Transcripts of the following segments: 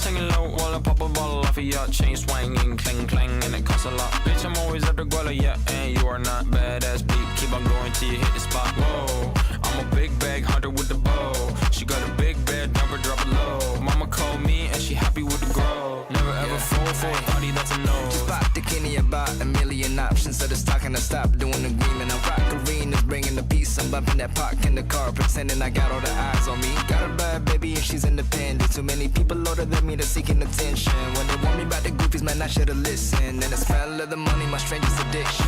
singing low while I pop a bottle off of your chain swinging, clang clang, and it costs a lot. Bitch, I'm always at the guala, yeah, and you are not badass beat. Keep on going till you hit the spot. Whoa, I'm a big bag hunter with the bow. She got a big bed, number drop it low. Mama called me and she happy with the grow. Never ever fall for a body that's a no. Just pop the Kenny about a million options. So this talking to stop doing agreement. I rock arenas, bringing the peace. I'm bumping that park in the car, pretending I got all the eyes on me. Got a bad baby and she's independent. Too many people older than me, they're seeking attention. When they want me about the goofies, man, I should've listened. And the smell of the money, my strangest addiction.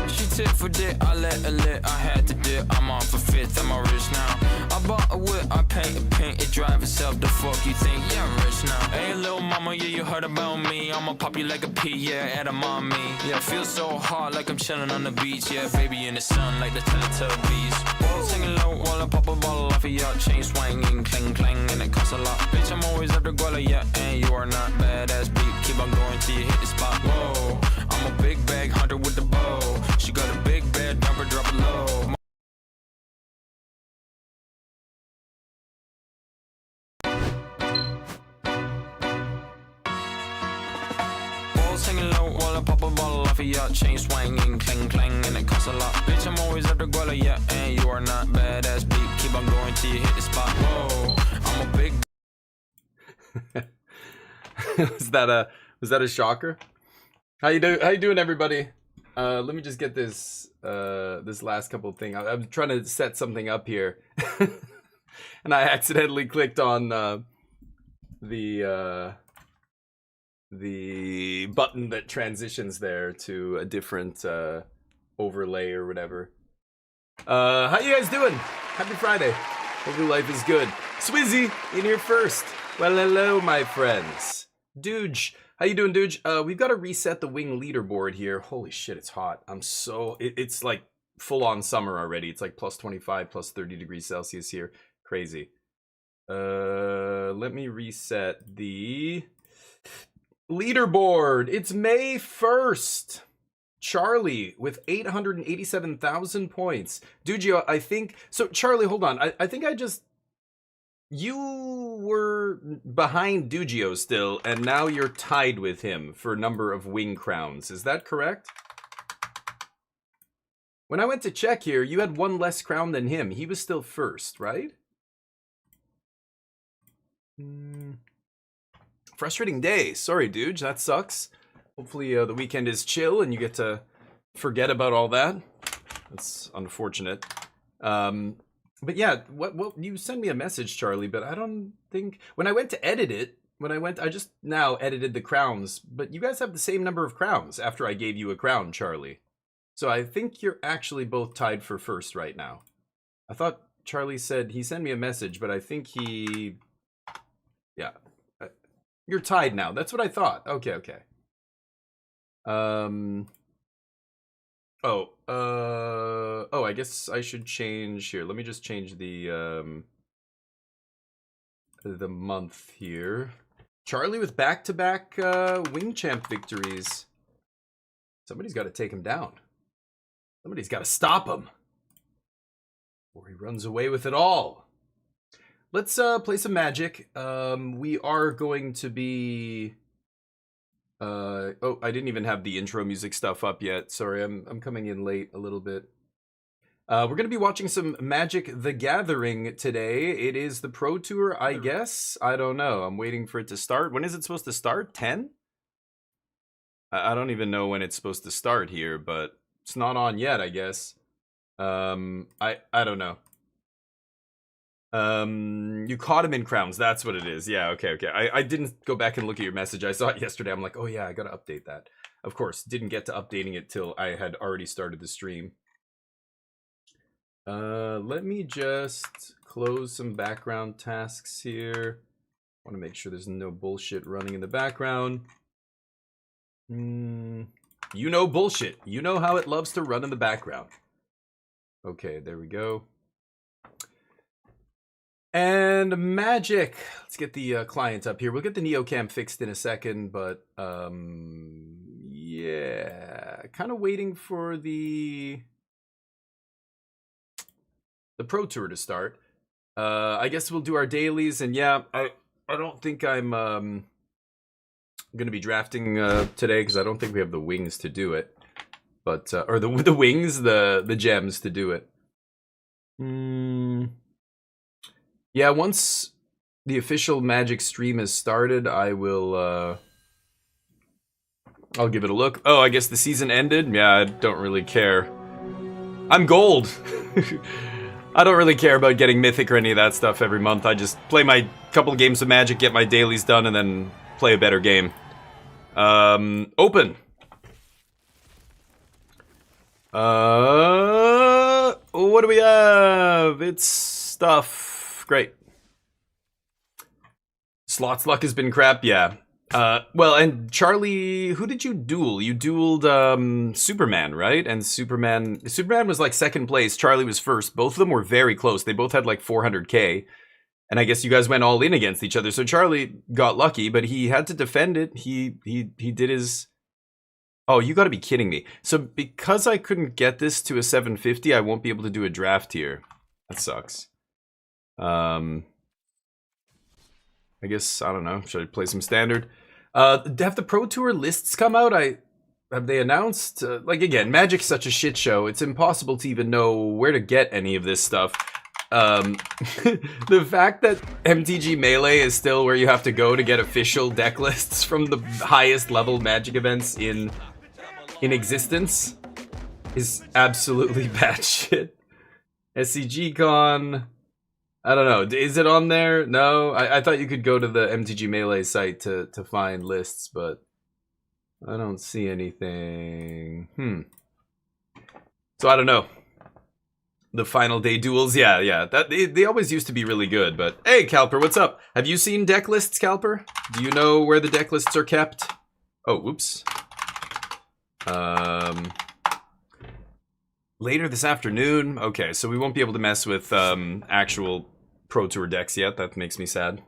She tit for dick, I let her lit, I had to dip. I'm on for fifth, I'm all rich now. I bought a whip, I paint a paint, it drive itself. The fuck you think? Yeah, I'm rich now. Hey, little mama, yeah, you heard about me. I'ma pop you like a pea, yeah, at a mommy. Yeah, feel so hot like I'm chilling on the beach. Yeah, baby in the sun like the Teletubbies. Whoa, singing low while I pop a bottle off of your chain swinging, clang clang, and it costs a lot. Bitch, I'm always at the guala, yeah, and you are not badass beat. Keep on going till you hit the spot. Whoa, I'm a big bag hunter with the bow. She got a big bed, number drop it low. Singing low while I pop a bottle off of your chain swinging, clang clang, and it costs a lot. Bitch, I'm always at the guala, yeah, and you are not badass beat. Keep on going till you hit the spot. Whoa, I'm a big. Was that a shocker? How you doing, everybody? Let me just get this this last couple of things. I'm trying to set something up here, and I accidentally clicked on the button that transitions there to a different overlay or whatever. How you guys doing? Happy Friday. Hopefully life is good. Swizzy in here first. Well, hello, my friends. Dooge, how you doing, Dooge? We've got to reset the wing leaderboard here. Holy shit, it's hot. It's like full on summer already. It's like plus 25, plus 30 degrees Celsius here. Crazy. Let me reset the leaderboard. It's May 1st. Charlie with 887,000 points. Dugio, I think... So, Charlie, hold on. I think I just... You were behind Dugio still, and now you're tied with him for number of wing crowns. Is that correct? When I went to check here, you had one less crown than him. He was still first, right? Frustrating day. Sorry, dude. That sucks. Hopefully the weekend is chill and you get to forget about all that. That's unfortunate. But yeah, what you sent me a message, Charlie, but I don't think... When I went to edit it, I just now edited the crowns, but you guys have the same number of crowns after I gave you a crown, Charlie. So I think you're actually both tied for first right now. I thought Charlie said... He sent me a message, but I think he... Yeah. You're tied now. That's what I thought. Okay, okay. I guess I should change here. Let me just change the month here. Charlie with back-to-back wing champ victories. Somebody's got to take him down. Somebody's got to stop him, or he runs away with it all. Let's play some Magic. We are going to be... oh, I didn't even have the intro music stuff up yet. Sorry, I'm coming in late a little bit. We're going to be watching some Magic the Gathering today. It is the Pro Tour, I guess. I don't know. I'm waiting for it to start. When is it supposed to start? 10? I don't even know when it's supposed to start here, but it's not on yet, I guess. I don't know. You caught him in crowns. That's what it is. Yeah, okay. I didn't go back and look at your message. I saw it yesterday. I'm like, oh yeah, I gotta update that. Of course, didn't get to updating it till I had already started the stream. Let me just close some background tasks here. Want to make sure there's no bullshit running in the background. You know bullshit. You know how it loves to run in the background. Okay, there we go. And Magic. Let's get the client up here. We'll get the NeoCam fixed in a second, but yeah, kind of waiting for the Pro Tour to start. I guess we'll do our dailies, and yeah, I don't think I'm I'm gonna be drafting today because I don't think we have the wings to do it, but or the wings, the gems to do it. Yeah, once the official Magic stream is started, I will. I'll give it a look. Oh, I guess the season ended. Yeah, I don't really care. I'm gold. I don't really care about getting mythic or any of that stuff every month. I just play my couple games of Magic, get my dailies done, and then play a better game. Open. What do we have? It's stuff. Great. Slots luck has been crap, yeah. Well, and Charlie, who did you duel? You dueled, Superman, right? And Superman was like second place, Charlie was first. Both of them were very close. They both had like 400k. And I guess you guys went all in against each other. So Charlie got lucky, but he had to defend it. He did his... Oh, you gotta be kidding me. So because I couldn't get this to a 750, I won't be able to do a draft here. That sucks. I guess, I don't know. Should I play some standard? Have the Pro Tour lists come out? Have they announced? Like, again, Magic's such a shit show. It's impossible to even know where to get any of this stuff. The fact that MTG Melee is still where you have to go to get official deck lists from the highest level Magic events in existence is absolutely batshit. SCG Con... I don't know. Is it on there? No? I thought you could go to the MTG Melee site to find lists, but I don't see anything. So I don't know. The final day duels, yeah. That they always used to be really good, but hey, Calper, what's up? Have you seen deck lists, Calper? Do you know where the deck lists are kept? Oh, whoops. Later this afternoon. Okay, so we won't be able to mess with actual Pro Tour decks yet. That makes me sad.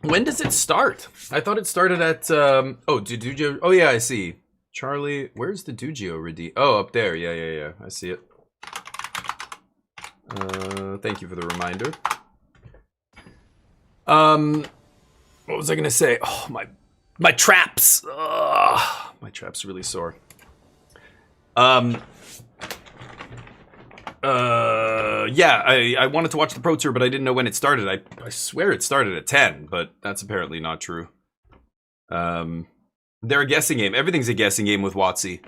When does it start? I thought it started at oh, Dugio. Oh yeah, I see. Charlie, where's the Dugio redeem? Oh, up there. Yeah. I see it. Thank you for the reminder. What was I gonna say? Oh, my traps. Ugh, my traps are really sore. Yeah, I wanted to watch the Pro Tour, but I didn't know when it started. I swear it started at 10, but that's apparently not true. They're a guessing game. Everything's a guessing game with WotC.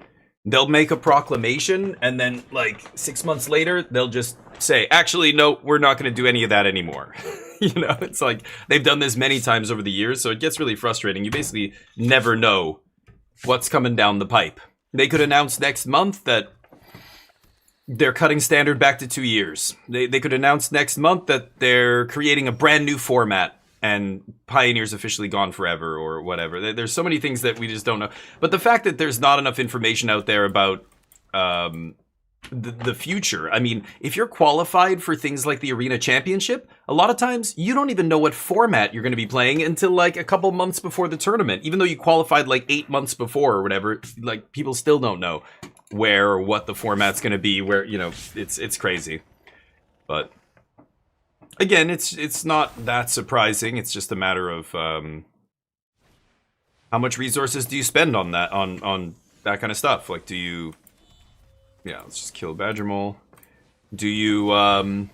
They'll make a proclamation, and then, like, 6 months later, they'll just say, actually, no, we're not going to do any of that anymore. You know, it's like, they've done this many times over the years, so it gets really frustrating. You basically never know what's coming down the pipe. They could announce next month that they're cutting standard back to 2 years. They could announce next month that they're creating a brand new format and Pioneer's officially gone forever or whatever. There's so many things that we just don't know. But the fact that there's not enough information out there about the future. I mean, if you're qualified for things like the Arena Championship, a lot of times you don't even know what format you're going to be playing until like a couple months before the tournament. Even though you qualified like 8 months before or whatever, like people still don't know where or what the format's going to be, where, you know, it's crazy. But again, it's not that surprising. It's just a matter of how much resources do you spend on that, on that kind of stuff. Like, do you... Yeah, let's just kill Badger Mole. Do you hire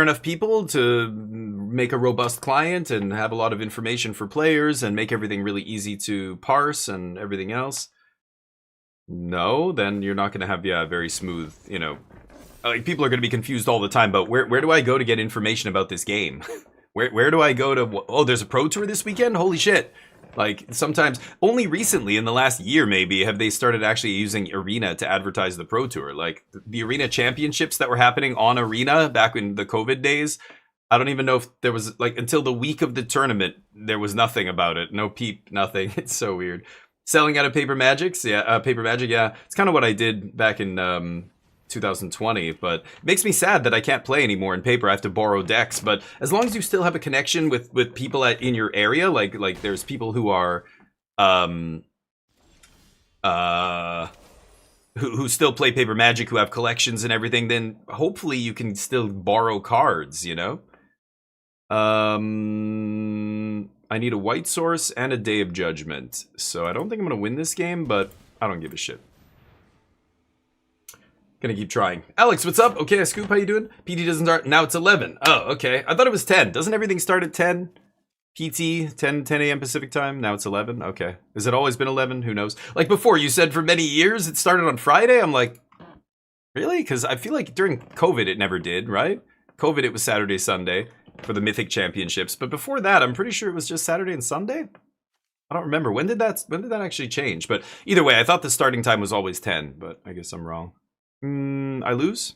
enough people to make a robust client and have a lot of information for players and make everything really easy to parse and everything else? No, then you're not going to have, yeah, very smooth, you know... Like, people are going to be confused all the time about where do I go to get information about this game? where do I go to... Oh, there's a Pro Tour this weekend? Holy shit. Like, sometimes, only recently, in the last year maybe, have they started actually using Arena to advertise the Pro Tour. Like, the Arena Championships that were happening on Arena back in the COVID days, I don't even know if there was, like, until the week of the tournament, there was nothing about it. No peep, nothing. It's so weird. Selling out of Paper Magics? Yeah, Paper Magic, yeah. It's kind of what I did back in 2020, but it makes me sad that I can't play anymore in paper. I have to borrow decks, but as long as you still have a connection with people in your area, like there's people who are who still play Paper Magic, who have collections and everything, then hopefully you can still borrow cards, you know? I need a white source and a Day of Judgment. So I don't think I'm going to win this game, but I don't give a shit. Gonna keep trying. Alex, what's up? Okay, Scoop, how you doing? PT doesn't start. Now it's 11. Oh, okay. I thought it was 10. Doesn't everything start at 10? PT, 10 a.m. Pacific time. Now it's 11. Okay. Has it always been 11? Who knows? Like before, you said for many years it started on Friday. I'm like, really? Because I feel like during COVID it never did, right? COVID, it was Saturday, Sunday for the Mythic Championships. But before that, I'm pretty sure it was just Saturday and Sunday. I don't remember. When did that actually change? But either way, I thought the starting time was always 10, but I guess I'm wrong. I lose?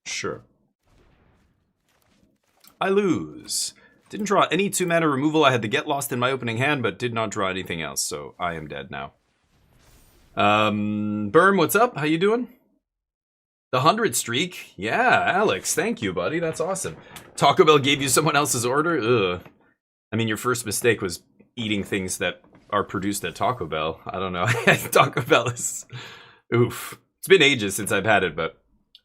Sure. I lose. Didn't draw any 2-mana removal. I had to Get Lost in my opening hand, but did not draw anything else, so I am dead now. Berm, what's up? How you doing? The 100 streak? Yeah, Alex, thank you, buddy. That's awesome. Taco Bell gave you someone else's order? Ugh. I mean, your first mistake was eating things that are produced at Taco Bell. I don't know. Taco Bell is... Oof. It's been ages since I've had it, but...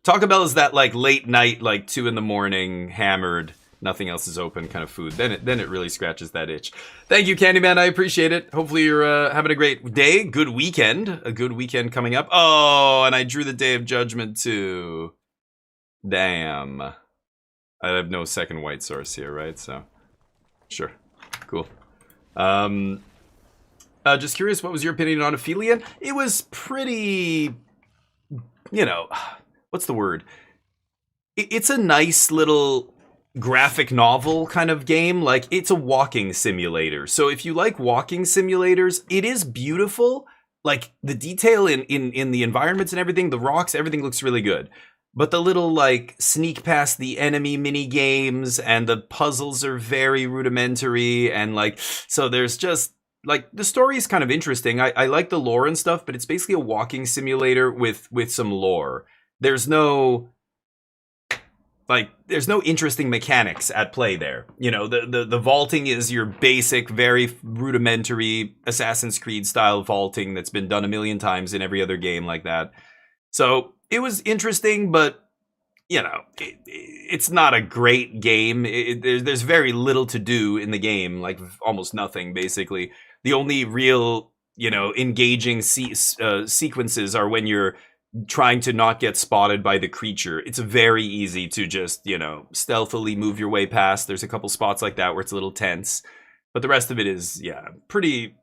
Taco Bell is that, like, late night, like, 2 in the morning, hammered, nothing else is open kind of food. Then it really scratches that itch. Thank you, Candyman. I appreciate it. Hopefully you're having a great day. Good weekend. A good weekend coming up. Oh, and I drew the Day of Judgment, too. Damn. I have no second white source here, right? So, sure. Cool. Just curious, what was your opinion on Aphelion? It was pretty... You know... What's the word? It's a nice little graphic novel kind of game. Like, it's a walking simulator. So if you like walking simulators, it is beautiful. Like, the detail in the environments and everything, the rocks, everything looks really good. But the little, like, sneak past the enemy mini games and the puzzles are very rudimentary. And, like, so there's just... Like, the story is kind of interesting. I like the lore and stuff, but it's basically a walking simulator with some lore. There's no interesting mechanics at play there. You know, the vaulting is your basic, very rudimentary Assassin's Creed style vaulting that's been done a million times in every other game like that. So it was interesting, but you know, it's not a great game. There's very little to do in the game, like almost nothing basically. The only real, you know, engaging sequences are when you're trying to not get spotted by the creature. It's very easy to just, you know, stealthily move your way past. There's a couple spots like that where it's a little tense. But the rest of it is, yeah, pretty,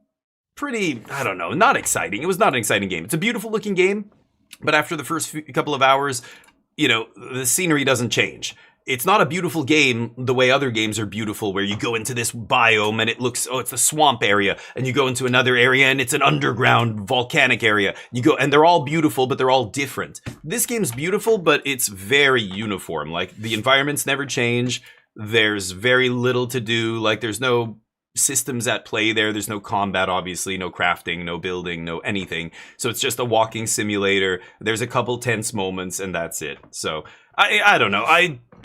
I don't know, not exciting. It was not an exciting game. It's a beautiful looking game, but after the first couple of hours, you know, the scenery doesn't change. It's not a beautiful game the way other games are beautiful, where you go into this biome and it looks, oh, it's a swamp area, and you go into another area and it's an underground volcanic area. You go, and they're all beautiful, but they're all different. This game's beautiful, but it's very uniform. Like, the environments never change. There's very little to do. Like, there's no systems at play there. There's no combat, obviously, no crafting, no building, no anything. So it's just a walking simulator. There's a couple tense moments, and that's it. So I don't know.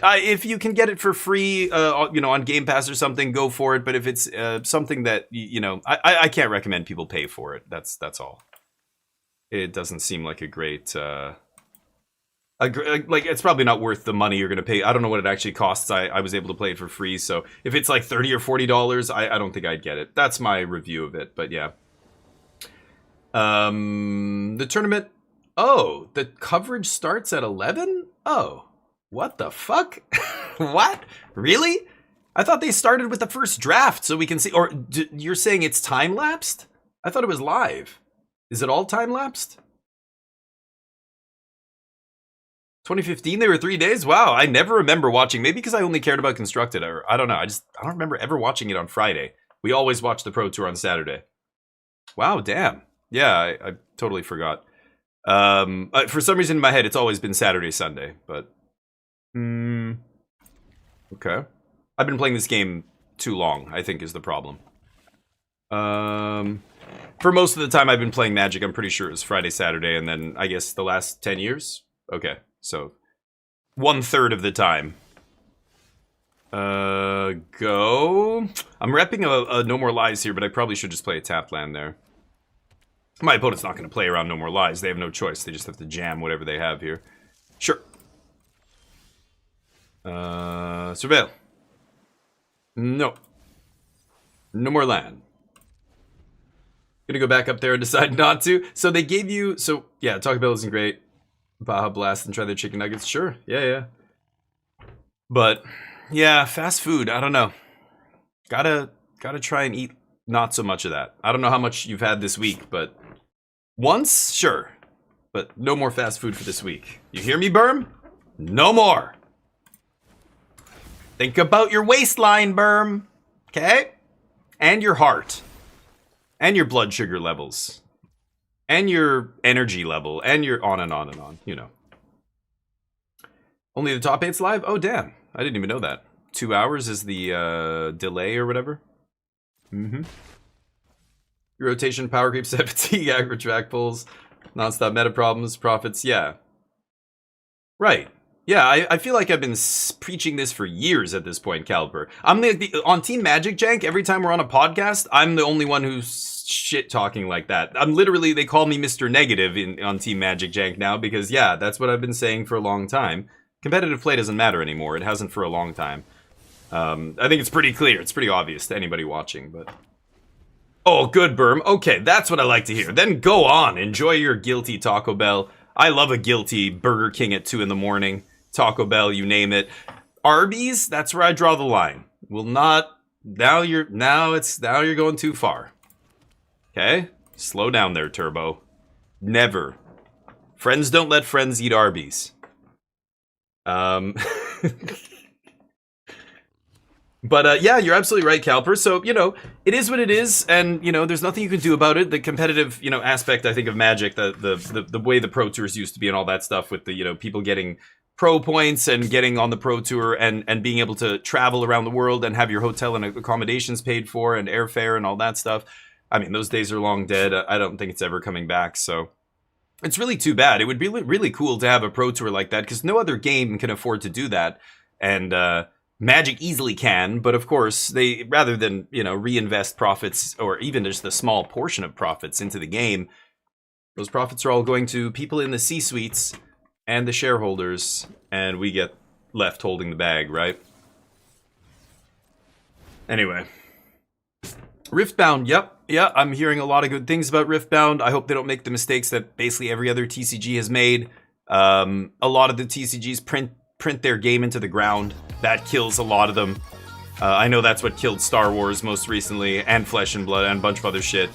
If you can get it for free, you know, on Game Pass or something, go for it. But if it's something that, you know, I can't recommend people pay for it. That's all. It doesn't seem like a great, like, it's probably not worth the money you're going to pay. I don't know what it actually costs. I was able to play it for free. So if it's like $30 or $40, I don't think I'd get it. That's my review of it. But yeah. The tournament. Oh, the coverage starts at 11? Oh. What the fuck? What? Really? I thought they started with the first draft so we can see... Or you're saying it's time-lapsed? I thought it was live. Is it all time-lapsed? 2015, they were 3 days? Wow, I never remember watching. Maybe because I only cared about Constructed. Or I don't know. I don't remember ever watching it on Friday. We always watch the Pro Tour on Saturday. Wow, damn. Yeah, I totally forgot. For some reason in my head, it's always been Saturday, Sunday, but... Okay. I've been playing this game too long, I think, is the problem. For most of the time I've been playing Magic, I'm pretty sure it was Friday, Saturday, and then I guess the last 10 years? Okay, so 1/3 of the time. Go. I'm repping a No More Lies here, but I probably should just play a tap land there. My opponent's not going to play around No More Lies. They have no choice. They just have to jam whatever they have here. Sure. Surveil. No. No more land. Gonna go back up there and decide not to. So they gave you... So, yeah, Taco Bell isn't great. Baja Blast and try their chicken nuggets. Sure. Yeah. But, yeah, fast food. I don't know. Gotta try and eat not so much of that. I don't know how much you've had this week, but... Once? Sure. But no more fast food for this week. You hear me, Berm? No more. Think about your waistline, Berm. Okay? And your heart. And your blood sugar levels. And your energy level. And your on and on and on. You know. Only the top 8's live? Oh, damn. I didn't even know that. 2 hours is the delay or whatever. Mm-hmm. Your rotation, power creep, set fatigue, aggro track pulls, non-stop meta problems, profits. Yeah. Right. Yeah, I feel like I've been preaching this for years at this point, Caliber. I'm on Team Magic Jank, every time we're on a podcast, I'm the only one who's shit-talking like that. I'm literally, they call me Mr. Negative on Team Magic Jank now, because yeah, that's what I've been saying for a long time. Competitive play doesn't matter anymore. It hasn't for a long time. I think it's pretty clear. It's pretty obvious to anybody watching, but... Oh, good, Berm. Okay, that's what I like to hear. Then go on. Enjoy your guilty Taco Bell. I love a guilty Burger King at 2 in the morning. Taco Bell, you name it. Arby's, that's where I draw the line. Will not... Now you're going too far. Okay? Slow down there, Turbo. Never. Friends don't let friends eat Arby's. But, yeah, you're absolutely right, Calper. So, you know, it is what it is, and, you know, there's nothing you can do about it. The competitive, you know, aspect, I think, of Magic, the way the Pro Tours used to be and all that stuff with the, you know, people getting pro points and getting on the Pro Tour and being able to travel around the world and have your hotel and accommodations paid for and airfare and all that stuff. I mean, those days are long dead. I don't think it's ever coming back, so... It's really too bad. It would be really cool to have a Pro Tour like that, because no other game can afford to do that, and, Magic easily can, but of course, they, rather than, you know, reinvest profits, or even just a small portion of profits into the game, those profits are all going to people in the C-suites and the shareholders, and we get left holding the bag, right? Anyway. Riftbound, yep. Yeah, I'm hearing a lot of good things about Riftbound. I hope they don't make the mistakes that basically every other TCG has made. A lot of the TCGs print their game into the ground. That kills a lot of them. I know that's what killed Star Wars most recently, and Flesh and Blood, and a bunch of other shit.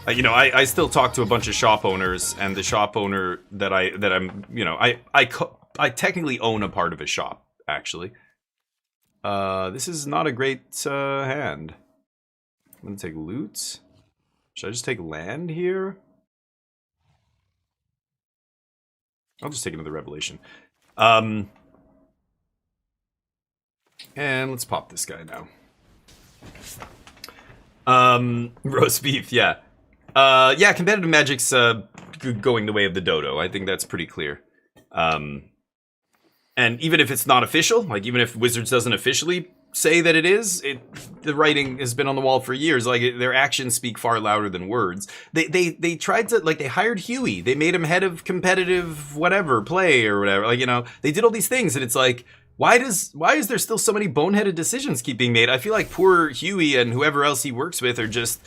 You know, I still talk to a bunch of shop owners, and the shop owner that I'm, you know, I technically own a part of a shop, actually. This is not a great hand. I'm gonna take loot. Should I just take land here? I'll just take another Revelation. And let's pop this guy now. Roast beef, yeah. Yeah, competitive Magic's going the way of the dodo. I think that's pretty clear. And even if it's not official, like even if Wizards doesn't officially say that it is, the writing has been on the wall for years. Like their actions speak far louder than words. They tried to, like, they hired Huey. They made him head of competitive whatever play or whatever. Like, you know, they did all these things, and it's like, why is there still so many boneheaded decisions keep being made? I feel like poor Huey and whoever else he works with are just,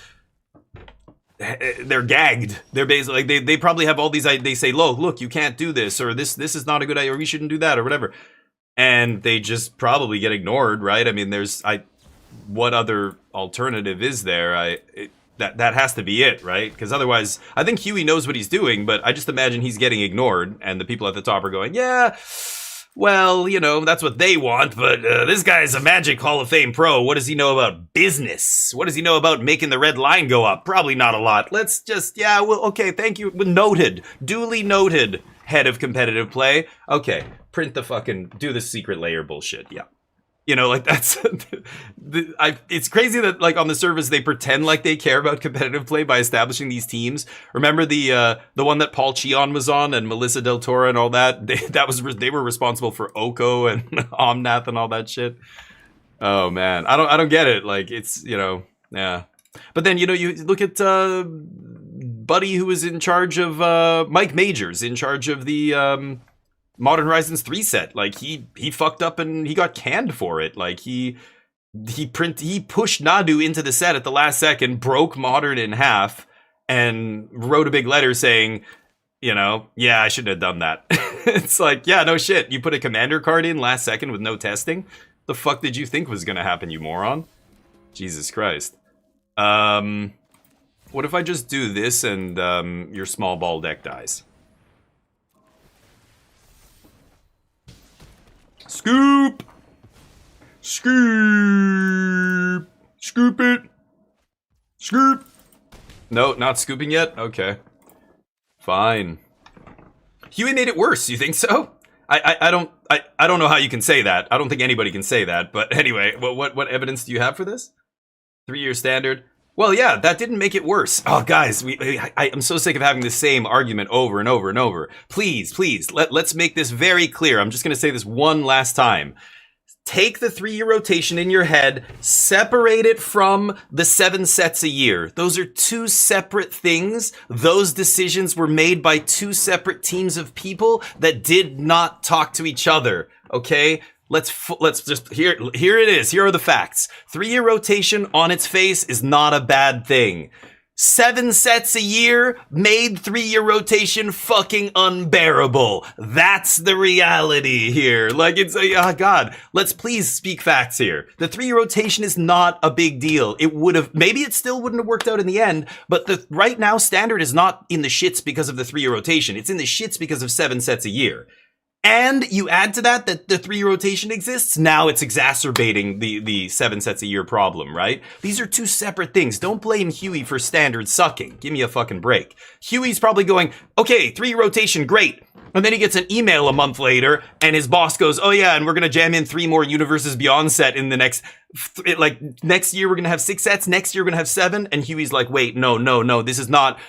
they're gagged. They're basically like they probably have all these. They say, look, you can't do this, or this is not a good idea, or we shouldn't do that, or whatever. And they just probably get ignored, right? I mean, what other alternative is there? That has to be it, right? Because otherwise, I think Huey knows what he's doing, but I just imagine he's getting ignored, and the people at the top are going, yeah, well, you know, that's what they want, but this guy's a Magic Hall of Fame pro. What does he know about business? What does he know about making the red line go up? Probably not a lot. Let's just, yeah, well, okay, thank you. Noted. Duly noted, head of competitive play. Okay, print the fucking, do the secret layer bullshit, yeah. You know, like, that's... it's crazy that, like, on the surface, they pretend like they care about competitive play by establishing these teams. Remember the one that Paul Cheon was on, and Melissa Del Toro and all that? They were responsible for Oko and Omnath and all that shit. Oh, man. I don't get it. Like, it's, you know, yeah. But then, you know, you look at buddy who was in charge of Mike Majors, in charge of the Modern Horizons 3 set. Like he fucked up and he got canned for it. Like he pushed Nadu into the set at the last second, broke Modern in half, and wrote a big letter saying, you know, yeah, I shouldn't have done that. It's like, yeah, no shit. You put a commander card in last second with no testing? The fuck did you think was gonna happen, you moron? Jesus Christ. What if I just do this and your small ball deck dies? Scoop! Scoop! Scoop it! Scoop! No, not scooping yet? Okay. Fine. Huey made it worse, you think so? I don't know how you can say that. I don't think anybody can say that, but anyway, what evidence do you have for this? 3-year standard? Well, yeah, that didn't make it worse. Oh, guys, I'm so sick of having the same argument over and over and over. Please, let's make this very clear. I'm just going to say this one last time. Take the 3-year rotation in your head, separate it from the 7 sets a year. Those are 2 separate things. Those decisions were made by 2 separate teams of people that did not talk to each other, okay? Let's just, here it is. Here are the facts. 3-year rotation on its face is not a bad thing. 7 sets a year made 3-year rotation fucking unbearable. That's the reality here. Like, it's, oh God, let's please speak facts here. The 3-year rotation is not a big deal. It would have, maybe it still wouldn't have worked out in the end, but the right now standard is not in the shits because of the 3-year rotation. It's in the shits because of 7 sets a year. And you add to that the 3-year rotation exists, now it's exacerbating the 7 sets a year problem, right? These are 2 separate things. Don't blame Huey for standard sucking. Give me a fucking break. Huey's probably going, okay, 3-year rotation, great. And then he gets an email a month later, and his boss goes, oh yeah, and we're gonna jam in 3 more Universes Beyond set in the next, like, next year we're gonna have 6 sets, next year we're gonna have 7, and Huey's like, wait, no, this is not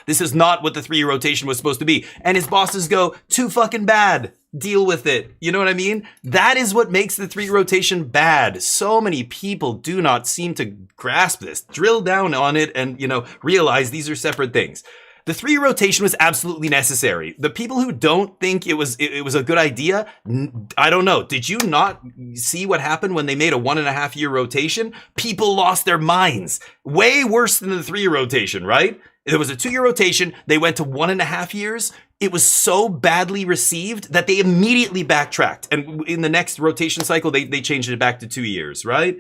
what the 3-year rotation was supposed to be. And his bosses go, too fucking bad. Deal with it. You know what I mean? That is what makes the 3 rotation bad. So many people do not seem to grasp this. Drill down on it and, you know, realize these are separate things. The 3 rotation was absolutely necessary. The people who don't think it was a good idea, I don't know. Did you not see what happened when they made a 1.5 year rotation? People lost their minds. Way worse than the 3-year rotation, right? It was a 2-year rotation. They went to 1.5 years. It was so badly received that they immediately backtracked. And in the next rotation cycle, they changed it back to 2 years, right?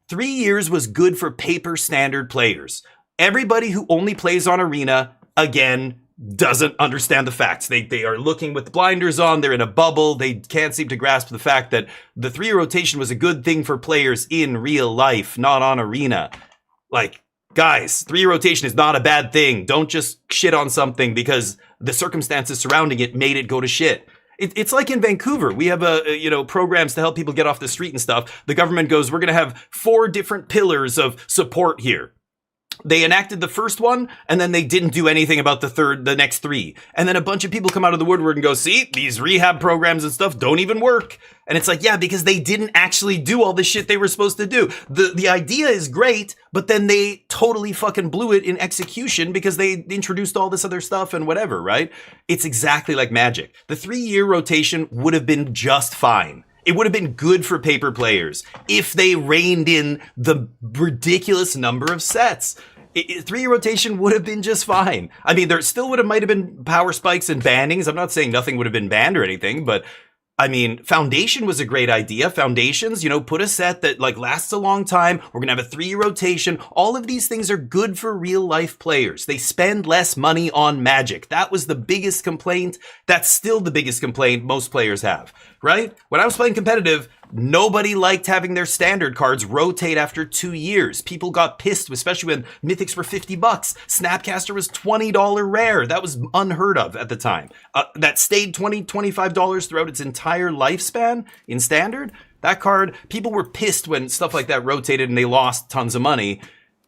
3 years was good for paper standard players. Everybody who only plays on Arena, again, doesn't understand the facts. They are looking with the blinders on. They're in a bubble. They can't seem to grasp the fact that the 3-year rotation was a good thing for players in real life, not on Arena. Like, guys, 3-year rotation is not a bad thing. Don't just shit on something because the circumstances surrounding it made it go to shit. It's like in Vancouver. We have programs to help people get off the street and stuff. The government goes, we're going to have 4 different pillars of support here. They enacted the first one, and then they didn't do anything about the next 3. And then a bunch of people come out of the woodwork and go, see, these rehab programs and stuff don't even work. And it's like, yeah, because they didn't actually do all the shit they were supposed to do. The idea is great, but then they totally fucking blew it in execution because they introduced all this other stuff and whatever, right? It's exactly like Magic. The 3-year rotation would have been just fine. It would have been good for paper players if they reined in the ridiculous number of sets. 3-year rotation would have been just fine. I mean, there still might have been power spikes and bannings. I'm not saying nothing would have been banned or anything, but I mean, Foundation was a great idea. Foundations, put a set that lasts a long time. We're going to have a 3-year rotation. All of these things are good for real life players. They spend less money on Magic. That was the biggest complaint. That's still the biggest complaint most players have, right? When I was playing competitive, nobody liked having their standard cards rotate after 2 years. People got pissed, especially when Mythics were $50. Snapcaster was $20 rare. That was unheard of at the time. That stayed $20, $25 throughout its entire lifespan in standard. That card, people were pissed when stuff like that rotated and they lost tons of money.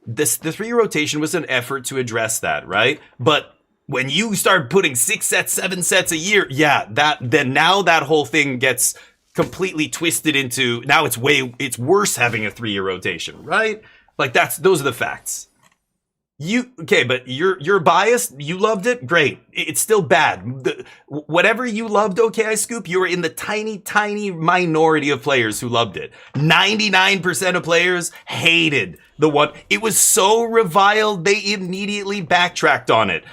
The 3-year rotation was an effort to address that, right? But when you start putting 6 sets, 7 sets a year, yeah, now that whole thing gets completely twisted into, now it's worse having a 3-year rotation, right? Those are the facts. Okay, but you're biased. You loved it. Great. It's still bad. Whatever you loved, OK Scoop, you were in the tiny minority of players who loved it. 99% of players hated the one. It was so reviled, they immediately backtracked on it.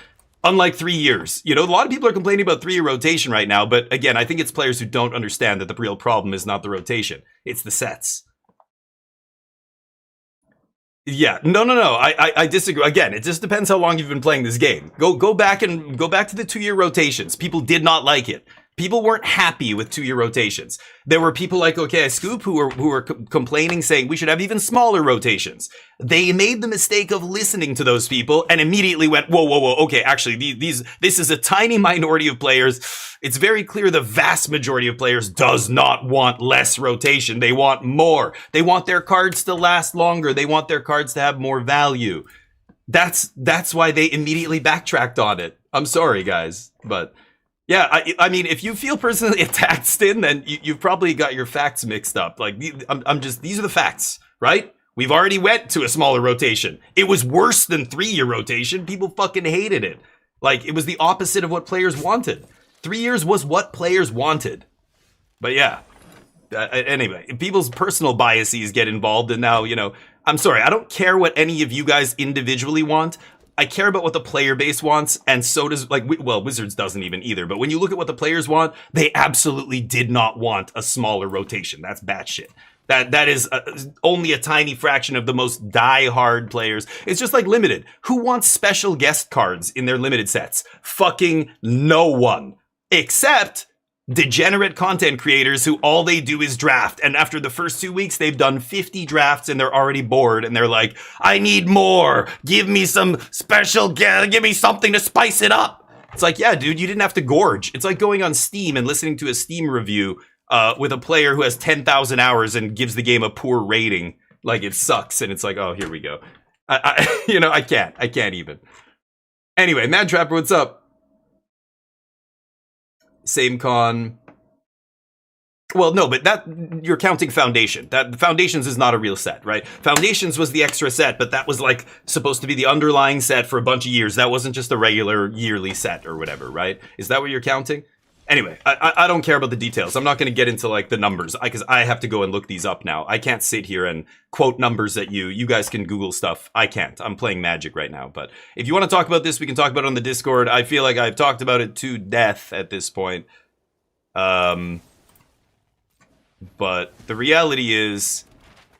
Unlike 3 years. You know, a lot of people are complaining about 3-year rotation right now, but again, I think it's players who don't understand that the real problem is not the rotation. It's the sets. Yeah, no. I disagree. Again, it just depends how long you've been playing this game. Go back to the 2-year rotations. People did not like it. People weren't happy with 2-year rotations. There were people like OK Scoop who were complaining, saying we should have even smaller rotations. They made the mistake of listening to those people and immediately went, whoa. Okay, actually, this is a tiny minority of players. It's very clear the vast majority of players does not want less rotation. They want more. They want their cards to last longer. They want their cards to have more value. That's why they immediately backtracked on it. I'm sorry, guys, but yeah, I mean, if you feel personally attacked, Stin, then you've probably got your facts mixed up. Like, these are the facts, right? We've already went to a smaller rotation. It was worse than 3-year rotation. People fucking hated it. Like, it was the opposite of what players wanted. 3 years was what players wanted. But yeah, anyway, people's personal biases get involved, and now, you know, I'm sorry, I don't care what any of you guys individually want. I care about what the player base wants, and so does, like, well, Wizards doesn't even either, but when you look at what the players want, they absolutely did not want a smaller rotation. That's batshit. That is only a tiny fraction of the most die-hard players. It's just like Limited. Who wants special guest cards in their Limited sets? Fucking no one. Except degenerate content creators who all they do is draft, and after the first 2 weeks they've done 50 drafts and they're already bored and they're like, I need more, give me some special, give me something to spice it up. It's like, yeah, dude, you didn't have to gorge. It's like going on Steam and listening to a Steam review with a player who has 10,000 hours and gives the game a poor rating, like it sucks, and it's like, oh, here we go. I can't even. Anyway, Mad Trapper, what's up? Same con. Well, no, but that you're counting Foundation. That Foundations is not a real set, right? Foundations was the extra set, but that was like supposed to be the underlying set for a bunch of years. That wasn't just a regular yearly set or whatever, right? Is that what you're counting? Anyway, I don't care about the details. I'm not going to get into like the numbers because I have to go and look these up now. I can't sit here and quote numbers at you. You guys can Google stuff. I can't. I'm playing Magic right now. But if you want to talk about this, we can talk about it on the Discord. I feel like I've talked about it to death at this point. But the reality is,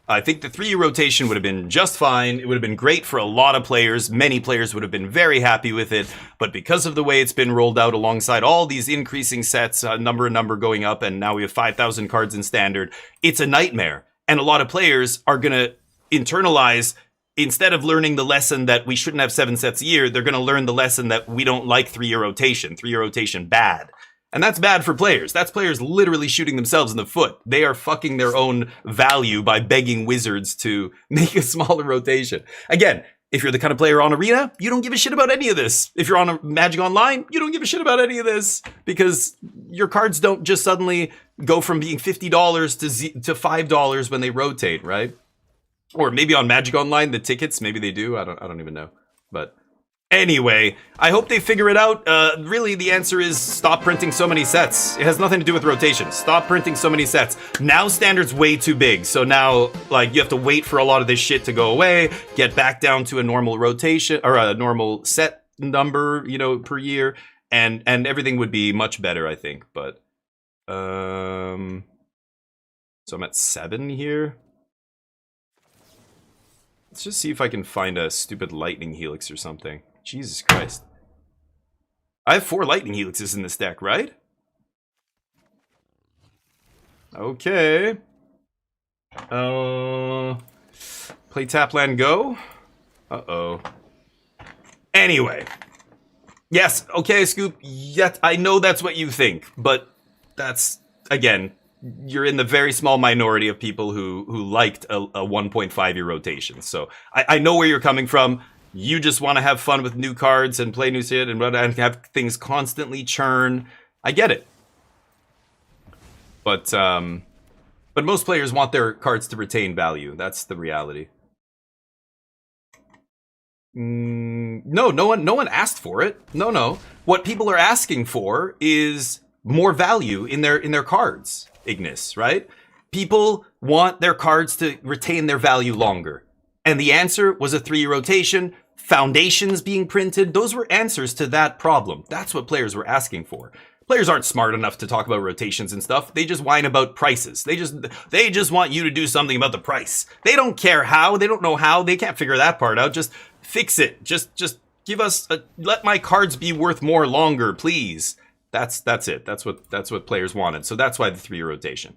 I think the 3-year rotation would have been just fine. It would have been great for a lot of players. Many players would have been very happy with it. But because of the way it's been rolled out alongside all these increasing sets, number going up, and now we have 5,000 cards in Standard, it's a nightmare. And a lot of players are going to internalize, instead of learning the lesson that we shouldn't have 7 sets a year, they're going to learn the lesson that we don't like 3-year rotation. 3-year rotation bad. And that's bad for players. That's players literally shooting themselves in the foot. They are fucking their own value by begging Wizards to make a smaller rotation. Again, if you're the kind of player on Arena, you don't give a shit about any of this. If you're on a Magic Online, you don't give a shit about any of this because your cards don't just suddenly go from being $50 to $5 when they rotate, right? Or maybe on Magic Online, the tickets, maybe they do. I don't even know. But anyway, I hope they figure it out. Really, the answer is stop printing so many sets. It has nothing to do with rotation. Stop printing so many sets. Now Standard's way too big. So now, like, you have to wait for a lot of this shit to go away, get back down to a normal rotation, or a normal set number, you know, per year, and everything would be much better, I think. But, so I'm at 7 here. Let's just see if I can find a stupid lightning helix or something. Jesus Christ. I have 4 lightning helixes in this deck, right? Okay. Play tap land go? Uh-oh. Anyway. Yes, okay, Scoop. Yet I know that's what you think, but that's, again, you're in the very small minority of people who liked a 1.5-year rotation. So I know where you're coming from. You just want to have fun with new cards and play new shit and have things constantly churn. I get it. But most players want their cards to retain value. That's the reality. No, no one asked for it. No. What people are asking for is more value in their cards, Ignis, right? People want their cards to retain their value longer. And the answer was a 3-year rotation, foundations being printed. Those were answers to that problem. That's what players were asking for. Players aren't smart enough to talk about rotations and stuff. They just whine about prices. They just want you to do something about the price. They don't care how. They don't know how. They can't figure that part out. Just fix it. Just give us let my cards be worth more longer, please. That's it. That's what players wanted. So that's why the 3-year rotation.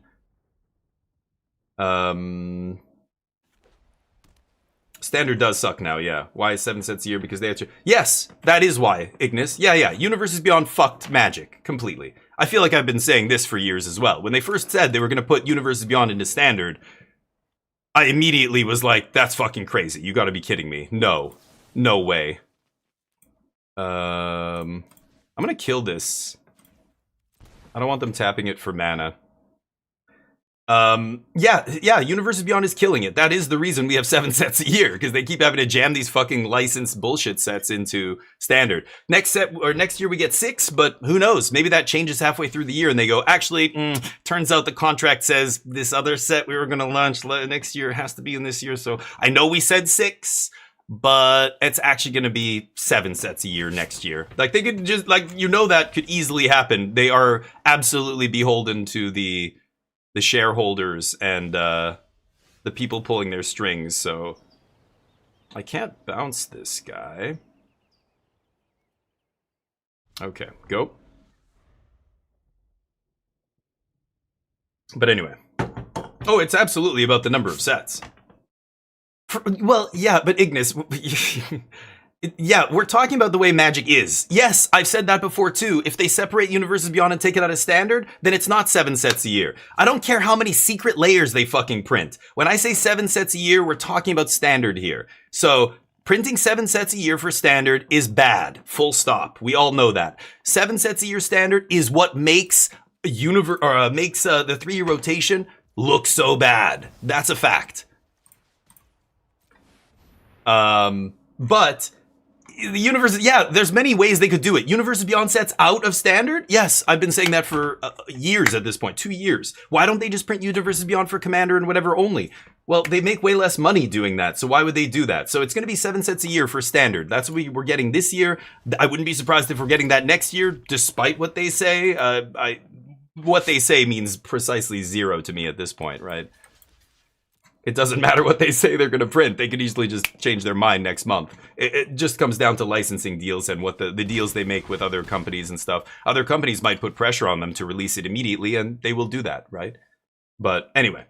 Standard does suck now, yeah. Why 7 sets a year? Because they had to... Yes, that is why, Ignis. Yeah. Universes Beyond fucked Magic completely. I feel like I've been saying this for years as well. When they first said they were going to put Universes Beyond into Standard, I immediately was like, that's fucking crazy. You gotta be kidding me. No. No way. I'm gonna kill this. I don't want them tapping it for mana. Yeah, Universes Beyond is killing it. That is the reason we have 7 sets a year, because they keep having to jam these fucking licensed bullshit sets into Standard. Next year we get 6, but who knows? Maybe that changes halfway through the year and they go, actually, turns out the contract says this other set we were gonna launch next year has to be in this year, so I know we said 6, but it's actually gonna be 7 sets a year next year. Like, they could just, like, that could easily happen. They are absolutely beholden to the shareholders and the people pulling their strings, so I can't bounce this guy. Okay, go. But anyway. Oh, it's absolutely about the number of sets. Well, yeah, but Ignis... Yeah, we're talking about the way Magic is. Yes, I've said that before too. If they separate Universes Beyond and take it out of Standard, then it's not 7 sets a year. I don't care how many secret layers they fucking print. When I say 7 sets a year, we're talking about Standard here. So, printing 7 sets a year for Standard is bad. Full stop. We all know that. 7 sets a year Standard is what makes the 3-year rotation look so bad. That's a fact. But... the universe, yeah, there's many ways they could do it. Universes Beyond sets out of Standard? Yes, I've been saying that for years at this point, 2 years. Why don't they just print Universes Beyond for Commander and whatever only? Well, they make way less money doing that, so why would they do that? So it's going to be 7 sets a year for Standard. That's what we're getting this year. I wouldn't be surprised if we're getting that next year, despite what they say. What they say means precisely 0 to me at this point, right? It doesn't matter what they say they're going to print. They could easily just change their mind next month. It just comes down to licensing deals and what the deals they make with other companies and stuff. Other companies might put pressure on them to release it immediately, and they will do that, right? But anyway.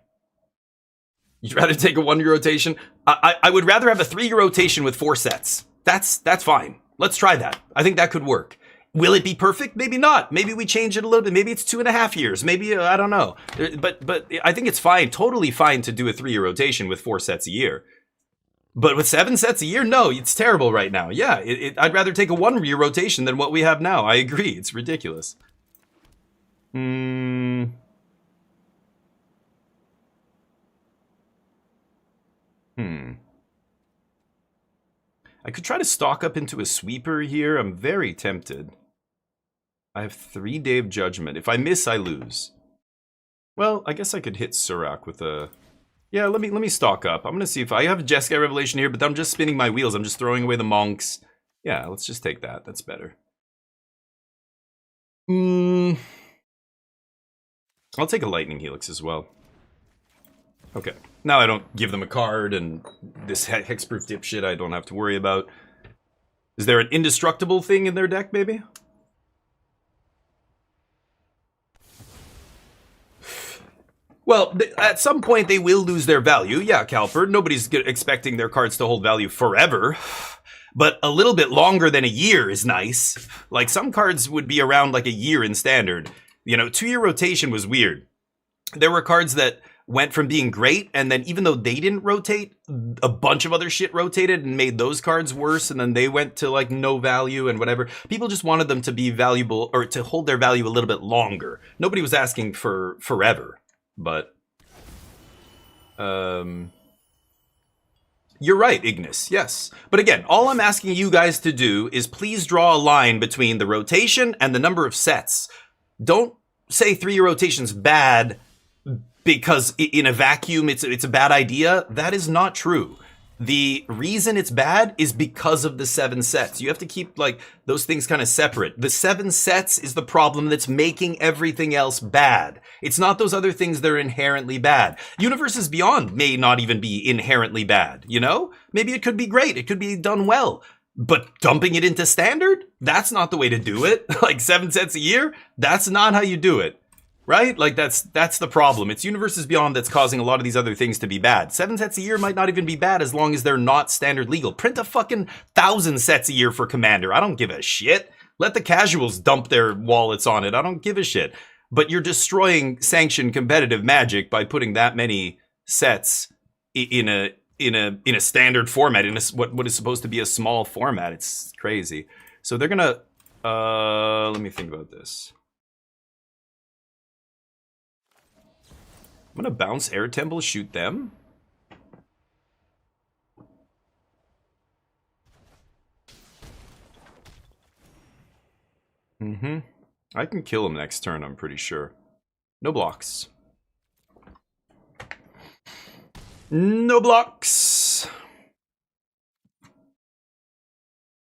You'd rather take a 1-year rotation? I would rather have a 3-year rotation with 4 sets. That's fine. Let's try that. I think that could work. Will it be perfect? Maybe not. Maybe we change it a little bit. Maybe it's 2.5 years. Maybe, I don't know. But I think it's fine, totally fine to do a 3-year rotation with 4 sets a year. But with 7 sets a year, no, it's terrible right now. Yeah, I'd rather take a 1-year rotation than what we have now. I agree. It's ridiculous. I could try to stock up into a sweeper here. I'm very tempted. I have 3 Day of Judgment. If I miss, I lose. Well, I guess I could hit Surak with a... Yeah, let me stock up. I'm gonna see if I have a Jeskai Revelation here, but I'm just spinning my wheels. I'm just throwing away the monks. Yeah, let's just take that. That's better. I'll take a Lightning Helix as well. Okay. Now I don't give them a card, and this hexproof dipshit I don't have to worry about. Is there an indestructible thing in their deck, maybe? Well, at some point they will lose their value. Yeah, Calper, nobody's expecting their cards to hold value forever. But a little bit longer than a year is nice. Like, some cards would be around like a year in Standard. You know, 2-year rotation was weird. There were cards that went from being great, and then even though they didn't rotate, a bunch of other shit rotated and made those cards worse, and then they went to like no value and whatever. People just wanted them to be valuable, or to hold their value a little bit longer. Nobody was asking for forever, but You're right, Ignis, yes. But again, all I'm asking you guys to do is please draw a line between the rotation and the number of sets. Don't say 3-year rotation's bad because in a vacuum it's a bad idea. That is not true. The reason it's bad is because of the 7 sets. You have to keep like those things kind of separate. The 7 sets is the problem that's making everything else bad. It's not those other things that are inherently bad. Universes Beyond may not even be inherently bad, you know? Maybe it could be great. It could be done well. But dumping it into standard? That's not the way to do it. Like 7 sets a year? That's not how you do it. Right? Like that's the problem. It's Universes Beyond that's causing a lot of these other things to be bad. 7 sets a year might not even be bad as long as they're not standard legal. Print a fucking 1,000 sets a year for Commander. I don't give a shit. Let the casuals dump their wallets on it. I don't give a shit. But you're destroying sanctioned competitive Magic by putting that many sets in a standard format, in what is supposed to be a small format. It's crazy. So they're gonna let me think about this. I'm gonna bounce Air Temple, shoot them. I can kill him next turn, I'm pretty sure. No blocks. No blocks.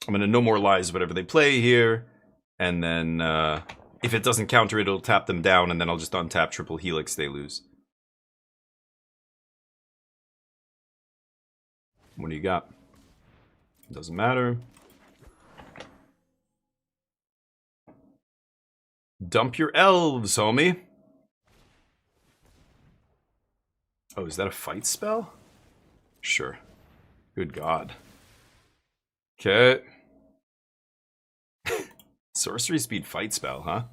I'm gonna No More Lies whatever they play here. And then if it doesn't counter it, it'll tap them down, and then I'll just untap Triple Helix, they lose. What do you got? Doesn't matter. Dump your elves, homie. Oh, is that a fight spell? Sure. Good God. Okay. Sorcery speed fight spell, huh?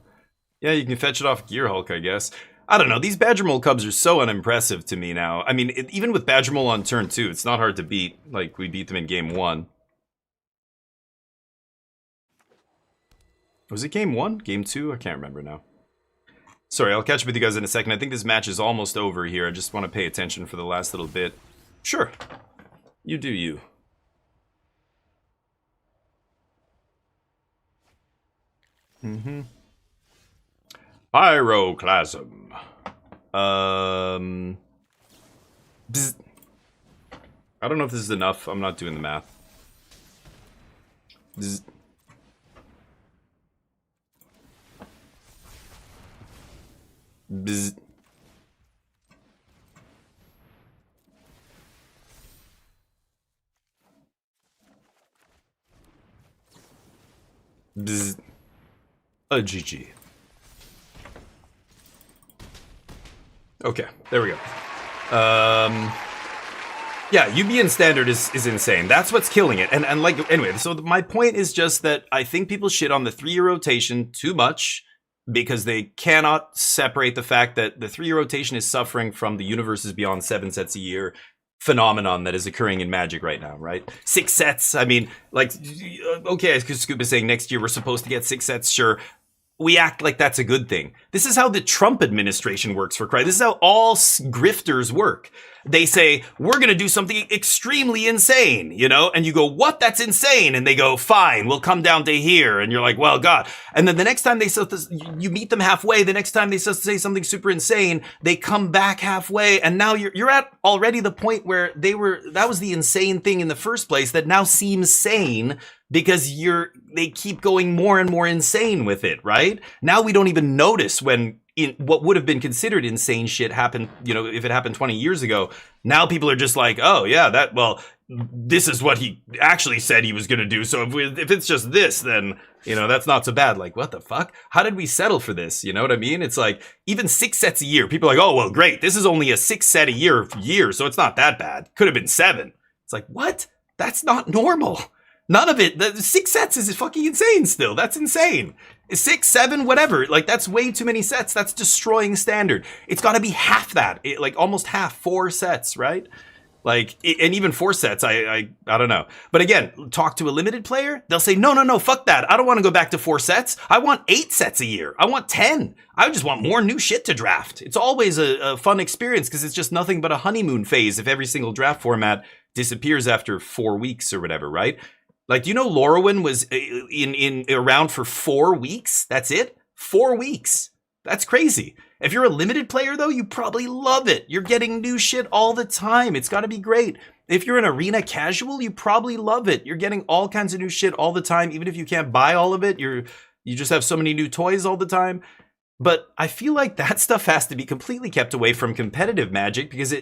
Yeah, you can fetch it off Gear Hulk, I guess. I don't know, these Badgermole Cubs are so unimpressive to me now. I mean, even with Badgermole on turn 2, it's not hard to beat. Like, we beat them in game 1. Was it game 1? Game 2? I can't remember now. Sorry, I'll catch up with you guys in a second. I think this match is almost over here. I just want to pay attention for the last little bit. Sure. You do you. Pyroclasm. Bzz. I don't know if this is enough. I'm not doing the math. Bzz. Bzz. Bzz. A GG. Okay, there we go. Yeah, UB in standard is insane. That's what's killing it. And like, anyway, so my point is just that I think people shit on the 3-year rotation too much because they cannot separate the fact that the 3-year rotation is suffering from the Universes Beyond 7 sets a year phenomenon that is occurring in Magic right now, right? 6 sets, I mean, like, okay, because Scoop is saying next year we're supposed to get 6 sets, sure. We act like that's a good thing. This is how the Trump administration works, for Christ. This is how all grifters work. They say, we're going to do something extremely insane, you know? And you go, what? That's insane. And they go, fine, we'll come down to here. And you're like, well, God. And then the next time they say this, you meet them halfway. The next time they say something super insane, they come back halfway. And now you're at already the point where that was the insane thing in the first place that now seems sane because they keep going more and more insane with it, right? Now we don't even notice when what would have been considered insane shit happened, you know, if it happened 20 years ago. Now people are just like, oh yeah, this is what he actually said he was going to do. So if it's just this, then, you know, that's not so bad. Like, what the fuck? How did we settle for this? You know what I mean? It's like, even 6 sets a year, people are like, oh, well, great. This is only a 6 set a year, so it's not that bad. Could have been 7. It's like, what? That's not normal. None of it. The 6 sets is fucking insane still. That's insane. 6, 7, whatever. Like, that's way too many sets. That's destroying standard. It's got to be half that. Like, almost half. 4 sets, right? Like, and even 4 sets, I don't know. But again, talk to a limited player. They'll say, no, fuck that. I don't want to go back to 4 sets. I want 8 sets a year. I want 10. I just want more new shit to draft. It's always a fun experience because it's just nothing but a honeymoon phase if every single draft format disappears after 4 weeks or whatever, right? Like, do you know Lorwyn was in around for 4 weeks? That's it? 4 weeks. That's crazy. If you're a limited player, though, you probably love it. You're getting new shit all the time. It's got to be great. If you're an arena casual, you probably love it. You're getting all kinds of new shit all the time. Even if you can't buy all of it, you just have so many new toys all the time. But I feel like that stuff has to be completely kept away from competitive Magic, because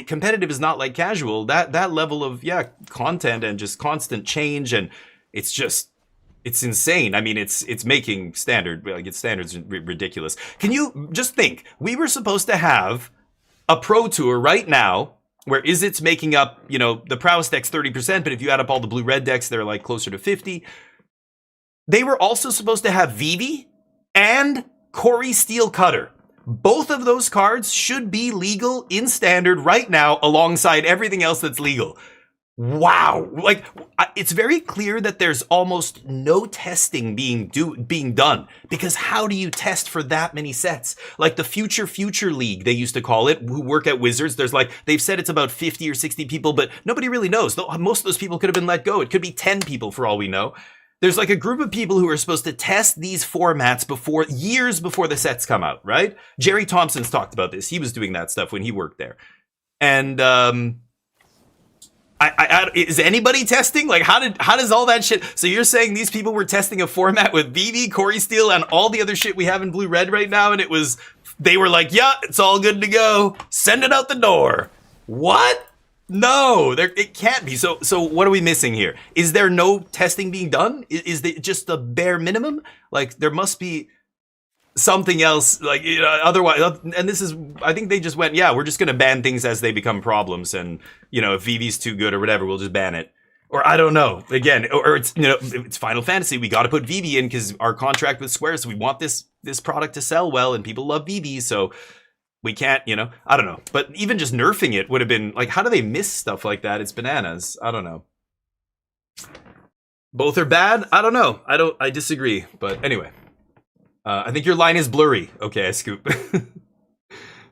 competitive is not like casual. That level of content and just constant change, and it's insane. I mean, it's making standard, like, its standards ridiculous. Can you just think? We were supposed to have a Pro Tour right now where IZZET's making up, you know, the prowess decks 30%, but if you add up all the blue-red decks, they're like closer to 50. They were also supposed to have Vivi and Corey Steel Cutter. Both of those cards should be legal in standard right now alongside everything else that's legal. Wow. Like, it's very clear that there's almost no testing being done, because how do you test for that many sets? Like the Future League, they used to call it, who work at Wizards. There's like, they've said it's about 50 or 60 people, but nobody really knows. Most of those people could have been let go. It could be 10 people for all we know. There's like a group of people who are supposed to test these formats years before the sets come out, right? Jerry Thompson's talked about this. He was doing that stuff when he worked there. And is anybody testing? Like, how does all that shit? So you're saying these people were testing a format with Vivi, Corey Steel, and all the other shit we have in blue-red right now, and they were like, yeah, it's all good to go. Send it out the door. What? No, it can't be. So what are we missing here? Is there no testing being done? Is it just the bare minimum? Like, there must be something else, like, you know, otherwise. And this is, I think they just went, yeah, we're just going to ban things as they become problems. And, you know, if Vivi's too good or whatever, we'll just ban it. Or I don't know. Again, or it's, you know, it's Final Fantasy. We got to put Vivi in because our contract with Square, so we want this product to sell well, and people love Vivi, so we can't, you know, I don't know. But even just nerfing it would have been, like, how do they miss stuff like that? It's bananas. I don't know. Both are bad? I don't know. I disagree. But anyway. I think your line is blurry. Okay, I scoop.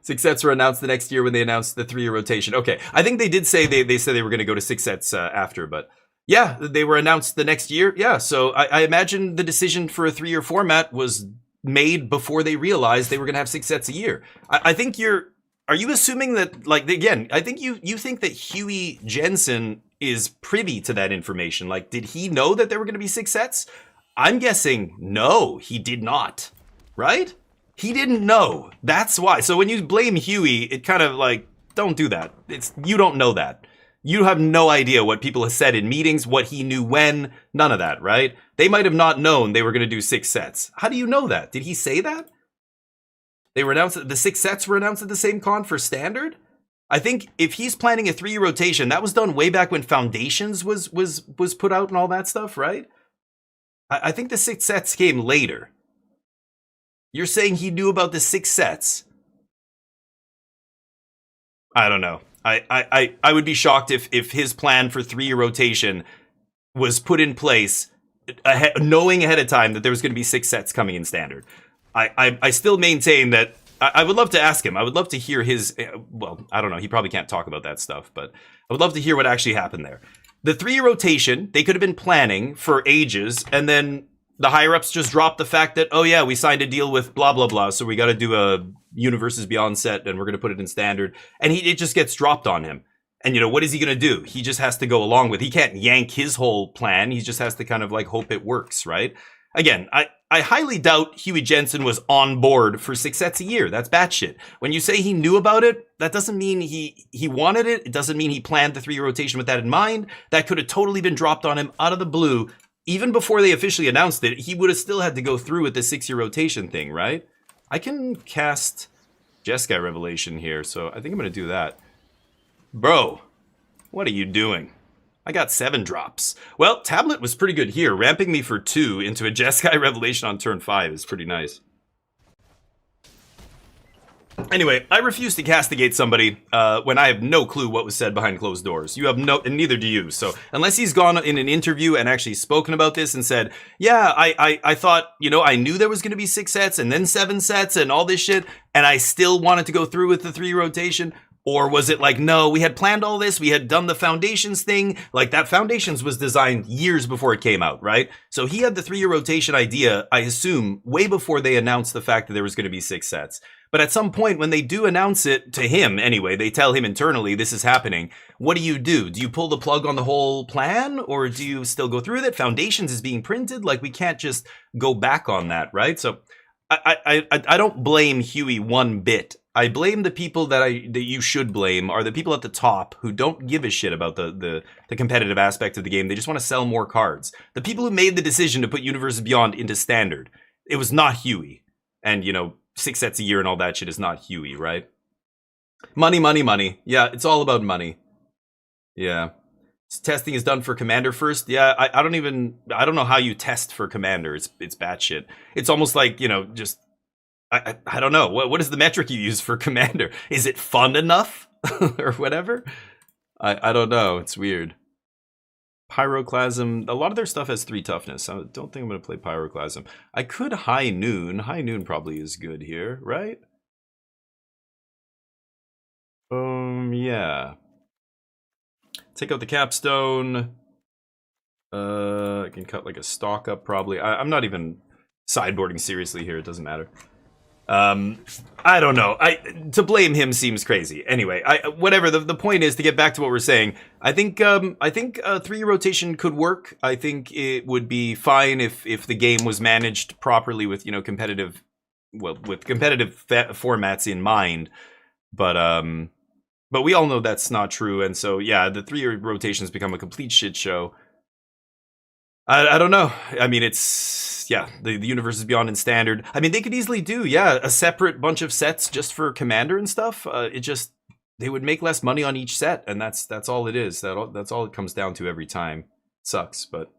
6 sets were announced the next year when they announced the 3-year rotation. Okay, I think they did say they said they were going to go to 6 sets after, but yeah, they were announced the next year. Yeah, so I imagine the decision for a 3-year format was made before they realized they were going to have 6 sets a year. I think are you assuming that, like, again, I think you think that Huey Jensen is privy to that information. Like, did he know that there were going to be 6 sets? I'm guessing no, he did not, right? He didn't know. That's why. So when you blame Huey, it kind of like, don't do that. You don't know that. You have no idea what people have said in meetings, what he knew when, none of that, right? They might have not known they were going to do 6 sets. How do you know that? Did he say that? They were announced, the 6 sets were announced at the same con for standard? I think if he's planning a 3-year rotation, that was done way back when Foundations was put out and all that stuff, right? I think the 6 sets came later. You're saying he knew about the 6 sets? I don't know. I would be shocked if his plan for 3-year rotation was put in place knowing ahead of time that there was going to be 6 sets coming in standard. I still maintain that I would love to ask him. I would love to hear his, well, I don't know. He probably can't talk about that stuff, but I would love to hear what actually happened there. The 3-year rotation, they could have been planning for ages, and then the higher-ups just dropped the fact that, oh yeah, we signed a deal with blah, blah, blah, so we got to do a Universes Beyond set, and we're going to put it in standard. And it just gets dropped on him. And, you know, what is he going to do? He just has to go along with it. He can't yank his whole plan. He just has to kind of, like, hope it works, right? Again, I highly doubt Huey Jensen was on board for 6 sets a year. That's batshit. When you say he knew about it, that doesn't mean he wanted it. It doesn't mean he planned the 3-year rotation with that in mind. That could have totally been dropped on him out of the blue. Even before they officially announced it, he would have still had to go through with the 6-year rotation thing, right? I can cast Jeskai Revelation here, so I think I'm going to do that. Bro, what are you doing? I got 7 drops. Well, Tablet was pretty good here. Ramping me for 2 into a Jeskai Revelation on turn 5 is pretty nice. Anyway, I refuse to castigate somebody when I have no clue what was said behind closed doors. You have no, and neither do you. So unless he's gone in an interview and actually spoken about this and said, yeah, I thought, you know, I knew there was going to be 6 sets and then 7 sets and all this shit, and I still wanted to go through with the 3 rotation. Or was it like, no, we had planned all this, we had done the Foundations thing, like that Foundations was designed years before it came out, right? So he had the 3-year rotation idea, I assume, way before they announced the fact that there was going to be 6 sets. But at some point, when they do announce it, to him anyway, they tell him internally, this is happening, what do? Do you pull the plug on the whole plan, or do you still go through with it? Foundations is being printed, like we can't just go back on that, right? So I don't blame Huey one bit. I blame the people that you should blame are the people at the top who don't give a shit about the competitive aspect of the game. They just want to sell more cards. The people who made the decision to put Universes Beyond into Standard, it was not Huey. And, 6 sets a year and all that shit is not Huey, right? Money, money, money. Yeah, it's all about money. Yeah. Testing is done for Commander first. Yeah, I don't know how you test for Commander. It's batshit. It's almost like, just... I don't know. What is the metric you use for Commander? Is it fun enough? Or whatever? I don't know. It's weird. Pyroclasm. A lot of their stuff has 3 toughness. I don't think I'm going to play Pyroclasm. I could High Noon. High Noon probably is good here, right? Yeah. Take out the Capstone. I can cut like a stock up probably. I'm not even sideboarding seriously here. It doesn't matter. I don't know. To blame him seems crazy. Anyway, whatever. The point is, to get back to what we're saying, I think a 3-year rotation could work. I think it would be fine if the game was managed properly with competitive formats in mind. But we all know that's not true, and so yeah, the 3-year rotations become a complete shit show. I don't know. I mean, it's, yeah, the Universes Beyond and Standard. I mean, they could easily do, yeah, a separate bunch of sets just for Commander and stuff. They would make less money on each set, and that's all it is. That's all it comes down to every time. Sucks, but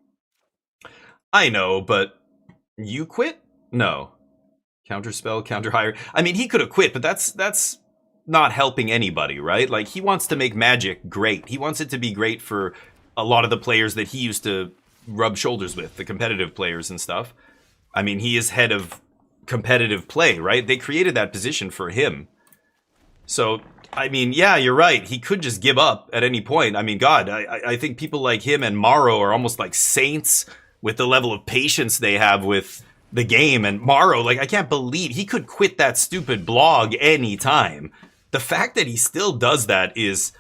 I know, but you quit? No. Counterspell, counter hire. I mean, he could have quit, but that's not helping anybody, right? Like, he wants to make Magic great. He wants it to be great for a lot of the players that he used to rub shoulders with, the competitive players and stuff. I mean, he is head of competitive play, right? They created that position for him. So, I mean, yeah, you're right. He could just give up at any point. I mean, God, I think people like him and Morrow are almost like saints with the level of patience they have with the game. And Morrow, like, I can't believe he could quit that stupid blog anytime. The fact that he still does that is...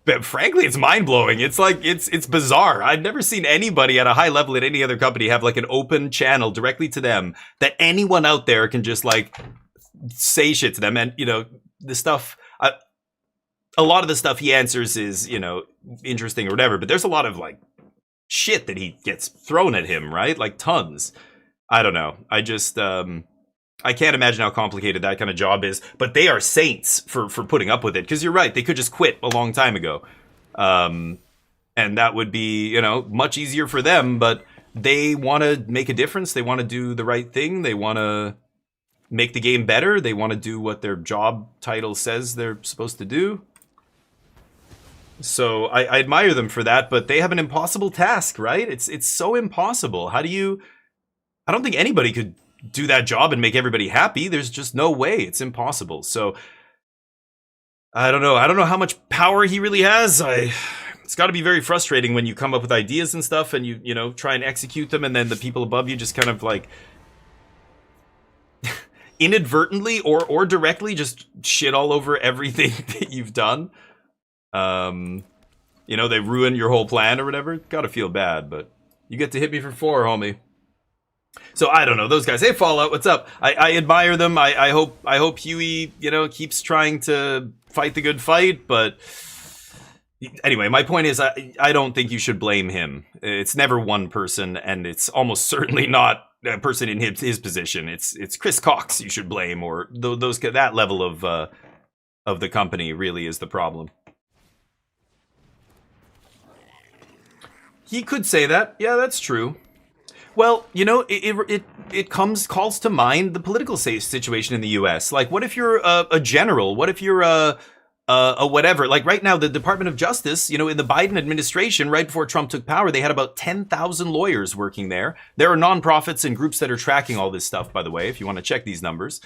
But frankly, it's mind-blowing. It's like, it's bizarre. I've never seen anybody at a high level at any other company have like an open channel directly to them that anyone out there can just like say shit to them. And, the stuff, a lot of the stuff he answers is, interesting or whatever, but there's a lot of like shit that he gets thrown at him, right? Like tons. I don't know. I can't imagine how complicated that kind of job is, but they are saints for putting up with it. Because you're right, they could just quit a long time ago. And that would be, much easier for them, but they want to make a difference. They want to do the right thing. They want to make the game better. They want to do what their job title says they're supposed to do. So I admire them for that, but they have an impossible task, right? It's so impossible. I don't think anybody could do that job and make everybody happy. There's just no way. It's impossible. So I don't know. I don't know how much power he really has. It's got to be very frustrating when you come up with ideas and stuff and you try and execute them, and then the people above you just kind of like inadvertently or directly just shit all over everything that you've done. They ruin your whole plan or whatever. Gotta feel bad, but you get to hit me for 4, homie. So I don't know, those guys. Hey, Fallout, what's up? I admire them. I hope Huey, keeps trying to fight the good fight. But anyway, my point is, I don't think you should blame him. It's never one person, and it's almost certainly not a person in his position. It's Chris Cox you should blame, or that level of the company really is the problem. He could say that. Yeah, that's true. Well, it calls to mind the political situation in the U.S. Like, what if you're a general? What if you're a whatever? Like right now, the Department of Justice, in the Biden administration, right before Trump took power, they had about 10,000 lawyers working there. There are nonprofits and groups that are tracking all this stuff, by the way, if you want to check these numbers.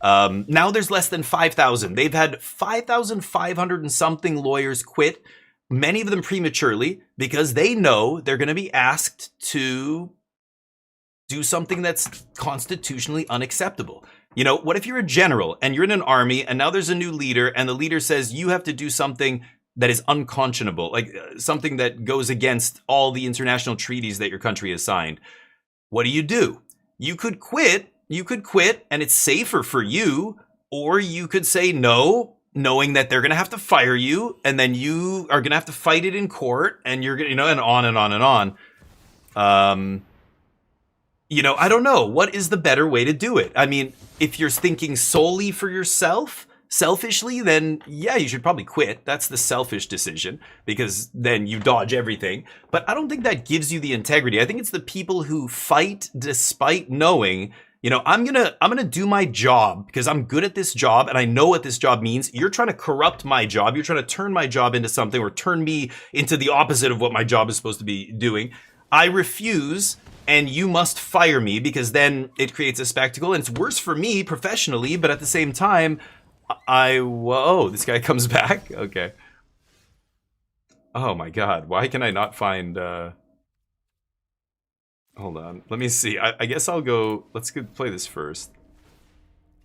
Now there's less than 5,000. They've had 5,500 and something lawyers quit, many of them prematurely, because they know they're going to be asked to do something that's constitutionally unacceptable. You know, what if you're a general and you're in an army and now there's a new leader and the leader says you have to do something that is unconscionable, like something that goes against all the international treaties that your country has signed? What do? You could quit and it's safer for you, or you could say no, knowing that they're going to have to fire you and then you are going to have to fight it in court and you're going to, you know, and on and on and on. You know, I don't know. What is the better way to do it? I mean, if you're thinking solely for yourself, selfishly, then yeah, you should probably quit. That's the selfish decision, because then you dodge everything. But I don't think that gives you the integrity. I think it's the people who fight despite knowing, you know, I'm gonna do my job because I'm good at this job and I know what this job means. You're trying to corrupt my job. You're trying to turn my job into something, or turn me into the opposite of what my job is supposed to be doing. I refuse, and you must fire me, because then it creates a spectacle and it's worse for me professionally, but at the same time, whoa, this guy comes back? Okay. Oh my god, why can I not find, hold on, let me see. I guess I'll go, let's go play this first.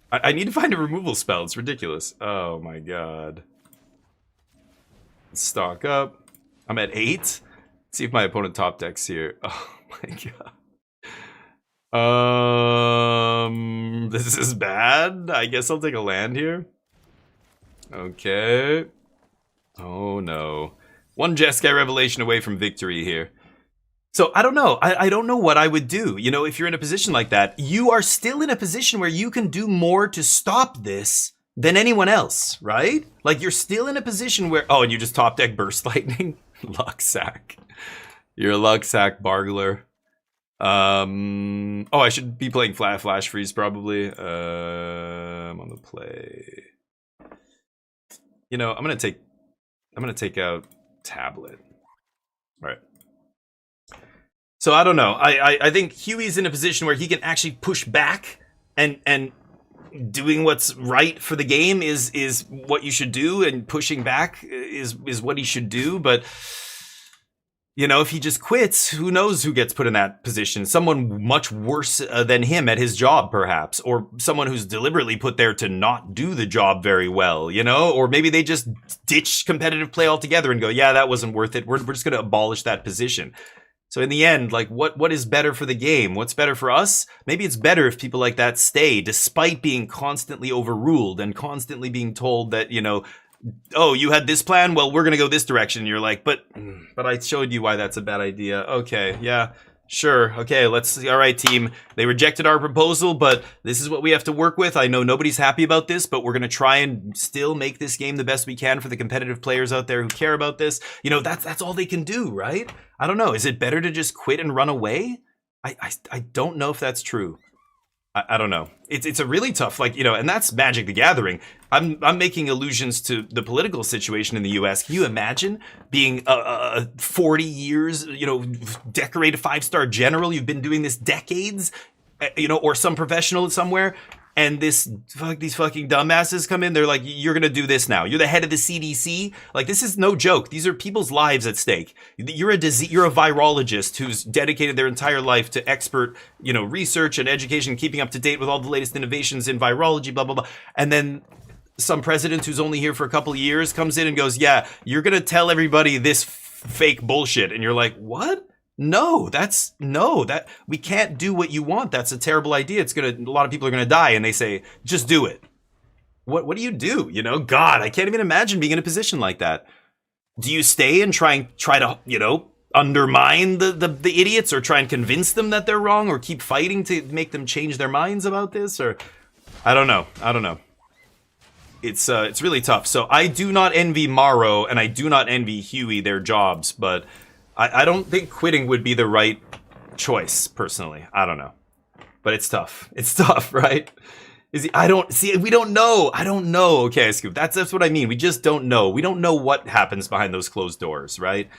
I need to find a removal spell, it's ridiculous. Oh my god. Stock up. I'm at 8. Let's see if my opponent top decks here. Oh my god. This is bad. I guess I'll take a land here. Okay. Oh no. One Jeskai Revelation away from victory here. So I don't know. I don't know what I would do. You know, if you're in a position like that, you are still in a position where you can do more to stop this than anyone else, right? Like, you're still in a position where, oh, and you just top deck Burst Lightning? Lucksack. You're a Lucksack Bargler. Oh, I should be playing Flash Freeze probably. I'm on the play. You know, I'm gonna take out Tablet. All right. So I don't know. I think Huey's in a position where he can actually push back, and doing what's right for the game is what you should do, and pushing back is what he should do. But you know, if he just quits, who knows who gets put in that position? Someone much worse than him at his job, perhaps. Or someone who's deliberately put there to not do the job very well, you know? Or maybe they just ditch competitive play altogether and go, yeah, that wasn't worth it. We're just going to abolish that position. So in the end, like, what is better for the game? What's better for us? Maybe it's better if people like that stay, despite being constantly overruled and constantly being told that, you know, oh, you had this plan? Well, we're going to go this direction. And you're like, but I showed you why that's a bad idea. Okay, yeah, sure. Okay, all right, team. They rejected our proposal, but this is what we have to work with. I know nobody's happy about this, but we're going to try and still make this game the best we can for the competitive players out there who care about this. You know, that's all they can do, right? I don't know. Is it better to just quit and run away? I don't know if that's true. I don't know. It's a really tough, like, you know, and that's Magic the Gathering. I'm making allusions to the political situation in the US. Can you imagine being 40 years, you know, decorated 5-star general? You've been doing this decades, you know, or some professional somewhere, and these fucking dumbasses come in. They're like, you're gonna do this now. You're the head of the CDC. Like, this is no joke. These are people's lives at stake. You're a virologist who's dedicated their entire life to expert, you know, research and education, keeping up to date with all the latest innovations in virology, blah, blah, blah. And then some president who's only here for a couple of years comes in and goes, yeah, you're gonna tell everybody this fake bullshit. And you're like, what? No, that we can't do what you want. That's a terrible idea. A lot of people are gonna die. And they say, just do it. What do? You know, God, I can't even imagine being in a position like that. Do you stay and try to, you know, undermine the idiots, or try and convince them that they're wrong, or keep fighting to make them change their minds about this? Or I don't know. It's really tough. So I do not envy Morrow, and I do not envy Huey their jobs, but I don't think quitting would be the right choice, personally. I don't know. But it's tough. It's tough, right? We don't know. I don't know. Okay, Scoop, that's what I mean. We just don't know. We don't know what happens behind those closed doors, right?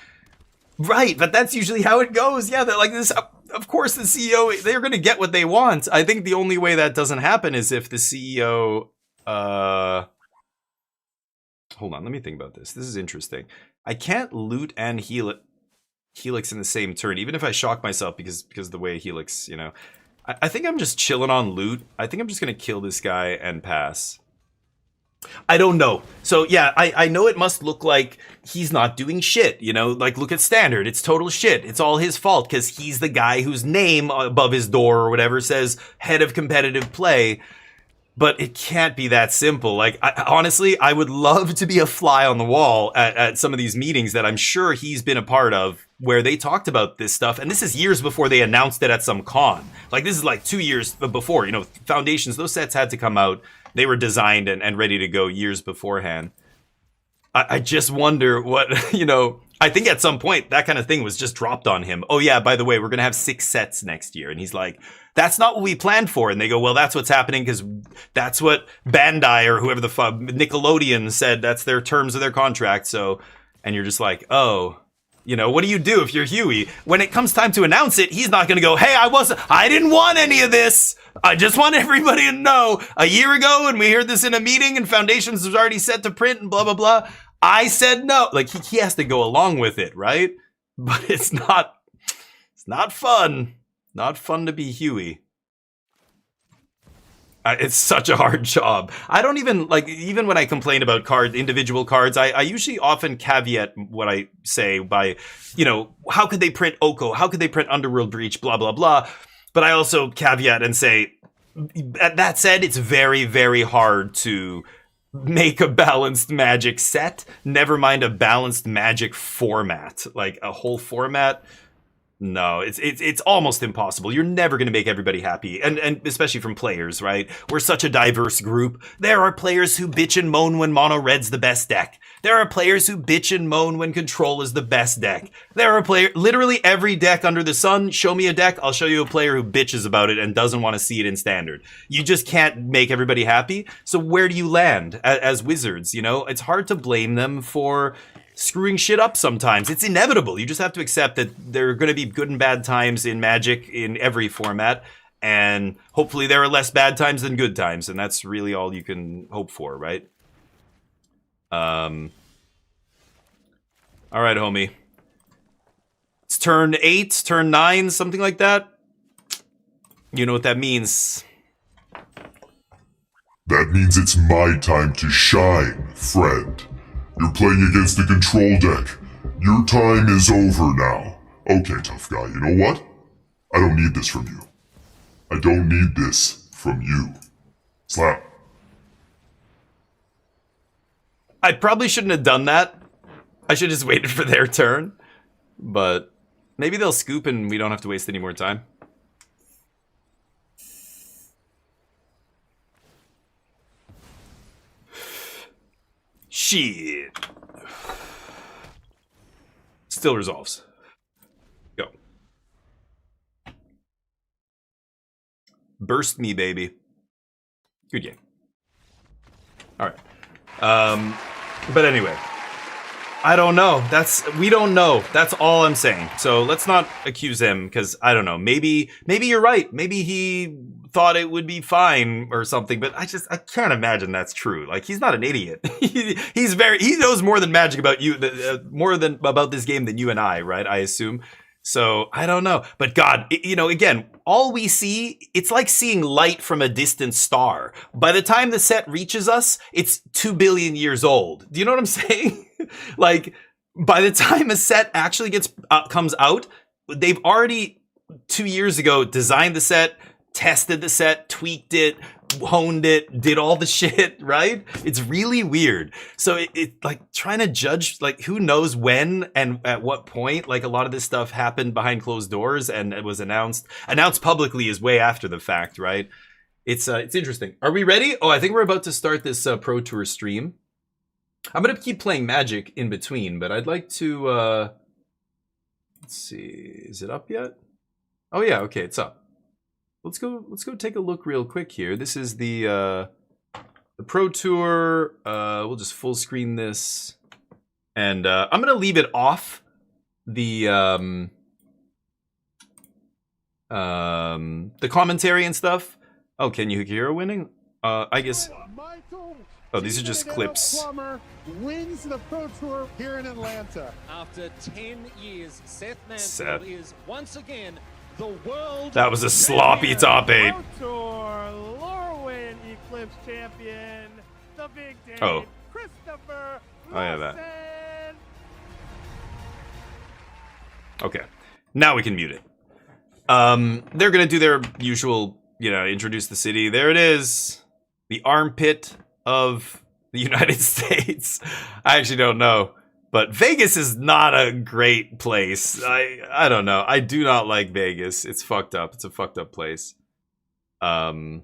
Right, but that's usually how it goes. Yeah, like this. of course the CEO, they're going to get what they want. I think the only way that doesn't happen is if the CEO, hold on, let me think about this. This is interesting. I can't loot and Helix in the same turn, even if I shock myself because of the way Helix, you know. I think I'm just chilling on loot. I think I'm just going to kill this guy and pass. I don't know. So yeah, I know it must look like he's not doing shit, you know, like look at Standard. It's total shit. It's all his fault because he's the guy whose name above his door or whatever says head of competitive play. But it can't be that simple. Like, honestly, I would love to be a fly on the wall at some of these meetings that I'm sure he's been a part of where they talked about this stuff. And this is years before they announced it at some con. Like, this is like 2 years before, you know, Foundations, those sets had to come out. They were designed and ready to go years beforehand. I just wonder what, you know, I think at some point that kind of thing was just dropped on him. Oh yeah, by the way, we're going to have 6 sets next year. And he's like, that's not what we planned for. And they go, well, that's what's happening because that's what Bandai or whoever the fuck, Nickelodeon said that's their terms of their contract. So, and you're just like, oh, you know, what do you do if you're Huey? When it comes time to announce it, he's not going to go, hey, I didn't want any of this. I just want everybody to know a year ago when we heard this in a meeting and Foundations was already set to print and blah, blah, blah. I said no. Like he has to go along with it, right? But it's not fun. Not fun to be Huey. It's such a hard job. I don't even, like, even when I complain about individual cards, I usually often caveat what I say by, you know, how could they print Oko? How could they print Underworld Breach? Blah, blah, blah. But I also caveat and say, that said, it's very, very hard to make a balanced Magic set. Never mind a balanced Magic format. Like, a whole format. No, it's almost impossible. You're never going to make everybody happy, and especially from players, right? We're such a diverse group. There are players who bitch and moan when Mono Red's the best deck. There are players who bitch and moan when Control is the best deck. There are literally every deck under the sun. Show me a deck, I'll show you a player who bitches about it and doesn't want to see it in Standard. You just can't make everybody happy. So where do you land as Wizards? You know, it's hard to blame them for screwing shit up sometimes. It's inevitable. You just have to accept that there are going to be good and bad times in Magic in every format, and hopefully there are less bad times than good times, and that's really all you can hope for, right? All right, homie. It's turn 8, turn 9, something like that. You know what that means. That means it's my time to shine, friend. You're playing against the Control deck. Your time is over now. Okay, tough guy, you know what? I don't need this from you. I don't need this from you. Slap. I probably shouldn't have done that. I should have just waited for their turn. But maybe they'll scoop and we don't have to waste any more time. Shit. Still resolves. Go. Burst me, baby. Good game. All right. But anyway, I don't know. We don't know. That's all I'm saying. So let's not accuse him because I don't know. Maybe you're right. Maybe he thought it would be fine or something, but I can't imagine that's true. Like, he's not an idiot. he knows more than Magic about you, more than about this game than you and I, right? I assume. So I don't know, but God, you know, again, all we see, it's like seeing light from a distant star. By the time the set reaches us, it's 2 billion years old. Do you know what I'm saying? Like, by the time a set actually comes out, they've already 2 years ago designed the set, tested the set, tweaked it, honed it, did all the shit, right? It's really weird. So it like trying to judge, like, who knows when and at what point. Like, a lot of this stuff happened behind closed doors and it was announced publicly is way after the fact, right? It's interesting. Are we ready? Oh, I think we're about to start this Pro Tour stream. I'm gonna keep playing Magic in between, but I'd like to let's see, is it up yet? Oh yeah, okay, it's up. Let's go take a look real quick here. This is the Pro Tour. We'll just full screen this, and I'm gonna leave it off the The commentary and stuff. Oh, Ken Yukihiro winning? I guess. Oh, these are just clips. Wins the Pro Tour here in Atlanta. After 10 years, Seth Mansfield is once again the world. That was a sloppy top 8. Pro Tour Lorwyn Eclipse champion, the Big Dave, Oh. Christopher. Oh, yeah, that. Lawson. Okay. Now we can mute it. They're gonna do their usual, introduce the city. There it is. The armpit of the United States. I actually don't know. But Vegas is not a great place. I don't know. I do not like Vegas. It's fucked up. It's a fucked up place. Yeah.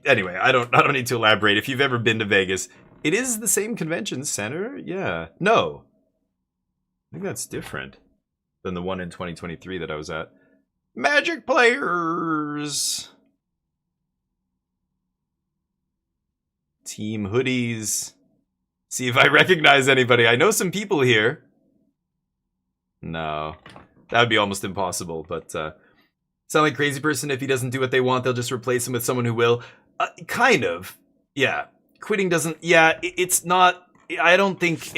Anyway, I don't need to elaborate. If you've ever been to Vegas, it is the same convention center. Yeah. No. I think that's different than the one in 2023 that I was at. Magic players. Team hoodies. See if I recognize anybody. I know some people here. No. That would be almost impossible, but sound like crazy person. If he doesn't do what they want, they'll just replace him with someone who will. Kind of. Yeah. Quitting doesn't... Yeah, it's not... I don't think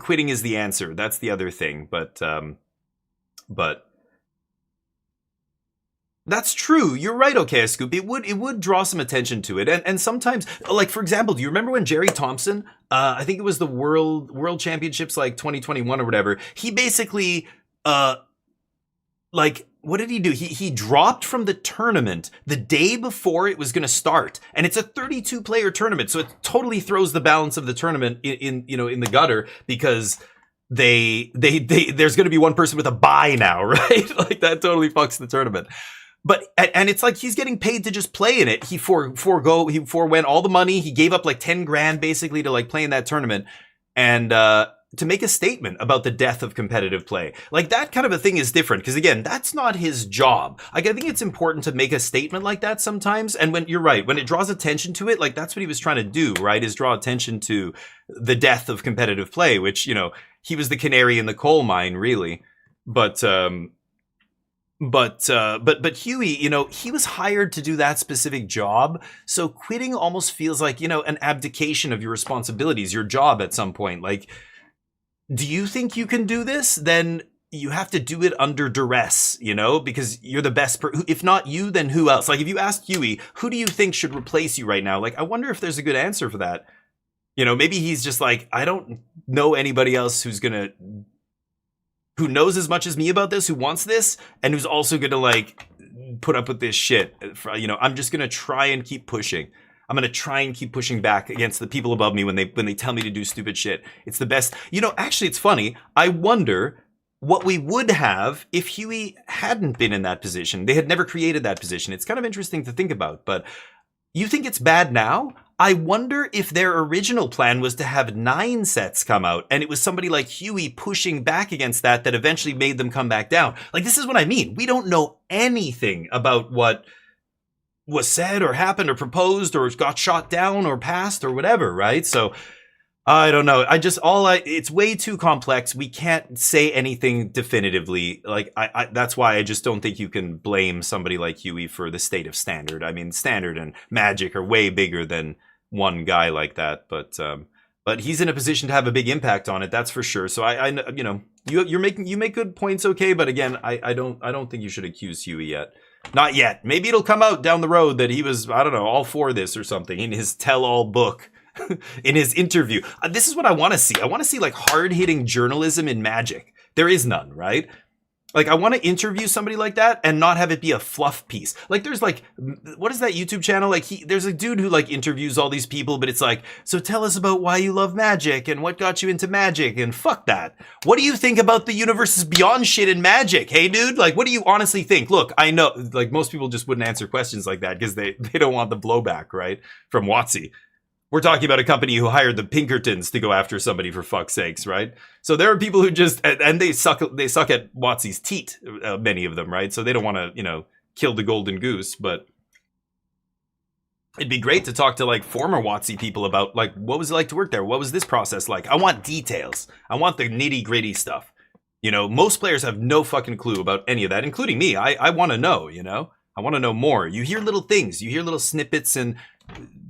quitting is the answer. That's the other thing, but that's true. You're right, okay, Scoop. It would draw some attention to it. And sometimes, like, for example, do you remember when Jerry Thompson, I think it was the World Championships, like 2021 or whatever, he basically, like, what did he do? He dropped from the tournament the day before it was going to start, and it's a 32-player tournament, so it totally throws the balance of the tournament in the gutter because there's going to be one person with a bye now, right? Like that totally fucks the tournament. But and it's like he's getting paid to just play in it. He forewent all the money. He gave up like 10 grand basically to like play in that tournament, and to make a statement about the death of competitive play. Like that kind of a thing is different because again, that's not his job. Like I think it's important to make a statement like that sometimes. And when you're right, when it draws attention to it, like that's what he was trying to do, right? Is draw attention to the death of competitive play, which, he was the canary in the coal mine, really. But Huey, he was hired to do that specific job. So quitting almost feels like, an abdication of your responsibilities, your job at some point. Like, do you think you can do this? Then you have to do it under duress, because you're the best. If not you, then who else? Like if you asked Huey, who do you think should replace you right now? Like, I wonder if there's a good answer for that. Maybe he's just like, I don't know anybody else who knows as much as me about this, who wants this, and who's also gonna like put up with this shit. I'm just gonna try and keep pushing. I'm gonna try and keep pushing back against the people above me when they tell me to do stupid shit. It's the best. Actually, it's funny. I wonder what we would have if Huey hadn't been in that position. They had never created that position. It's kind of interesting to think about. But you think it's bad now? I wonder if their original plan was to have 9 sets come out, and it was somebody like Huey pushing back against that eventually made them come back down. Like, this is what I mean. We don't know anything about what was said or happened or proposed or got shot down or passed or whatever, right? So, I don't know. It's way too complex. We can't say anything definitively. Like, that's why I just don't think you can blame somebody like Huey for the state of Standard. I mean, Standard and Magic are way bigger than one guy like that, but he's in a position to have a big impact on it. That's for sure. So you make good points, okay. But again, I don't think you should accuse Huey yet. Not yet. Maybe it'll come out down the road that he was, I don't know, all for this or something in his tell-all book, in his interview. This is what I want to see. I want to see like hard-hitting journalism in Magic. There is none, right? Like, I want to interview somebody like that and not have it be a fluff piece. Like, there's like, what is that YouTube channel? Like, there's a dude who like interviews all these people, but it's like, so tell us about why you love Magic and what got you into Magic, and fuck that. What do you think about the universes beyond shit in Magic? Hey, dude, like, what do you honestly think? Look, I know, like, most people just wouldn't answer questions like that because they don't want the blowback, right? From WotC. We're talking about a company who hired the Pinkertons to go after somebody, for fuck's sakes, right? So there are people who just, and they suck at WotC's teat, many of them, right? So they don't want to, kill the golden goose, but it'd be great to talk to like former WotC people about like, what was it like to work there? What was this process like? I want details. I want the nitty gritty stuff. You know, most players have no fucking clue about any of that, including me. I want to know, you know? I want to know more. You hear little things, you hear little snippets,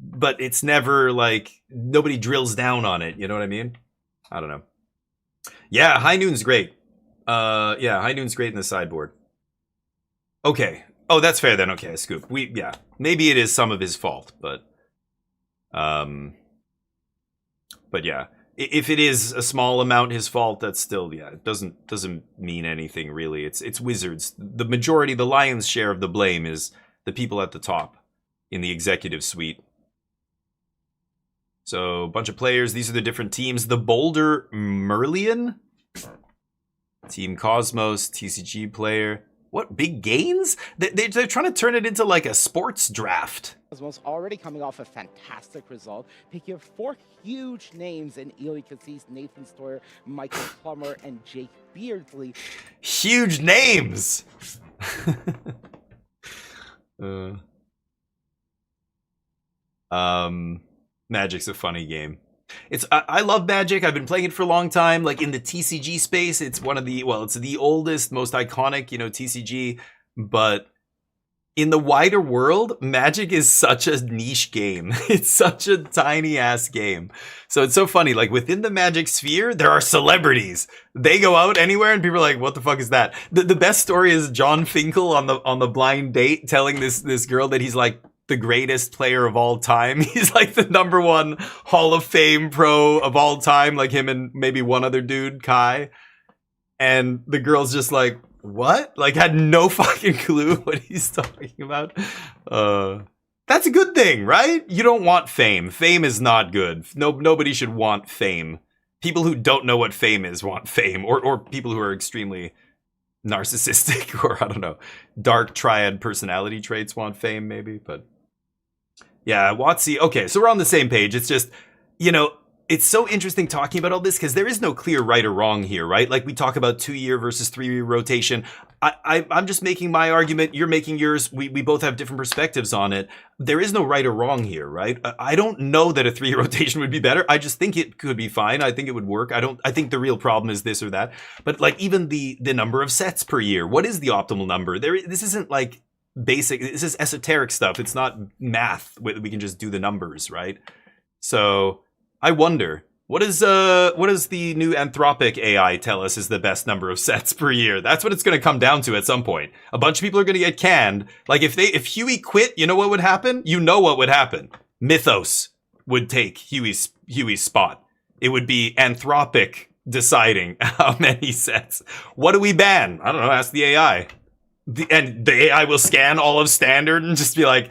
but it's never like, nobody drills down on it, you know what I mean? I don't know. Yeah, High Noon's great. Yeah, High Noon's great in the sideboard. Okay. Oh, that's fair then. Okay, Scoop. Yeah. Maybe it is some of his fault, but yeah. If it is a small amount his fault, that's still, yeah, it doesn't mean anything really. It's Wizards. The majority, the lion's share of the blame is the people at the top in the executive suite. So, a bunch of players. These are the different teams. The Boulder Merlion, Team Cosmos, TCG player. What, big gains? They're trying to turn it into like a sports draft. Cosmos already coming off a fantastic result, picking up 4 huge names in Ely Cassis, Nathan Stoyer, Michael Plummer, and Jake Beardsley. Huge names! Magic's a funny game. I love Magic. I've been playing it for a long time. Like in the TCG space, it's one of the, well, it's the oldest, most iconic, you know, TCG. But in the wider world, Magic is such a niche game. It's such a tiny ass game. So it's so funny. Like within the Magic sphere, there are celebrities. They go out anywhere and people are like, what the fuck is that? The best story is John Finkel on the blind date telling this girl that he's like the greatest player of all time. He's like the #1 Hall of Fame pro of all time, like him and maybe one other dude, Kai. And the girl's just like, what? Like had no fucking clue what he's talking about. That's a good thing, right? You don't want fame. Fame is not good. Nobody should want fame. People who don't know what fame is want fame, or people who are extremely narcissistic, or I don't know, dark triad personality traits want fame, maybe. But yeah, WotC. Okay, so we're on the same page. It's just, you know, it's so interesting talking about all this because there is no clear right or wrong here, right? Like we talk about 2-year versus 3-year rotation. I'm just making my argument. You're making yours. We both have different perspectives on it. There is no right or wrong here, right? I don't know that a 3-year rotation would be better. I just think it could be fine. I think it would work. I think the real problem is this or that. But like even the number of sets per year, what is the optimal number? This isn't like basic. This is esoteric stuff. It's not math. We can just do the numbers, right? So I wonder, what does the new Anthropic AI tell us is the best number of sets per year? That's what it's going to come down to at some point. A bunch of people are going to get canned. Like if Huey quit, you know what would happen? You know what would happen. Mythos would take Huey's spot. It would be Anthropic deciding how many sets. What do we ban? I don't know. Ask the AI. And the AI will scan all of Standard and just be like,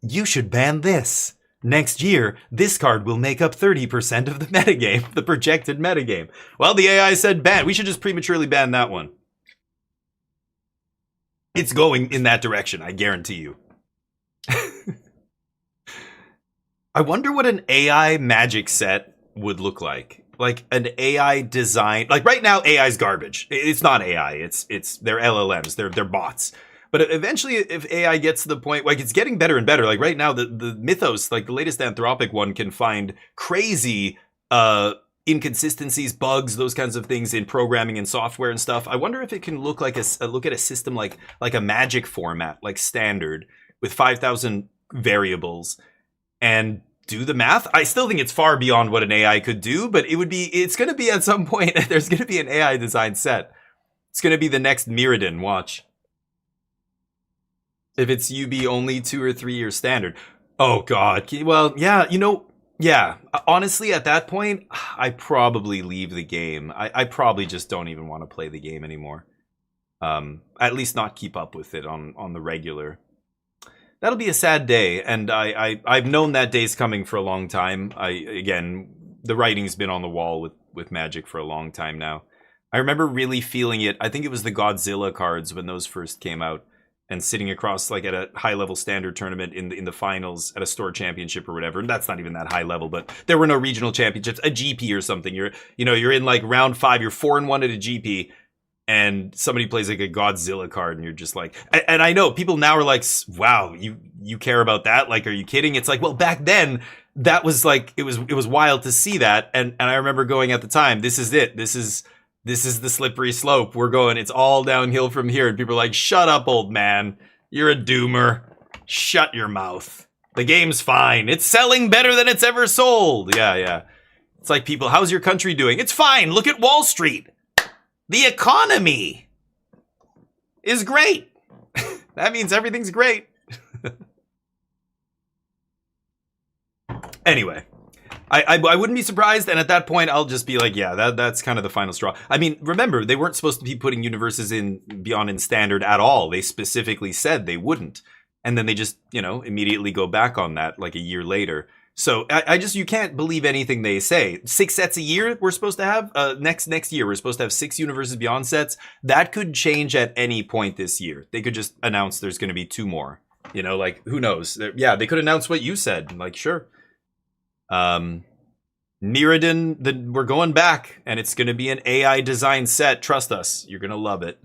you should ban this. Next year, this card will make up 30% of the metagame, the projected metagame. Well, the AI said ban. We should just prematurely ban that one. It's going in that direction, I guarantee you. I wonder what an AI Magic set would look like. Like an AI design. Like right now, AI's garbage. It's not AI. It's they're LLMs. They're bots. But eventually, if AI gets to the point, like it's getting better and better. Like right now, the Mythos, like the latest Anthropic one, can find crazy inconsistencies, bugs, those kinds of things in programming and software and stuff. I wonder if it can look like look at a system like a Magic format, like Standard, with 5,000 variables, and do the math. I still think it's far beyond what an AI could do, but it's going to be at some point. There's going to be an AI designed set. It's going to be the next Mirrodin. Watch. If it's UB only 2 or 3 year Standard. Oh God. Well, yeah, you know, yeah. Honestly, at that point, I probably leave the game. I probably just don't even want to play the game anymore. At least not keep up with it on the regular. That'll be a sad day, and I've known that day's coming for a long time. Again, the writing's been on the wall with Magic for a long time now. I remember really feeling it. I think it was the Godzilla cards when those first came out. And sitting across like at a high level Standard tournament in the finals at a store championship or whatever. And that's not even that high level, but there were no regional championships, a GP or something. You're in like round 5, you're 4-1 at a GP, and somebody plays like a Godzilla card, and you're just like, and I know people now are like, wow, you care about that? Like, are you kidding? It's like, well, back then that was like, it was wild to see that. And I remember going at the time, this is this is the slippery slope. We're going, it's all downhill from here. And people are like, shut up, old man. You're a doomer. Shut your mouth. The game's fine. It's selling better than it's ever sold. Yeah. It's like people, how's your country doing? It's fine. Look at Wall Street. The economy is great. That means everything's great. Anyway, I wouldn't be surprised, and at that point, I'll just be like, yeah, that's kind of the final straw. I mean, remember, they weren't supposed to be putting universes in Beyond in Standard at all. They specifically said they wouldn't. And then they just, immediately go back on that like a year later. So you can't believe anything they say. 6 sets a year we're supposed to have. Next year we're supposed to have 6 Universes Beyond sets. That could change at any point this year. They could just announce there's going to be 2 more. Like who knows? Yeah, they could announce what you said. Like sure. Mirrodin, we're going back, and it's going to be an AI design set. Trust us, you're going to love it.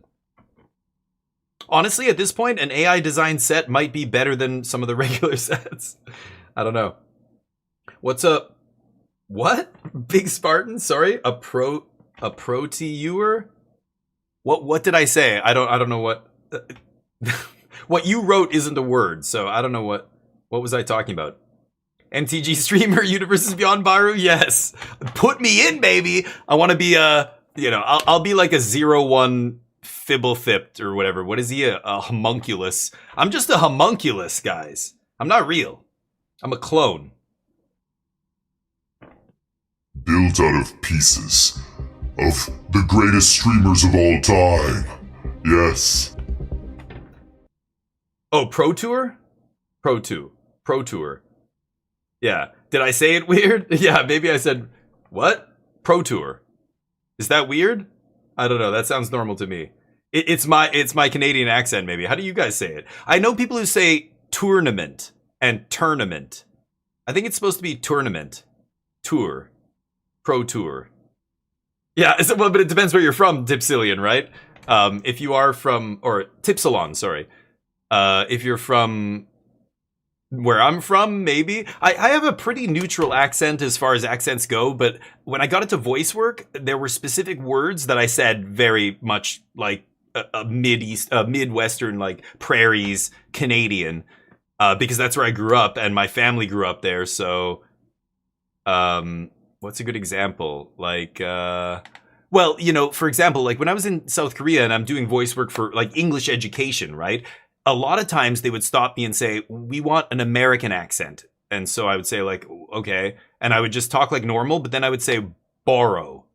Honestly, at this point, an AI design set might be better than some of the regular sets. I don't know. What's up? What? Big Spartan? Sorry, a pro tour? What did I say? I don't know what. What you wrote isn't a word, so I don't know what was I talking about. MTG streamer, Universes Beyond Baru? Yes. Put me in, baby. I want to be I'll be like a 0-1 Fibblethip or whatever. What is he? A homunculus. I'm just a homunculus, guys. I'm not real. I'm a clone. Built out of pieces of the greatest streamers of all time. Yes. Oh, Pro Tour? Pro Tour. Yeah. Did I say it weird? Yeah, maybe I said, what? Pro Tour. Is that weird? I don't know. That sounds normal to me. It's my Canadian accent, maybe. How do you guys say it? I know people who say tournament and tournament. I think it's supposed to be tournament. Tour. Pro Tour. Yeah, but it depends where you're from, Dipsilian, right? If you are from, or Tipsilon, sorry. If you're from where I'm from, maybe. I have a pretty neutral accent as far as accents go, but when I got into voice work, there were specific words that I said very much like a Midwestern, like prairies Canadian, because that's where I grew up and my family grew up there. So, what's a good example? Like, well, for example, like when I was in South Korea and I'm doing voice work for like English education, right? A lot of times they would stop me and say, we want an American accent. And so I would say like, okay. And I would just talk like normal, but then I would say borrow.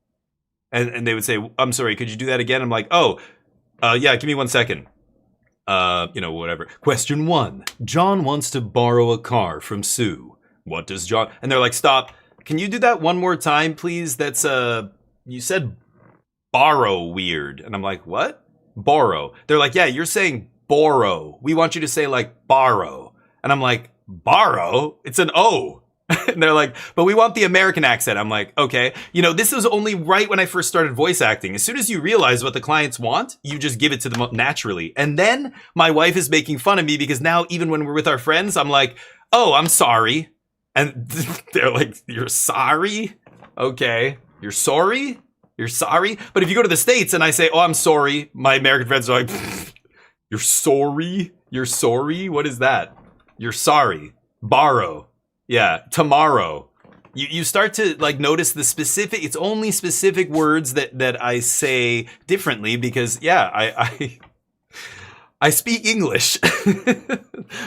And they would say, I'm sorry, could you do that again? I'm like, yeah, give me 1 second. Whatever. Question 1. John wants to borrow a car from Sue. What does John... And they're like, stop. Can you do that one more time, please? That's, you said borrow weird. And I'm like, what? Borrow. They're like, yeah, you're saying borrow. We want you to say like borrow. And I'm like, borrow? It's an O. And they're like, but we want the American accent. I'm like, okay. This was only right when I first started voice acting. As soon as you realize what the clients want, you just give it to them naturally. And then my wife is making fun of me because now even when we're with our friends, I'm like, oh, I'm sorry. And they're like, you're sorry? Okay. You're sorry? You're sorry? But if you go to the States and I say, oh, I'm sorry, my American friends are like, you're sorry? You're sorry? What is that? You're sorry. Borrow. Yeah, tomorrow. You start to like notice the specific, it's only specific words that I say differently because yeah, I speak English.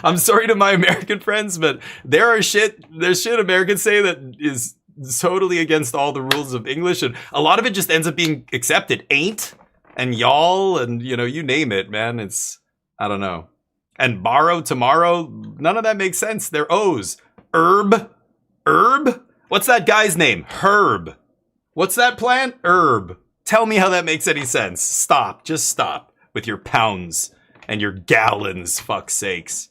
I'm sorry to my American friends, but there's shit Americans say that is totally against all the rules of English, and a lot of it just ends up being accepted. Ain't and y'all and you name it, man. It's I don't know. And borrow, tomorrow, none of that makes sense. They're O's. Herb? What's that guy's name? Herb. What's that plant? Herb. Tell me how that makes any sense. Stop. Just stop with your pounds and your gallons, fuck's sakes.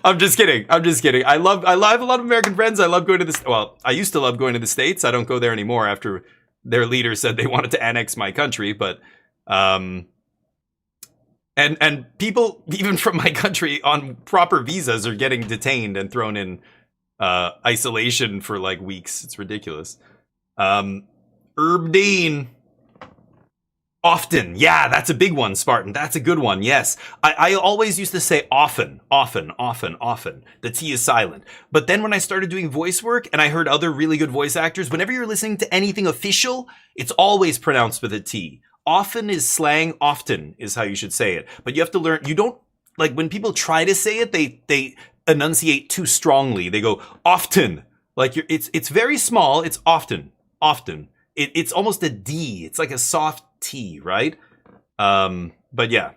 I'm just kidding. I have a lot of American friends. I love going to I used to love going to the States. I don't go there anymore after their leader said they wanted to annex my country, but And people, even from my country, on proper visas are getting detained and thrown in isolation for like weeks. It's ridiculous. Herb Dean. Often. Yeah, that's a big one, Spartan. That's a good one. Yes. I always used to say often. The T is silent. But then when I started doing voice work and I heard other really good voice actors, whenever you're listening to anything official, it's always pronounced with a T. Often is slang. Often is how you should say it. But you have to learn. You don't, like, when people try to say it, they enunciate too strongly. They go often. Like, it's very small. It's often. It's almost a D. It's like a soft T, right? But yeah.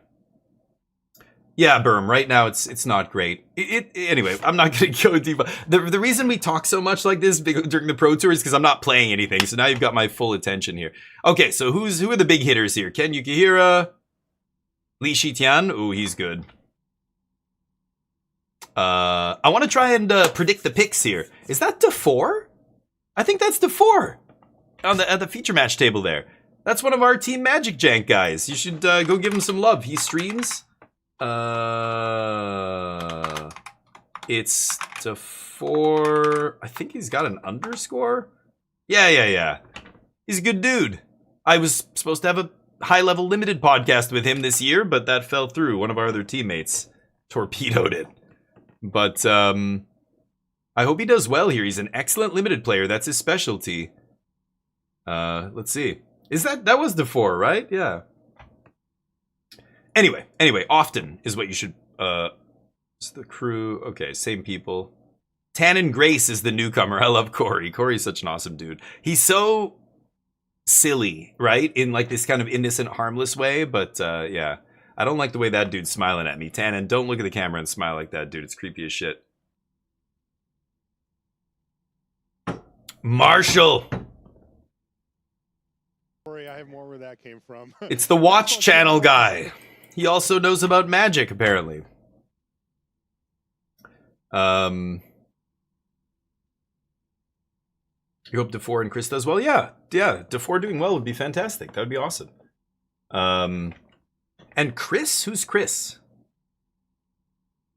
Yeah, Berm, right now it's not great. Anyway, I'm not going to go deep. The reason we talk so much like this during the Pro Tour is because I'm not playing anything, so now you've got my full attention here. Okay, so who are the big hitters here? Ken Yukihira, Li Shitian. Ooh, he's good. I want to try and predict the picks here. Is that DeFore? I think that's DeFore at the feature match table there. That's one of our Team Magic Jank guys. You should go give him some love. He streams. It's DeFore. I think he's got an underscore. Yeah. He's a good dude. I was supposed to have a high-level limited podcast with him this year, but that fell through. One of our other teammates torpedoed it. But I hope he does well here. He's an excellent limited player. That's his specialty. Let's see. Is that was DeFore, right? Yeah. Anyway, often is what you should, it's the crew. Okay, same people. Tannen Grace is the newcomer. I love Corey. Corey's such an awesome dude. He's so silly, right? In like this kind of innocent, harmless way, but yeah. I don't like the way that dude's smiling at me. Tannen, don't look at the camera and smile like that, dude. It's creepy as shit. Marshall! I have more where that came from. It's the Watch Channel guy. He also knows about magic, apparently. You hope DeFore and Chris does well? Yeah. DeFore doing well would be fantastic. That would be awesome. And Chris? Who's Chris?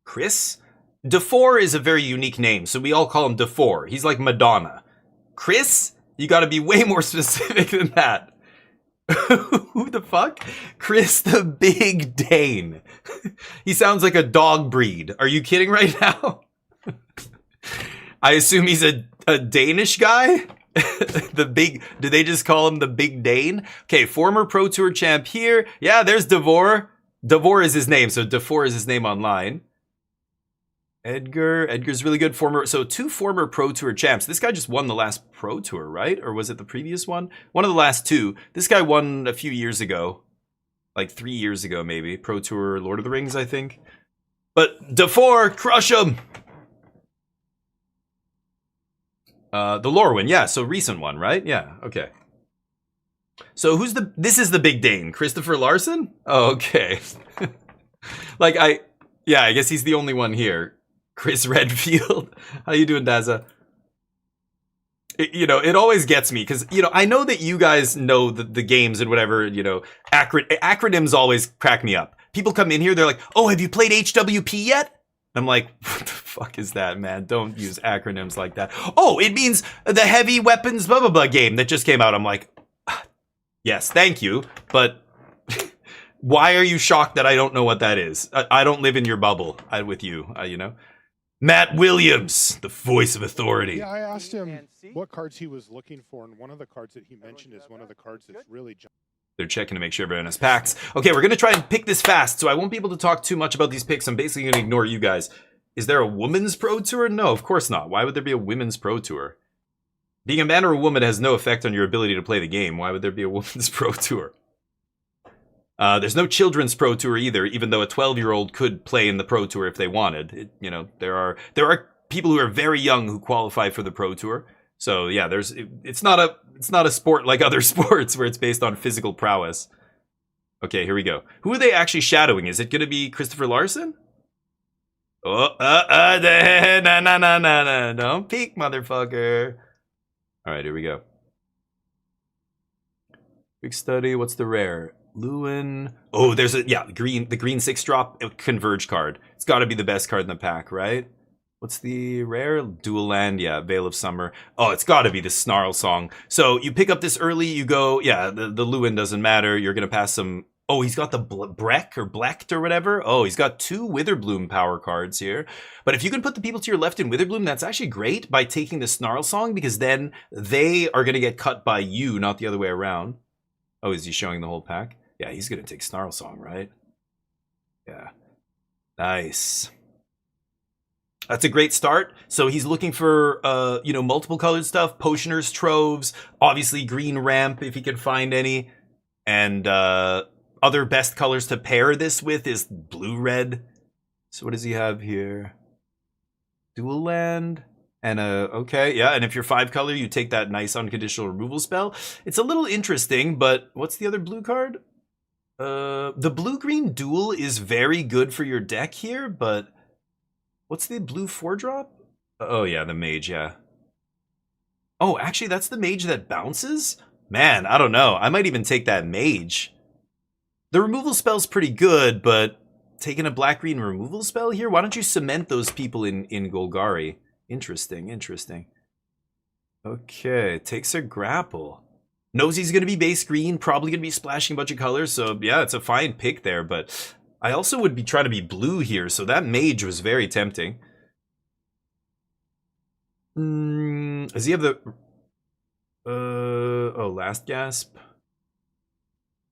Chris? DeFore is a very unique name, so we all call him DeFore. He's like Madonna. Chris? You gotta be way more specific than that. Who the fuck? Chris the Big Dane. He sounds like a dog breed. Are you kidding right now? I assume he's a Danish guy? Do they just call him the Big Dane? Okay, former Pro Tour champ here. Yeah, there's DeVore. DeVore is his name, so DeFore is his name online. Edgar's really good. Two former Pro Tour champs. This guy just won the last Pro Tour, right? Or was it the previous one? One of the last two. This guy won a few years ago. Like 3 years ago, maybe. Pro Tour Lord of the Rings, I think. But DeFore, crush him! The Lorwyn, yeah, so recent one, right? Yeah, okay. So this is the Big Dane, Christopher Larson? Oh, okay. I guess he's the only one here. Chris Redfield. How you doing, Daza? It always gets me, because, I know that you guys know the games and whatever, acronyms always crack me up. People come in here, they're like, oh, have you played HWP yet? I'm like, what the fuck is that, man? Don't use acronyms like that. Oh, it means the heavy weapons blah, blah, blah game that just came out. I'm like, yes, thank you. But why are you shocked that I don't know what that is? I don't live in your bubble with you, Matt Williams, the voice of authority. Yeah, I asked him what cards he was looking for, and one of the cards that he mentioned is one of the cards that's really... They're checking to make sure everyone has packs. Okay, we're going to try and pick this fast, so I won't be able to talk too much about these picks. I'm basically going to ignore you guys. Is there a women's Pro Tour? No, of course not. Why would there be a women's Pro Tour? Being a man or a woman has no effect on your ability to play the game. Why would there be a women's Pro Tour? There's no children's Pro Tour either, even though a 12-year-old could play in the Pro Tour if they wanted. There are people who are very young who qualify for the Pro Tour. So yeah, it's not a sport like other sports where it's based on physical prowess. Okay, here we go. Who are they actually shadowing? Is it going to be Christopher Larson? Oh, no, don't peek, motherfucker. All right, here we go. Big study. What's the rare? Lewin. Oh, there's the green 6-drop Converge card. It's got to be the best card in the pack, right? What's the rare? Dual Land, yeah, Veil of Summer. Oh, it's got to be the Snarl Song. So you pick up this early, you go, yeah, the Lewin doesn't matter. You're going to pass some... Oh, he's got the Breck or Blecht or whatever. Oh, he's got 2 Witherbloom power cards here. But if you can put the people to your left in Witherbloom, that's actually great by taking the Snarl Song, because then they are going to get cut by you, not the other way around. Oh, is he showing the whole pack? Yeah, he's going to take Snarl Song, right? Yeah. Nice. That's a great start. So he's looking for, you know, multiple colored stuff, Potioners, Troves, obviously green ramp if he can find any. And other best colors to pair this with is blue-red. So what does he have here? Dual Land. And okay, yeah, and if you're 5 color, you take that nice unconditional removal spell. It's a little interesting, but what's the other blue card? The blue-green dual is very good for your deck here, but what's the blue 4-drop? Oh yeah, the mage, yeah. Oh, actually, that's the mage that bounces? Man, I don't know. I might even take that mage. The removal spell's pretty good, but taking a black-green removal spell here? Why don't you cement those people in Golgari? Interesting, interesting. Okay, takes a grapple. Knows he's going to be base green, probably going to be splashing a bunch of colors, so yeah, it's a fine pick there, but I also would be trying to be blue here, so that mage was very tempting. Does he have the... oh, Last Gasp?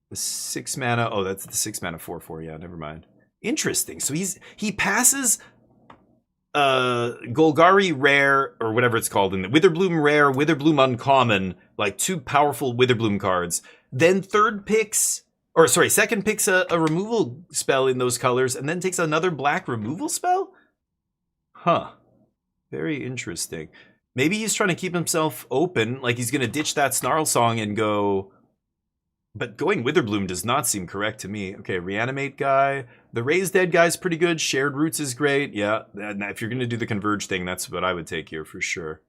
The 6 mana... Oh, that's the 6 mana 4/4, yeah, never mind. Interesting, so he passes... Golgari rare, or whatever it's called, in the Witherbloom rare, Witherbloom uncommon, like 2 powerful Witherbloom cards. Then second picks a removal spell in those colors, and then takes another black removal spell? Huh. Very interesting. Maybe he's trying to keep himself open, like he's gonna ditch that Snarl Song and go... But going Witherbloom does not seem correct to me. Okay, Reanimate guy. The Raise Dead guy's pretty good. Shared Roots is great. Yeah, if you're going to do the Converge thing, that's what I would take here for sure.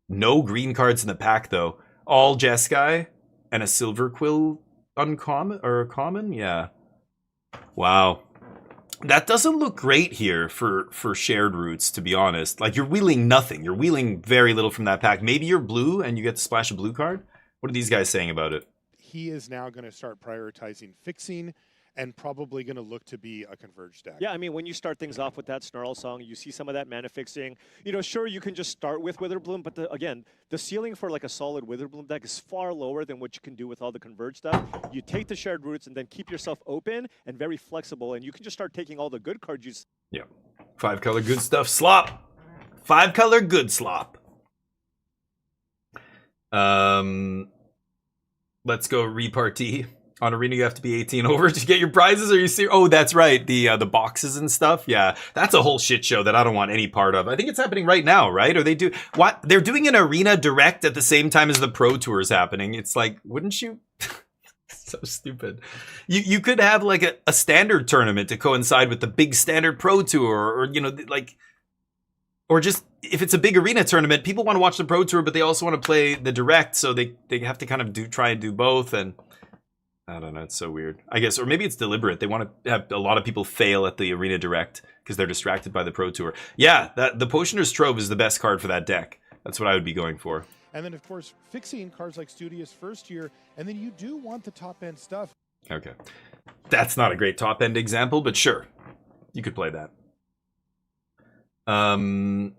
No green cards in the pack, though. All Jeskai and a Silver Quill uncommon, or common? Yeah. Wow. That doesn't look great here for Shared Roots, to be honest. Like, you're wheeling nothing. You're wheeling very little from that pack. Maybe you're blue and you get to splash a blue card? What are these guys saying about it? He is now going to start prioritizing fixing and probably going to look to be a Converge deck. Yeah, I mean, when you start things off with that Snarl Song, you see some of that mana fixing. You know, sure, you can just start with Witherbloom, but again, the ceiling for like a solid Witherbloom deck is far lower than what you can do with all the Converge stuff. You take the Shared Roots and then keep yourself open and very flexible, and you can just start taking all the good cards you... Yeah. 5 color good stuff. Slop. 5 color good slop. Let's go repartee. On Arena, you have to be 18 over to get your prizes. Are you serious? Oh, that's right. The boxes and stuff. Yeah, that's a whole shit show that I don't want any part of. I think it's happening right now, right? Or they do what? They're doing an Arena Direct at the same time as the Pro Tour is happening. It's like, wouldn't you? So stupid. You could have like a standard tournament to coincide with the big standard Pro Tour, or you know, like. Or just, if it's a big arena tournament, people want to watch the Pro Tour, but they also want to play the Direct, so they have to kind of try and do both, and I don't know, it's so weird. I guess, or maybe it's deliberate. They want to have a lot of people fail at the Arena Direct because they're distracted by the Pro Tour. Yeah, the Potioner's Trove is the best card for that deck. That's what I would be going for. And then, of course, fixing cards like Studious first year, and then you do want the top-end stuff. Okay. That's not a great top-end example, but sure. You could play that.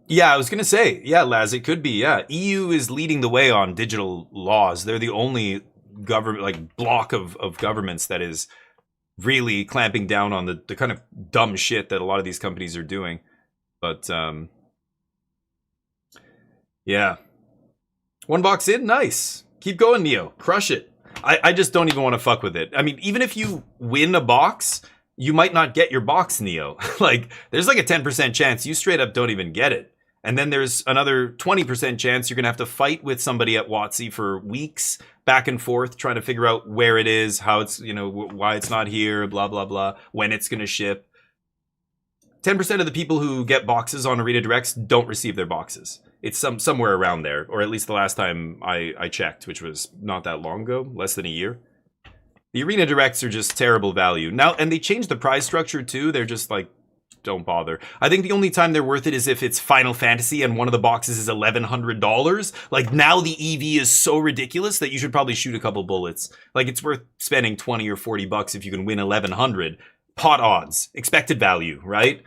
Yeah, I was gonna say, yeah, Laz, it could be, yeah. EU is leading the way on digital laws. They're the only government, like, block of governments that is really clamping down on the kind of dumb shit that a lot of these companies are doing. But, yeah. 1 box in, nice. Keep going, Neo. Crush it. I just don't even want to fuck with it. I mean, even if you win a box, you might not get your box, Neo. Like, there's like a 10% chance you straight up don't even get it. And then there's another 20% chance you're going to have to fight with somebody at WotC for weeks, back and forth, trying to figure out where it is, how it's, you know, why it's not here, blah, blah, blah, when it's going to ship. 10% of the people who get boxes on Arena Directs don't receive their boxes. It's somewhere around there, or at least the last time I checked, which was not that long ago, less than a year. The Arena Directs are just terrible value. Now, and they changed the prize structure too. They're just like don't bother. I think the only time they're worth it is if it's Final Fantasy and one of the boxes is $1,100. Like, now the EV is so ridiculous that you should probably shoot a couple bullets. Like, it's worth spending 20 or 40 bucks if you can win 1,100. Pot odds, expected value, right?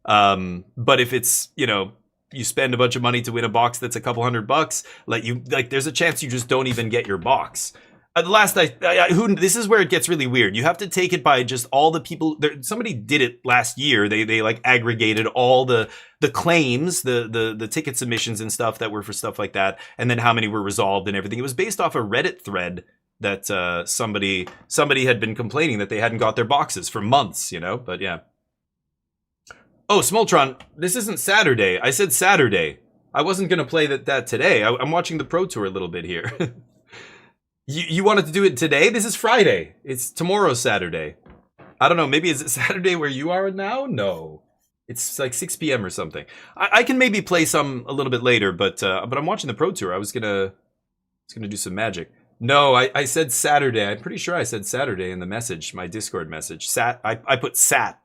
But if it's, you know, you spend a bunch of money to win a box that's a couple $100, like there's a chance you just don't even get your box. This is where it gets really weird. You have to take it by just all the people. Somebody did it last year. They like aggregated all the claims, the ticket submissions and stuff that were for stuff like that, and then how many were resolved and everything. It was based off a Reddit thread that somebody had been complaining that they hadn't got their boxes for months, you know. But yeah. Oh, Smoltron, this isn't Saturday. I said Saturday. I wasn't gonna play that today. I'm watching the Pro Tour a little bit here. You wanted to do it today? This is Friday. It's tomorrow's Saturday. I don't know. Maybe is it Saturday where you are now? No. It's like 6 p.m. or something. I can maybe play some a little bit later, but I'm watching the Pro Tour. I was gonna do some magic. No, I said Saturday. I'm pretty sure I said Saturday in the message, my Discord message. I put Sat.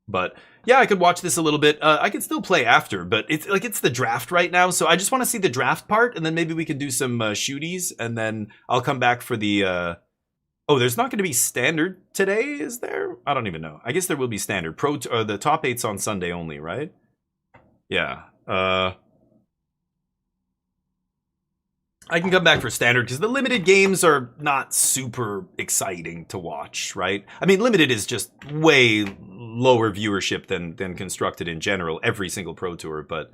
But yeah, I could watch this a little bit. I could still play after, but it's the draft right now, so I just want to see the draft part, and then maybe we can do some shooties, and then I'll come back for the. Oh, there's not going to be standard today, is there? I don't even know. I guess there will be standard. The top 8's on Sunday only, right? Yeah. I can come back for standard because the limited games are not super exciting to watch, right? I mean, limited is just way lower viewership than constructed in general, every single Pro Tour, but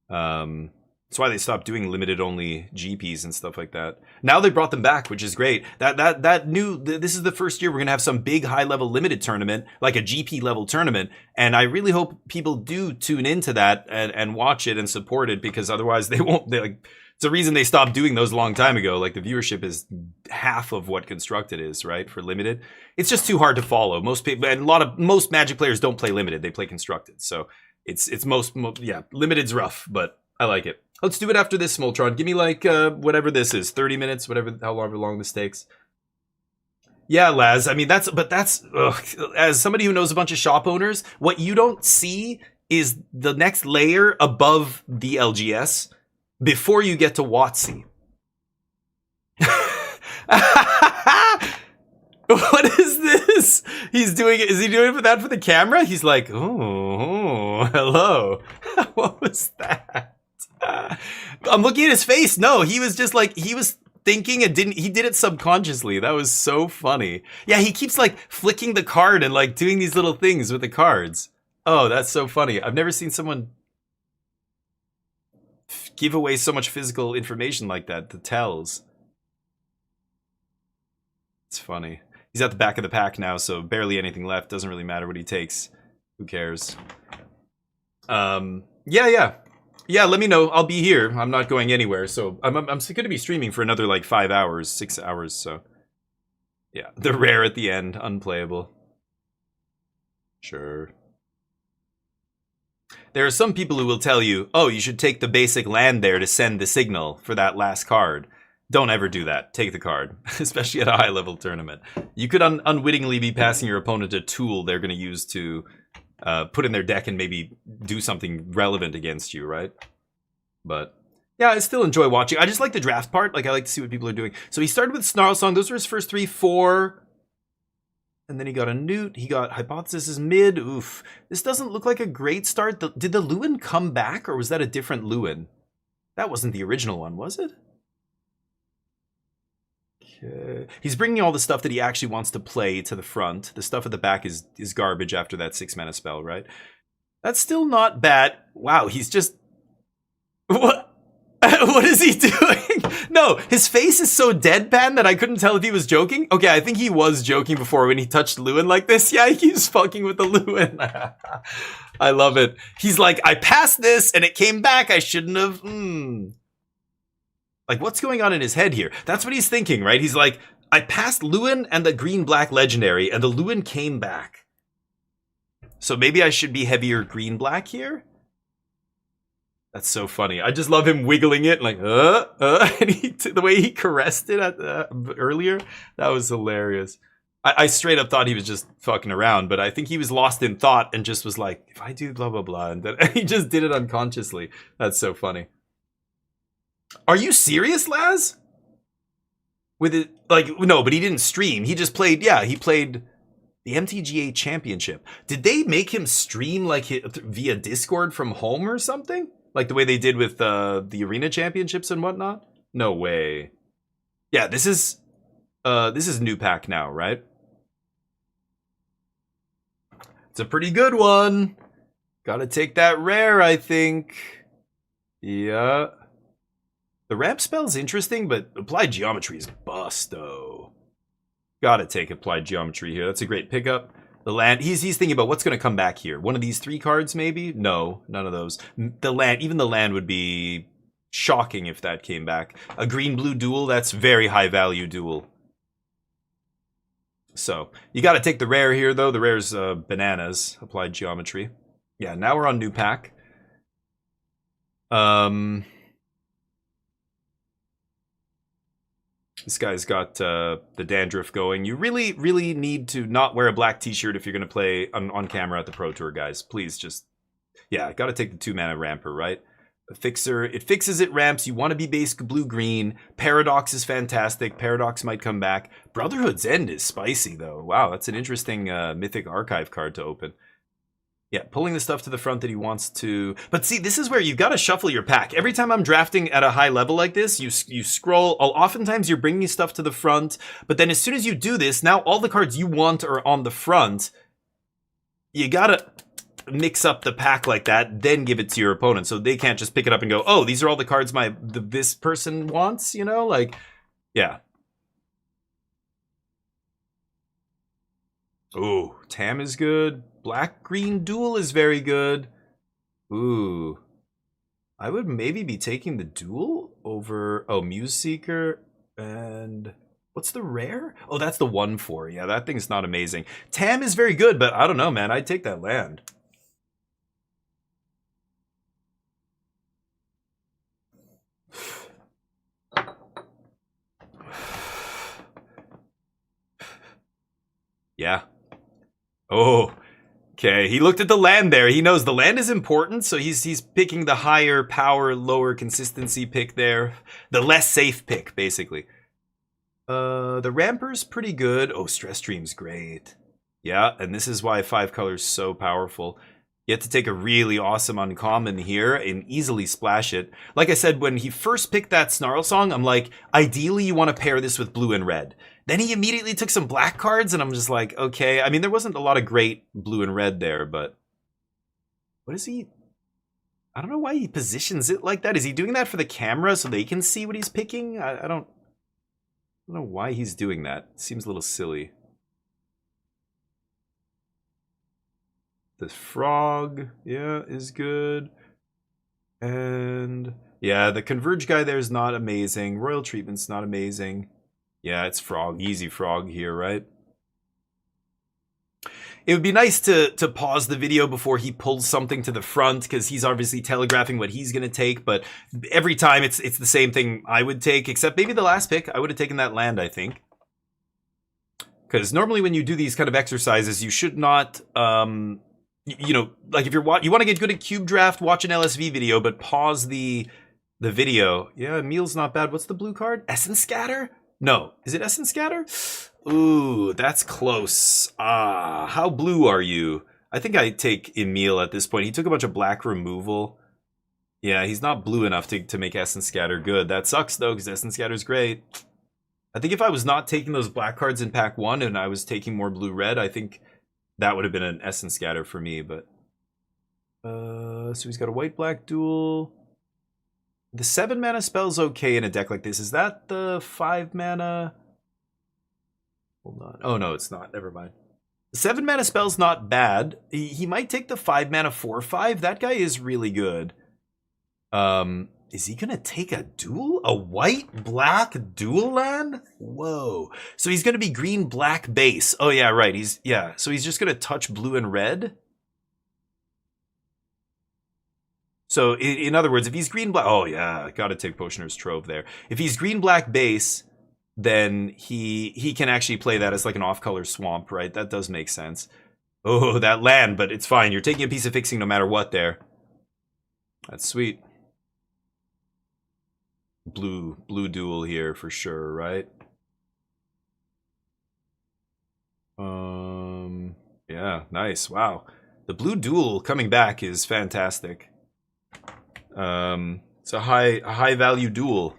that's why they stopped doing limited only GPs and stuff like that. Now they brought them back, which is great. This is the first year we're gonna have some big high level limited tournament, like a GP level tournament, and I really hope people do tune into that and watch it and support it, because otherwise they won't. It's a reason they stopped doing those a long time ago. Like, the viewership is half of what constructed is, right? For limited, it's just too hard to follow. Most people and most Magic players don't play limited; they play constructed. So yeah, limited's rough, but I like it. Let's do it after this, Smoltron. Give me like whatever this is, 30 minutes, however long this takes. Yeah, Laz. I mean, that's as somebody who knows a bunch of shop owners, what you don't see is the next layer above the LGS. Before you get to WotC. What is this? Is he doing that for the camera? He's like, oh hello. What was that? I'm looking at his face. No, he was just like, he was thinking and he did it subconsciously. That was so funny. Yeah, he keeps like flicking the card and like doing these little things with the cards. Oh, that's so funny. I've never seen someone give away so much physical information like that, the tells. It's funny. He's at the back of the pack now, so barely anything left. Doesn't really matter what he takes. Who cares? Yeah, let me know. I'll be here. I'm not going anywhere, so I'm going to be streaming for another like 5 hours, 6 hours, so. Yeah, the rare at the end, unplayable. Sure. There are some people who will tell you, oh, you should take the basic land there to send the signal for that last card. Don't ever do that. Take the card, especially at a high-level tournament. You could unwittingly be passing your opponent a tool they're going to use to put in their deck and maybe do something relevant against you, right? But yeah, I still enjoy watching. I just like the draft part. Like, I like to see what people are doing. So he started with Snarl Song. Those were his first 3, 4... And then he got a Newt. He got Hypothesis is mid. Oof. This doesn't look like a great start. Did the Lewin come back, or was that a different Lewin? That wasn't the original one, was it? Okay. He's bringing all the stuff that he actually wants to play to the front. The stuff at the back is garbage after that 6-mana spell, right? That's still not bad. Wow, he's just... What? What is he doing? No, his face is so deadpan that I couldn't tell if he was joking. Okay, I think he was joking before when he touched Lewin like this. Yeah, he keeps fucking with the Lewin. I love it. He's like, I passed this and it came back. I shouldn't have. Like, what's going on in his head here? That's what he's thinking, right? He's like, I passed Lewin and the green-black legendary and the Lewin came back. So maybe I should be heavier green-black here? That's so funny. I just love him wiggling it like, and the way he caressed it earlier, that was hilarious. I straight up thought he was just fucking around, but I think he was lost in thought and just was like, if I do blah, blah, blah, and then he just did it unconsciously. That's so funny. Are you serious, Laz? With it, like, no, but he didn't stream. He just played, yeah, he played the MTGA Championship. Did they make him stream, like, via Discord from home or something? Like the way they did with the Arena Championships and whatnot? No way. Yeah, this is new pack now, right? It's a pretty good one. Gotta take that rare, I think. Yeah. The ramp spell's interesting, but applied geometry is busto. Gotta take applied geometry here. That's a great pickup. The land, he's thinking about what's gonna come back here. One of these 3 cards, maybe? No, none of those. The land, even the land would be shocking if that came back. A green-blue duel, that's very high value duel. So, you gotta take the rare here, though. The rare's bananas, applied geometry. Yeah, now we're on new pack. This guy's got the dandruff going. You really, really need to not wear a black t-shirt if you're going to play on camera at the Pro Tour, guys. Please just... Yeah, gotta take the 2-mana ramper, right? A fixer. It fixes it ramps. You want to be basic blue-green. Paradox is fantastic. Paradox might come back. Brotherhood's End is spicy, though. Wow, that's an interesting Mythic Archive card to open. Yeah, pulling the stuff to the front that he wants to... But see, this is where you've got to shuffle your pack. Every time I'm drafting at a high level like this, you scroll... Oftentimes you're bringing stuff to the front, but then as soon as you do this, now all the cards you want are on the front. You got to mix up the pack like that, then give it to your opponent, so they can't just pick it up and go, oh, these are all the cards this person wants, you know? Like, yeah. Ooh, Tam is good. Black-green duel is very good. Ooh. I would maybe be taking the duel over... Oh, Muse Seeker and... What's the rare? Oh, that's the 1/4. Yeah, that thing's not amazing. Tam is very good, but I don't know, man. I'd take that land. Yeah. Oh, okay. He looked at the land there. He knows the land is important, so he's picking the higher power, lower consistency pick there. The less safe pick, basically. The Ramper's pretty good. Oh, Stress Stream's great. Yeah, and this is why 5 color's so powerful. You have to take a really awesome uncommon here and easily splash it. Like I said, when he first picked that Snarl Song, I'm like, ideally you want to pair this with blue and red. Then he immediately took some black cards, and I'm just like, okay. I mean, there wasn't a lot of great blue and red there, but... What is he... I don't know why he positions it like that. Is he doing that for the camera so they can see what he's picking? I don't know why he's doing that. It seems a little silly. The frog, yeah, is good. And... yeah, the Converge guy there is not amazing. Royal Treatment's not amazing. Yeah, it's frog. Easy frog here, right? It would be nice to pause the video before he pulls something to the front, because he's obviously telegraphing what he's going to take, but every time it's the same thing I would take, except maybe the last pick. I would have taken that land, I think. Because normally when you do these kind of exercises, you should not... you know, like if you want to get good at Cube Draft, watch an LSV video, but pause the video. Yeah, Meal's not bad. What's the blue card? Essence Scatter? No. Is it Essence Scatter? Ooh, that's close. Ah, how blue are you? I think I take Emil at this point. He took a bunch of black removal. Yeah, he's not blue enough to make Essence Scatter good. That sucks, though, because Essence Scatter's great. I think if I was not taking those black cards in pack 1 and I was taking more blue-red, I think that would have been an Essence Scatter for me, but... so he's got a white-black duel. The 7-mana spell's okay in a deck like this. Is that the 5-mana? Hold on. Oh, no, it's not. Never mind. The 7-mana spell's not bad. He might take the 5-mana 4/5. That guy is really good. Is he going to take a duel? A white-black dual land? Whoa. So he's going to be green-black base. Oh, yeah, right. So he's just going to touch blue and red? So, in other words, if he's green-black... Oh, yeah, gotta take Potioner's Trove there. If he's green-black base, then he can actually play that as like an off-color swamp, right? That does make sense. Oh, that land, but it's fine. You're taking a piece of fixing no matter what there. That's sweet. Blue duel here for sure, right? Yeah, nice. Wow. The blue duel coming back is fantastic. It's a high value duel.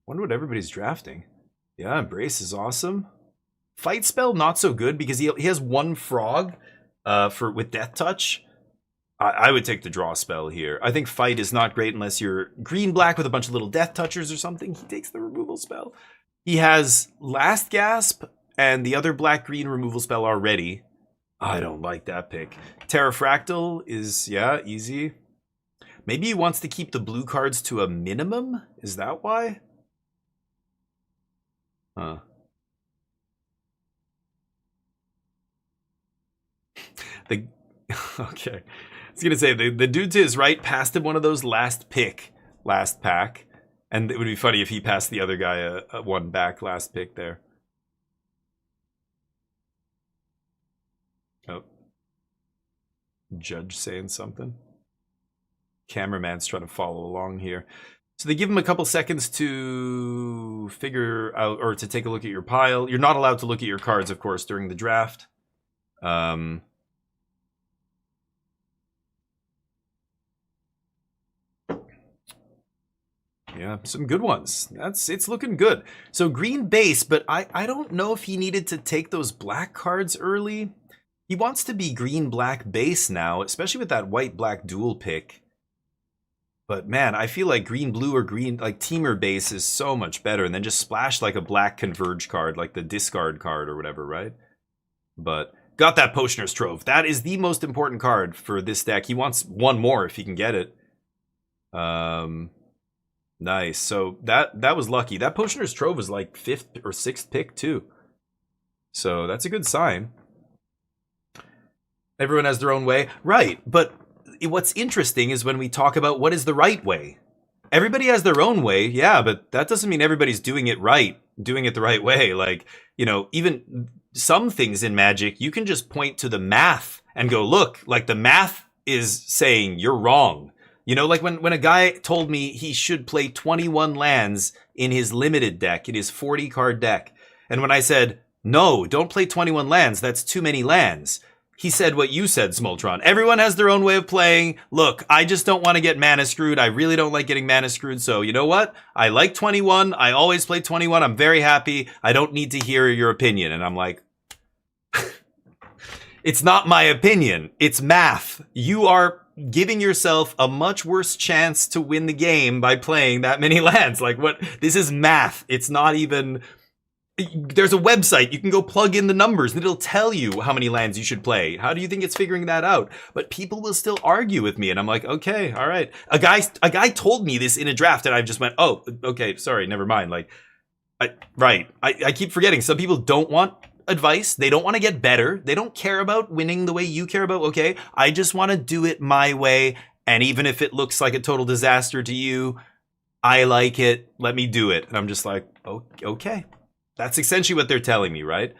Wonder what everybody's drafting. Yeah, Embrace is awesome. Fight Spell not so good because he has one frog with Death Touch. I would take the draw spell here. I think Fight is not great unless you're green-black with a bunch of little Death Touchers or something. He takes the removal spell. He has Last Gasp and the other black-green removal spell already. I don't like that pick. Terrafractal is, yeah, easy. Maybe he wants to keep the blue cards to a minimum? Is that why? Huh. Okay. I was gonna say the dude to his right passed him one of those last pack, and it would be funny if he passed the other guy a one back last pick there. Oh, Judge saying something. Cameraman's trying to follow along here. So they give him a couple seconds to figure out or to take a look at your pile. You're not allowed to look at your cards, of course, during the draft. Yeah, some good ones. It's looking good. So green base, but I don't know if he needed to take those black cards early. He wants to be green-black base now, especially with that white-black dual pick. But man, I feel like green-blue or green, like teamer base is so much better. And then just splash like a black converge card, like the discard card or whatever, right? But got that Potioner's Trove. That is the most important card for this deck. He wants one more if he can get it. Nice. So that was lucky. That Potioner's Trove was like 5th or 6th pick too. So that's a good sign. Everyone has their own way. Right. But what's interesting is when we talk about what is the right way. Everybody has their own way. Yeah, but that doesn't mean everybody's doing it right, doing it the right way. Like, you know, even some things in Magic, you can just point to the math and go, look, like the math is saying you're wrong. You know, like when a guy told me he should play 21 lands in his limited deck, in his 40-card deck. And when I said, no, don't play 21 lands, that's too many lands. He said what you said, Smoltron. Everyone has their own way of playing. Look, I just don't want to get mana screwed. I really don't like getting mana screwed. So you know what? I like 21. I always play 21. I'm very happy. I don't need to hear your opinion. And I'm like, it's not my opinion. It's math. You are giving yourself a much worse chance to win the game by playing that many lands. Like what? This is math. It's not even... There's a website. You can go plug in the numbers and it'll tell you how many lands you should play. How do you think it's figuring that out? But people will still argue with me. And I'm like, okay, all right. A guy told me this in a draft and I just went, oh, okay, sorry, never mind. Like, I keep forgetting. Some people don't want advice. They don't want to get better. They don't care about winning the way you care about. Okay, I just want to do it my way. And even if it looks like a total disaster to you, I like it. Let me do it. And I'm just like, okay. That's essentially what they're telling me, right?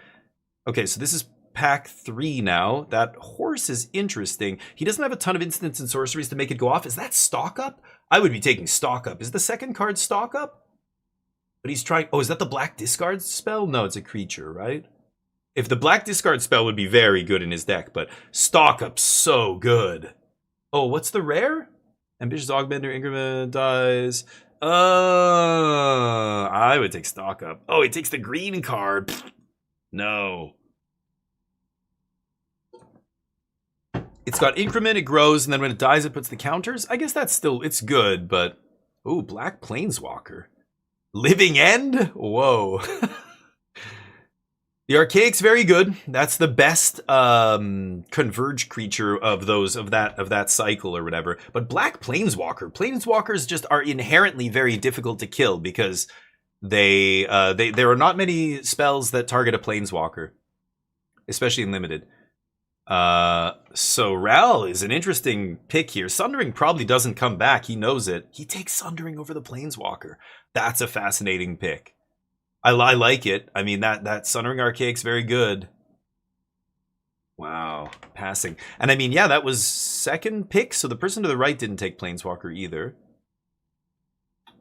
Okay, so this is pack 3 now. That horse is interesting. He doesn't have a ton of instants and sorceries to make it go off. Is that stock up? I would be taking stock up. Is the second card stock up? But he's trying... Oh, is that the black discard spell? No, it's a creature, right? If the black discard spell would be very good in his deck, but stock up's so good. Oh, what's the rare? Ambitious Augmenter, Increment dies... I would take stock up. Oh, he takes the green card. Pfft, no. It's got increment, it grows, and then when it dies, it puts the counters. I guess that's still, it's good, but... Ooh, Black Planeswalker. Living End? Whoa. The Archaic's very good. That's the best converge creature of those of that cycle or whatever. But Black Planeswalkers just are inherently very difficult to kill because there are not many spells that target a Planeswalker, especially in limited. So Ral is an interesting pick here. Sundering probably doesn't come back. He knows it. He takes Sundering over the Planeswalker. That's a fascinating pick. I like it. I mean, that Sunring Archaic's very good. Wow, passing. And I mean, yeah, that was second pick, so the person to the right didn't take Planeswalker either.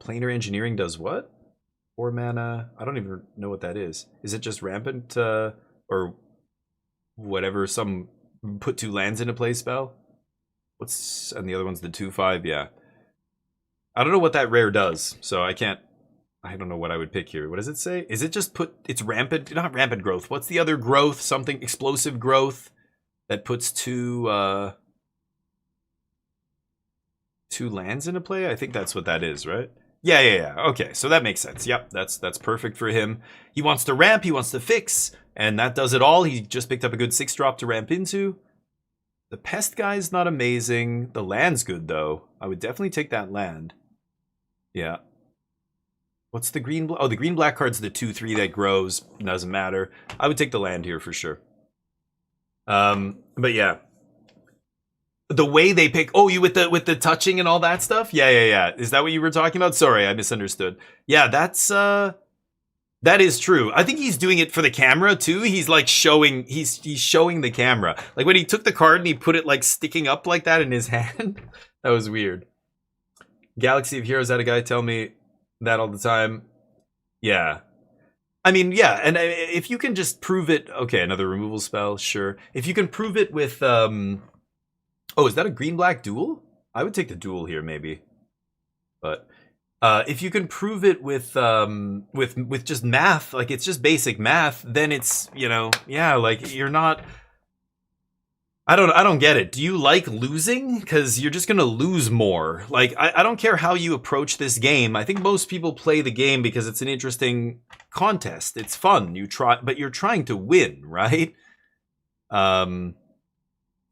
Planar Engineering does what? 4 mana. I don't even know what that is. Is it just Rampant or whatever, some put 2 lands into play spell? What's, and the other one's the 2/5, yeah. I don't know what that rare does, so I don't know what I would pick here. What does it say? Is it just it's rampant, not rampant growth. What's the other growth? Something explosive growth that puts 2 lands into play? I think that's what that is, right? Yeah. Okay, so that makes sense. Yep, that's perfect for him. He wants to ramp, he wants to fix, and that does it all. He just picked up a good 6-drop to ramp into. The Pest guy's not amazing. The land's good, though. I would definitely take that land. Yeah. What's the green? Oh, the green-black card's the 2/3 that grows. Doesn't matter. I would take the land here for sure. But yeah. The way they pick, oh, you with the touching and all that stuff? Yeah. Is that what you were talking about? Sorry, I misunderstood. Yeah, that is true. I think he's doing it for the camera too. He's like showing, he's showing the camera. Like when he took the card and he put it like sticking up like that in his hand. That was weird. Galaxy of Heroes had a guy tell me that all the time. Yeah. I mean, yeah, and if you can just prove it, okay, another removal spell, sure. If you can prove it with oh, is that a green-black duel? I would take the duel here, maybe. But if you can prove it with just math, like it's just basic math, then it's, you know, yeah, like you're not. I don't get it. Do you like losing? Because you're just gonna lose more. Like I don't care how you approach this game. I think most people play the game because it's an interesting contest. It's fun. You try, but you're trying to win, right?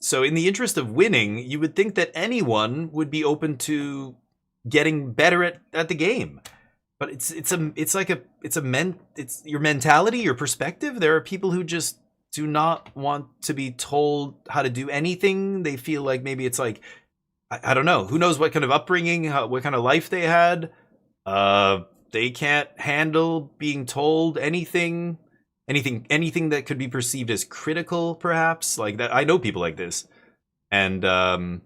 So in the interest of winning, you would think that anyone would be open to getting better at the game. But it's your mentality, your perspective. There are people who just do not want to be told how to do anything. They feel like maybe it's like, I don't know, who knows what kind of upbringing, what kind of life they had. They can't handle being told anything that could be perceived as critical, perhaps. Like that, I know people like this, and that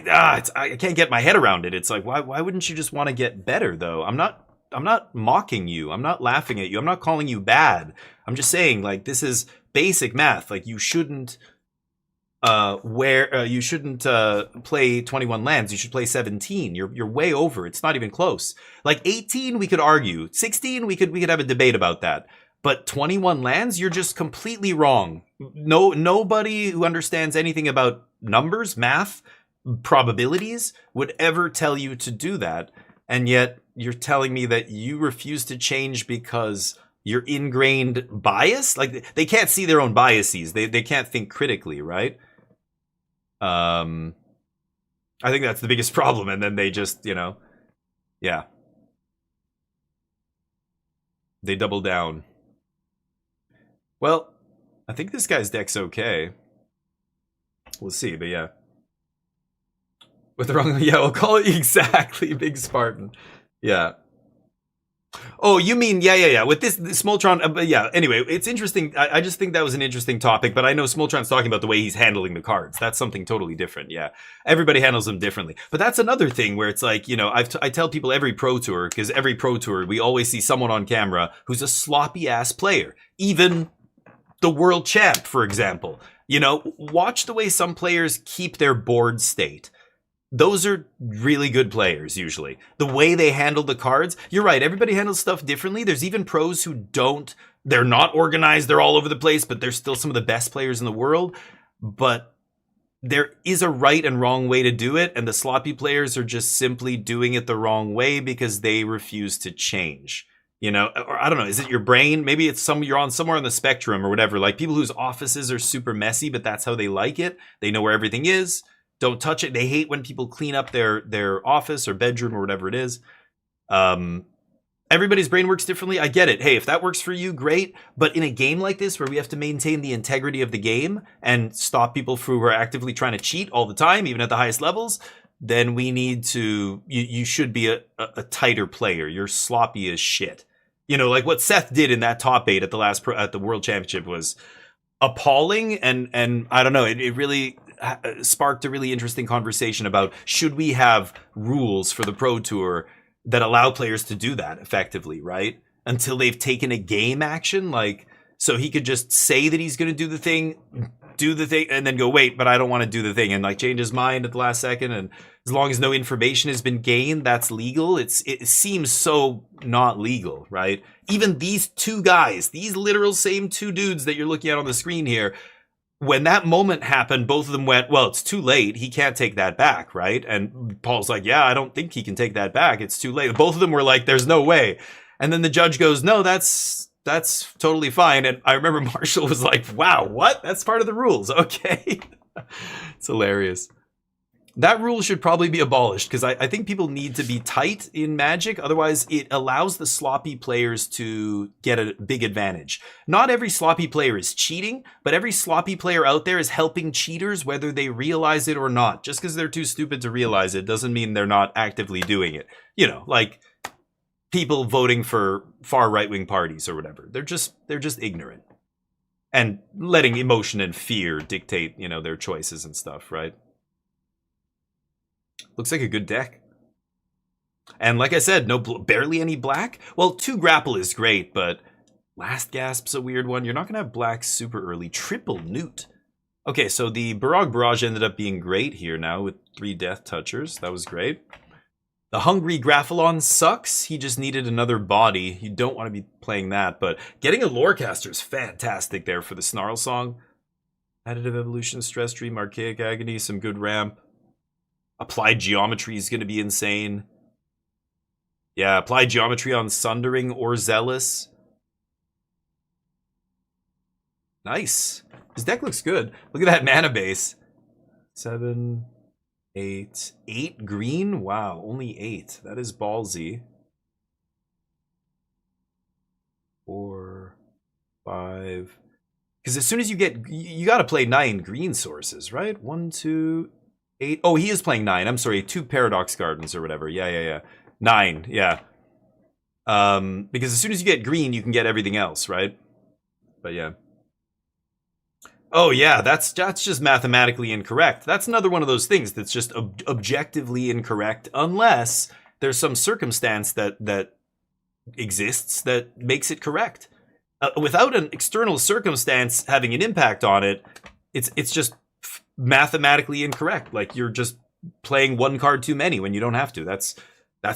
I can't get my head around it. It's like, why wouldn't you just want to get better, though? I'm not mocking you. I'm not laughing at you. I'm not calling you bad. I'm just saying, like, this is basic math. Like, you shouldn't play 21 lands. You should play 17. You're way over. It's not even close. Like 18, we could argue. 16, we could have a debate about that. But 21 lands, you're just completely wrong. Nobody who understands anything about numbers, math, probabilities would ever tell you to do that. And yet you're telling me that you refuse to change because you're ingrained bias? Like they can't see their own biases. They can't think critically, right? I think that's the biggest problem. And then they just, yeah. They double down. Well, I think this guy's deck's okay. We'll see, but yeah. With the wrong, yeah, we'll call it exactly Big Spartan. Yeah. Oh, you mean, yeah. With this Smoltron, but yeah, anyway, it's interesting. I just think that was an interesting topic, but I know Smoltron's talking about the way he's handling the cards. That's something totally different, yeah. Everybody handles them differently. But that's another thing where it's like, I tell people every Pro Tour, because every Pro Tour, we always see someone on camera who's a sloppy-ass player. Even the world champ, for example. Watch the way some players keep their board state. Those are really good players, usually. The way they handle the cards, you're right, everybody handles stuff differently. There's even pros who they're not organized, they're all over the place, but they're still some of the best players in the world. But there is a right and wrong way to do it, and the sloppy players are just simply doing it the wrong way because they refuse to change. Or I don't know, is it your brain? Maybe it's you're on somewhere on the spectrum or whatever. Like people whose offices are super messy, but that's how they like it. They know where everything is. Don't touch it. They hate when people clean up their office or bedroom or whatever it is. Everybody's brain works differently. I get it. Hey, if that works for you, great. But in a game like this where we have to maintain the integrity of the game and stop people who are actively trying to cheat all the time, even at the highest levels, then we need to, you should be a tighter player. You're sloppy as shit. You know, like what Seth did in that top 8 at the World Championship was appalling, and I don't know, it really sparked a really interesting conversation about, should we have rules for the Pro Tour that allow players to do that effectively, right? Until they've taken a game action, like, so he could just say that he's going to do the thing, and then go, wait, but I don't want to do the thing, and like change his mind at the last second. And as long as no information has been gained, that's legal. It seems so not legal, right? Even these two guys, these literal same two dudes that you're looking at on the screen here, when that moment happened, both of them went, well, it's too late. He can't take that back, right? And Paul's like, yeah, I don't think he can take that back. It's too late. Both of them were like, there's no way. And then the judge goes, no, that's totally fine. And I remember Marshall was like, wow, what? That's part of the rules. Okay. It's hilarious. That rule should probably be abolished, because I think people need to be tight in Magic. Otherwise, it allows the sloppy players to get a big advantage. Not every sloppy player is cheating, but every sloppy player out there is helping cheaters, whether they realize it or not. Just because they're too stupid to realize it doesn't mean they're not actively doing it. You know, like people voting for far right-wing parties or whatever. They're just ignorant and letting emotion and fear dictate, you know, their choices and stuff, right? Looks like a good deck. And like I said, barely any black. Well, 2 grapple is great, but Last Gasp's a weird one. You're not going to have black super early. Triple Newt. Okay, so the Barrage Barrage ended up being great here now with 3 Death Touchers. That was great. The Hungry Graphalon sucks. He just needed another body. You don't want to be playing that, but getting a Lorecaster is fantastic there for the Snarl Song. Additive Evolution, Stress Dream, Archaic Agony, some good ramp. Applied Geometry is going to be insane. Yeah, Applied Geometry on Sundering or Zealous. Nice. His deck looks good. Look at that mana base. 7, 8. 8 green? Wow, only 8. That is ballsy. 4, 5. Because as soon as you get... You got to play 9 green sources, right? 1, 2... 8. Oh, he is playing 9. I'm sorry, 2 Paradox Gardens or whatever. Yeah. 9, yeah. Because as soon as you get green, you can get everything else, right? But yeah. Oh yeah, that's just mathematically incorrect. That's another one of those things that's just objectively incorrect, unless there's some circumstance that exists that makes it correct. Without an external circumstance having an impact on it, it's just mathematically incorrect. Like you're just playing 1 card too many when you don't have to. That's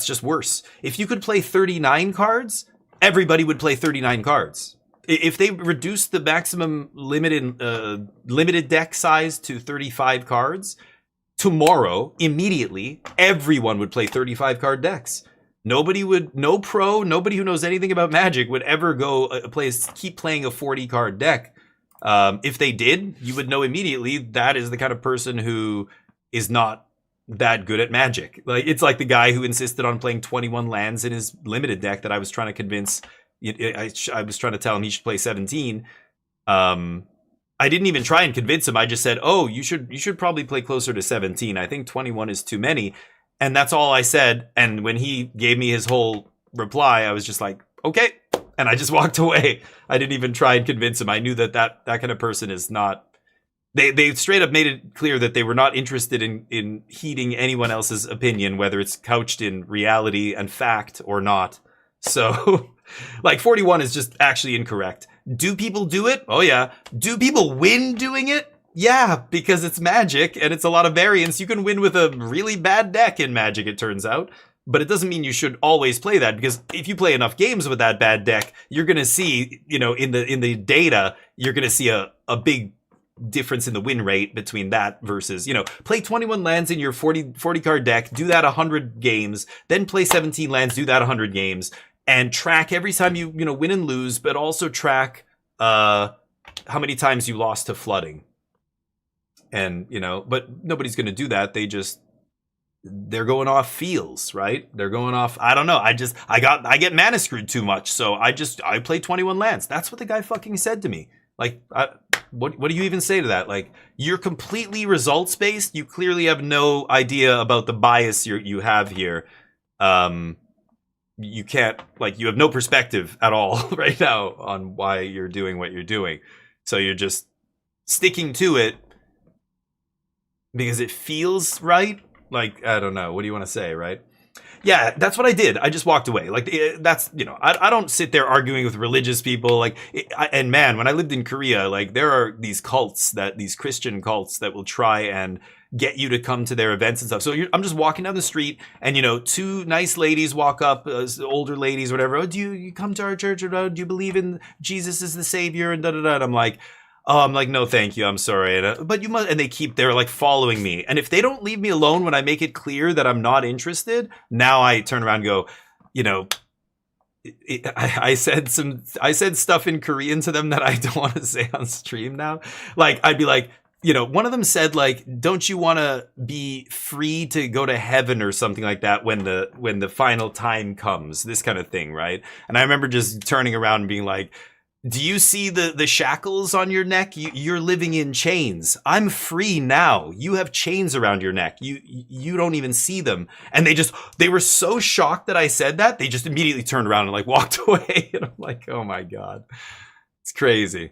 just worse. If you could play 39 cards, everybody would play 39 cards. If they reduced the maximum limited deck size to 35 cards, tomorrow, immediately, everyone would play 35 card decks. No pro, nobody who knows anything about Magic would ever go keep playing a 40 card deck. If they did, you would know immediately that is the kind of person who is not that good at Magic. Like it's like the guy who insisted on playing 21 lands in his limited deck that I was trying to convince. I was trying to tell him he should play 17. I didn't even try and convince him. I just said, "Oh, you should probably play closer to 17. I think 21 is too many." And that's all I said. And when he gave me his whole reply, I was just like, "Okay." And I just walked away. I didn't even try and convince him. I knew that kind of person is not... They straight up made it clear that they were not interested in heeding anyone else's opinion, whether it's couched in reality and fact or not. So, like, 41 is just actually incorrect. Do people do it? Oh, yeah. Do people win doing it? Yeah, because it's Magic and it's a lot of variance. You can win with a really bad deck in Magic, it turns out. But it doesn't mean you should always play that, because if you play enough games with that bad deck, you're going to see, you know, in the data, you're going to see a big difference in the win rate between that versus, you know, play 21 lands in your 40 card deck, do that 100 games, then play 17 lands, do that 100 games, and track every time you win and lose, but also track how many times you lost to flooding. And, you know, but nobody's going to do that. They're going off feels, right? They're going off, I don't know. I get mana screwed too much. So I play 21 lands. That's what the guy fucking said to me. Like, what do you even say to that? Like, you're completely results based. You clearly have no idea about the bias you have here. You can't, like, you have no perspective at all right now on why you're doing what you're doing. So you're just sticking to it because it feels right. Like, I don't know. What do you want to say, right? Yeah, that's what I did. I just walked away. Like, that's, you know, I don't sit there arguing with religious people. Like, and man, when I lived in Korea, like, there are these cults, these Christian cults that will try and get you to come to their events and stuff. So I'm just walking down the street, and, you know, two nice ladies walk up, older ladies, whatever. Oh, do you come to our church? Or do you believe in Jesus as the Savior? And da-da-da. And I'm like, no, thank you. I'm sorry. But you must, and they're like following me. And if they don't leave me alone when I make it clear that I'm not interested, now I turn around and go, you know, I said stuff in Korean to them that I don't want to say on stream now. Like, I'd be like, you know, one of them said, like, don't you want to be free to go to heaven or something like that when the final time comes, this kind of thing, right? And I remember just turning around and being like, do you see the shackles on your neck? You're living in chains. I'm free now. You have chains around your neck. You don't even see them. And they were so shocked that I said that, they just immediately turned around and like walked away. And I'm like, oh my God. It's crazy.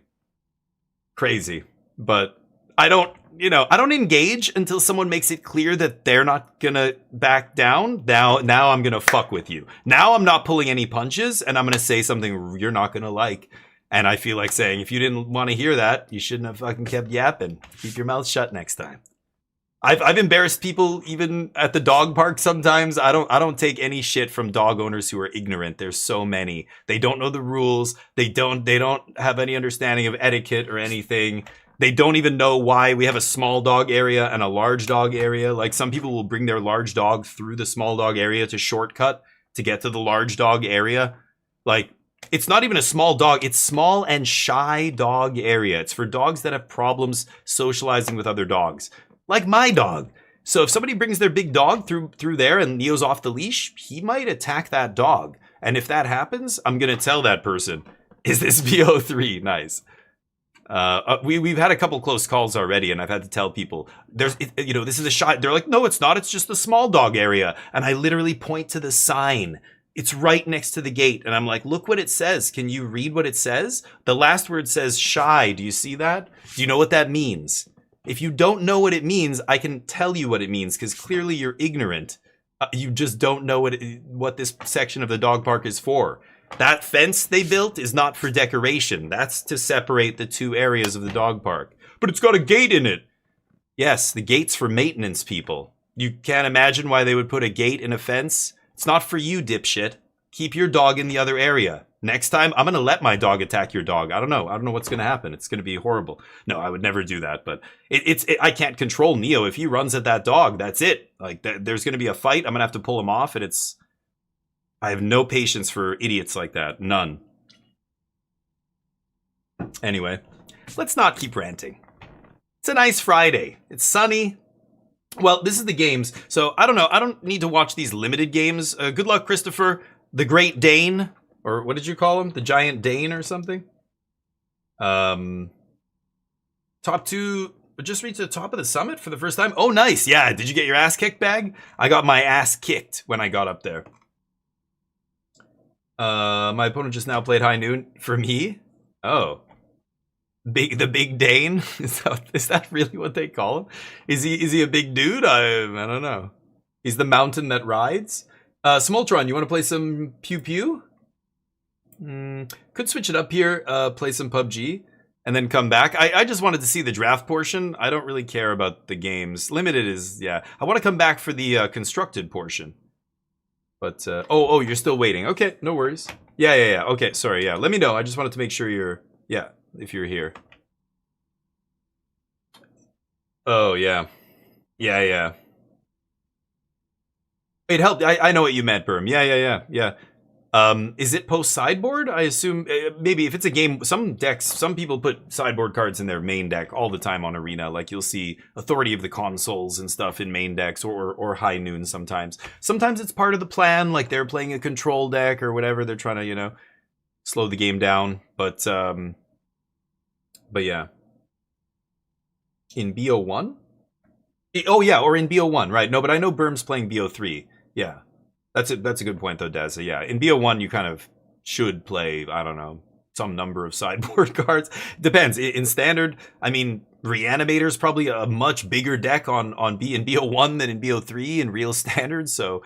Crazy. But I don't engage until someone makes it clear that they're not gonna back down. Now I'm gonna fuck with you. Now I'm not pulling any punches, and I'm gonna say something you're not gonna like. And I feel like saying, if you didn't want to hear that, you shouldn't have fucking kept yapping. Keep your mouth shut next time. I've embarrassed people even at the dog park sometimes. I don't take any shit from dog owners who are ignorant. There's so many. They don't know the rules. They don't have any understanding of etiquette or anything. They don't even know why we have a small dog area and a large dog area. Like, some people will bring their large dog through the small dog area to shortcut to get to the large dog area. Like, it's not even a small dog. It's small and shy dog area. It's for dogs that have problems socializing with other dogs, like my dog. So if somebody brings their big dog through there and Neo's off the leash, he might attack that dog. And if that happens, I'm going to tell that person, is this BO3? Nice. We've had a couple close calls already, and I've had to tell people, this is a shy. They're like, no, it's not. It's just the small dog area. And I literally point to the sign. It's right next to the gate. And I'm like, look what it says. Can you read what it says? The last word says shy. Do you see that? Do you know what that means? If you don't know what it means, I can tell you what it means, because clearly you're ignorant. You just don't know what this section of the dog park is for. That fence they built is not for decoration. That's to separate the two areas of the dog park. But it's got a gate in it. Yes, the gate's for maintenance people. You can't imagine why they would put a gate in a fence? It's not for you, dipshit. Keep your dog in the other area. Next time, I'm going to let my dog attack your dog. I don't know what's going to happen. It's going to be horrible. No, I would never do that. But I can't control Neo. If he runs at that dog, that's it. Like, there's going to be a fight. I'm going to have to pull him off. And I have no patience for idiots like that. None. Anyway, let's not keep ranting. It's a nice Friday. It's sunny. Well, this is the games, so I don't know. I don't need to watch these limited games. Good luck, Christopher, the Great Dane, or what did you call him? The Giant Dane or something? Top 2, just reached the top of the summit for the first time. Oh, nice. Yeah, did you get your ass kicked, Bag? I got my ass kicked when I got up there. My opponent just now played High Noon for me. Oh. The Big Dane? Is that really what they call him? Is he a big dude? I don't know. He's the mountain that rides. Smoltron, you want to play some Pew Pew? Could switch it up here. Play some PUBG and then come back. I just wanted to see the draft portion. I don't really care about the games. Limited is, yeah. I want to come back for the constructed portion. But oh, you're still waiting. Okay, no worries. Yeah. Okay, sorry. Yeah, let me know. I just wanted to make sure if you're here. Oh, yeah. Yeah. It helped. I know what you meant, Berm. Yeah. Is it post sideboard? I assume maybe if it's a game, some people put sideboard cards in their main deck all the time on Arena. Like, you'll see Authority of the Consoles and stuff in main decks, or High Noon sometimes. Sometimes it's part of the plan, like they're playing a control deck or whatever. They're trying to, slow the game down. But yeah. In BO1? Oh yeah, or in BO1, right? No, but I know Berm's playing BO3. Yeah, that's a good point though, Dazza. Yeah, in BO1 you kind of should play, I don't know, some number of sideboard cards. Depends. In standard, I mean, Reanimator's probably a much bigger deck on B in BO1 than in BO3 in real standard. So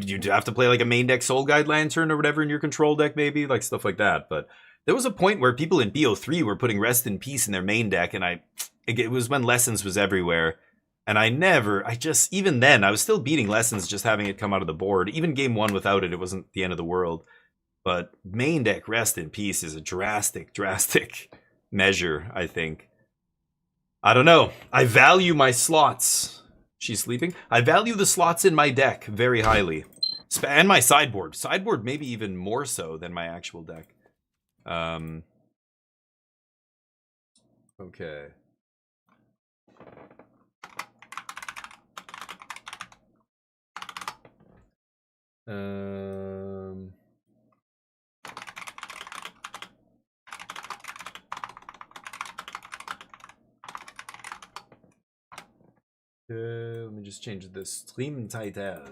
you'd have to play like a main deck Soul Guide Lantern or whatever in your control deck, maybe like stuff like that. But there was a point where people in BO3 were putting Rest in Peace in their main deck, and it was when Lessons was everywhere. And even then, I was still beating Lessons just having it come out of the board. Even game 1 without it, it wasn't the end of the world. But main deck Rest in Peace is a drastic measure, I think. I don't know. I value my slots. She's sleeping? I value the slots in my deck very highly. And my sideboard. Sideboard maybe even more so than my actual deck. Okay. Let me just change this stream title.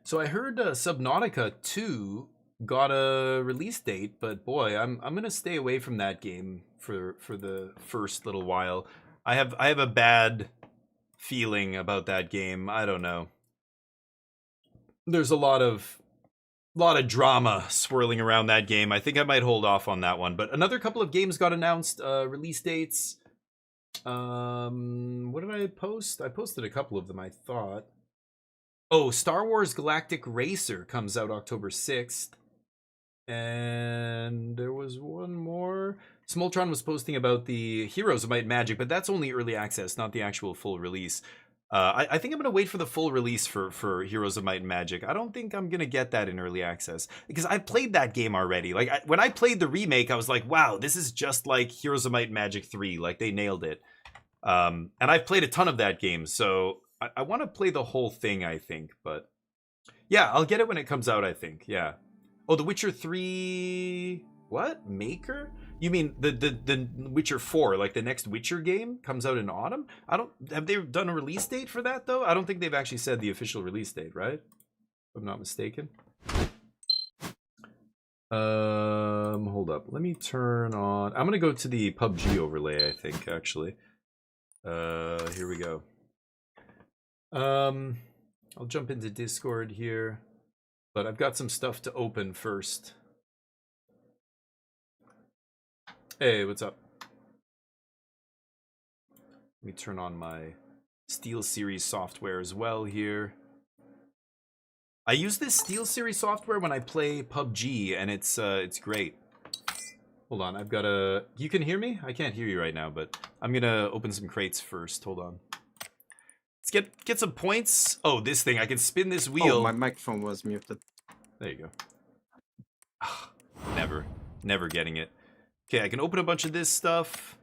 So I heard Subnautica 2 got a release date, but boy, I'm gonna stay away from that game for the first little while. I have a bad feeling about that game. I don't know. There's a lot of drama swirling around that game. I think I might hold off on that one. But another couple of games got announced, release dates. What did I post? I posted a couple of them, I thought. Oh, Star Wars Galactic Racer comes out October 6th. And there was one more. Smoltron was posting about the Heroes of Might and Magic, but that's only early access, not the actual full release. I think I'm going to wait for the full release for Heroes of Might and Magic. I don't think I'm going to get that in early access because I played that game already. Like when I played the remake, I was like, wow, this is just like Heroes of Might and Magic 3. Like they nailed it. And I've played a ton of that game, so I want to play the whole thing, I think. But yeah, I'll get it when it comes out, I think. Yeah. Oh, The Witcher 3... What? Maker? You mean the Witcher 4, like the next Witcher game comes out in autumn? Have they done a release date for that though? I don't think they've actually said the official release date, right? If I'm not mistaken. Hold up. Let me turn on. I'm gonna go to the PUBG overlay, I think, actually. Here we go. I'll jump into Discord here, but I've got some stuff to open first. Hey, what's up? Let me turn on my SteelSeries software as well here. I use this SteelSeries software when I play PUBG, and it's great. Hold on, I've got a... You can hear me? I can't hear you right now, but I'm gonna open some crates first. Hold on. Let's get some points. Oh, this thing. I can spin this wheel. Oh, my microphone was muted. There you go. Never getting it. Okay, I can open a bunch of this stuff,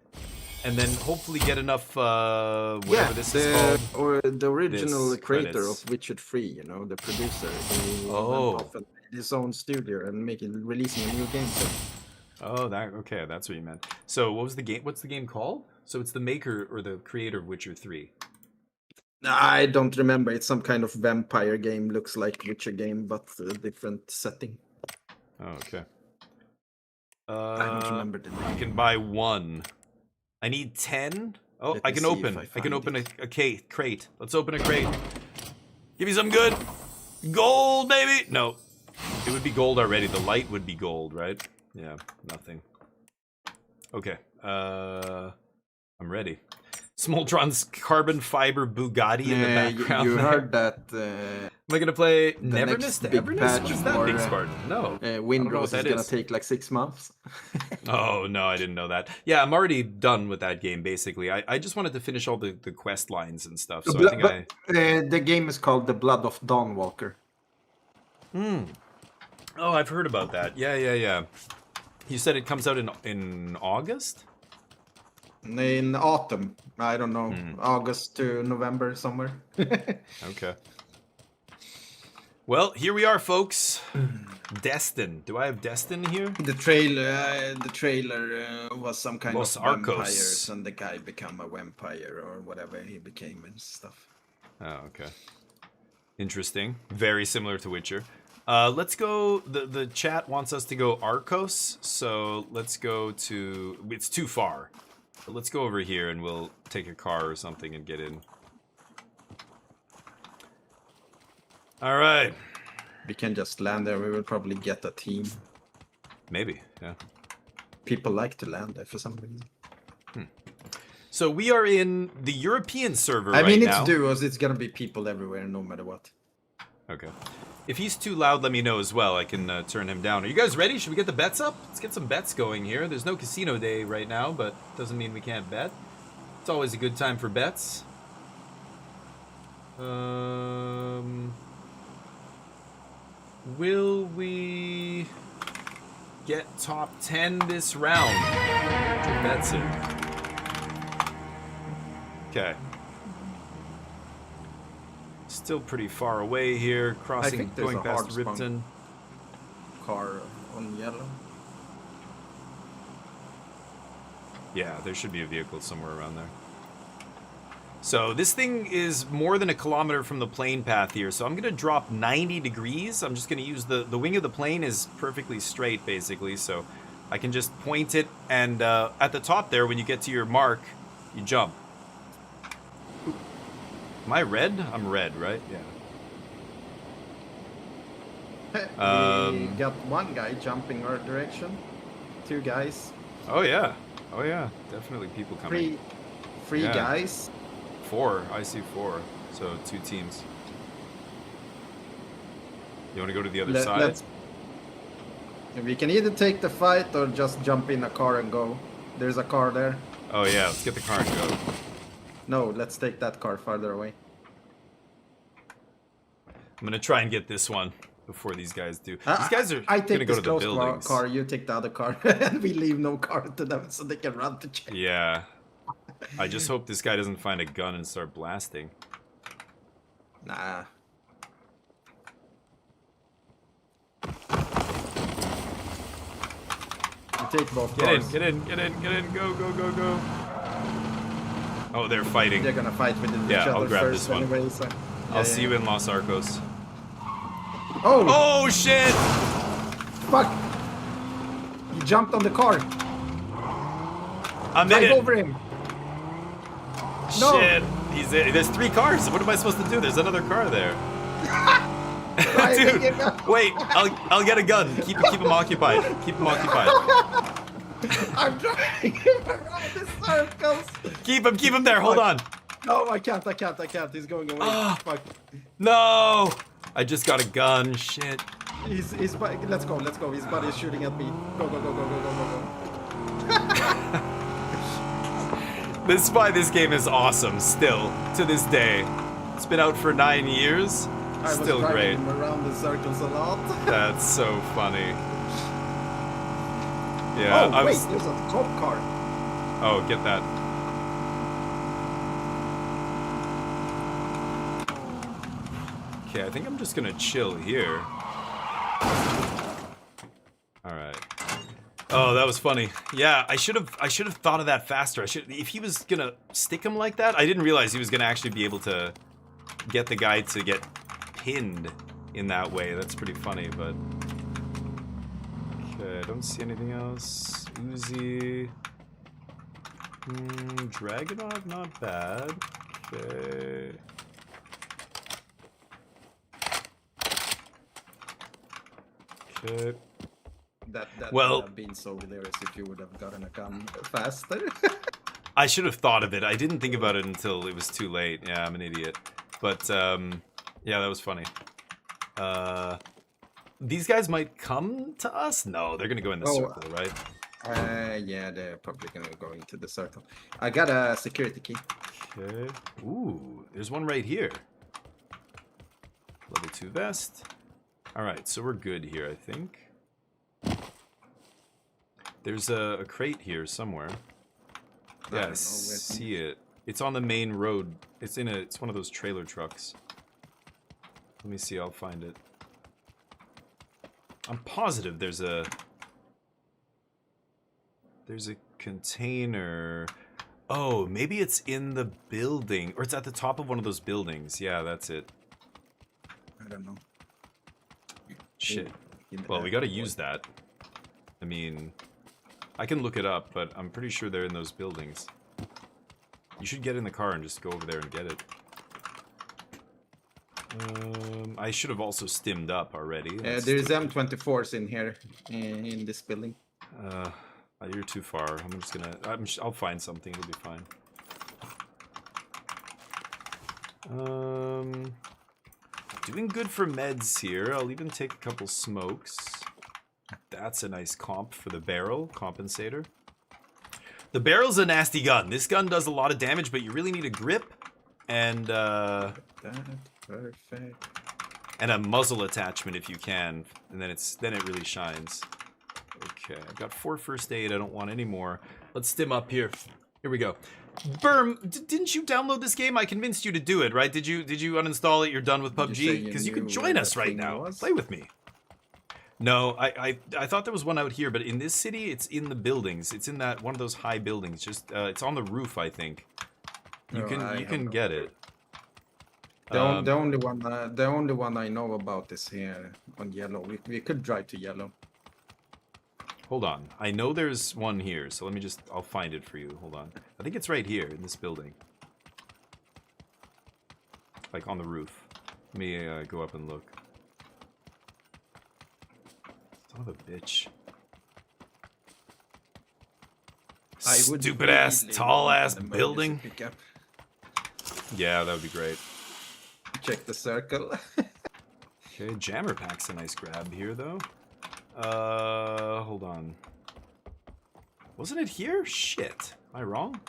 and then hopefully get enough, whatever this is called. Or the original This, creator credits. of Witcher 3, you know, the producer. He went Oh. off and made his own studio and releasing a new game. So. Oh, okay, that's what you meant. So what was the game? What's the game called? So it's the maker or the creator of Witcher 3. I don't remember. It's some kind of vampire game. Looks like Witcher game, but a different setting. Oh, okay. I don't remember the name. You can buy one. I need 10. Oh, Let I me can see open. if I can find open it. a crate. Let's open a crate. Give me some good gold, baby. No, it would be gold already. The light would be gold, right? Yeah, nothing. Okay. I'm ready. Smoltron's carbon fiber Bugatti in the background. You heard that. Am I gonna play Neverness to big Everness? patch What is that, for, Big Spartan? No. I don't know Windrose what is that gonna is. take like 6 months. Oh, no, I didn't know that. Yeah, I'm already done with that game, basically. I just wanted to finish all the quest lines and stuff, so I think The game is called The Blood of Dawnwalker. Oh, I've heard about that. Yeah. You said it comes out in August? In autumn. I don't know. August to November somewhere. Okay. Well, here we are, folks. Destin. Do I have Destin here? The trailer was some kind Los of Arcos. vampires, and the guy become a vampire or whatever he became and stuff. Oh, okay. Interesting. Very similar to Witcher. Let's go. The chat wants us to go Arcos, so let's go to. It's too far. But let's go over here and we'll take a car or something and get in. All right. We can just land there. We will probably get a team. Maybe, yeah. People like to land there for some reason. So we are in the European server I mean, right it's now. duos. It's gonna be people everywhere, no matter what. Okay. If he's too loud, let me know as well. I can turn him down. Are you guys ready? Should we get the bets up? Let's get some bets going here. There's no casino day right now, but doesn't mean we can't bet. It's always a good time for bets. Will we get top 10 this round? Put your bets in. Okay. Still pretty far away here, crossing, think there's going a past hard spawn. Ripton. Car on yellow. Yeah, there should be a vehicle somewhere around there. So this thing is more than a kilometer from the plane path here, so I'm gonna drop 90 degrees. I'm just gonna use the wing of the plane is perfectly straight, basically, so I can just point it, and at the top there, when you get to your mark, you jump. Am I red? I'm red, right? Yeah. We got one guy jumping our direction. 2 guys. Oh yeah. Oh yeah. Definitely people coming. Three Yeah. guys. 4. I see 4. So 2 teams. You want to go to the other side? We can either take the fight or just jump in a car and go. There's a car there. Oh yeah. Let's get the car and go. No, let's take that car farther away. I'm gonna try and get this one before these guys do. These guys are I gonna take go this to the close buildings. car, you take the other car, and we leave no car to them so they can run to check. Yeah. I just hope this guy doesn't find a gun and start blasting. Nah. You take both cars. Get in, go, go, go, go. Oh, they're fighting. They're gonna fight with each Yeah, other I'll grab first this one. anyway, so... I'll see you in Los Arcos. Oh! Oh shit! Fuck! He jumped on the car. I'm in Drive it. over him. No. Shit! There's 3 cars. What am I supposed to do? There's another car there. Dude, wait! I'll get a gun. Keep him occupied. Keep him occupied. I'm driving him around the circles. Keep him there. Hold on. No, I can't. He's going away. Fuck. No! I just got a gun. Shit. Let's go. His buddy is shooting at me. Go. This is why this game is awesome. Still to this day. It's been out for 9 years. Still I was great. driving him around the circles a lot. That's so funny. Yeah. Oh, wait, there's a cop car. Oh, get that. Okay, I think I'm just gonna chill here. All right. Oh, that was funny. Yeah, I should have thought of that faster. If he was gonna stick him like that, I didn't realize he was gonna actually be able to get the guy to get pinned in that way. That's pretty funny, but okay, I don't see anything else. Uzi. Dragonov, not bad. Okay. Okay. That Well- would have been so hilarious if you would have gotten a gun faster. I should have thought of it. I didn't think about it until it was too late. Yeah, I'm an idiot. But, yeah, that was funny. These guys might come to us? No, they're gonna go in the circle, right? Yeah, they're probably gonna go into the circle. I got a security key. Okay. Ooh, there's one right here. Level 2 vest. Alright, so we're good here, I think. There's a crate here somewhere. Yeah, I see it. It's on the main road. It's one of those trailer trucks. Let me see, I'll find it. I'm positive there's a container. Oh, maybe it's in the building, or it's at the top of one of those buildings. Yeah, that's it. I don't know. Shit. Well, we gotta use that. I mean, I can look it up, but I'm pretty sure they're in those buildings. You should get in the car and just go over there and get it. I should have also stimmed up already. There's M24s in here, in this building. You're too far. I'm just gonna... I'll find something. It'll be fine. Doing good for meds here. I'll even take a couple smokes. That's a nice comp for the barrel. Compensator. The barrel's a nasty gun. This gun does a lot of damage, but you really need a grip. And, Perfect. and a muzzle attachment if you can. And then it really shines. Okay, I've got 4 first aid. I don't want any more. Let's stim up here. Here we go. Berm, didn't you download this game? I convinced you to do it, right? Did you uninstall it? You're done with PUBG? Because you can join us right now. Play with me. No, I thought there was one out here, but in this city, it's in the buildings. It's in that one of those high buildings. Just it's on the roof, I think. You can get it. The only one I know about is here on yellow. We could drive to yellow. Hold on. I know there's one here, so let me just... I'll find it for you. Hold on. I think it's right here in this building. Like on the roof. Let me go up and look. Son of a bitch. Stupid ass, tall ass building. Yeah, that would be great. Check the circle. Okay, jammer pack's a nice grab here, though. Hold on. Wasn't it here? Shit. Am I wrong?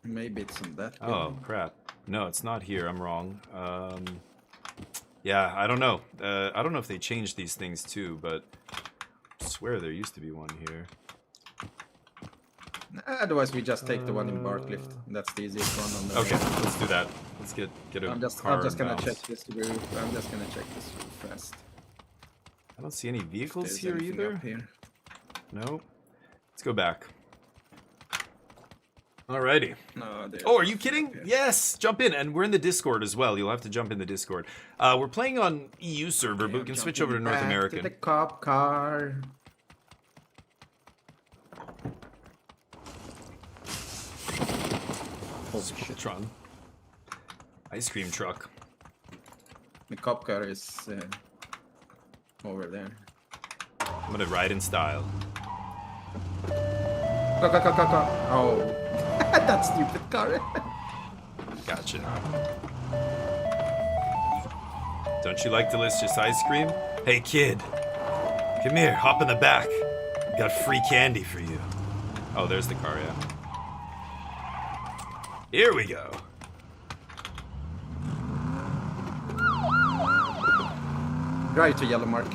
Maybe it's in that. Oh, crap. No, it's not here. I'm wrong. Yeah, I don't know. I don't know if they changed these things too, but I swear there used to be one here. Otherwise, we just take the one in Barclift. That's the easiest one on the. Okay, let's do that. Let's get a I'm just gonna check this roof. I'm just gonna check this roof fast. I don't see any vehicles here either. Here. Nope. Let's go back. Alrighty. No, oh, are you kidding? Yes! Jump in, and we're in the Discord as well. You'll have to jump in the Discord. We're playing on EU server, but we can switch over to North American. To the cop car. Oh, Squatron. Ice cream truck. The cop car is over there. I'm gonna ride in style. Go. Oh, that stupid car. Gotcha. Don't you like delicious ice cream? Hey kid, come here, hop in the back. Got free candy for you. Oh, there's the car, yeah. Here we go. Drive to yellow mark.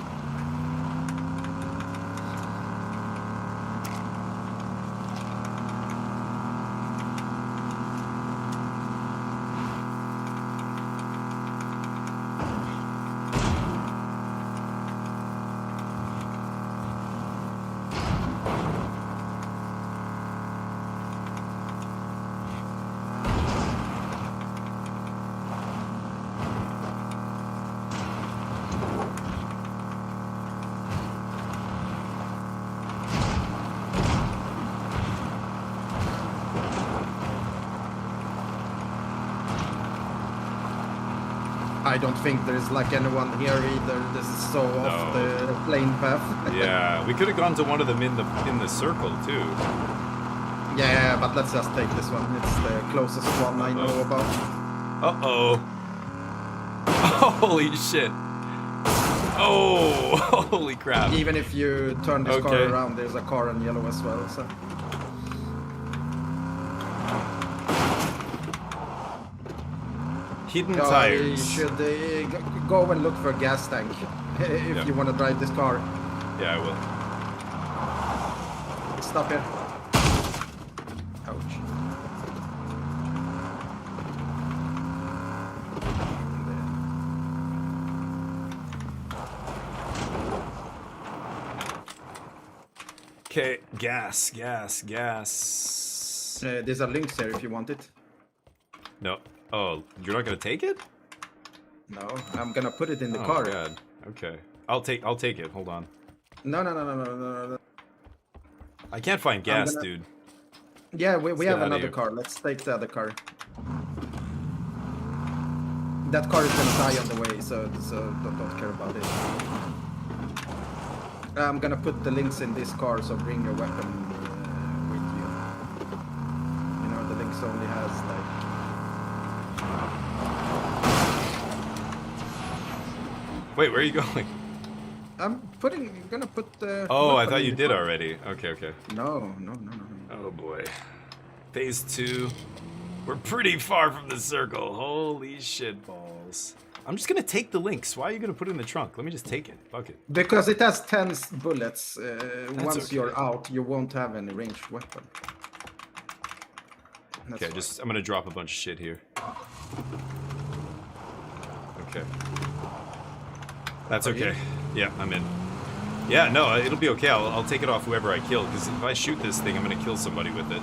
I don't think there's like anyone here either. This is so off the plane path. Yeah, we could have gone to one of them in the circle too. Yeah, but let's just take this one. It's the closest one I know about. Uh-oh. Holy shit. Oh, holy crap. Even if you turn this car around, there's a car in yellow as well, so. Hidden tires. You should go and look for a gas tank if you want to drive this car. Yeah, I will. Stop here. Ouch. Okay, gas. There's a lynx here if you want it. No. Oh, you're not gonna take it? No, I'm gonna put it in the Oh car. my god. Okay. I'll take it. Hold on. No. I can't find gas, gonna- dude. Yeah, we get have outta another here. car. Let's take the other car. That car is gonna die on the way, so don't care about it. I'm gonna put the links in this car, so bring your weapon with you. You know, the links only has like... Wait, where are you going? I'm gonna put the... Oh, I weapon thought in you the did car. already. Okay. No. Oh boy. Phase 2. We're pretty far from the circle. Holy shit balls. I'm just gonna take the links. Why are you gonna put it in the trunk? Let me just take it. Fuck it. Because it has 10 bullets. Once okay. you're out, you won't have any ranged weapon. That's Okay, why. I'm gonna drop a bunch of shit here. Okay. That's okay. Yeah, I'm in. Yeah, no, it'll be okay. I'll take it off whoever I kill, because if I shoot this thing, I'm gonna kill somebody with it.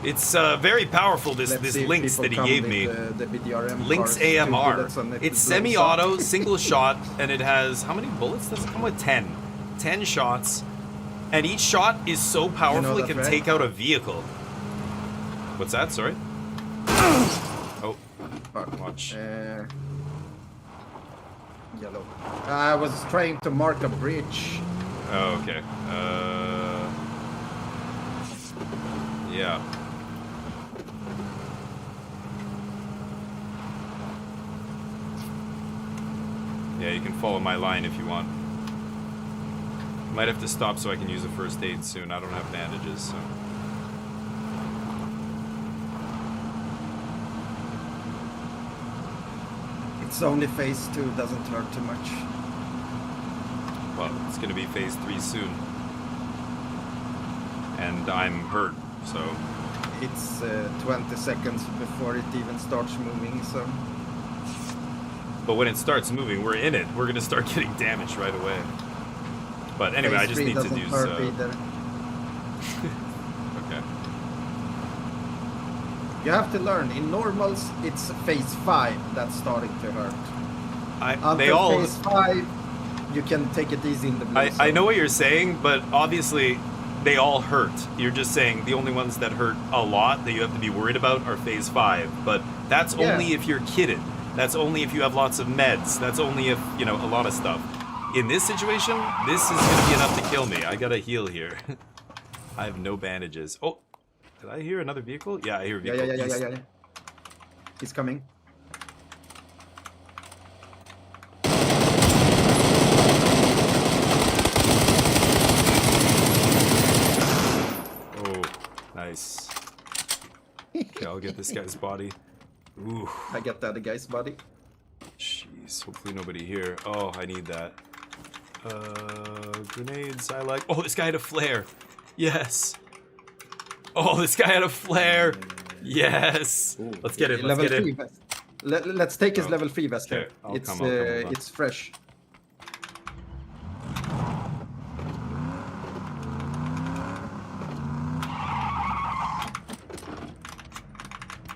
It's very powerful, this see if Lynx people that he come gave with me. The BDRM Lynx cars, 2 AMR. bullets on it, It's it blows semi-auto, up. single shot, and it has... How many bullets does it come with? 10. 10 shots. And each shot is so powerful it that, can right? take out a vehicle. What's that? Sorry? Oh. Fuck. Watch. Yellow. I was trying to mark a bridge. Oh, okay. Yeah. Yeah, you can follow my line if you want. Might have to stop so I can use a first aid soon. I don't have bandages, so... It's only phase 2, doesn't hurt too much. Well, it's gonna be phase 3 soon. And I'm hurt, so... It's 20 seconds before it even starts moving, so... But when it starts moving, we're in it. We're gonna start getting damaged right away. But anyway, I phase just 3 need to doesn't use... hurt either. Okay. You have to learn, in normals, it's phase 5 that's starting to hurt. Until phase 5, you can take it easy in the blue I zone. know what you're saying, but obviously they all hurt. You're just saying the only ones that hurt a lot that you have to be worried about are phase 5. But that's only if you're kitted. That's only if you have lots of meds. That's only if, you know, a lot of stuff. In this situation, this is gonna be enough to kill me. I gotta heal here. I have no bandages. Oh, did I hear another vehicle? Yeah, I hear a vehicle. Yeah. He's coming. Oh, nice. Okay, I'll get this guy's body. Ooh. I get the other guy's body. Jeez, hopefully nobody here. Oh, I need that. Grenades, I like. Oh, this guy had a flare. Yes. Oh, this guy had a flare. Yes. Ooh. Let's get it. Let's Level get 3 it. vest. Let's take his Oh, level 3 vest okay. here. I'll It's come, hold on. it's fresh.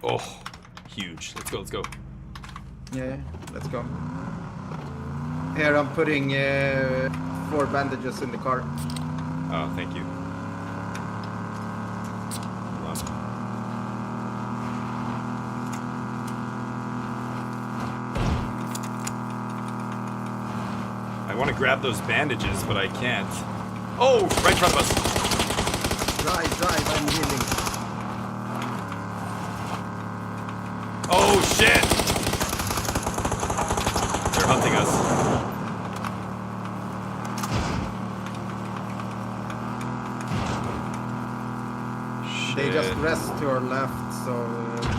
Oh, huge. Let's go. Let's go. Yeah, let's go. Here, I'm putting 4 bandages in the car. Oh, thank you. Hold on. I want to grab those bandages, but I can't. Oh, right in front of us. Drive, I'm healing. Oh, shit. They're hunting us. They just rest to our left, so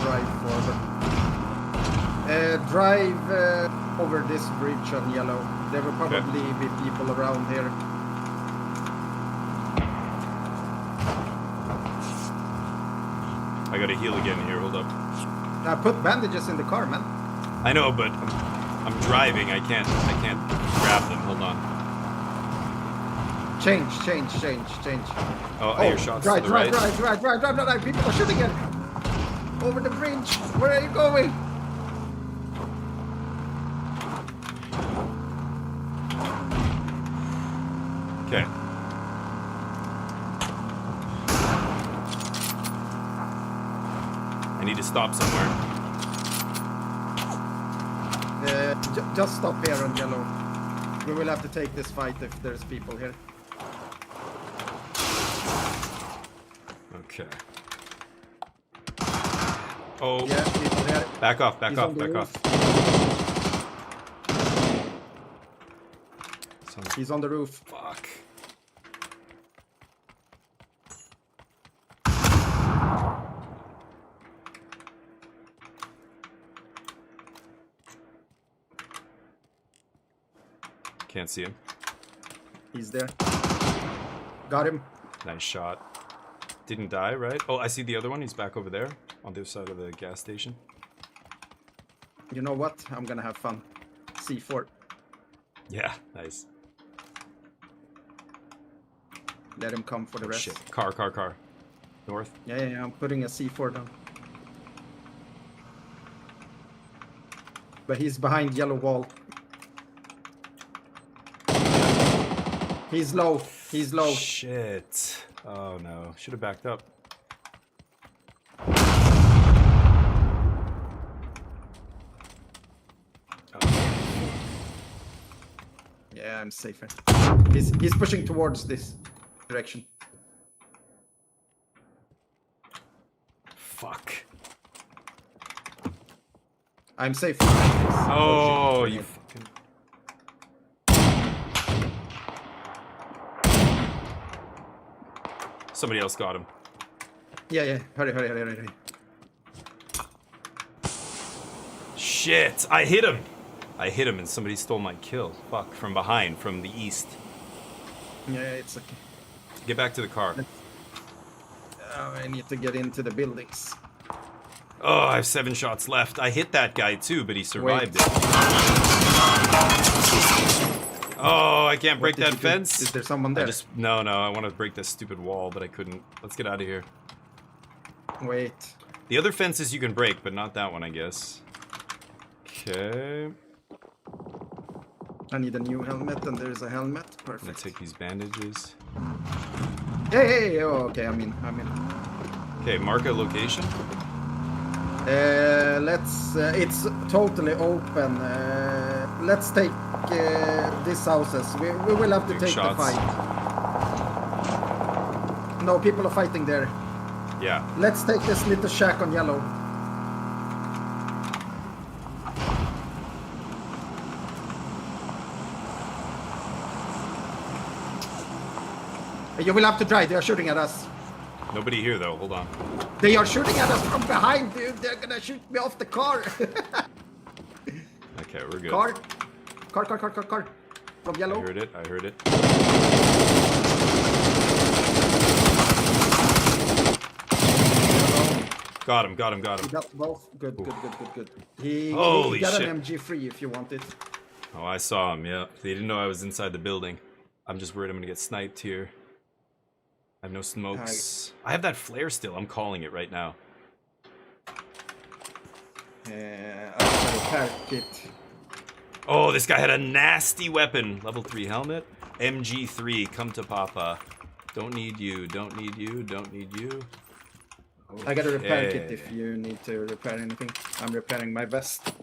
drive forward. Drive over this bridge on yellow. There will probably be people around here. I gotta heal again here. Hold up. I put bandages in the car, man. I know, but I'm driving. I can't grab them. Hold on. Change. Oh, I hear shots to the right. Right. People are shooting it. Over the bridge. Where are you going? Okay. I need to stop somewhere. Just stop here on yellow. We will have to take this fight if there's people here. Okay. Oh. Yeah, people here. Back off. He's on the roof. Fuck. Can't see him. He's there. Got him. Nice shot. Didn't die, right? Oh, I see the other one. He's back over there on the other side of the gas station. You know what? I'm gonna have fun. C4. Yeah, nice. Let him come for the rest. Shit. Car. North. Yeah, I'm putting a C4 down. But he's behind yellow wall. He's low. Shit. Oh no. Should have backed up. Yeah, I'm safer. He's pushing towards this direction. Fuck. I'm safe. Oh, you fucking... Somebody else got him. Yeah. Hurry. Shit, I hit him and somebody stole my kill. Fuck, from behind, from the east. Yeah, it's okay. Get back to the car. I need to get into the buildings. Oh, I have 7 shots left. I hit that guy too, but he survived it. Oh, I can't break that fence. Is there someone there? No, I want to break this stupid wall, but I couldn't. Let's get out of here. Wait. The other fences you can break, but not that one, I guess. Okay. I need a new helmet, and there's a helmet. Perfect. I'm gonna take these bandages. Hey, oh, okay, I'm in. Okay, mark a location. It's totally open. Let's take these houses. We will have to Big take shots. the fight. No, people are fighting there. Yeah. Let's take this little shack on yellow. You will have to drive. They are shooting at us. Nobody here though. Hold on. They are shooting at us from behind, dude. They're gonna shoot me off the car. Okay, we're good. Car. From yellow. I heard it. Got him. He got both. Good. He Holy got shit. an MG free if you want it. Oh, I saw him, yeah. They didn't know I was inside the building. I'm just worried I'm gonna get sniped here. I have no smokes. I have that flare still. I'm calling it right now. I've got a repair kit. Oh, this guy had a nasty weapon. Level 3 helmet. MG3, come to Papa. Don't need you. I got a repair Okay. kit if you need to repair anything. I'm repairing my vest.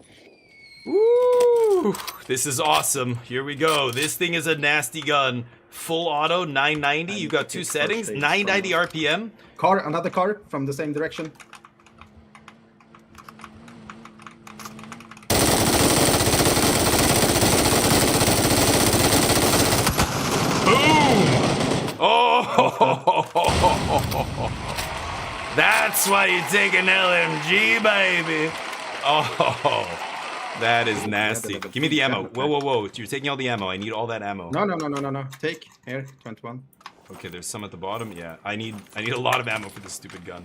Woo! This is awesome. Here we go. This thing is a nasty gun. Full auto, 990. You got 2 settings. 990 RPM. Another car from the same direction. Boom! Oh! That's why you take an LMG, baby. Oh, that is nasty. Give me the ammo. Whoa. You're taking all the ammo. I need all that ammo. No. Take. Here, 21. Okay, there's some at the bottom. Yeah, I need a lot of ammo for this stupid gun.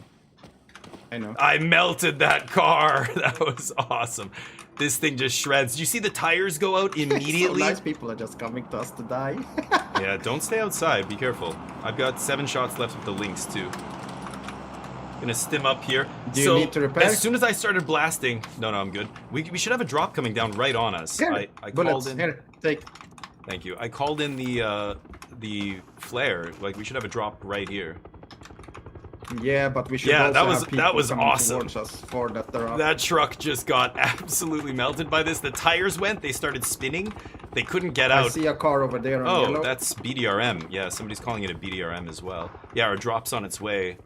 I know. I melted that car. That was awesome. This thing just shreds. Do you see the tires go out immediately? So nice people are just coming to us to die. Yeah, don't stay outside. Be careful. I've got 7 shots left with the Lynx, too. Gonna stim up here. Do you need to repair? As soon as I started blasting... No, I'm good. We should have a drop coming down right on us. Here, I bullets. called in... Here, take. Thank you. I called in the flare. Like, we should have a drop right here. Yeah, but we should Yeah, also have people that was coming awesome. towards us for that drop. That truck just got absolutely melted by this. The tires went. They started spinning. They couldn't get out. I see a car over there on yellow. Oh, that's BDRM. Yeah, somebody's calling it a BDRM as well. Yeah, our drop's on its way.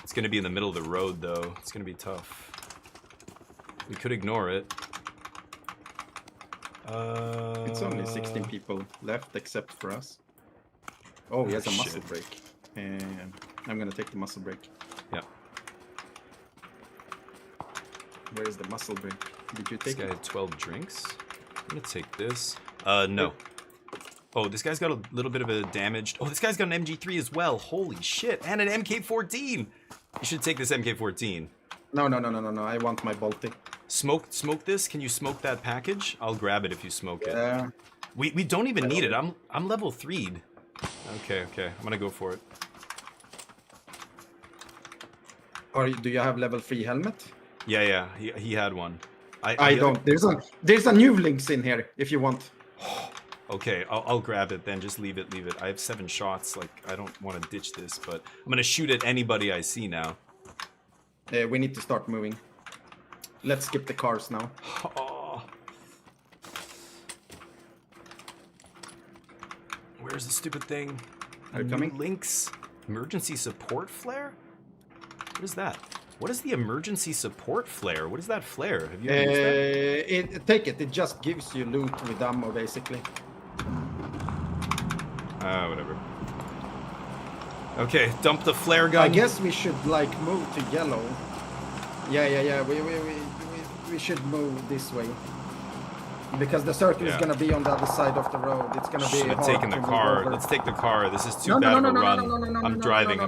It's gonna be in the middle of the road, though. It's gonna be tough. We could ignore it. It's only 16 people left, except for us. Oh, he has a muscle break. I'm gonna take the muscle break. Yeah. Where is the muscle break? Did you This take guy it? had 12 drinks. I'm gonna take this. No. Oh, this guy's got a little bit of a damaged... Oh, this guy's got an MG3 as well. Holy shit. And an MK14. You should take this MK14. No. I want my Baltic. Smoke this? Can you smoke that package? I'll grab it if you smoke it. Yeah. We don't even need it. I'm level 3'd. Okay. I'm gonna go for it. Do you have level 3 helmet? Yeah. He had one. I don't. There's a new Lynx in here if you want. Okay, I'll grab it then. Just leave it. I have 7 shots. Like, I don't want to ditch this, but I'm gonna shoot at anybody I see now. We need to start moving. Let's skip the cars now. Oh. Where's the stupid thing? Are you coming? Lynx emergency support flare? What is that? What is the emergency support flare? What is that flare? Have you ever used that? Take it. It just gives you loot with ammo, basically. Whatever. Okay, dump the flare gun. I guess we should like move to yellow. Yeah. We should move this way because the circle is gonna be on the other side of the road. It's gonna be Should have hard taken the to move car. over. Let's take the car. This is too bad of a run. I'm driving. No.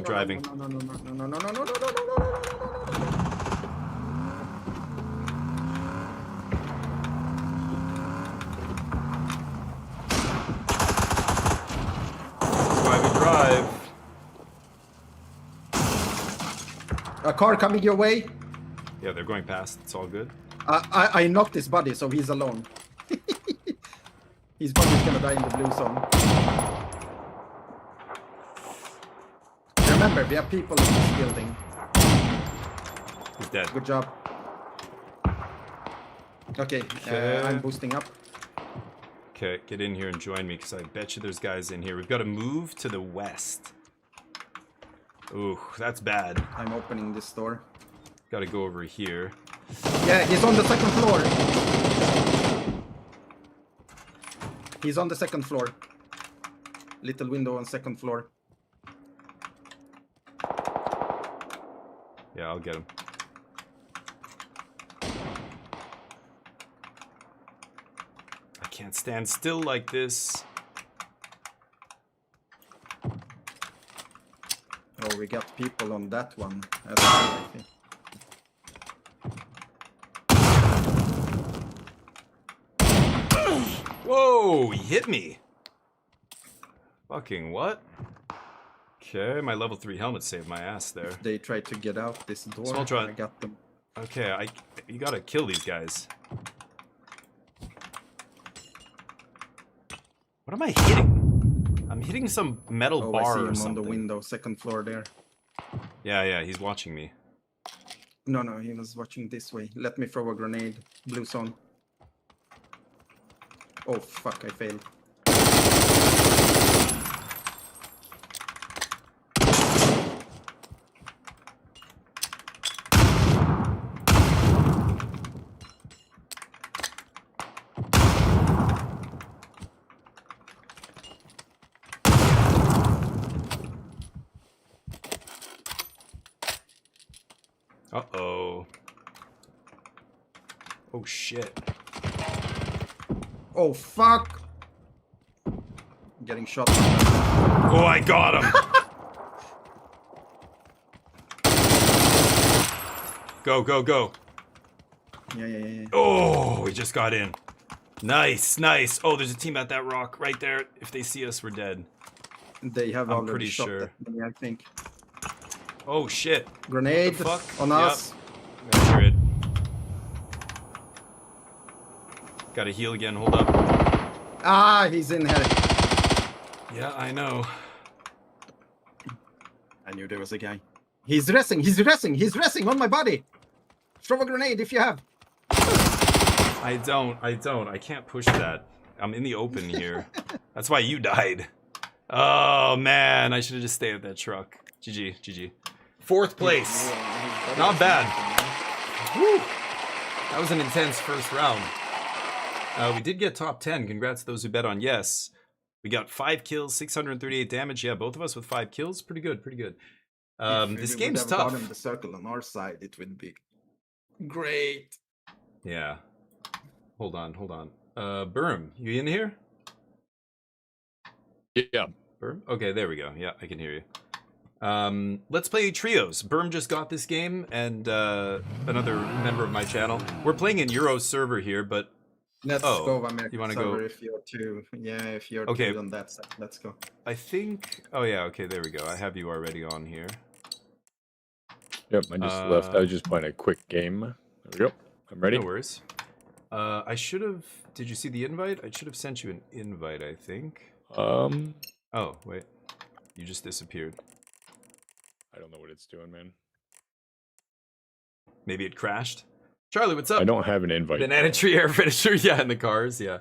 Drive. A car coming your way. Yeah, they're going past. It's all good. I knocked his body, so he's alone. His body's gonna die in the blue zone. Remember, we have people in this building. He's dead. Good job. Okay, I'm boosting up. Okay, get in here and join me, because I bet you there's guys in here. We've got to move to the west. Ooh, that's bad. I'm opening this door. Got to go over here. Yeah, he's on the second floor. He's on the second floor. Little window on second floor. Yeah, I'll get him. I can't stand still like this. Oh, we got people on that one as well, I think. Whoa, he hit me. Fucking what? Okay, my level 3 helmet saved my ass there. They tried to get out this door. Small truck. I got them. Okay, you gotta kill these guys. What am I hitting? I'm hitting some metal bar I see or him something. on the window, second floor there. Yeah, he's watching me. No, he was watching this way. Let me throw a grenade. Blue zone. Oh, fuck, I failed. Uh-oh. Oh, shit. Oh, fuck! Getting shot. Oh, I got him! Go. Yeah. Oh, he just got in. Nice, nice. Oh, there's a team at that rock right there. If they see us, we're dead. They have I'm already pretty shot sure. at me, I think. Oh shit. Grenade What the fuck? on Yep. us. That's it. Gotta heal again. Hold up. Ah, he's in here. Yeah, I know. I knew there was a guy. He's resting. He's resting. He's resting on my body. Throw a grenade if you have. I don't. I can't push that. I'm in the open here. That's why you died. Oh, man. I should have just stayed at that truck. GG. GG. 4th place. Not bad. Woo. That was an intense first round. We did get top 10. Congrats to those who bet on yes. We got 5 kills, 638 damage. Yeah, both of us with 5 kills. Pretty good. Pretty good. This game's tough. The circle on our side, it would be great. Yeah. Hold on. Berm, you in here? Yeah. Berm? Okay, there we go. Yeah, I can hear you. Let's play trios. Berm just got this game, and another member of my channel. We're playing in Euro server here, but Let's go American you wanna server go? if you're two. Yeah, if you're Okay. two on that side. Let's go. I think. Oh yeah. Okay, there we go. I have you already on here. Yep, I just left. I was just playing a quick game. There we go. I'm ready. No worries. I should have. Did you see the invite? I should have sent you an invite. I think. Oh wait, you just disappeared. I don't know what it's doing, man. Maybe it crashed. Charlie, what's up? I don't have an invite. Banana tree air finisher, yeah, in the cars, yeah.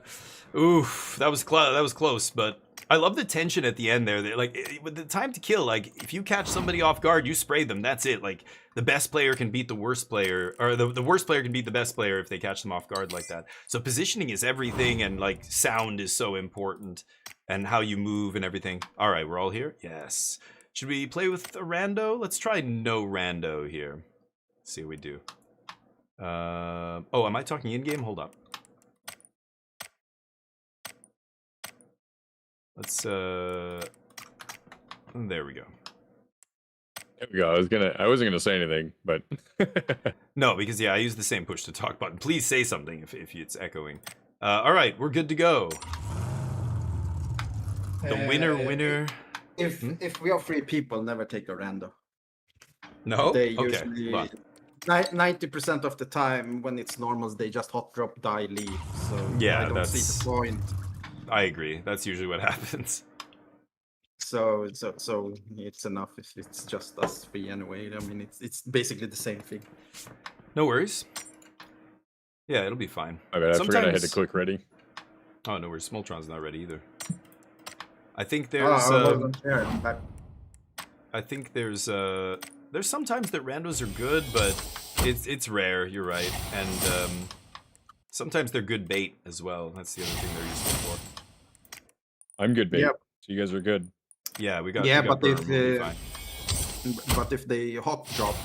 Oof, that was close, but I love the tension at the end there. Like, with the time to kill, like, if you catch somebody off guard, you spray them, that's it. Like, the best player can beat the worst player, or the worst player can beat the best player if they catch them off guard like that. So positioning is everything, and, like, sound is so important, and how you move and everything. All right, we're all here? Yes. Should we play with a rando? Let's try no rando here. Let's see what we do. Oh, am I talking in-game? Hold up. Let's, there we go. There we go. I wasn't gonna say anything, but No, because yeah, I use the same push to talk button. Please say something if it's echoing. All right, we're good to go. The winner. If we are 3 people, never take a rando. No? They Okay. usually Well, 90% of the time when it's normals, they just hot drop, die, leave. So Yeah, I don't see that's- the point. I agree. That's usually what happens. So it's enough if it's just us 3 anyway. I mean, it's basically the same thing. No worries. Yeah, it'll be fine. I forgot I had to Sometimes- click ready. Oh, no worries. Smoltron's not ready either. I think Oh, there's, I wasn't there. I'm back. I think there's sometimes that randos are good, but it's rare. You're right, and sometimes they're good bait as well. That's the other thing they're useful for. I'm good, babe. Yep. So you guys are good. Yeah, we got. Yeah, we got but Burn, we'll be fine. but if they hot drop,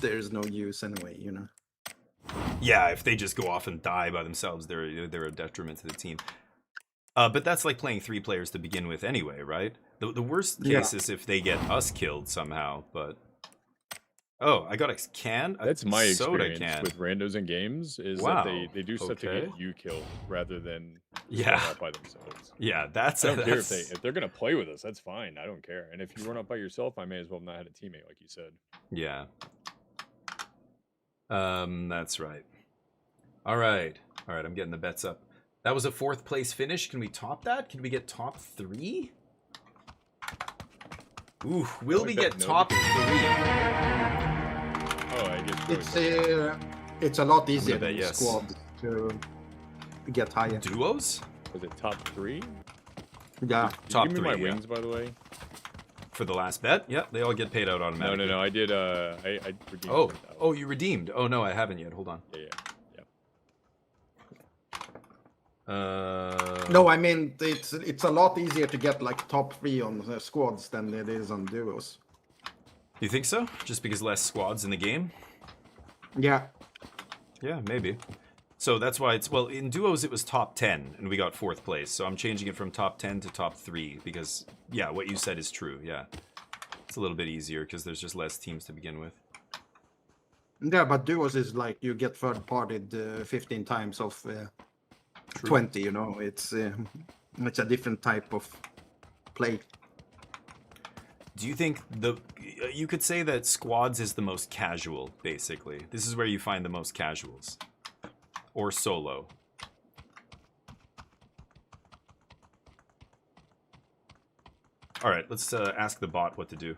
there's no use anyway. You know. Yeah, if they just go off and die by themselves, they're a detriment to the team. But that's like playing 3 players to begin with anyway, right? The worst case is if they get us killed somehow, but... Oh, I got a can? A That's my soda experience can. with randos in games is Wow, that they do stuff to okay. get you killed rather than Yeah. run out by themselves. Yeah, that's... I don't care that's- if they're gonna play with us. That's fine. I don't care. And if you run up by yourself, I may as well not have a teammate, like you said. Yeah. That's right. All right. I'm getting the bets up. That was a 4th place finish. Can we top that? Can we get top 3? Ooh, will we get no, top 3? Oh, I guess It's a lot easier bet than yes. squad to get higher. Duos? was it top 3? Yeah. Did Top you give me 3, my yeah. wings, by the way? For the last bet? Yep, they all get paid out automatically. No. I did. I redeemed. Oh, 10,000. oh, you redeemed. Oh no, I haven't yet. Hold on. Yeah. No, I mean it's a lot easier to get like top 3 on squads than it is on duos. You think so? Just because less squads in the game? Yeah. Yeah, maybe. So that's why it's... Well, in duos it was top 10, and we got 4th place. So I'm changing it from top 10 to top 3, because, yeah, what you said is true, yeah. It's a little bit easier, because there's just less teams to begin with. Yeah, but duos is like you get third-partied 15 times of 20. You know, it's a different type of play. Do you think you could say that squads is the most casual, basically? This is where you find the most casuals. Or solo. All right, let's ask the bot what to do.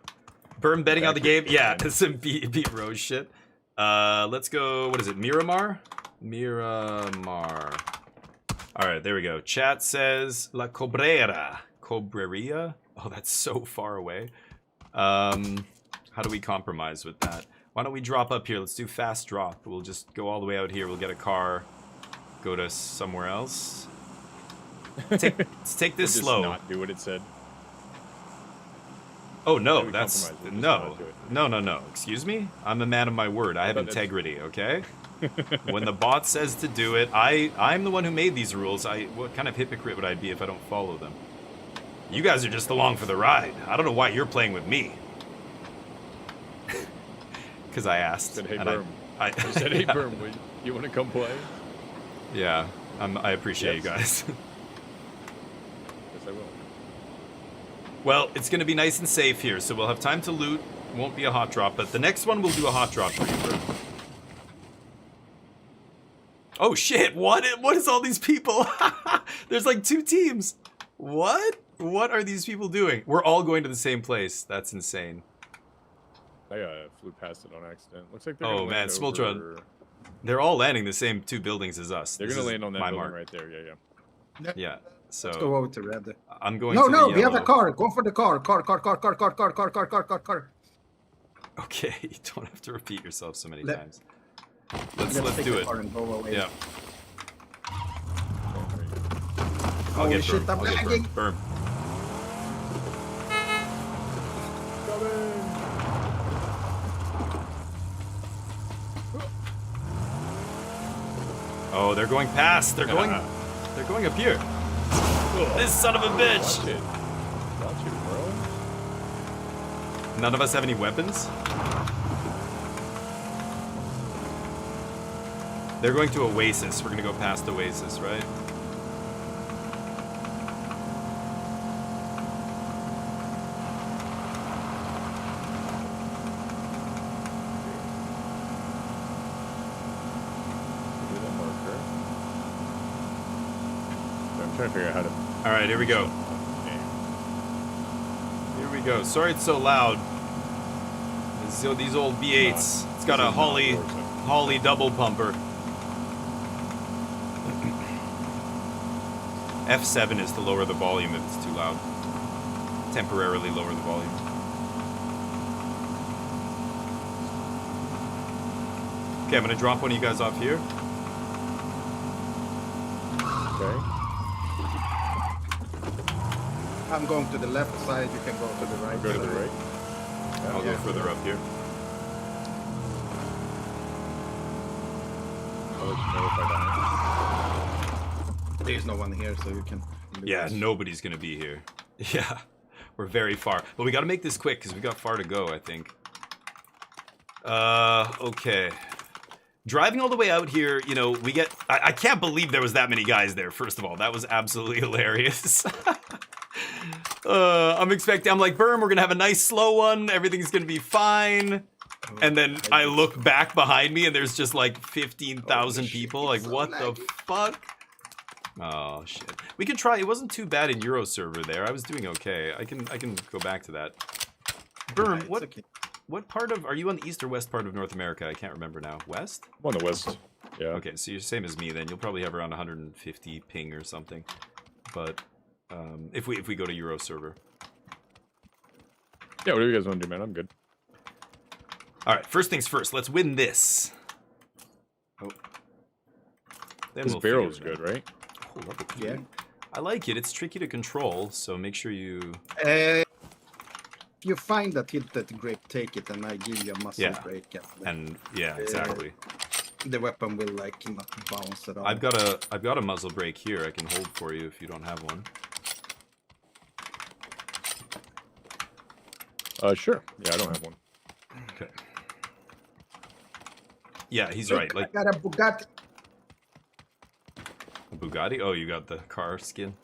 Berm betting on the game? Yeah, some beat Rose shit. Let's go, what is it, Miramar? Miramar. All right, there we go. Chat says La Cobreria? Oh, that's so far away. How do we compromise with that? Why don't we drop up here? Let's do fast drop. We'll just go all the way out here. We'll get a car, go to somewhere else. Let's take this just slow. Not do what it said. Oh no, that's no. Excuse me? I'm a man of my word. I have integrity, okay? When the bot says to do it, I'm the one who made these rules. What kind of hypocrite would I be if I don't follow them? You guys are just along for the ride. I don't know why you're playing with me. Because I asked. I said, hey, and Berm. I said, hey, Berm, you want to come play? Yeah, I appreciate you guys. Yes, I will. Well, it's going to be nice and safe here, so we'll have time to loot. Won't be a hot drop, but the next one we'll do a hot drop for you. Oh shit, what is all these people? There's like 2 teams. What? What are these people doing? We're all going to the same place. That's insane. I flew past it on accident. Looks like they're oh man, Smoltron. They're all landing the same 2 buildings as us. They're gonna land on that building mark right there. Yeah. Yeah. So let's go over to red. I'm going. No, to no, the we have a yellow. car. Go for the car. Car. Okay, you don't have to repeat yourself so many Let- times. Let's take do the it. car and go away. Yeah. I'll Holy get shit, Berm. I'm I'll get lagging. Berm. Oh, they're going past. They're going up here. This son of a bitch. Watch it. Watch it, bro. None of us have any weapons. They're going to Oasis. We're going to go past Oasis, right? I'm trying to figure out how to. All right, here we go. Here we go. Sorry it's so loud. These old V8s. It's got a Holly double pumper. F7 is to lower the volume if it's too loud. Temporarily lower the volume. Okay, I'm gonna drop one of you guys off here. Okay. I'm going to the left side. You can go to the right. Go to the side. right. I'll go further up here. I'll let you know if I die. There's no one here, so you can. Yeah, nobody's gonna be here. Yeah, we're very far. But we gotta make this quick because we got far to go, I think. Okay. Driving all the way out here, you know, we get... I can't believe there was that many guys there, first of all. That was absolutely hilarious. I'm like, Berm, we're gonna have a nice slow one. Everything's gonna be fine. And then I look back behind me and there's just like 15,000 people. Like, what the fuck? Oh, shit. We could try. It wasn't too bad in Euro server there. I was doing okay. I can go back to that. Berm, what part of... Are you on the east or west part of North America? I can't remember now. West? I'm on the west. Yeah. Okay, so you're the same as me then. You'll probably have around 150 ping or something. But if we go to Euro server. Yeah, whatever you guys want to do, man. I'm good. All right, first things first. Let's win this. Oh. Then This we'll barrel's figure it good, right? out. Oh, love it. Yeah. I like it. It's tricky to control, so make sure you... If you find a tilted grip, take it, and I give you a muscle break. And yeah, exactly. The weapon will like not bounce at all. I've got a muzzle brake here. I can hold for you if you don't have one. Sure. Yeah, I don't have one. Okay. Yeah, he's right. Like, I got a Bugatti. A Bugatti? Oh, you got the car skin.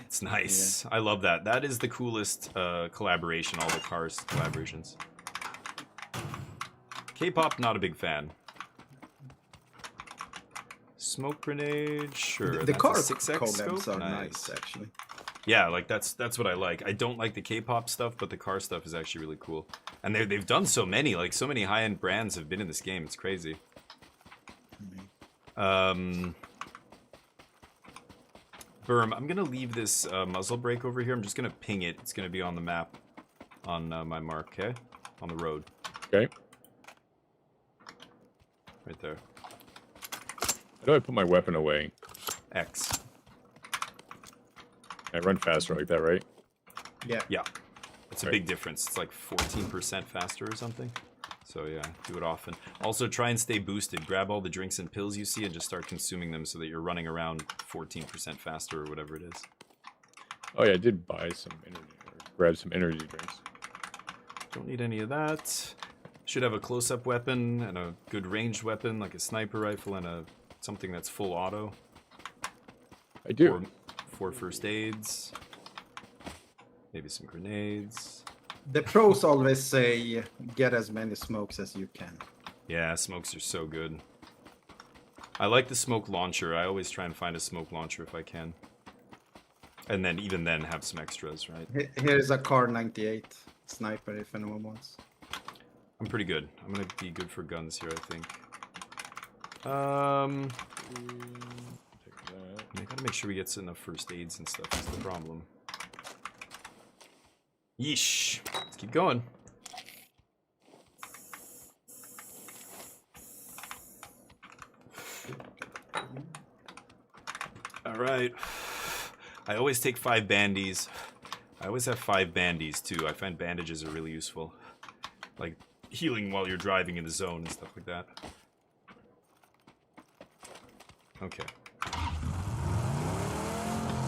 It's nice. I love that. That is the coolest collaboration, all the cars collaborations. K-pop, not a big fan. Smoke grenade, sure. The car 6X collabs scope? are nice, actually. Yeah, like that's what I like. I don't like the K-pop stuff, but the car stuff is actually really cool. And they've done so many, like so many high-end brands have been in this game. It's crazy. Berm, I'm gonna leave this muzzle brake over here. I'm just gonna ping it. It's gonna be on the map, on my mark, okay? On the road. Okay. Right there. How do I put my weapon away? X. I run faster like that, right? Yeah. Yeah. It's a big difference. It's like 14% faster or something. So yeah, do it often. Also, try and stay boosted. Grab all the drinks and pills you see and just start consuming them so that you're running around 14% faster or whatever it is. Oh yeah, I did buy some energy, or grab some energy drinks. Don't need any of that. Should have a close-up weapon and a good ranged weapon, like a sniper rifle and a something that's full auto. I do. Four first aids. Maybe some grenades. The pros always say, get as many smokes as you can. Yeah, smokes are so good. I like the smoke launcher. I always try and find a smoke launcher if I can. And then, even then, have some extras, right? Here is a Car 98 sniper if anyone wants. I'm pretty good. I'm gonna be good for guns here, I think. I gotta make sure we get enough first aids and stuff, is the problem. Yeesh. Let's keep going. Alright. I always take 5 bandies. I always have 5 bandies too. I find bandages are really useful. Like healing while you're driving in the zone and stuff like that. Okay.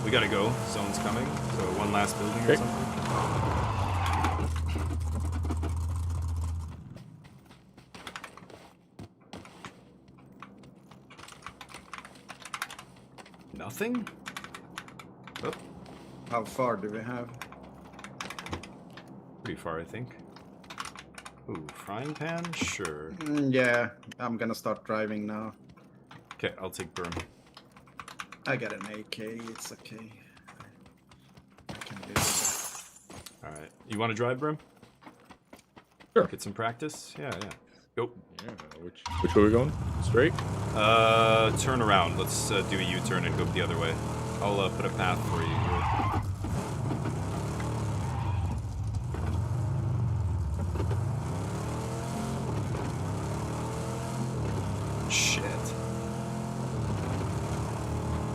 We gotta go. Zone's coming. So one last building or something. Nothing? Oh. How far do we have? Pretty far, I think. Ooh, frying pan? Sure. Yeah, I'm gonna start driving now. Okay, I'll take Berm. I got an AK, it's okay. I can do it. Alright. You want to drive, Berm? Sure. Get some practice? Yeah, yeah. Go. Yeah, which way are we going? Straight? Turn around. Let's do a U-turn and go the other way. I'll put a path for you here. Shit.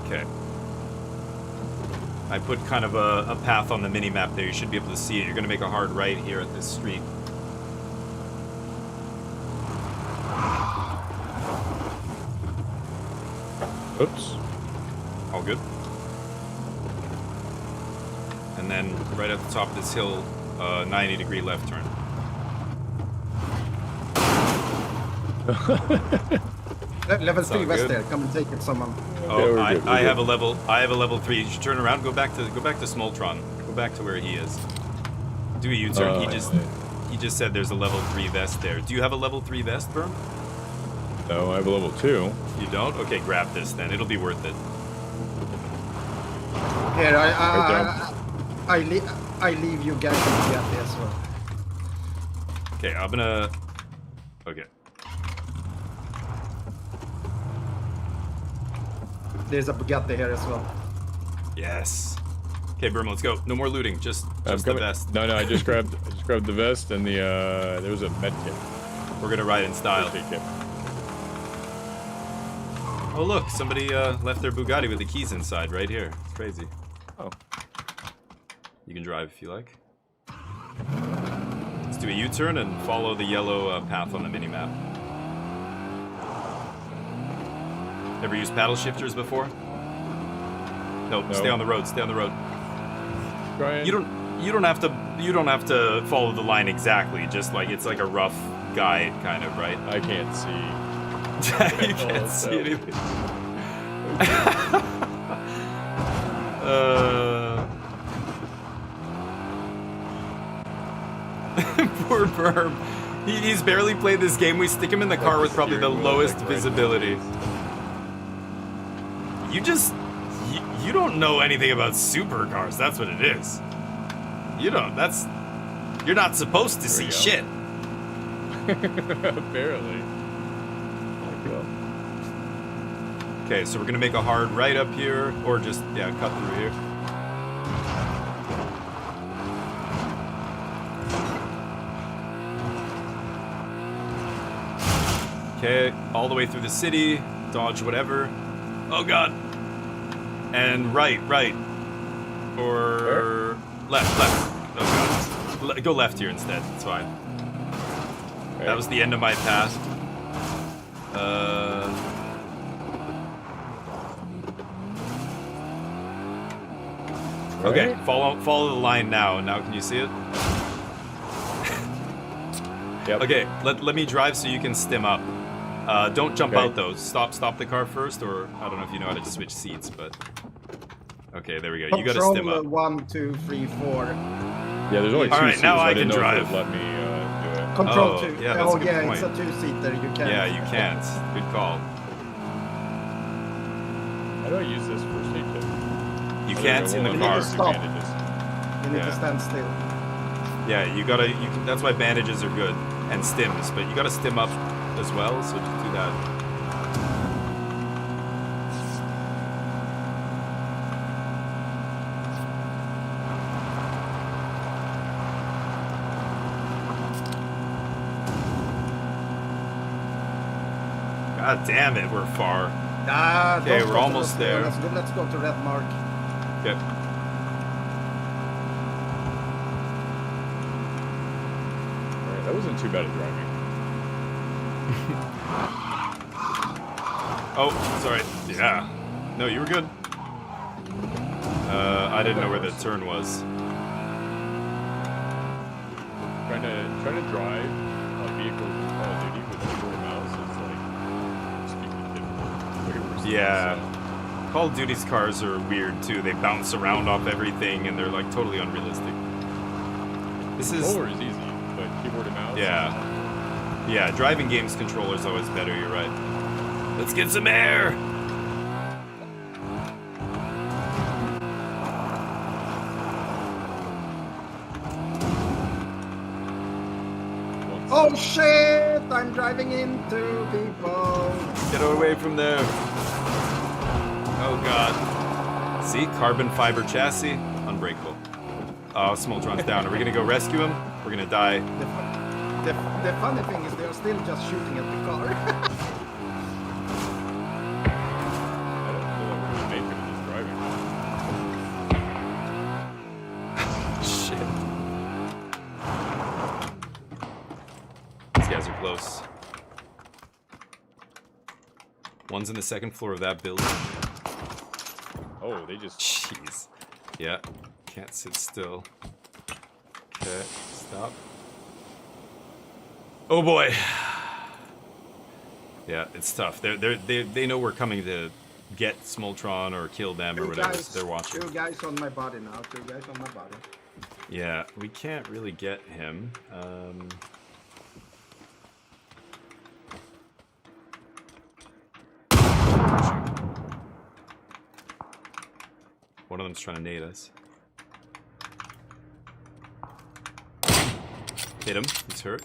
Okay. I put kind of a path on the mini-map there. You should be able to see it. You're going to make a hard right here at this street. Oops. All good. And then right at the top of this hill, 90-degree left turn. Level 3 west good. there, come and take it, someone. Oh, Yeah, I have a level 3. You should turn around, go back to Smoltron. Go back to where he is. Do a U-turn. He just said there's a level 3 vest there. Do you have a level 3 vest, Berm? No, I have a level 2. You don't? Okay, grab this then. It'll be worth it. Here, I leave you guys to get there as well. Okay, I'm gonna... Okay. There's a Bugatti here as well. Yes. Okay, Berm, let's go. No more looting. Just the coming. vest. No, I just grabbed the vest and the there was a med kit. We're gonna ride in style. First aid kit. Oh look, somebody left their Bugatti with the keys inside right here. It's crazy. Oh. You can drive if you like. Let's do a U-turn and follow the yellow path on the minimap. Ever used paddle shifters before? No, stay on the road. Stay on the road. Brian. You don't have to follow the line exactly. Just like it's like a rough guide, kind of, right? I can't see. You can't see anything. Poor Burb. He's barely played this game. We stick him in the car with probably the lowest visibility. You don't know anything about supercars. That's what it is. You don't. You're not supposed to see shit. Apparently. Okay, so we're gonna make a hard right up here, or just cut through here. Okay, all the way through the city, dodge whatever. Oh god. And right. Or left. Oh god. Go left here instead, it's fine. Okay. That was the end of my path. Okay, follow the line now. Now can you see it? Yep. Okay, let me drive so you can stim up. Don't jump out though. Stop the car first, or I don't know if you know how to switch seats, but okay, there we go. You gotta stim up. 1, 2, 3, 4. Yeah, there's only two All right, seats. now So I didn't can know if drive. it would let me do it. Control 2. Yeah, that's a good point. It's a 2-seater. You can't. Yeah, you can't. Good call. How do I use this first aid kit? You can't in the You car. need to stop. Bandages. You need to stand still. Yeah, that's why bandages are good and stims, but you gotta stim up as well. So just do that. God damn it, we're far. Okay, we're almost there. Let's go to red mark. Okay. Alright, that wasn't too bad at driving. Oh, sorry. Yeah. No, you were good. I didn't know where the turn was. Trying to drive a vehicle in Call of Duty with a keyboard mouse is like speaking difficult. Way worse than Yeah. Call of Duty's cars are weird too. They bounce around off everything and they're like totally unrealistic. This is controller is easy, but keyboard and mouse. Yeah, driving games controller's always better, you're right. Let's get some air! Oh shit! I'm driving into people. Get away from there. Oh god. See? Carbon fiber chassis. Unbreakable. Oh, Smoltron's down. Are we gonna go rescue him? We're gonna die. The funny thing is they're still just shooting at the car. I don't feel like we're gonna make it with this driving. Shit. These guys are close. One's in the second floor of that building. Oh, they just... Jeez. Yeah. Can't sit still. Okay. Stop. Oh boy. Yeah, it's tough. They know we're coming to get Smoltron or kill them or whatever. So they're watching. 2 guys on my body now. 2 guys on my body. Yeah, we can't really get him. One of them's trying to nade us. Hit him. He's hurt.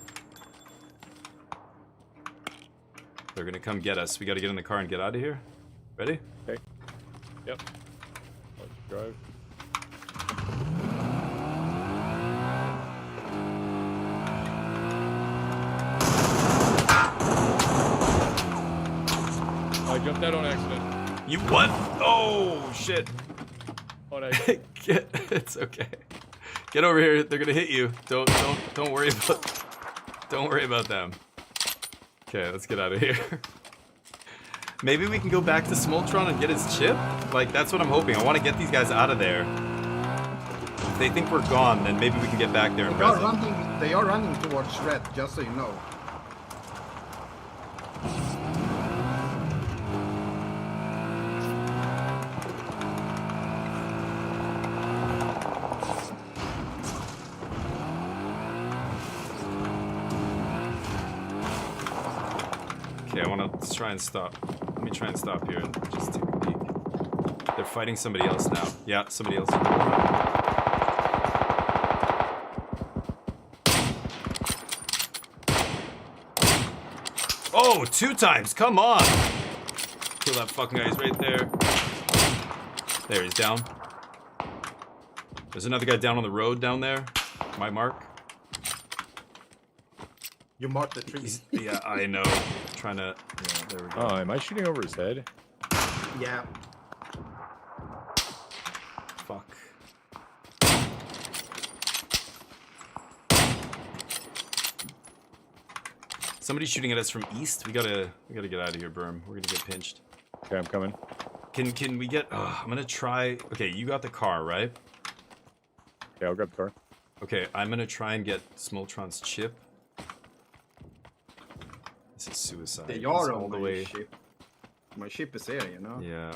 They're gonna come get us. We gotta get in the car and get out of here. Ready? Okay. Yep. Let's drive. I jumped out on accident. You what? Oh shit. On accident. It's okay. Get over here. They're gonna hit you. Don't worry about them. Okay, let's get out of here. Maybe we can go back to Smoltron and get his chip? Like, that's what I'm hoping. I want to get these guys out of there. If they think we're gone, then maybe we can get back there and res them. They are running towards red, just so you know. Let's try and stop. Let me try and stop here and just take a peek. They're fighting somebody else now. Yeah, somebody else. Oh, 2 times. Come on. Kill that fucking guy. He's right there. There, he's down. There's another guy down on the road down there. My mark. You marked the trees. Yeah, I know. Trying to. Yeah, there we go. Oh, am I shooting over his head? Yeah. Fuck. Somebody's shooting at us from east. We gotta get out of here, Berm. We're gonna get pinched. Okay, I'm coming. Can we get? I'm gonna try. Okay, you got the car, right? Okay, I'll grab the car. Okay, I'm gonna try and get Smoltron's chip. This is suicide. They He's are all on the my way. ship. My ship is here, you know? Yeah.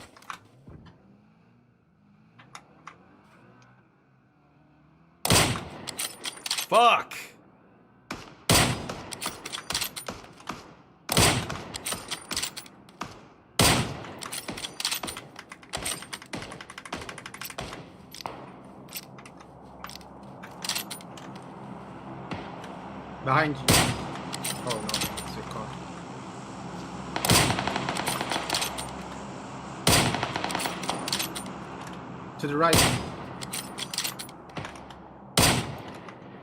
Fuck! Behind you. Oh no, it's a car. To the right.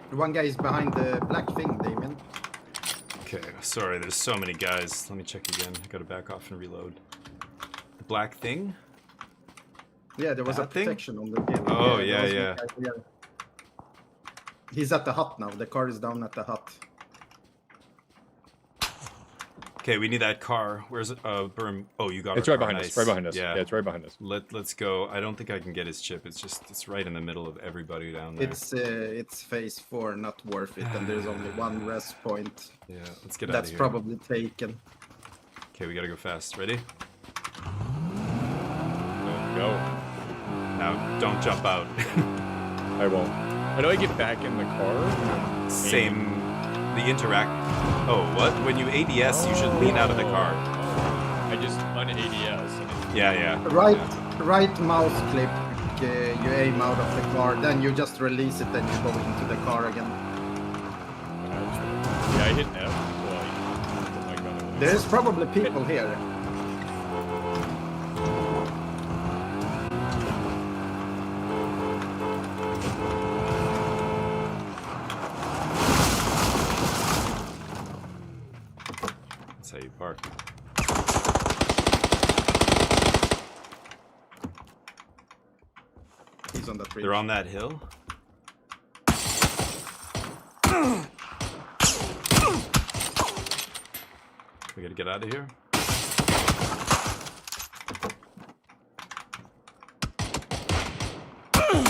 The one guy is behind the black thing, Damien. Okay, sorry, there's so many guys. Let me check again. I gotta back off and reload. The black thing? Yeah, there was That a thing? protection on the building. Oh, there yeah, was yeah. one guy here. He's at the hut now. The car is down at the hut. Okay, we need that car. Where's it? Berm. Oh, you got It's our right car. behind us. Nice. Right behind us. Yeah. Yeah, it's right behind us. Let's go. I don't think I can get his chip. It's right in the middle of everybody down there. It's phase 4, not worth it, and there's only one rest point. Yeah, let's get out of That's here. probably taken. Okay, we gotta go fast. Ready? Go. Now, don't jump out. I won't. How do I get back in the car? Same. The interact. Oh, what? When you ADS, you should lean out of the car. I just un-ADS. Yeah. Right mouse click, you aim out of the car, then you just release it, then you go into the car again. Yeah, I hit F. Oh my God. There's probably people here. That's how you park. He's on the tree. They're on that hill. We gotta get out of here.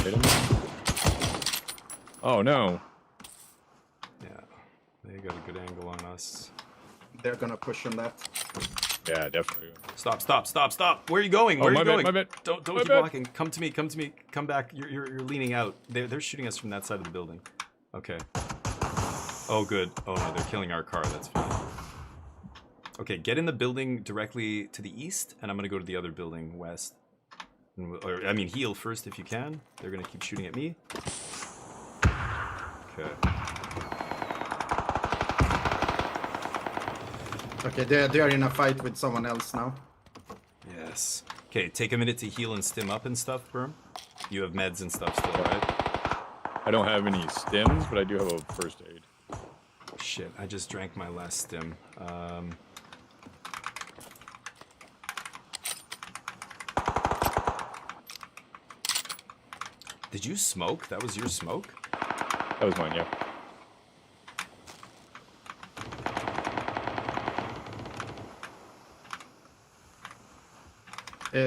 Hit him. Oh no. Yeah, they got a good angle on us. They're gonna push on that. Yeah, definitely. Stop. Where are you going? Where are you going? My bad. Don't My keep bad. walking. Come to me. Come back. You're leaning out. They're shooting us from that side of the building. Okay. Oh, good. Oh no, they're killing our car. That's fine. Okay, get in the building directly to the east, and I'm gonna go to the other building west. Or, I mean, heal first if you can. They're gonna keep shooting at me. Okay. Okay, they are in a fight with someone else now. Yes. Okay, take a minute to heal and stim up and stuff, Berm. You have meds and stuff still, right? I don't have any stims, but I do have a first aid. Shit, I just drank my last stim. Did you smoke? That was your smoke? That was mine, yeah.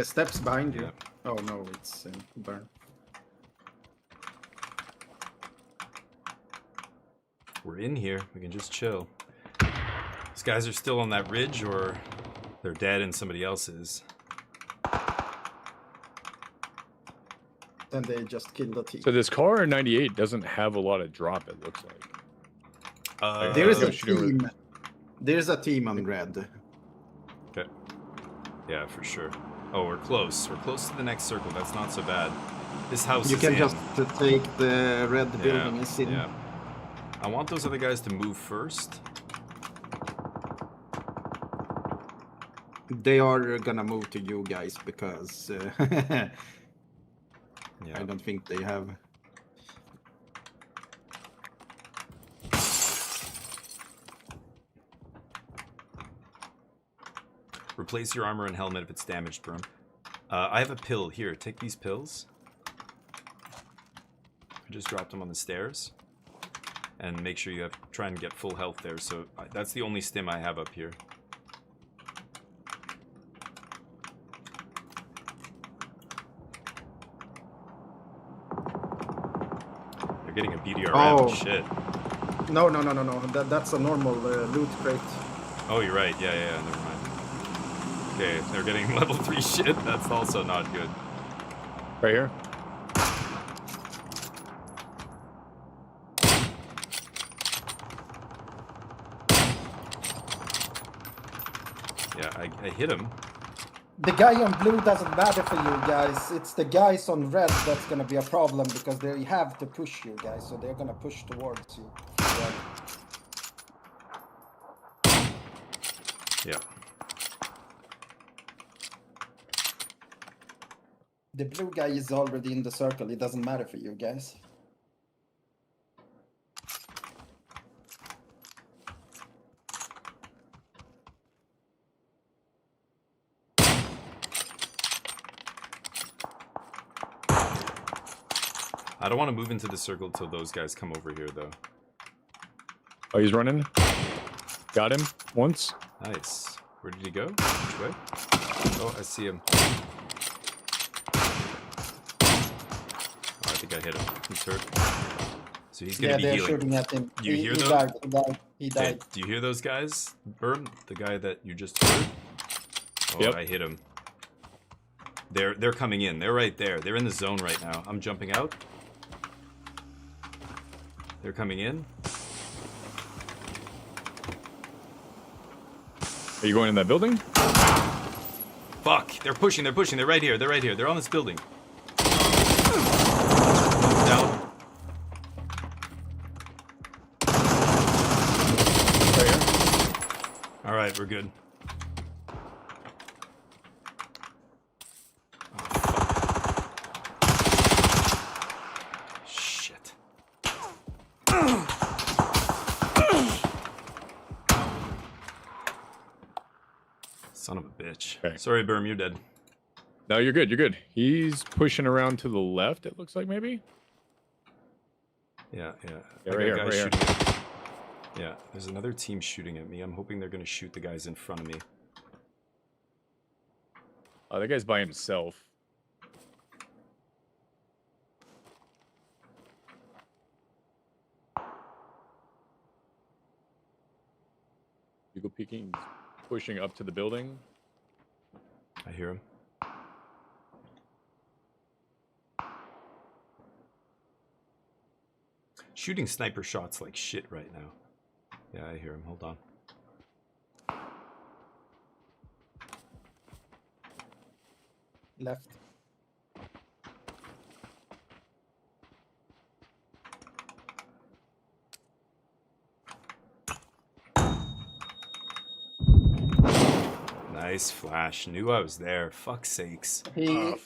Steps behind you. Yeah. Oh no, it's burn. We're in here. We can just chill. These guys are still on that ridge, or they're dead and somebody else is. Then they just killed the team. So this car in 98 doesn't have a lot of drop, it looks like. There is a should do it. team. There's a team on red. Yeah, for sure. Oh, we're close. We're close to the next circle. That's not so bad. This house You is can in. just take the red building is in. Yeah. I want those other guys to move first. They are gonna move to you guys because I don't think they have. Replace your armor and helmet if it's damaged, Brum. I have a pill. Here, take these pills. I just dropped them on the stairs. And make sure you try and get full health there. So that's the only stim I have up here. They're getting a BDRM. Oh. Shit. No. That's a normal loot crate. Oh, you're right. Yeah. Never mind. Okay, they're getting level 3 shit. That's also not good. Right here. Yeah, I hit him. The guy on blue doesn't matter for you guys. It's the guys on red that's gonna be a problem because they have to push you guys, so they're gonna push towards you. Yeah. The blue guy is already in the circle. It doesn't matter for you guys. I don't want to move into the circle till those guys come over here, though. Oh, he's running. Got him once. Nice. Where did he go? Which way? Oh, I see him. Oh, I think I hit him. He's hurt. So he's gonna be they're healing. shooting at him. Do you hear he those? died. He Okay, died. do you hear those guys, Burn? The guy that you just heard? Oh, Yep. I hit him. They're coming in. They're right there. They're in the zone right now. I'm jumping out. They're coming in. Are you going in that building? Fuck! They're pushing. They're right here. They're on this building. Down. Right here. All right, we're good. Shit. Son of a bitch. Okay. Sorry, Burm, you're dead. No, you're good. You're good. He's pushing around to the left. It looks like maybe. Yeah. Yeah, I right got here, guys right here. shooting at me. Yeah, there's another team shooting at me. I'm hoping they're gonna shoot the guys in front of me. Oh, that guy's by himself. Eagle peeking, pushing up to the building. I hear him. Shooting sniper shots like shit right now. Yeah, I hear him. Hold on. Left. Nice flash. Knew I was there. Fuck's sakes. He Yeah,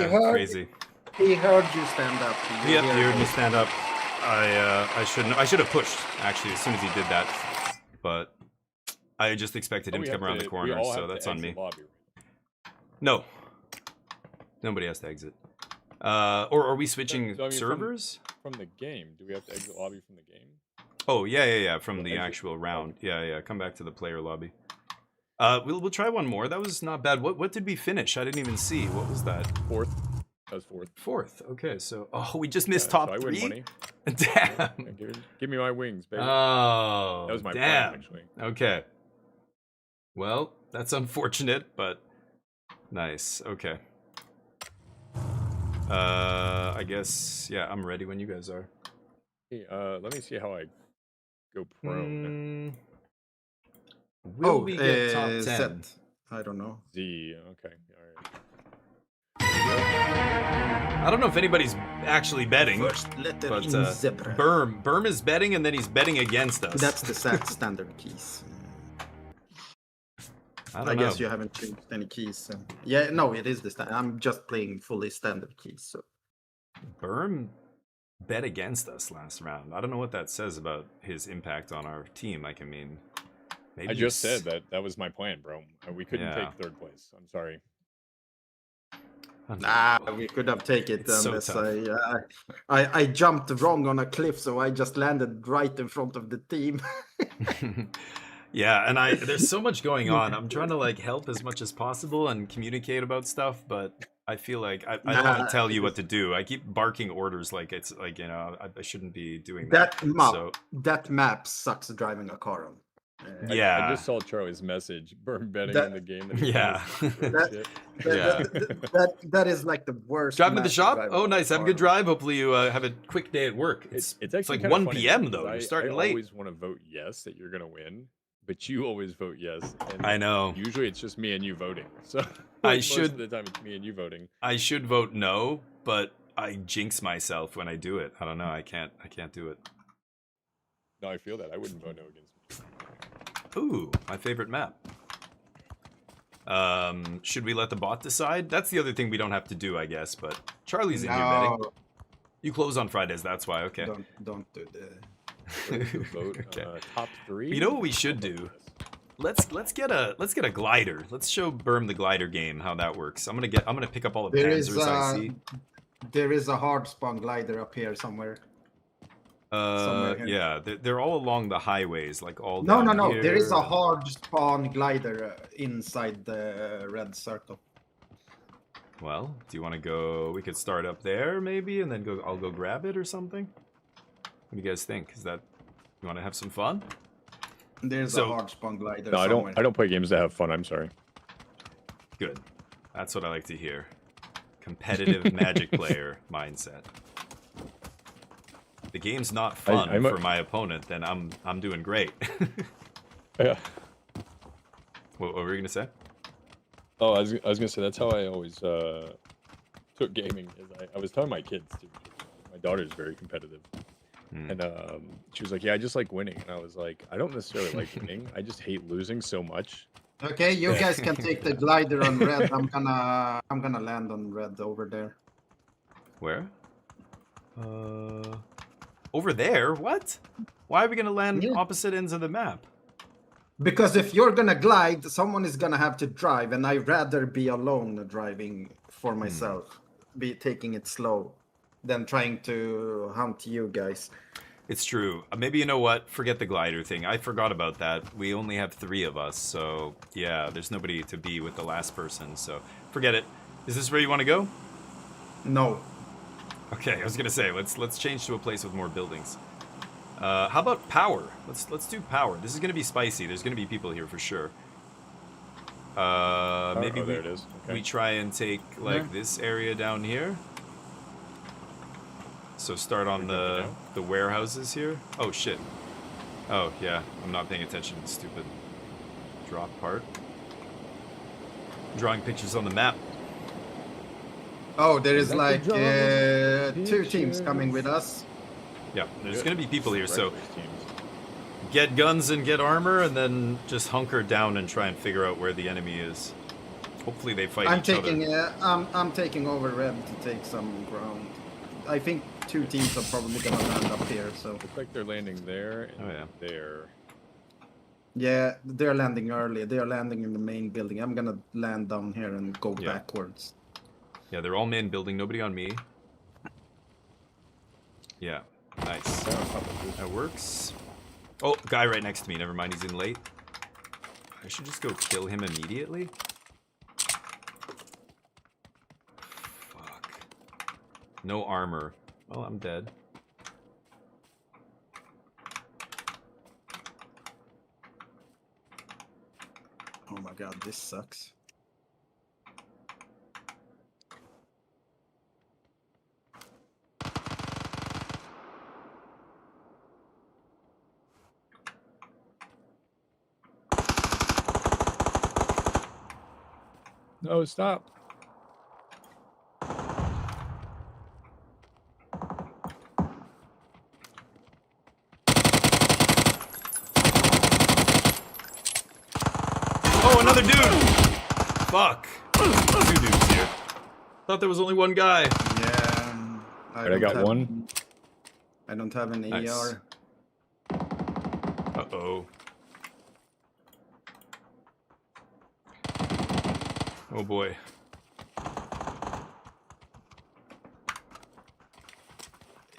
heard, crazy. He heard you stand up. Yep, he heard me stand up. I should have pushed actually as soon as he did that, but I just expected him to come around the corner, so that's on me. No, nobody has to exit. Or are we switching So, I mean, servers? From the game. Do we have to exit lobby from the game? Oh yeah. From the exit. actual round. Yeah. Come back to the player lobby. We'll try one more. That was not bad. What did we finish? I didn't even see. What was that? Fourth. That was fourth. Fourth. Okay, so we just missed Yeah, top so I win 3. money. Damn. Yeah, give me my wings, baby. Oh, that was my damn. plan, actually. Okay. Well, that's unfortunate, but nice. Okay. I guess, yeah, I'm ready when you guys are. Hey, let me see how I go prone. Will we get top 10? Zed. I don't know. Z. Okay. All right. I don't know if anybody's actually betting, First letter but in zebra. Berm is betting, and then he's betting against us. That's the standard keys. I guess know. you haven't changed any keys. Yeah, no, it is the standard. I'm just playing fully standard keys. So Berm bet against us last round. I don't know what that says about his impact on our team. Like, I mean, maybe I just said that was my plan, bro. We couldn't Yeah. take third place. I'm sorry. we could have taken it It's so unless tough. I jumped wrong on a cliff, so I just landed right in front of the team. Yeah, and there's so much going on. I'm trying to like help as much as possible and communicate about stuff, but I feel like I don't want to tell you what to do. I keep barking orders like it's like, you know, I shouldn't be doing that. That map sucks driving a car on. Yeah. I just saw Charlie's message. Burn betting in the game. That Yeah. That is like the worst. Driving to the map shop? drive Oh, on nice. Have a car good on. drive. Hopefully you have a quick day at work. It's actually like kinda 1 funny, p.m. because though. You're I starting late. I always want to vote yes that you're gonna win, but you always vote yes. And I know. Usually it's just me and you voting. So Most of the time it's me and you voting. I should vote no, but I jinx myself when I do it. I don't know. I can't do it. No, I feel that. I wouldn't vote no against me. Ooh, my favorite map. Should we let the bot decide? That's the other thing we don't have to do, I guess, but Charlie's in here betting. You close on Fridays, that's why, okay. Don't do Vote Okay. Top 3. You know what we should do? Let's get a glider. Let's show Berm the glider game, how that works. I'm gonna pick up all the panzers I see. There is a hard spawn glider up here somewhere. Yeah, they're all along the highways, like all No. down here. There is a hard spawn glider inside the red circle. Well, do you want to go? We could start up there maybe, and then go. I'll go grab it or something. What do you guys think? Is that you want to have some fun? There's a hard spawn glider. No, somewhere. I don't play games to have fun. I'm sorry. Good. That's what I like to hear. Competitive Magic player mindset. The game's not fun for my opponent, then I'm doing great. Yeah. What were you gonna say? Oh, I was gonna say that's how I always took gaming. Is I was telling my kids too. My daughter's very competitive, and she was like, "Yeah, I just like winning," and I was like, "I don't necessarily like winning. I just hate losing so much." Okay, you guys can take the glider on red. I'm gonna land on red over there. Where? Over there? What? Why are we gonna land opposite ends of the map? Because if you're gonna glide, someone is gonna have to drive, and I'd rather be alone driving for myself, be taking it slow, than trying to hunt you guys. It's true. Maybe you know what? Forget the glider thing. I forgot about that. We only have 3 of us, so yeah, there's nobody to be with the last person, so forget it. Is this where you want to go? No. Okay, I was gonna say let's change to a place with more buildings. How about power? Let's do power. This is gonna be spicy. There's gonna be people here for sure. Maybe there it is. Okay. we try and take like this area down here. So start on the warehouses here. Oh shit. Oh yeah, I'm not paying attention to the stupid drop part. Drawing pictures on the map. Oh, there is like 2 teams coming with us. Yeah, there's gonna be people here, so get guns and get armor, and then just hunker down and try and figure out where the enemy is. Hopefully they fight each other. I'm taking over red to take some ground. I think 2 teams are probably gonna land up here. So looks like they're landing there and there. Yeah, they're landing early. They are landing in the main building. I'm gonna land down here and go backwards. Yeah, they're all main building. Nobody on me. Yeah, nice. That works. Oh, guy right next to me. Never mind, he's in late. I should just go kill him immediately. Fuck. No armor. Well, I'm dead. Oh my god, this sucks. No, stop. Oh, another dude! Fuck. 2 dudes here. Thought there was only one guy. Yeah. I got one. I don't have an Nice. AR. Uh-oh. Oh boy.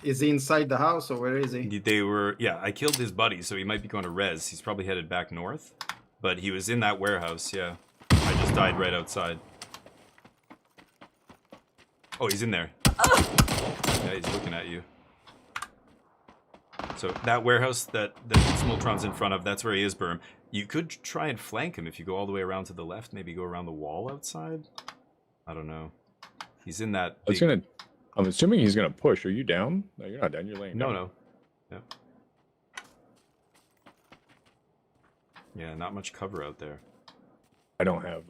Is he inside the house or where is he? They were, yeah, I killed his buddy, so he might be going to res. He's probably headed back north. But he was in that warehouse, yeah. I just died right outside. Oh, he's in there. Yeah, he's looking at you. So that warehouse that Smoltron's in front of, that's where he is, Berm. You could try and flank him if you go all the way around to the left. Maybe go around the wall outside. I don't know. He's in that. I'm assuming he's gonna push. Are you down? No, you're not down. You're laying down. No. Yeah. Yeah, not much cover out there. I don't have.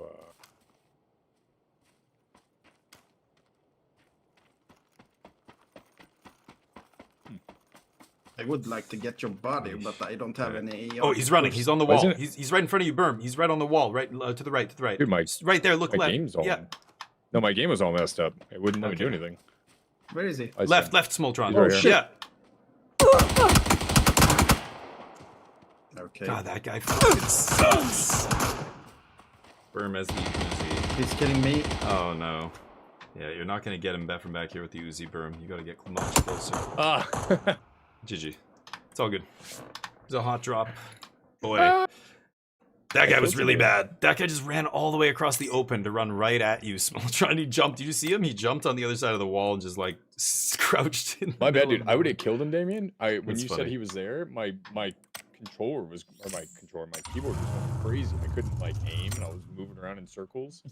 I would like to get your body, but I don't have any AR. Oh, he's running. He's on the wall. He's right in front of you, Berm. He's right on the wall, right to the right, to the right. Dude, right there. Look my left. game's all, yeah. No, my game was all messed up. It wouldn't let me do anything. Where is he? Left, Smoltron. Right shit. Yeah. Okay. God, that guy fucking sucks. Berm has the Uzi. He's killing me. Oh no. Yeah, you're not gonna get him back from back here with the Uzi, Berm. You gotta get much closer. GG. It's all good. It's a hot drop. Boy. That guy was really bad. That guy just ran all the way across the open to run right at you, Smoltron. He jumped. Did you see him? He jumped on the other side of the wall and just like crouched in. My bad, dude. I would have killed him, Damien. When That's you funny. said he was there, my keyboard was going crazy. I couldn't like aim, and I was moving around in circles.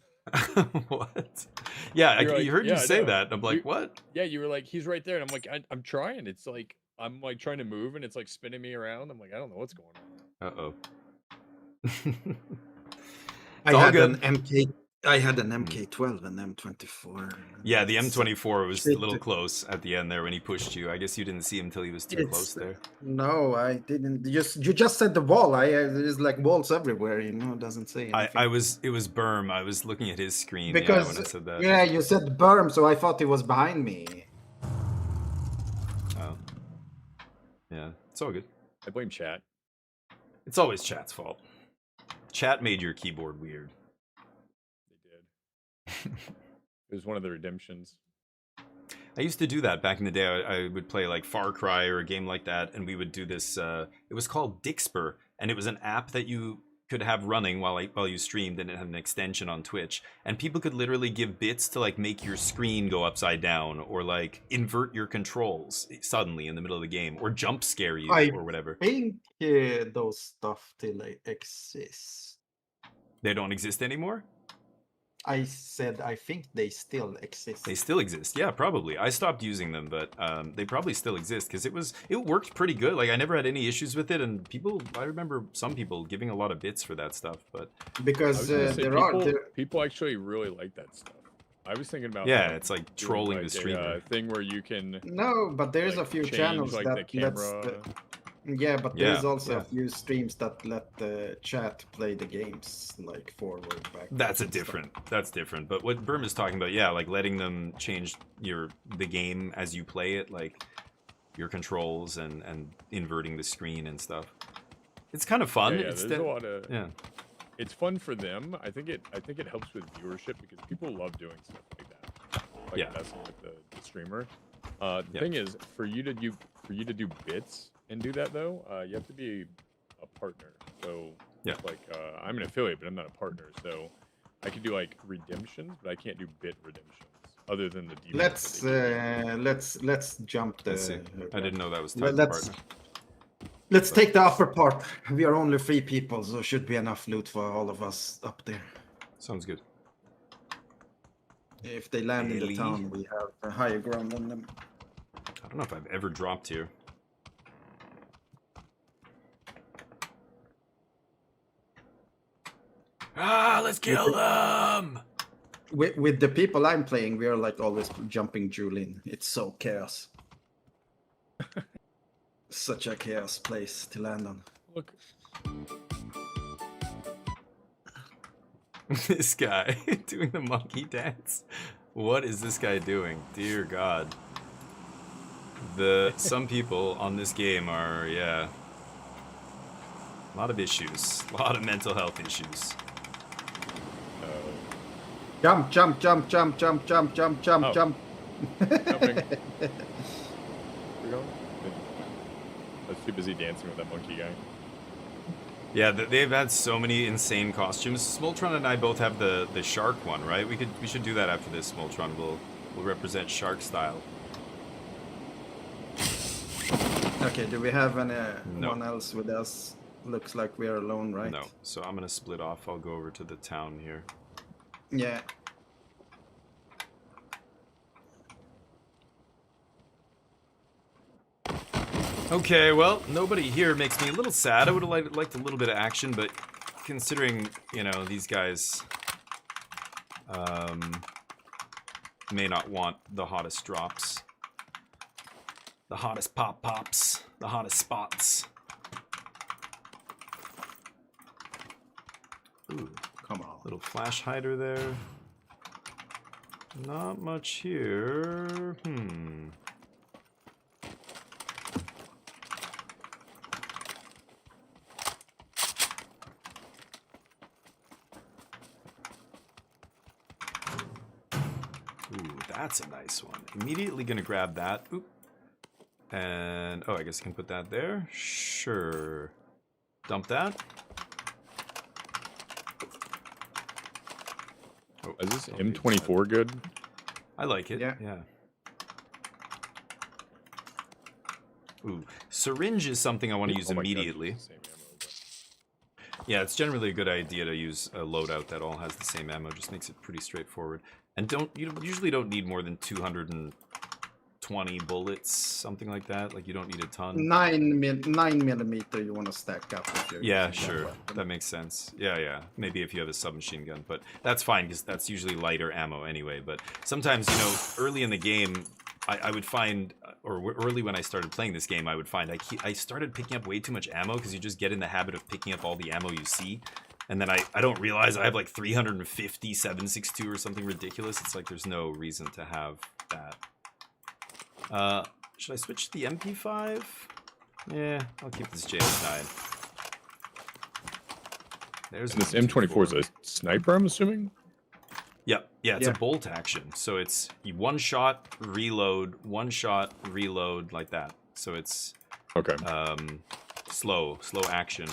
What? Yeah, I Like, heard you I say know. that. I'm like, what? Yeah, you were like, he's right there, and I'm like, I'm trying. It's like I'm like trying to move, and it's like spinning me around. I'm like, I don't know what's going on. Uh-oh. I had an MK12 and M24. Yeah, the M24 was a little close at the end there when he pushed you. I guess you didn't see him until he was too close there. No, I didn't. You just said the wall. There's like walls everywhere. You know, it doesn't say anything. It was Berm. I was looking at his screen because when I said that. yeah, you said Berm, so I thought he was behind me. Oh. Yeah, it's all good. I blame chat. It's always chat's fault. Chat made your keyboard weird. They did. It was one of the redemptions. I used to do that back in the day. I would play like Far Cry or a game like that, and we would do this. It was called Dixper, and it was an app that you could have running while you streamed, and it had an extension on Twitch. And people could literally give bits to like make your screen go upside down, or like invert your controls suddenly in the middle of the game, or jump scare you, or whatever. I think those stuff still exist. They don't exist anymore? I said I think they still exist. They still exist, yeah, probably. I stopped using them, but they probably still exist because it worked pretty good. Like I never had any issues with it, and I remember some people giving a lot of bits for that stuff. But because people actually really like that stuff. I was thinking about it's like trolling like the streamer a thing where you can but there's like, a few change, channels like, that the camera. Yeah, but there's also a few streams that let the chat play the games like forward, back. That's different. But what Berm is talking about, yeah, like letting them change the game as you play it, like your controls and inverting the screen and stuff. It's kind of fun. Yeah, there's a lot of It's fun for them. I think it helps with viewership because people love doing stuff like that. Like messing with the streamer. The thing is, for you to do bits and do that though, you have to be a partner. So like I'm an affiliate, but I'm not a partner. So I can do like redemptions, but I can't do bit redemptions other than the default. Let's jump the. Let's see. I didn't know that was type of partner. Let's take the upper part. We are only 3 people, so should be enough loot for all of us up there. Sounds good. If they land in the town, we have a higher ground on them. I don't know if I've ever dropped here. Let's kill them! With the people I'm playing, we are like always jumping Julin. It's so chaos. Such a chaos place to land on. Look. This guy doing the monkey dance. What is this guy doing? Dear God. Some people on this game are, yeah. A lot of issues. A lot of mental health issues. Jump, jump, jump, jump, jump, jump, jump, jump, Oh. jump. Jumping. We're going? I was too busy dancing with that monkey guy. Yeah, they've had so many insane costumes. Smoltron and I both have the shark one, right? We should do that after this. Smoltron will represent shark style. Okay, do we have No. anyone else with us? Looks like we are alone, right? No. So I'm gonna split off. I'll go over to the town here. Yeah. Okay, well, nobody here makes me a little sad. I would have liked a little bit of action, but considering, you know, these guys may not want the hottest drops. The hottest pops, the hottest spots. Ooh, Come on. little flash hider there. Not much here. Ooh, that's a nice one. Immediately gonna grab that. Oop. And, oh, I guess I can put that there. Sure. Dump that. Oh, Is this don't need M24 good? that. I like it. Yeah. Yeah. Ooh, syringe is something I want to use Oh my God, immediately. it's the same ammo, but- Yeah, it's generally a good idea to use a loadout that all has the same ammo. Just makes it pretty straightforward. And you usually don't need more than 220 bullets, something like that. Like you don't need a ton. 9 millimeter you want to stack up if you're Yeah, using that sure. weapon. That makes sense. Yeah. Maybe if you have a submachine gun, but that's fine because that's usually lighter ammo anyway. But sometimes, you know, early in the game, I would find, or early when I started playing this game, I would find I started picking up way too much ammo because you just get in the habit of picking up all the ammo you see. And then I don't realize I have like 350 7.62 or something ridiculous. It's like there's no reason to have that. Should I switch to the MP5? Yeah, I'll keep this JS9. There's And this an M24 is a sniper, I'm assuming? Yeah, it's Yeah. a bolt action. So it's one shot, reload, like that. So it's Okay. slow action.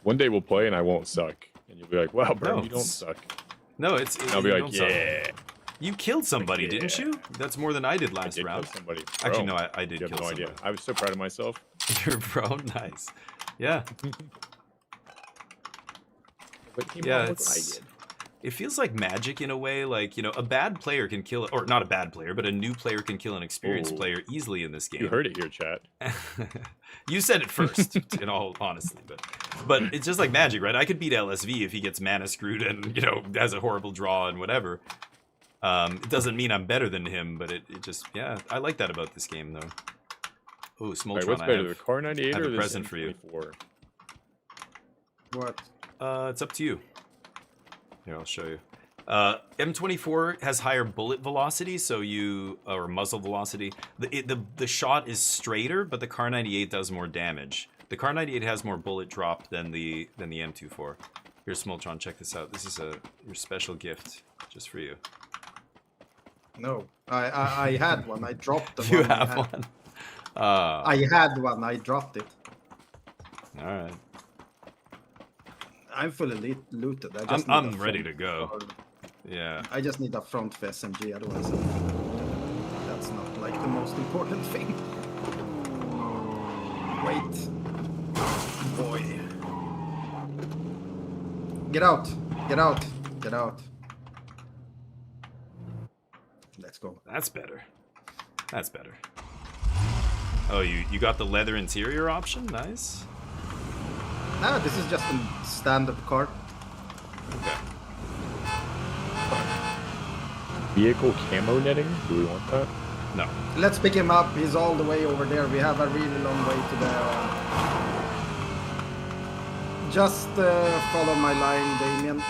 One day we'll play and I won't suck. And you'll be like, wow, bro, No, you don't it's- suck. No, it's. And I'll be you like, don't suck. yeah. You killed somebody, Yeah. didn't you? That's more than I did I last did kill round. somebody. Actually, Bro, no, I did you kill have no somebody. idea. I was so proud of myself. You're pro, nice. Yeah, But he yeah. look what I did. It feels like magic in a way. Like, you know, a bad player can kill, or not a bad player, but a new player can kill an experienced Oh. player easily in this game. You heard it here, chat. You said it first, in all honesty, but it's just like magic, right? I could beat LSV if he gets mana screwed and, you know, has a horrible draw and whatever. It doesn't mean I'm better than him, but it just, yeah, I like that about this game, though. Oh, Smoltron, Alright, what's better, the Car 98 have or a this present for you. M24? What? It's up to you. Here, I'll show you. M24 has higher bullet velocity, so or muzzle velocity. The shot is straighter, but the Car 98 does more damage. The Car 98 has more bullet drop than the M24. Here's Smoltron, check this out. This is your special gift, just for you. No, I had one. I dropped the You one. I have had. one. I had one. I dropped it. All right. I'm fully looted. I just I'm need a ready front to go. for- Yeah. I just need a front for SMG. Otherwise, that's not like the most important thing. Wait, boy. Get out! Get out! Get out! Let's go. That's better. That's better. Oh, you got the leather interior option? Nice. Ah, this is just a standard car. Okay. Vehicle camo netting? Do we want that? No. Let's pick him up. He's all the way over there. We have a really long way to the... Just follow my line, Damien.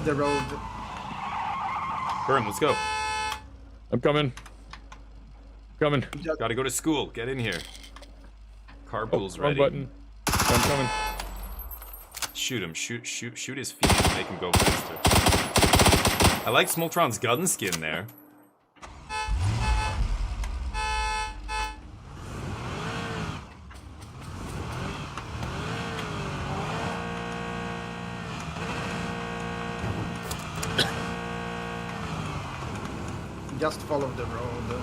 The road. Burn, let's go. I'm coming. Coming. Gotta go to school. Get in here. Carpool's wrong ready. button. I'm coming. Shoot him. Shoot his feet and make him go faster. I like Smoltron's gun skin there. Just follow the road.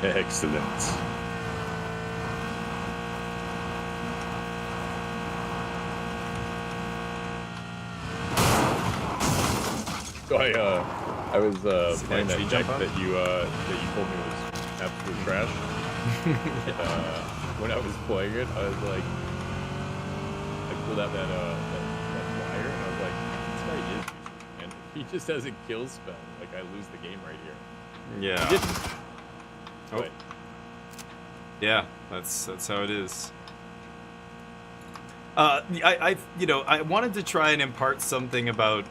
Excellent. So I was playing that deck that you told me was absolute trash. When I was playing it, I was like, I pulled out that wire, and I was like, this guy is useless, man. He just has a kill spell. Like, I lose the game right here. Yeah. He didn't. Oh. But Yeah, that's how it is. I wanted to try and impart something about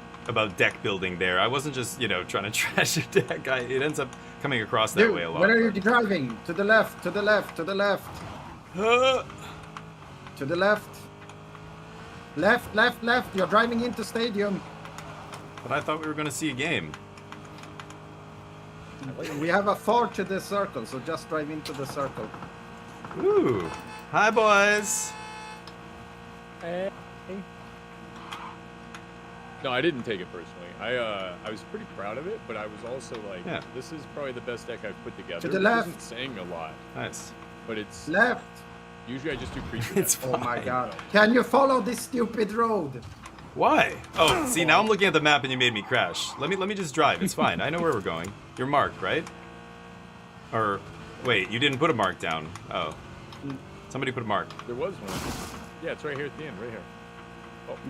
deck building there. I wasn't just, trying to trash your deck. It ends up coming across that way a lot. Where are you driving? To the left, to the left, to the left. To the left. Left, left, left. You're driving into stadium. But I thought we were going to see a game. We have a far to the circle, so just drive into the circle. Ooh. Hi, boys. Hey. no, I didn't take it personally. I was pretty proud of it, but I was also like, Yeah. this is probably the best deck I've put together. To the Which left. isn't saying a lot, Nice. but it's Left. usually I just do creature It's decks. Oh my Fine. god. Can you follow this stupid road? Why? Oh, see, now I'm looking at the map and you made me crash. Let me just drive. It's fine. I know where we're going. You're marked, right? Or wait, you didn't put a mark down. Oh. Somebody put a mark. There was one. Yeah, it's right here at the end, right here.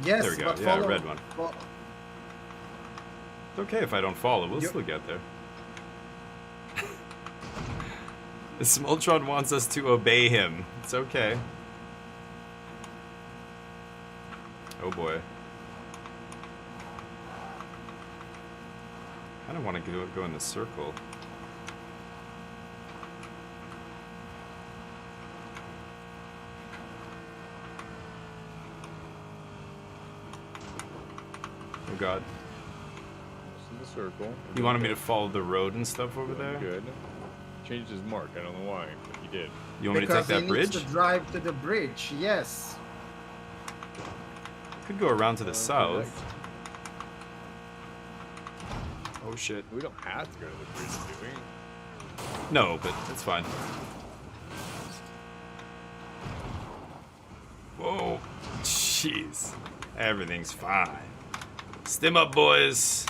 Yes, There we go. but Yeah, follow. red one. It's okay if I don't follow. We'll You- still get there. Smoltron wants us to obey him. It's okay. Oh boy. I don't want to go in the circle. Oh god. Just in the circle. You wanted me to follow the road and stuff over there? Good. Changed his mark. I don't know why, but he did. You want me to take Because that he bridge? needs to drive to the bridge, yes. Could go around to the south. Correct. Oh shit. We don't have to go to the bridge, do we? No, but it's fine. Whoa. Jeez. Everything's fine. Stim up, boys.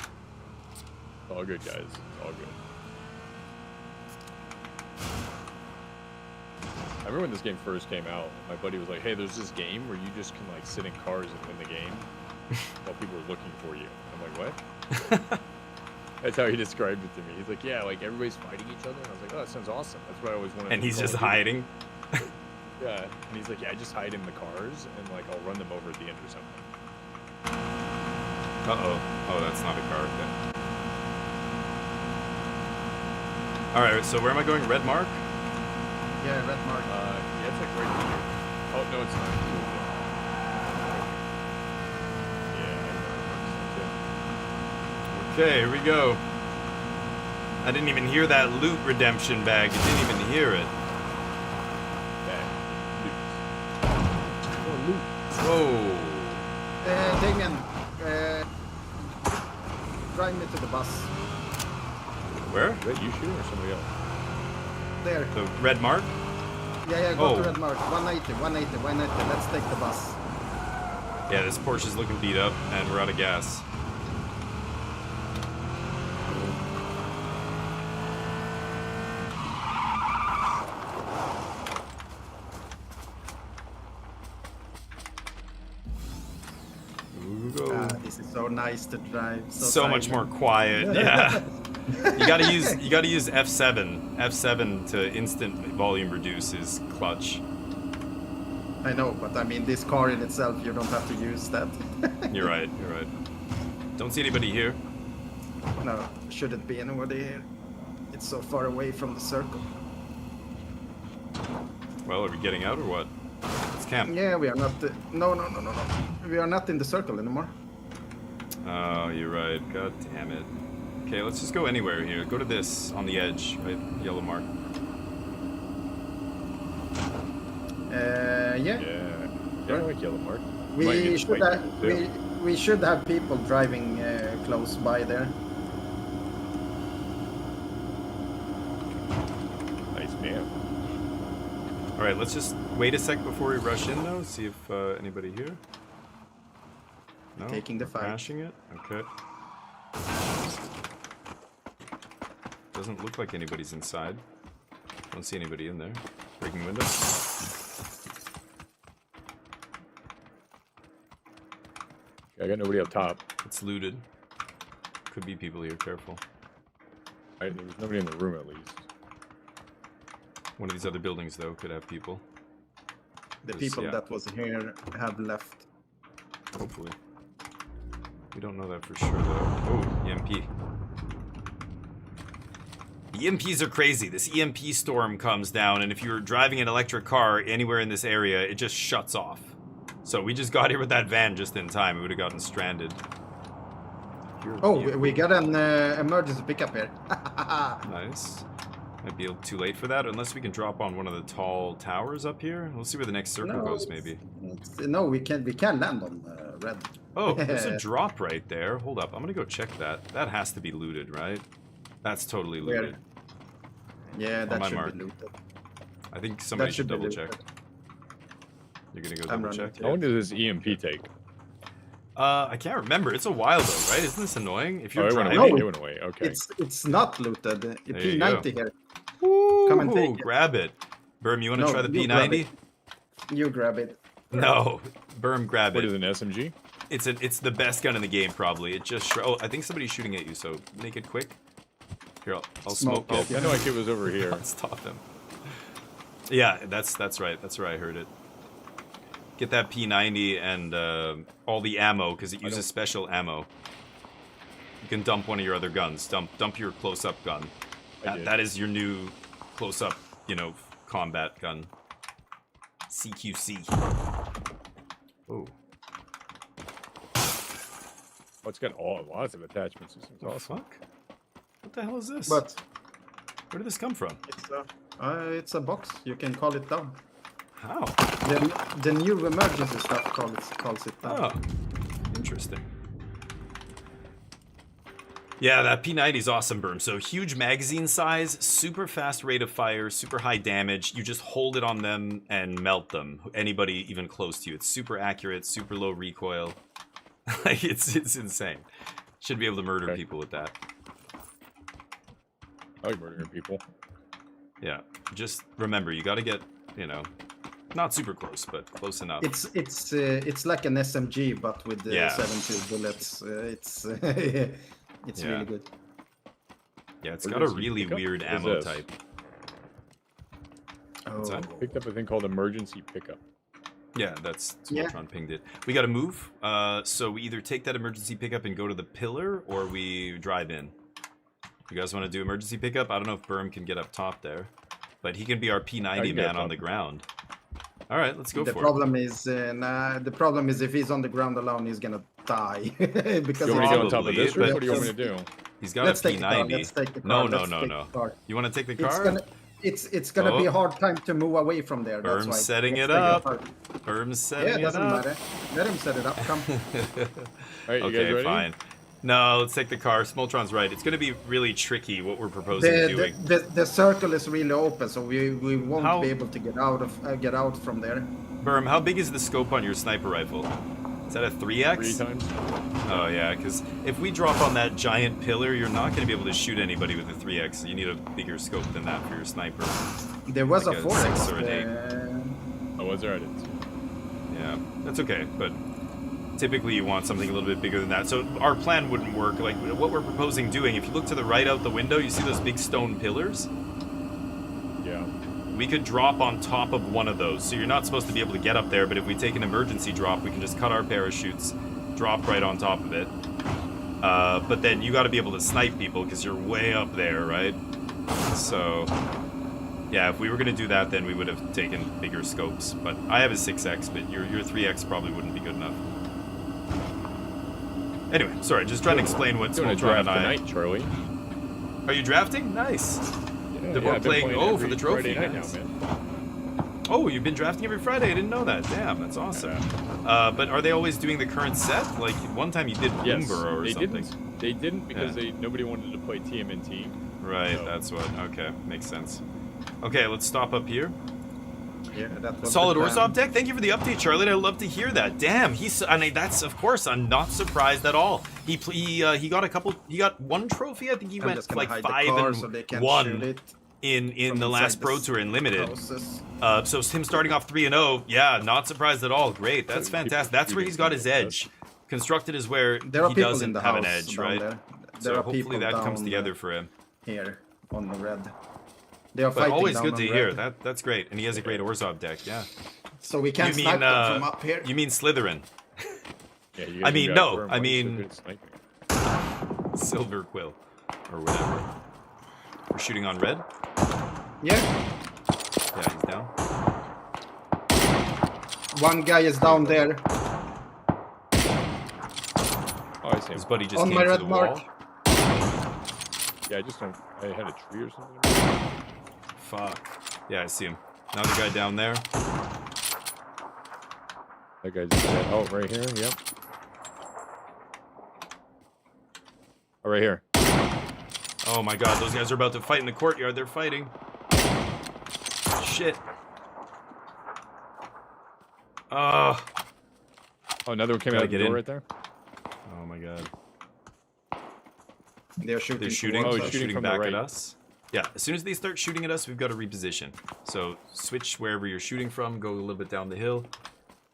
It's all good, guys. It's all good. I remember when this game first came out, my buddy was like, hey, there's this game where you just can like sit in cars and win the game while people are looking for you. I'm like, what? That's how he described it to me. He's like, yeah, like everybody's fighting each other. And I was like, oh, that sounds awesome. That's what I always wanted. And he's Call just of Duty. hiding. Yeah. And he's like, yeah, I just hide in the cars and like I'll run them over at the end or something. Uh-oh. Oh, that's not a car. Okay. Alright, so where am I going? Red mark? Yeah, red mark. Yeah, it's like right here. Oh, no, it's not. Yeah, Okay, here we go. I didn't even hear that loot redemption bag. You didn't even hear it. Whoa. Damien, drive me to the bus. Where? Is that you shooting or somebody else? There. The red mark? Yeah, go to Oh. red mark. 180, 180, 180. Let's take the bus. Yeah, this Porsche's looking beat up, and we're out of gas. go. This is so nice to drive. So much more quiet. Yeah. You gotta use F7. F7 to instant volume reduce is clutch. I know, but I mean, this car in itself, you don't have to use that. You're right. Don't see anybody here. No, shouldn't be anybody here. It's so far away from the circle. Well, are we getting out or what? It's camp. Yeah, we are not. No. We are not in the circle anymore. Oh, you're right. God damn it. Okay, let's just go anywhere here. Go to this on the edge, right? Yellow mark. Yeah. Yeah, I like yellow mark. We should have people driving close by there. Nice man. All right, let's just wait a sec before we rush in, though. See if anybody here. No. Taking the fight. Crashing it. Okay. Doesn't look like anybody's inside. Don't see anybody in there. Breaking windows. I got nobody up top. It's looted. Could be people here. Careful. There was nobody in the room at least. One of these other buildings, though, could have people. The people that was here have left. Hopefully. We don't know that for sure, though. Oh, EMP. EMPs are crazy. This EMP storm comes down, and if you're driving an electric car anywhere in this area, it just shuts off. So we just got here with that van just in time. We would have gotten stranded. We got an emergency pickup here. Nice. Might be too late for that, unless we can drop on one of the tall towers up here. We'll see where the next circle goes, maybe. No, we can land on red. Oh, there's a drop right there. Hold up, I'm gonna go check that. That has to be looted, right? That's totally looted. Yeah, that should mark. be looted. I think somebody should double check. You're gonna go double check? How long does this EMP take? I can't remember. It's a while though, right? Isn't this annoying? If you're driving, it went away. Okay. It's not looted. P90 here. Ooh, Come and take it. grab it. Berm, you want to try the you grab P90? You grab it. No, Berm, grab What it. is an SMG? It's the best gun in the game, probably. It just oh, I think somebody's shooting at you, so make it quick. Here, I'll smoke it. I know like it was over here. I'll stop him. Yeah, that's right. That's where I heard it. Get that P90 and all the ammo, because it uses special ammo. You can dump one of your other guns. Dump your close-up gun. That is your new close-up, combat gun. CQC. Oh. Oh, it's got lots of attachments. This is awesome. Fuck? What the hell is this? But where did this come from? It's a box. You can call it down. How? The new emergency stuff calls it down. Oh, interesting. Yeah, that P90 is awesome, Berm. So huge magazine size, super fast rate of fire, super high damage. You just hold it on them and melt them. Anybody even close to you. It's super accurate, super low recoil. Like it's insane. Should be able to murder people with that. I like murdering people. Yeah, just remember you got to get not super close, but close enough. It's like an SMG, but with the 70 bullets. It's really good. Yeah, it's got a really weird ammo type. What's that? Picked up a thing called emergency pickup. Yeah, that's Smoltron pinged it. We got to move. So we either take that emergency pickup and go to the pillar, or we drive in. You guys want to do emergency pickup? I don't know if Berm can get up top there, but he can be our P90 man on the ground. All right, let's go for it. The problem is if he's on the ground alone, he's gonna die. Because you want to get on top of this, or what do you want me to do? He's got a P90. Let's take the car. No. You want to take the car? It's gonna be a hard time to move away from there. Berm's setting it up. Berm's setting it up. Yeah, it doesn't matter. Let him set it up. Come. All right, you guys ready? Fine. No, let's take the car. Smoltron's right. It's going to be really tricky what we're proposing doing. The circle is really open, so we won't be able to get out from there. Berm, how big is the scope on your sniper rifle? Is that a 3x? 3 times. Oh yeah, because if we drop on that giant pillar, you're not going to be able to shoot anybody with a 3x. You need a bigger scope than that for your sniper. There was like a 4x. 6 or an 8. Oh, was there? I didn't see. Yeah, that's okay, but Typically, you want something a little bit bigger than that. So our plan wouldn't work. Like what we're proposing doing, if you look to the right out the window, you see those big stone pillars? Yeah. We could drop on top of one of those. So you're not supposed to be able to get up there, but if we take an emergency drop, we can just cut our parachutes, drop right on top of it. But then you got to be able to snipe people because you're way up there, right? So, yeah, if we were going to do that, then we would have taken bigger scopes. But I have a 6x, but your 3x probably wouldn't be good enough. Anyway, sorry, just trying to explain what Doing a Smoltron draft and I... tonight, Charlie. Are you drafting? Nice. Yeah, We're I've been playing for every the trophy. Friday night Nice. now, man. Oh, you've been drafting every Friday? I didn't know that. Damn, that's awesome. But are they always doing the current set? Like, one time you did Yes, Bloomburrow or they something. didn't. They didn't because nobody wanted to play TMNT. Right, So- that's what. Okay, makes sense. Okay, let's stop up here. Yeah, that was Solid the plan. Orzhov deck. Thank you for the update, Charlotte. I love to hear that. Damn, I mean, that's of course. I'm not surprised at all. He got a couple. He got one trophy. I think he I'm went just gonna like hide the 5 car and so they can't 1 shoot it in from the last inside Pro the Tour in limited. houses. So him starting off 3-0, yeah, not surprised at all. Great, that's fantastic. That's where he's got his edge. Constructed is where There are he people doesn't in the have house an edge, down right? there. So There are hopefully people that comes down together for him. here on the red. They are But fighting always down good on to red. hear. That's great, and he has a great Orzhov deck. Yeah. So we can't You snipe mean them from up here. you mean Slytherin? Yeah, you I guys mean, got no, Worm, I why are you so mean- good at sniping? Silver Quill, or whatever. We're shooting on red. Yeah, Yeah, he's down. one guy is down there Oh, I see him. His buddy just on came my to red the mark. wall. Yeah, I just don't. I had a tree or something. Fuck. Yeah, I see him. Another guy down there. That guy's dead. Oh, right here. Yep. Oh, right here. Oh my god, those guys are about to fight in the courtyard. They're fighting. Shit. Oh, another one came Gotta out of the get door in. right there. Oh my god. They're shooting. They're shooting. Oh, Oh, he's shooting from the back right. at us. Yeah, as soon as they start shooting at us, we've got to reposition. So switch wherever you're shooting from. Go a little bit down the hill.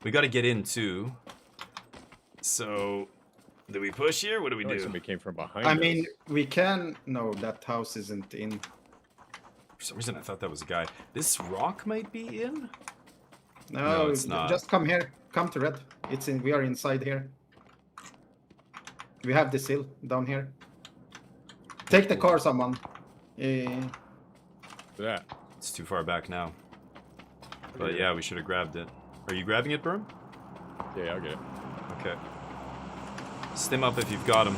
We got to get in too. So, do we push here? What do we Oh, do? somebody came from behind. I us. mean, we can. No, that house isn't in. For some reason, I thought that was a guy. This rock might be in. No, it's not. Just come here. Come to red. It's in. We are inside here. We have this hill down here. Take the car, someone. that. It's too far back now. But yeah, we should have grabbed it. Are you grabbing it, Berm? Yeah, I'll get it. Okay. Stim up if you've got him.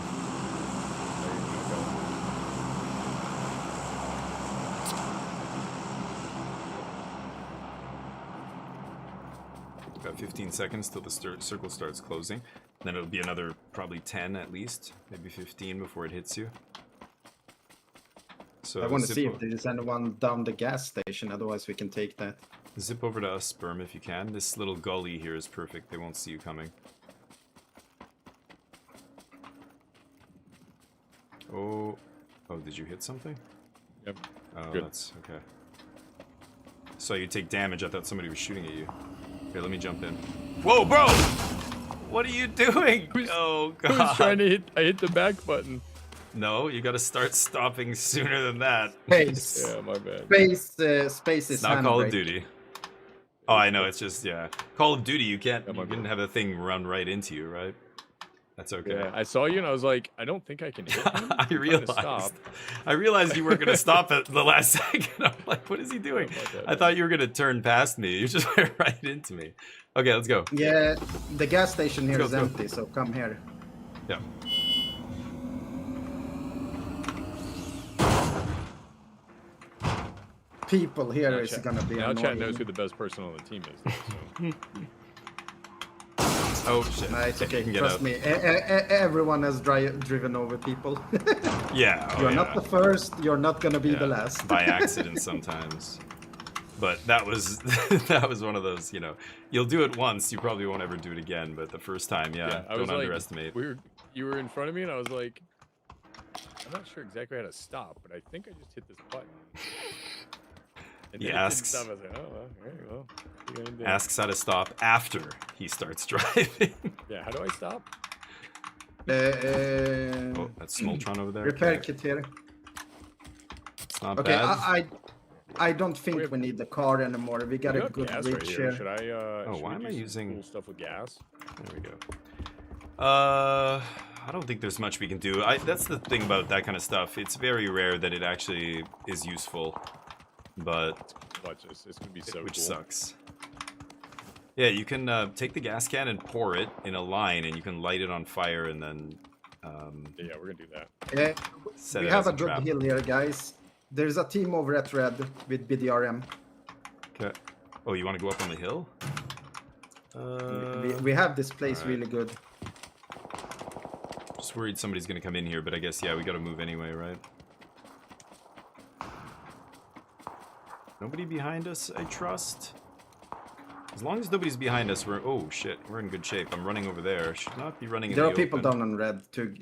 Got 15 seconds till the circle starts closing. Then it'll be another probably 10 at least, maybe 15 before it hits you. So I want to zip see if there is anyone down the gas station. Otherwise, we can take that. Zip over to us, Sperm, if you can. This little gully here is perfect. They won't see you coming. Oh, did you hit something? Yep. Oh, Good. that's okay. So you take damage. I thought somebody was shooting at you. Okay, let me jump in. Whoa, bro! What are you doing? Oh I was god. trying to hit. I hit the back button. No, you gotta start stopping sooner than that. Space. Yeah, my bad. Space is It's not Call of handbrake. Duty. Oh, I know. It's just yeah. Call of Duty. You can't. Yeah, my You can bad. have a thing run right into you, right? That's okay. Yeah, I saw you and I was like, I don't think I can hit him. I I'm trying to realized. stop. I realized you weren't gonna stop at the last second. I'm like, what is he doing? Oh, my bad. I thought you were gonna turn past me. You just went right into me. Okay, let's go. Yeah, the gas station here Go, is go. empty, so come here. Yeah. People here Now is chat- gonna be now annoying. chat knows who the best person on the team is. Though, so. Oh shit. Nah, it's okay. You can get Trust out. me. Everyone has driven over people. Yeah. Oh, You're yeah. not the first. You're not gonna be the Yeah, last. by accident sometimes. But that was that was one of those, you know, you'll do it once, you probably won't ever do it again, but the first time, yeah, I don't was like, underestimate. you were in front of me and I was like, I'm not sure exactly how to stop, but I think I just hit this button. And He then it didn't asks- stop. I was like, oh, well, okay, well, what are you gonna do? Asks how to stop after he starts driving. Yeah, how do I stop? Oh, that's Smoltron over there. Repair Okay. kit here. It's not Okay, bad. I don't think have- we need the car anymore. We got We a got good gas right reach here. here. Should I? Oh, should why we am do I some using- cool stuff with gas? There we go. I don't think there's much we can do. That's the thing about that kind of stuff. It's very rare that it actually is useful, but Watch this. It's gonna be so which cool. sucks. Yeah, you can take the gas can and pour it in a line, and you can light it on fire, and then Yeah, we're gonna do that. set We it have as a good trap. hill here, guys. There's a team over at red with BDRM. Okay. Oh, you want to go up on the hill? We have this place alright. really good. Just worried somebody's gonna come in here, but I guess yeah, we gotta move anyway, right? Nobody behind us, I trust. As long as nobody's behind us, we're oh shit, we're in good shape. I'm running over there. Should not be running in There the are people open. down on red too.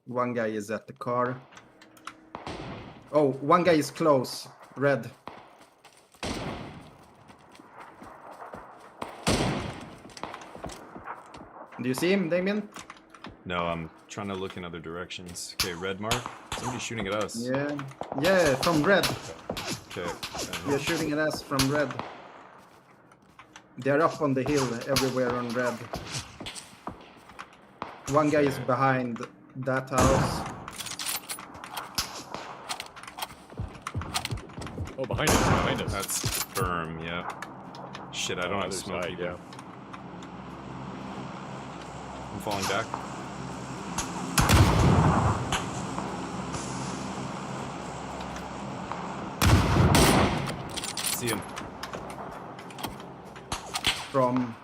One guy is at the car. Oh, one guy is close. Red. Do you see him, Damien? No, I'm trying to look in other directions. Okay, red mark. Somebody's shooting at us. Yeah. Yeah, from red. Okay. They're shooting at us from red. They're up on the hill everywhere on red. One guy is behind that house. Oh, behind us, behind us. That's firm, yeah. Shit, I don't have Other smoke side, either. yeah. I'm falling back. See him. From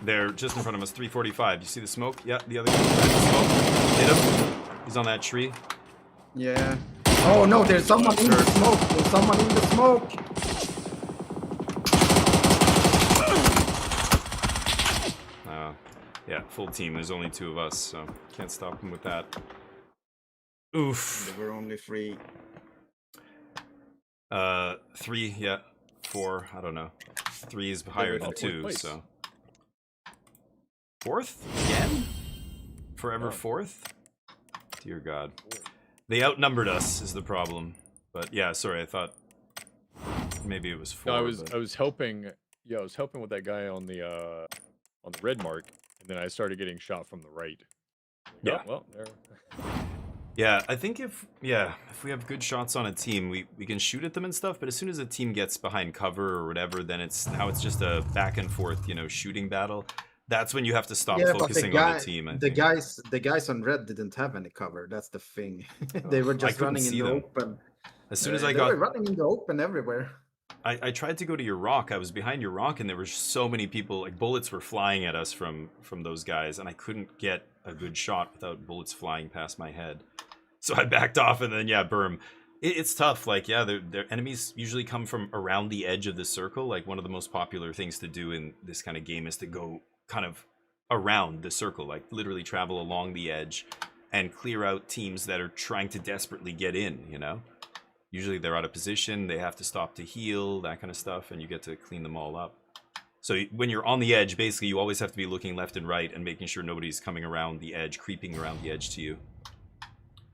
They're just in front of us, 345. You see the smoke? Yeah, the other guy. Smoke. Hit him. He's on that tree. yeah. Oh no, there's someone in the smoke. There's someone in the smoke. Yeah, full team. There's only 2 of us, so can't stop him with that. Oof. There were only 3. 3, yeah. 4, I don't know. 3 is higher were than fourth 2, place. so. 4th? Again? Forever Yeah. 4th? Dear God. They outnumbered us is the problem. But yeah, sorry, I thought maybe it was 4. No, but- I was helping. Yeah, I was helping with that guy on the red mark, and then I started getting shot from the right. Yeah. Oh, well, there. Yeah, I think if we have good shots on a team, we can shoot at them and stuff, but as soon as a team gets behind cover or whatever, then it's just a back and forth, shooting battle. That's when you have to stop Yeah, but focusing on the team. I think. the guys on red didn't have any cover. That's the thing. They were just couldn't running in see the them. open. As soon as I They got were running in the open everywhere. I tried to go to your rock. I was behind your rock, and there were so many people. Like bullets were flying at us from those guys, and I couldn't get a good shot without bullets flying past my head. So I backed off, and then yeah, berm. It's tough. Like yeah, their enemies usually come from around the edge of the circle. Like one of the most popular things to do in this kind of game is to go kind of around the circle, like literally travel along the edge and clear out teams that are trying to desperately get in. Usually they're out of position, they have to stop to heal, that kind of stuff, and you get to clean them all up. So when you're on the edge, basically you always have to be looking left and right and making sure nobody's coming around the edge, creeping around the edge to you.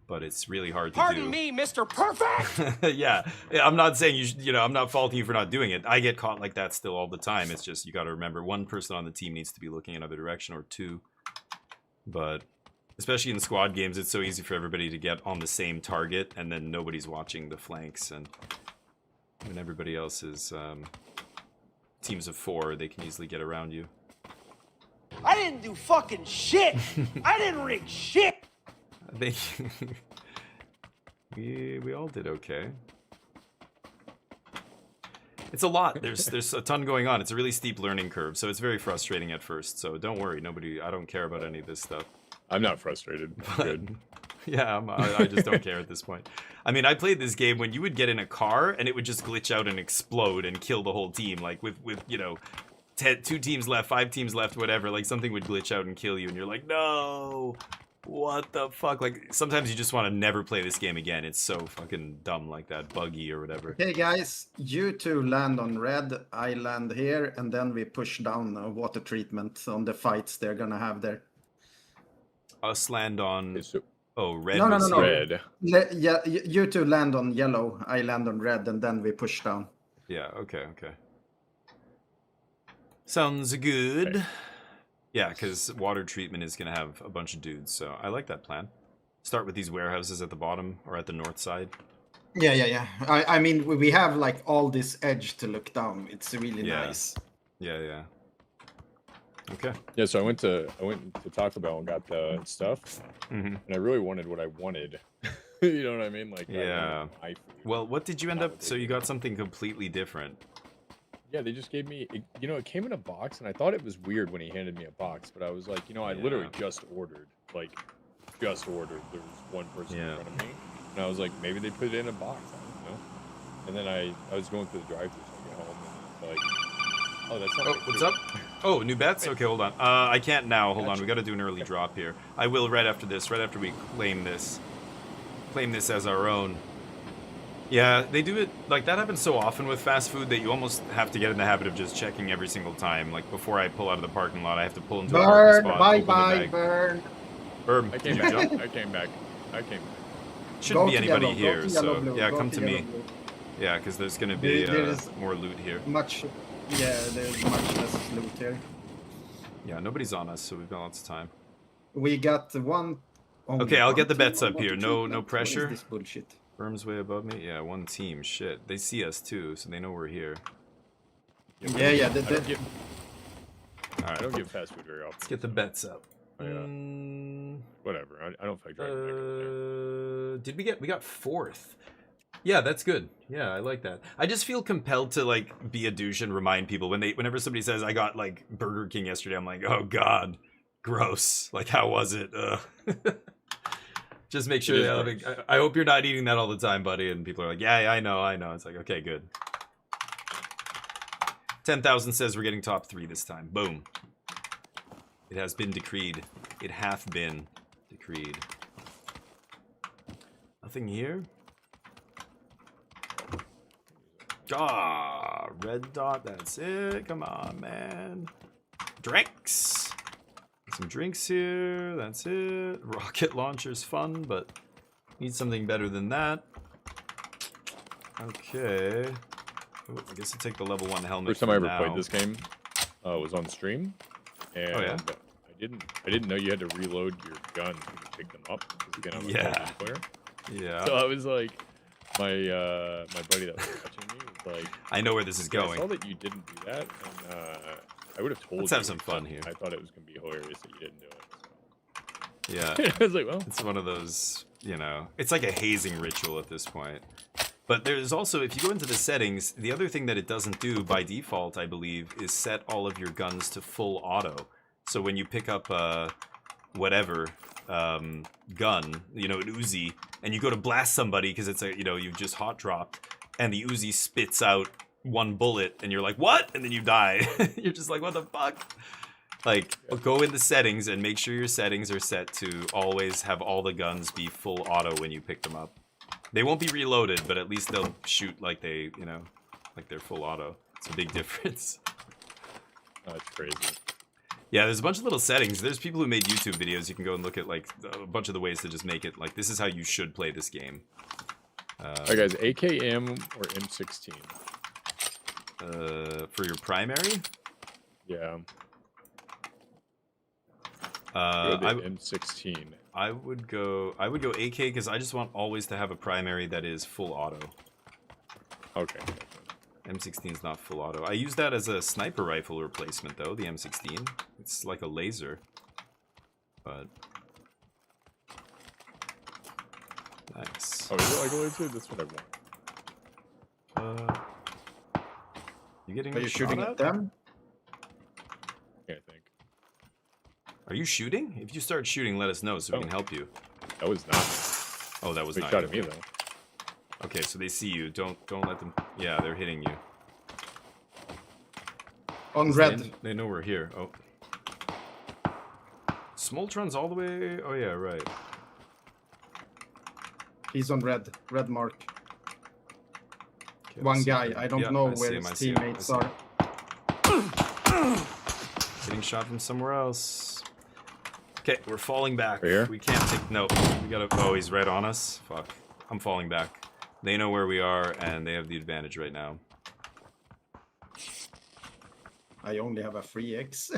But it's really hard to do. Pardon me, Mr. Perfect! yeah, I'm not saying I'm not faulting you for not doing it. I get caught like that still all the time. It's just you got to remember one person on the team needs to be looking another direction or 2. But especially in squad games, it's so easy for everybody to get on the same target, and then nobody's watching the flanks. And when everybody else is teams of 4, they can easily get around you. I didn't do fucking shit! I didn't rig shit! I think we all did okay. It's a lot. There's a ton going on. It's a really steep learning curve, so it's very frustrating at first. So don't worry, I don't care about any of this stuff. I'm not frustrated. I'm good. Yeah, I just don't care at this point. I mean, I played this game when you would get in a car and it would just glitch out and explode and kill the whole team. Like with 2 teams left, 5 teams left, whatever. Like something would glitch out and kill you, and you're like, no. What the fuck? Like, sometimes you just want to never play this game again. It's so fucking dumb like that. Buggy or whatever. Hey guys, you two land on red, I land here, and then we push down water treatment on the fights they're gonna have there. Us land on... Oh, red No. Red. Yeah, you two land on yellow, I land on red, and then we push down. Yeah, okay. Sounds good. Okay. Yeah, because water treatment is going to have a bunch of dudes, so I like that plan. Start with these warehouses at the bottom or at the north side. Yeah. I mean, we have like all this edge to look down. It's really nice. Yeah. Okay. Yeah, so I went to Taco Bell and got the stuff, and I really wanted what I wanted. You know what I mean? Like, yeah. My food. Well, what did you end up? So you got something completely different. Yeah, they just gave me, you know, it came in a box, and I thought it was weird when he handed me a box, but I was like, you know, I literally just ordered. There was one person in front of me, and I was like, maybe they put it in a box. I don't know. And then I was going through the drive-thru, so I get home, and it's like, oh, that's not. Oh, what's up? Oh, new bets? Okay, hold on. I can't now. Hold on. We got to do an early drop here. I will right after this. Right after we claim this as our own. Yeah, they do it, like, that happens so often with fast food that you almost have to get in the habit of just checking every single time. Like, before I pull out of the parking lot, I have to pull into a parking spot. Bye, Burn. Burn. I came back. I came back. Shouldn't be anybody yellow, here, so blue, yeah, come to me. Blue. Yeah, because there's going to be more loot here. There's much less loot here. Yeah, nobody's on us, so we've got lots of time. We got one... Okay, I'll get the bets up here. No pressure. What is this bullshit? Firm's way above me? Yeah, one team. Shit. They see us too, so they know we're here. Yeah. I don't give fast food very often. Let's get the bets up. Whatever. I don't feel like driving back. We got 4th. Yeah, that's good. Yeah, I like that. I just feel compelled to like be a douche and remind people whenever somebody says I got like Burger King yesterday, I'm like, oh god, gross. Like, how was it? Just make sure. I hope you're not eating that all the time, buddy. And people are like, yeah, I know. It's like, okay, good. 10,000 says we're getting top 3 this time. Boom. It has been decreed. It hath been decreed. Nothing here. Ah, red dot. That's it. Come on, man. Drinks. Some drinks here. That's it. Rocket launcher's fun, but need something better than that. Okay. Ooh, I guess I'll take the level 1 helmet. First time I ever played this game was on stream, and I didn't know you had to reload your gun when you pick them up. Again, I'm a player. Yeah. So I was like, my buddy that was watching me was like, I know where this is going. I saw that you didn't do that, and I would have told you. Let's have some fun here. I thought it was gonna be hilarious that you didn't do it. So. Yeah. I was like, well, it's one of those, you know, it's like a hazing ritual at this point. But there's also, if you go into the settings, the other thing that it doesn't do by default, I believe, is set all of your guns to full auto. So when you pick up whatever gun, you know, an Uzi, and you go to blast somebody because it's a, you know, you've just hot dropped, and the Uzi spits out 1 bullet, and you're like, what? And then you die. You're just like, what the fuck? Like, go in the settings and make sure your settings are set to always have all the guns be full auto when you pick them up. They won't be reloaded, but at least they'll shoot like they, you know, like they're full auto. It's a big difference. Oh, that's crazy. Yeah, there's a bunch of little settings. There's people who made YouTube videos. You can go and look at like a bunch of the ways to just make it like, this is how you should play this game. Alright guys, AKM or M16? For your primary? Yeah. M16. I would go AK because I just want always to have a primary that is full auto. Okay. M16 is not full auto. I use that as a sniper rifle replacement though, the M16. It's like a laser. But nice. Oh, is it like a laser? That's what I want. You getting? Are you shooting at them? Yeah, I think. Are you shooting? If you start shooting, let us know so we can help you. That was not. Oh, that was they not. Shot at me though. Okay, so they see you. Don't let them. Yeah, they're hitting you. On red. They know we're here. Oh. Smoltron's all the way... Oh, yeah, right. He's on red mark. Okay, One let's see guy. if I don't yeah, know I see where him, his I see him, teammates I see are. him. Getting shot from somewhere else. Okay, we're falling back. Right here? We can't take... No, we gotta... Oh, he's right on us? Fuck. I'm falling back. They know where we are, and they have the advantage right now. I only have a 3x.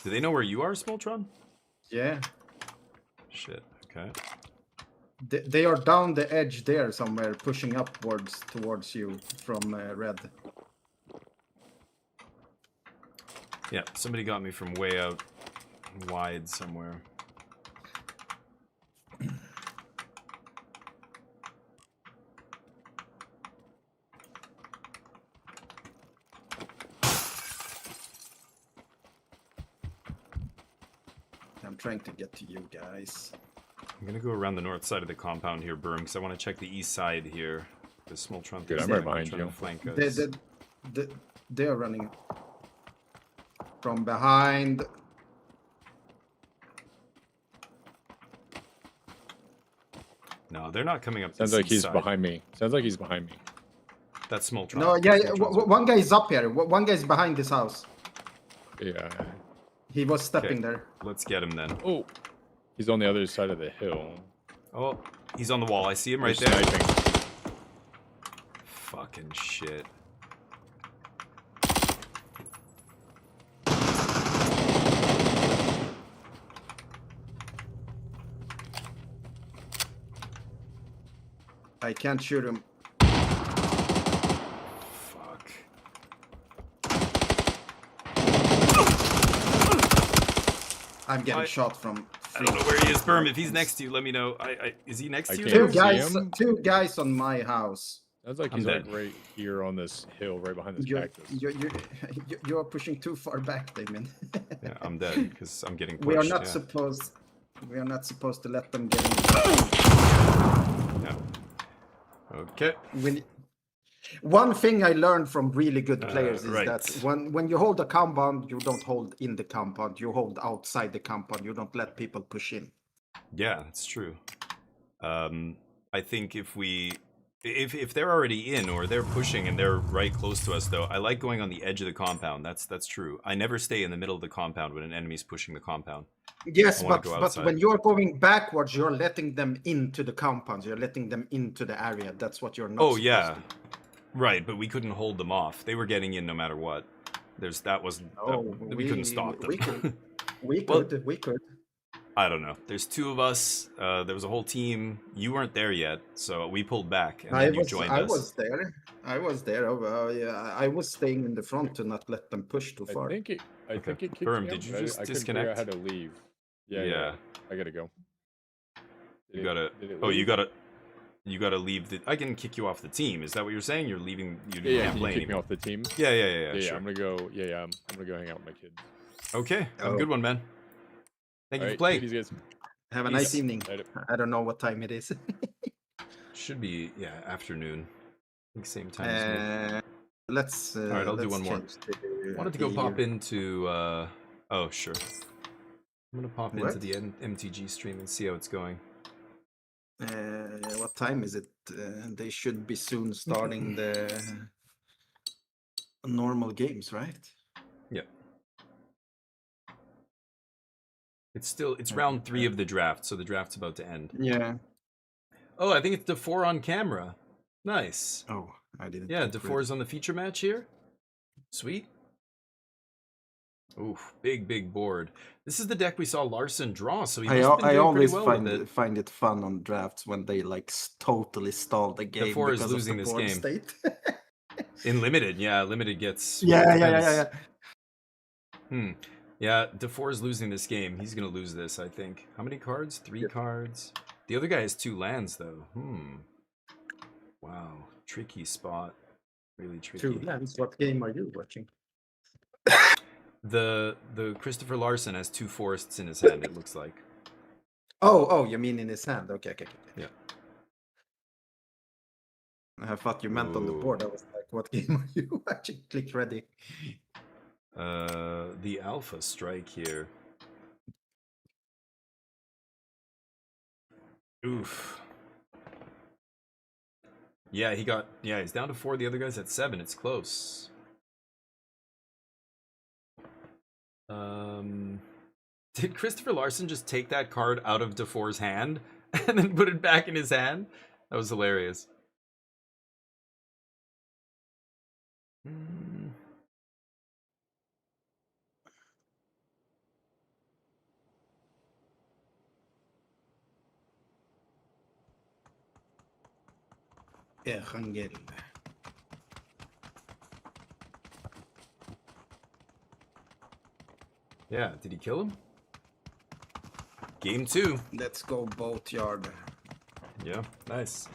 Do they know where you are, Smoltron? Yeah. Shit, okay. They are down the edge there somewhere, pushing upwards towards you from red. Yeah, somebody got me from way out wide somewhere. I'm trying to get to you guys. I'm gonna go around the north side of the compound here, Burm, because I want to check the east side here. The Smoltron. Dude, I'm right behind you. Flank us. They're running from behind. No, they're not coming up. Sounds the like he's side. behind me. Sounds like he's behind me. That's Smoltron. No, yeah, Smoltron's one guy is up here. One guy is behind this house. Yeah. He was stepping Okay. there. Let's get him then. Oh, he's on the other side of the hill. Oh, he's on the wall. I see him right They're there. sniping. Fucking shit. I can't shoot him. Fuck. I'm getting shot from. I don't know where he is, Burm. If he's next to you, let me know. Is he next to you? can't there? see him. Two guys on my house. Sounds like I'm he's like dead. right here on this hill, right behind this cactus. You're pushing too far back, Damien. Yeah, I'm dead because I'm getting pushed. We are not yeah. supposed. We are not supposed to let them get in. Yeah. Okay. One thing I learned from really good players is right. that when you hold a compound, you don't hold in the compound. You hold outside the compound. You don't let people push in. Yeah, that's true. I think if they're already in or they're pushing and they're right close to us, though, I like going on the edge of the compound. That's true. I never stay in the middle of the compound when an enemy's pushing the compound. Yes, I wanna but go but outside. when you're going backwards, you're letting them into the compound. You're letting them into the area. That's what you're not. Oh supposed yeah, to do. right. But we couldn't hold them off. They were getting in no matter what. We couldn't stop them. We Well- could. We could. I don't know. There's two of us. There was a whole team. You weren't there yet, so we pulled back and then you joined I us. was there. I was there. Yeah, I was staying in the front to not let them push too far. I think it kicked Burm, me did out, you but just I couldn't disconnect? figure out how to leave. Yeah. Yeah. I gotta go. You gotta. Did it Oh, you leave? gotta leave. I can kick you off the team. Is that what you're saying? You're leaving. You Yeah, can't can you play kick me anymore. off the team? Yeah. Yeah, Sure. I'm gonna go. Yeah, I'm gonna go hang out with my kids. Okay. Have a good one, man. Thank you for Alright, playing. ladies, guys. Have a Peace. nice evening. Later. I don't know what time it is. Should be afternoon. I think same time as me. Let's. All right, I'll do let's one more. change to Wanted to go the- pop into. Oh sure. I'm gonna pop into What? the MTG stream and see how it's going. What time is it? They should be soon starting the normal games, right? Yeah. It's round 3 of the draft, so the draft's about to end. Yeah. Oh, I think it's DeFore on camera. Nice. Oh, I didn't. Yeah, get rid- DeFore's on the feature match here. Sweet. Oof, big board. This is the deck we saw Larson draw, so he must have been I doing always pretty well with it. find it fun on drafts when they like totally stall the game. DeFore is because of losing the this board game. state. In limited, yeah, limited gets. Yeah. Yeah, DeFore's losing this game. He's gonna lose this, I think. How many cards? 3 cards. The other guy has 2 lands, though. Wow, tricky spot. Really tricky. 2 lands. What game are you watching? The Christopher Larson has 2 forests in his hand. It looks like. Oh, you mean in his hand? Okay. Yeah. I thought you meant on the Ooh. board. I was like, what game are you watching? Click ready. The Alpha Strike here. Oof. Yeah, he's down to 4. The other guy's at 7. It's close. Did Christopher Larson just take that card out of DeFore's hand and then put it back in his hand? That was hilarious. Angel. Yeah, did he kill him? Game 2. Let's go boatyard. Yeah, nice.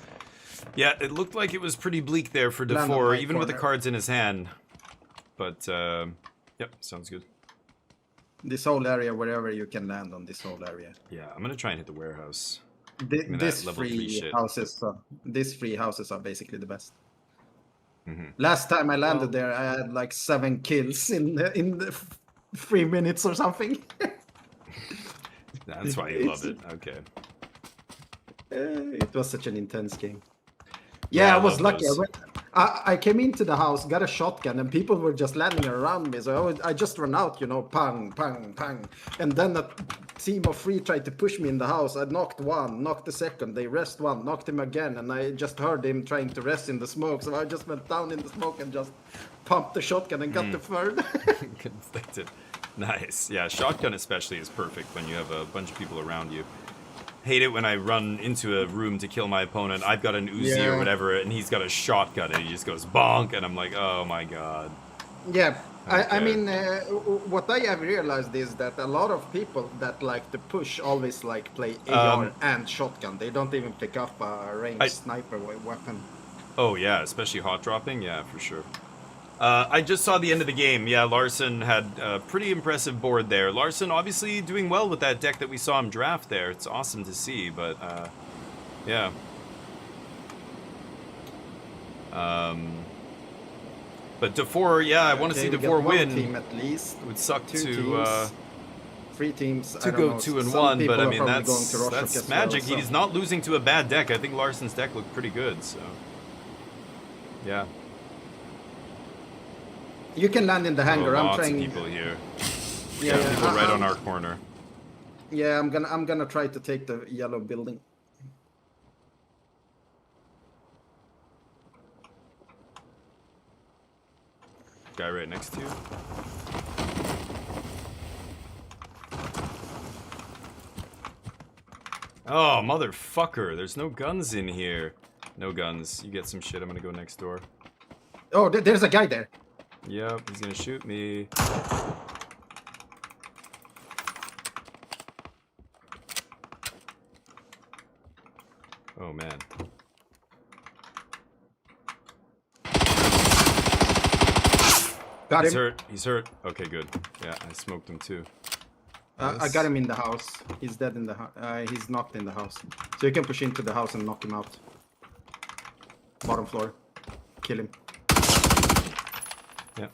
Yeah, it looked like it was pretty bleak there for Land on DeFore, my even with the corner. cards in his hand. But, yep, sounds good. This whole area, wherever you can land on this whole area. Yeah, I'm gonna try and hit the warehouse. This level 3 free shit. houses, these free houses are basically the best. Mhm. Last time I landed there, I had like 7 kills in the 3 minutes or something. That's why you love it. Okay. It was such an intense game. Yeah, Yeah, I I was love lucky. those. I came into the house, got a shotgun, and people were just landing around me. So I just ran out, you know, pang, pang, pang. And then a team of 3 tried to push me in the house. I knocked one, knocked the second. They rest one, knocked him again. And I just heard him trying to rest in the smoke. So I just went down in the smoke and just pumped the shotgun and got the third. Conflicted. Nice. Yeah, shotgun especially is perfect when you have a bunch of people around you. Hate it when I run into a room to kill my opponent. I've got an Uzi or whatever, and he's got a shotgun, and he just goes bonk, and I'm like, oh my god. Yeah, I Okay. mean, what I have realized is that a lot of people that like to push always like play AR and shotgun. They don't even pick up a ranged sniper weapon. Oh yeah, especially hot dropping. Yeah, for sure. I just saw the end of the game. Yeah, Larson had a pretty impressive board there. Larson obviously doing well with that deck that we saw him draft there. It's awesome to see, but yeah. But DeFore, yeah, I want to see we DeFore got one win. team at least. It would suck 2 to teams, 3 teams. to I don't go know. 2 and Some 1, people but I are mean probably going to Roshok that's as magic. well, so. He's not losing to a bad deck. I think Larson's deck looked pretty good, so yeah. You can land in the hangar. I'm Lots trying. of people here. Yeah, People right on our corner. Yeah, I'm gonna try to take the yellow building. Guy right next to you. Oh, motherfucker. There's no guns in here. No guns. You get some shit. I'm gonna go next door. Oh, there's a guy there. Yep, he's gonna shoot me. Oh, man. Got He's him. hurt. He's hurt. Okay, good. Yeah, I smoked him too. I got him in the house. He's dead in the house. He's knocked in the house. So you can push into the house and knock him out. Bottom floor. Kill him. Yeah.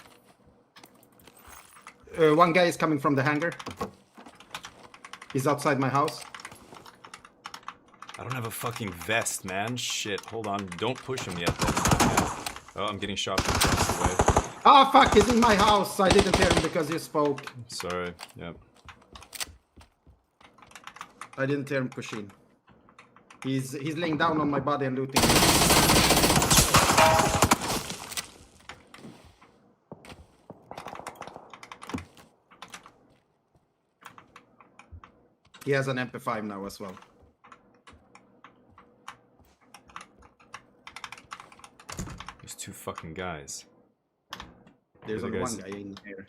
One guy is coming from the hangar. He's outside my house. I don't have a fucking vest, man. Shit. Hold on. Don't push him yet. Then. Oh, I'm getting shot from across the way. Oh fuck, he's in my house. I didn't hear him because you spoke. Sorry. Yep. I didn't hear him push in. He's laying down on my body and looting. He has an MP5 now as well. There's 2 fucking guys. There's The only guys- one guy in here.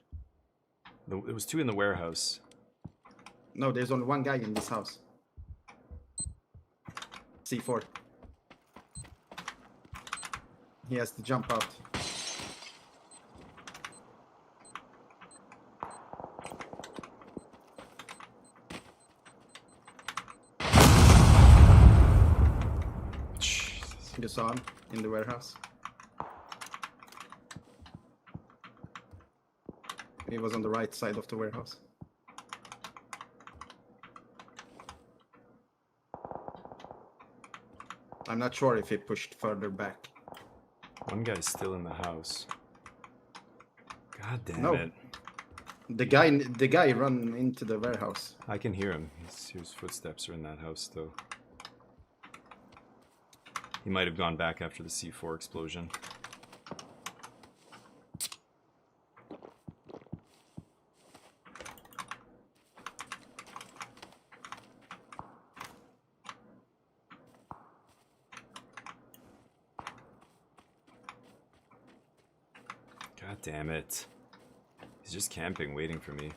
There was 2 in the warehouse. No, there's only one guy in this house. C4. He has to jump out. Jesus. You saw him in the warehouse. He was on the right side of the warehouse. I'm not sure if he pushed further back. One guy's still in the house. God damn No. it. The guy run into the warehouse. I can hear him. His footsteps are in that house, though. He might have gone back after the C4 explosion. God damn it. He's just camping, waiting for me.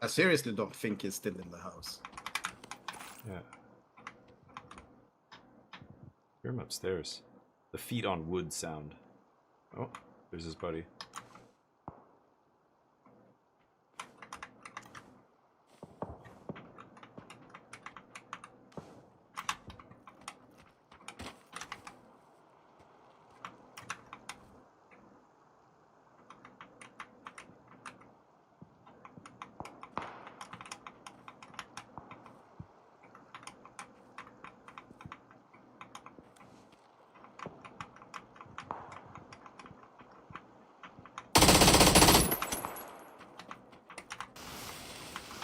I seriously don't think he's still in the house. Yeah. Hear him upstairs. The feet on wood sound. Oh, there's his buddy.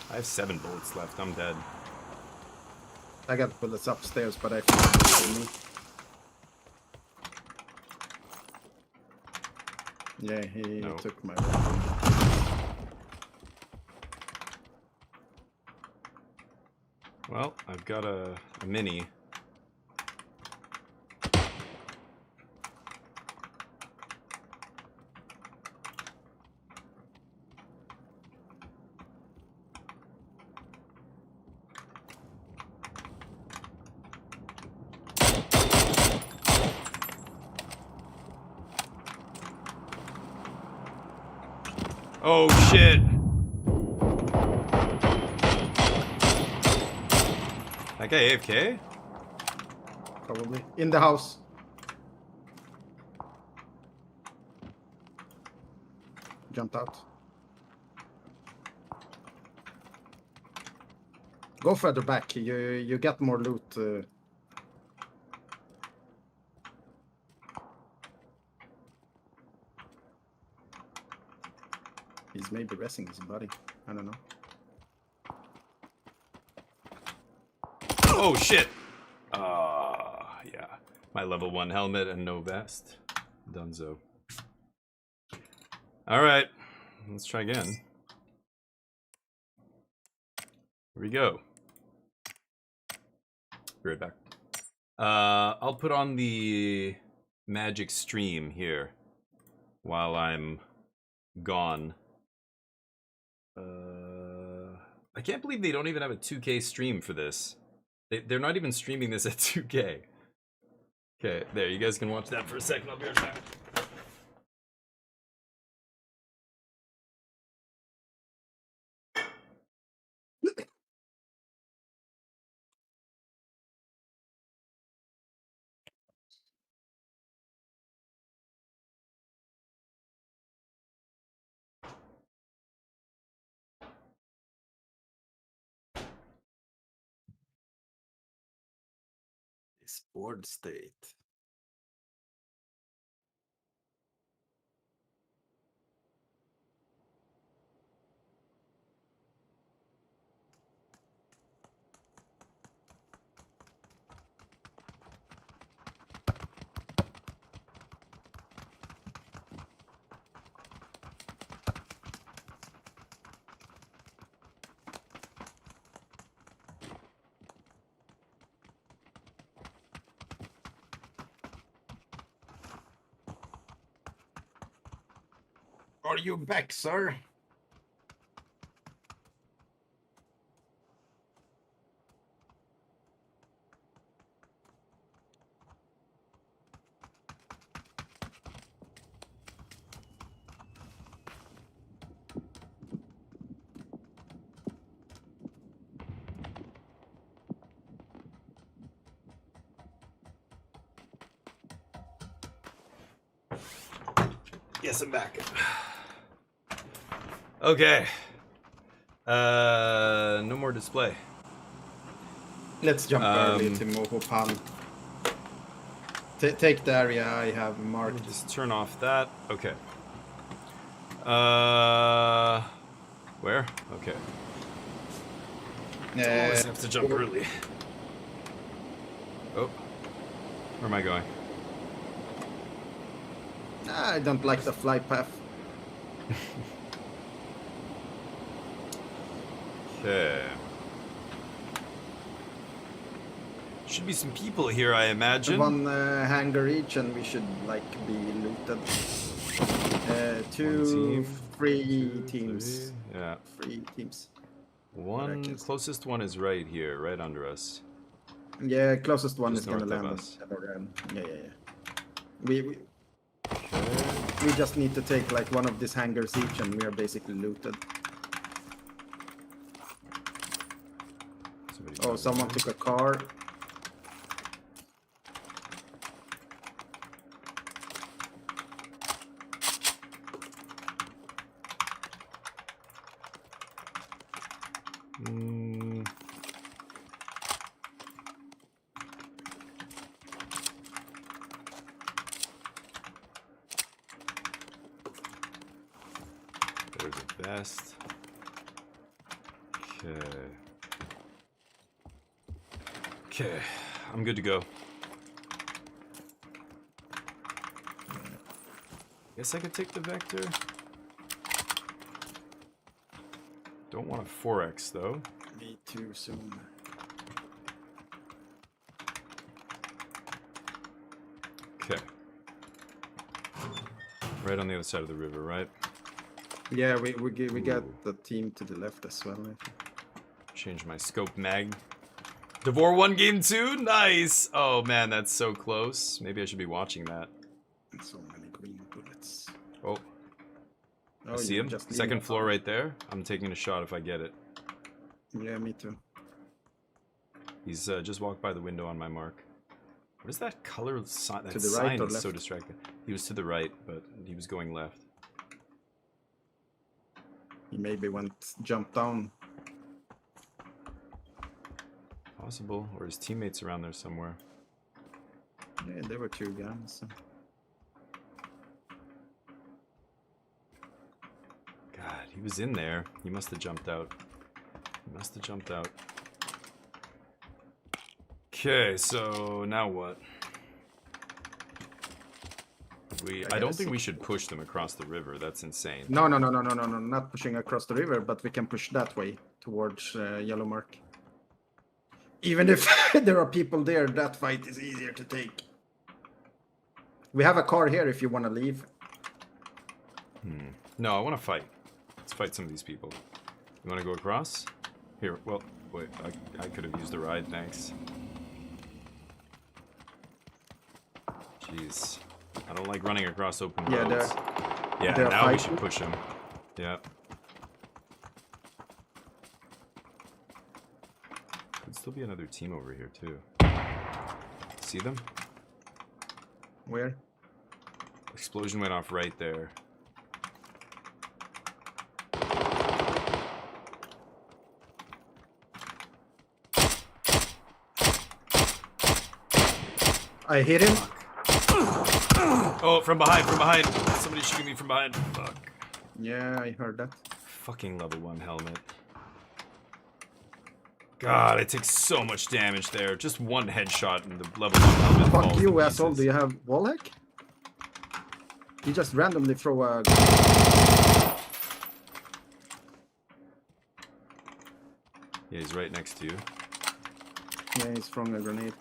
I have 7 bullets left. I'm dead. I got bullets upstairs, but I think it's me. Yeah, he took my weapon. Well, I've got a mini. Oh shit! That guy AFK? Probably. In the house. Jumped out. Go further back. You get more loot. He's maybe resting his body. I don't know. Oh shit! Yeah. My level 1 helmet and no vest. Dunzo. Alright. Let's try again. Here we go. Be right back. I'll put on the magic stream here while I'm gone. I can't believe they don't even have a 2K stream for this. They're not even streaming this at 2K. Okay, there, you guys can watch that for a second. I'll be right back. Board state. Are you back, sir? Yes, I'm back. Okay. No more display. Let's jump early to Mohopan. Take the area I have marked. Just turn off that. Okay. Where? Okay. Always have to jump early. Oh. Where am I going? I don't like the fly path. Okay. Should be some people here, I imagine. One hangar each, and we should like be looted. Three teams. Yeah. 3 teams. One closest one is right here, right under us. Yeah, closest one Just is gonna north of land. us. Yeah. We just need to take like one of these hangars each, and we are basically looted. Oh, someone took a car. There's a vest. Okay. Okay, I'm good to go. Guess I could take the Vector. Don't want a 4X though. Me too soon. Okay. Right on the other side of the river, right? Yeah, we got the team to the left as well. Change my scope mag. Devore won game 2? Nice! Oh man, that's so close. Maybe I should be watching that. So many green bullets. Oh. I see him. Second floor right there. I'm taking a shot if I get it. Yeah, me too. He's just walked by the window on my mark. What is that color sign? That To the sign right or is left? so distracting. He was to the right, but he was going left. He maybe jumped down. Possible. Or his teammates around there somewhere. Yeah, there were 2 guns. So. God, he was in there. He must have jumped out. He must have jumped out. Okay, so now what? I don't think we should push them across the river. That's insane. No, not pushing across the river, but we can push that way towards Yellow Mark. Even if there are people there, that fight is easier to take. We have a car here if you want to leave. No, I want to fight. Let's fight some of these people. You want to go across? Here, well, wait, I could have used a ride, thanks. Jeez. I don't like running across open roads. Yeah, now we should push them. Yeah. Could still be another team over here, too. See them? Where? Explosion went off right there. I hit him. Oh, from behind, from behind. Somebody's shooting me from behind. Fuck. Yeah, I heard that. Fucking level 1 helmet. God, I take so much damage there. Just one headshot and the level 1 helmet falls Fuck to you, pieces. asshole. Do you have wall hack? You just randomly throw a... Yeah, he's right next to you. Yeah, he's throwing a grenade.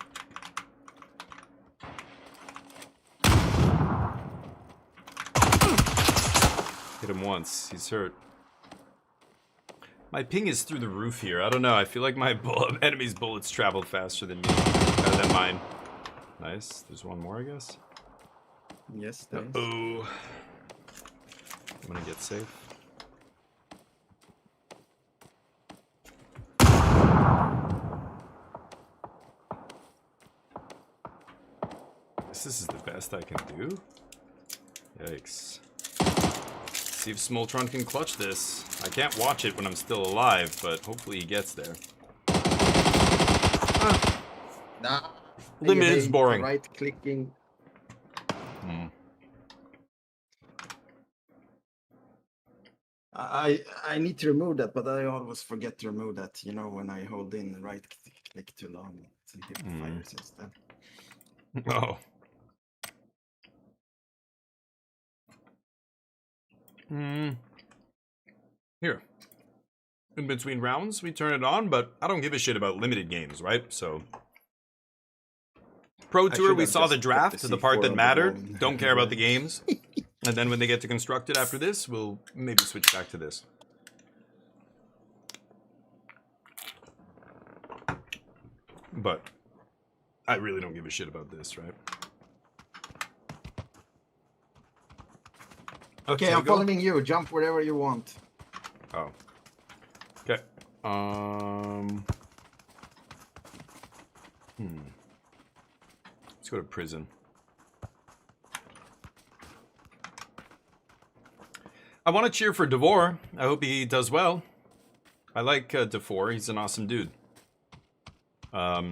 Hit him once. He's hurt. My ping is through the roof here. I don't know. I feel like my enemy's bullets travel faster than me. Than mine. Nice. There's one more, I guess. Yes, there is. Oh. I'm gonna get safe. This is the best I can do? Yikes. See if Smoltron can clutch this. I can't watch it when I'm still alive, but hopefully he gets there. Nah. Limited is hate boring. Right clicking. I need to remove that, but I always forget to remove that. You know, when I hold in right click too long, it's a hip fire system. Oh. Here. In between rounds, we turn it on, but I don't give a shit about limited games, right? So, Pro Tour, we saw the draft, the part that mattered. Don't care about the games. And then when they get to construct it after this, we'll maybe switch back to this. But I really don't give a shit about this, right? Okay, I'm following you. Jump wherever you want. Oh. Okay. Let's go to prison. I want to cheer for Devore. I hope he does well. I like Devore. He's an awesome dude. But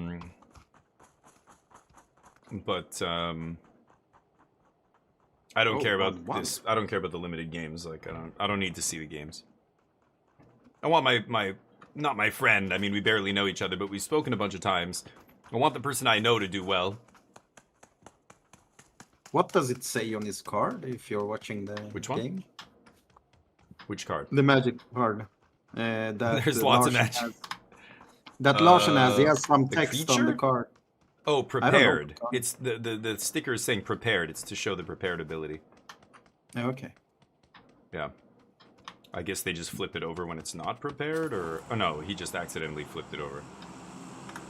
I don't care about this. I don't care about the limited games. Like I don't need to see the games. I want my not my friend. I mean, we barely know each other, but we've spoken a bunch of times. I want the person I know to do well. What does it say on his card if you're watching the game? Which card? The magic card. That There's lots of magic. That Larsen has. He has some text on the card. Oh, prepared. It's the sticker is saying prepared. It's to show the prepared ability. Okay. Yeah. I guess they just flip it over when it's not prepared, or... Oh, no, he just accidentally flipped it over.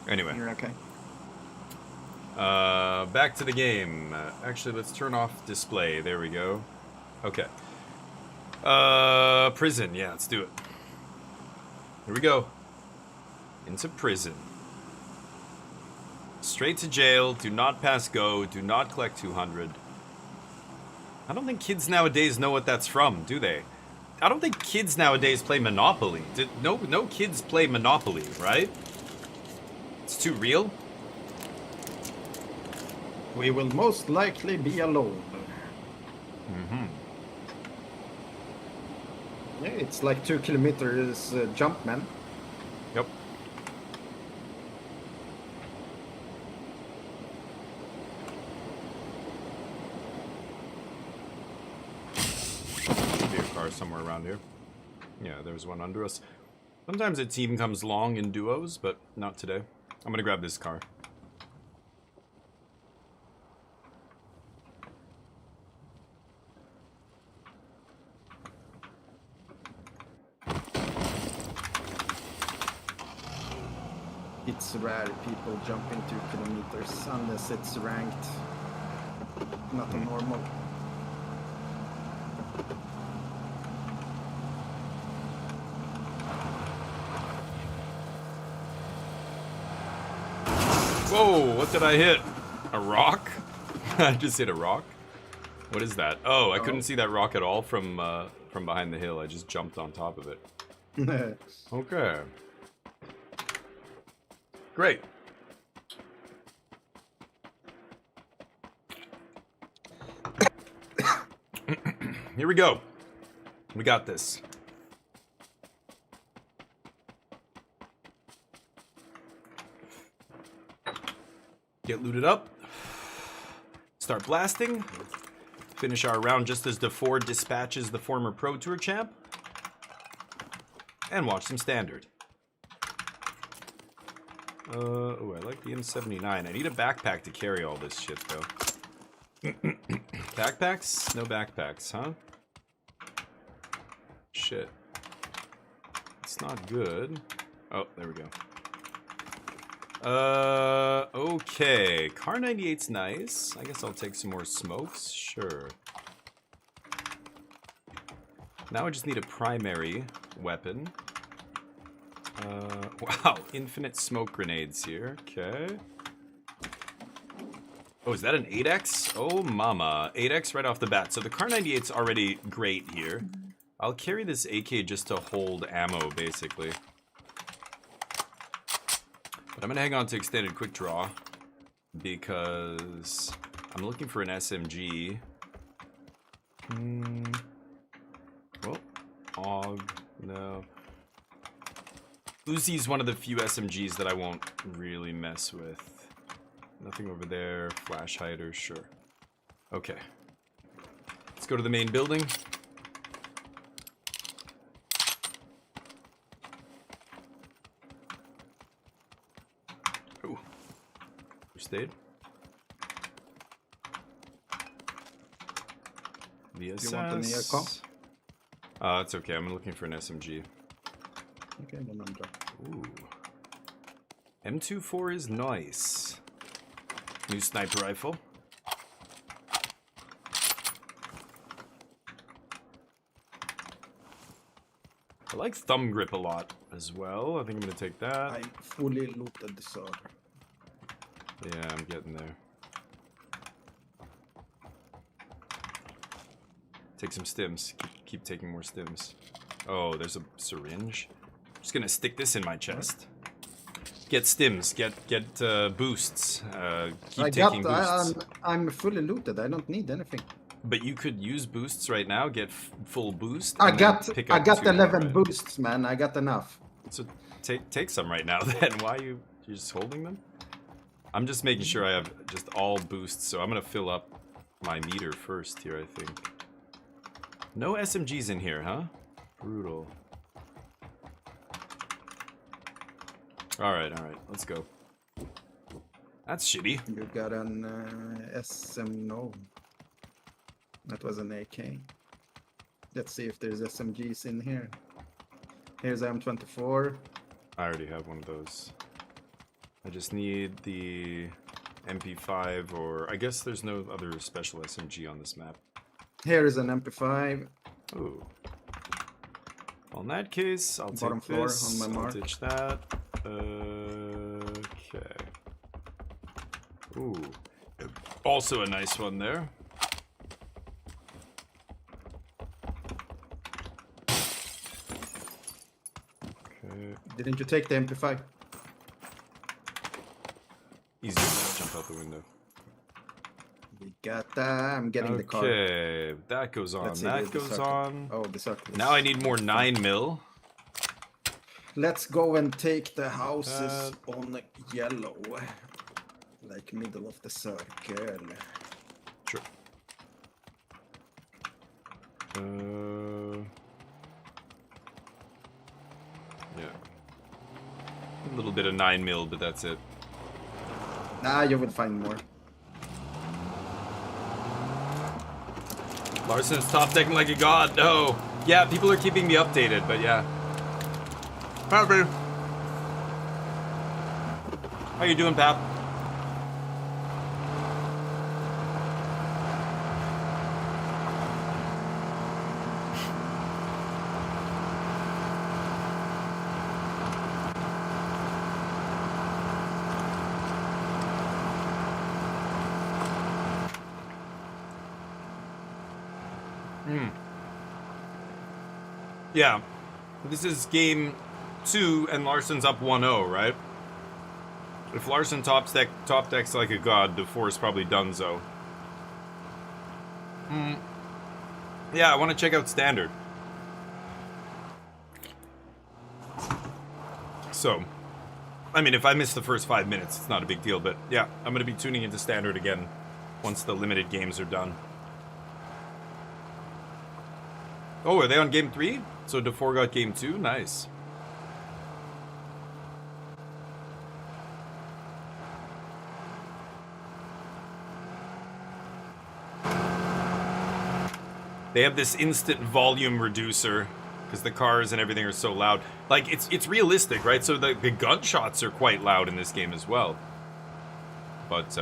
Anyway. You're okay. Back to the game. Actually, let's turn off display. There we go. Okay. Prison. Yeah, let's do it. Here we go. Into prison. Straight to jail. Do not pass go. Do not collect 200. I don't think kids nowadays know what that's from, do they? I don't think kids nowadays play Monopoly. No kids play Monopoly, right? It's too real. We will most likely be alone. Yeah, it's like 2 kilometers jump, man. Yep. Be a car somewhere around here. Yeah, there's one under us. Sometimes a team comes long in duos, but not today. I'm gonna grab this car. It's rare people jumping 2 kilometers unless it's ranked. Not a normal. Whoa, what did I hit? A rock? I just hit a rock? What is that? Oh, I couldn't see that rock at all from behind the hill. I just jumped on top of it. Okay. Great. Here we go. We got this. Get looted up. Start blasting. Finish our round just as DeFord dispatches the former Pro Tour champ. And watch some standard. Oh, I like the M79. I need a backpack to carry all this shit, though. Backpacks? No backpacks, huh? Shit. It's not good. Oh, there we go. Okay. Car 98's nice. I guess I'll take some more smokes. Sure. Now I just need a primary weapon. Wow, infinite smoke grenades here. Okay. Oh, is that an 8x? Oh, mama. 8x right off the bat. So the Car 98's already great here. I'll carry this AK just to hold ammo, basically. But I'm gonna hang on to extended quick draw because I'm looking for an SMG. Well, AUG, no. Uzi's one of the few SMGs that I won't really mess with. Nothing over there. Flash hider, sure. Okay. Let's go to the main building. Ooh. First aid. VSS. You want an ERCOM? It's okay. I'm looking for an SMG. Okay, then I'm done. Ooh. M24 is nice. New sniper rifle. I like thumb grip a lot as well. I think I'm gonna take that. I fully looted the server. Yeah, I'm getting there. Take some stims. Keep taking more stims. Oh, there's a syringe. I'm just gonna stick this in my chest. Get stims. Get boosts. Keep taking boosts. I'm fully looted. I don't need anything. But you could use boosts right now. Get full boost. I and then got pick up 2 11 more, right? boosts, man. I got enough. So take some right now. Then why are you're just holding them? I'm just making sure I have just all boosts. So I'm gonna fill up my meter first here. I think. No SMGs in here, huh? Brutal. Alright, let's go. That's shitty. You got an SM, no. That was an AK. Let's see if there's SMGs in here. Here's M24. I already have one of those. I just need the MP5 or... I guess there's no other special SMG on this map. Here is an MP5. Ooh. Well, in that case, I'll Bottom take floor this. on my mark. I'll ditch that. Okay. Ooh. Also a nice one there. Okay. Didn't you take the MP5? Easy to jump out the window. We got that. I'm getting the car. Okay, that goes on. Let's see, That there's the goes circle. on. Oh, the circle. Now I need more 9mm. Let's go and take the houses on yellow. Like middle of the circle. Sure. Yeah. A little bit of 9mm, but that's it. Nah, you will find more. Larson's top decking like a god. No. Yeah, people are keeping me updated, but yeah. Pepper. How you doing, Pap? Yeah. This is game 2 and Larson's up 1-0, right? If Larson top decks like a god, DeFore is probably donezo. Yeah, I want to check out Standard. So, I mean, if I miss the first 5 minutes, it's not a big deal, but yeah, I'm going to be tuning into Standard again once the limited games are done. Oh, are they on game 3? So DeFore got game 2? Nice. They have this instant volume reducer because the cars and everything are so loud. Like, it's realistic, right? So the gunshots are quite loud in this game as well. But,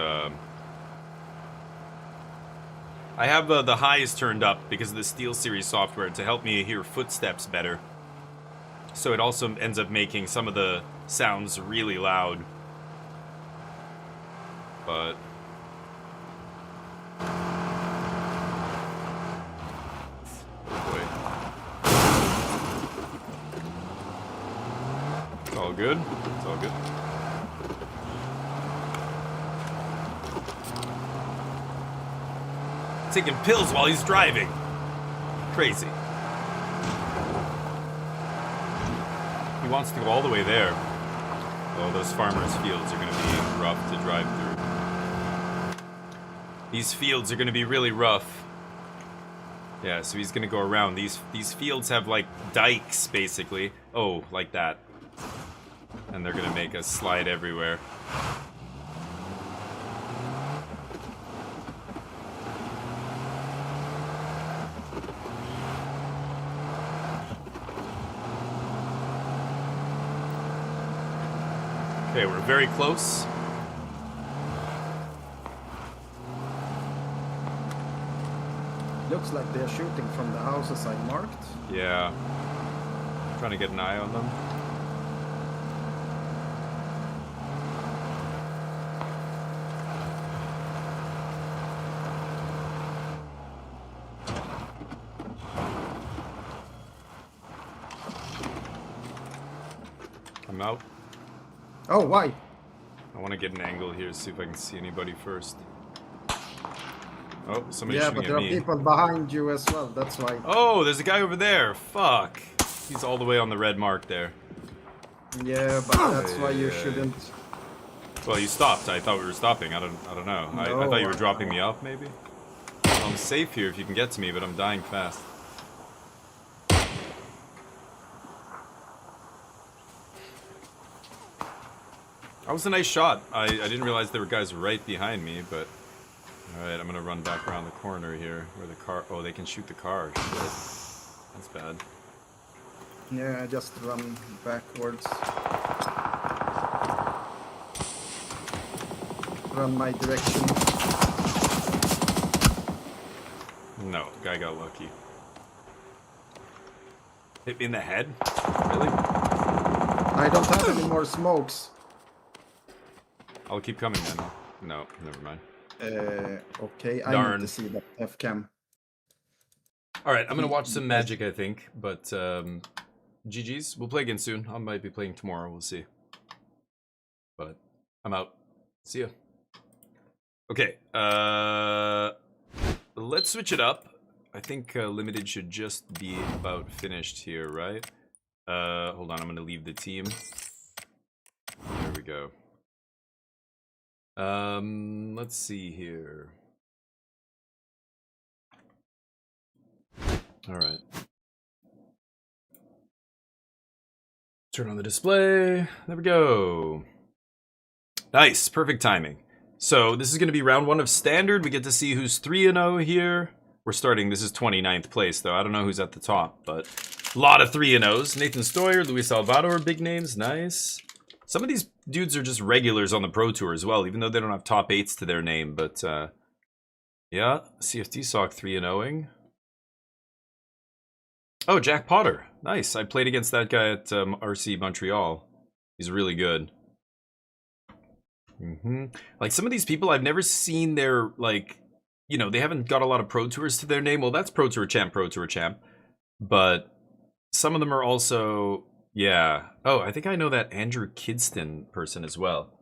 I have the highs turned up because of the SteelSeries software to help me hear footsteps better. So it also ends up making some of the sounds really loud. But... It's all good. It's all good. taking pills while he's driving. Crazy. He wants to go all the way there. Oh, those farmers' fields are going to be rough to drive through. These fields are going to be really rough. Yeah, so he's going to go around. These fields have, like, dikes, basically. Oh, like that. And they're going to make us slide everywhere. Okay, we're very close. Looks like they're shooting from the houses I marked. Yeah. Trying to get an eye on them. I'm out. Oh, why? I want to get an angle here, see if I can see anybody first. Oh, somebody's Yeah, shooting but there at are me. people behind you as well, that's why. Oh, there's a guy over there. Fuck. He's all the way on the red mark there. Yeah, but that's why you shouldn't. Well, you stopped. I thought we were stopping. I don't know. I thought you were dropping me off, maybe? Well, I'm safe here if you can get to me, but I'm dying fast. That was a nice shot. I didn't realize there were guys right behind me, but... Alright, I'm gonna run back around the corner here, where the car... Oh, they can shoot the car. Shit. That's bad. Yeah, I just run backwards. Run my direction. No, guy got lucky. Hit me in the head? Really? I don't have any more smokes. I'll keep coming then. No, never mind. Okay, I Darn. need to see that F-cam. Alright, I'm gonna watch some Magic, I think, but GG's. We'll play again soon. I might be playing tomorrow, we'll see. But I'm out. See ya. Okay, let's switch it up. I think Limited should just be about finished here, right? Hold on, I'm gonna leave the team. There we go. Let's see here. Alright. Turn on the display. There we go. Nice, perfect timing. So this is going to be round 1 of Standard. We get to see who's 3-0 here. We're starting, this is 29th place though. I don't know who's at the top, but a lot of 3-0s. Nathan Stoyer, Luis Salvador, big names, nice. Some of these dudes are just regulars on the Pro Tour as well, even though they don't have top 8s to their name, but yeah, CFT Sock 3-0ing. Oh, Jack Potter. Nice. I played against that guy at RC Montreal. He's really good. Like, some of these people, I've never seen their, like, you know, they haven't got a lot of Pro Tours to their name. Well, that's Pro Tour Champ, Pro Tour Champ. But some of them are also, yeah. Oh, I think I know that Andrew Kidston person as well.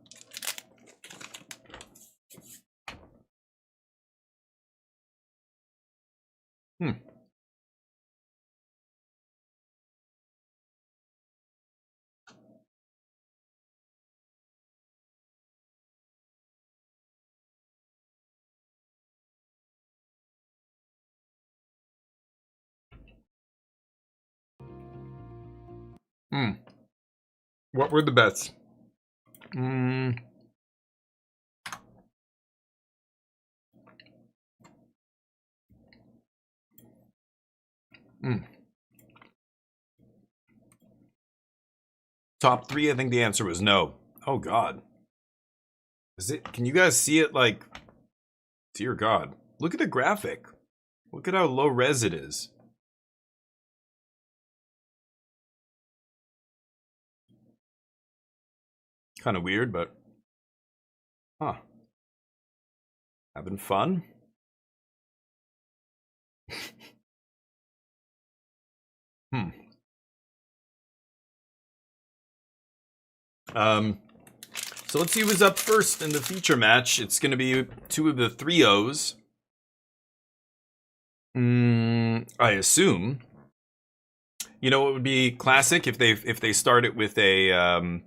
What were the bets? Top 3, I think the answer was no. Oh God. Is it, can you guys see it? Like, dear God, look at the graphic. Look at how low res it is. Kind of weird, but huh. Having fun? So let's see who's up first in the feature match. It's going to be 2 of the 3-0s. I assume. You know, it would be classic if they start it with a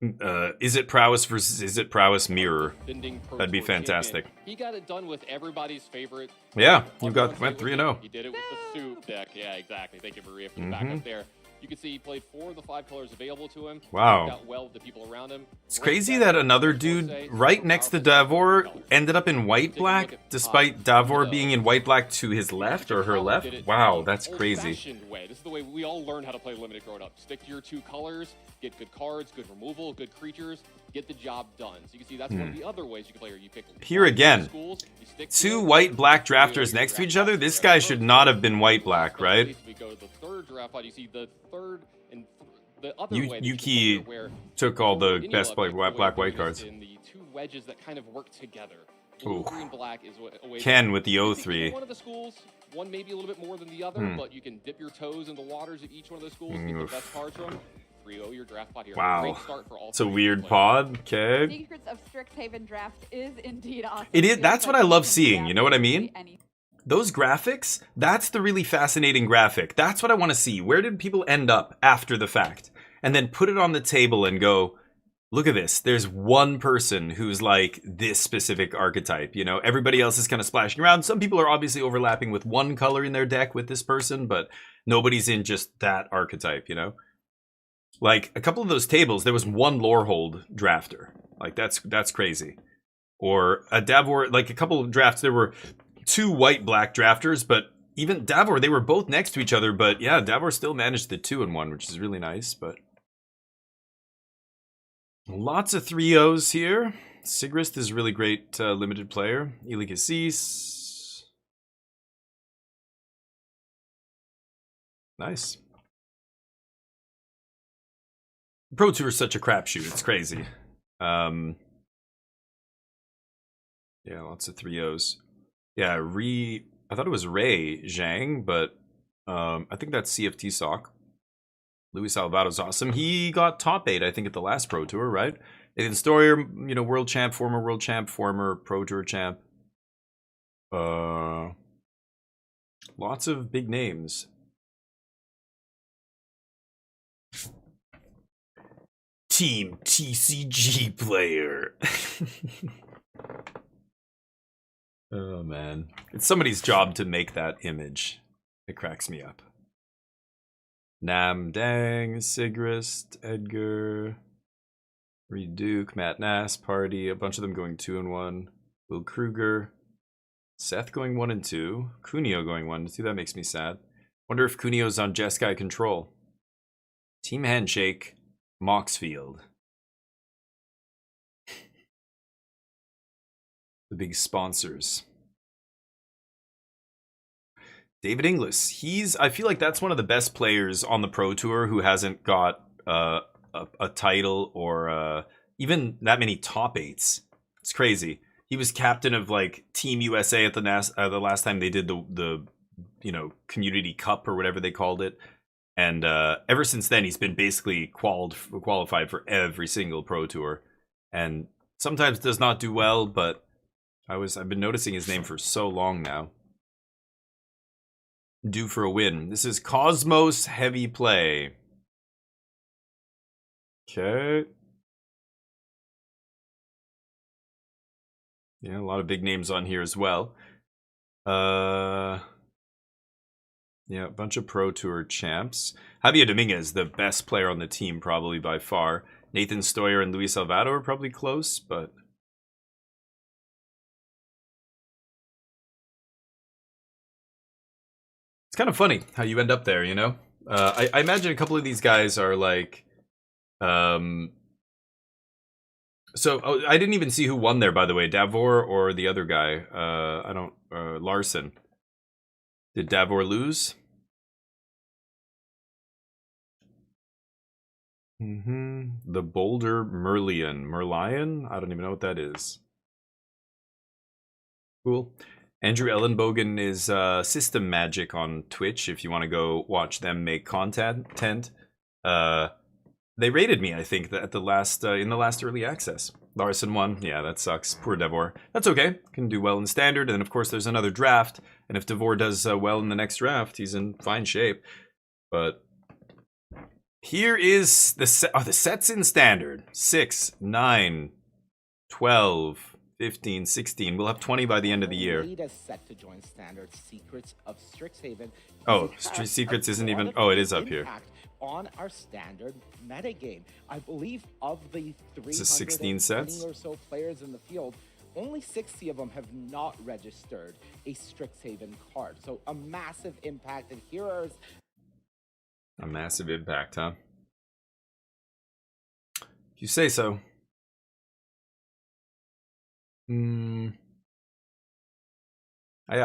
IZZET prowess versus IZZET prowess mirror. That'd be fantastic. He got it done with everybody's favorite. Yeah, you went 3-0. He did it with the soup deck. Yeah, exactly. Thank you, Maria, for the backup there. You can see he played 4 of the 5 colors available to him. Wow. Got well with the people around him. It's crazy that another dude right next to Davor ended up in white-black, despite Davor being in white-black to his left or her left. Wow, that's crazy. This is the way we all learned how to play Limited growing up. Stick to your 2 colors, get good cards, good removal, good creatures, get the job done. So you can see that's one of the other ways you can play. You pick here again, 2 white-black drafters next to each other. This guy should not have been white-black, right? We go to the 3rd draft pod. You see the 3rd and the other way Yuki took all the best black white cards. In the 2 wedges that kind of work together. Ooh. Blue, green, black is a way Ken with the 0-3. One of the schools, one maybe a little bit more than the other, but you can dip your toes in the waters of each one of those schools, get the best cards from them. 3-0 your draft pod here. Wow. Great start for all it's a weird pod. Okay. Secrets of Strixhaven draft is indeed awesome. It is. That's what I love seeing. You know what I mean? Those graphics, that's the really fascinating graphic. That's what I want to see. Where did people end up after the fact? And then put it on the table and go, look at this. There's one person who's like this specific archetype. You know, everybody else is kind of splashing around. Some people are obviously overlapping with one color in their deck with this person, but nobody's in just that archetype, you know? Like, a couple of those tables, there was one Lorehold drafter. Like, that's crazy. Or a Davor, like a couple of drafts, there were 2 white-black drafters, but even Davor, they were both next to each other, but yeah, Davor still managed the 2-1, which is really nice, but... Lots of 3-0s here. Sigrist is a really great limited player. Ili Cassis. Nice. Pro Tour is such a crapshoot. It's crazy. Yeah, lots of 3-0s. Yeah, I thought it was Ray Zhang, but I think that's CFT Sock. Luis Alvaro's awesome. He got top 8, I think, at the last Pro Tour, right? Nathan Stoyer, you know, world champ, former Pro Tour champ. Lots of big names. Team TCG player. Oh, man. It's somebody's job to make that image. It cracks me up. Nam Dang, Sigrist, Edgar, Reed Duke, Matt Nass, Party, a bunch of them going 2-1. Will Kruger, Seth going 1-2, Cuneo going 1-2. That makes me sad. Wonder if Cuneo's on Jeskai control. Team Handshake, Moxfield. The big sponsors. David Inglis. I feel like that's one of the best players on the Pro Tour who hasn't got a title or even that many top 8s. It's crazy. He was captain of like Team USA at the last time they did the you know, Community Cup or whatever they called it. And ever since then, he's been basically qualified for every single Pro Tour. And sometimes does not do well, but I've been noticing his name for so long now. Due for a win. This is Cosmos Heavy Play. Okay. Yeah, a lot of big names on here as well. Yeah, a bunch of Pro Tour champs. Javier Dominguez, the best player on the team, probably by far. Nathan Stoyer and Luis Alvaro are probably close, but... It's kind of funny how you end up there, you know? I imagine a couple of these guys are like... I didn't even see who won there, by the way. Davor or the other guy. Larson. Did Davor lose? The Boulder Merlion? I don't even know what that is. Cool. Andrew Ellenbogen is System Magic on Twitch if you want to go watch them make content. They rated me, I think, at the last in the last early access. Larson won. Yeah, that sucks. Poor Devor. That's okay. Can do well in standard, and of course there's another draft. And if Devor does well in the next draft, he's in fine shape. But here is the set. Oh, the set's in standard. 6, 9, 12, 15, 16. We'll have 20 by the end of the year. Latest set to join standard, Secrets of Strixhaven. Oh, Secrets isn't even. Oh, it is up here. On our standard metagame, I believe of the 16 sets or so players in the field, only 60 of them have not registered a Strixhaven card. So a massive impact, and heroes. A massive impact, huh? If you say so. I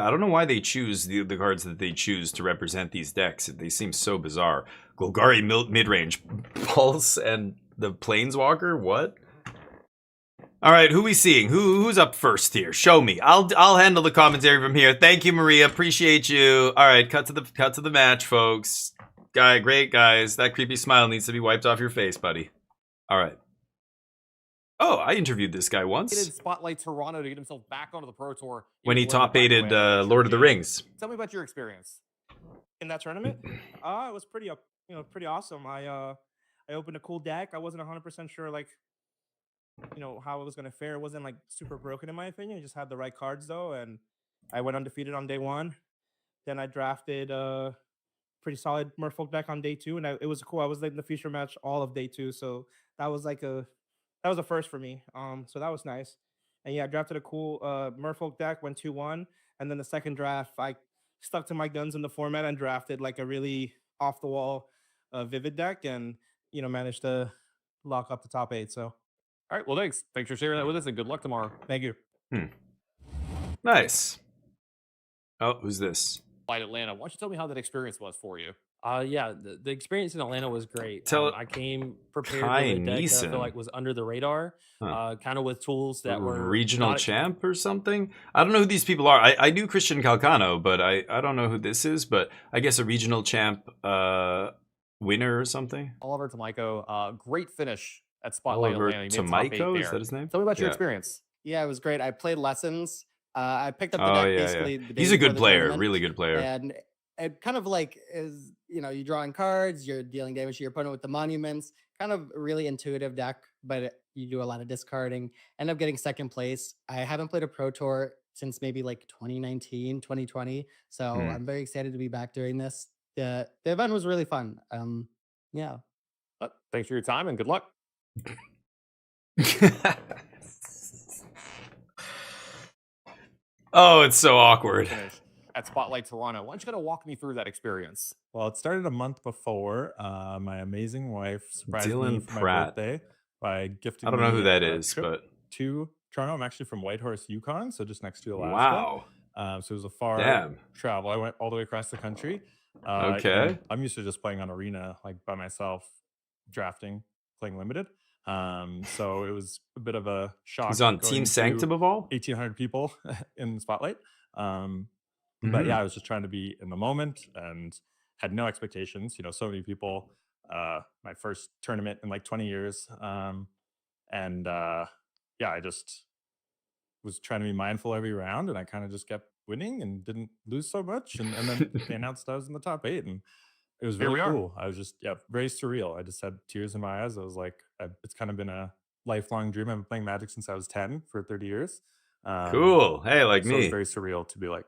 don't know why they choose the cards that they choose to represent these decks. They seem so bizarre. Golgari midrange, Pulse, and the Planeswalker. What? All right, who we seeing? Who's up first here? Show me. I'll handle the commentary from here. Thank you, Maria. Appreciate you. All right, cut to the match, folks. Great guys. That creepy smile needs to be wiped off your face, buddy. All right. Oh, I interviewed this guy once. He did Spotlight Toronto to get himself back onto the Pro Tour. When he top-8'd Lord of the Rings. Tell me about your experience in that tournament. It was pretty awesome. I opened a cool deck. I wasn't 100% sure how it was going to fare. It wasn't like super broken in my opinion. I just had the right cards though, and I went undefeated on day 1. Then I drafted a pretty solid Merfolk deck on day 2, and it was cool. I was in the feature match all of day 2, so that was a first for me. So that was nice. And yeah, I drafted a cool Merfolk deck, went 2-1, and then the second draft I stuck to my guns in the format and drafted like a really off the wall Vivid deck, and managed to lock up the top 8. So. All right, well, thanks for sharing that with us, and good luck tomorrow. Thank you. Nice. Oh, who's this? Flight Atlanta. Why don't you tell me how that experience was for you? Yeah, the experience in Atlanta was great. I came prepared Kai with a deck that I Neeson. feel like was under the radar, kind of with tools that were regional not- champ or something. I don't know who these people are. I knew Christian Calcano, but I don't know who this is. But I guess a regional champ winner or something. Oliver Tomiko, great finish at Spotlight Oliver Atlanta. He made top 8 Tomiko, is there. that his name? Tell me about your Yeah. experience. Yeah, it was great. I played lessons. I picked up the Oh deck yeah, basically. yeah. The day He's a before good the player, tournament, really good player. And it kind of like is you're drawing cards, you're dealing damage to your opponent with the monuments. Kind of really intuitive deck, but you do a lot of discarding. End up getting second place. I haven't played a Pro Tour since maybe like 2019, 2020. So I'm very excited to be back doing this. The event was really fun. Yeah. Thanks for your time and good luck. Oh, it's so awkward. Finish at Spotlight Toronto. Why don't you kind of walk me through that experience? Well, it started a month before. My amazing wife surprised me Dylan for my Pratt. birthday by gifting I don't know me who that a is, trip but to Toronto. I'm actually from Whitehorse, Yukon, so just next to Alaska. Wow. So it was a far Damn. travel. I went all the way across the country. Okay. and I'm used to just playing on arena, like by myself, drafting, playing limited. So it was a bit of a shock. He's on going Team to Sanctum of all? 1,800 people in the spotlight. Mhm. But yeah, I was just trying to be in the moment and had no expectations. So many people. My first tournament in like 20 years. Yeah, I just was trying to be mindful every round, and I kind of just kept winning and didn't lose so much. And then they announced I was in the top 8, and it was Here we really are. cool. I was just very surreal. I just had tears in my eyes. I was like, it's kind of been a lifelong dream. I've been playing Magic since I was 10 for 30 years. Cool. Hey, like so me. It's very surreal to be like,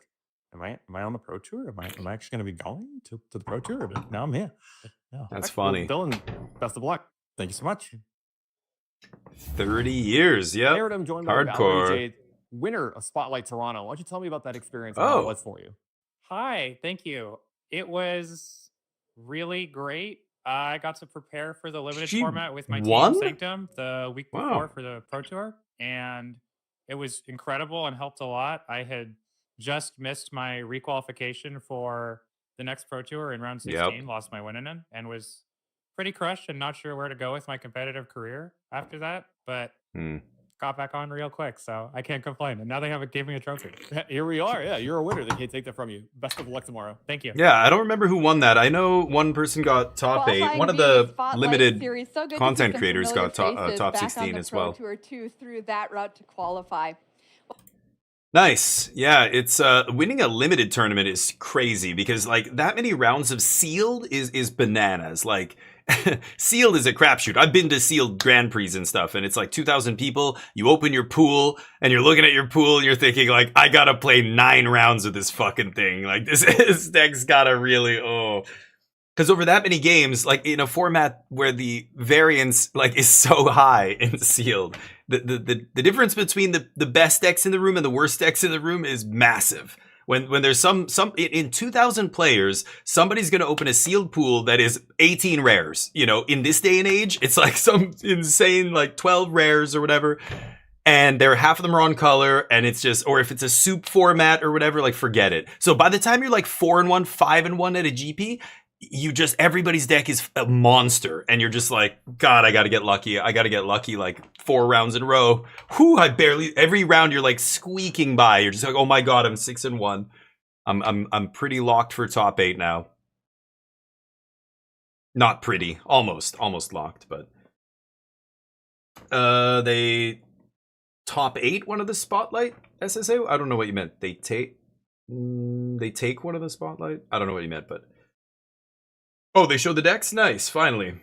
am I on the Pro Tour? Am I actually going to be going to the Pro Tour? But now I'm here. Yeah. That's Well, funny. Dylan, best of luck. Thank you so much. 30 years. Yep. Here I'm joined by Valerie Hardcore. Jade, winner of Spotlight Toronto. Why don't you tell me about that experience and how Oh. it was for you? Hi, thank you. It was really great. I got to prepare for the limited She format with my won? team Sanctum the week Wow. before for the Pro Tour, and it was incredible and helped a lot. I had just missed my requalification for the next Pro Tour in round 16, lost my win in, and was pretty crushed and not sure where to go with my competitive career after that. But got back on real quick, so I can't complain. And now they gave me a trophy. Here we are. Yeah, you're a winner. They can't take that from you. Best of luck tomorrow. Thank you. Yeah, I don't remember who won that. I know one person got top 8. One of the limited content creators got top 16 as well. Tour 2 through that route to qualify. Nice. Yeah, it's winning a limited tournament is crazy because like that many rounds of sealed is bananas. Like sealed is a crapshoot. I've been to sealed Grand Prix and stuff, and it's like 2,000 people. You open your pool, and you're looking at your pool, and you're thinking like, I gotta play 9 rounds of this fucking thing. Like this deck's gotta really because over that many games, like in a format where the variance like is so high in sealed, the difference between the best decks in the room and the worst decks in the room is massive. When there's some in 2,000 players, somebody's gonna open a sealed pool that is 18 rares. You know, in this day and age, it's like some insane like 12 rares or whatever. And half of them are on color, and it's just, or if it's a soup format or whatever, like forget it. So by the time you're like 4-1, 5-1 at a GP, everybody's deck is a monster, and you're just like, God, I gotta get lucky. I gotta get lucky like 4 rounds in a row. Whew, every round you're like squeaking by. You're just like, oh my God, I'm 6-1. I'm pretty locked for top 8 now. Not pretty, almost locked, but they top 8 one of the spotlight SSA. I don't know what you meant. They take one of the spotlight. I don't know what you meant, but. Oh, they show the decks? Nice, finally.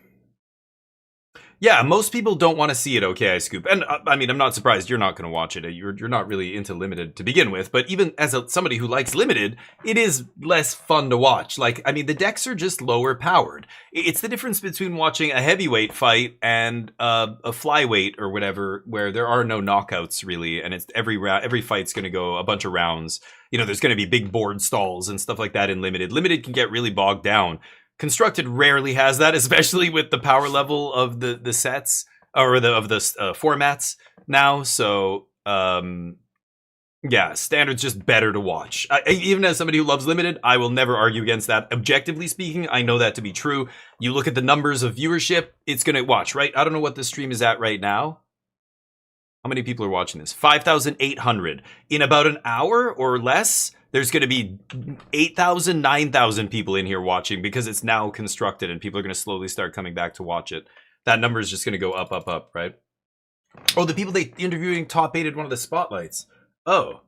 Yeah, most people don't want to see it, okay, I scoop. And I mean, I'm not surprised you're not going to watch it. You're not really into limited to begin with, but even as somebody who likes limited, it is less fun to watch. Like, I mean, the decks are just lower powered. It's the difference between watching a heavyweight fight and a flyweight or whatever, where there are no knockouts really, and it's every fight's going to go a bunch of rounds. You know, there's going to be big board stalls and stuff like that in limited. Limited can get really bogged down. Constructed rarely has that, especially with the power level of the sets or the formats now. So yeah, standard's just better to watch. Even as somebody who loves limited, I will never argue against that. Objectively speaking, I know that to be true. You look at the numbers of viewership, it's gonna watch, right? I don't know what the stream is at right now. How many people are watching this? 5,800. In about an hour or less, there's going to be 8,000, 9,000 people in here watching because it's now constructed and people are going to slowly start coming back to watch it. That number is just going to go up, right? Oh, the people they interviewing top 8 at one of the spotlights. Oh.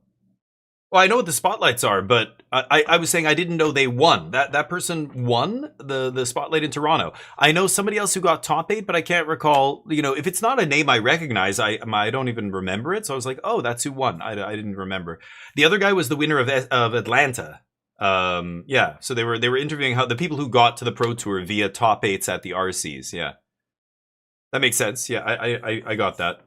Well, I know what the spotlights are, but I was saying I didn't know they won. That person won the spotlight in Toronto. I know somebody else who got top 8, but I can't recall. You know, if it's not a name I recognize, I don't even remember it. So I was like, oh, that's who won. I didn't remember. The other guy was the winner of Atlanta. Yeah. So they were interviewing the people who got to the Pro Tour via top 8s at the RCs. Yeah, that makes sense. Yeah, I got that.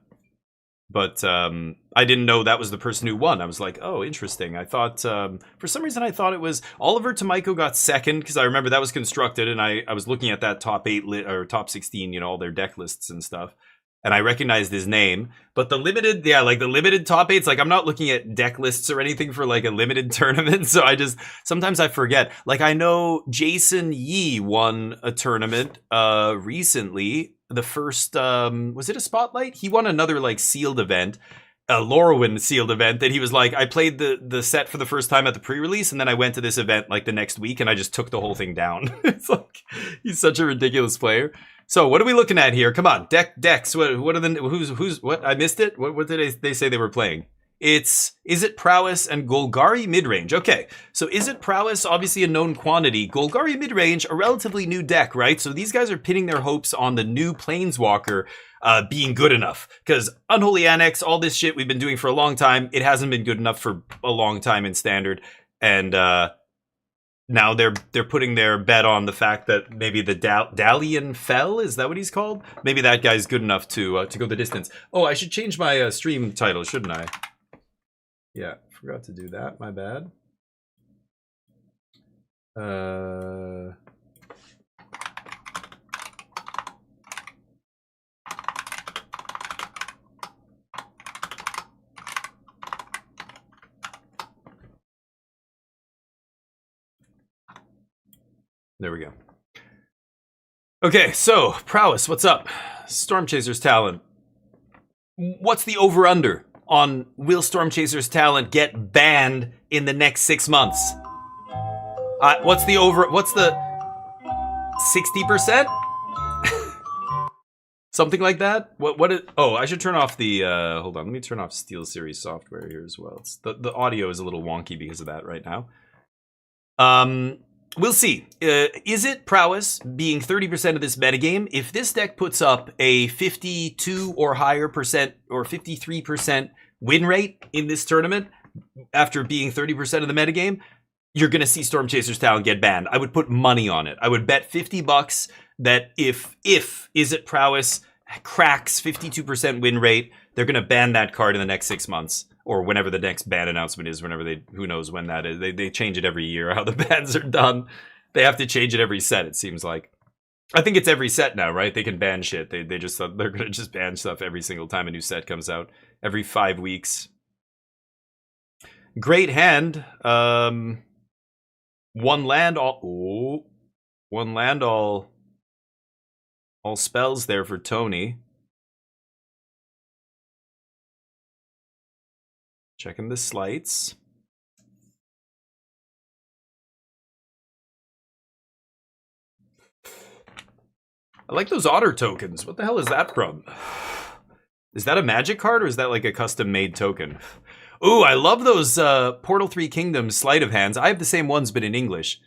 But I didn't know that was the person who won. I was like, oh, interesting. I thought, for some reason, I thought it was Oliver Tomiko got second because I remember that was constructed, and I was looking at that top 8 or top 16, you know, all their deck lists and stuff, and I recognized his name. But the limited, yeah, like the limited top 8s, like I'm not looking at deck lists or anything for like a limited tournament, so sometimes I forget. Like I know Jason Yee won a tournament recently. The first, was it a spotlight? He won another like sealed event, a Lorwyn sealed event that he was like, I played the set for the first time at the pre-release, and then I went to this event like the next week and I just took the whole thing down. It's like, he's such a ridiculous player. So what are we looking at here? Come on, decks. What are the, who's, what? I missed it. What did they say they were playing? It's IZZET Prowess and Golgari Midrange. Okay, so IZZET Prowess, obviously a known quantity. Golgari Midrange, a relatively new deck, right? So these guys are pinning their hopes on the new Planeswalker being good enough. Because Unholy Annex, all this shit we've been doing for a long time, it hasn't been good enough for a long time in Standard. And now they're putting their bet on the fact that maybe the Dalian Fell, is that what he's called? Maybe that guy's good enough to go the distance. Oh, I should change my stream title, shouldn't I? Yeah, forgot to do that. My bad. There we go. Okay, so Prowess, what's up? Storm Chaser's talent. what's the over-under on will Storm Chaser's talent get banned in the next 6 months? What's the 60%? Something like that? Oh, I should turn off the, hold on, let me turn off SteelSeries software here as well. The audio is a little wonky because of that right now. We'll see. IZZET Prowess being 30% of this metagame, if this deck puts up a 52 or higher percent or 53% win rate in this tournament after being 30% of the metagame, you're going to see Storm Chaser's talent get banned. I would put money on it. I would bet $50 that if IZZET Prowess cracks 52% win rate, they're going to ban that card in the next 6 months. Or whenever the next ban announcement is, who knows when that is. They change it every year, how the bans are done. They have to change it every set, it seems like. I think it's every set now, right? They can ban shit. They're going to just ban stuff every single time a new set comes out. Every 5 weeks. Great hand. One land, all spells there for Tony. Checking the slights. I like those otter tokens. What the hell is that from? Is that a magic card or is that like a custom made token? Ooh, I love those Portal 3 Kingdoms sleight of hands. I have the same ones but in English.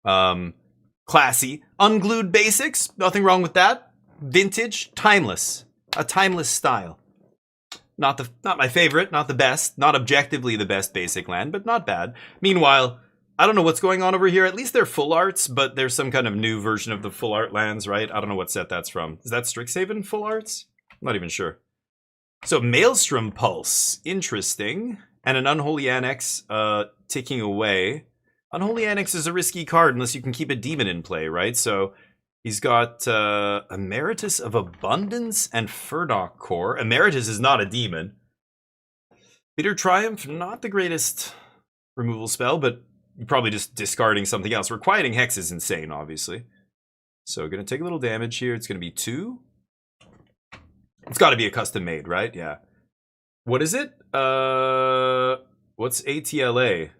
Classy. Unglued basics. Nothing wrong with that. Vintage. Timeless. A timeless style. Not my favorite, not the best, not objectively the best basic land, but not bad. Meanwhile, I don't know what's going on over here. At least they're full arts, but there's some kind of new version of the full art lands, right? I don't know what set that's from. Is that Strixhaven full arts? I'm not even sure. So Maelstrom Pulse, interesting. And an Unholy Annex ticking away. Unholy Annex is a risky card unless you can keep a demon in play, right? So he's got Emeritus of Abundance and Furdock Core. Emeritus is not a demon. Bitter Triumph, not the greatest removal spell, but probably just discarding something else. Requiting Hex is insane, obviously. So going to take a little damage here. It's going to be 2. It's got to be a custom made, right? Yeah. What is it? What's ATLA?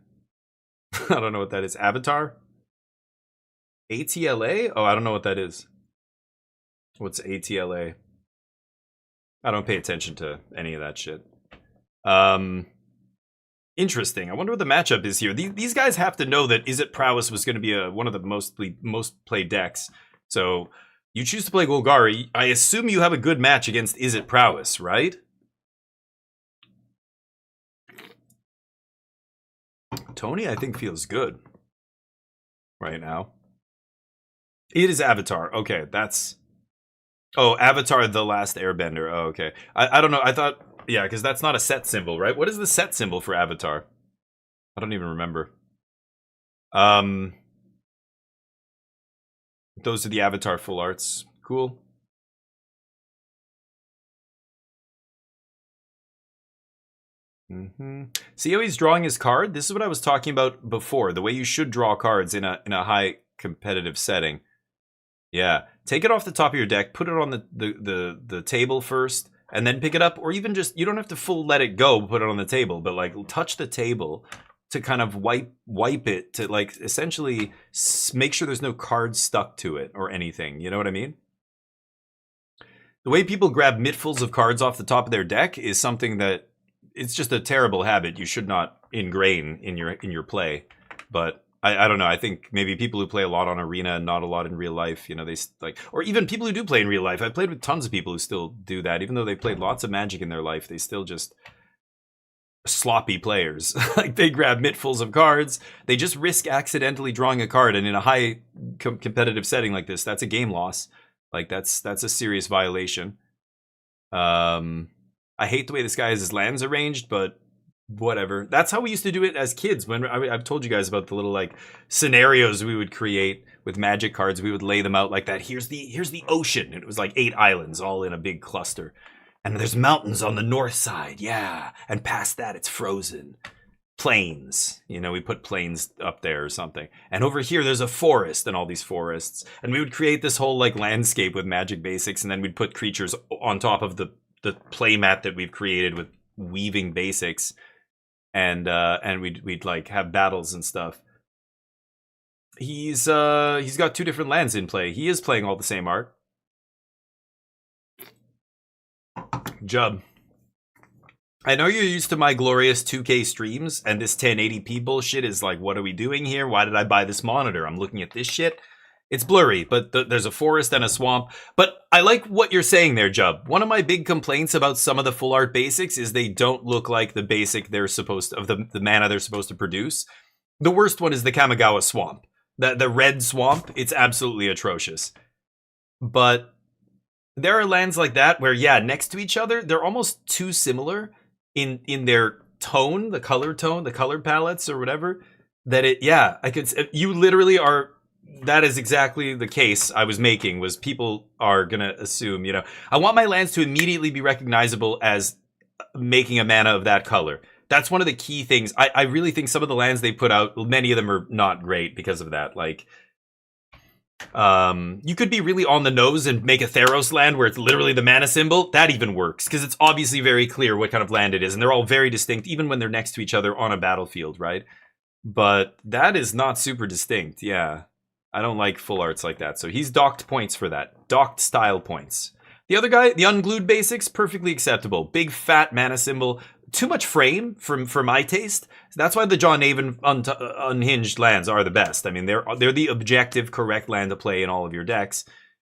I don't know what that is. Avatar? ATLA? Oh, I don't know what that is. What's ATLA? I don't pay attention to any of that shit. Interesting. I wonder what the matchup is here. These guys have to know that IZZET Prowess was going to be one of the most played decks. So you choose to play Golgari. I assume you have a good match against IZZET Prowess, right? Tony, I think, feels good right now. It is Avatar. Okay, that's... Oh, Avatar The Last Airbender. Oh, okay. I don't know. I thought... Yeah, because that's not a set symbol, right? What is the set symbol for Avatar? I don't even remember. Those are the Avatar full arts. Cool. See how he's drawing his card? This is what I was talking about before. The way you should draw cards in a high competitive setting. Yeah. Take it off the top of your deck, put it on the table first, and then pick it up, or even just, you don't have to full let it go, put it on the table, but like touch the table to kind of wipe it, to like essentially make sure there's no cards stuck to it or anything. You know what I mean? The way people grab mittfuls of cards off the top of their deck is something that, it's just a terrible habit you should not ingrain in your play. But I don't know. I think maybe people who play a lot on Arena and not a lot in real life, you know, they like, or even people who do play in real life. I've played with tons of people who still do that, even though they played lots of Magic in their life. They still just sloppy players. Like they grab mittfuls of cards. They just risk accidentally drawing a card, and in a high competitive setting like this, that's a game loss. Like that's a serious violation. I hate the way this guy has his lands arranged, but whatever. That's how we used to do it as kids. When I've told you guys about the little like scenarios we would create with Magic cards. We would lay them out like that. Here's the ocean. And it was like 8 islands all in a big cluster. And there's mountains on the north side. Yeah. And past that, it's frozen. Plains. You know, we put plains up there or something. And over here, there's a forest and all these forests. And we would create this whole like landscape with Magic basics. And then we'd put creatures on top of the playmat that we've created with weaving basics, and we'd like have battles and stuff. He's got 2 different lands in play. He is playing all the same art. Jub, I know you're used to my glorious 2K streams, and this 1080p bullshit is like, what are we doing here? Why did I buy this monitor? I'm looking at this shit. It's blurry, but there's a forest and a swamp. But I like what you're saying there, Jub. One of my big complaints about some of the full art basics is they don't look like the basic they're supposed to, of the mana they're supposed to produce. The worst one is the Kamigawa Swamp. The red swamp, it's absolutely atrocious. But there are lands like that where, yeah, next to each other, they're almost too similar in their tone, the color palettes or whatever, that you literally are. That is exactly the case I was making, was people are going to assume, I want my lands to immediately be recognizable as making a mana of that color. That's one of the key things. I really think some of the lands they put out, many of them are not great because of that. Like, you could be really on the nose and make a Theros land where it's literally the mana symbol. That even works, because it's obviously very clear what kind of land it is, and they're all very distinct, even when they're next to each other on a battlefield, right? But that is not super distinct, yeah. I don't like full arts like that. So he's docked points for that. Docked style points. The other guy, the unglued basics, perfectly acceptable. Big fat mana symbol. Too much frame for my taste. That's why the John Naven unhinged lands are the best. I mean, they're the objective correct land to play in all of your decks.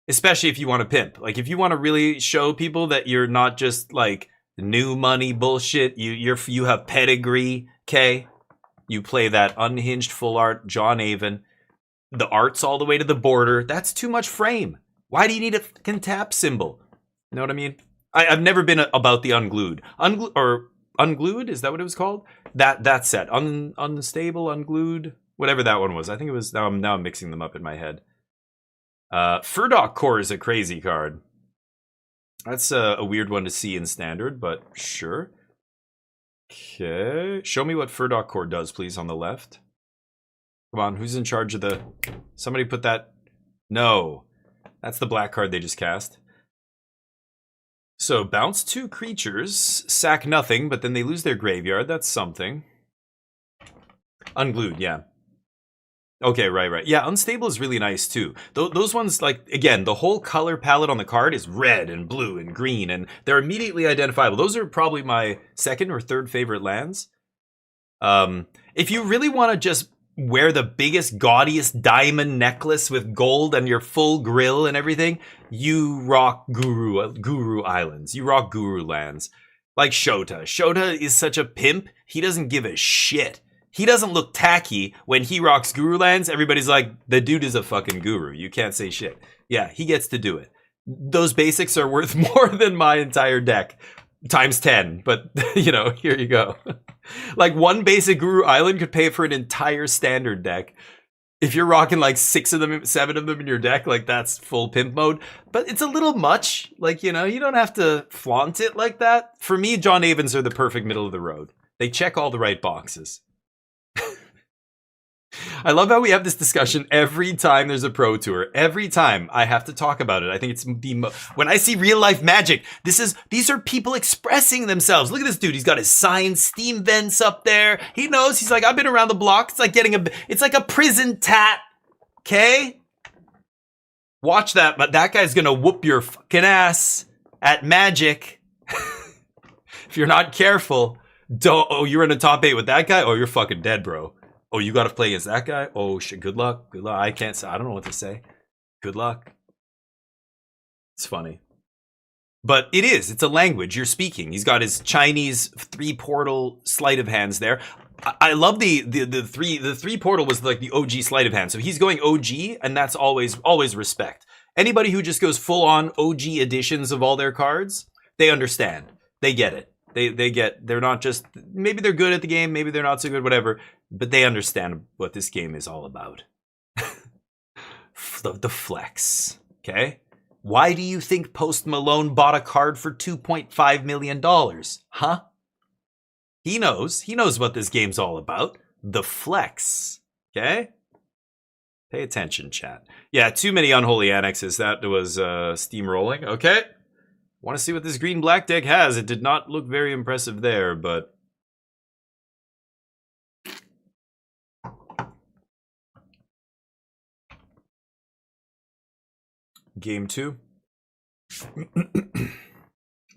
Especially if you want to pimp. Like, if you want to really show people that you're not just like new money bullshit. You have pedigree, okay? You play that unhinged full art John Naven. The art's all the way to the border. That's too much frame. Why do you need a fucking tap symbol? You know what I mean? I've never been about the unglued. Unglued? Is that what it was called? That set. Unstable, unglued, whatever that one was. I think it was. Now I'm mixing them up in my head. Furdock Core is a crazy card. That's a weird one to see in standard, but sure. Okay. Show me what Furdock Core does, please, on the left. Come on, who's in charge of the... Somebody put that... No. That's the black card they just cast. So, bounce 2 creatures, sack nothing, but then they lose their graveyard. That's something. Unglued, yeah. Okay, right. Yeah, unstable is really nice, too. Those ones, like, again, the whole color palette on the card is red and blue and green, and they're immediately identifiable. Those are probably my 2nd or 3rd favorite lands. If you really want to just wear the biggest, gaudiest diamond necklace with gold and your full grill and everything, you rock Guru Islands. You rock Guru lands. Like Shota. Shota is such a pimp, he doesn't give a shit. He doesn't look tacky when he rocks Guru lands. Everybody's like, the dude is a fucking guru. You can't say shit. Yeah, he gets to do it. Those basics are worth more than my entire deck. Times 10, but here you go. Like, one basic Guru Island could pay for an entire standard deck. If you're rocking like 6 of them, 7 of them in your deck, like, that's full pimp mode. But it's a little much. Like, you don't have to flaunt it like that. For me, John Avens are the perfect middle of the road. They check all the right boxes. I love how we have this discussion every time there's a Pro Tour. Every time I have to talk about it. I think it's when I see real life Magic, these are people expressing themselves. Look at this dude. He's got his signed Steam vents up there. He knows. He's like, I've been around the block. It's like it's like a prison tat. Okay? Watch that, but that guy's gonna whoop your fucking ass at Magic. If you're not careful, you're in a top 8 with that guy? Oh, you're fucking dead, bro. Oh, you got to play against that guy? Oh, shit. Good luck. Good luck. I can't say. I don't know what to say. Good luck. It's funny. But it is. It's a language you're speaking. He's got his Chinese 3-portal sleight of hands there. I love the 3-portal was like the OG sleight of hand. So he's going OG, and that's always respect. Anybody who just goes full on OG editions of all their cards, they understand. They get it. They're not just, maybe they're good at the game, maybe they're not so good, whatever, but they understand what this game is all about. The flex, okay? Why do you think Post Malone bought a card for $2.5 million? Huh? He knows what this game's all about. The flex, okay? Pay attention, chat. Yeah, too many unholy annexes. That was steamrolling, okay? Want to see what this green-black deck has. It did not look very impressive there, but... Game 2.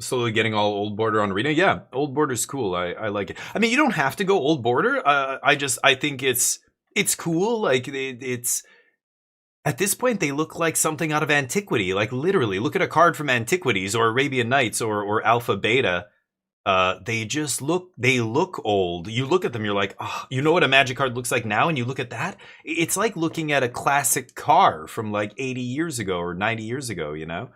Slowly getting all old border on arena. Yeah, old border's cool. I like it. I mean, you don't have to go old border. I think it's cool. Like it's at this point they look like something out of antiquity. Like literally, look at a card from Antiquities or Arabian Nights or Alpha Beta. They look old. You look at them, you're like, oh, you know what a Magic card looks like now, and you look at that. It's like looking at a classic car from like 80 years ago or 90 years ago. You know,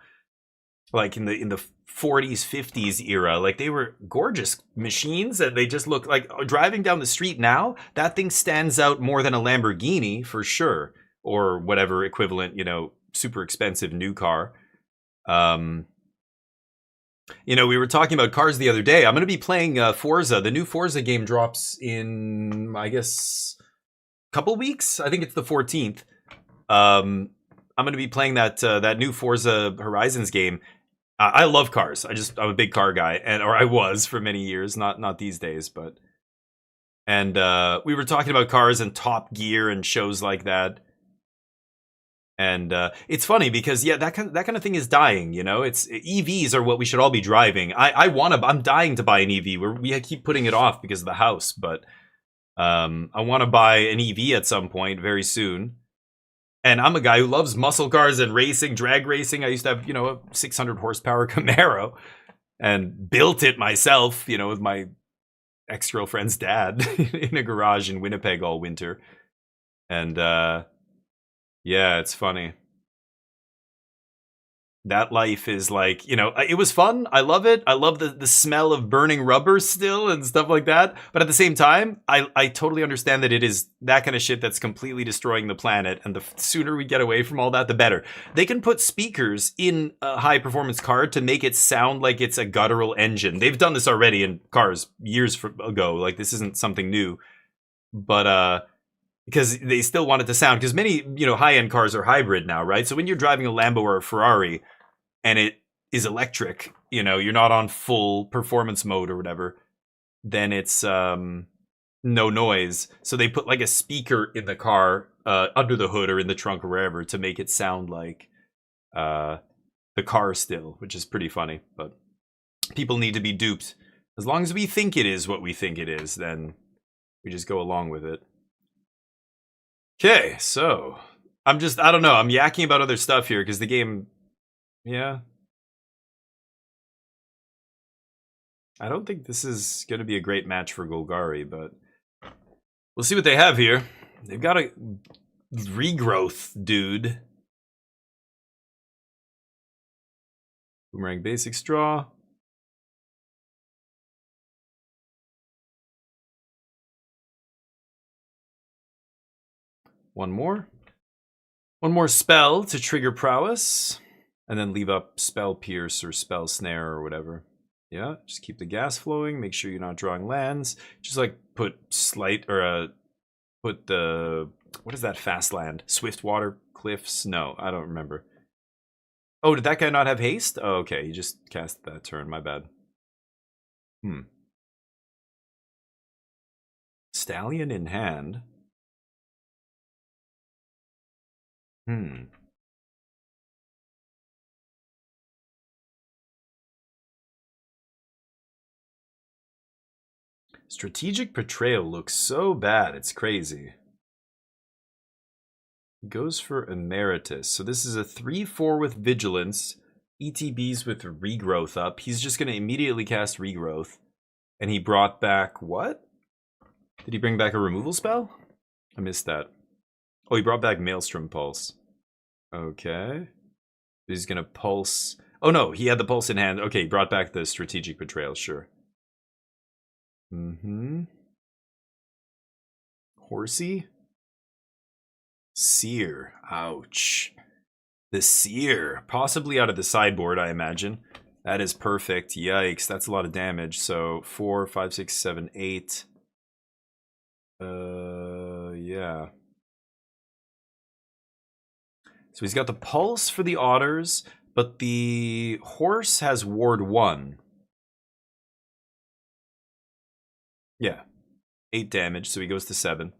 like in the 40s, 50s era. Like they were gorgeous machines, and they just look like driving down the street now. That thing stands out more than a Lamborghini for sure, or whatever equivalent, you know, super expensive new car. You know, we were talking about cars the other day. I'm going to be playing Forza. The new Forza game drops in, I guess, a couple weeks. I think it's the 14th. I'm going to be playing that new Forza Horizons game. I love cars. I'm a big car guy, or I was for many years. Not these days, but. And we were talking about cars and Top Gear and shows like that. And it's funny because that kind of thing is dying, you know. It's EVs are what we should all be driving. I'm dying to buy an EV. We keep putting it off because of the house, but I want to buy an EV at some point very soon. And I'm a guy who loves muscle cars and racing, drag racing. I used to have, you know, a 600 horsepower Camaro and built it myself, you know, with my ex-girlfriend's dad in a garage in Winnipeg all winter. And yeah, it's funny. That life is like, you know, it was fun. I love it. I love the smell of burning rubber still and stuff like that. But at the same time, I totally understand that it is that kind of shit that's completely destroying the planet. And the sooner we get away from all that, the better. They can put speakers in a high performance car to make it sound like it's a guttural engine. They've done this already in cars years ago. Like this isn't something new. But because they still want it to sound, because many, you know, high-end cars are hybrid now, right? So when you're driving a Lambo or a Ferrari and it is electric, you know, you're not on full performance mode or whatever, then it's no noise. So they put like a speaker in the car under the hood or in the trunk or wherever to make it sound like the car still, which is pretty funny. But people need to be duped. As long as we think it is what we think it is, then we just go along with it. Okay, so I don't know. I'm yakking about other stuff here because the game, yeah. I don't think this is going to be a great match for Golgari, but we'll see what they have here. They've got a regrowth, dude. Boomerang basic straw. One more spell to trigger prowess, and then leave up spell pierce or spell snare or whatever. Yeah, just keep the gas flowing. Make sure you're not drawing lands. Just like put put the, what is that fast land? Swift water cliffs? No, I don't remember. Oh, did that guy not have haste? Oh, okay, he just cast that turn. My bad. Stallion in hand. Strategic Betrayal looks so bad, it's crazy. He goes for Emeritus. So this is a 3/4 with Vigilance. ETBs with Regrowth up. He's just going to immediately cast Regrowth. And he brought back what? Did he bring back a removal spell? I missed that. Oh, he brought back Maelstrom Pulse. Okay. He's going to pulse. Oh, no, he had the pulse in hand. Okay, he brought back the Strategic Betrayal, sure. Horsey? Seer. Ouch. The Seer. Possibly out of the sideboard, I imagine. That is perfect. Yikes, that's a lot of damage. So 4, 5, 6, 7, 8. Yeah. So he's got the Pulse for the Otters, but the horse has ward 1. Yeah. 8 damage, so he goes to 7.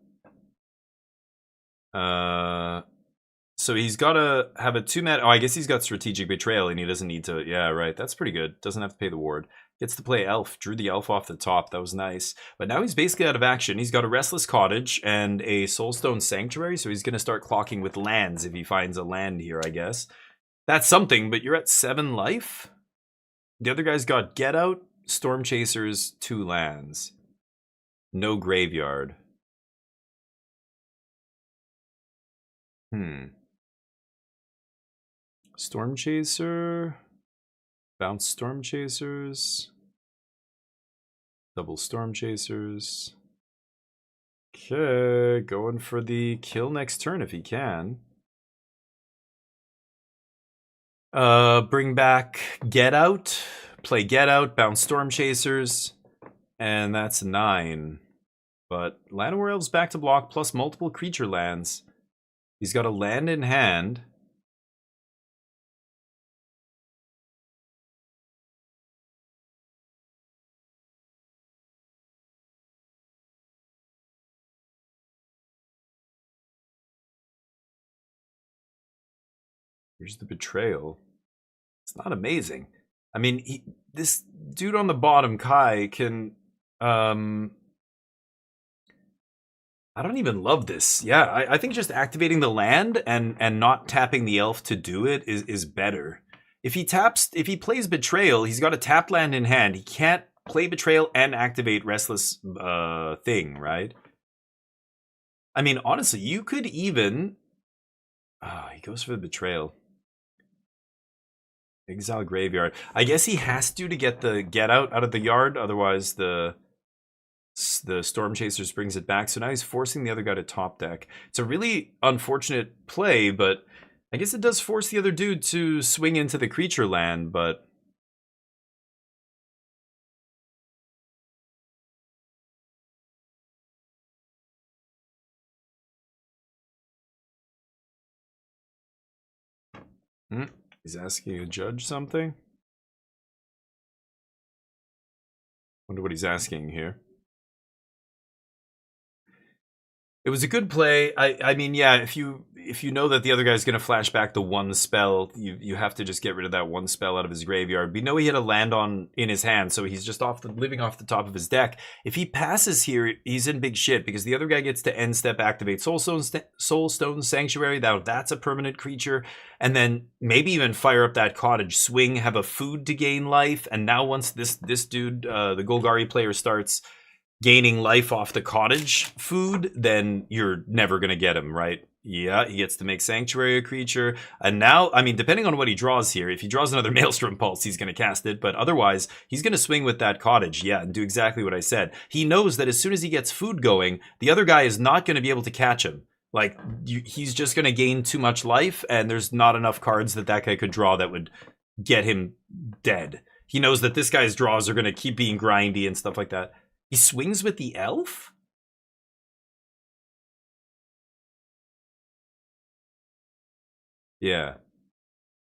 So he's got to have a 2-mana... Oh, I guess he's got Strategic Betrayal, and he doesn't need to... Yeah, right. That's pretty good. Doesn't have to pay the ward. Gets to play Elf. Drew the Elf off the top. That was nice. But now he's basically out of action. He's got a Restless Cottage and a Soulstone Sanctuary, so he's going to start clocking with lands if he finds a land here, I guess. That's something, but you're at 7 life? The other guy's got Get Out, Storm Chasers, 2 lands. No graveyard. Storm Chaser. Bounce Storm Chasers. Double Storm Chasers. Okay, going for the kill next turn if he can. Bring back Get Out. Play Get Out, bounce Storm Chasers. And that's 9. But Llanowar Elves back to block, plus multiple creature lands. He's got a land in hand. Here's the Betrayal. It's not amazing. I mean, this dude on the bottom, Kai, can... I don't even love this. Yeah, I think just activating the land and not tapping the elf to do it is better. If he plays Betrayal, he's got a tapped land in hand. He can't play Betrayal and activate Restless thing, right? I mean, honestly, you could even... he goes for the Betrayal. Exile Graveyard. I guess he has to get the Get Out of the yard, otherwise the Storm Chasers brings it back. So now he's forcing the other guy to top deck. It's a really unfortunate play, but I guess it does force the other dude to swing into the creature land, but... He's asking a judge something? Wonder what he's asking here. It was a good play. I mean, yeah, if you know that the other guy's going to flash back the one spell, you have to just get rid of that one spell out of his graveyard. We know he had a land in his hand, so he's just living off the top of his deck. If he passes here, he's in big shit because the other guy gets to end step activate Soulstone Sanctuary. That's a permanent creature, and then maybe even fire up that cottage, swing, have a food to gain life, and now once this dude, the Golgari player, starts gaining life off the cottage food, then you're never going to get him, right? Yeah, he gets to make Sanctuary a creature. And now, I mean, depending on what he draws here, if he draws another Maelstrom Pulse, he's going to cast it. But otherwise, he's going to swing with that cottage, yeah, and do exactly what I said. He knows that as soon as he gets food going, the other guy is not going to be able to catch him. Like, he's just going to gain too much life, and there's not enough cards that guy could draw that would get him dead. He knows that this guy's draws are going to keep being grindy and stuff like that. He swings with the elf? Yeah.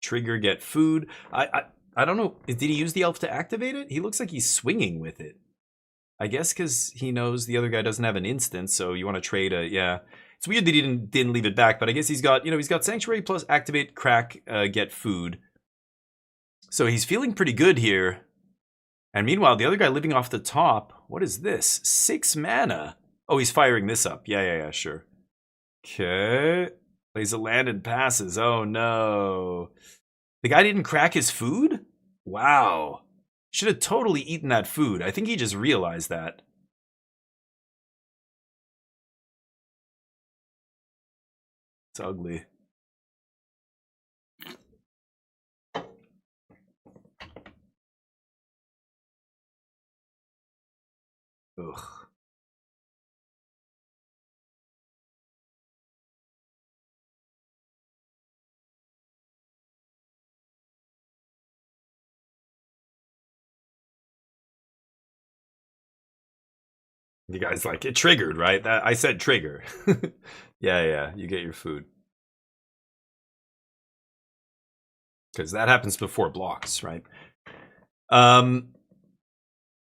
Trigger, get food. I don't know. Did he use the elf to activate it? He looks like he's swinging with it. I guess because he knows the other guy doesn't have an instant, so you want to trade a... Yeah. It's weird that he didn't leave it back, but I guess he's got, he's got Sanctuary plus activate, crack, get food. So he's feeling pretty good here. And meanwhile, the other guy living off the top, what is this? 6 mana. Oh, he's firing this up. Yeah, sure. Okay. Plays a land and passes. Oh, no. The guy didn't crack his food? Wow. Should have totally eaten that food. I think he just realized that. It's ugly. Ugh. You guys like it triggered, right? I said trigger. Yeah, you get your food. because that happens before blocks, right?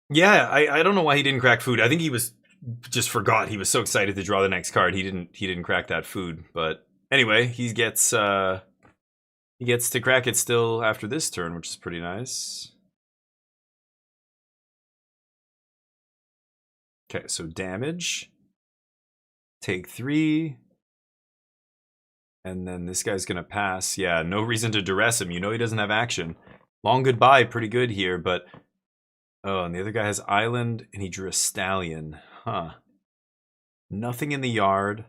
Yeah, I don't know why he didn't crack food. I think he was just forgot. He was so excited to draw the next card. He didn't crack that food. But anyway, he gets to crack it still after this turn, which is pretty nice. Okay, so damage. Take 3. And then this guy's gonna pass. Yeah, no reason to duress him. You know he doesn't have action. Long goodbye, pretty good here, but oh, and the other guy has island, and he drew a stallion. Huh. Nothing in the yard.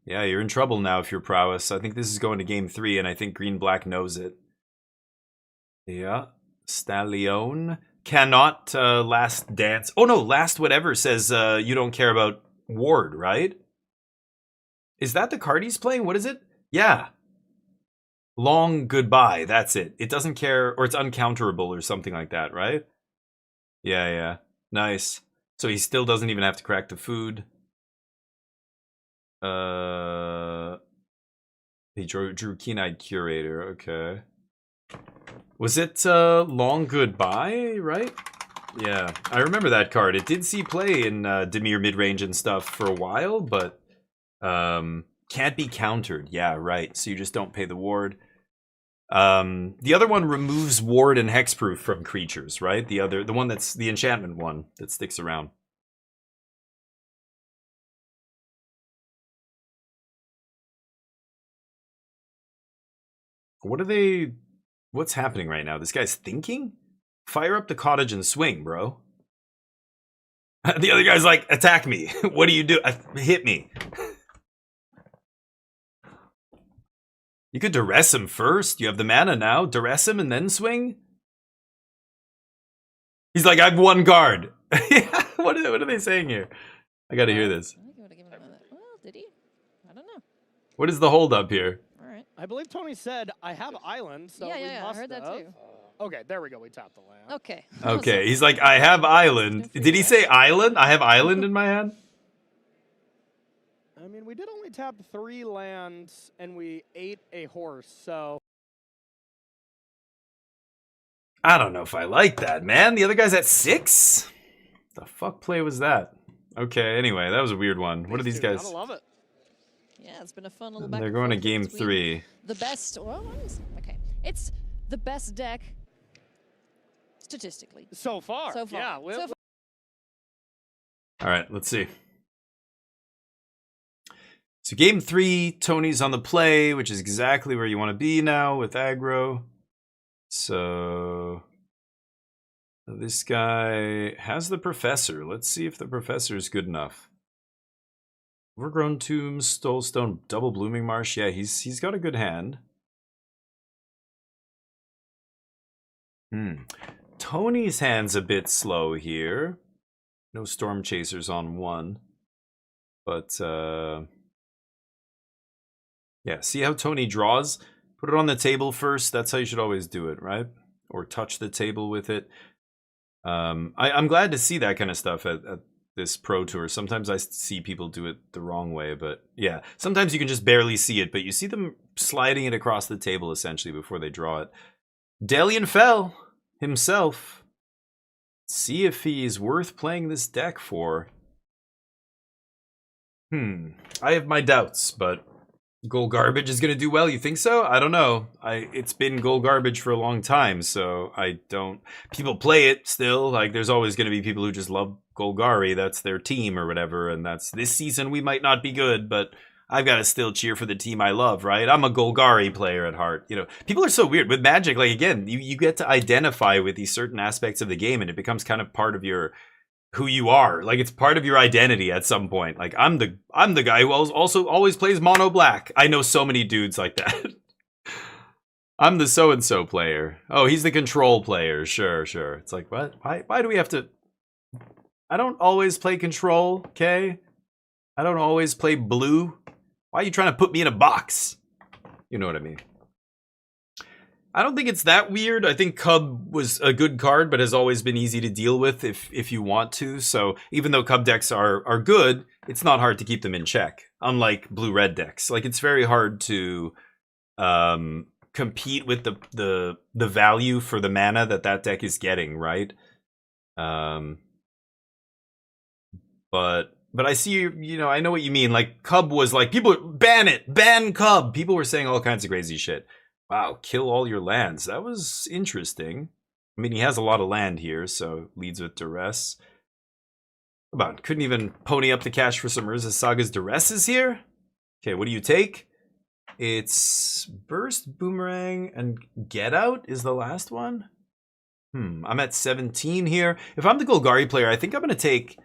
Yeah, you're in trouble now if you're prowess. I think this is going to game 3, and I think green-black knows it. Yeah. Stallion. Cannot last dance. Oh, no, last whatever says you don't care about ward, right? Is that the card he's playing? What is it? Yeah. Long goodbye. That's it. It doesn't care, or it's uncounterable or something like that, right? Yeah, yeah. Nice. So he still doesn't even have to crack the food. He drew Keen-Eyed Curator. Okay. Was it Long Goodbye, right? Yeah, I remember that card. It did see play in Dimir mid-range and stuff for a while, but can't be countered. Yeah, right. So you just don't pay the ward. The other one removes ward and hexproof from creatures, right? The one that's the enchantment one that sticks around. What's happening right now? This guy's thinking? Fire up the cottage and swing, bro. The other guy's like, attack me. What do you do? Hit me. You could duress him first. You have the mana now. Duress him and then swing? He's like, I have 1 guard. What are they saying here? I gotta hear this. Well, did he? I don't know. What is the holdup here? All right. I believe Tony said, I have island, so we I must heard that have. too. Okay, there we go. We tapped the land. Okay. Okay, he's like, I have island. Did he say island? I have island in my hand? I mean, we did only tap 3 lands, and we ate a horse, so... I don't know if I like that, man. The other guy's at 6? The fuck play was that? Okay, anyway, that was a weird one. What are these guys? I love it. Yeah, it's been a fun little back. They're and going to forth game between 3. The best. Well, what is okay? It's the best deck statistically. So far. So far. Yeah. So far. All right, let's see. So game 3, Tony's on the play, which is exactly where you want to be now with aggro. So this guy has the professor. Let's see if the professor is good enough. Overgrown Tombs, Stolestone, Double Blooming Marsh. Yeah, he's got a good hand. Tony's hand's a bit slow here. No Storm Chasers on 1. But yeah, see how Tony draws? Put it on the table first. That's how you should always do it, right? Or touch the table with it. I'm glad to see that kind of stuff at this Pro Tour. Sometimes I see people do it the wrong way, but yeah. Sometimes you can just barely see it, but you see them sliding it across the table, essentially, before they draw it. Delian Fell himself. See if he's worth playing this deck for. I have my doubts, but Gold Garbage is going to do well. You think so? I don't know. It's been Gold Garbage for a long time, so I don't... People play it still. Like, there's always going to be people who just love Golgari. That's their team or whatever, and that's... This season we might not be good, but I've got to still cheer for the team I love, right? I'm a Golgari player at heart. You know, people are so weird. With Magic, like, again, you get to identify with these certain aspects of the game, and it becomes kind of part of your... who you are. Like, it's part of your identity at some point. Like, I'm the guy who also always plays mono black. I know so many dudes like that. I'm the so-and-so player. Oh, he's the control player. Sure. It's like, what? Why do we have to... I don't always play control, okay? I don't always play blue. Why are you trying to put me in a box? You know what I mean. I don't think it's that weird. I think Cub was a good card, but has always been easy to deal with if you want to. So even though Cub decks are good, it's not hard to keep them in check. Unlike blue-red decks. Like, it's very hard to compete with the value for the mana that deck is getting, right? But I see, you know, I know what you mean. Like, Cub was like, people, ban Cub. People were saying all kinds of crazy shit. Wow, kill all your lands. That was interesting. I mean, he has a lot of land here, so leads with Duress. Come on, couldn't even pony up the cash for some Urza Saga's Duresses here? Okay, what do you take? It's Burst, Boomerang, and Get Out is the last one? I'm at 17 here. If I'm the Golgari player, I think I'm going to take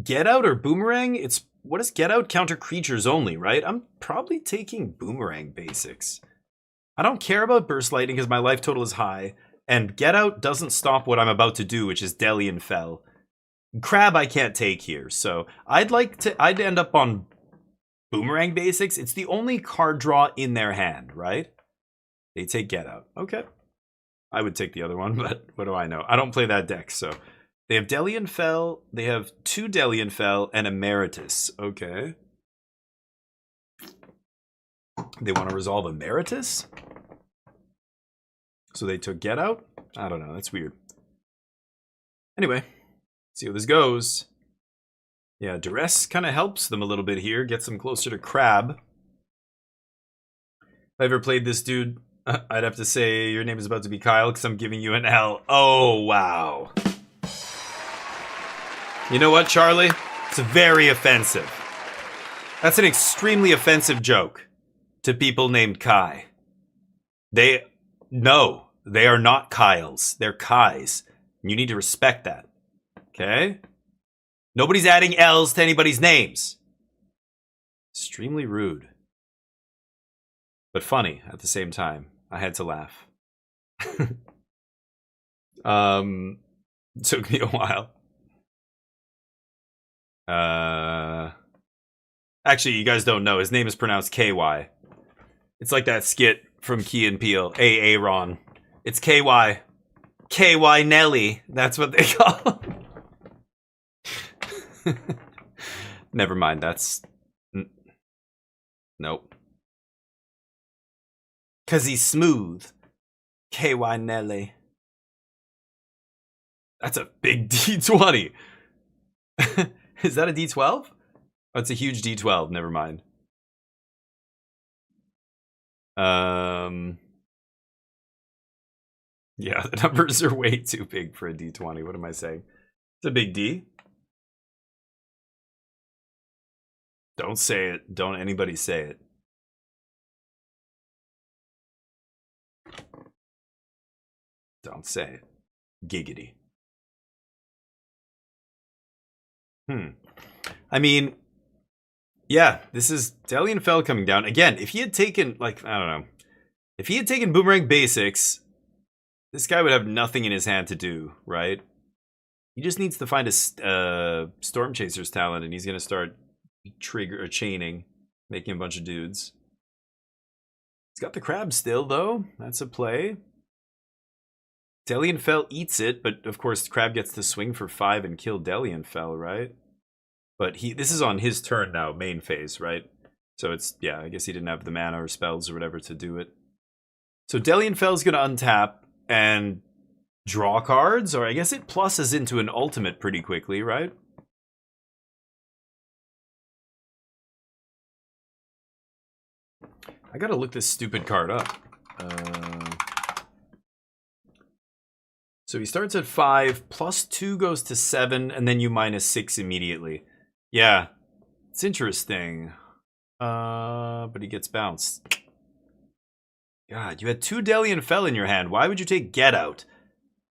Get Out or Boomerang. It's, what does Get Out? Counter creatures only, right? I'm probably taking Boomerang basics. I don't care about Burst Lightning because my life total is high, and Get Out doesn't stop what I'm about to do, which is Delian Fell. Crab I can't take here, so I'd end up on Boomerang basics. It's the only card draw in their hand, right? They take Get Out. Okay. I would take the other one, but what do I know? I don't play that deck, so. They have Delian Fell, they have 2 Delian Fell, and Emeritus. Okay. They want to resolve Emeritus? So they took Get Out? I don't know, that's weird. Anyway, see how this goes. Yeah, Duress kind of helps them a little bit here, gets them closer to Crab. If I ever played this dude, I'd have to say your name is about to be Kyle because I'm giving you an L. Oh, wow. You know what, Charlie? It's very offensive. That's an extremely offensive joke to people named Kai. No, they are not Kyles. They're Kais. You need to respect that. Okay? Nobody's adding L's to anybody's names. Extremely rude. But funny at the same time. I had to laugh. Took me a while. Actually, you guys don't know. His name is pronounced KY. It's like that skit from Key and Peele. Aaron. It's KY. KY Nelly. That's what they call him. Never mind. That's... Nope. Because he's smooth. KY Nelly. That's a big D20. Is that a D12? Oh, it's a huge D12. Never mind. Yeah, the numbers are way too big for a D20. What am I saying? It's a big D. Don't say it. Don't anybody say it. Don't say it. Giggity. I mean, yeah, this is Delian Fell coming down. Again, if he had taken, like, I don't know. If he had taken Boomerang Basics, this guy would have nothing in his hand to do, right? He just needs to find a Storm Chaser's talent, and he's going to start chaining, making a bunch of dudes. He's got the crab still, though. That's a play. Delian Fell eats it, but of course Crab gets to swing for 5 and kill Delian Fell, right? But this is on his turn now, main phase, right? So it's, yeah, I guess he didn't have the mana or spells or whatever to do it. So Delian Fell's gonna untap and draw cards, or I guess it pluses into an ultimate pretty quickly, right? I gotta look this stupid card up. So he starts at 5, plus 2 goes to 7, and then you minus 6 immediately. Yeah, it's interesting. But he gets bounced. God, you had 2 Delian Fell in your hand. Why would you take Get Out?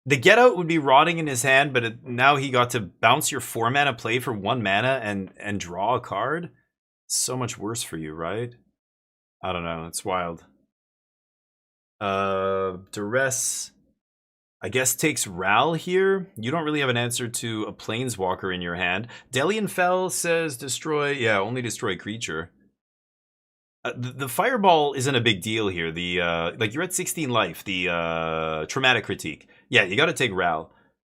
The Get Out would be rotting in his hand, but now he got to bounce your 4 mana play for 1 mana and draw a card? It's so much worse for you, right? I don't know, it's wild. Duress, I guess, takes Ral here. You don't really have an answer to a Planeswalker in your hand. Delian Fell says destroy, yeah, only destroy creature. The Fireball isn't a big deal here. The like, you're at 16 life. The Traumatic Critique. Yeah, you got to take Ral,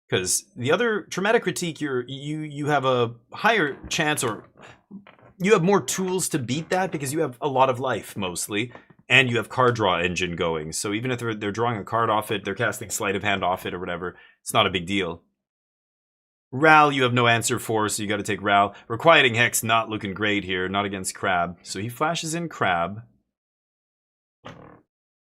because the other Traumatic Critique, you have a higher chance, or you have more tools to beat that because you have a lot of life mostly, and you have card draw engine going. So even if they're drawing a card off it, they're casting sleight of hand off it or whatever, it's not a big deal. Ral, you have no answer for, so you got to take Ral. Requiting Hex not looking great here, not against Crab. So he flashes in Crab.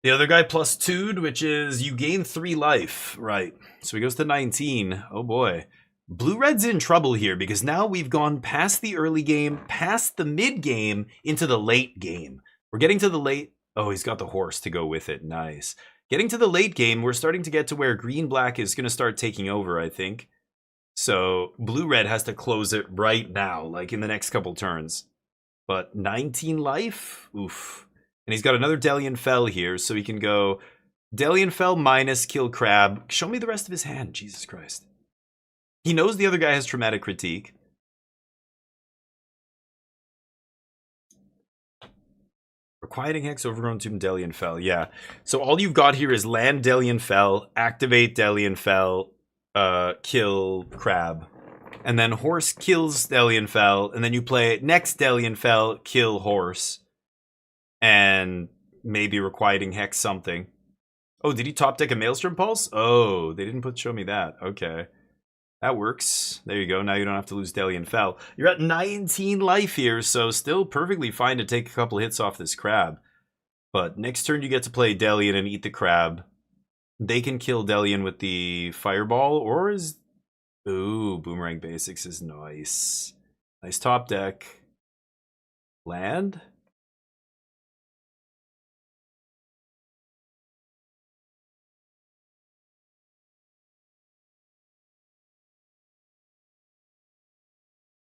The other guy plus 2'd, which is you gain 3 life. Right. So he goes to 19. Oh boy. Blue-Red's in trouble here because now we've gone past the early game, past the mid game, into the late game. We're getting to the late... Oh, he's got the horse to go with it. Nice. Getting to the late game, we're starting to get to where Green-Black is going to start taking over, I think. So Blue-Red has to close it right now, like in the next couple turns. But 19 life? Oof. And he's got another Delian Fell here, so he can go Delian Fell minus kill Crab. Show me the rest of his hand, Jesus Christ. He knows the other guy has Traumatic Critique. Requiting Hex, Overgrown Tomb, Delian Fell. Yeah. So all you've got here is land Delian Fell, activate Delian Fell, kill Crab. And then Horse kills Delian Fell, and then you play next Delian Fell, kill Horse. And maybe Requiting Hex something. Oh, did he top deck a Maelstrom Pulse? Oh, they didn't show me that. Okay. That works. There you go. Now you don't have to lose Delian Fell. You're at 19 life here, so still perfectly fine to take a couple hits off this Crab. But next turn you get to play Delian and eat the Crab. They can kill Delian with the Fireball, or is... Ooh, Boomerang Basics is nice. Nice top deck. Land?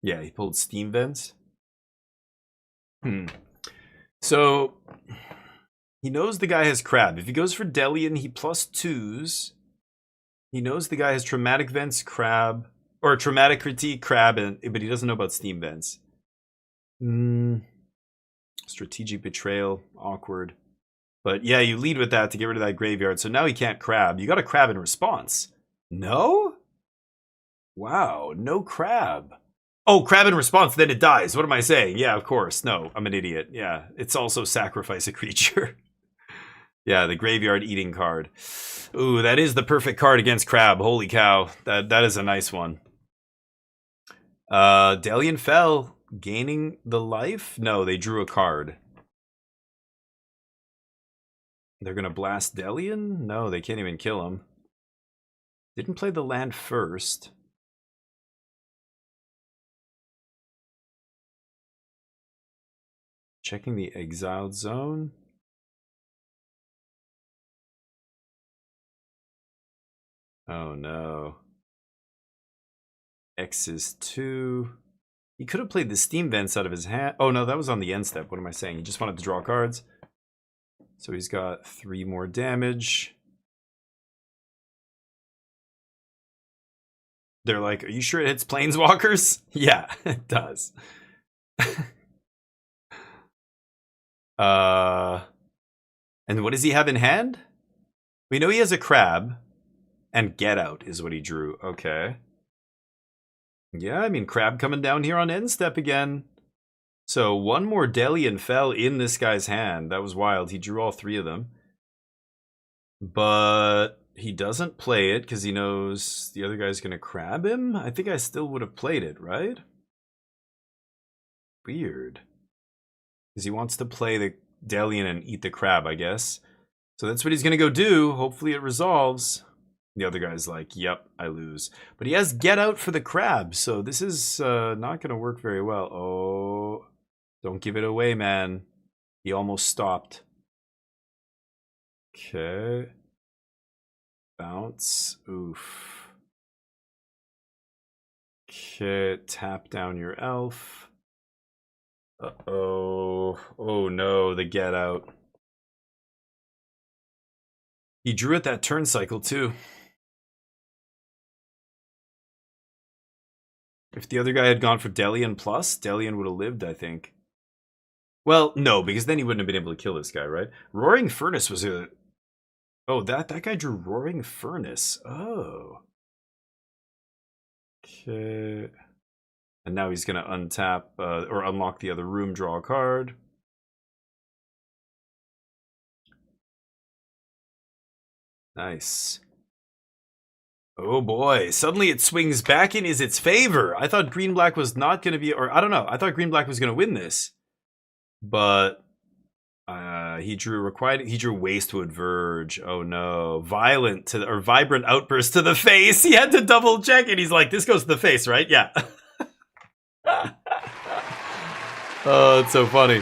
Yeah, he pulled Steam Vents. So, he knows the guy has Crab. If he goes for Delian, he plus 2s. He knows the guy has Traumatic Vents, Crab, or Traumatic Critique, Crab, but he doesn't know about Steam Vents. Strategic Betrayal, awkward. But yeah, you lead with that to get rid of that graveyard. So now he can't Crab. You got a Crab in response. No? Wow, no Crab. Oh, Crab in response, then it dies. What am I saying? Yeah, of course. No, I'm an idiot. Yeah, it's also sacrifice a creature. Yeah, the graveyard eating card. Ooh, that is the perfect card against Crab. Holy cow. That is a nice one. Delian Fell gaining the life? No, they drew a card. They're going to blast Delian? No, they can't even kill him. Didn't play the land first. Checking the exiled zone. Oh no. X is 2. He could have played the Steam Vents out of his hand. Oh no, that was on the end step. What am I saying? He just wanted to draw cards. So he's got 3 more damage. They're like, are you sure it hits Planeswalkers? Yeah, it does. And what does he have in hand? We know he has a Crab. And Get Out is what he drew. Okay. Yeah, I mean, Crab coming down here on end step again. So one more Delian Fell in this guy's hand. That was wild. He drew all 3 of them. But he doesn't play it because he knows the other guy's going to Crab him. I think I still would have played it, right? Weird. Because he wants to play the Delian and eat the Crab, I guess. So that's what he's going to go do. Hopefully it resolves. The other guy's like, yep, I lose. But he has Get Out for the Crab, so this is not going to work very well. Oh, don't give it away, man. He almost stopped. Okay. Bounce. Oof. Okay, tap down your elf. Uh-oh. Oh no, the Get Out. He drew it that turn cycle too. If the other guy had gone for Delian plus, Delian would have lived, I think. Well, no, because then he wouldn't have been able to kill this guy, right? Roaring Furnace was a... Oh, that guy drew Roaring Furnace. Oh. Okay. And now he's going to untap or unlock the other room, draw a card. Nice. Oh boy, suddenly it swings back in its favor. I thought green-black was not going to be, or I don't know, I thought green-black was going to win this. But he drew Wastewood Verge. Oh no. Vibrant outburst to the face. He had to double check it. He's like, this goes to the face, right? Yeah. Oh, it's so funny.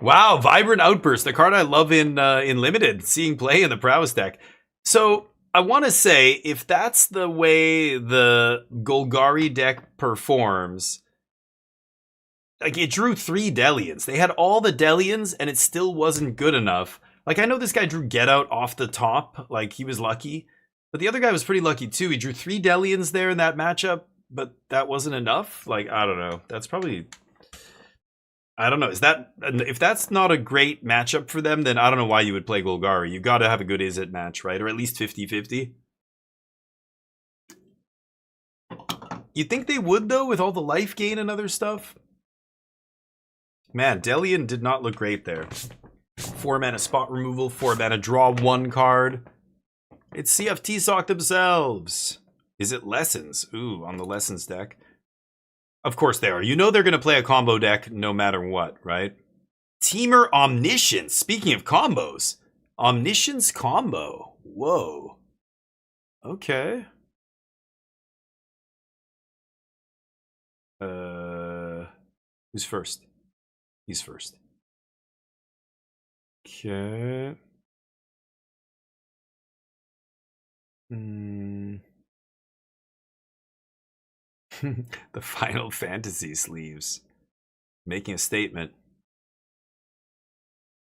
Wow, Vibrant Outburst, the card I love in Limited, seeing play in the Prowess deck. So I want to say, if that's the way the Golgari deck performs, like, it drew 3 Delians. They had all the Delians, and it still wasn't good enough. Like, I know this guy drew Get Out off the top, like, he was lucky. But the other guy was pretty lucky, too. He drew 3 Delians there in that matchup, but that wasn't enough. Like, I don't know. That's probably... I don't know. If that's not a great matchup for them, then I don't know why you would play Golgari. You got to have a good IZZET match, right? Or at least 50-50. You'd think they would, though, with all the life gain and other stuff. Man, Delian did not look great there. 4 mana spot removal, 4 mana draw 1 card. It's CFT Sock themselves. Is it Lessons? Ooh, on the Lessons deck. Of course they are. You know they're going to play a combo deck no matter what, right? Teamer Omniscience. Speaking of combos. Omniscience combo. Whoa. Okay. Who's first? He's first. Okay. The Final Fantasy sleeves. Making a statement.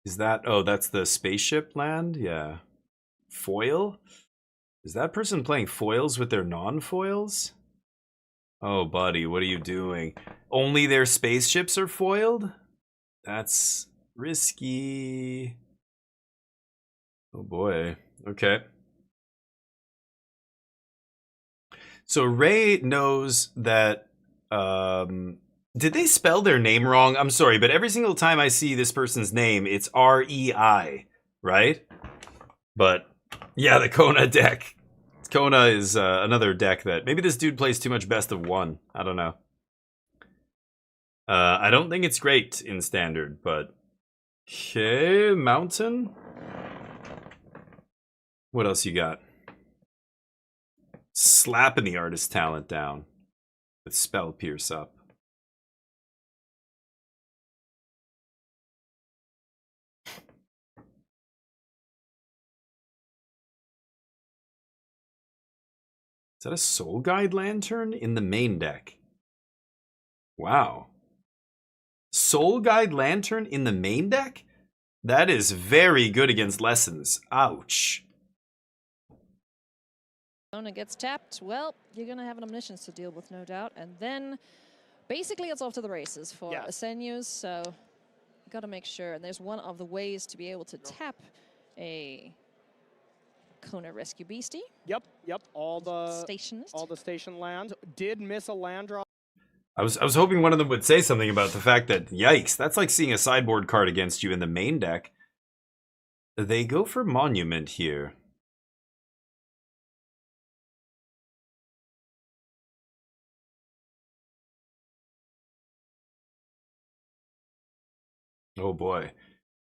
Is that... Oh, that's the spaceship land? Yeah. Foil? Is that person playing foils with their non-foils? Oh, buddy, what are you doing? Only their spaceships are foiled? That's risky. Oh, boy. Okay. So Ray knows that... did they spell their name wrong? I'm sorry, but every single time I see this person's name, it's R-E-I, right? But, yeah, the Kona deck. Kona is another deck that... Maybe this dude plays too much best of one. I don't know. I don't think it's great in Standard, but... Okay, Mountain? What else you got? Slapping the Artist Talent down. With Spell Pierce up. Is that a Soul Guide Lantern in the main deck? Wow. Soul Guide Lantern in the main deck? That is very good against Lessons. Ouch. Kona gets tapped. Well, you're going to have an Omniscience to deal with, no doubt. And then basically it's off to the races for Asenyus. So got to make sure. And there's one of the ways to be able to tap a Kona Rescue Beastie. Yep. All the station lands. Did miss a land draw. I was hoping one of them would say something about the fact that, yikes, that's like seeing a sideboard card against you in the main deck. They go for Monument here. Oh boy.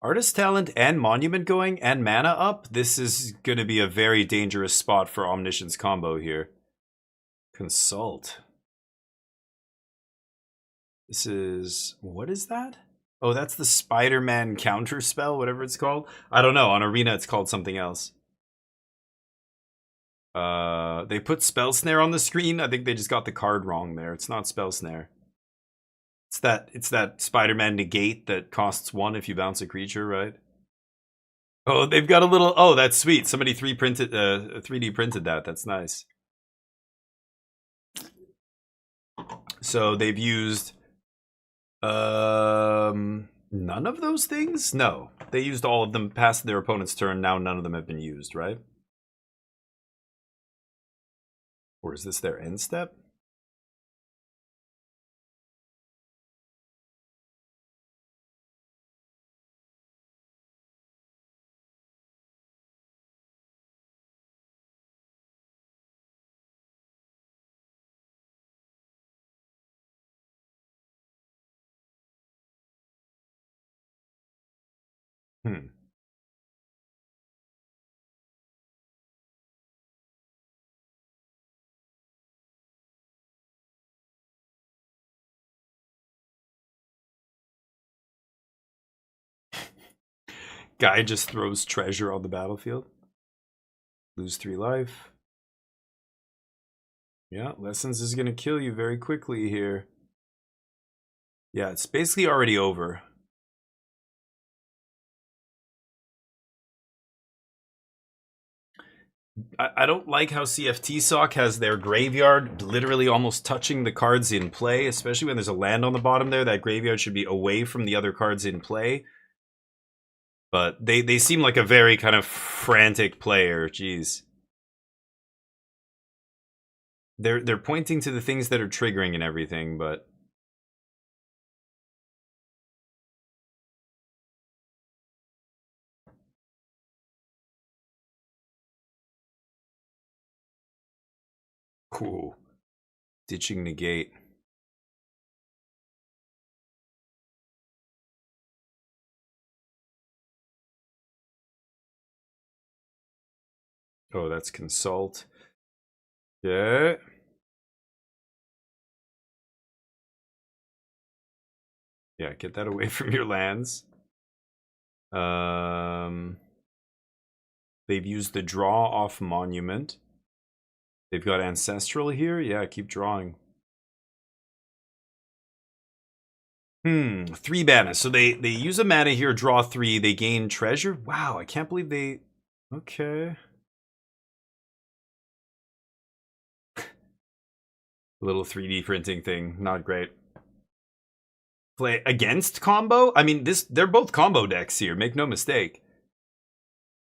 Artist Talent and Monument going and mana up? This is going to be a very dangerous spot for Omniscience combo here. Consult. This is... What is that? Oh, that's the Spider-Man counter spell, whatever it's called. I don't know. On Arena, it's called something else. They put Spell Snare on the screen. I think they just got the card wrong there. It's not Spell Snare. It's that Spider-Man negate that costs 1 if you bounce a creature, right? Oh, they've got a little... Oh, that's sweet. Somebody 3D printed that. That's nice. So they've used... none of those things? No. They used all of them past their opponent's turn. Now none of them have been used, right? Or is this their end step? Hmm. Guy just throws treasure on the battlefield. Lose 3 life. Yeah, Lessons is going to kill you very quickly here. Yeah, it's basically already over. I don't like how CFT Sock has their graveyard literally almost touching the cards in play, especially when there's a land on the bottom there. That graveyard should be away from the other cards in play. But they seem like a very kind of frantic player. Jeez. They're pointing to the things that are triggering and everything, but cool. Ditching negate. Oh, that's consult. Yeah. Yeah, get that away from your lands. They've used the draw off monument. They've got ancestral here. Yeah, keep drawing. 3 mana. So they use a mana here, draw 3, they gain treasure. Wow, I can't believe they... Okay. Little 3D printing thing, not great. Play against combo? I mean, they're both combo decks here, make no mistake.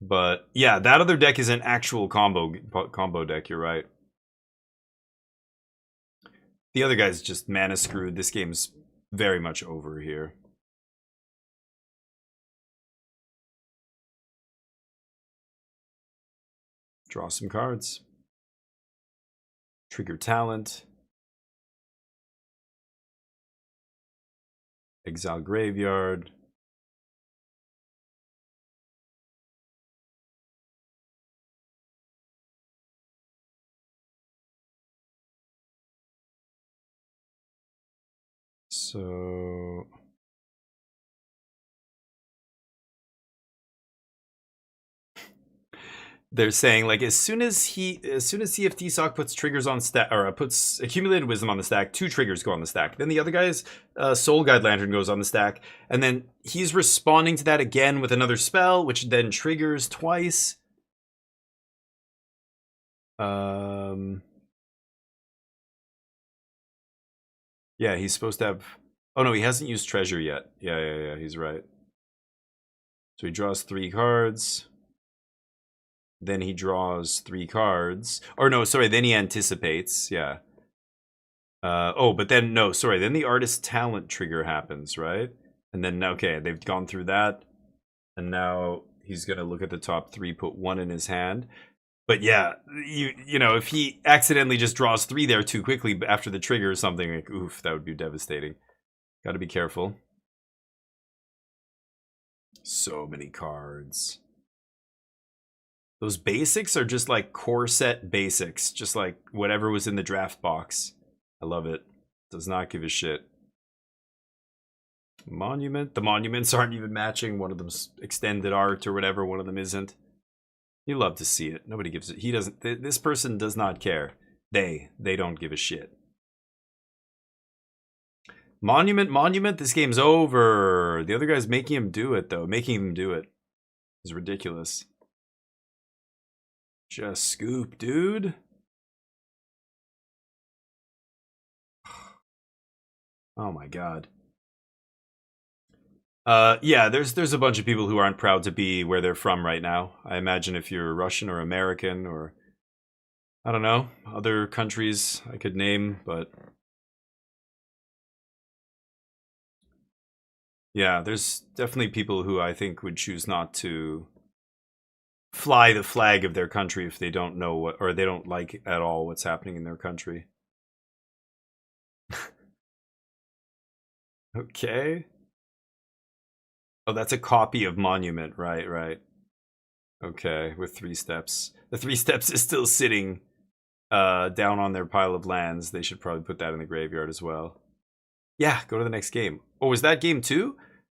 But yeah, that other deck is an actual combo deck, you're right. The other guy's just mana screwed. This game's very much over here. Draw some cards. Trigger talent. Exile graveyard. So they're saying like as soon as CFT Sock puts triggers on stack or puts accumulated wisdom on the stack, 2 triggers go on the stack. Then the other guy's Soul Guide Lantern goes on the stack, and then he's responding to that again with another spell, which then triggers twice. Yeah, he's supposed to have. Oh no, he hasn't used treasure yet. Yeah, he's right. So he draws 3 cards. Then he draws 3 cards. Or no, sorry, then he anticipates. Yeah. Oh, but then, no, sorry. Then the artist talent trigger happens, right? And then, okay, they've gone through that. And now he's going to look at the top 3, put 1 in his hand. But yeah, you know, if he accidentally just draws 3 there too quickly after the trigger or something, like, oof, that would be devastating. Got to be careful. So many cards. Those basics are just like core set basics, just like whatever was in the draft box. I love it. Does not give a shit. Monument. The monuments aren't even matching. One of them's extended art or whatever. One of them isn't. You love to see it. Nobody gives it. He doesn't. This person does not care. They don't give a shit. Monument. This game's over. The other guy's making him do it though. Making him do it is ridiculous. Just scoop, dude. Oh my god. Yeah, there's a bunch of people who aren't proud to be where they're from right now. I imagine if you're Russian or American or I don't know, other countries I could name, but yeah, there's definitely people who I think would choose not to fly the flag of their country if they don't know what, or they don't like at all what's happening in their country. Okay. Oh, that's a copy of Monument. Right, right. Okay, with 3 steps. The 3 steps is still sitting down on their pile of lands. They should probably put that in the graveyard as well. Yeah, go to the next game. Oh, was that game 2?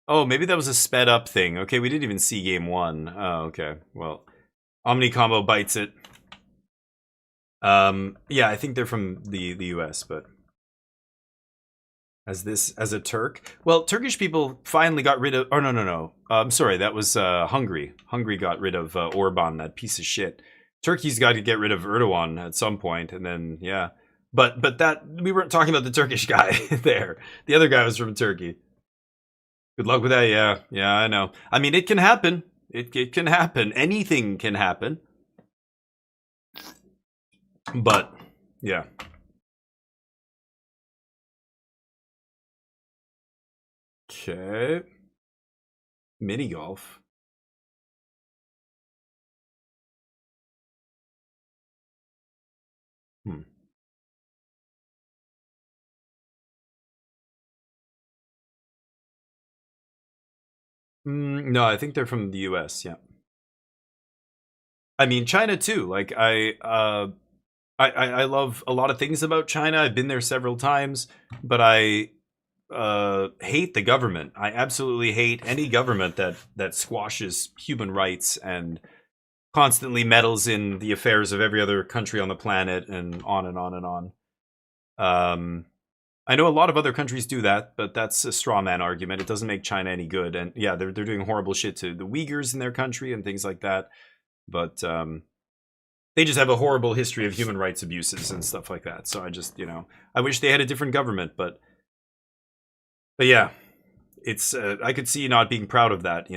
Oh, maybe that was a sped up thing. Okay, we didn't even see game 1. Oh, okay. Well, Omni Combo bites it. Yeah, I think they're from the US, but as a Turk. Well, Turkish people finally got rid of. Oh no. I'm sorry, that was Hungary. Hungary got rid of Orban, that piece of shit. Turkey's got to get rid of Erdogan at some point, and then yeah. But that we weren't talking about the Turkish guy there. The other guy was from Turkey. Good luck with that. Yeah, I know. I mean, it can happen. It can happen. Anything can happen. But yeah. Okay. Mini golf. No, I think they're from the US, yeah. I mean, China too. Like I love a lot of things about China. I've been there several times, but I hate the government. I absolutely hate any government that squashes human rights and constantly meddles in the affairs of every other country on the planet, and on and on and on. I know a lot of other countries do that, but that's a straw man argument. It doesn't make China any good. And yeah, they're doing horrible shit to the Uyghurs in their country and things like that. But they just have a horrible history of human rights abuses and stuff like that. So I just, I wish they had a different government, but yeah, it's I could see you not being proud of that,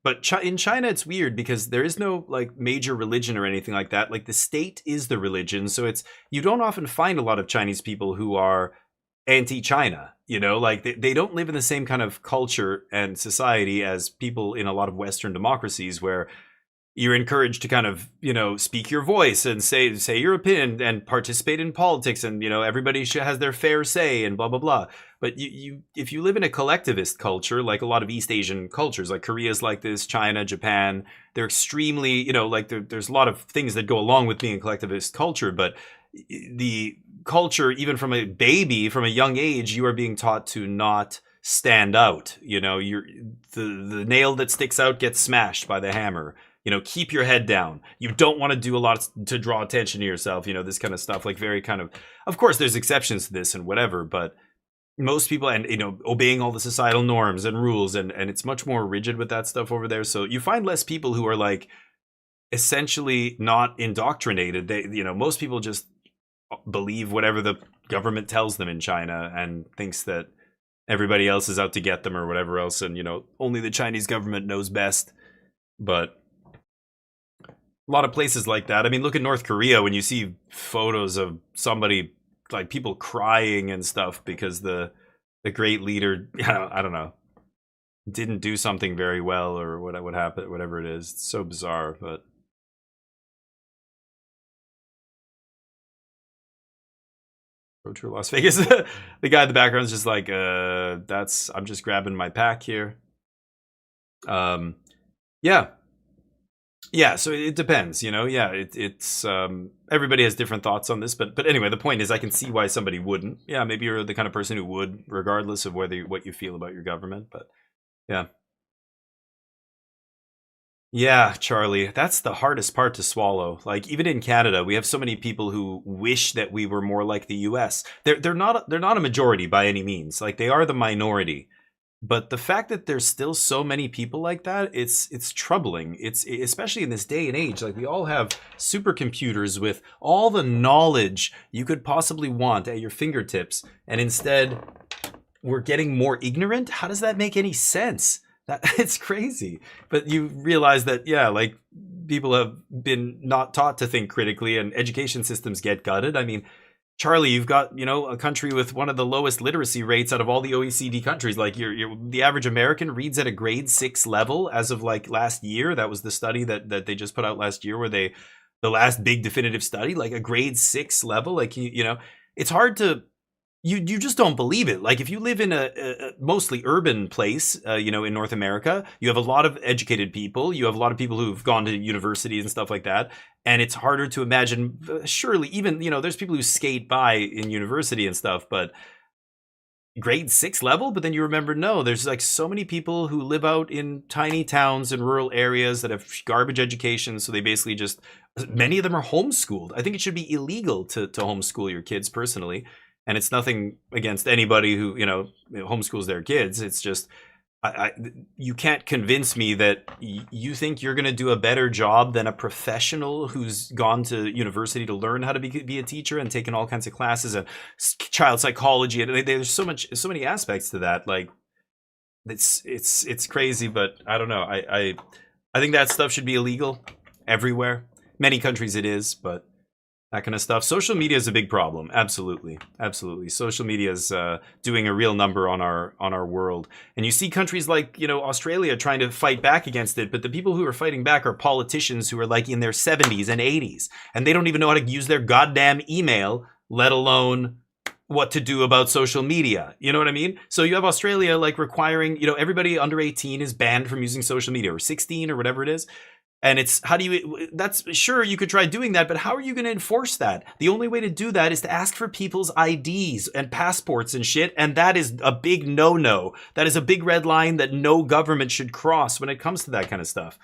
But in China, it's weird because there is no like major religion or anything like that. Like the state is the religion, so you don't often find a lot of Chinese people who are anti-China, like they don't live in the same kind of culture and society as people in a lot of Western democracies where you're encouraged to kind of, speak your voice and say your opinion and participate in politics, and everybody has their fair say and blah blah blah. But if you live in a collectivist culture, like a lot of East Asian cultures, like Korea's like this, China, Japan, they're extremely, like there's a lot of things that go along with being a collectivist culture, but the culture, even from a baby, from a young age, you are being taught to not stand out. You're the nail that sticks out gets smashed by the hammer. Keep your head down. You don't want to do a lot to draw attention to yourself. This kind of stuff, like very kind of course there's exceptions to this and whatever, but most people, and obeying all the societal norms and rules, and it's much more rigid with that stuff over there. So you find less people who are like essentially not indoctrinated. They, most people just believe whatever the government tells them in China and thinks that everybody else is out to get them or whatever else, and only the Chinese government knows best. But a lot of places like that. I mean, look at North Korea when you see photos of somebody, like people crying and stuff because the great leader, I don't know, didn't do something very well or what happened, whatever it is. It's so bizarre, but Pro Tour Las Vegas. The guy in the background is just like, I'm just grabbing my pack here. Yeah, so it depends, Yeah, it's everybody has different thoughts on this, but anyway, the point is, I can see why somebody wouldn't. Yeah, maybe you're the kind of person who would, regardless of what you feel about your government. But yeah. Yeah, Charlie, that's the hardest part to swallow. Like even in Canada, we have so many people who wish that we were more like the US. They're not a majority by any means. Like they are the minority. But the fact that there's still so many people like that, it's troubling. It's especially in this day and age. Like we all have supercomputers with all the knowledge you could possibly want at your fingertips, and instead we're getting more ignorant. How does that make any sense? It's crazy. But you realize that, yeah, like people have been not taught to think critically, and education systems get gutted. I mean, Charlie, you've got, a country with one of the lowest literacy rates out of all the OECD countries. Like the average American reads at a grade 6 level as of like last year. That was the study that they just put out last year, where the last big definitive study, like a grade 6 level. Like, it's hard to you just don't believe it. Like if you live in a mostly urban place, in North America, you have a lot of educated people. You have a lot of people who've gone to universities and stuff like that. And it's harder to imagine, surely even, there's people who skate by in university and stuff, but grade 6 level. But then you remember, no, there's like so many people who live out in tiny towns and rural areas that have garbage education. So they basically many of them are homeschooled. I think it should be illegal to homeschool your kids personally. And it's nothing against anybody who, homeschools their kids. It's just, you can't convince me that you think you're going to do a better job than a professional who's gone to university to learn how to be a teacher and taken all kinds of classes and child psychology. And there's so many aspects to that. Like it's crazy, but I don't know. I think that stuff should be illegal everywhere. Many countries it is, but that kind of stuff. Social media is a big problem. Absolutely. Social media is doing a real number on our world. And you see countries like, Australia trying to fight back against it. But the people who are fighting back are politicians who are like in their 70s and 80s. And they don't even know how to use their goddamn email, let alone what to do about social media. You know what I mean? So you have Australia like requiring, everybody under 18 is banned from using social media, or 16 or whatever it is. And it's, that's sure you could try doing that, but how are you going to enforce that? The only way to do that is to ask for people's IDs and passports and shit. And that is a big no-no. That is a big red line that no government should cross when it comes to that kind of stuff.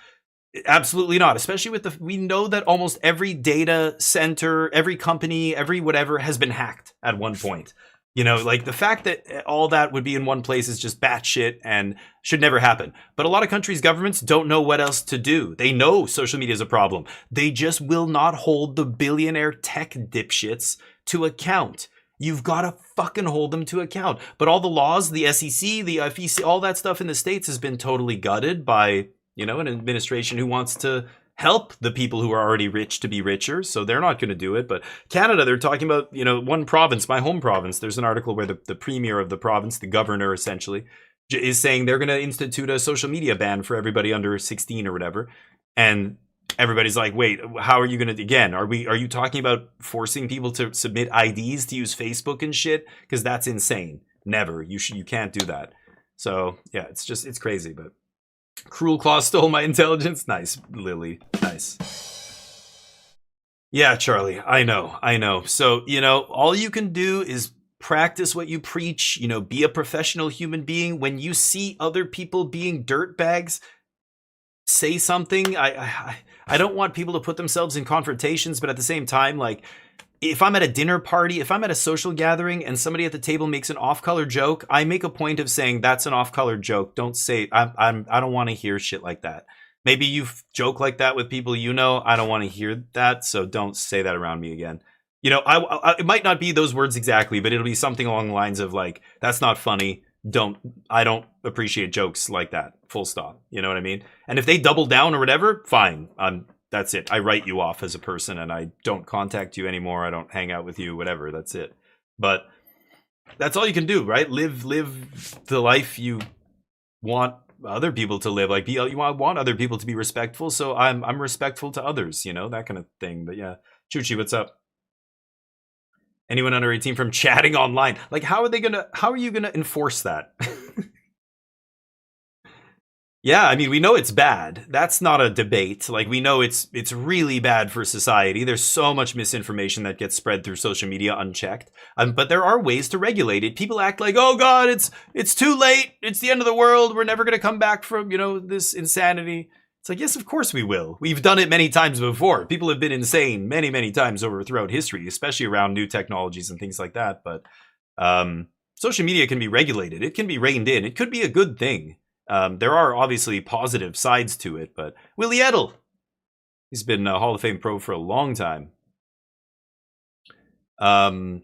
Absolutely not. Especially we know that almost every data center, every company, every whatever has been hacked at one point. Like the fact that all that would be in one place is just batshit and should never happen. But a lot of countries' governments don't know what else to do. They know social media is a problem. They just will not hold the billionaire tech dipshits to account. You've got to fucking hold them to account. But all the laws, the SEC, the FEC, all that stuff in the States has been totally gutted by, an administration who wants to help the people who are already rich to be richer, so they're not going to do it. But Canada, they're talking about, one province, my home province. There's an article where the premier of the province, the governor essentially, is saying they're going to institute a social media ban for everybody under 16 or whatever. And everybody's like, wait, how are you going to, again, are you talking about forcing people to submit IDs to use Facebook and shit? Because that's insane. Never. You can't do that. So yeah, it's crazy, but Cruel Claw stole my intelligence. Nice, Lily. Nice. Yeah, Charlie, I know. So, all you can do is practice what you preach, be a professional human being. When you see other people being dirtbags, say something. I don't want people to put themselves in confrontations, but at the same time, like, if I'm at a dinner party, if I'm at a social gathering and somebody at the table makes an off-color joke, I make a point of saying that's an off-color joke. Don't say I don't want to hear shit like that. Maybe you joke like that with people I don't want to hear that, so don't say that around me again. It might not be those words exactly, but it'll be something along the lines of like, that's not funny. I don't appreciate jokes like that. Full stop. You know what I mean? And if they double down or whatever, fine. That's it. I write you off as a person and I don't contact you anymore. I don't hang out with you, whatever. That's it. But that's all you can do, right? Live the life you want other people to live. Like you want other people to be respectful. So I'm respectful to others, that kind of thing. But yeah, Chuchi, what's up? Anyone under 18 from chatting online? Like, how are you gonna enforce that? Yeah, I mean, we know it's bad. That's not a debate. Like, we know it's really bad for society. There's so much misinformation that gets spread through social media unchecked. But there are ways to regulate it. People act like, oh God, it's too late. It's the end of the world. We're never going to come back from, this insanity. It's like, yes, of course we will. We've done it many times before. People have been insane many, many times throughout history, especially around new technologies and things like that. But social media can be regulated. It can be reined in. It could be a good thing. There are obviously positive sides to it, but Willie Edel, he's been a Hall of Fame pro for a long time. Hold on,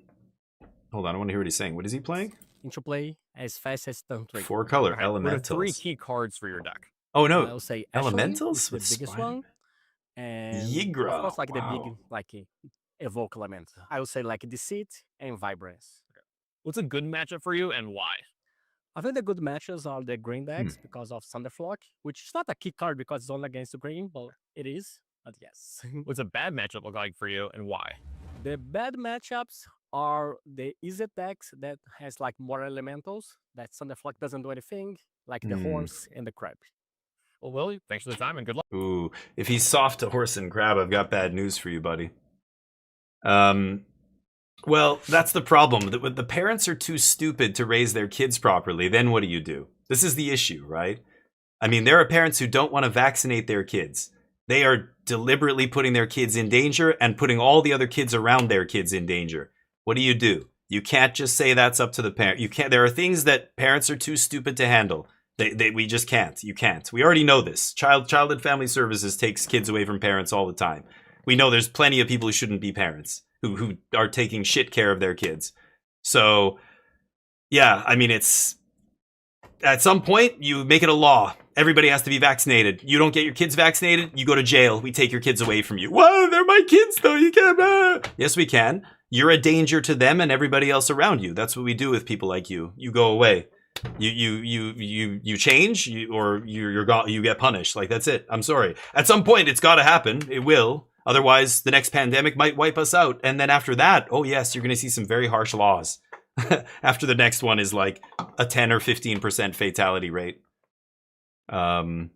I want to hear what he's saying. What is he playing? Interplay as fast as turn 3. 4-color elementals. What are 3 key cards for your deck? Oh no, I'll say elementals, the biggest one, and Yigra. of course, like the big, evoke element. I would say like Deceit and Vibrance. What's a good matchup for you and why? I think the good matches are the green decks because of Thunderflock, which is not a key card because it's only against the green, but it is. But yes. What's a bad matchup look like for you and why? The bad matchups are the IZZET decks that has like more elementals that Thunderflock doesn't do anything, like the horse and the crab. Well, Willie, thanks for the time and good luck. Ooh, if he's soft to horse and crab, I've got bad news for you, buddy. Well, that's the problem. The parents are too stupid to raise their kids properly. Then what do? This is the issue, right? I mean, there are parents who don't want to vaccinate their kids. They are deliberately putting their kids in danger and putting all the other kids around their kids in danger. What do? You can't just say that's up to the parent. You can't. There are things that parents are too stupid to handle. We just can't. You can't. We already know this. Child and Family Services takes kids away from parents all the time. We know there's plenty of people who shouldn't be parents who are taking shit care of their kids. So, yeah, I mean, it's at some point you make it a law. Everybody has to be vaccinated. You don't get your kids vaccinated, you go to jail. We take your kids away from you. Whoa, they're my kids though. You can't. Yes, we can. You're a danger to them and everybody else around you. That's what we do with people like you. You go away. You change, you get punished. Like, that's it. I'm sorry. At some point, it's got to happen. It will. Otherwise, the next pandemic might wipe us out. And then after that, oh yes, you're going to see some very harsh laws. After the next one is like a 10 or 15% fatality rate. They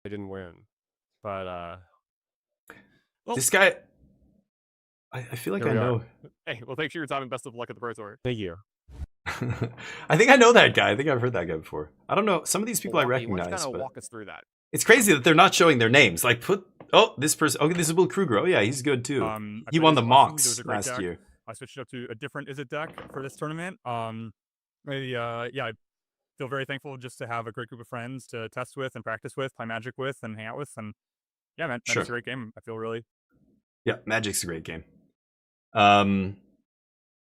didn't win, but well, this guy, I feel like I know. Hey, well, thanks for your time and best of luck at the Pro Tour. Thank you. I think I know that guy. I think I've heard that guy before. I don't know. Some of these people I recognize. Why don't you but walk us through that? It's crazy that they're not showing their names. Like, this person. Okay, this is Will Kruger. Oh yeah, he's good too. He won the Mox last year. I switched up to a different IZZET deck for this tournament. I feel very thankful just to have a great group of friends to test with and practice with, play Magic with, and hang out with. And yeah, man, Magic's a great game. I feel really. Yeah, Magic's a great game.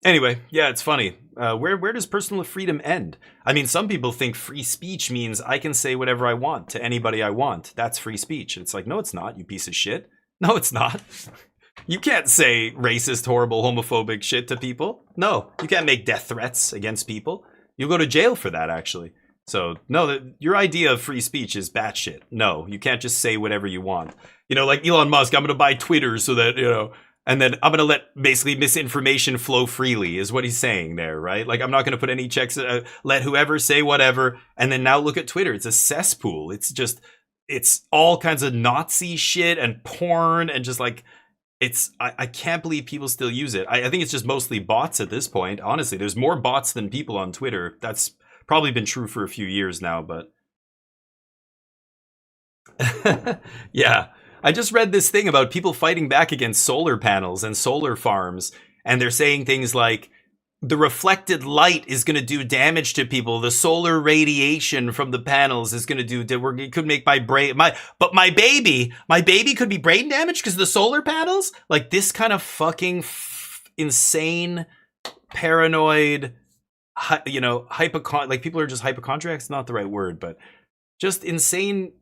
Anyway, yeah, it's funny. Where does personal freedom end? I mean, some people think free speech means I can say whatever I want to anybody I want. That's free speech. And it's like, no, it's not, you piece of shit. No, it's not. You can't say racist, horrible, homophobic shit to people. No, you can't make death threats against people. You'll go to jail for that, actually. So, no, your idea of free speech is batshit. No, you can't just say whatever you want. You know, like Elon Musk, I'm going to buy Twitter so that, and then I'm going to let basically misinformation flow freely is what he's saying there, right? Like, I'm not going to put any checks, let whoever say whatever. And then now look at Twitter. It's a cesspool. It's all kinds of Nazi shit and porn and just like, I can't believe people still use it. I think it's just mostly bots at this point. Honestly, there's more bots than people on Twitter. That's probably been true for a few years now, but yeah. I just read this thing about people fighting back against solar panels and solar farms, and they're saying things like, the reflected light is going to do damage to people. The solar radiation from the panels is going to do, it could make my brain, but my baby could be brain damaged because of the solar panels? Like, this kind of fucking insane, paranoid, like, people are just hypochondriacs, not the right word, but just insane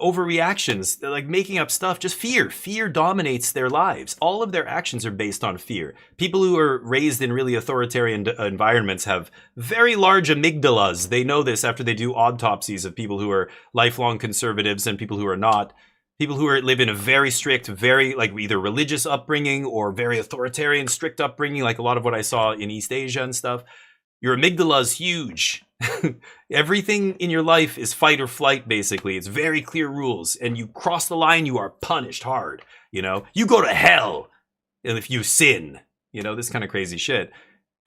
overreactions. They're like making up stuff. Just fear dominates their lives. All of their actions are based on fear. People who are raised in really authoritarian environments have very large amygdalas. They know this after they do autopsies of people who are lifelong conservatives and people who are not. People who live in a very strict, very like either religious upbringing or very authoritarian, strict upbringing, like a lot of what I saw in East Asia and stuff. Your amygdala is huge. Everything in your life is fight or flight, basically. It's very clear rules. And you cross the line, you are punished hard. You go to hell if you sin. This kind of crazy shit.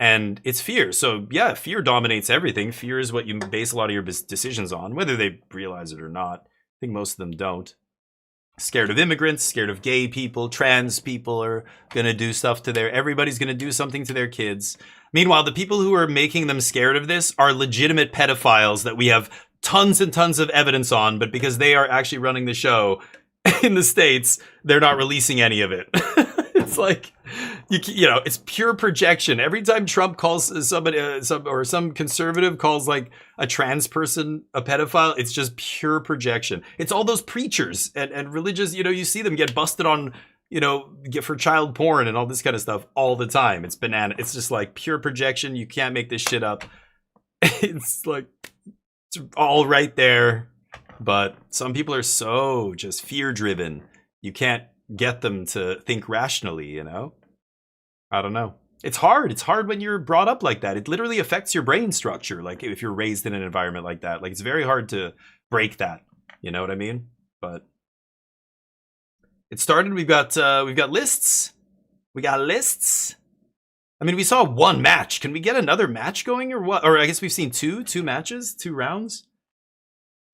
And it's fear. So yeah, fear dominates everything. Fear is what you base a lot of your decisions on, whether they realize it or not. I think most of them don't. Scared of immigrants, scared of gay people, trans people are going to do stuff to everybody's going to do something to their kids. Meanwhile, the people who are making them scared of this are legitimate pedophiles that we have tons and tons of evidence on, but because they are actually running the show in the States, they're not releasing any of it. It's like, it's pure projection. Every time Trump calls somebody, some conservative calls like a trans person a pedophile, it's just pure projection. It's all those preachers and religious, you see them get busted on, for child porn and all this kind of stuff all the time. It's banana. It's just like pure projection. You can't make this shit up. It's like, it's all right there. But some people are so just fear driven. You can't get them to think rationally, I don't know. It's hard. It's hard when you're brought up like that. It literally affects your brain structure. Like if you're raised in an environment like that, like it's very hard to break that. You know what I mean? But it started. We've got lists. We got lists. I mean, we saw one match. Can we get another match going or what? Or I guess we've seen two matches, 2 rounds.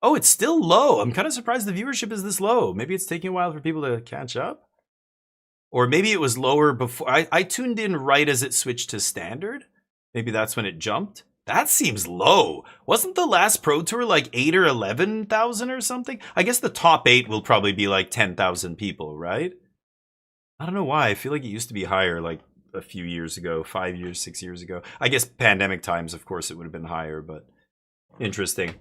Oh, it's still low. I'm kind of surprised the viewership is this low. Maybe it's taking a while for people to catch up. Or maybe it was lower before. I tuned in right as it switched to standard. Maybe that's when it jumped. That seems low. Wasn't the last Pro Tour like 8 or 11,000 or something? I guess the top 8 will probably be like 10,000 people, right? I don't know why. I feel like it used to be higher like a few years ago, 5 years, 6 years ago. I guess pandemic times, of course, it would have been higher, but interesting.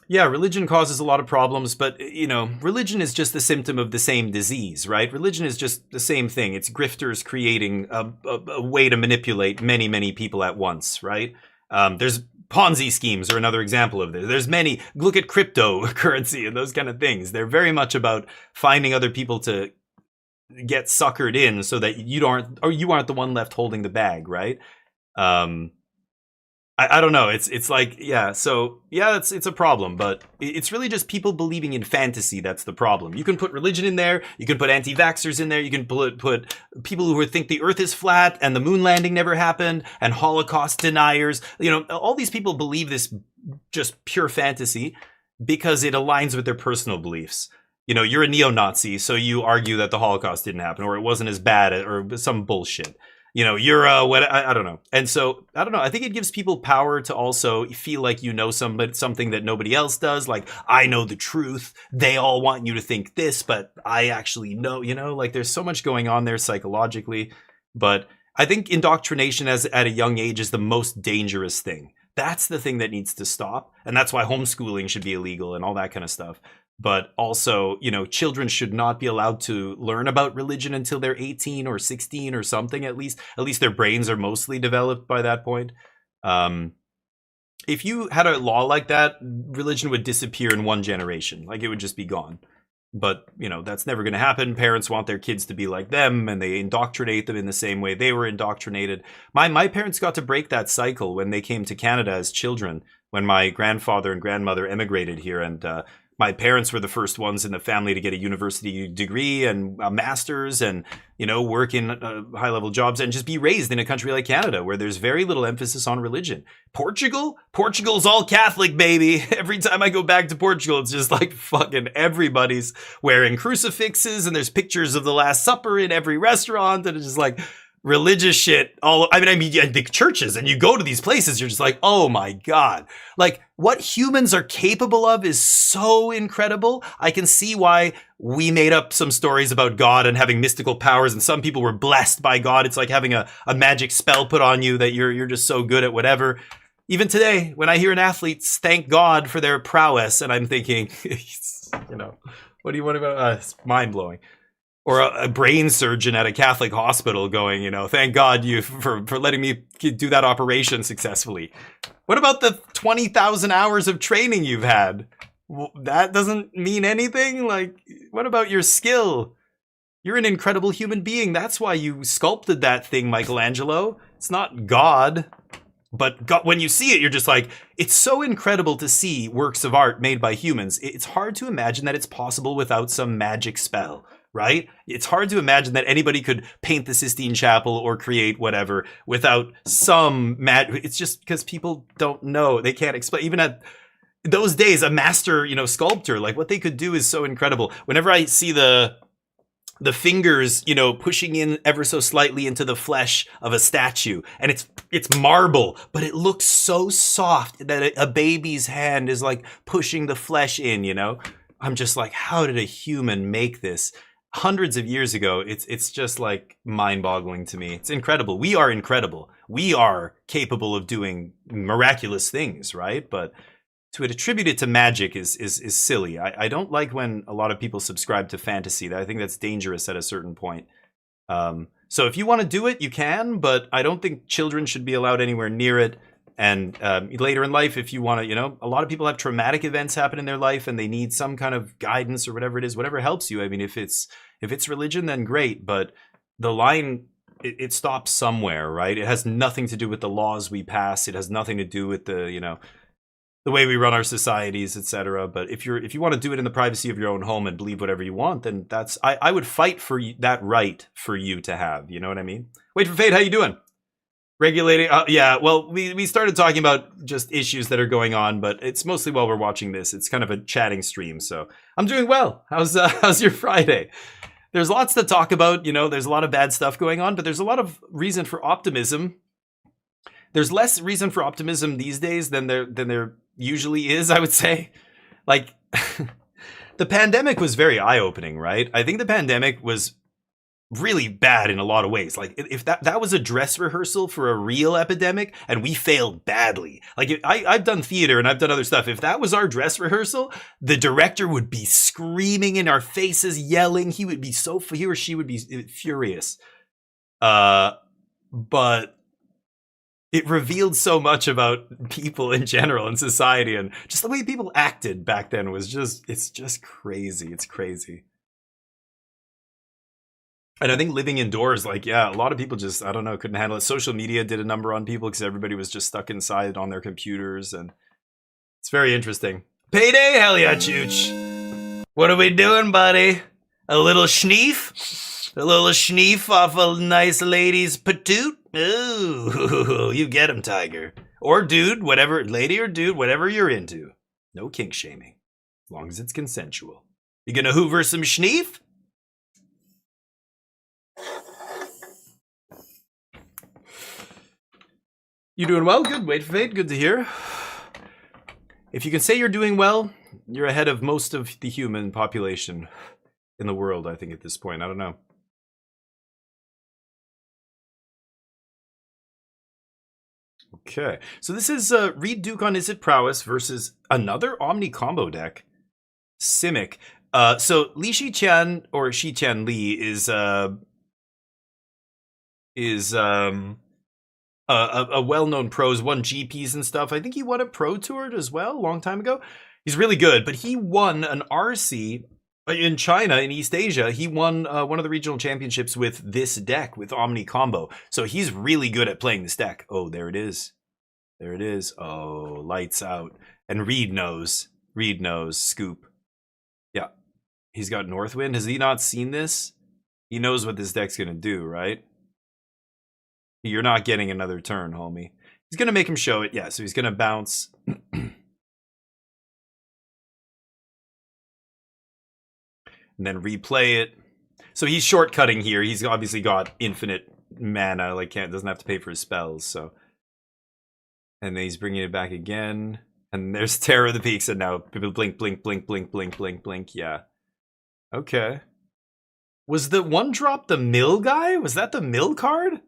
Yeah, religion causes a lot of problems, but, you know, religion is just a symptom of the same disease, right? Religion is just the same thing. It's grifters creating a way to manipulate many, many people at once, right? There's Ponzi schemes are another example of this. There's many, look at cryptocurrency and those kind of things. They're very much about finding other people to get suckered in so that you aren't the one left holding the bag, right? I don't know. It's like, yeah, so yeah, it's a problem, but it's really just people believing in fantasy that's the problem. You can put religion in there, you can put anti-vaxxers in there, you can put people who think the earth is flat and the moon landing never happened, and Holocaust deniers. You know, all these people believe this just pure fantasy because it aligns with their personal beliefs. You know, you're a neo-Nazi, so you argue that the Holocaust didn't happen, or it wasn't as bad, or some bullshit. You know, you're what I don't know. And so, I don't know. I think it gives people power to also feel like you know something that nobody else does. Like, I know the truth. They all want you to think this, but I actually know, you know, like there's so much going on there psychologically. But I think indoctrination at a young age is the most dangerous thing. That's the thing that needs to stop. And that's why homeschooling should be illegal and all that kind of stuff. But also, you know, children should not be allowed to learn about religion until they're 18 or 16 or something, at least. At least their brains are mostly developed by that point. If you had a law like that, religion would disappear in 1 generation. Like, it would just be gone. But, you know, that's never going to happen. Parents want their kids to be like them, and they indoctrinate them in the same way they were indoctrinated. My parents got to break that cycle when they came to Canada as children, when my grandfather and grandmother emigrated here, and my parents were the first ones in the family to get a university degree and a master's and, you know, work in high-level jobs and just be raised in a country like Canada where there's very little emphasis on religion. Portugal's all Catholic, baby. Every time I go back to Portugal, it's just like fucking everybody's wearing crucifixes and there's pictures of the Last Supper in every restaurant, and it's just like religious shit all. I mean the churches, and you go to these places, you're just like, oh my god, like what humans are capable of is so incredible. I can see why we made up some stories about God and having mystical powers, and some people were blessed by God. It's like having a magic spell put on you that you're just so good at whatever. Even today, when I hear an athlete thank God for their prowess, and I'm thinking, you know, what do you want about it's mind-blowing. Or a brain surgeon at a Catholic hospital going, you know, thank God you for letting me do that operation successfully. What about the 20,000 hours of training you've had? That doesn't mean anything? Like, what about your skill? You're an incredible human being. That's why you sculpted that thing, Michelangelo. It's not God. But God, when you see it, you're just like, it's so incredible to see works of art made by humans. It's hard to imagine that it's possible without some magic spell. Right? It's hard to imagine that anybody could paint the Sistine Chapel or create whatever without some it's just because people don't know. They can't explain. Even at those days, a master, you know, sculptor, like what they could do is so incredible. Whenever I see the fingers, you know, pushing in ever so slightly into the flesh of a statue, and it's marble, but it looks so soft that a baby's hand is like pushing the flesh in, you know? I'm just like, how did a human make this? Hundreds of years ago, it's just like mind-boggling to me. It's incredible. We are incredible. We are capable of doing miraculous things, right? But to attribute it to magic is silly. I don't like when a lot of people subscribe to fantasy. I think that's dangerous at a certain point. So if you want to do it, you can, but I don't think children should be allowed anywhere near it. And later in life, if you want to, you know, a lot of people have traumatic events happen in their life and they need some kind of guidance or whatever it is, whatever helps you. I mean, if it's religion, then great. But the line it stops somewhere, right? It has nothing to do with the laws we pass. It has nothing to do with the the way we run our societies, etc. But if you want to do it in the privacy of your own home and believe whatever you want, then I would fight for that right for you to have. You know what I mean? Wait for Fade, how you doing? Regulating, yeah. Well, we started talking about just issues that are going on, but it's mostly while we're watching this. It's kind of a chatting stream, so I'm doing well. How's your Friday? There's lots to talk about. There's a lot of bad stuff going on, but there's a lot of reason for optimism. There's less reason for optimism these days than there usually is, I would say. Like, the pandemic was very eye-opening, right? I think the pandemic was really bad in a lot of ways. Like, if that was a dress rehearsal for a real epidemic and we failed badly. Like, I've done theater and I've done other stuff. If that was our dress rehearsal, the director would be screaming in our faces, yelling. He or she would be furious. But it revealed so much about people in general and society, and just the way people acted back then was it's just crazy. It's crazy. And I think living indoors, like, yeah, a lot of people just, I don't know, couldn't handle it. Social media did a number on people because everybody was just stuck inside on their computers, and it's very interesting. Payday? Hell yeah, Chooch. What are we doing, buddy? A little schneef? A little schneef off a nice lady's patoot? Ooh, you get him, Tiger. Or dude, whatever, lady or dude, whatever you're into. No kink shaming, as long as it's consensual. You gonna hoover some schneef? You doing well? Good. Wait for Fate. Good to hear. If you can say you're doing well, you're ahead of most of the human population in the world, I think, at this point. I don't know. Okay. So this is Reed Duke on IZZET Prowess versus another Omni combo deck, Simic. So Li Shiqian or Shiqian Li is a well-known pros, won GPs and stuff. I think he won a Pro Tour as well a long time ago. He's really good, but he won an RC in China, in East Asia. He won one of the regional championships with this deck, with Omni Combo. So he's really good at playing this deck. Oh, there it is. There it is. Oh, lights out. And Reed knows. Reed knows. Scoop. Yeah. He's got Northwind. Has he not seen this? He knows what this deck's going to do, right? You're not getting another turn, homie. He's going to make him show it. Yeah, so he's going to bounce. And then replay it. So he's shortcutting here. He's obviously got infinite mana. Like, doesn't have to pay for his spells. So, and then he's bringing it back again. And there's Terror of the Peaks. And now blink, blink, blink, blink, blink, blink, blink. Yeah. Okay. Was the one drop the mill guy? Was that the mill card?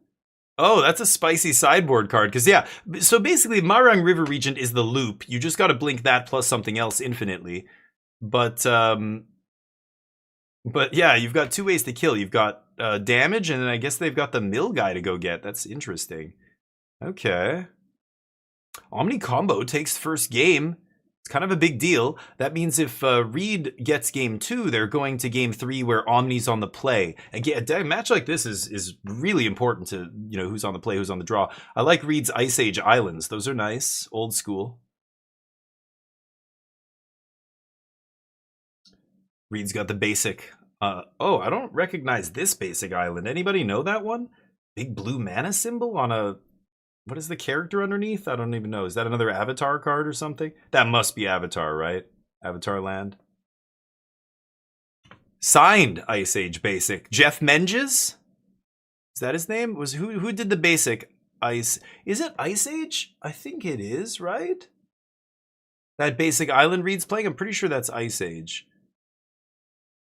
Oh, that's a spicy sideboard card. Because, yeah, so basically, Marang River Regent is the loop. You just got to blink that plus something else infinitely. But yeah, you've got two ways to kill. You've got damage, and then I guess they've got the mill guy to go get. That's interesting. Okay. Omni Combo takes first game. It's kind of a big deal. That means if Reed gets game 2, they're going to game 3 where Omni's on the play. Again, a match like this is really important to, who's on the play, who's on the draw. I like Reed's Ice Age Islands. Those are nice. Old school. Reed's got the basic. Oh, I don't recognize this basic island. Anybody know that one? Big blue mana symbol on a... What is the character underneath? I don't even know. Is that another Avatar card or something? That must be Avatar, right? Avatar Land. Signed Ice Age Basic. Jeff Menges? Is that his name? Who did the basic Ice? Is it Ice Age? I think it is, right? That basic island Reed's playing? I'm pretty sure that's Ice Age.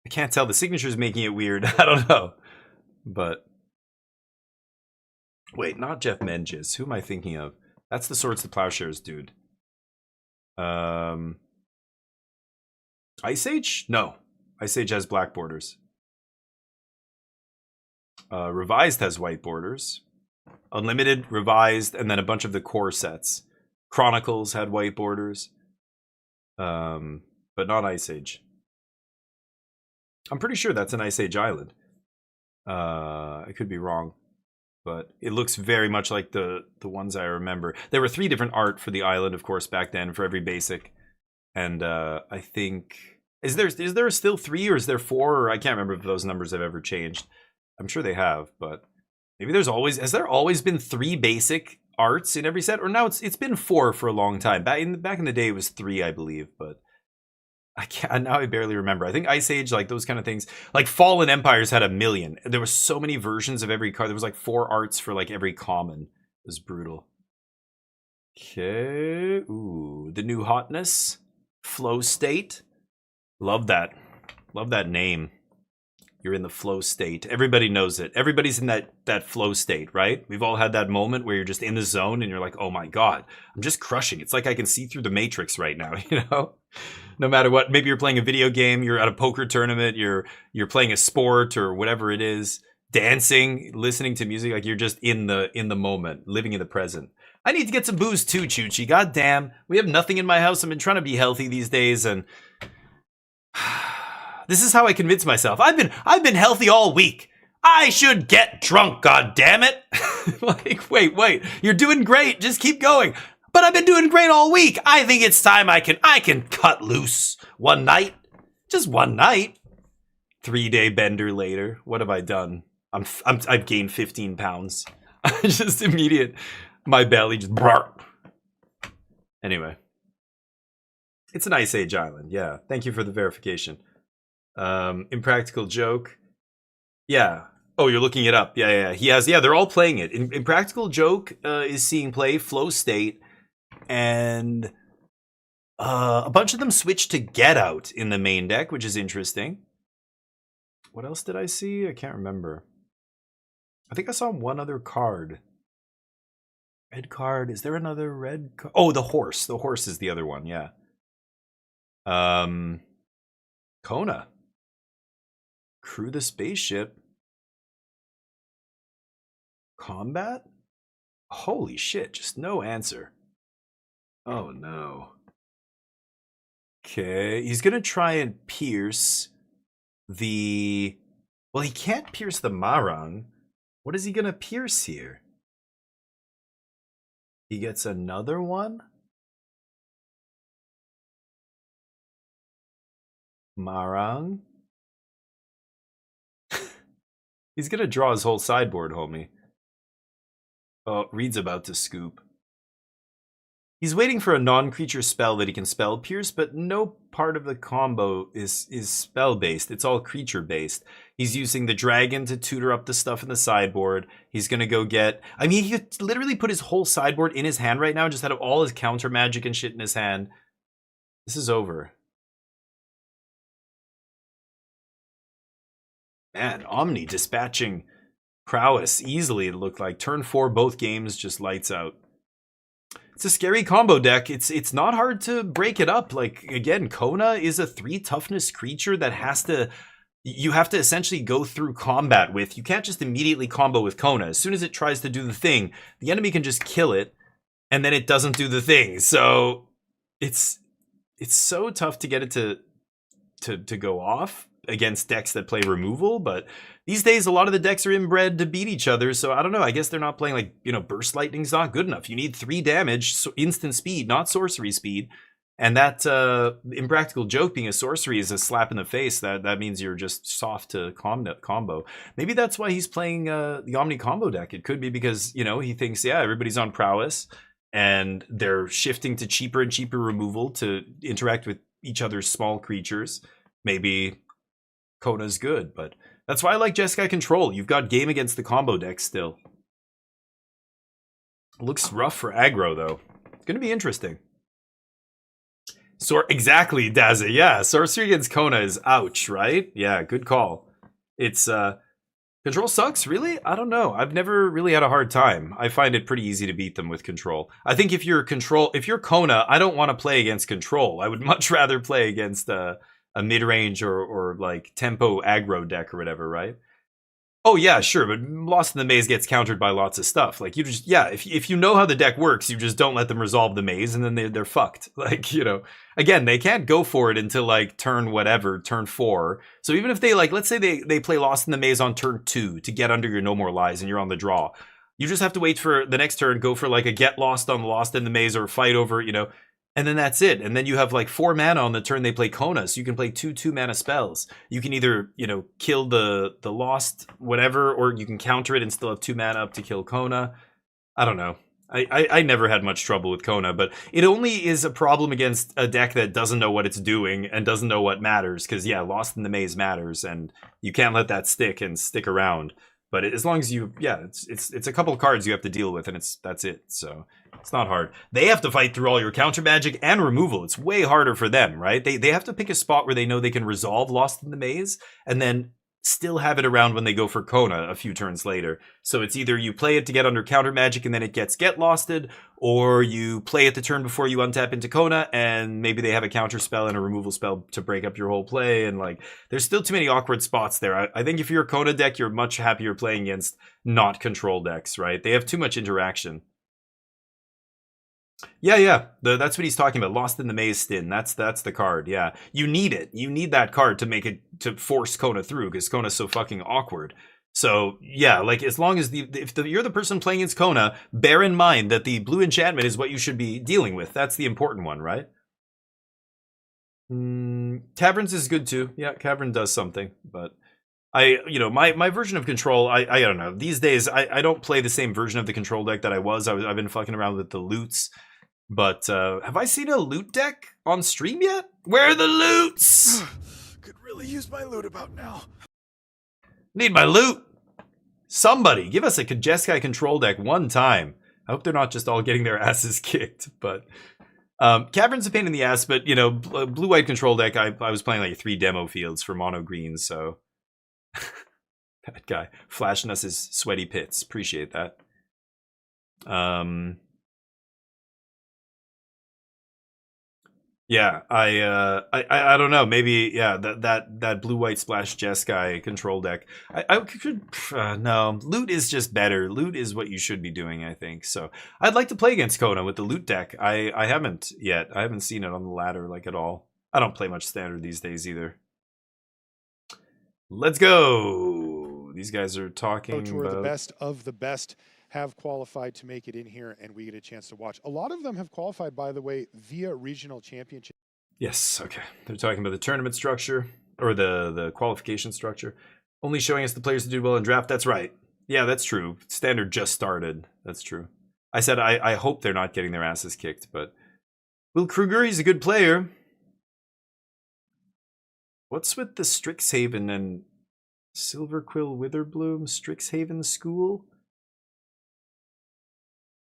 I can't tell. The signature's making it weird. I don't know. But... Wait, not Jeff Menges. Who am I thinking of? That's the Swords to Plowshares dude. Ice Age? No. Ice Age has black borders. Revised has white borders. Unlimited, Revised, and then a bunch of the core sets. Chronicles had white borders. But not Ice Age. I'm pretty sure that's an Ice Age island. I could be wrong. but it looks very much like the ones I remember. There were 3 different art for the island, of course, back then for every basic. And I think is there still 3 or is there 4? Or I can't remember if those numbers have ever changed. I'm sure they have, but maybe has there always been 3 basic arts in every set? Or now it's been 4 for a long time. Back in the day it was 3, I believe, but I barely remember. I think Ice Age, like those kind of things, like Fallen Empires had 1 million. There was so many versions of every card. There was like 4 arts for like every common. It was brutal. Okay, ooh, the new hotness, Flow State. Love that name. You're in the flow state. Everybody knows it. Everybody's in that flow state, right? We've all had that moment where you're just in the zone and you're like, oh my God, I'm just crushing. It's like I can see through the Matrix right now, you know? No matter what, maybe you're playing a video game, you're at a poker tournament, you're playing a sport or whatever it is, dancing, listening to music, like you're just in the moment, living in the present. I need to get some booze too, Chuchi. God damn. We have nothing in my house. I've been trying to be healthy these days and this is how I convince myself. I've been healthy all week. I should get drunk, god damn it. Like, wait. You're doing great. Just keep going. But I've been doing great all week. I think it's time I can cut loose one night. Just one night. 3-day bender later. What have I done? I've gained 15 pounds. Just immediate. My belly just Anyway. It's an Ice Age island. Yeah. Thank you for the verification. Impractical Joke. Yeah. Oh, you're looking it up. Yeah. He has, they're all playing it. Impractical Joke is seeing play, Flow State, and a bunch of them switched to Get Out in the main deck, which is interesting. What else did I see? I can't remember. I think I saw one other card. Red card. Is there another red card? Oh, the horse. The horse is the other one, yeah. Kona. Crew the spaceship. Combat? Holy shit, just no answer. Oh no. Okay, he's gonna try and pierce the... Well, he can't pierce the Marang. What is he gonna pierce here? He gets another one? Marang? He's gonna draw his whole sideboard, homie. Oh, Reed's about to scoop. He's waiting for a non-creature spell that he can spell pierce, but no part of the combo is spell-based. It's all creature-based. He's using the dragon to tutor up the stuff in the sideboard. He's gonna go get... I mean, he could literally put his whole sideboard in his hand right now, just have all his counter magic and shit in his hand. This is over. Man, Omni dispatching prowess easily, it looked like. Turn 4, both games, just lights out. It's a scary combo deck. It's not hard to break it up. Like, again, Kona is a 3 toughness creature that you have to essentially go through combat with. You can't just immediately combo with Kona. As soon as it tries to do the thing, the enemy can just kill it, and then it doesn't do the thing. So it's so tough to get it to go off against decks that play removal, but these days a lot of the decks are inbred to beat each other, so I don't know, I guess they're not playing like, you know, Burst Lightning's not good enough. You need 3 damage, so instant speed, not sorcery speed, and that Impractical Joke being a sorcery is a slap in the face. That means you're just soft to combo. Maybe that's why he's playing the Omni combo deck. It could be because, you know, he thinks, yeah, everybody's on prowess, and they're shifting to cheaper and cheaper removal to interact with each other's small creatures. Maybe Kona's good, but that's why I like Jeskai Control. You've got game against the combo deck still. Looks rough for aggro, though. It's going to be interesting. Exactly, Dazza. Yeah, sorcery against Kona is ouch, right? Yeah, good call. It's, Control sucks, really? I don't know. I've never really had a hard time. I find it pretty easy to beat them with Control. I think if you're Kona, I don't want to play against Control. I would much rather play against a mid-range or like tempo aggro deck or whatever, right? Oh yeah, sure, but Lost in the Maze gets countered by lots of stuff. Like, you just, yeah, if you know how the deck works, you just don't let them resolve the maze, and then they're fucked. Like, you know, again, they can't go for it until like turn 4. So even if they, like, let's say they play Lost in the Maze on turn 2 to get under your No More Lies and you're on the draw. You just have to wait for the next turn, go for like a get lost on the Lost in the Maze or fight over, you know, and then that's it. And then you have like 4 mana on the turn they play Kona, so you can play 2 mana spells. You can either, you know, kill the Lost whatever, or you can counter it and still have 2 mana up to kill Kona. I don't know. I never had much trouble with Kona, but it only is a problem against a deck that doesn't know what it's doing and doesn't know what matters. Because yeah, Lost in the Maze matters, and you can't let that stick around. But as long as you, yeah, it's a couple of cards you have to deal with, and that's it. So it's not hard. They have to fight through all your counter magic and removal. It's way harder for them, right? They have to pick a spot where they know they can resolve Lost in the Maze, and then still have it around when they go for Kona a few turns later. So it's either you play it to get under counter magic and then it gets get losted, or you play it the turn before you untap into Kona and maybe they have a counter spell and a removal spell to break up your whole play. And like, there's still too many awkward spots there. I think if you're a Kona deck, you're much happier playing against not control decks, right? They have too much interaction. Yeah. That's what he's talking about. Lost in the Maze Stin. That's the card. Yeah, you need it. You need that card to make it, to force Kona through, because Kona's so fucking awkward. So yeah, like as long as you're the person playing against Kona, bear in mind that the blue enchantment is what you should be dealing with. That's the important one, right? Caverns is good too. Yeah, Cavern does something, but my version of control, I don't know. These days, I don't play the same version of the control deck that I was. I've been fucking around with the loots. But have I seen a loot deck on stream yet? Where are the loots? Could really use my loot about now. Need my loot. Somebody, give us a Jeskai control deck one time. I hope they're not just all getting their asses kicked. But Cavern's a pain in the ass. But, you know, blue-white control deck, I was playing like 3 demo fields for mono green, so... That guy flashing us his sweaty pits. Appreciate that. Yeah, I don't know. Maybe that blue white splash Jeskai control deck. I could no, loot is just better. Loot is what you should be doing, I think. So I'd like to play against Kona with the loot deck. I haven't yet. I haven't seen it on the ladder like at all. I don't play much standard these days either. Let's go. These guys are talking Pro Tour, about... the best of the best have qualified to make it in here, and we get a chance to watch. A lot of them have qualified, by the way, via regional championship. Yes, okay. They're talking about the tournament structure, or the qualification structure. Only showing us the players to do well in draft. That's right. Yeah, that's true. Standard just started. That's true. I said I hope they're not getting their asses kicked, but... Will Kruger, he's a good player. What's with the Strixhaven and Silverquill Witherbloom Strixhaven School?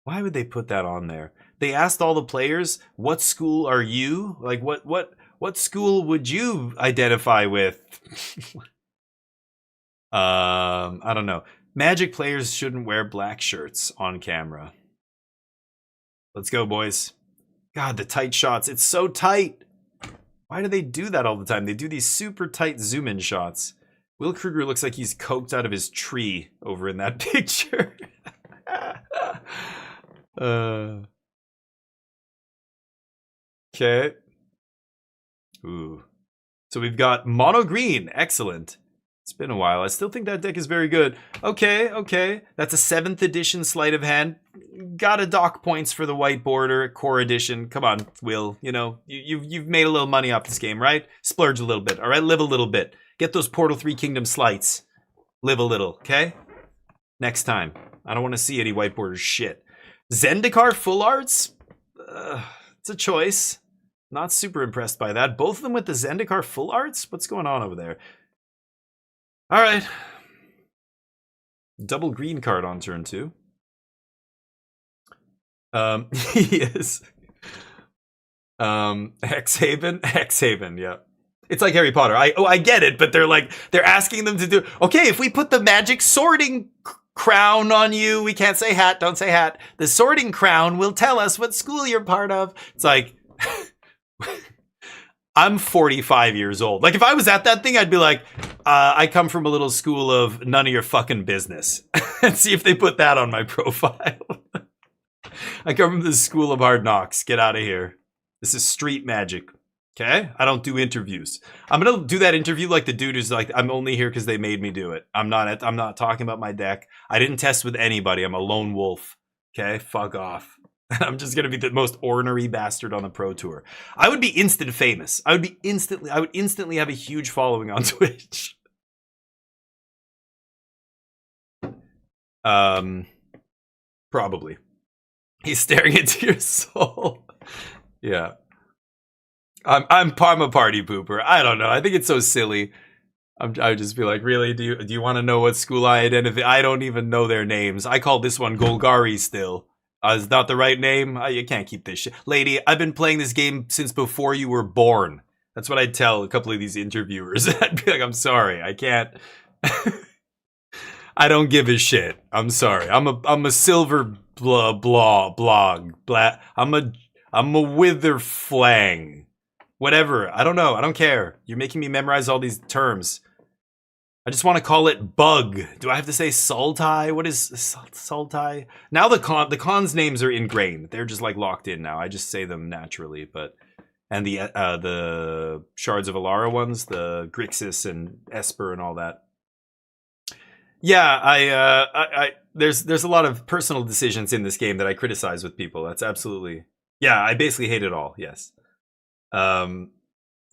Why would they put that on there? They asked all the players, what school are you? Like, what school would you identify with? I don't know. Magic players shouldn't wear black shirts on camera. Let's go, boys. God, the tight shots. It's so tight. Why do they do that all the time? They do these super tight zoom-in shots. Will Kruger looks like he's coked out of his tree over in that picture. Okay. Ooh. So we've got mono green. Excellent. It's been a while. I still think that deck is very good. Okay. That's a 7th edition sleight of hand. Gotta dock points for the white border, core edition. Come on, Will. You know, you've made a little money off this game, right? Splurge a little bit, all right? Live a little bit. Get those Portal 3 Kingdom slights. Live a little, okay? Next time. I don't want to see any white border shit. Zendikar full arts? It's a choice. Not super impressed by that. Both of them with the Zendikar full arts? What's going on over there? All right. Double green card on turn 2. Yes. Hexhaven, yeah. It's like Harry Potter. I get it, but they're asking them to do, okay, if we put the magic sorting crown on you, we can't say hat, don't say hat. The sorting crown will tell us what school you're part of. It's like, I'm 45 years old. Like, if I was at that thing, I'd be like, I come from a little school of none of your fucking business. And see if they put that on my profile. I come from the school of hard knocks. Get out of here. This is street magic. Okay? I don't do interviews. I'm gonna do that interview like the dude who's like, I'm only here because they made me do it. I'm not talking about my deck. I didn't test with anybody. I'm a lone wolf. Okay? Fuck off. I'm just gonna be the most ornery bastard on the Pro Tour. I would be instant famous. I would instantly have a huge following on Twitch. Probably. He's staring into your soul. Yeah. I'm a party pooper. I don't know. I think it's so silly. I would just be like, really? Do you want to know what school I identify? I don't even know their names. I call this one Golgari still. Is not the right name? You can't keep this shit. Lady, I've been playing this game since before you were born. That's what I'd tell a couple of these interviewers. I'd be like, I'm sorry. I can't. I don't give a shit. I'm sorry. I'm a silver blog. I'm a wither flang. Whatever. I don't know. I don't care. You're making me memorize all these terms. I just want to call it bug. Do I have to say Sultai? What is Sultai? Now the cons names are ingrained. They're just like locked in now. I just say them naturally. And the Shards of Alara ones, the Grixis and Esper and all that. Yeah, there's a lot of personal decisions in this game that I criticize with people. That's absolutely, yeah. I basically hate it all. Yes.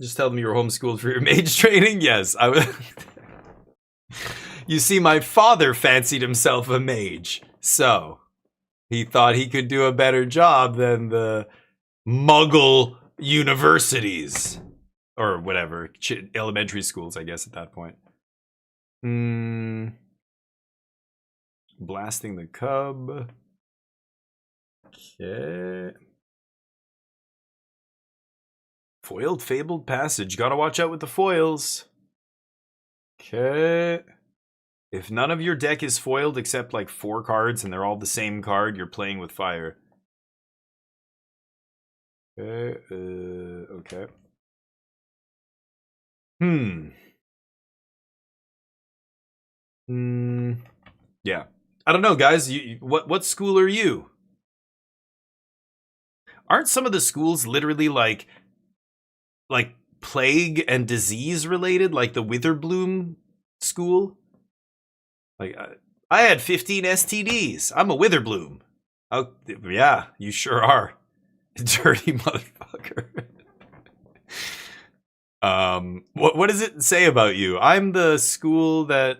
Just tell them you were homeschooled for your mage training. Yes, I was. You see, my father fancied himself a mage, so he thought he could do a better job than the Muggle universities or whatever elementary schools, I guess at that point. Blasting the cub. Okay. Foiled Fabled Passage. Gotta watch out with the foils. Okay. If none of your deck is foiled except like 4 cards and they're all the same card, you're playing with fire. Okay. Okay. Yeah. I don't know, guys. What school are you? Aren't some of the schools literally like plague and disease related, like the Witherbloom school? Like I had 15 STDs. I'm a Witherbloom. Oh yeah, you sure are. Dirty motherfucker. What does it say about you? I'm the school that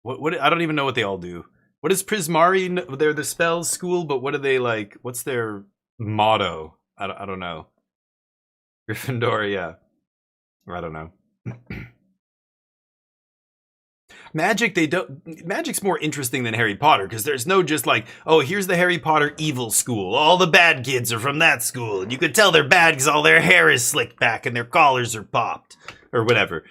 what I don't even know what they all do. What is Prismari? They're the spells school, but what are they like? What's their motto? I don't know. Gryffindor, yeah. I don't know. Magic's more interesting than Harry Potter because there's no just like, oh, here's the Harry Potter evil school. All the bad kids are from that school. And you could tell they're bad because all their hair is slicked back and their collars are popped or whatever.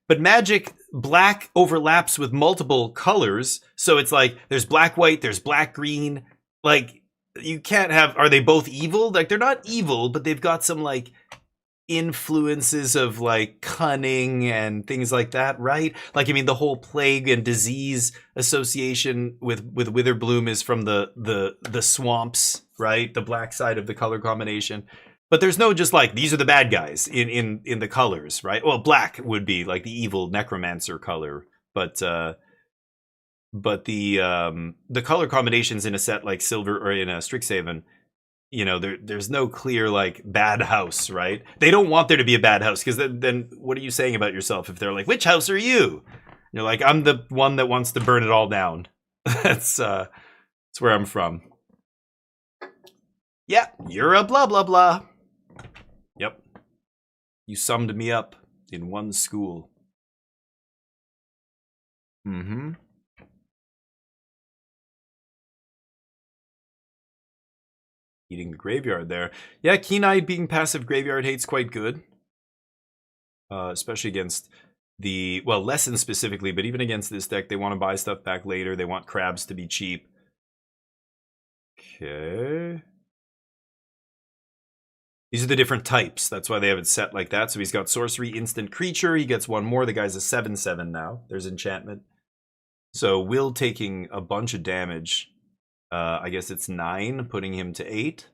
But Magic, black overlaps with multiple colors. So it's like there's black, white, there's black, green. Like you can't have, are they both evil? Like they're not evil, but they've got some like influences of like cunning and things like that, right? Like I mean the whole plague and disease association with Witherbloom is from the swamps, right? The black side of the color combination. But there's no just like these are the bad guys in the colors, right? Well, black would be like the evil necromancer color, but the color combinations in a set like Silver or in a Strixhaven, you know, there's no clear like bad house, right? They don't want there to be a bad house because then what are you saying about yourself if they're like, which house are you? And you're like, I'm the one that wants to burn it all down. That's where I'm from. Yeah, you're a blah blah blah. Yep, you summed me up in one school. Mm-hmm. Eating the graveyard there. Yeah, Keen-Eye being passive graveyard hate's quite good. Especially against the, well, Lesson specifically, but even against this deck, they want to buy stuff back later. They want crabs to be cheap. Okay. These are the different types. That's why they have it set like that. So he's got sorcery, instant creature. He gets one more. The guy's a 7/7 now. There's enchantment. So Will taking a bunch of damage. I guess it's 9, putting him to 8.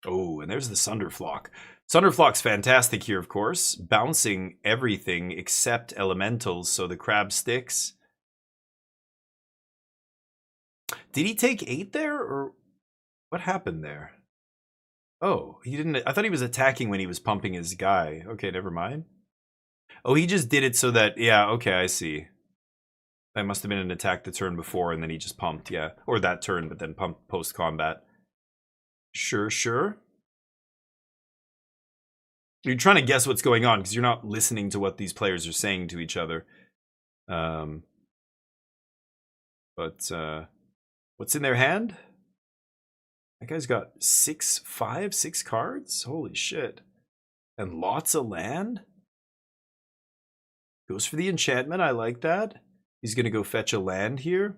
Oh, and there's the Sunderflock. Sunderflock's fantastic here, of course. Bouncing everything except elementals, so the crab sticks. Did he take 8 there, or what happened there? Oh, he didn't. I thought he was attacking when he was pumping his guy. Okay, never mind. Oh, he just did it so that, yeah, okay, I see. That must have been an attack the turn before, and then he just pumped, yeah. Or that turn, but then pumped post-combat. Sure, sure. You're trying to guess what's going on, because you're not listening to what these players are saying to each other. What's in their hand? That guy's got 6 cards? Holy shit. And lots of land? Goes for the enchantment, I like that. He's gonna go fetch a land here.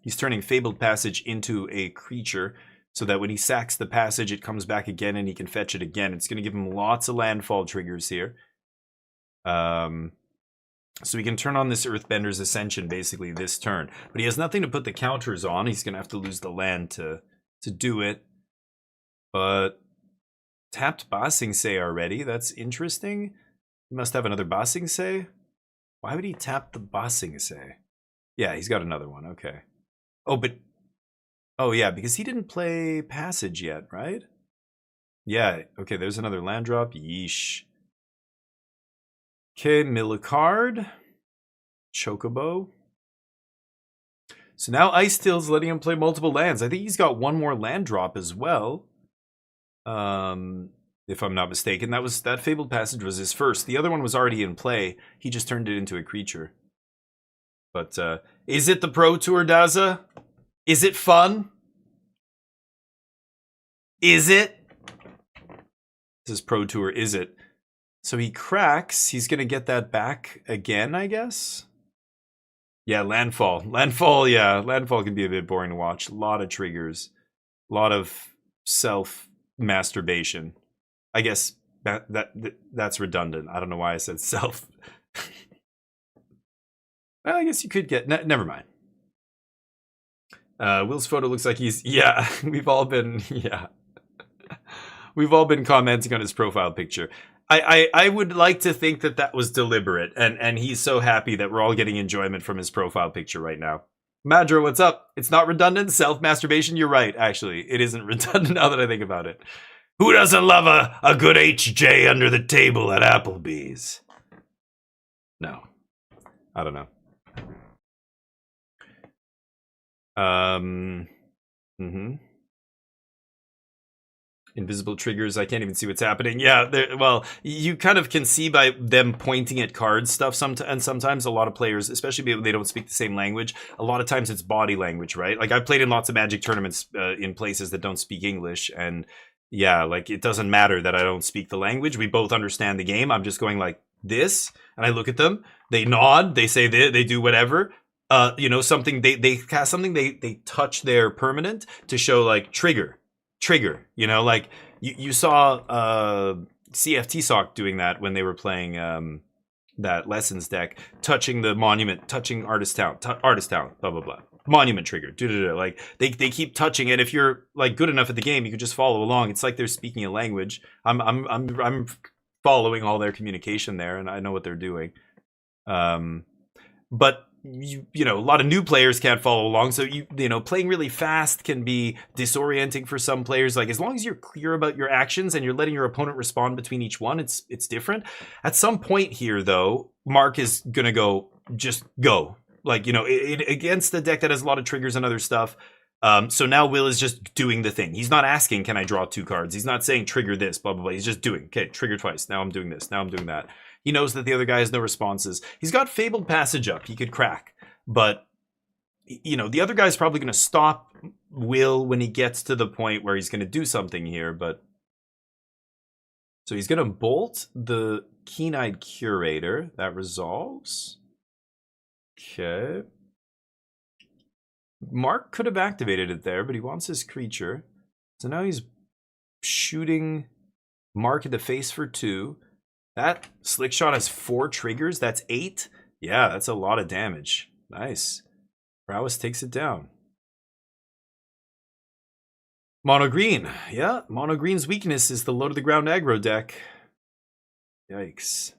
He's turning Fabled Passage into a creature, so that when he sacks the passage, it comes back again and he can fetch it again. It's gonna give him lots of landfall triggers here. So he can turn on this Earthbender's Ascension basically this turn. But he has nothing to put the counters on. He's going to have to lose the land to do it. But tapped Ba Sing Se already. That's interesting. He must have another Ba Sing Se. Why would he tap the Ba Sing Se? Yeah, he's got another one. Okay. Oh, but... Oh, yeah, because he didn't play Passage yet, right? Yeah, okay, there's another land drop. Yeesh. Okay, mill a card. Chocobo. So now Ice Tail's letting him play multiple lands. I think he's got one more land drop as well. If I'm not mistaken. That Fabled Passage was his first. The other one was already in play. He just turned it into a creature. But is it the Pro Tour, Daza? Is it fun? Is it? This is Pro Tour, is it? So he cracks. He's going to get that back again, I guess? Yeah, Landfall. Landfall, yeah. Landfall can be a bit boring to watch. A lot of triggers. A lot of self-masturbation. I guess that's redundant. I don't know why I said self. Well, I guess you could get... never mind. Will's photo looks like he's... Yeah, we've all been... Yeah. We've all been commenting on his profile picture. I would like to think that that was deliberate, and he's so happy that we're all getting enjoyment from his profile picture right now. Madra, what's up? It's not redundant? Self-masturbation? You're right, actually. It isn't redundant now that I think about it. Who doesn't love a good HJ under the table at Applebee's? No. I don't know. Invisible triggers, I can't even see what's happening. Yeah, well, you kind of can see by them pointing at card stuff and sometimes a lot of players, especially when they don't speak the same language, a lot of times it's body language, right? Like I've played in lots of Magic tournaments in places that don't speak English, and yeah, like it doesn't matter that I don't speak the language. We both understand the game. I'm just going like this, and I look at them, they nod, they say they do whatever. You know, something they cast something, they touch their permanent to show like trigger, you know, like you saw CFT Sock doing that when they were playing that Lessons deck, touching the monument, touching Artist Town, blah blah blah, monument trigger, like they keep touching it. If you're like good enough at the game, you can just follow along. It's like they're speaking a language. I'm following all their communication there, and I know what they're doing. But you know, a lot of new players can't follow along, so you know, playing really fast can be disorienting for some players. Like as long as you're clear about your actions and you're letting your opponent respond between each one, it's different. At some point here, though, Mark is gonna just go, like, you know, against the deck that has a lot of triggers and other stuff. So now Will is just doing the thing. He's not asking, can I draw 2 cards? He's not saying trigger this, blah blah blah. He's just doing, okay, trigger twice. Now I'm doing this. Now I'm doing that. He knows that the other guy has no responses. He's got Fabled Passage up. He could crack. But, you know, the other guy's probably going to stop Will when he gets to the point where he's going to do something here. But so he's going to bolt the Keen-Eyed Curator. That resolves. Okay. Mark could have activated it there, but he wants his creature. So now he's shooting Mark in the face for 2. That Slick Shot has 4 triggers. That's 8. Yeah, that's a lot of damage. Nice. Prowess takes it down. Mono green. Yeah, mono green's weakness is the low to the ground aggro deck. Yikes.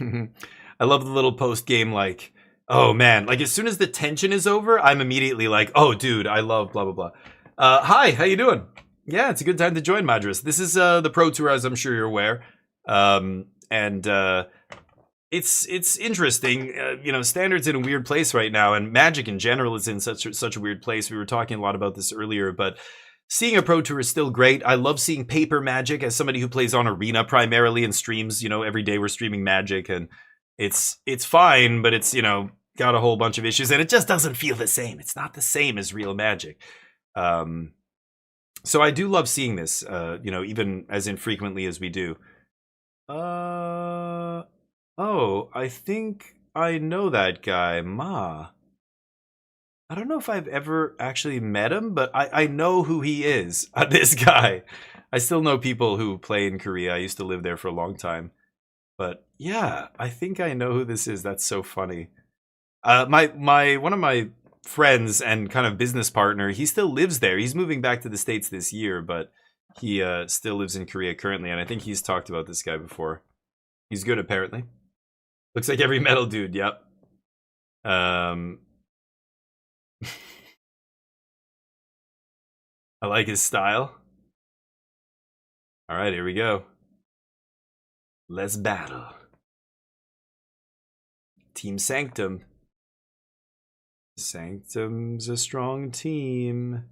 I love the little post game, like, oh man, like as soon as the tension is over, I'm immediately like, oh dude, I love blah blah blah. Hi, how you doing? Yeah, it's a good time to join, Madras. This is the Pro Tour, as I'm sure you're aware. It's interesting. You know, Standard's in a weird place right now, and Magic in general is in such a weird place. We were talking a lot about this earlier, but seeing a Pro Tour is still great. I love seeing paper Magic as somebody who plays on Arena primarily and streams. You know, every day we're streaming Magic, and it's fine, but it's, you know, got a whole bunch of issues, and it just doesn't feel the same. It's not the same as real Magic. So I do love seeing this. You know, even as infrequently as we do. Oh, I think I know that guy, Ma. I don't know if I've ever actually met him, but I know who he is. This guy. I still know people who play in Korea. I used to live there for a long time. But yeah, I think I know who this is. That's so funny. One of my friends and kind of business partner, he still lives there. He's moving back to the States this year, but he still lives in Korea currently, and I think he's talked about this guy before. He's good, apparently. Looks like every metal dude, yep. I like his style. Alright, here we go. Let's battle. Team Sanctum. Sanctum's a strong team.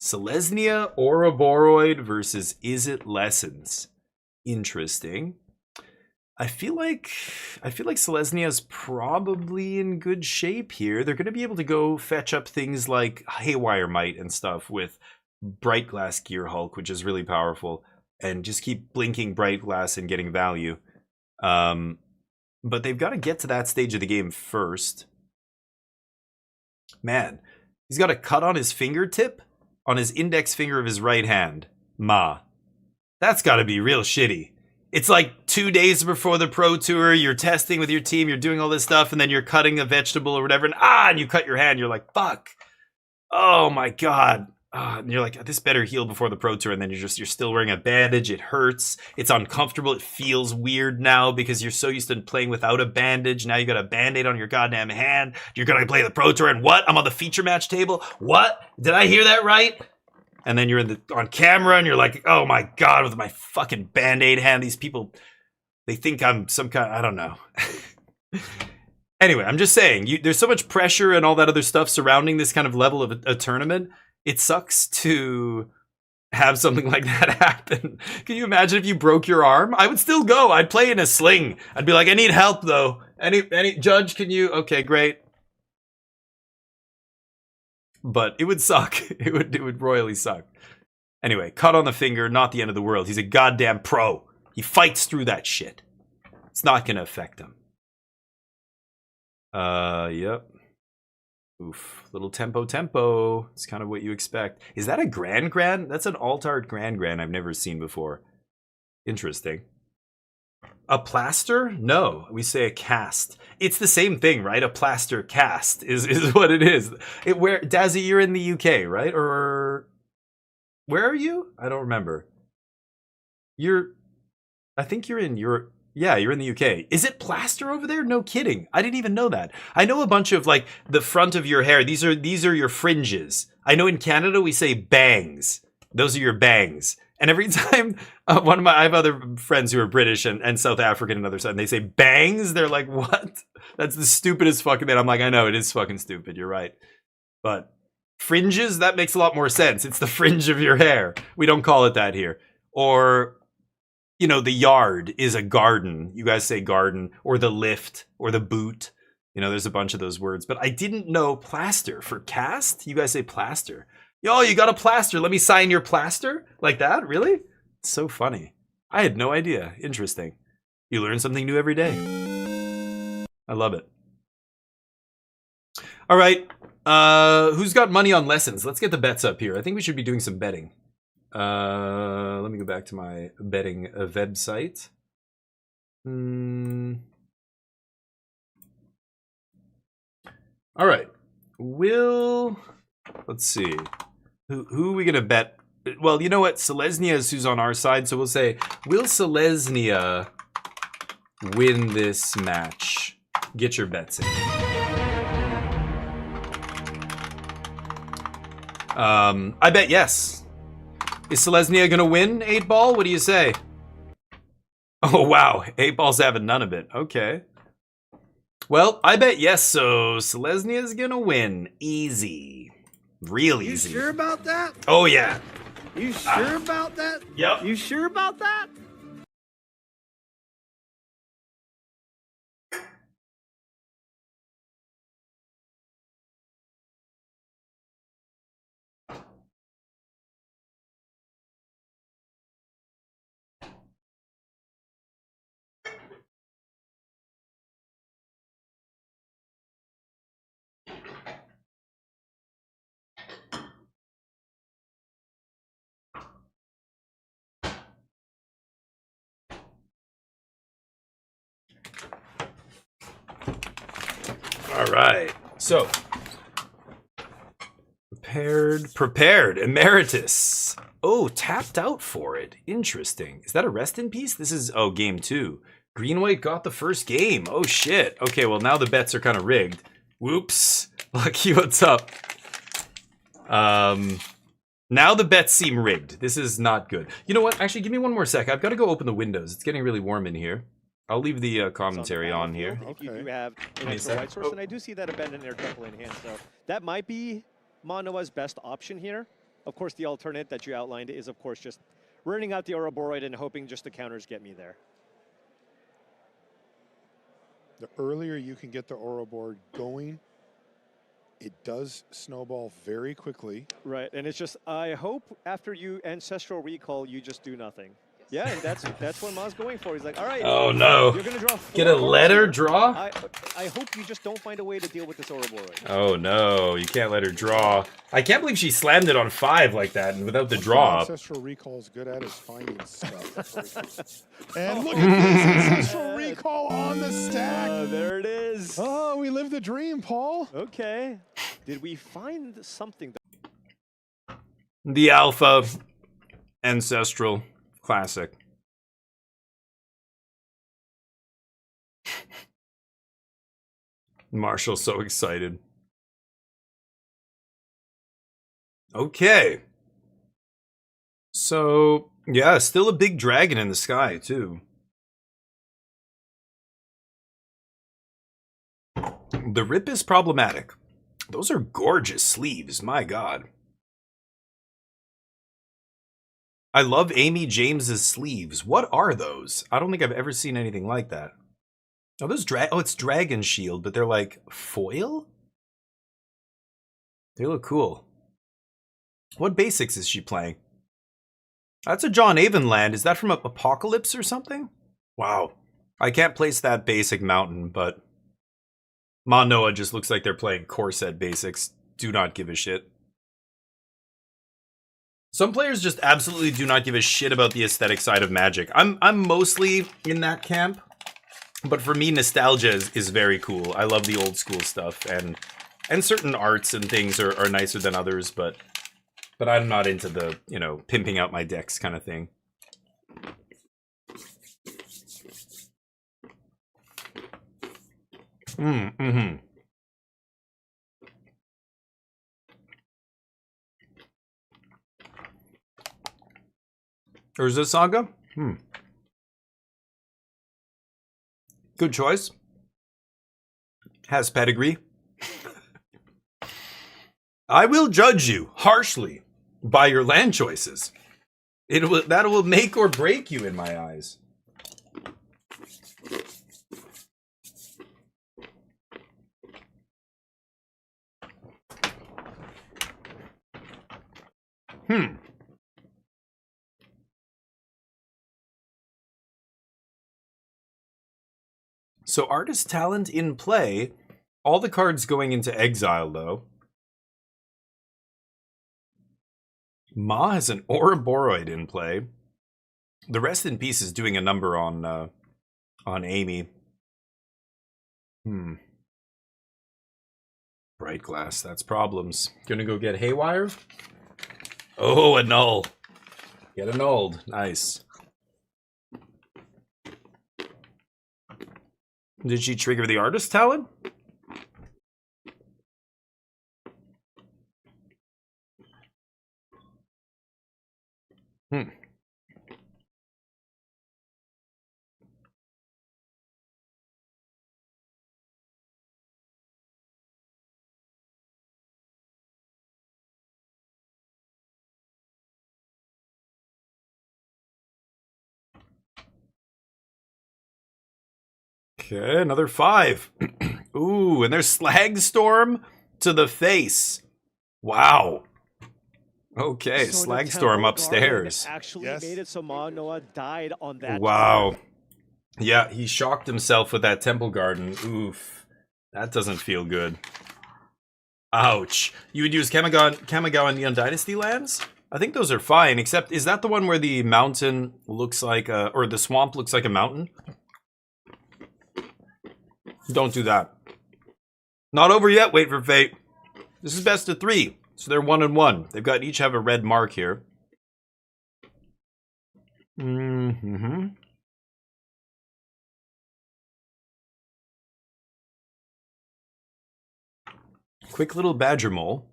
Selesnya Ouroboros versus IZZET Lessons. Interesting. I feel like Selesnya's probably in good shape here. They're going to be able to go fetch up things like Haywire Might and stuff with Bright Glass Gear Hulk, which is really powerful, and just keep blinking Bright Glass and getting value. But they've got to get to that stage of the game first. Man, he's got a cut on his fingertip, on his index finger of his right hand. Ma. That's got to be real shitty. It's like 2 days before the Pro Tour, you're testing with your team, you're doing all this stuff, and then you're cutting a vegetable or whatever, and you cut your hand, you're like, fuck. Oh my god. And you're like, this better heal before the Pro Tour, and then you're still wearing a bandage, it hurts, it's uncomfortable, it feels weird now because you're so used to playing without a bandage, now you got a band-aid on your goddamn hand, you're gonna play the Pro Tour, and what? I'm on the feature match table? What? Did I hear that right? And then you're on camera and you're like, oh my god, with my fucking Band-Aid hand, these people, they think I'm some kind, I don't know. Anyway, I'm just saying, there's so much pressure and all that other stuff surrounding this kind of level of a tournament. It sucks to have something like that happen. Can you imagine if you broke your arm? I would still go. I'd play in a sling. I'd be like, I need help though. Any judge, can you? Okay, great. But it would suck. It would royally suck. Anyway, cut on the finger, not the end of the world. He's a goddamn pro. He fights through that shit. It's not gonna affect him. Yep. Oof. Little tempo. It's kind of what you expect. Is that a Grand? That's an alt-art Grand I've never seen before. Interesting. A plaster? No, we say a cast. It's the same thing, right? A plaster cast is what it is. Dazzy, you're in the UK, right? Or where are you? I don't remember. I think you're in Europe. Yeah, you're in the UK. Is it plaster over there? No kidding. I didn't even know that. I know a bunch of like the front of your hair. These are your fringes. I know in Canada we say bangs. Those are your bangs. And every time I have other friends who are British and South African and other side, and they say bangs, they're like, what? That's the stupidest fucking thing. I'm like, I know, it is fucking stupid. You're right. But fringes, that makes a lot more sense. It's the fringe of your hair. We don't call it that here. Or, you know, the yard is a garden. You guys say garden. Or the lift. Or the boot. You know, there's a bunch of those words. But I didn't know plaster. For cast, you guys say plaster. Yo, you got a plaster. Let me sign your plaster? Like that? Really? It's so funny. I had no idea. Interesting. You learn something new every day. I love it. All right. Who's got money on lessons? Let's get the bets up here. I think we should be doing some betting. Let me go back to my betting website. All right. Let's see. Who are we gonna bet? Well, you know what? Selesnya is who's on our side, so we'll say, will Selesnya win this match? Get your bets in. I bet yes. Is Selesnya gonna win 8-Ball? What do you say? Oh wow, 8-Ball's having none of it. Okay. Well, I bet yes, so Selesnya's gonna win. Easy. Real easy. You sure about that? Oh yeah. You sure about that? Yep. You sure about that? All right. So, prepared, emeritus. Oh, tapped out for it. Interesting. Is that a rest in peace? This is, oh, game 2. Green-white got the first game. Oh, shit. Okay, well, now the bets are kind of rigged. Whoops. Lucky, what's up? Now the bets seem rigged. This is not good. You know what? Actually, give me one more sec. I've got to go open the windows. It's getting really warm in here. I'll leave the commentary on here. If you do have an extra white source, and I do see that abandoned air temple in hand, so that might be Manoa's best option here. Of course, the alternate that you outlined is, of course, just running out the Ouroboros and hoping just the counters get me there. The earlier you can get the Ouroboros going, it does snowball very quickly. Right, and it's just, I hope after you Ancestral Recall, you just do nothing. Yeah, and that's what Ma's going for. He's like, all right. Oh no! You're gonna draw Get a letter draw? I hope you just don't find a way to deal with this Ouroboros. Oh no! You can't let her draw. I can't believe she slammed it on 5 like that and without the draw. Ancestral Recall is good at is finding stuff. And look at this Ancestral Recall on the stack. There it is. Oh, we lived the dream, Paul. Okay. Did we find something? The Alpha Ancestral Classic. Marshall's so excited. Okay. So, yeah, still a big dragon in the sky, too. The rip is problematic. Those are gorgeous sleeves, my god. I love Amy James's sleeves. What are those? I don't think I've ever seen anything like that. Oh, those it's Dragon Shield, but they're like foil? They look cool. What basics is she playing? That's a John Avonland. Is that from Apocalypse or something? Wow. I can't place that basic mountain, but Manoa just looks like they're playing core set basics. Do not give a shit. Some players just absolutely do not give a shit about the aesthetic side of Magic. I'm mostly in that camp, but for me, nostalgia is very cool. I love the old school stuff, and certain arts and things are nicer than others, but I'm not into the, you know, pimping out my decks kind of thing. Mm-hmm. Urza Saga? Good choice. Has pedigree. I will judge you harshly by your land choices. That will make or break you in my eyes. So artist talent in play. All the cards going into exile, though. Ma has an Ouroboros in play. The rest in peace is doing a number on Amy. Bright glass, that's problems. Gonna go get Haywire? Oh, a null. Get annulled. Nice. Did she trigger the artist talent? Okay, another 5. Ooh, and there's Slag Storm to the face. Wow. Okay, So Slag the Storm Temple upstairs. Guardian actually made it so Noah died on that. Wow. Yeah, he shocked himself with that Temple Garden. Oof. That doesn't feel good. Ouch. You would use Kamigawa Neon Dynasty lands? I think those are fine, except is that the one where the mountain looks like a, or the swamp looks like a mountain? Don't do that. Not over yet, wait for fate. This is best of 3, so they're 1-1. They've got each have a red mark here. Quick little badger mole.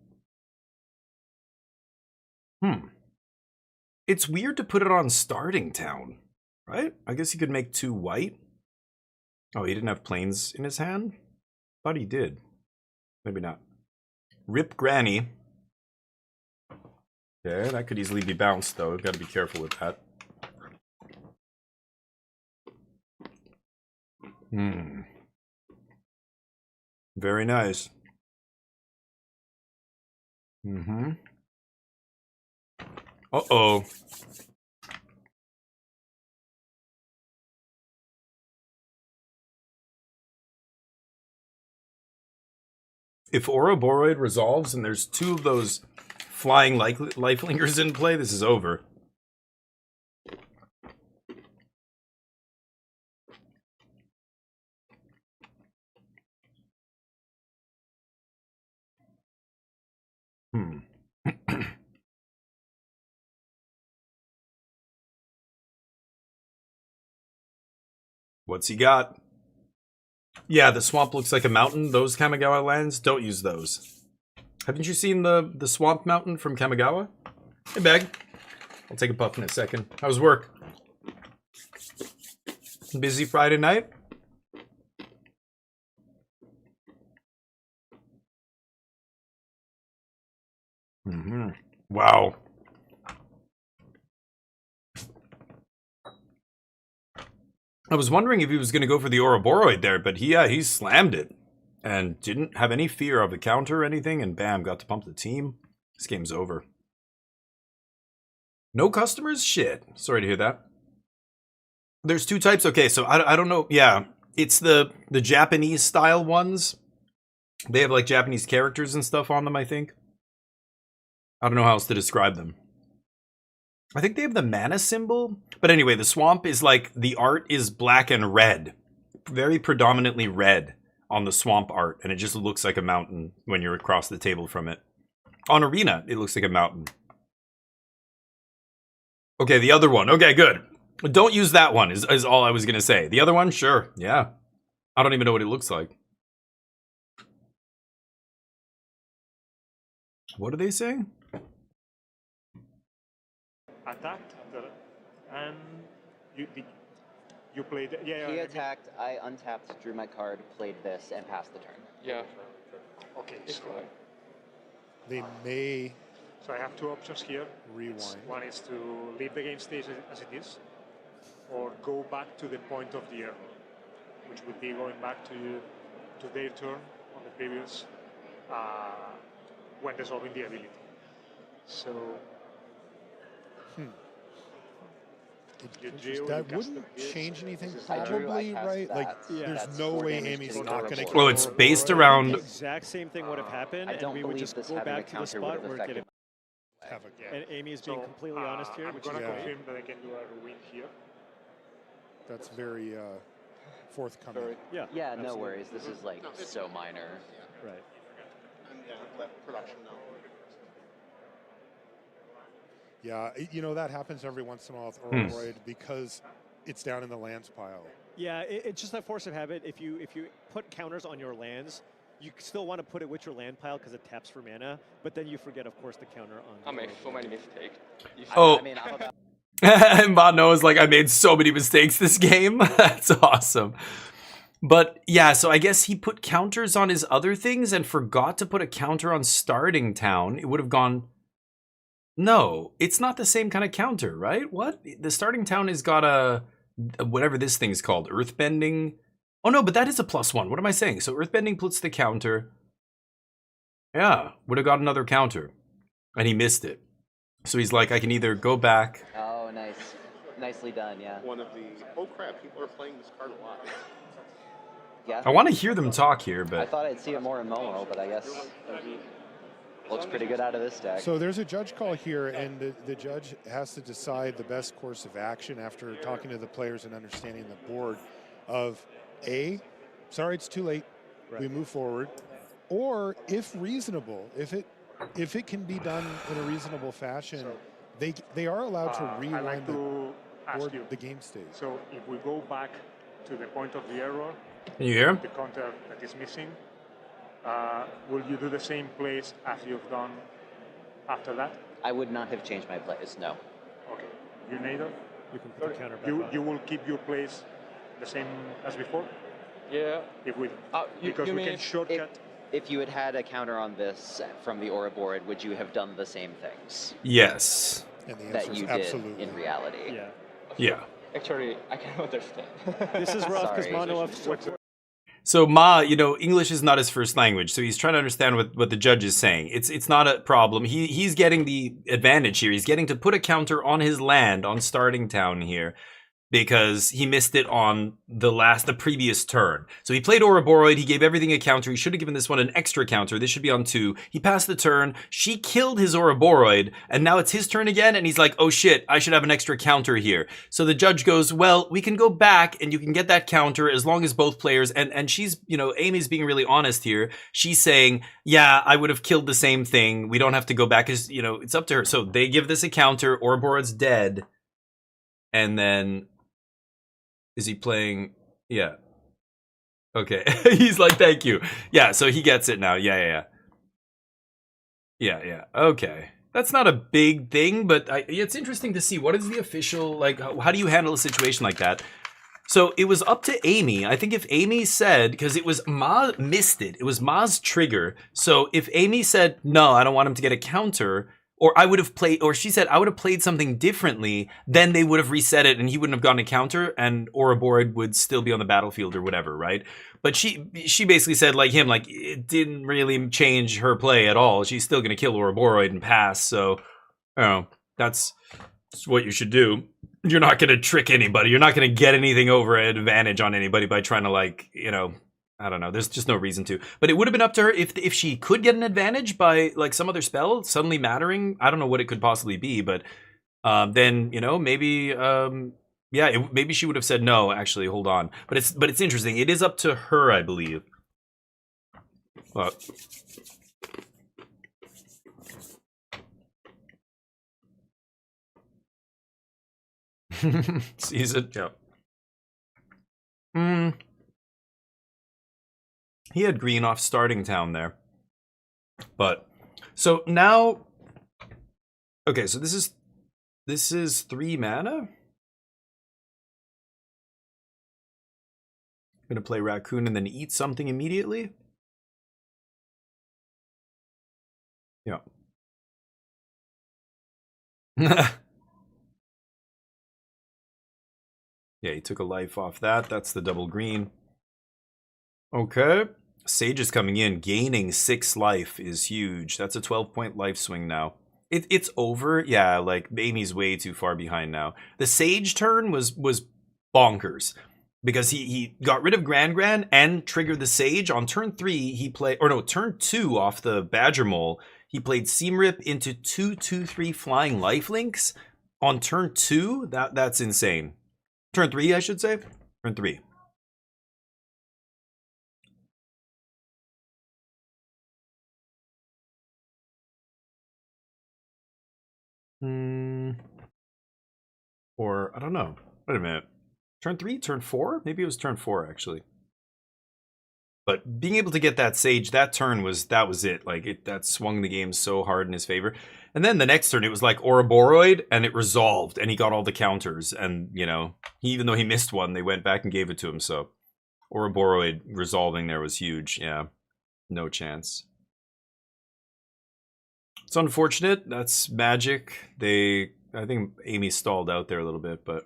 It's weird to put it on starting town, right? I guess he could make 2 white. Oh, he didn't have planes in his hand? Thought he did. Maybe not. Rip Granny. Okay, that could easily be bounced, though. We've got to be careful with that. Very nice. Uh-oh. If Ouroboros resolves and there's 2 of those flying lifelingers in play, this is over. What's he got? Yeah, the swamp looks like a mountain. Those Kamigawa lands, don't use those. Haven't you seen the swamp mountain from Kamigawa? Hey, Bag. I'll take a puff in a second. How's work? Busy Friday night? Wow. I was wondering if he was going to go for the Ouroboros there, but he slammed it. And didn't have any fear of the counter or anything, and bam, got to pump the team. This game's over. No customers? Shit. Sorry to hear that. There's 2 types. Okay, so I don't know. Yeah, it's the Japanese style ones. They have like Japanese characters and stuff on them, I think. I don't know how else to describe them. I think they have the mana symbol. But anyway, the swamp is like, the art is black and red. Very predominantly red on the swamp art. And it just looks like a mountain when you're across the table from it. On Arena, it looks like a mountain. Okay, the other one. Okay, good. Don't use that one, is all I was going to say. The other one, sure. Yeah. I don't even know what it looks like. What are they saying? Attacked and you played. Yeah. He attacked. I untapped, drew my card, played this, and passed the turn. Yeah. Okay. So they may. So I have 2 options here. Rewind. One is to leave the game stage as it is, or go back to the point of the arrow, which would be going back to their turn on the previous when resolving the ability. So. That wouldn't change anything, probably, right? Like, there's no way Amy's not going to kill. Well, it's based around. The exact same thing would have happened, and we would just go back to the spot where it and Amy is being completely honest here. I'm going to confirm that I can do a win here. That's very forthcoming. Yeah, no worries. This is like so minor. Right. let production know. Yeah, you know, that happens every once in a while with Ororoid because it's down in the lands pile. Yeah, it's just that force of habit. If you put counters on your lands, you still want to put it with your land pile because it taps for mana, but then you forget, of course, the counter on. I make so many mistakes. Oh. I mean, I'm about Mono is like, I made so many mistakes this game. That's awesome. But yeah, so I guess he put counters on his other things and forgot to put a counter on starting town. It would have gone... No, it's not the same kind of counter, right? What? The starting town has got a... whatever this thing's called. Earthbending. Oh no, but that is a +1. What am I saying? So Earthbending puts the counter. Yeah, would have got another counter. And he missed it. So he's like, I can either go back... Oh, nice. Nicely done, yeah. One of the, oh crap, people are playing this card a lot. Yeah. I want to hear them talk here, but... I thought I'd see it more in Momo, but I guess looks pretty good out of this deck. So there's a judge call here, and the judge has to decide the best course of action after talking to the players and understanding the board of A, sorry, it's too late, we move forward, or if reasonable, if it can be done in a reasonable fashion, they are allowed to rewind I'd like to ask you, the game state. So if we go back to the point of the error, can you hear him? The counter that is missing, will you do the same plays as you've done after that? I would not have changed my plays, no. Okay. You neither? You can put the counter back you will keep your plays the same as before? Yeah. If we, because we can shortcut. If you had a counter on this from the Aura board, would you have done the same things? Yes. And the that you absolutely. did in reality. Yeah. Yeah. Actually, I can understand. This is rough because Mono of So Ma, you know, English is not his first language, so he's trying to understand what the judge is saying. It's not a problem. He's getting the advantage here. He's getting to put a counter on his land on starting town here because he missed it on the previous turn. So he played Ouroboros, he gave everything a counter. He should have given this one an extra counter. This should be on 2. He passed the turn. She killed his Ouroboros, and now it's his turn again, and he's like, oh shit, I should have an extra counter here. So the judge goes, well, we can go back, and you can get that counter as long as both players, and she's, you know, Amy's being really honest here. She's saying, yeah, I would have killed the same thing. We don't have to go back, because, you know, it's up to her. So they give this a counter, Ouroboros dead, and then... Is he playing? Yeah. Okay. He's like, thank you. Yeah, so he gets it now. Yeah. Okay. That's not a big thing, but it's interesting to see. What is the official, like, how do you handle a situation like that? So it was up to Amy. I think if Amy said, because it was Ma missed it. It was Ma's trigger. So if Amy said, no, I don't want him to get a counter, or I would have played, or she said, I would have played something differently, then they would have reset it and he wouldn't have gotten a counter and Ouroboros would still be on the battlefield or whatever, right? But she basically said, like him, like, it didn't really change her play at all. She's still going to kill Ouroboros and pass, so, I don't know, that's what you should do. You're not going to trick anybody. You're not going to get anything over an advantage on anybody by trying to, like, you know, I don't know. There's just no reason to. But it would have been up to her if she could get an advantage by, like, some other spell suddenly mattering. I don't know what it could possibly be, but then, you know, maybe maybe she would have said no, actually, hold on. But it's interesting. It is up to her, I believe. Well, season, yeah. He had green off starting town there. But so now, okay, so this is 3 mana. I'm gonna play Raccoon and then eat something immediately. Yeah. Yeah, he took a life off that. That's the double green. Okay. Sage is coming in. Gaining 6 life is huge. That's a 12-point life swing now. It's over. Yeah, like, Amy's way too far behind now. The Sage turn was bonkers. Because he got rid of Gran and triggered the Sage. On turn 3, he played... Or no, turn 2 off the Badger Mole. He played Seamrip into 2/2/3 flying lifelinks. On turn 2, that's insane. Turn 3, I should say. Turn 3. Or, I don't know. Wait a minute. Turn 3? Turn 4? Maybe it was turn 4, actually. But being able to get that Sage, that was it. Like, that swung the game so hard in his favor. And then the next turn, it was like Ouroboros, and it resolved, and he got all the counters. And, you know, even though he missed one, they went back and gave it to him. So, Ouroboros resolving there was huge. Yeah, no chance. It's unfortunate. That's Magic. I think Amy stalled out there a little bit, but...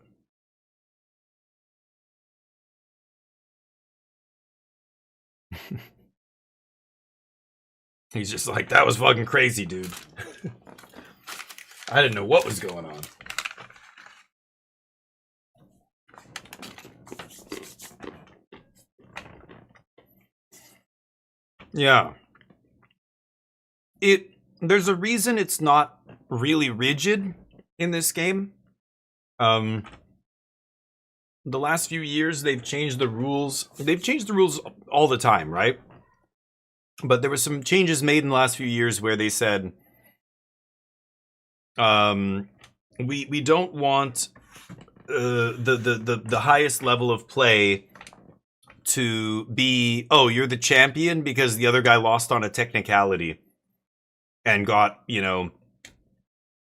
He's just like, that was fucking crazy, dude. I didn't know what was going on. Yeah. There's a reason it's not really rigid in this game. The last few years they've changed the rules. They've changed the rules all the time, right? But there were some changes made in the last few years where they said we don't want the highest level of play to be, oh, you're the champion because the other guy lost on a technicality and got, you know,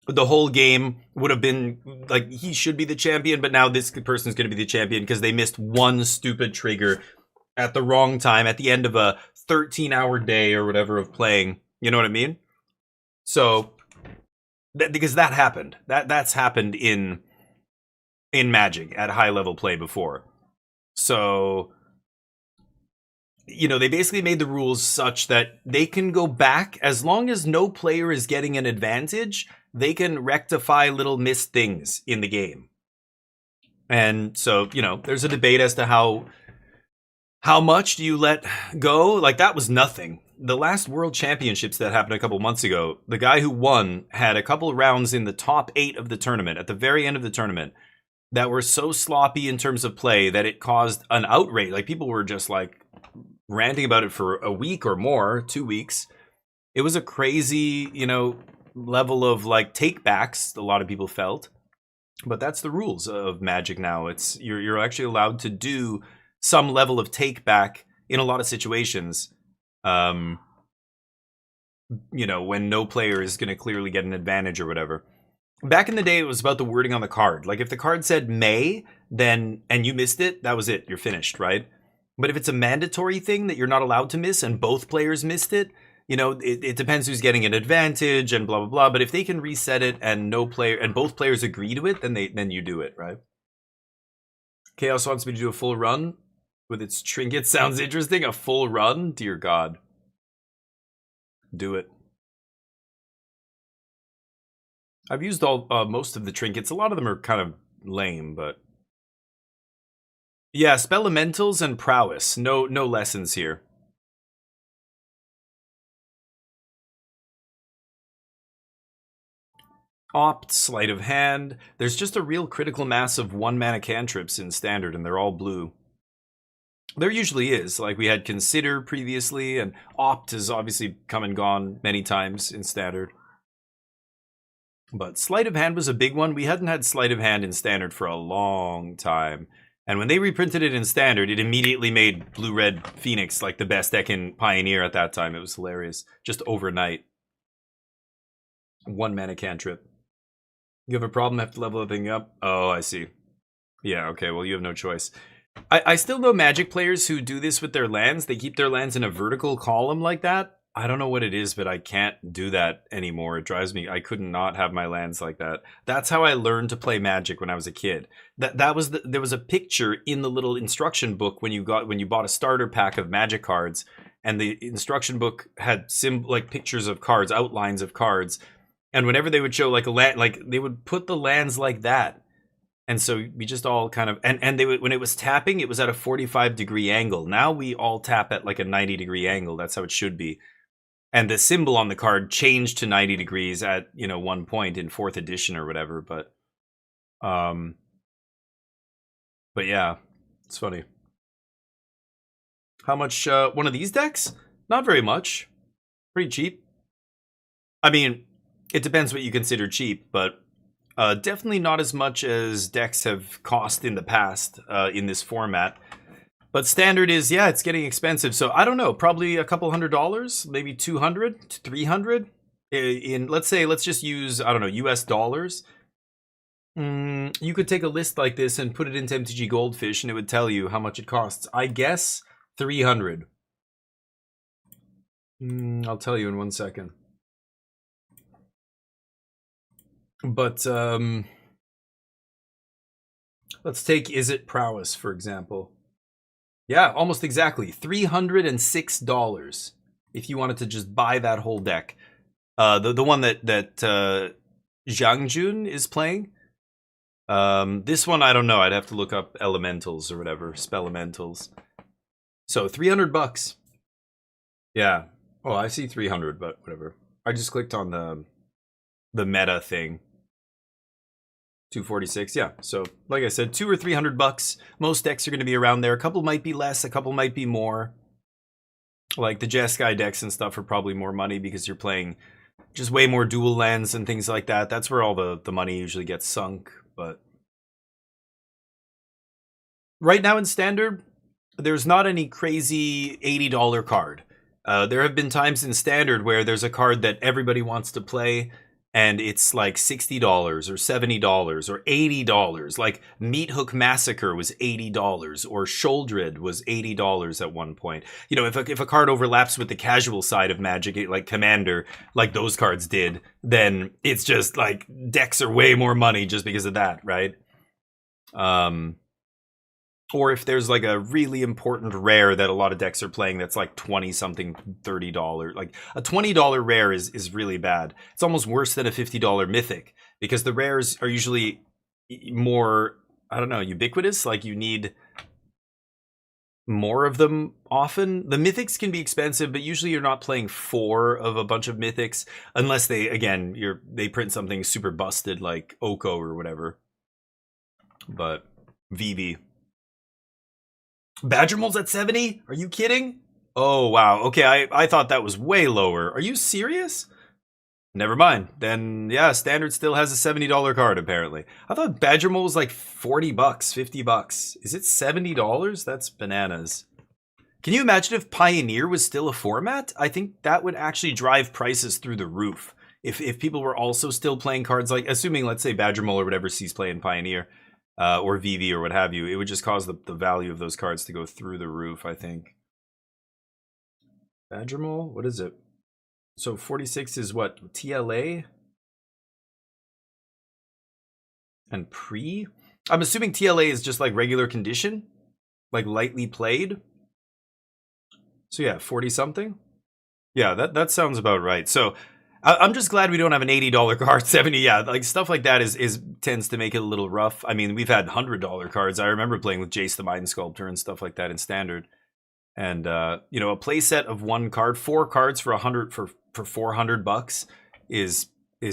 the whole game would have been like he should be the champion, but now this person's going to be the champion because they missed one stupid trigger at the wrong time at the end of a 13-hour day or whatever of playing. You know what I mean? So because that happened. That's happened in Magic at high level play before. So, you know, they basically made the rules such that they can go back as long as no player is getting an advantage. They can rectify little missed things in the game. And so, you know, there's a debate as to how much do you let go? Like, that was nothing. The last World Championships that happened a couple months ago, the guy who won had a couple rounds in the top 8 of the tournament, at the very end of the tournament, that were so sloppy in terms of play that it caused an outrage. Like, people were just, like, ranting about it for a week or more, 2 weeks. It was a crazy, you know, level of, like, take-backs, a lot of people felt. But that's the rules of Magic now. It's you're actually allowed to do some level of take-back in a lot of situations. You know, when no player is going to clearly get an advantage or whatever. Back in the day, it was about the wording on the card. Like, if the card said may, then, and you missed it, that was it. You're finished, right? But if it's a mandatory thing that you're not allowed to miss and both players missed it, you know, it depends who's getting an advantage and blah, blah, blah. But if they can reset it and both players agree to it, then you do it, right? Chaos wants me to do a full run with its trinket. Sounds interesting. A full run? Dear God. Do it. I've used most of the trinkets. A lot of them are kind of lame, but... Yeah, spell elementals and prowess. No lessons here. Opt, sleight of hand. There's just a real critical mass of 1-mana cantrips in Standard, and they're all blue. There usually is. Like, we had Consider previously, and Opt has obviously come and gone many times in Standard. But Sleight of Hand was a big one. We hadn't had Sleight of Hand in Standard for a long time. And when they reprinted it in Standard, it immediately made Blue-Red Phoenix like the best deck in Pioneer at that time. It was hilarious. Just overnight. 1-mana cantrip. You have a problem, have to level everything up? Oh, I see. Yeah, okay, well, you have no choice. I still know Magic players who do this with their lands. They keep their lands in a vertical column like that. I don't know what it is, but I can't do that anymore. It drives me. I could not have my lands like that. That's how I learned to play Magic when I was a kid. There was a picture in the little instruction book when you bought a starter pack of Magic cards, and the instruction book had like pictures of cards, outlines of cards. And whenever they would show like a land, like they would put the lands like that. And so we just all kind of, and they would, when it was tapping, it was at a 45-degree angle. Now we all tap at like a 90-degree angle. That's how it should be. And the symbol on the card changed to 90 degrees at, you know, one point in 4th edition or whatever. But yeah, it's funny. How much, one of these decks? Not very much. Pretty cheap. I mean, it depends what you consider cheap, but definitely not as much as decks have cost in the past in this format. But standard is, yeah, it's getting expensive. So I don't know, probably a couple $100, maybe 200 to 300 in, let's just use, I don't know, US dollars. You could take a list like this and put it into MTG Goldfish and it would tell you how much it costs. I guess 300. I'll tell you in 1 second. But let's take IZZET Prowess, for example. Yeah, almost exactly. $306 if you wanted to just buy that whole deck. The one that Zhangjun is playing. This one, I don't know. I'd have to look up elementals or whatever. Spelementals. So, $300. Yeah. Oh, I see 300, but whatever. I just clicked on the meta thing. 246, yeah. So, like I said, $200 or $300. Most decks are going to be around there. A couple might be less, a couple might be more. Like the Jeskai decks and stuff are probably more money because you're playing just way more dual lands and things like that. That's where all the money usually gets sunk. But right now in Standard, there's not any crazy $80 card. There have been times in Standard where there's a card that everybody wants to play, and it's like $60 or $70 or $80. Like Meat Hook Massacre was $80, or Sholdred was $80 at one point. You know, if a card overlaps with the casual side of Magic, like Commander, like those cards did, then it's just like decks are way more money just because of that, right? Or if there's like a really important rare that a lot of decks are playing that's like 20 something, $30. Like a $20 rare is really bad. It's almost worse than a $50 mythic because the rares are usually more, I don't know, ubiquitous. Like you need more of them often. The mythics can be expensive, but usually you're not playing 4 of a bunch of mythics unless they, again, they print something super busted like Oko or whatever. But Vivi. Badgermole's at 70? Are you kidding? Oh, wow. Okay, I thought that was way lower. Are you serious? Never mind. Then, yeah, Standard still has a $70 card, apparently. I thought Badgermole was like $40, $50. Is it $70? That's bananas. Can you imagine if Pioneer was still a format? I think that would actually drive prices through the roof. If people were also still playing cards like, assuming, let's say, Badgermole or whatever ceased playing Pioneer, or VV or what have you, it would just cause the value of those cards to go through the roof, I think. Badgermole? What is it? So 46 is what? TLA? And pre? I'm assuming TLA is just like regular condition? Like lightly played? So yeah, 40 something? Yeah, that sounds about right. So I'm just glad we don't have an $80 card. 70, yeah, like stuff like that tends to make it a little rough. I mean, we've had $100 cards. I remember playing with Jace the Mind Sculptor and stuff like that in Standard. And you know, a play set of 1 card, 4 cards for $400 is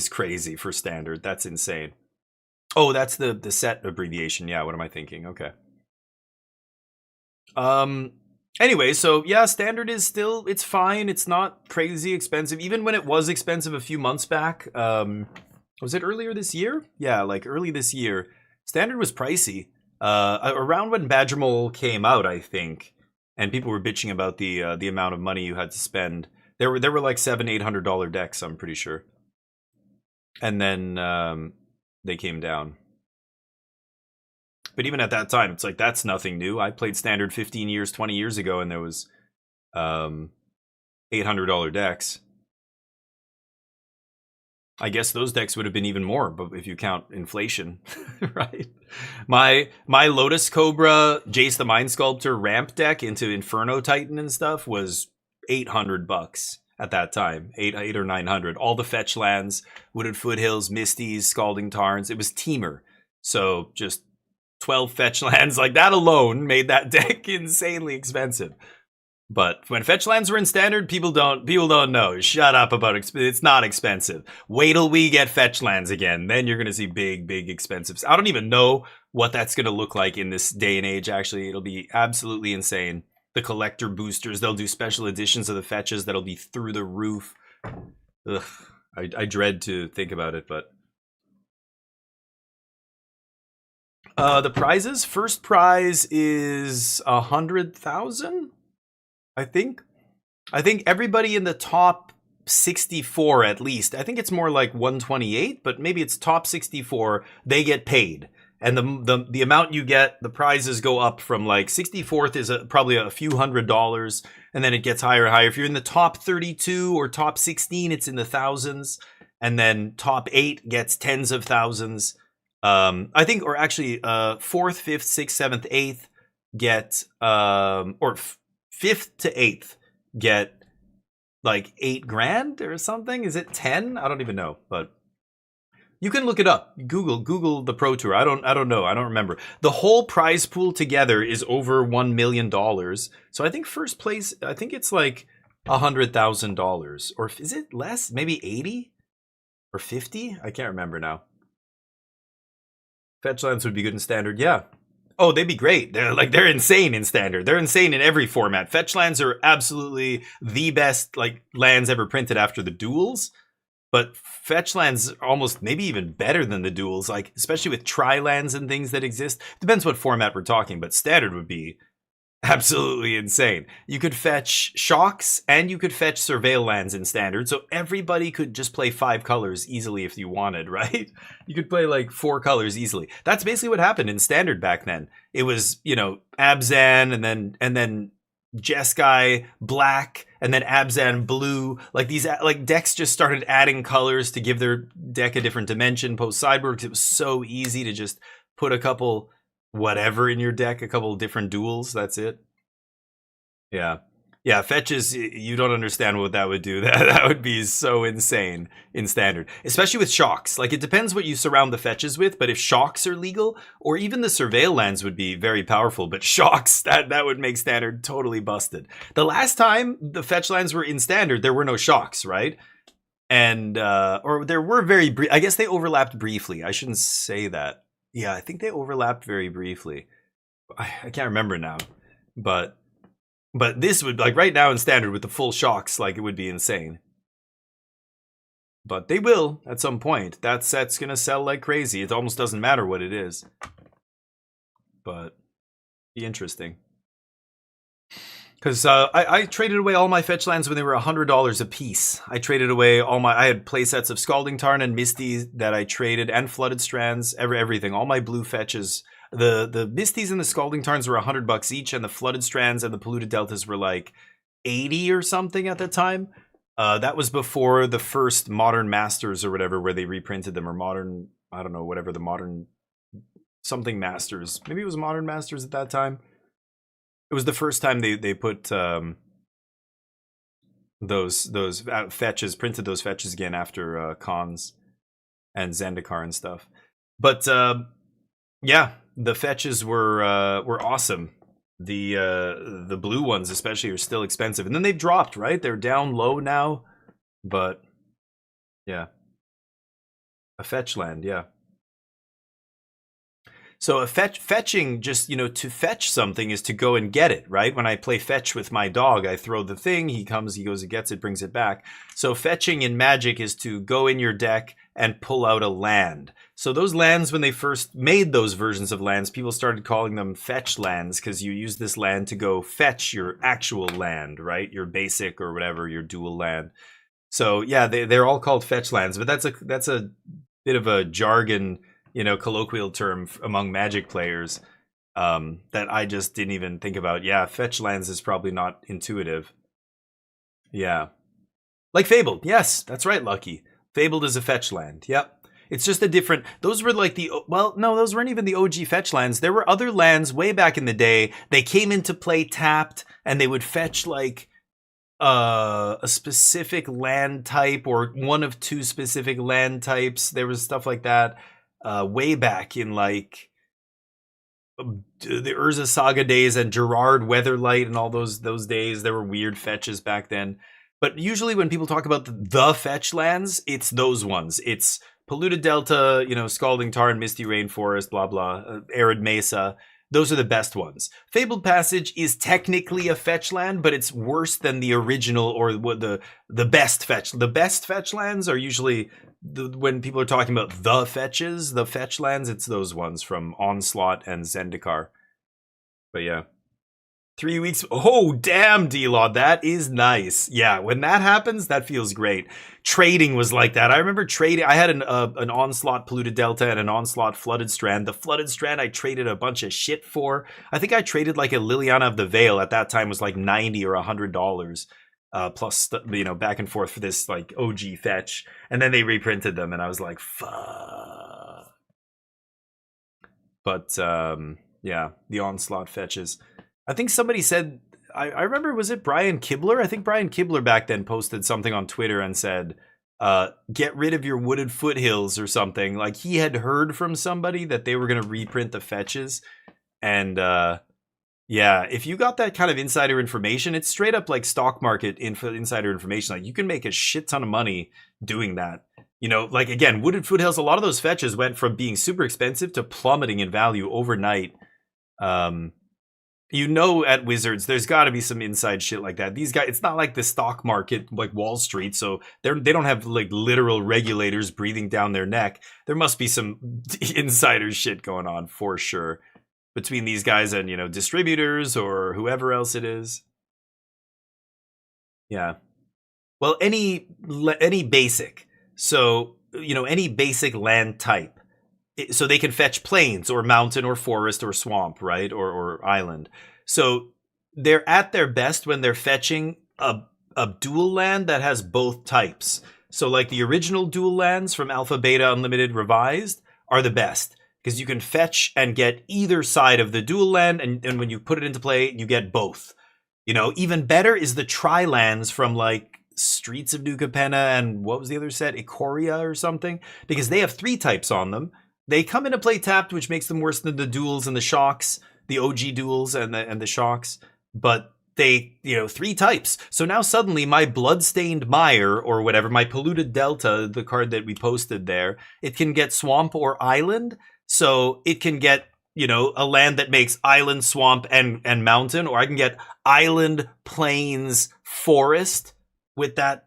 crazy for Standard. That's insane. Oh, that's the set abbreviation. Yeah, what am I thinking? Okay. Anyway, so yeah, Standard is still, it's fine. It's not crazy expensive. Even when it was expensive a few months back, was it earlier this year? Yeah, like early this year. Standard was pricey. Around when Badgermole came out, I think, and people were bitching about the amount of money you had to spend. There were like $700-800 decks, I'm pretty sure. And then they came down. But even at that time, it's like, that's nothing new. I played Standard 15 years, 20 years ago, and there was $800 decks. I guess those decks would have been even more, but if you count inflation, right? My Lotus Cobra, Jace the Mind Sculptor ramp deck into Inferno Titan and stuff was $800 at that time, 800 or 900. All the fetch lands, Wooded Foothills, Misties, Scalding Tarns. It was Teamer, so just 12 fetch lands, like that alone made that deck insanely expensive. But when fetch lands were in Standard, people don't know. Shut up about it's not expensive. Wait till we get fetch lands again, then you're gonna see big expensive. I don't even know what that's gonna look like in this day and age. Actually, it'll be absolutely insane. The collector boosters, they'll do special editions of the fetches that'll be through the roof. Ugh, I dread to think about it, but the prizes. First prize is 100,000. I think everybody in the top 64 at least. I think it's more like 128, but maybe it's top 64. They get paid, and the amount you get, the prizes go up from like 64th is probably a few $100s, and then it gets higher and higher. If you're in the top 32 or top 16, it's in the thousands, and then top 8 gets tens of thousands. I think, or actually, 4th, 5th, 6th, 7th, 8th get, or 5th to 8th get like 8 grand or something. Is it 10? I don't even know, but you can look it up. Google the Pro Tour. I don't know. I don't remember. The whole prize pool together is over $1 million. So I think first place, I think it's like $100,000, or is it less? Maybe 80 or 50? I can't remember now. Fetch lands would be good in standard. Yeah. Oh, they'd be great. They're insane in standard. They're insane in every format. Fetch lands are absolutely the best like lands ever printed after the duels. But fetch lands are almost maybe even better than the duels, like especially with tri-lands and things that exist. Depends what format we're talking, but standard would be absolutely insane. You could fetch shocks and you could fetch surveil lands in standard, so everybody could just play 5 colors easily if you wanted, right? You could play like 4 colors easily. That's basically what happened in standard back then. It was, you know, Abzan and then Jeskai black and then Abzan blue. Like these like decks just started adding colors to give their deck a different dimension post sideboard. It was so easy to just put a couple whatever in your deck, a couple different duels, that's it. Yeah, fetches, you don't understand what that would do. That would be so insane in standard, especially with shocks. Like it depends what you surround the fetches with, but if shocks are legal, or even the surveil lands would be very powerful, but shocks, that would make standard totally busted. The last time the fetch lands were in standard, there were no shocks, right? And or there were very brief, I guess they overlapped briefly. I shouldn't say that. Yeah, I think they overlapped very briefly. I can't remember now, but this would, like right now in standard with the full shocks, like it would be insane. But they will at some point. That set's gonna sell like crazy. It almost doesn't matter what it is. But be interesting. Because I traded away all my fetch lands when they were $100 a piece. I traded away I had play sets of Scalding Tarn and Misty that I traded, and Flooded Strands, everything. All my blue fetches. The Misties and the Scalding Tarns were $100 each, and the Flooded Strands and the Polluted Deltas were like 80 or something at the time. That was before the first Modern Masters or whatever, where they reprinted them, or Modern, I don't know, whatever the Modern something Masters. Maybe it was Modern Masters at that time. It was the first time they put those fetches, printed those fetches again after Khans and Zendikar and stuff. But yeah, the fetches were awesome. The blue ones especially are still expensive, and then they've dropped, right? They're down low now, but yeah, a fetch land, yeah. So a fetching, just, you know, to fetch something is to go and get it, right? When I play fetch with my dog, I throw the thing, he comes, he goes and gets it, brings it back. So fetching in Magic is to go in your deck and pull out a land. So those lands, when they first made those versions of lands, people started calling them fetch lands because you use this land to go fetch your actual land, right? Your basic or whatever, your dual land. So yeah, they're all called fetch lands, but that's a bit of a jargon, you know, colloquial term among Magic players that I just didn't even think about. Yeah, fetch lands is probably not intuitive. Yeah. Like Fabled. Yes, that's right, Lucky. Fabled is a fetch land. Yep. It's just a different... Those were like the... Well, no, those weren't even the OG fetch lands. There were other lands way back in the day. They came into play tapped, and they would fetch like a specific land type or one of 2 specific land types. There was stuff like that. Way back in like the Urza Saga days and Gerard Weatherlight and all those days, there were weird fetches back then. But usually when people talk about the fetch lands, it's those ones. It's Polluted Delta, you know, Scalding Tarn, Misty Rainforest, blah blah, Arid Mesa. those are the best ones. Fabled Passage is technically a fetch land, but it's worse than the original or the best fetch. The best fetch lands are usually, when people are talking about the fetches, the fetch lands, it's those ones from Onslaught and Zendikar. But yeah. 3 weeks. Oh, damn, D-Law. That is nice. Yeah, when that happens, that feels great. Trading was like that. I remember trading. I had an Onslaught Polluted Delta and an Onslaught Flooded Strand. The Flooded Strand I traded a bunch of shit for. I think I traded like a Liliana of the Veil at that time was like $90 or $100. Plus, you know, back and forth for this like OG fetch. And then they reprinted them and I was like, fuck. But, yeah, the Onslaught fetches. I think somebody said, I remember, was it Brian Kibler? I think Brian Kibler back then posted something on Twitter and said, get rid of your Wooded Foothills or something. Like he had heard from somebody that they were going to reprint the fetches. And yeah, if you got that kind of insider information, it's straight up like stock market insider information. Like you can make a shit ton of money doing that. You know, like again, Wooded Foothills, a lot of those fetches went from being super expensive to plummeting in value overnight. You know, at Wizards, there's got to be some inside shit like that. These guys, it's not like the stock market, like Wall Street, so they don't have like literal regulators breathing down their neck. There must be some insider shit going on for sure between these guys and, you know, distributors or whoever else it is. Yeah. Well, any basic. So, you know, any basic land type. So they can fetch plains or mountain or forest or swamp, right? Or island. So they're at their best when they're fetching a dual land that has both types. So like the original dual lands from Alpha, Beta, Unlimited, Revised are the best. Because you can fetch and get either side of the dual land. And when you put it into play, you get both. You know, even better is the tri-lands from like Streets of New Capenna and what was the other set? Ikoria or something? Because they have 3 types on them. They come into play tapped, which makes them worse than the duels and the shocks, the OG duels and the shocks. But they, you know, 3 types. So now suddenly my Bloodstained Mire or whatever, my Polluted Delta, the card that we posted there, it can get swamp or island. So it can get, you know, a land that makes island, swamp, and mountain, or I can get island, plains, forest with that,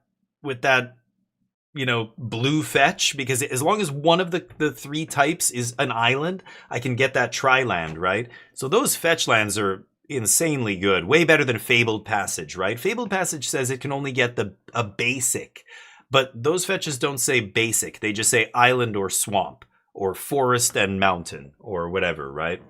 you know, blue fetch, because as long as one of the 3 types is an island, I can get that tri-land, right? So those fetch lands are insanely good, way better than Fabled Passage, right? Fabled Passage says it can only get a basic, but those fetches don't say basic. They just say island or swamp or forest and mountain or whatever, right?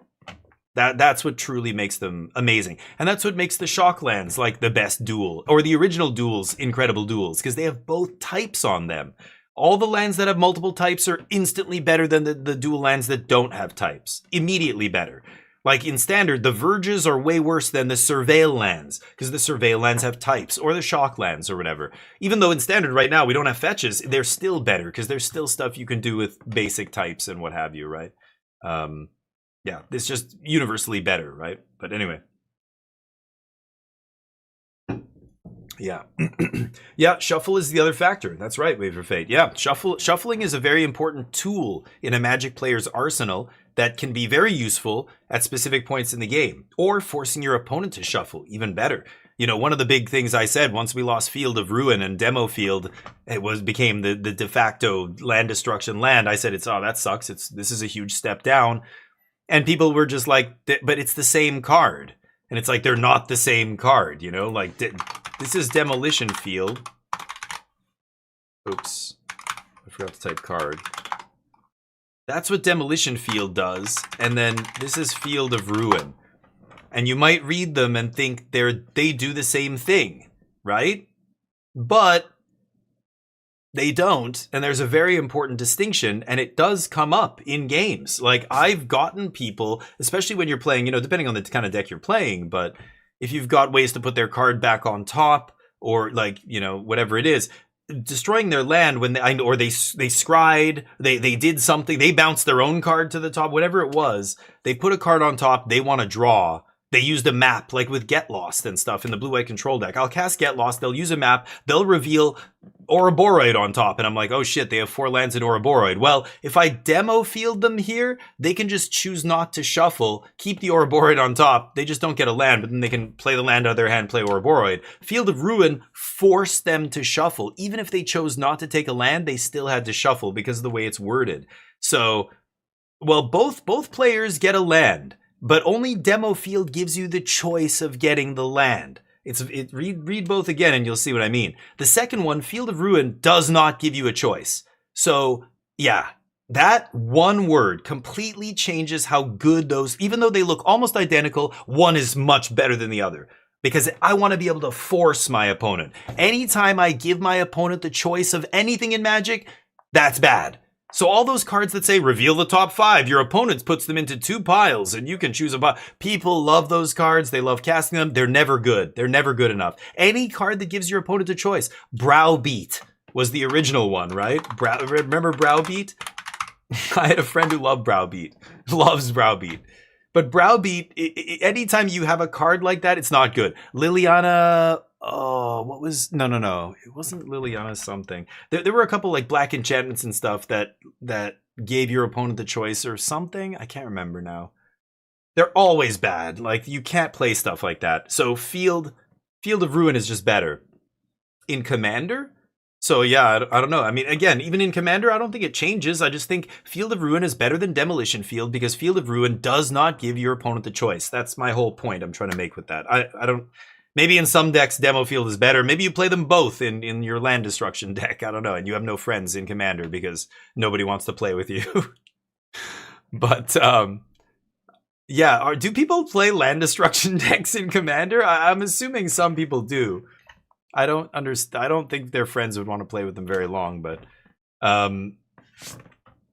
That's what truly makes them amazing. And that's what makes the Shocklands like the best duel, or the original duels, incredible duels, because they have both types on them. All the lands that have multiple types are instantly better than the dual lands that don't have types. Immediately better. Like in Standard, the Verges are way worse than the Surveil lands, because the Surveil lands have types, or the Shocklands or whatever. Even though in Standard right now we don't have fetches, they're still better, because there's still stuff you can do with basic types and what have you, right? Yeah, it's just universally better, right? But anyway. Yeah. Yeah, shuffle is the other factor. That's right, Wave of Fate. Yeah, shuffling is a very important tool in a Magic player's arsenal that can be very useful at specific points in the game, or forcing your opponent to shuffle, even better. You know, one of the big things I said once we lost Field of Ruin and Demo Field, it became the de facto land destruction land. I said, that sucks. This is a huge step down. And people were just like, but it's the same card. And it's like, they're not the same card, you know? Like, this is Demolition Field. Oops. I forgot to type card. That's what Demolition Field does. And then this is Field of Ruin. And you might read them and think they do the same thing, right? But they don't, and there's a very important distinction, and it does come up in games. Like, I've gotten people, especially when you're playing, you know, depending on the kind of deck you're playing, but if you've got ways to put their card back on top, or like, you know, whatever it is, destroying their land when they scryed, they did something, they bounced their own card to the top, whatever it was, they put a card on top, they want to draw, They used a map, like with Get Lost and stuff in the blue-white control deck. I'll cast Get Lost, they'll use a map, they'll reveal Ouroboros on top, and I'm like, oh shit, they have 4 lands in Ouroboros. Well, if I demo field them here, they can just choose not to shuffle, keep the Ouroboros on top, they just don't get a land, but then they can play the land out of their hand, play Ouroboros. Field of Ruin forced them to shuffle. Even if they chose not to take a land, they still had to shuffle because of the way it's worded. So, well, both players get a land, but only demo field gives you the choice of getting the land. Read both again and you'll see what I mean. The second one, Field of Ruin, does not give you a choice. So yeah, that one word completely changes how good those, even though they look almost identical, one is much better than the other. Because I want to be able to force my opponent. Anytime I give my opponent the choice of anything in Magic, that's bad. So all those cards that say reveal the top 5, your opponent puts them into 2 piles and you can choose a pile. People love those cards. They love casting them. They're never good. They're never good enough. Any card that gives your opponent a choice. Browbeat was the original one, right? Remember Browbeat? I had a friend who loved Browbeat. Loves Browbeat. But Browbeat, anytime you have a card like that, it's not good. Liliana... Oh, what was... No. It wasn't Liliana something. There were a couple like black enchantments and stuff that gave your opponent the choice or something. I can't remember now. They're always bad. Like, you can't play stuff like that. So Field of Ruin is just better. In Commander? So yeah, I don't know. I mean, again, even in Commander, I don't think it changes. I just think Field of Ruin is better than Demolition Field because Field of Ruin does not give your opponent the choice. That's my whole point I'm trying to make with that. I don't... Maybe in some decks, Demo Field is better. Maybe you play them both in your land destruction deck. I don't know. And you have no friends in Commander because nobody wants to play with you. But, yeah. Do people play land destruction decks in Commander? I'm assuming some people do. I don't understand. I don't think their friends would want to play with them very long. But,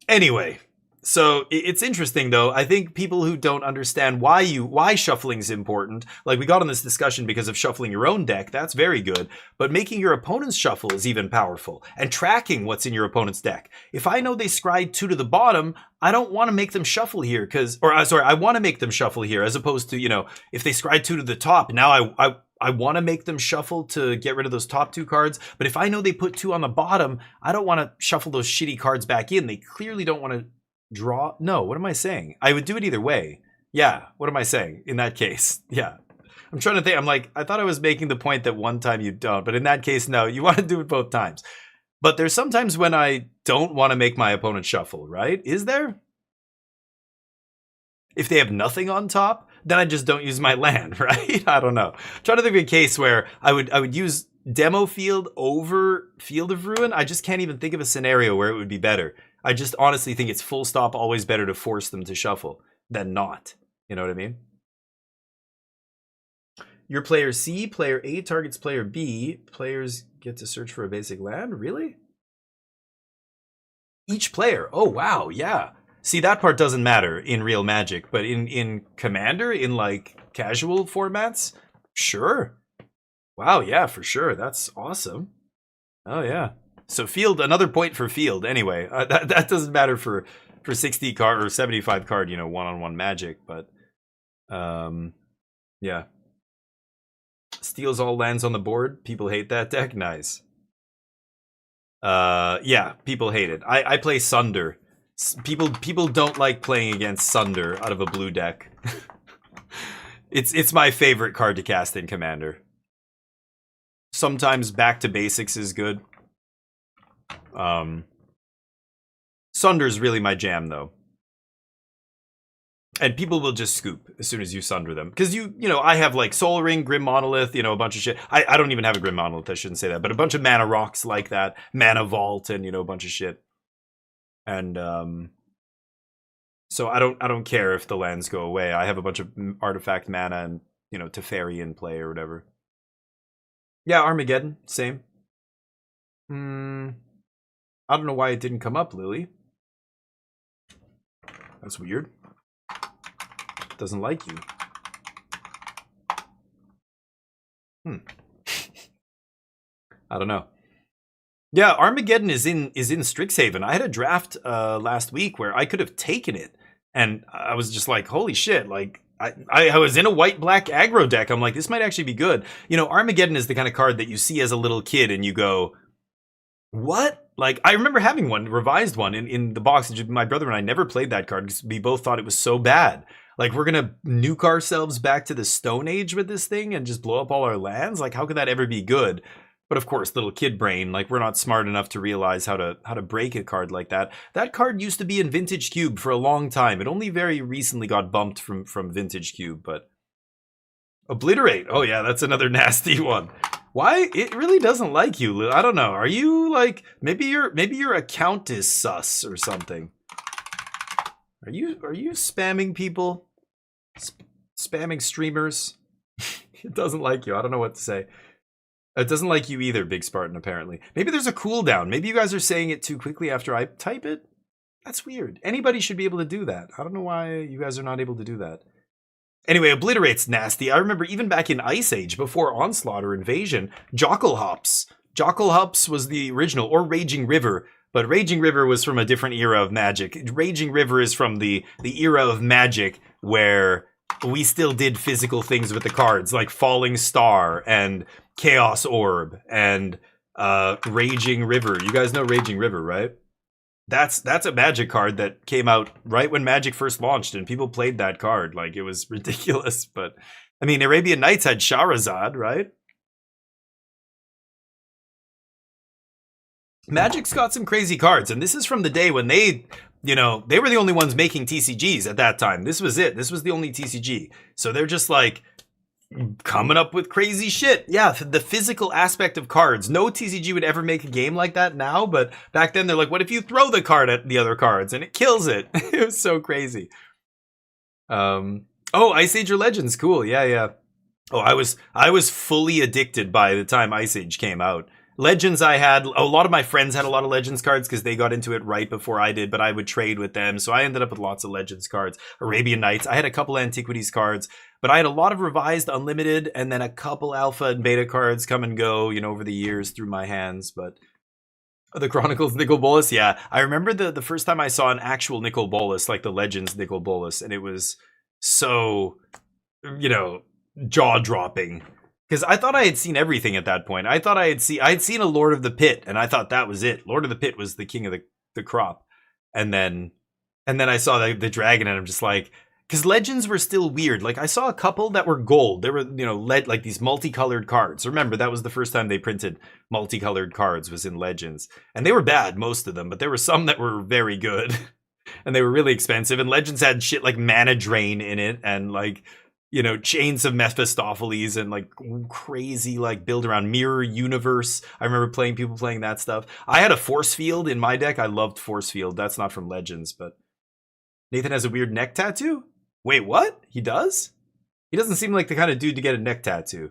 anyway. So it's interesting though. I think people who don't understand why shuffling is important, like we got on this discussion because of shuffling your own deck, that's very good. But making your opponent's shuffle is even powerful, and tracking what's in your opponent's deck. If I know they scryed 2 to the bottom, I don't want to make them shuffle here I want to make them shuffle here as opposed to, if they scryed 2 to the top, now I want to make them shuffle to get rid of those top 2 cards. But if I know they put 2 on the bottom, I don't want to shuffle those shitty cards back in. They clearly don't want to draw. No, what am I saying? I would do it either way. Yeah, what am I saying in that case? Yeah. I'm trying to think. I'm like, I thought I was making the point that one time you don't, but in that case, no, you want to do it both times. But there's sometimes when I don't want to make my opponent shuffle, right? Is there? If they have nothing on top, then I just don't use my land, right? I don't know. I'm trying to think of a case where I would use Demo Field over Field of Ruin. I just can't even think of a scenario where it would be better. I just honestly think it's full stop always better to force them to shuffle than not. You know what I mean? Your player C, player A targets player B. Players get to search for a basic land? Really? Each player. Oh, wow. Yeah. See, that part doesn't matter in real Magic, but in Commander, in like casual formats, sure. Wow, yeah, for sure. That's awesome. Oh, yeah. So Field, another point for Field. Anyway, that doesn't matter for 60 card or 75 card, one-on-one Magic, but yeah. Steals all lands on the board. People hate that deck. Nice. Yeah, people hate it. I play Sunder. People don't like playing against Sunder out of a blue deck. It's my favorite card to cast in Commander. Sometimes Back to Basics is good. Sunder's really my jam though. And people will just scoop as soon as you Sunder them. Because I have like Soul Ring, Grim Monolith, a bunch of shit. I don't even have a Grim Monolith, I shouldn't say that. But a bunch of mana rocks like that. Mana Vault and, a bunch of shit. And so I don't care if the lands go away. I have a bunch of artifact mana and, Teferi in play or whatever. Yeah, Armageddon, same. I don't know why it didn't come up, Lily. That's weird. Doesn't like you. I don't know. Yeah, Armageddon is in Strixhaven. I had a draft last week where I could have taken it, and I was just like, holy shit! Like, I was in a white-black aggro deck. I'm like, this might actually be good. You know, Armageddon is the kind of card that you see as a little kid and you go, what? Like, I remember having one, revised one in the box. My brother and I never played that card because we both thought it was so bad. Like, we're going to nuke ourselves back to the Stone Age with this thing and just blow up all our lands? Like, how could that ever be good? But of course, little kid brain, like, we're not smart enough to realize how to break a card like that. That card used to be in Vintage Cube for a long time. It only very recently got bumped from Vintage Cube, but... Obliterate. Oh yeah, that's another nasty one. Why? It really doesn't like you, Lil. I don't know. Are you, like... Maybe your account is sus or something. Are you spamming people? Spamming streamers? It doesn't like you. I don't know what to say. It doesn't like you either, Big Spartan, apparently. Maybe there's a cooldown. Maybe you guys are saying it too quickly after I type it? That's weird. Anybody should be able to do that. I don't know why you guys are not able to do that. Anyway, Obliterate's nasty. I remember even back in Ice Age, before Onslaught or Invasion, Jockelhops. Jockelhops was the original, or Raging River. But Raging River was from a different era of Magic. Raging River is from the era of Magic where we still did physical things with the cards, like Falling Star and Chaos Orb and Raging River. You guys know Raging River, right? That's a Magic card that came out right when Magic first launched, and people played that card. Like, it was ridiculous. But, I mean, Arabian Nights had Shahrazad, right? Magic's got some crazy cards, and this is from the day when they, you know, they were the only ones making TCGs at that time. This was it. This was the only TCG. So they're just like coming up with crazy shit. Yeah, the physical aspect of cards. No TCG would ever make a game like that now, but back then they're like, what if you throw the card at the other cards and it kills it? It was so crazy. Oh, Ice Age or Legends, cool. Yeah. Oh, I was fully addicted by the time Ice Age came out. Legends, I had a lot of my friends had a lot of Legends cards because they got into it right before I did, but I would trade with them, so I ended up with lots of Legends cards. Arabian Nights, I had a couple Antiquities cards, but I had a lot of Revised Unlimited and then a couple Alpha and Beta cards come and go, you know, over the years through my hands. But the Chronicles Nicol Bolas, yeah, I remember the first time I saw an actual Nicol Bolas, like the Legends Nicol Bolas, and it was so, you know, jaw-dropping. Because I thought I had seen everything at that point. I thought I had seen a Lord of the Pit, and I thought that was it. Lord of the Pit was the king of the crop. And then I saw the dragon, and I'm just like, because Legends were still weird. Like, I saw a couple that were gold. They were, you know, like these multicolored cards. Remember, that was the first time they printed multicolored cards, was in Legends. And they were bad, most of them, but there were some that were very good. And they were really expensive. And Legends had shit like Mana Drain in it, and like, you know, Chains of Mephistopheles and like crazy like build around Mirror Universe. I remember people playing that stuff. I had a Force Field in my deck. I loved Force Field. That's not from Legends, but Nathan has a weird neck tattoo? Wait, what? He does? He doesn't seem like the kind of dude to get a neck tattoo.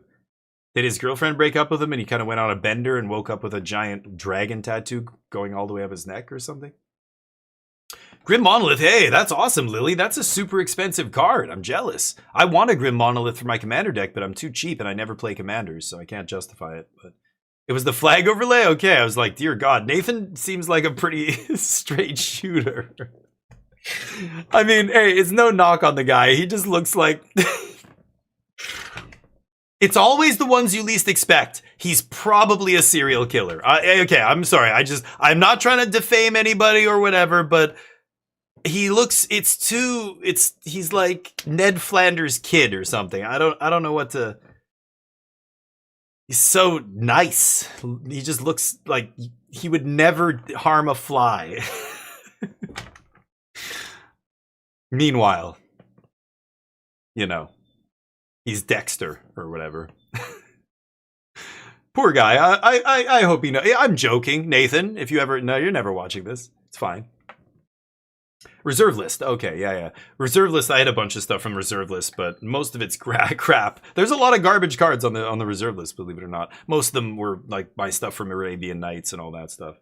Did his girlfriend break up with him and he kind of went on a bender and woke up with a giant dragon tattoo going all the way up his neck or something? Grim Monolith, hey, that's awesome, Lily. That's a super expensive card. I'm jealous. I want a Grim Monolith for my Commander deck, but I'm too cheap and I never play Commanders, so I can't justify it. But it was the flag overlay? Okay, I was like, dear God, Nathan seems like a pretty straight shooter. I mean, hey, it's no knock on the guy. He just looks like... It's always the ones you least expect. He's probably a serial killer. Okay, I'm sorry. I'm not trying to defame anybody or whatever, but... He looks, he's like Ned Flanders' kid or something. I don't know what to. He's so nice. He just looks like he would never harm a fly. Meanwhile, you know, he's Dexter or whatever. Poor guy. I hope he knows. I'm joking, Nathan. If you ever, no, you're never watching this. It's fine. Reserve list. Okay, yeah. Reserve list. I had a bunch of stuff from reserve list, but most of it's crap. There's a lot of garbage cards on the reserve list, believe it or not. Most of them were like my stuff from Arabian Nights and all that stuff.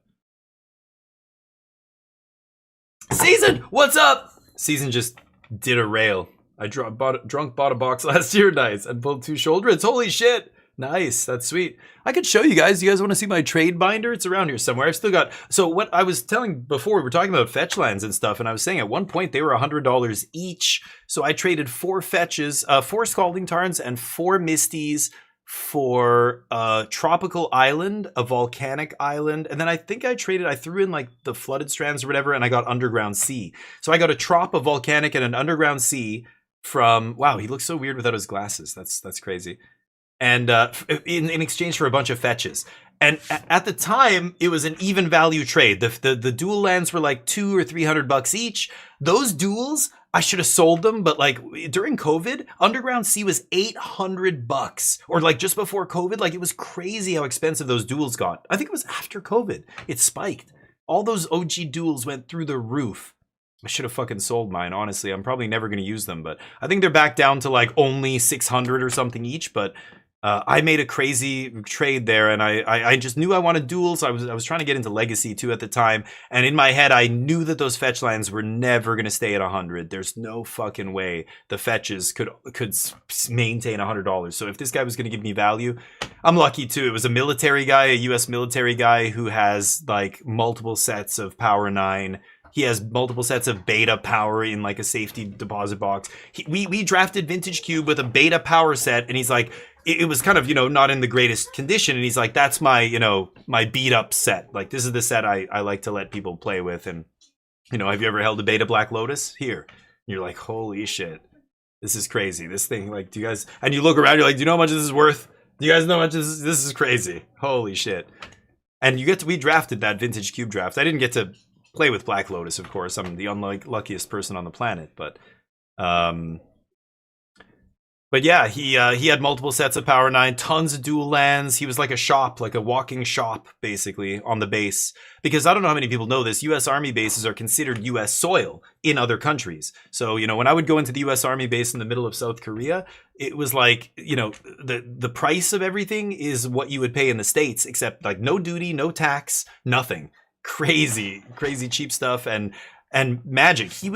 Season, what's up? Season just did a rail. I bought a box last year, nice, and pulled 2 shoulder hits. Holy shit! Nice, that's sweet. I could show you guys. You guys want to see my trade binder? It's around here somewhere. I've still got. So what I was telling before, we were talking about fetch lands and stuff, and I was saying at one point they were $100 each. So I traded 4 fetches, 4 Scalding Tarns, and 4 Misties for a tropical island, a volcanic island, and then I think I threw in like the flooded strands or whatever, and I got underground sea. So I got a trop, a volcanic, and an underground sea from. Wow, he looks so weird without his glasses. That's crazy. And in exchange for a bunch of fetches. And at the time, it was an even value trade. The dual lands were like $200 or $300 each. Those duels, I should have sold them, but like during COVID, Underground Sea was $800, or like just before COVID. Like it was crazy how expensive those duels got. I think it was after COVID. It spiked. All those OG duels went through the roof. I should have fucking sold mine, honestly. I'm probably never going to use them, but I think they're back down to like only 600 or something each, but I made a crazy trade there, and I just knew I wanted duels. I was trying to get into Legacy too at the time, and in my head I knew that those fetch lands were never going to stay at 100. There's no fucking way the fetches could maintain $100. So if this guy was going to give me value, I'm lucky too. It was a military guy, a US military guy who has like multiple sets of Power 9. He has multiple sets of beta power in like a safety deposit box. We drafted Vintage Cube with a beta power set, and he's like, it was kind of, not in the greatest condition. And he's like, that's my, my beat up set. Like, this is the set I like to let people play with. And, have you ever held a beta Black Lotus? Here. And you're like, holy shit. This is crazy. This thing, like, do you guys, and you look around, you're like, do you know how much this is worth? Do you guys know how much this is crazy. Holy shit. And we drafted that Vintage Cube draft. I didn't get to play with Black Lotus, of course. I'm the unluckiest person on the planet, but yeah, he had multiple sets of Power 9, tons of dual lands. He was like a shop, like a walking shop, basically, on the base. Because I don't know how many people know this, U.S. Army bases are considered U.S. soil in other countries. So, when I would go into the U.S. Army base in the middle of South Korea, it was like, the price of everything is what you would pay in the States, except like no duty, no tax, nothing. Crazy cheap stuff. And Magic, he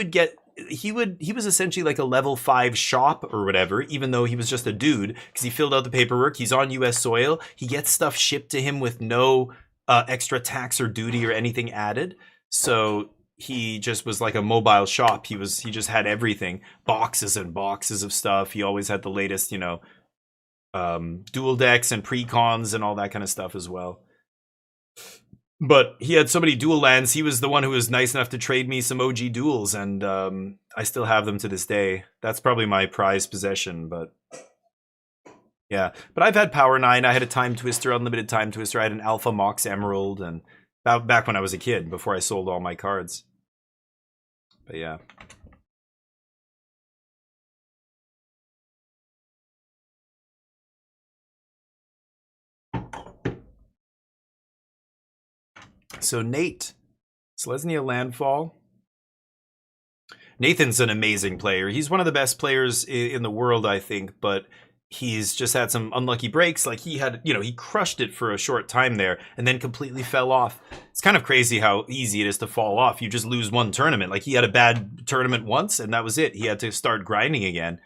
was essentially like a level 5 shop or whatever, even though he was just a dude, because he filled out the paperwork. He's on US soil. He gets stuff shipped to him with no extra tax or duty or anything added. So he just was like a mobile shop. He just had everything, boxes and boxes of stuff. He always had the latest, dual decks and precons and all that kind of stuff as well. But he had so many dual lands. He was the one who was nice enough to trade me some OG duels, and I still have them to this day. That's probably my prized possession, but yeah. But I've had Power 9. I had a Time Twister, Unlimited Time Twister. I had an Alpha Mox Emerald, and back when I was a kid, before I sold all my cards. But yeah. So Nate, Selesnya Landfall. Nathan's an amazing player. He's one of the best players in the world, I think, but he's just had some unlucky breaks. Like he had, he crushed it for a short time there and then completely fell off. It's kind of crazy how easy it is to fall off. You just lose one tournament. Like he had a bad tournament once and that was it. He had to start grinding again.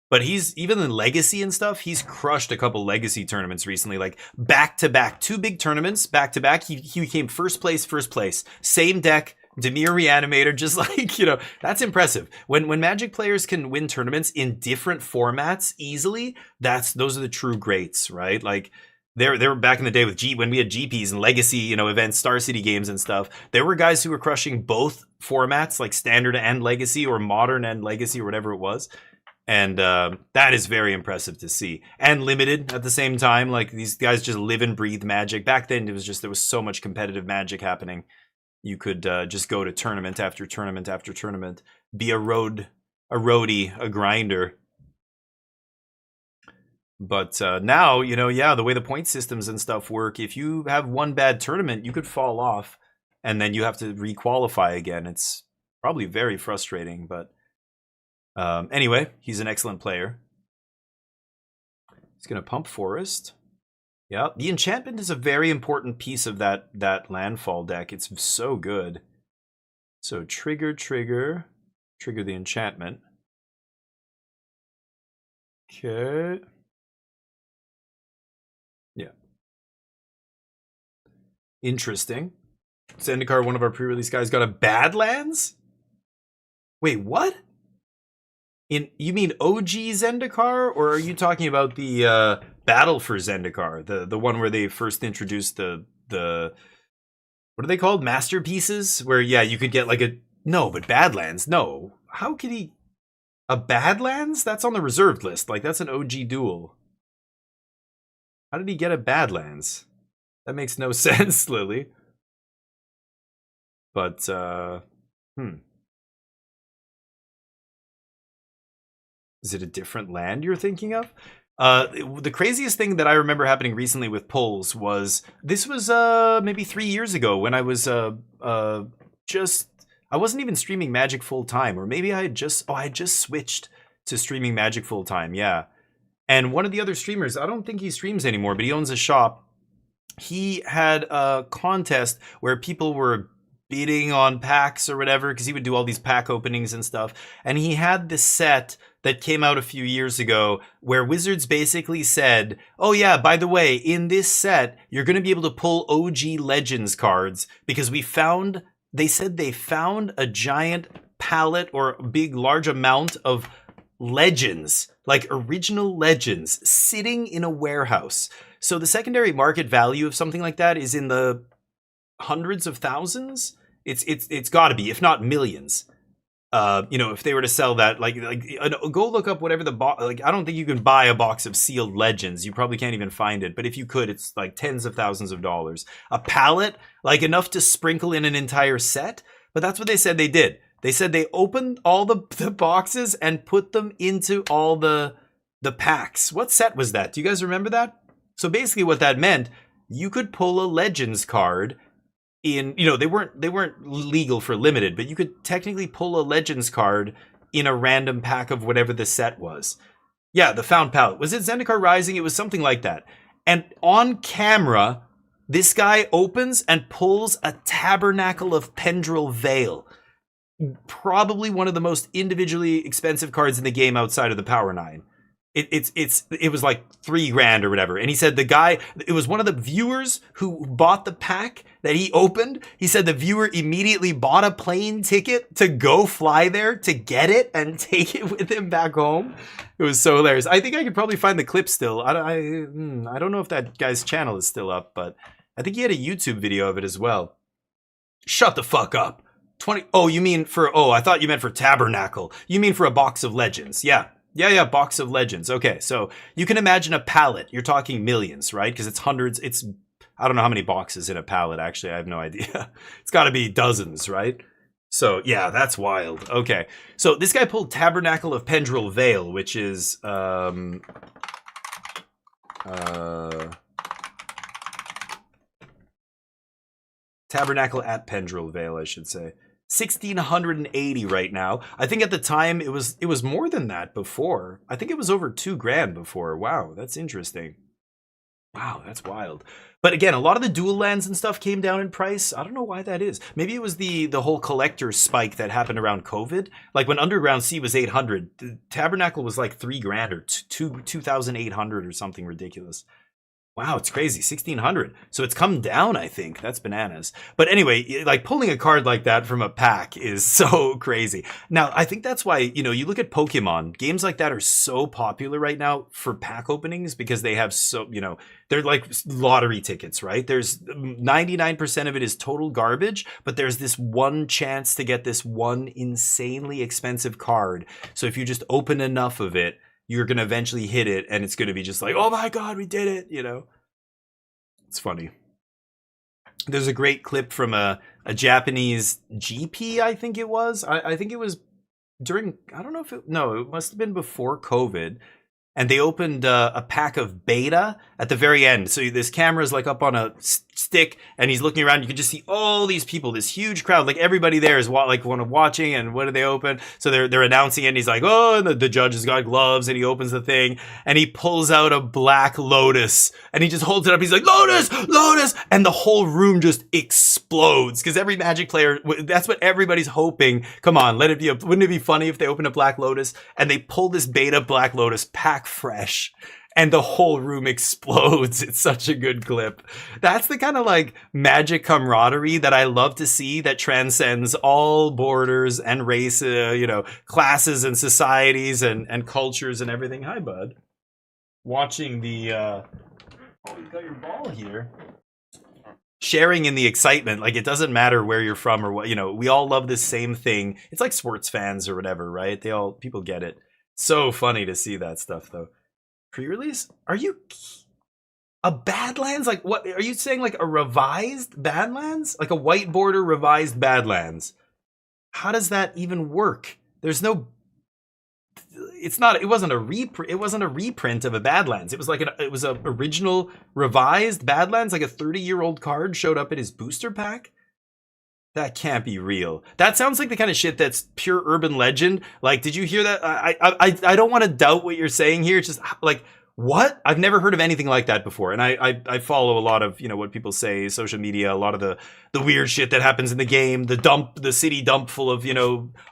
But he's, even in Legacy and stuff, he's crushed a couple Legacy tournaments recently, like back-to-back, 2 big tournaments, back-to-back. He became first place. Same deck, Dimir Reanimator, just like, that's impressive. When Magic players can win tournaments in different formats easily, those are the true greats, right? Like, they were back in the day with when we had GPs and Legacy, events, Star City games and stuff. There were guys who were crushing both formats, like Standard and Legacy, or Modern and Legacy, or whatever it was. And that is very impressive to see. And Limited at the same time. Like, these guys just live and breathe Magic. Back then, there was so much competitive Magic happening. You could just go to tournament after tournament after tournament. Be a roadie, a grinder. But now, the way the point systems and stuff work, if you have one bad tournament, you could fall off. And then you have to re-qualify again. It's probably very frustrating, but... anyway, he's an excellent player. He's going to pump Forest. Yeah, the enchantment is a very important piece of that landfall deck. It's so good. So trigger the enchantment. Okay. Interesting. Zendikar, one of our pre-release guys, got a Badlands? Wait, what? You mean OG Zendikar, or are you talking about the Battle for Zendikar, the one where they first introduced the what are they called? Masterpieces? Where you could get like but Badlands, no. How could he a Badlands? That's on the reserved list. Like that's an OG duel. How did he get a Badlands? That makes no sense, Lily. But Is it a different land you're thinking of? The craziest thing that I remember happening recently with polls was this was maybe 3 years ago when I was I wasn't even streaming Magic full time, or maybe I had just switched to streaming Magic full time, yeah. And one of the other streamers, I don't think he streams anymore, but he owns a shop. He had a contest where people were bidding on packs or whatever, because he would do all these pack openings and stuff. And he had this set that came out a few years ago where Wizards basically said, oh yeah, by the way, in this set, you're going to be able to pull OG Legends cards because they said they found a giant pallet or a large amount of Legends, like original Legends, sitting in a warehouse. So the secondary market value of something like that is in the hundreds of thousands. It's got to be, if not millions. If they were to sell that, go look up whatever the box. Like, I don't think you can buy a box of sealed Legends. You probably can't even find it. But if you could, it's like tens of thousands of dollars. A pallet, like enough to sprinkle in an entire set. But that's what they said they did. They said they opened all the boxes and put them into all the packs. What set was that? Do you guys remember that? So basically, what that meant, you could pull a Legends card. They weren't legal for limited, but you could technically pull a Legends card in a random pack of whatever the set was. Yeah, the found palette. Was it Zendikar Rising? It was something like that. And on camera, this guy opens and pulls a Tabernacle of Pendrell Vale. Probably one of the most individually expensive cards in the game outside of the Power 9. It was like $3,000 or whatever. And he said it was one of the viewers who bought the pack that he opened. He said the viewer immediately bought a plane ticket to go fly there to get it and take it with him back home. It was so hilarious. I think I could probably find the clip still. I don't know if that guy's channel is still up, but I think he had a YouTube video of it as well. Shut the fuck up. You mean I thought you meant for Tabernacle. You mean for a box of Legends. Yeah. Yeah, box of Legends. Okay, so you can imagine a pallet. You're talking millions, right? Because it's hundreds. I don't know how many boxes in a pallet, actually. I have no idea. It's got to be dozens, right? So, yeah, that's wild. Okay, so this guy pulled Tabernacle of Pendrell Vale, which is... Tabernacle at Pendrell Vale, I should say. 1,680 right now. I think at the time it was more than that before. I think it was over $2,000 before. Wow, that's interesting. Wow, that's wild. But again, a lot of the dual lands and stuff came down in price. I don't know why that is. Maybe it was the whole collector spike that happened around COVID. Like when Underground Sea was 800, the Tabernacle was like $3,000 or 2,800 or something ridiculous. Wow, it's crazy. 1,600. So it's come down, I think. That's bananas. But anyway, like pulling a card like that from a pack is so crazy. Now, I think that's why, you look at Pokemon, games like that are so popular right now for pack openings because they have they're like lottery tickets, right? There's 99% of it is total garbage, but there's this one chance to get this one insanely expensive card. So if you just open enough of it, you're going to eventually hit it, and it's going to be just like, oh my God, we did it, It's funny. There's a great clip from a Japanese GP, I think it was. I think it was during, I don't know if it must have been before COVID. And they opened a pack of beta at the very end. So this camera's like up on a stick, and he's looking around. You can just see all these people, this huge crowd. Like everybody there is watching. And what do they open? So they're announcing it. And he's like, oh, and the judge has got gloves, and he opens the thing, and he pulls out a black lotus, and he just holds it up. He's like, lotus, lotus, and the whole room just explodes because every Magic player, that's what everybody's hoping. Come on, wouldn't it be funny if they opened a black lotus and they pull this beta black lotus pack fresh and the whole room explodes. It's such a good clip. That's the kind of like Magic camaraderie that I love to see, that transcends all borders and race, classes and societies and cultures and everything. Hi, bud. Watching the, oh, you got your ball here. Sharing in the excitement, like it doesn't matter where you're from or what, we all love this same thing. It's like sports fans or whatever, right? People get it. So funny to see that stuff though. Pre-release? Are you a Badlands? Like what are you saying, like a revised Badlands? Like a white border revised Badlands? How does that even work? There's no, it wasn't a reprint of a Badlands. It was like it was a original revised Badlands, like a 30-year-old card showed up in his booster pack. That can't be real. That sounds like the kind of shit that's pure urban legend. Like, did you hear that? I don't want to doubt what you're saying here. It's just like, what? I've never heard of anything like that before. And I follow a lot of, what people say, social media, a lot of the weird shit that happens in the game, the city dump full of,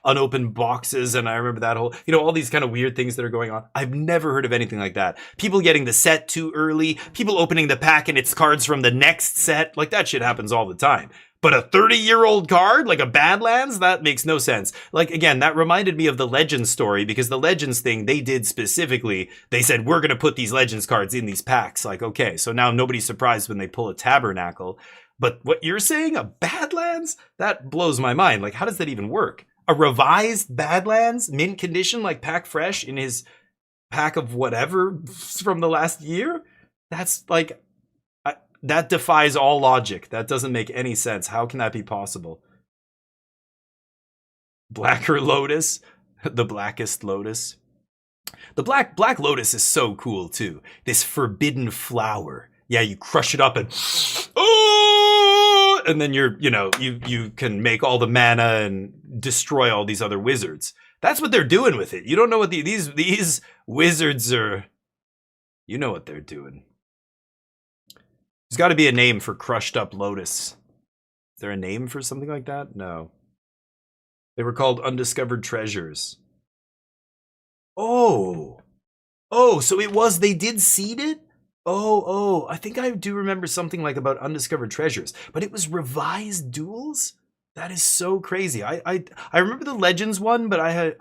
unopened boxes. And I remember that whole, all these kind of weird things that are going on. I've never heard of anything like that. People getting the set too early, people opening the pack and it's cards from the next set. Like that shit happens all the time. But a 30-year-old card, like a Badlands, that makes no sense. Like, again, that reminded me of the Legends story, because the Legends thing they did specifically, they said, we're going to put these Legends cards in these packs. Like, okay, so now nobody's surprised when they pull a Tabernacle. But what you're saying, a Badlands? That blows my mind. Like, how does that even work? A revised Badlands, mint condition, like pack fresh in his pack of whatever from the last year? That's like... that defies all logic. That doesn't make any sense. How can that be possible? Blacker Lotus, the blackest Lotus. The black Lotus is so cool too. This forbidden flower. Yeah, you crush it up and and then you can make all the mana and destroy all these other wizards. That's what they're doing with it. You don't know what these wizards are. You know what they're doing. There's got to be a name for crushed up Lotus. Is there a name for something like that? No. They were called Undiscovered Treasures. Oh, so they did seed it? Oh, I think I do remember something like about Undiscovered Treasures, but it was revised duels? That is so crazy. I remember the Legends one, but I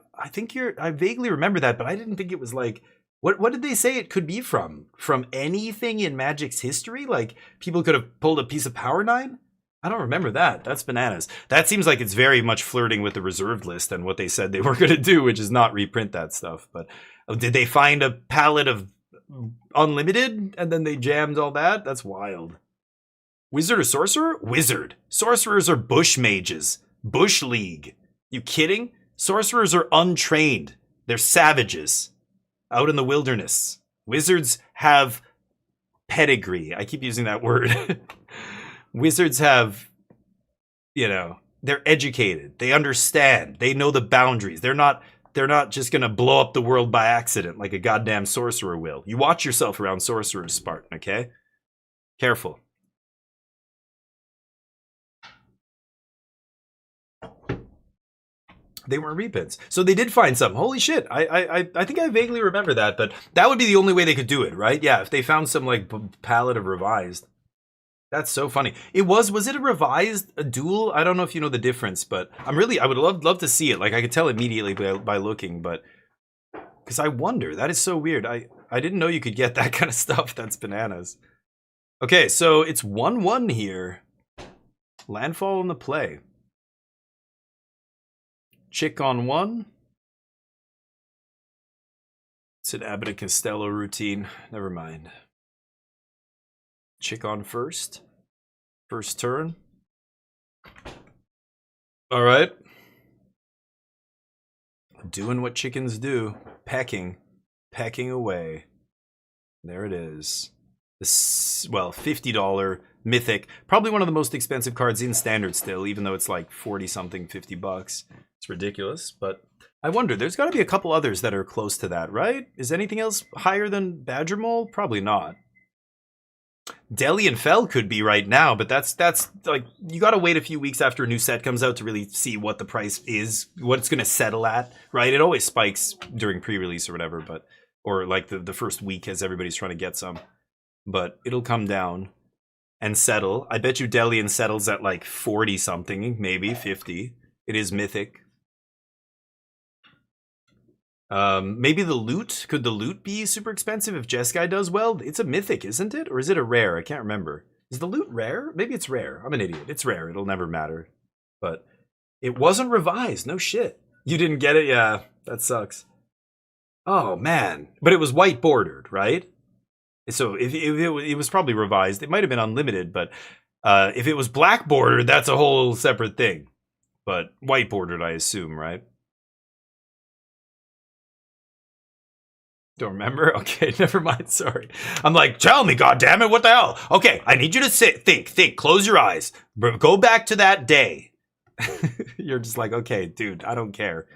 vaguely remember that, but I didn't think it was like, what did they say it could be from? From anything in Magic's history? Like, people could have pulled a piece of Power 9? I don't remember that. That's bananas. That seems like it's very much flirting with the reserved list and what they said they were going to do, which is not reprint that stuff. But did they find a palette of Unlimited and then they jammed all that? That's wild. Wizard or Sorcerer? Wizard. Sorcerers are Bush mages. Bush League. You kidding? Sorcerers are untrained. They're savages. Out in the wilderness. Wizards have pedigree. I keep using that word. Wizards have, they're educated. They understand. They know the boundaries. They're not just going to blow up the world by accident like a goddamn sorcerer will. You watch yourself around sorcerers, Spartan, okay? Careful. They weren't reprints. So they did find some. Holy shit. I think I vaguely remember that, but that would be the only way they could do it, right? Yeah, if they found some like palette of revised. That's so funny. Was it a revised duel? I don't know if you know the difference, but I would love to see it. Like, I could tell immediately by looking, but because I wonder, that is so weird. I didn't know you could get that kind of stuff. That's bananas. Okay, so it's 1-1 here. Landfall in the play. Chick on 1. It's an Abbott and Costello routine. Never mind. Chick on first. First turn. All right. Doing what chickens do. Pecking. Pecking away. There it is. This, well, $50 Mythic. Probably one of the most expensive cards in Standard still, even though it's like 40-something, $50. It's ridiculous, but I wonder, there's got to be a couple others that are close to that, right? Is anything else higher than Badger Mole? Probably not. Delian Fell could be right now, but that's like, you got to wait a few weeks after a new set comes out to really see what the price is, what it's going to settle at, right? It always spikes during pre-release or whatever, but or like the first week as everybody's trying to get some. But it'll come down and settle. I bet you Delian settles at like 40 something, maybe 50. It is mythic. Maybe the loot. Could the loot be super expensive if Jeskai does well? It's a mythic, isn't it? Or is it a rare? I can't remember. Is the loot rare? Maybe it's rare. I'm an idiot. It's rare. It'll never matter. But it wasn't revised. No shit. You didn't get it? Yeah, that sucks. Oh, man. But it was white bordered, right? So if it was probably revised. It might have been unlimited, but if it was black bordered, that's a whole separate thing. But white bordered, I assume, right? Don't remember? Okay, never mind. Sorry. I'm like, tell me, goddammit, what the hell? Okay, I need you to think, close your eyes. Go back to that day. You're just like, okay, dude, I don't care.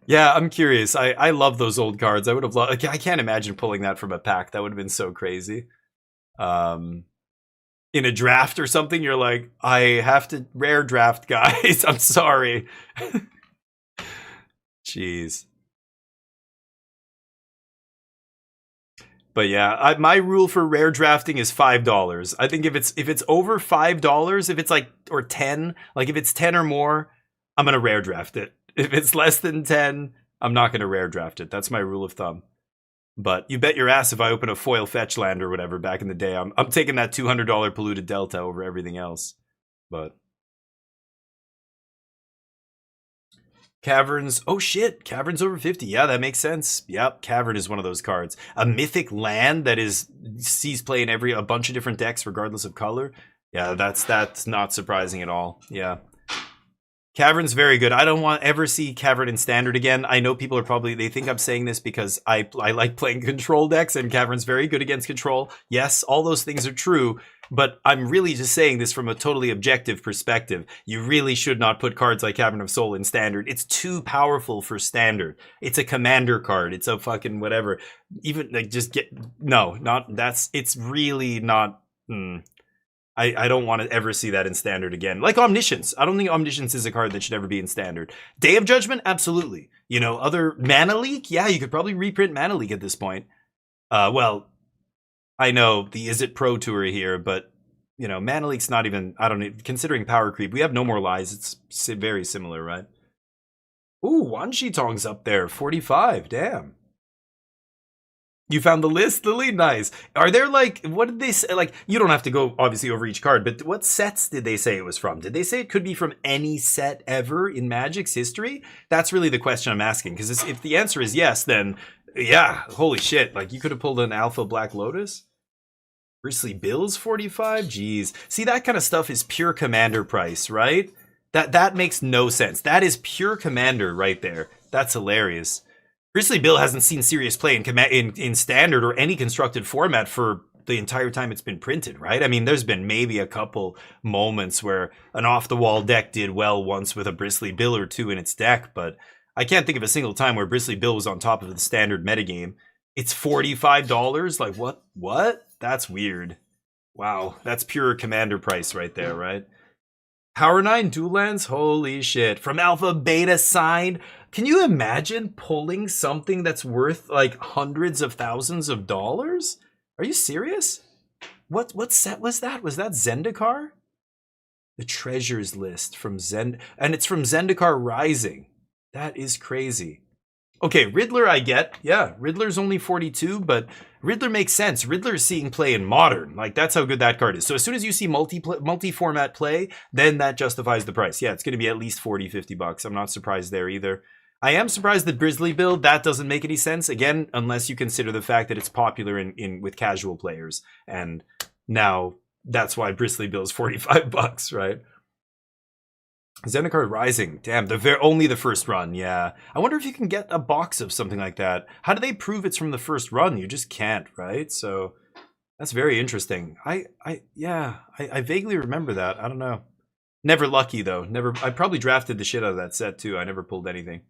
Yeah, I'm curious. I love those old cards. I would have loved. I can't imagine pulling that from a pack. That would have been so crazy. In a draft or something, you're like, I have to rare draft, guys. I'm sorry. Jeez. But yeah, my rule for rare drafting is $5. I think if it's over $5, if it's like, or 10, like if it's 10 or more, I'm gonna rare draft it. If it's less than 10, I'm not gonna rare draft it. That's my rule of thumb. But you bet your ass if I open a foil fetch land or whatever back in the day, I'm taking that $200 polluted delta over everything else. But Caverns, oh shit, Caverns over 50. Yeah, that makes sense. Yep, Cavern is one of those cards. A mythic land that sees play in a bunch of different decks regardless of color. Yeah, that's not surprising at all. Yeah. Cavern's very good. I don't want to ever see Cavern in Standard again. I know people are they think I'm saying this because I like playing control decks and Cavern's very good against control. Yes, all those things are true, but I'm really just saying this from a totally objective perspective. You really should not put cards like Cavern of Soul in Standard. It's too powerful for Standard. It's a commander card. It's a fucking whatever. Even like it's really not. I don't want to ever see that in Standard again. Like Omniscience. I don't think Omniscience is a card that should ever be in Standard. Day of Judgment? Absolutely. You know, other Mana Leak? Yeah, you could probably reprint Mana Leak at this point. Well, I know the IZZET Pro Tour here, but, you know, Mana Leak's not even, I don't know, considering Power Creep, we have No More Lies. It's very similar, right? Ooh, Wan Shi Tong's up there. 45, damn. You found the list, Lily? Nice. Are there like, what did they say? Like, you don't have to go obviously over each card, but what sets did they say it was from? Did they say it could be from any set ever in Magic's history? That's really the question I'm asking. Because if the answer is yes, then yeah, holy shit. Like, you could have pulled an Alpha Black Lotus? Bristly Bill's 45? Jeez. See, that kind of stuff is pure commander price, right? That makes no sense. That is pure commander right there. That's hilarious. Bristly Bill hasn't seen serious play in Standard or any constructed format for the entire time it's been printed, right? I mean, there's been maybe a couple moments where an off-the-wall deck did well once with a Bristly Bill or two in its deck, but I can't think of a single time where Bristly Bill was on top of the Standard metagame. It's $45? Like, what? That's weird. Wow, that's pure commander price right there, right? Power 9 dual lands? Holy shit. From Alpha Beta signed? Can you imagine pulling something that's worth like hundreds of thousands of dollars? Are you serious? What set was that? Was that Zendikar? The treasures list from and it's from Zendikar Rising. That is crazy. Okay, Riddler I get. Yeah, Riddler's only 42, but Riddler makes sense. Riddler's seeing play in Modern. Like, that's how good that card is. So as soon as you see multi-format play, then that justifies the price. Yeah, it's going to be at least 40, 50 bucks. I'm not surprised there either. I am surprised that Bristly Bill, that doesn't make any sense. Again, unless you consider the fact that it's popular with casual players. And now that's why Bristly Bill is 45 bucks, right? Zendikar Rising, damn, only the first run, yeah. I wonder if you can get a box of something like that. How do they prove it's from the first run? You just can't, right? So that's very interesting. I vaguely remember that. I don't know. Never lucky though. I probably drafted the shit out of that set too. I never pulled anything.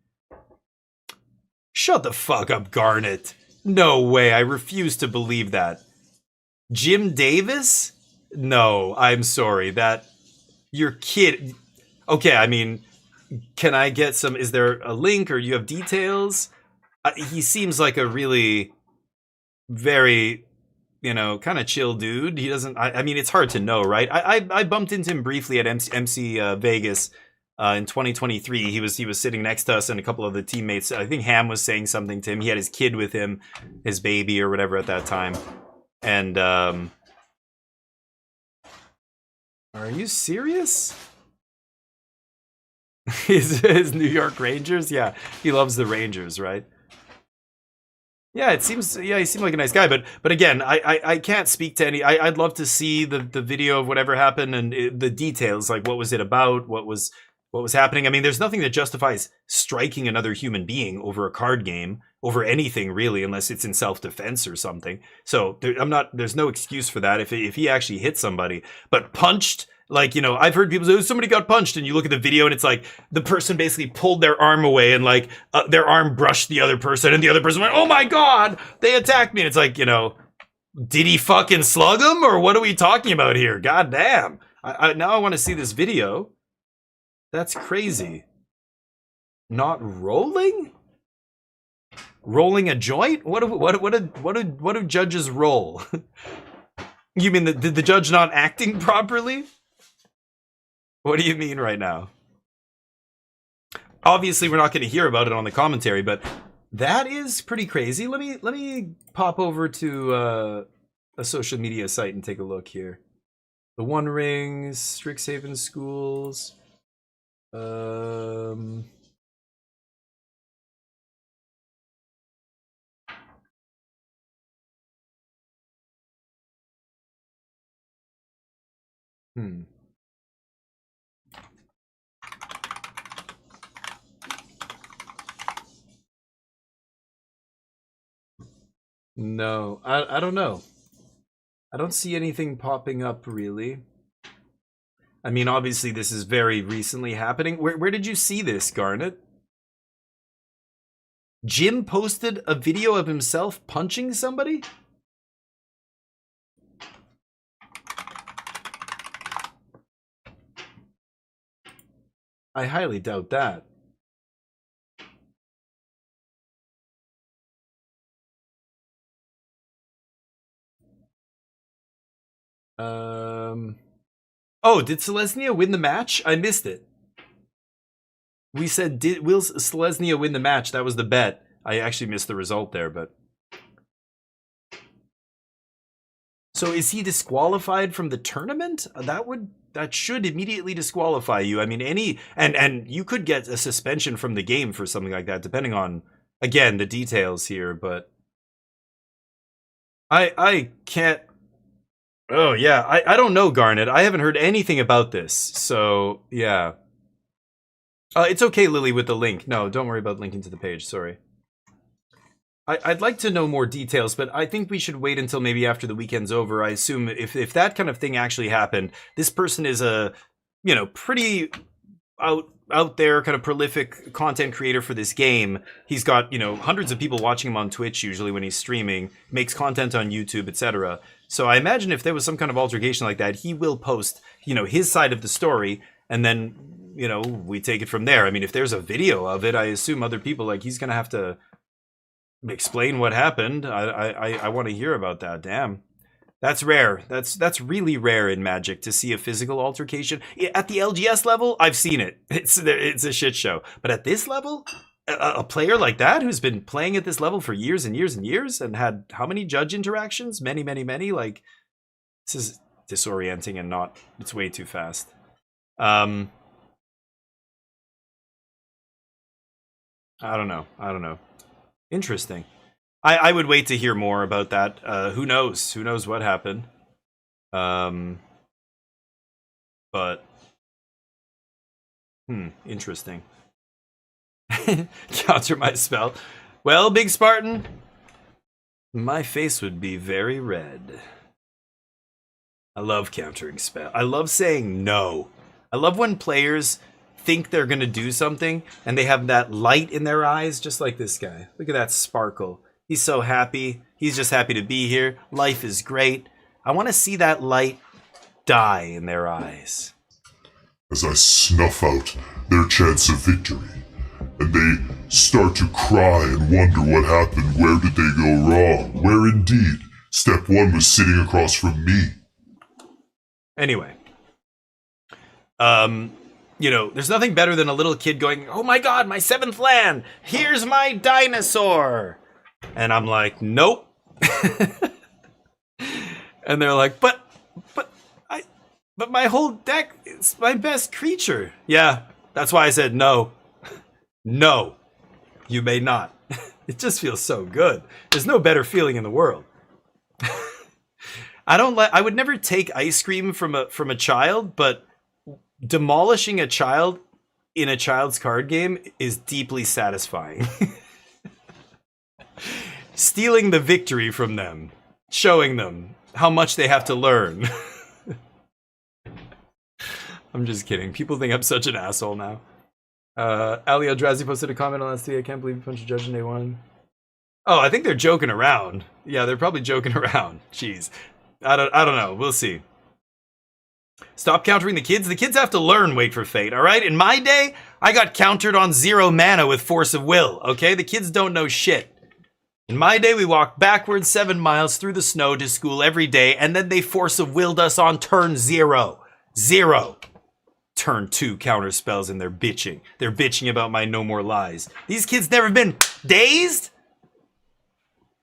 Shut the fuck up, Garnet. No way. I refuse to believe that. Jim Davis? No, I'm sorry. You're kidding. Okay, I mean, can I get some, is there a link or you have details? he seems like a really very, you know, kind of chill dude. He doesn't. I mean, it's hard to know, right? I bumped into him briefly at MC Vegas in 2023. He was sitting next to us and a couple of the teammates. I think Ham was saying something to him. He had his kid with him, his baby or whatever at that time. And are you serious? his New York Rangers? Yeah, he loves the Rangers, right? Yeah, it seems. Yeah, he seemed like a nice guy, but again, I can't speak to any. I'd love to see the video of whatever happened and the details, like what was it about, what was happening. I mean, there's nothing that justifies striking another human being over a card game, over anything really, unless it's in self-defense or something. So there's no excuse for that if he actually hit somebody, but punched. Like, you know, I've heard people say, oh, somebody got punched, and you look at the video and it's like the person basically pulled their arm away and like their arm brushed the other person and the other person went, oh my God, they attacked me. And it's like, you know, did he fucking slug him or what are we talking about here? God damn. Now I want to see this video. That's crazy. Not rolling? Rolling a joint? What do judges roll? You mean did the judge not acting properly? What do you mean right now? Obviously, we're not going to hear about it on the commentary, but that is pretty crazy. Let me pop over to a social media site and take a look here. The One Rings, Strixhaven Schools. No, I don't know. I don't see anything popping up really. I mean, obviously this is very recently happening. Where did you see this, Garnet? Jim posted a video of himself punching somebody? I highly doubt that. Oh, did Selesnya win the match? I missed it. We said, will Selesnya win the match? That was the bet. I actually missed the result there, but... So is he disqualified from the tournament? That should immediately disqualify you. I mean, and you could get a suspension from the game for something like that, depending on, again, the details here, but... I can't... Oh, yeah. I don't know, Garnet. I haven't heard anything about this. So, yeah. It's okay, Lily, with the link. No, don't worry about linking to the page. Sorry. I'd like to know more details, but I think we should wait until maybe after the weekend's over. I assume if that kind of thing actually happened, this person is a, you know, pretty out there kind of prolific content creator for this game. He's got, you know, hundreds of people watching him on Twitch usually when he's streaming, makes content on YouTube, etc. So I imagine if there was some kind of altercation like that, he will post, you know, his side of the story, and then, you know, we take it from there. I mean, if there's a video of it, I assume other people, like, he's gonna have to explain what happened. I want to hear about that. Damn. That's rare. That's really rare in Magic to see a physical altercation. At the LGS level, I've seen it. It's a shit show. But at this level, a player like that who's been playing at this level for years and years and years and had how many judge interactions? Many, like, this is disorienting and not, it's way too fast. I don't know. Interesting. I would wait to hear more about that. Who knows? Who knows what happened? But interesting. Counter my spell. Well, Big Spartan, my face would be very red. I love countering spell. I love saying no. I love when players think they're gonna do something and they have that light in their eyes, just like this guy. Look at that sparkle. He's so happy. He's just happy to be here. Life is great. I want to see that light die in their eyes. As I snuff out their chance of victory, and they start to cry and wonder what happened, where did they go wrong, where indeed Step 1 was sitting across from me. Anyway. You know, there's nothing better than a little kid going, oh my god, my 7th land! Here's my dinosaur! And I'm like, nope. And they're like, but my whole deck is my best creature. Yeah, that's why I said no. No, you may not. It just feels so good. There's no better feeling in the world. I would never take ice cream from a child, but demolishing a child in a child's card game is deeply satisfying. Stealing the victory from them, showing them how much they have to learn. I'm just kidding. People think I'm such an asshole now. Ali Eldrazi posted a comment on ST. I can't believe you punched a judge in day 1. Oh, I think they're joking around. Yeah, they're probably joking around. Jeez. I don't know. We'll see. Stop countering the kids. The kids have to learn Wait for Fate, all right? In my day, I got countered on 0 mana with Force of Will, okay? The kids don't know shit. In my day, we walked backwards 7 miles through the snow to school every day, and then they Force of Willed us on turn 0. 0. Turn 2 counter spells, and they're bitching. They're bitching about my No More Lies. These kids never been dazed?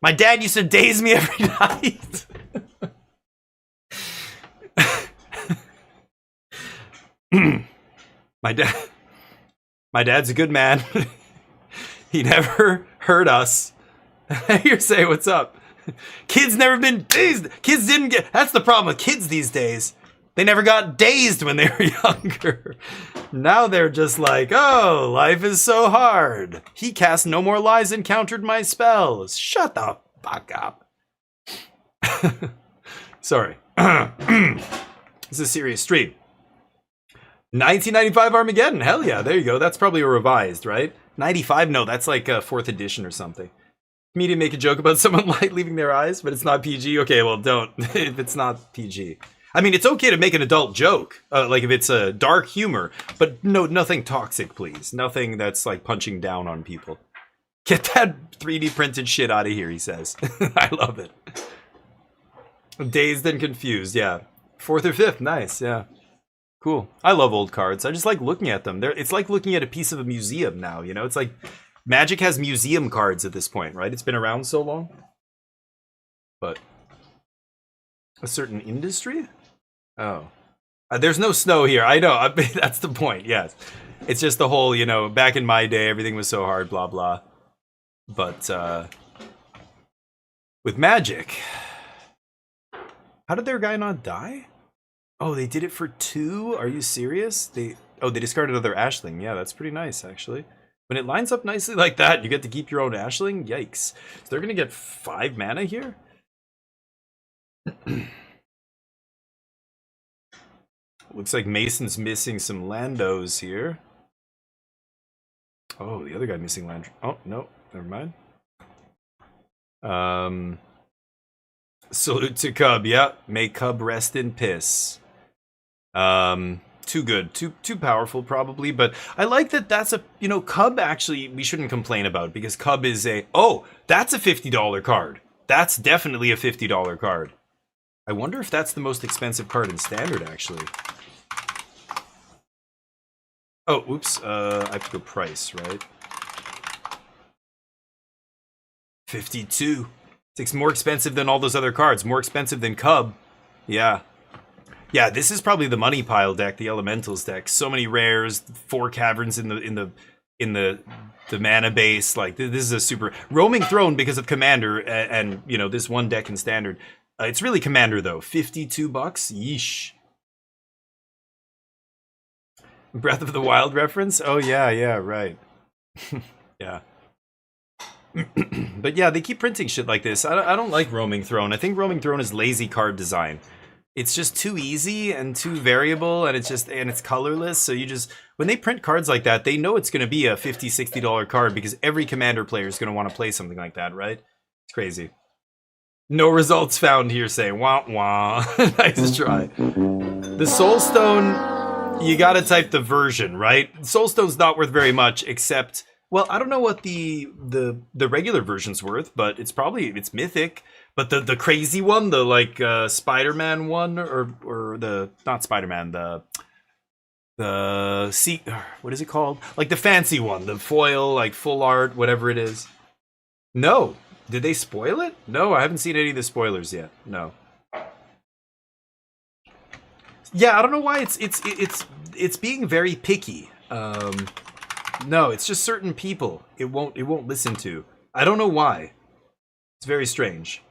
My dad used to daze me every night. My dad's a good man. He never hurt us. You're saying what's up? Kids never been dazed. Kids didn't get. That's the problem with kids these days. They never got dazed when they were younger. Now they're just like, oh, life is so hard. He cast No More Lies and countered my spells. Shut the fuck up. Sorry. This is a serious stream. 1995 Armageddon. Hell yeah. There you go. That's probably a revised, right? 95? No, that's like a 4th edition or something. Comedian make a joke about someone light leaving their eyes, but it's not PG. Okay, well, don't. If it's not PG. I mean, it's okay to make an adult joke, like if it's a dark humor, but no, nothing toxic, please. Nothing that's like punching down on people. Get that 3D printed shit out of here, he says. I love it. Dazed and confused, yeah. 4th or 5th, nice, yeah. Cool. I love old cards. I just like looking at them. It's like looking at a piece of a museum now, you know? It's like Magic has museum cards at this point, right? It's been around so long. But a certain industry? Oh. There's no snow here. I know. That's the point, yes. It's just the whole, you know, back in my day, everything was so hard, blah, blah. But, with Magic, how did their guy not die? Oh, they did it for 2? Are you serious? They discarded another Ashling. Yeah, that's pretty nice, actually. When it lines up nicely like that, you get to keep your own Ashling? Yikes. So they're going to get 5 mana here? Looks like Mason's missing some Landos here. Oh, the other guy missing land. Oh, no. Never mind. Salute to Cub. Yeah, may Cub rest in piss. Too good. Too powerful, probably. But I like that that's a, you know, Cub actually we shouldn't complain about because Cub is a, oh, that's a $50 card. That's definitely a $50 card. I wonder if that's the most expensive card in Standard, actually. Oh, oops. I have to go price, right? 52. It's more expensive than all those other cards. More expensive than Cub. Yeah. Yeah, this is probably the money pile deck, the Elementals deck. So many rares, 4 caverns in the mana base. Like this is a super Roaming Throne because of Commander and you know this one deck in Standard. It's really Commander though. $52. Yeesh. Breath of the Wild reference? Oh yeah, right. Yeah. But yeah, they keep printing shit like this. I don't like Roaming Throne. I think Roaming Throne is lazy card design. It's just too easy and too variable, and it's colorless. So you just, when they print cards like that, they know it's going to be a $50, $60 card because every Commander player is going to want to play something like that, right? It's crazy. No results found here, say wah wah. Nice try. The Soulstone, you gotta type the version, right? Soulstone's not worth very much, except Well, I don't know what the regular version's worth, but it's mythic. But the crazy one, the like Spider-Man one, or the not Spider-Man, what is it called? Like the fancy one, the foil, like full art, whatever it is. No, did they spoil it? No, I haven't seen any of the spoilers yet. No. Yeah, I don't know why it's being very picky. No, it's just certain people it won't listen to. I don't know why. It's very strange.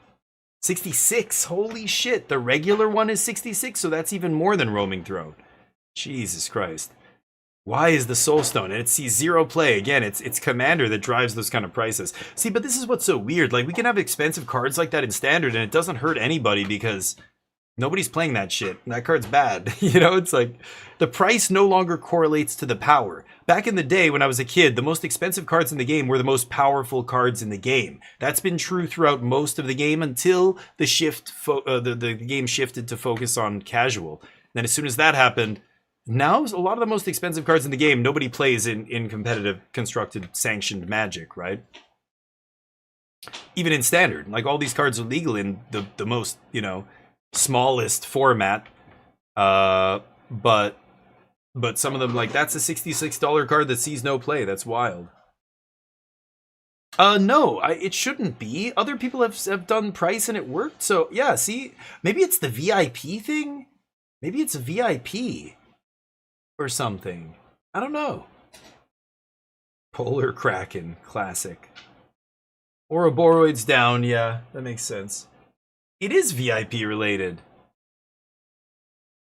66, holy shit. The regular one is 66, so that's even more than Roaming Throne. Jesus Christ. Why is the Soulstone? And it sees 0 play. Again, it's Commander that drives those kind of prices. See, but this is what's so weird. Like, we can have expensive cards like that in Standard, and it doesn't hurt anybody because nobody's playing that shit. That card's bad. You know, it's like the price no longer correlates to the power. Back in the day when I was a kid, the most expensive cards in the game were the most powerful cards in the game. That's been true throughout most of the game until the game shifted to focus on casual. Then as soon as that happened, now a lot of the most expensive cards in the game, nobody plays in competitive, constructed, sanctioned Magic, right? Even in Standard. Like, all these cards are legal in the most, you know, smallest format, but some of them, like, that's a $66 card that sees no play. That's wild. No, it shouldn't be. Other people have done price and it worked. So yeah, see, maybe it's the VIP thing. Maybe it's a VIP or something. I don't know. Polar Kraken, classic. Ouroboros down. Yeah, that makes sense. It is VIP related.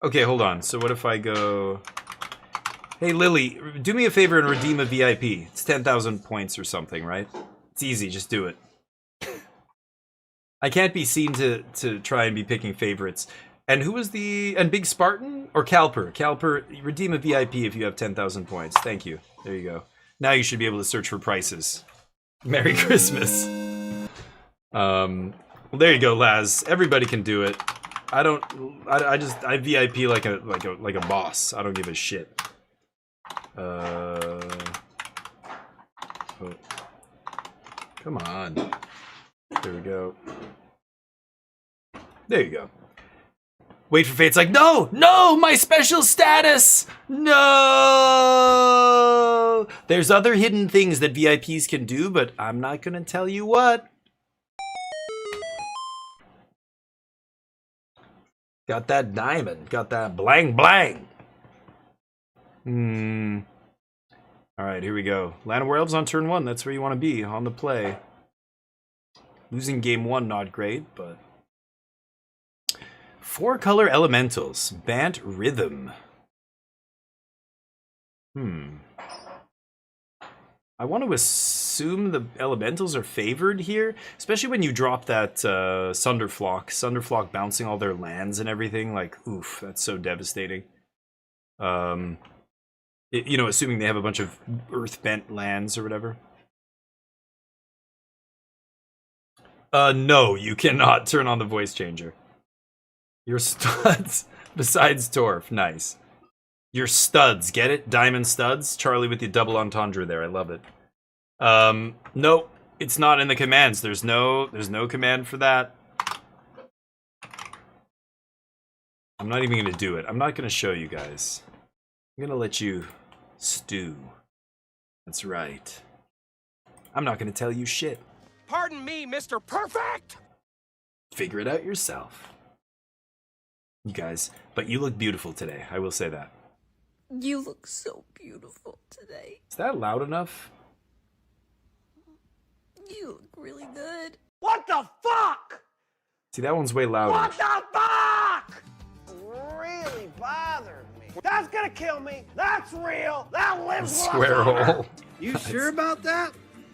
Okay, hold on. So what if I go... Hey, Lily, do me a favor and redeem a VIP. It's 10,000 points or something, right? It's easy, just do it. I can't be seen to try and be picking favorites. And who was the... And Big Spartan? Or Calper? Calper, redeem a VIP if you have 10,000 points. Thank you. There you go. Now you should be able to search for prices. Merry Christmas. Well, there you go, Laz. Everybody can do it. I VIP like a boss. I don't give a shit. Oh. Come on. There we go. There you go. Wait for Fate's like, no! No! My special status! No! There's other hidden things that VIPs can do, but I'm not gonna tell you what. Got that diamond. Got that blang blang. Alright, here we go. Land of Werewolves on turn 1. That's where you want to be, on the play. Losing game 1, not great, but... 4-color elementals. Bant Rhythm. I want to assume the elementals are favored here, especially when you drop that Sunderflock. Sunderflock bouncing all their lands and everything. Like, oof, that's so devastating. You know, assuming they have a bunch of earth-bent lands or whatever. No, you cannot turn on the voice changer. Your studs, besides Torf, nice. Your studs, get it? Diamond studs? Charlie with the double entendre there, I love it. Nope, it's not in the commands. There's no command for that. I'm not even gonna do it. I'm not gonna show you guys. I'm gonna let you stew. That's right. I'm not gonna tell you shit. Pardon me, Mr. Perfect! Figure it out yourself. You guys, but you look beautiful today, I will say that. You look so beautiful today. Is that loud enough? You look really good. What the fuck? See, that one's way louder. What the fuck? Really bothered me. That's gonna kill me. That's real. That lives Square hole. You Nice. sure about that?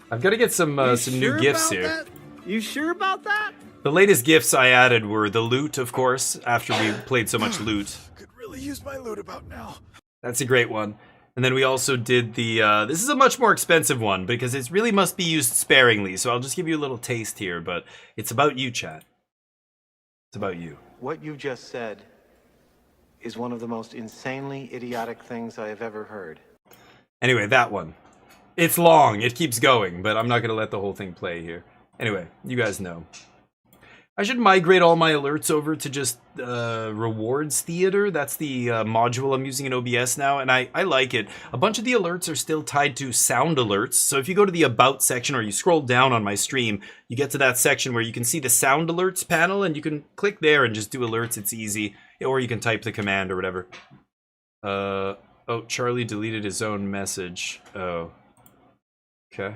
I've got to get some new gifts here. That? You sure about that? The latest gifts I added were the loot, of course, after we played so much loot. Could really use my loot about now. That's a great one. And then we also did the, this is a much more expensive one because it really must be used sparingly. So I'll just give you a little taste here, but it's about you, chat. It's about you. What you just said is one of the most insanely idiotic things I have ever heard. Anyway, that one. It's long. It keeps going, but I'm not going to let the whole thing play here. Anyway, you guys know. I should migrate all my alerts over to just rewards theater. That's the module I'm using in OBS now, and I like it. A bunch of the alerts are still tied to sound alerts. So if you go to the About section or you scroll down on my stream, you get to that section where you can see the sound alerts panel, and you can click there and just do alerts. It's easy. Or you can type the command or whatever. Oh, Charlie deleted his own message. Oh. Okay.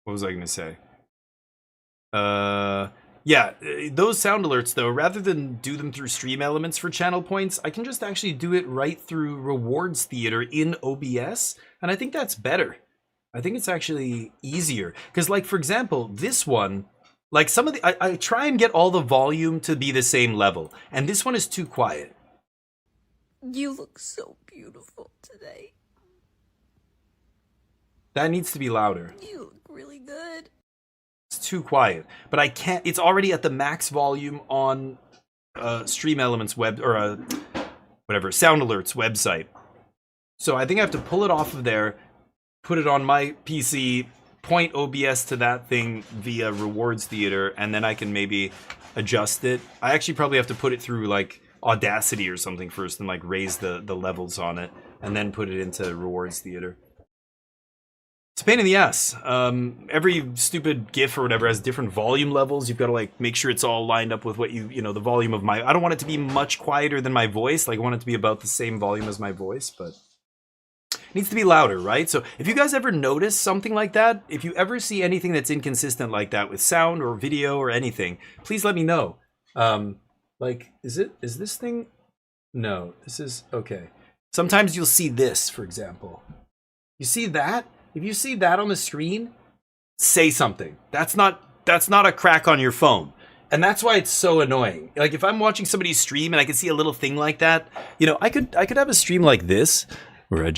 What was I going to say? Yeah, those sound alerts, though, rather than do them through stream elements for channel points, I can just actually do it right through rewards theater in OBS, and I think that's better. I think it's actually easier. Because, like, for example, this one, like, some of the... I try and get all the volume to be the same level, and this one is too quiet. You look so beautiful today. That needs to be louder. You look really good. It's too quiet, but I can't. It's already at the max volume on Stream Elements web or whatever Sound Alerts website. So I think I have to pull it off of there, put it on my PC, point OBS to that thing via Rewards Theater, and then I can maybe adjust it. I actually probably have to put it through like Audacity or something first, and like raise the levels on it, and then put it into Rewards Theater. It's a pain in the ass. Every stupid GIF or whatever has different volume levels. You've got to like make sure it's all lined up with what you know, the volume of my... I don't want it to be much quieter than my voice. Like, I want it to be about the same volume as my voice, but it needs to be louder, right? So if you guys ever notice something like that, if you ever see anything that's inconsistent like that with sound or video or anything, please let me know. Like, is this thing? No, this is... Okay. Sometimes you'll see this, for example. You see that? If you see that on the screen, say something. That's not a crack on your phone. And that's why it's so annoying. Like if I'm watching somebody stream and I can see a little thing like that, you know, I could have a stream like this where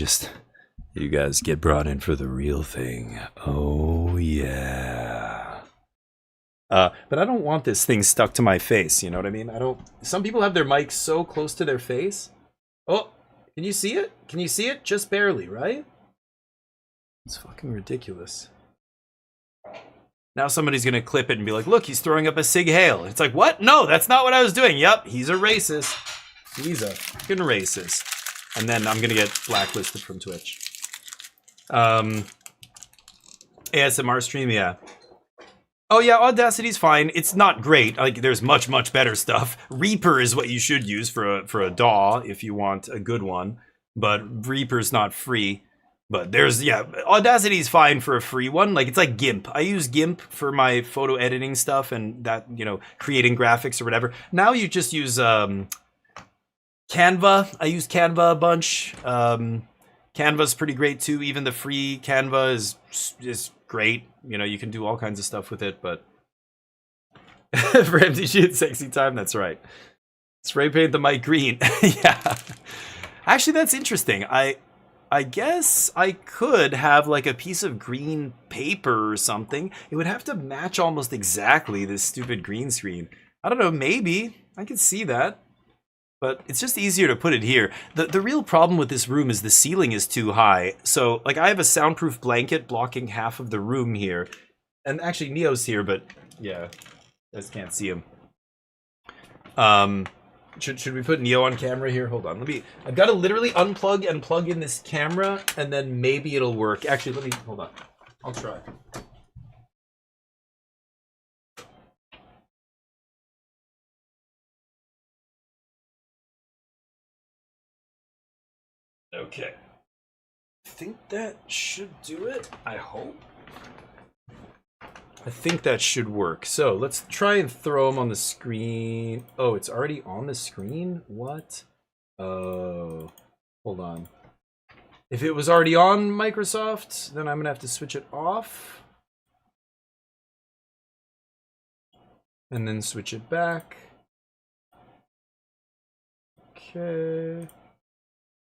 you guys get brought in for the real thing. Oh yeah. But I don't want this thing stuck to my face, you know what I mean? Some people have their mics so close to their face. Oh, can you see it? Can you see it? Just barely, right? It's fucking ridiculous. Now somebody's gonna clip it and be like, look, he's throwing up a Sig Hail. It's like, what? No, that's not what I was doing. Yep, he's a racist. He's a fucking racist. And then I'm gonna get blacklisted from Twitch. ASMR stream, yeah. Oh yeah, Audacity's fine. It's not great. Like, there's much, much better stuff. Reaper is what you should use for a DAW if you want a good one. But Reaper's not free. But there's, yeah, Audacity's fine for a free one. Like, it's like GIMP. I use GIMP for my photo editing stuff and that, you know, creating graphics or whatever. Now you just use Canva. I use Canva a bunch. Canva's pretty great too. Even the free Canva is great. You know, you can do all kinds of stuff with it, but for MTG it's sexy time, that's right. Spray paint the mic green. Yeah. Actually, that's interesting. I guess I could have like a piece of green paper or something. It would have to match almost exactly this stupid green screen. I don't know, maybe. I could see that. But it's just easier to put it here. The real problem with this room is the ceiling is too high. So, like, I have a soundproof blanket blocking half of the room here. And actually, Neo's here, but yeah, I just can't see him. Should we put Neo on camera here? Hold on, I've got to literally unplug and plug in this camera, and then maybe it'll work. Actually, hold on. I'll try. Okay. I think that should do it. I hope. I think that should work. So let's try and throw them on the screen. Oh, it's already on the screen? What? Oh, hold on. If it was already on Microsoft, then I'm gonna have to switch it off. And then switch it back. Okay.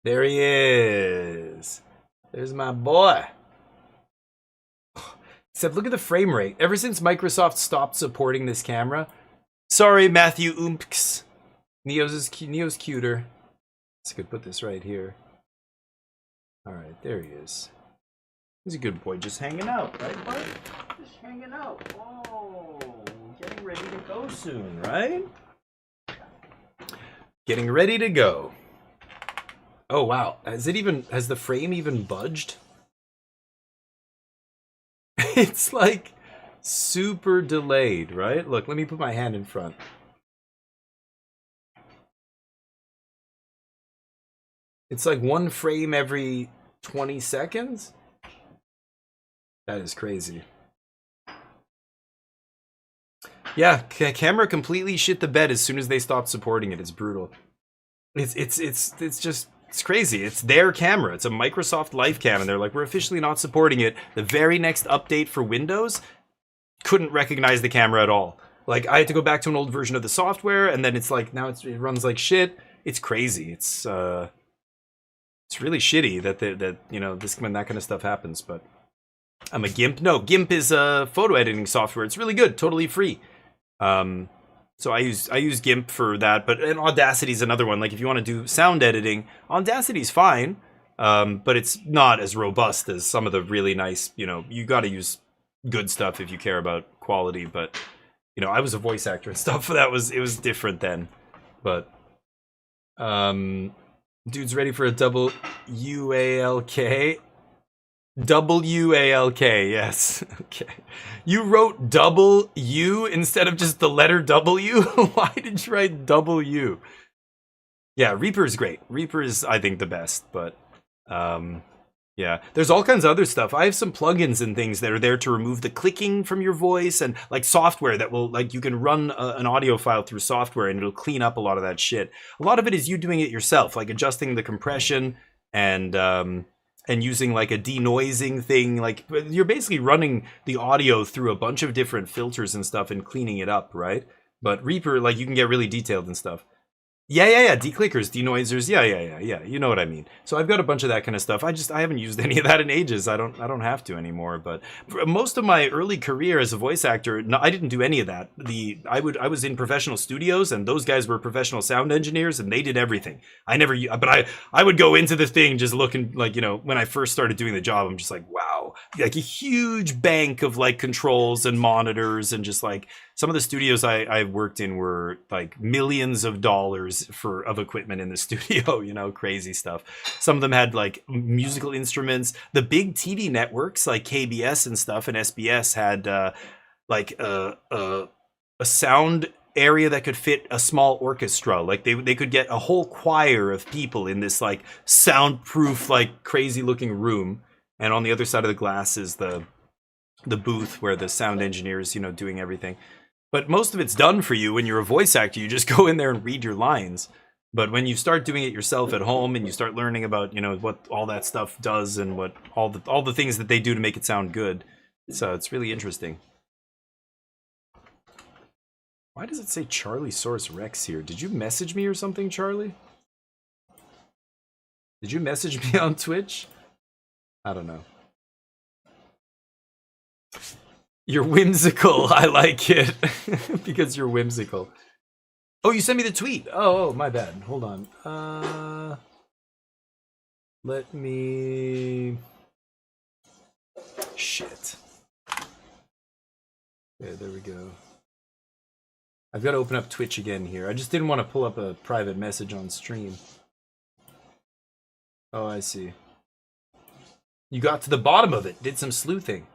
There he is. There's my boy. Except look at the frame rate. Ever since Microsoft stopped supporting this camera. Sorry, Matthew Oomps. Neo's cuter. So I could put this right here. All right, there he is. He's a good boy, just hanging out, right, bud? Just hanging out. Oh, getting ready to go soon, right? Getting ready to go. Oh wow, has the frame even budged? It's like super delayed, right? Look, let me put my hand in front. It's like one frame every 20 seconds? That is crazy. Yeah, camera completely shit the bed as soon as they stopped supporting it. It's brutal. It's crazy. It's their camera. It's a Microsoft LifeCam, and they're like, we're officially not supporting it. The very next update for Windows couldn't recognize the camera at all. Like, I had to go back to an old version of the software, and then it's like, now it runs like shit. It's crazy. It's really shitty that you know, when that kind of stuff happens. But I'm a GIMP. No, GIMP is a photo editing software. It's really good, totally free. So I use GIMP for that, and Audacity is another one. Like if you want to do sound editing, Audacity's fine, but it's not as robust as some of the really nice. You know, you got to use good stuff if you care about quality. But you know, I was a voice actor and stuff, so it was different then. But dude's ready for a double UALK. W-A-L-K, yes. Okay. You wrote double U instead of just the letter W? Why did you write W? Yeah, Reaper's great. Reaper is, I think, the best, but yeah. There's all kinds of other stuff. I have some plugins and things that are there to remove the clicking from your voice, and like software that will, like, you can run an audio file through software and it'll clean up a lot of that shit. A lot of it is you doing it yourself, like adjusting the compression and using like a denoising thing. Like you're basically running the audio through a bunch of different filters and stuff and cleaning it up, right? But Reaper, like, you can get really detailed and stuff. Yeah. Declickers, denoisers. Yeah. You know what I mean. So I've got a bunch of that kind of stuff. I haven't used any of that in ages. I don't have to anymore. But most of my early career as a voice actor, no, I didn't do any of that. I was in professional studios, and those guys were professional sound engineers, and they did everything. I would go into the thing just looking like, you know, when I first started doing the job, I'm just like, wow, like a huge bank of like controls and monitors, and just like some of the studios I worked in were like millions of dollars of equipment in the studio, you know, crazy stuff. Some of them had like musical instruments. The big TV networks like KBS and stuff and SBS had like a sound area that could fit a small orchestra. Like they could get a whole choir of people in this like soundproof, like crazy looking room. And on the other side of the glass is the booth where the sound engineers, you know, doing everything. But most of it's done for you when you're a voice actor. You just go in there and read your lines. But when you start doing it yourself at home and you start learning about, you know, what all that stuff does and what all the things that they do to make it sound good, so it's really interesting. Why does it say Charlie Source Rex here? Did you message me or something, Charlie? Did you message me on Twitch? I don't know. You're whimsical. I like it. Because you're whimsical. Oh, you sent me the tweet. Oh, my bad. Hold on. Let me... Shit. Okay, there we go. I've got to open up Twitch again here. I just didn't want to pull up a private message on stream. Oh, I see. You got to the bottom of it. Did some sleuthing.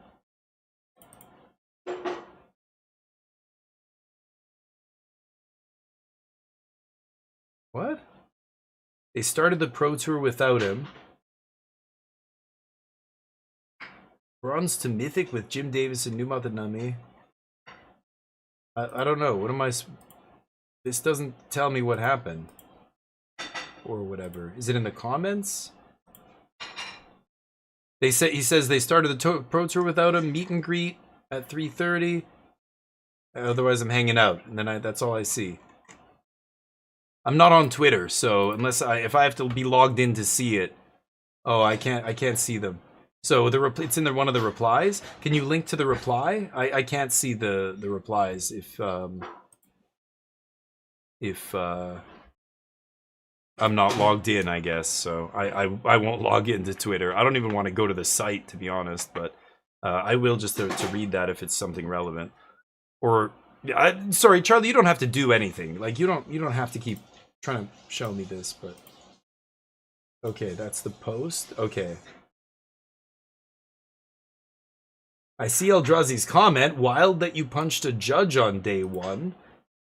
What? They started the Pro Tour without him. Bronze to Mythic with Jim Davis and Numata Nami. I don't know. What am I... This doesn't tell me what happened. Or whatever. Is it in the comments? He says they started the Pro Tour without him. Meet and greet at 3:30. Otherwise, I'm hanging out. And then that's all I see. I'm not on Twitter, so if I have to be logged in to see it, oh, I can't see them. So it's in one of the replies. Can you link to the reply? I can't see the replies if I'm not logged in, I guess, so I won't log into Twitter. I don't even want to go to the site, to be honest, but I will just to read that if it's something relevant. Or, sorry, Charlie, you don't have to do anything. Like, you don't have to keep trying to show me this, but... Okay, that's the post? Okay. I see Eldrazi's comment, wild that you punched a judge on day 1.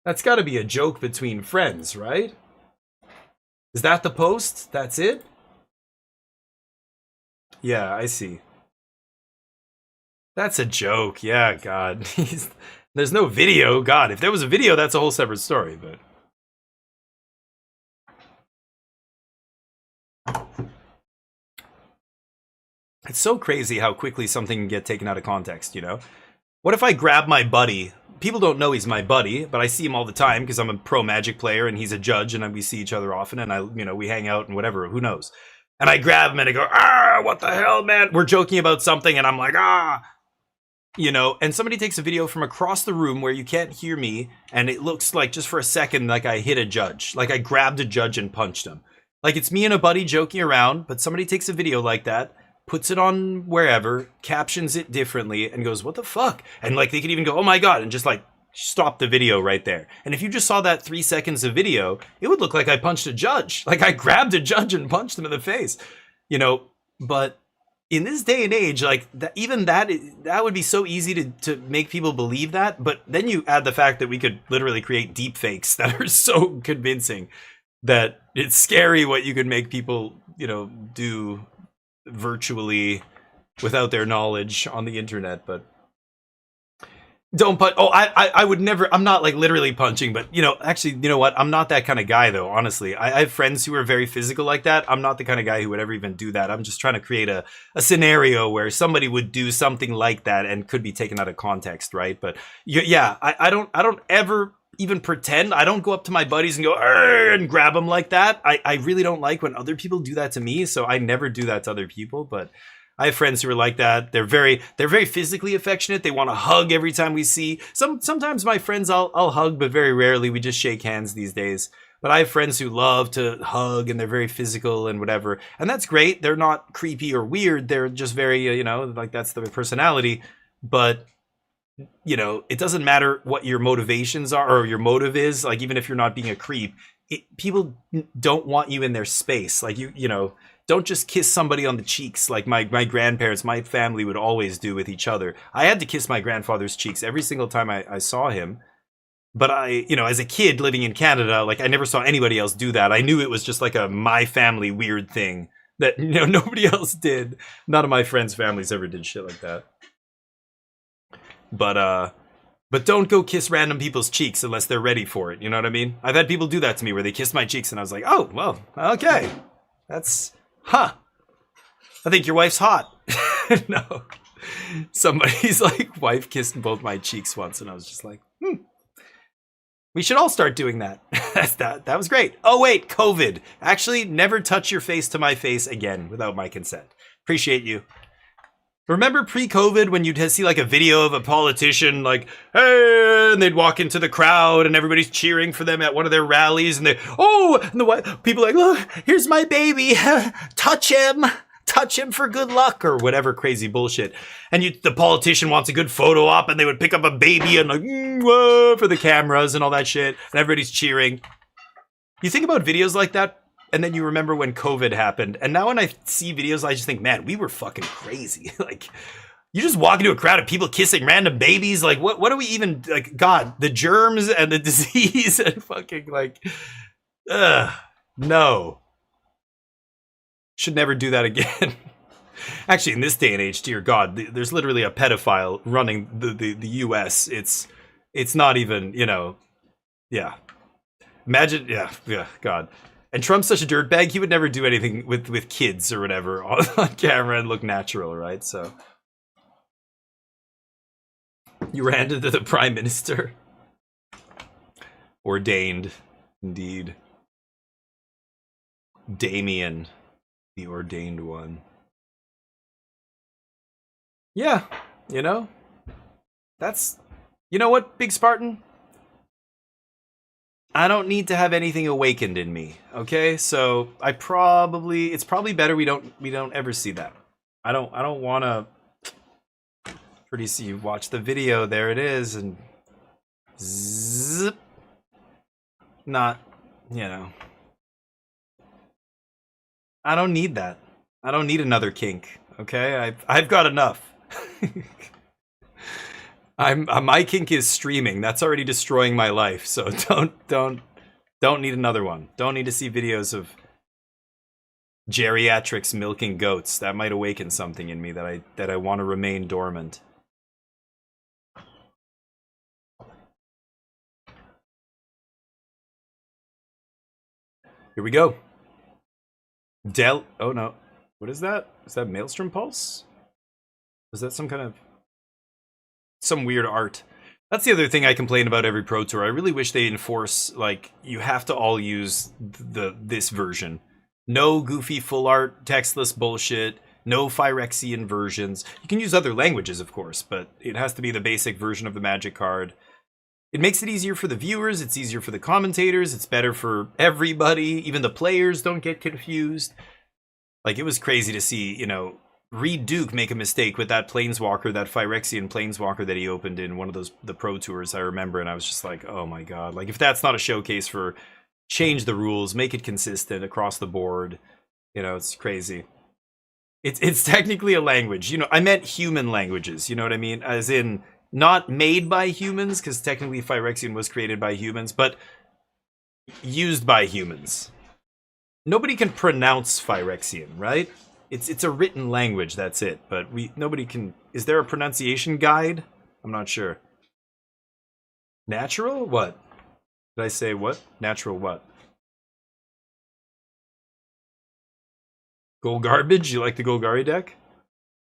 That's gotta be a joke between friends, right? Is that the post? That's it? Yeah, I see. That's a joke, yeah, God. There's no video, God. If there was a video, that's a whole separate story, but... It's so crazy how quickly something can get taken out of context, you know? What if I grab my buddy? People don't know he's my buddy, but I see him all the time because I'm a pro Magic player and he's a judge and we see each other often and we hang out and whatever, who knows? And I grab him and I go, ah, what the hell, man? We're joking about something and I'm like, ah, you know, and somebody takes a video from across the room where you can't hear me and it looks like just for a second like I hit a judge, like I grabbed a judge and punched him. Like it's me and a buddy joking around, but somebody takes a video like that, puts it on wherever, captions it differently, and goes, what the fuck? And like they could even go, oh my God, and just like stop the video right there. And if you just saw that 3 seconds of video, it would look like I punched a judge. Like I grabbed a judge and punched him in the face. You know, but in this day and age, like that would be so easy to make people believe that. But then you add the fact that we could literally create deep fakes that are so convincing that it's scary what you could make people, you know, do virtually without their knowledge on the internet. But don't punch. Oh, I would never. I'm not like literally punching, but you know, actually, you know what? I'm not that kind of guy though. Honestly, I have friends who are very physical like that. I'm not the kind of guy who would ever even do that. I'm just trying to create a scenario where somebody would do something like that and could be taken out of context, right? But yeah, I don't ever even pretend. I don't go up to my buddies and go and grab them like that. I really don't like when other people do that to me, so I never do that to other people. But I have friends who are like that. They're very physically affectionate. They want to hug every time we see. Sometimes my friends I'll hug, but very rarely. We just shake hands these days. But I have friends who love to hug and they're very physical and whatever. And that's great. They're not creepy or weird. They're just very, you know, like that's their personality. But you know, it doesn't matter what your motivations are or your motive is. Like, even if you're not being a creep, people don't want you in their space. Like, you know, don't just kiss somebody on the cheeks like my grandparents, my family would always do with each other. I had to kiss my grandfather's cheeks every single time I saw him. But you know, as a kid living in Canada, like I never saw anybody else do that. I knew it was just like a my family weird thing that, you know, nobody else did. None of my friends' families ever did shit like that. But don't go kiss random people's cheeks unless they're ready for it. You know what I mean? I've had people do that to me where they kiss my cheeks and I was like, oh, well, okay. That's, I think your wife's hot. No. Somebody's like wife kissed both my cheeks once and I was just like, we should all start doing that. That was great. Oh wait, COVID. Actually, never touch your face to my face again without my consent. Appreciate you. Remember pre-COVID when you'd see like a video of a politician like, hey, and they'd walk into the crowd and everybody's cheering for them at one of their rallies and people like, look, here's my baby, touch him for good luck or whatever crazy bullshit. And the politician wants a good photo op and they would pick up a baby and like, whoa, for the cameras and all that shit. And everybody's cheering. You think about videos like that and then you remember when COVID happened. And now when I see videos, I just think, man, we were fucking crazy. Like, you just walk into a crowd of people kissing random babies. Like, what are we even, like, God, the germs and the disease and fucking, like, no. Should never do that again. Actually, in this day and age, dear God, there's literally a pedophile running the US. It's not even, you know, yeah. Imagine, yeah, God. And Trump's such a dirtbag, he would never do anything with kids or whatever on camera and look natural, right? So you ran into the Prime Minister. Ordained, indeed. Damien, the ordained one. Yeah, you know, that's, you know what, Big Spartan? I don't need to have anything awakened in me. Okay, so it's probably better we don't ever see that. I don't want to. Pretty soon you watch the video. There it is, and zip. Not, you know. I don't need that. I don't need another kink. Okay, I've got enough. My kink is streaming. That's already destroying my life. So don't need another one. Don't need to see videos of geriatrics milking goats. That might awaken something in me that I want to remain dormant. Here we go. Oh no. What is that? Is that Maelstrom Pulse? Is that some weird art? That's the other thing I complain about every Pro Tour. I really wish they enforce, like, you have to all use this version. No goofy full art, textless bullshit. No Phyrexian versions. You can use other languages, of course, but it has to be the basic version of the Magic card. It makes it easier for the viewers, it's easier for the commentators, it's better for everybody. Even the players don't get confused. Like, it was crazy to see, you know, Reed Duke make a mistake with that Planeswalker, that Phyrexian Planeswalker that he opened in one of the Pro Tours, I remember, and I was just like, oh my god. Like, if that's not a showcase for change the rules, make it consistent across the board, you know, it's crazy. It's technically a language. You know, I meant human languages, you know what I mean? As in, not made by humans, because technically Phyrexian was created by humans, but used by humans. Nobody can pronounce Phyrexian, right? It's a written language, that's it. But nobody can. Is there a pronunciation guide? I'm not sure. Natural? What? Did I say what? Natural what? Golgarbage? You like the Golgari deck?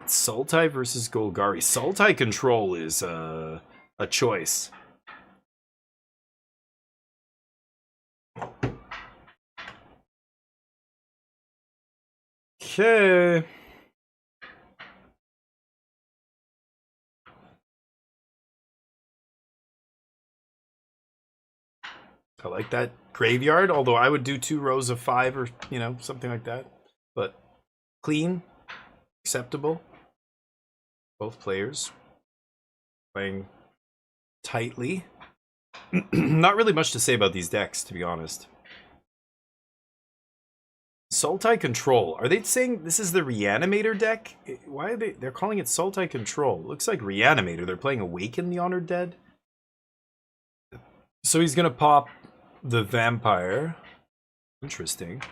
Sultai versus Golgari. Sultai control is a choice. Okay. I like that graveyard, although I would do 2 rows of 5 or, you know, something like that. But clean, acceptable. Both players playing tightly. Not really much to say about these decks, to be honest. Sultai Control. Are they saying this is the Reanimator deck? Why are they're calling it Sultai Control? Looks like Reanimator. They're playing Awaken the Honored Dead. So he's gonna pop the Vampire. Interesting.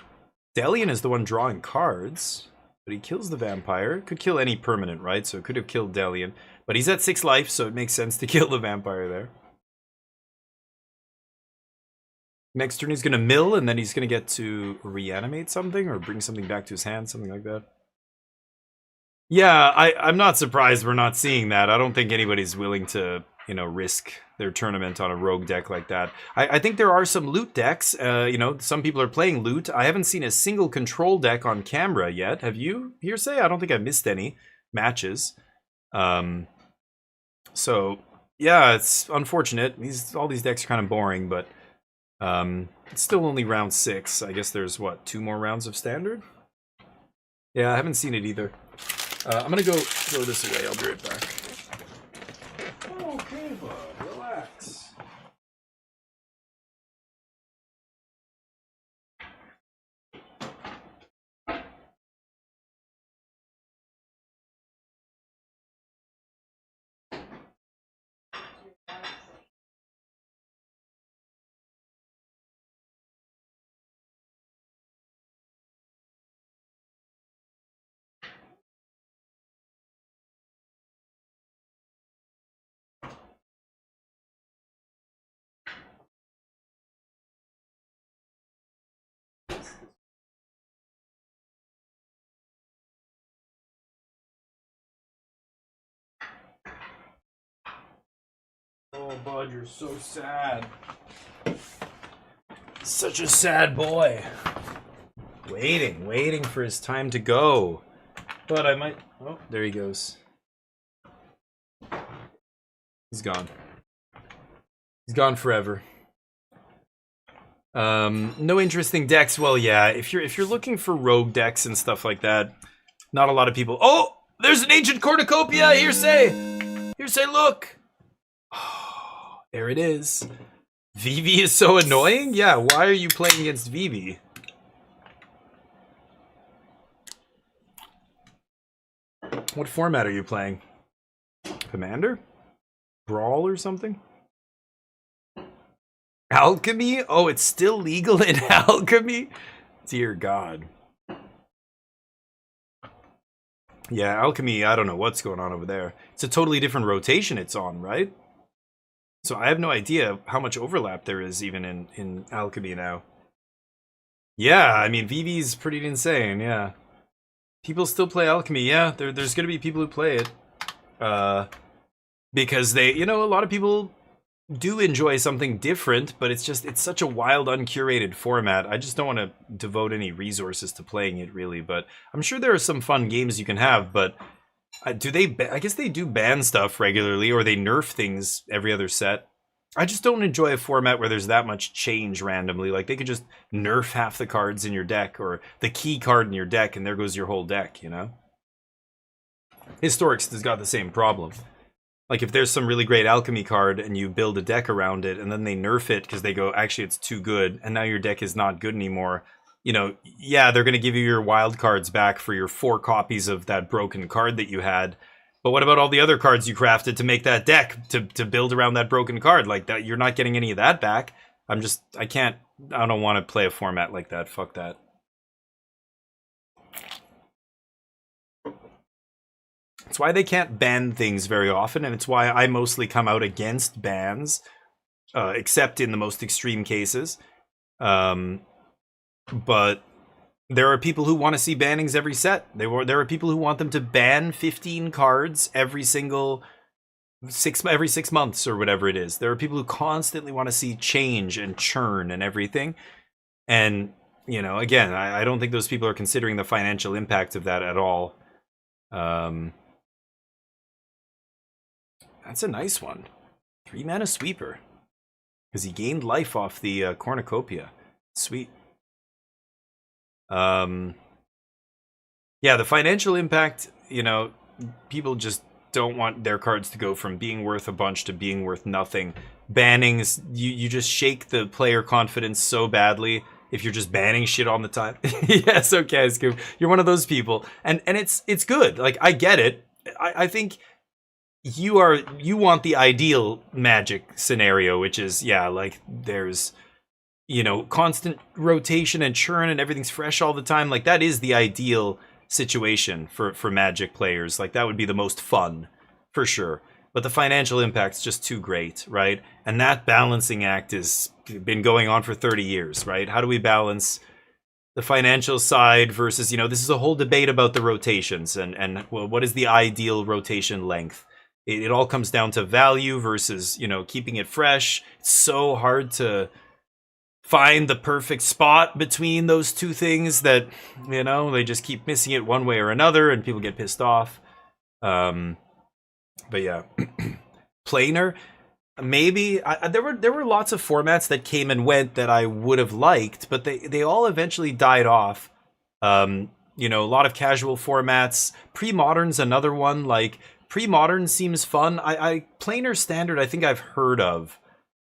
Delian is the one drawing cards, but he kills the Vampire. Could kill any permanent, right? So it could have killed Delian. But he's at 6 life, so it makes sense to kill the Vampire there. Next turn he's going to mill, and then he's going to get to reanimate something, or bring something back to his hand, something like that. Yeah, I'm not surprised we're not seeing that. I don't think anybody's willing to, you know, risk their tournament on a rogue deck like that. I think there are some loot decks. You know, some people are playing loot. I haven't seen a single control deck on camera yet. Have you, Hearsay? I don't think I missed any matches. So, yeah, it's unfortunate. All these decks are kind of boring, but it's still only round 6. I guess there's, what, 2 more rounds of Standard? Yeah, I haven't seen it either. I'm gonna go throw this away. I'll be right back. Okay, bud. Relax. Oh, bud, you're so sad. Such a sad boy. Waiting for his time to go. But I might... Oh, there he goes. He's gone. He's gone forever. No interesting decks. Well, yeah, if you're looking for rogue decks and stuff like that, not a lot of people. Oh, there's an ancient cornucopia. Hearsay, look. Oh, there it is. Vivi is so annoying. Yeah, why are you playing against Vivi? What format are you playing? Commander? Brawl or something? Alchemy? Oh, it's still legal in Alchemy? Dear God. Yeah, Alchemy, I don't know what's going on over there. It's a totally different rotation it's on, right? So I have no idea how much overlap there is even in Alchemy now. Yeah, I mean, Vivi's pretty insane, yeah. People still play Alchemy, yeah. There's gonna be people who play it. Because they, you know, a lot of people do enjoy something different, but it's such a wild, uncurated format. I just don't want to devote any resources to playing it, really. But I'm sure there are some fun games you can have, but I guess they do ban stuff regularly, or they nerf things every other set. I just don't enjoy a format where there's that much change randomly. Like, they could just nerf half the cards in your deck, or the key card in your deck, and there goes your whole deck, you know? Historics has got the same problem. Like, if there's some really great Alchemy card and you build a deck around it and then they nerf it because they go, actually, it's too good, and now your deck is not good anymore, you know, yeah, they're going to give you your wild cards back for your 4 copies of that broken card that you had. But what about all the other cards you crafted to make that deck, to build around that broken card? Like, that, you're not getting any of that back. I don't want to play a format like that. Fuck that. It's why they can't ban things very often, and it's why I mostly come out against bans, except in the most extreme cases. But there are people who want to see bannings every set. There are people who want them to ban 15 cards every 6 months or whatever it is. There are people who constantly want to see change and churn and everything. And, you know, again, I don't think those people are considering the financial impact of that at all. That's a nice one. 3-mana sweeper. Because he gained life off the cornucopia. Sweet. Yeah, the financial impact, you know, people just don't want their cards to go from being worth a bunch to being worth nothing. Bannings, you just shake the player confidence so badly if you're just banning shit all the time. Yes, okay, Scoop. You're one of those people. And it's good. Like, I get it. I think you want the ideal Magic scenario, which is, yeah, like, there's, you know, constant rotation and churn and everything's fresh all the time. Like, that is the ideal situation for Magic players. Like, that would be the most fun, for sure. But the financial impact's just too great, right? And that balancing act has been going on for 30 years, right? How do we balance the financial side versus, you know, this is a whole debate about the rotations and well, what is the ideal rotation length? It all comes down to value versus, you know, keeping it fresh. It's so hard to find the perfect spot between those two things that, you know, they just keep missing it one way or another and people get pissed off. But yeah, planar, maybe. There were lots of formats that came and went that I would have liked, but they all eventually died off. You know, a lot of casual formats. Pre-modern's another one. Like, pre-modern seems fun. Planar standard, I think I've heard of,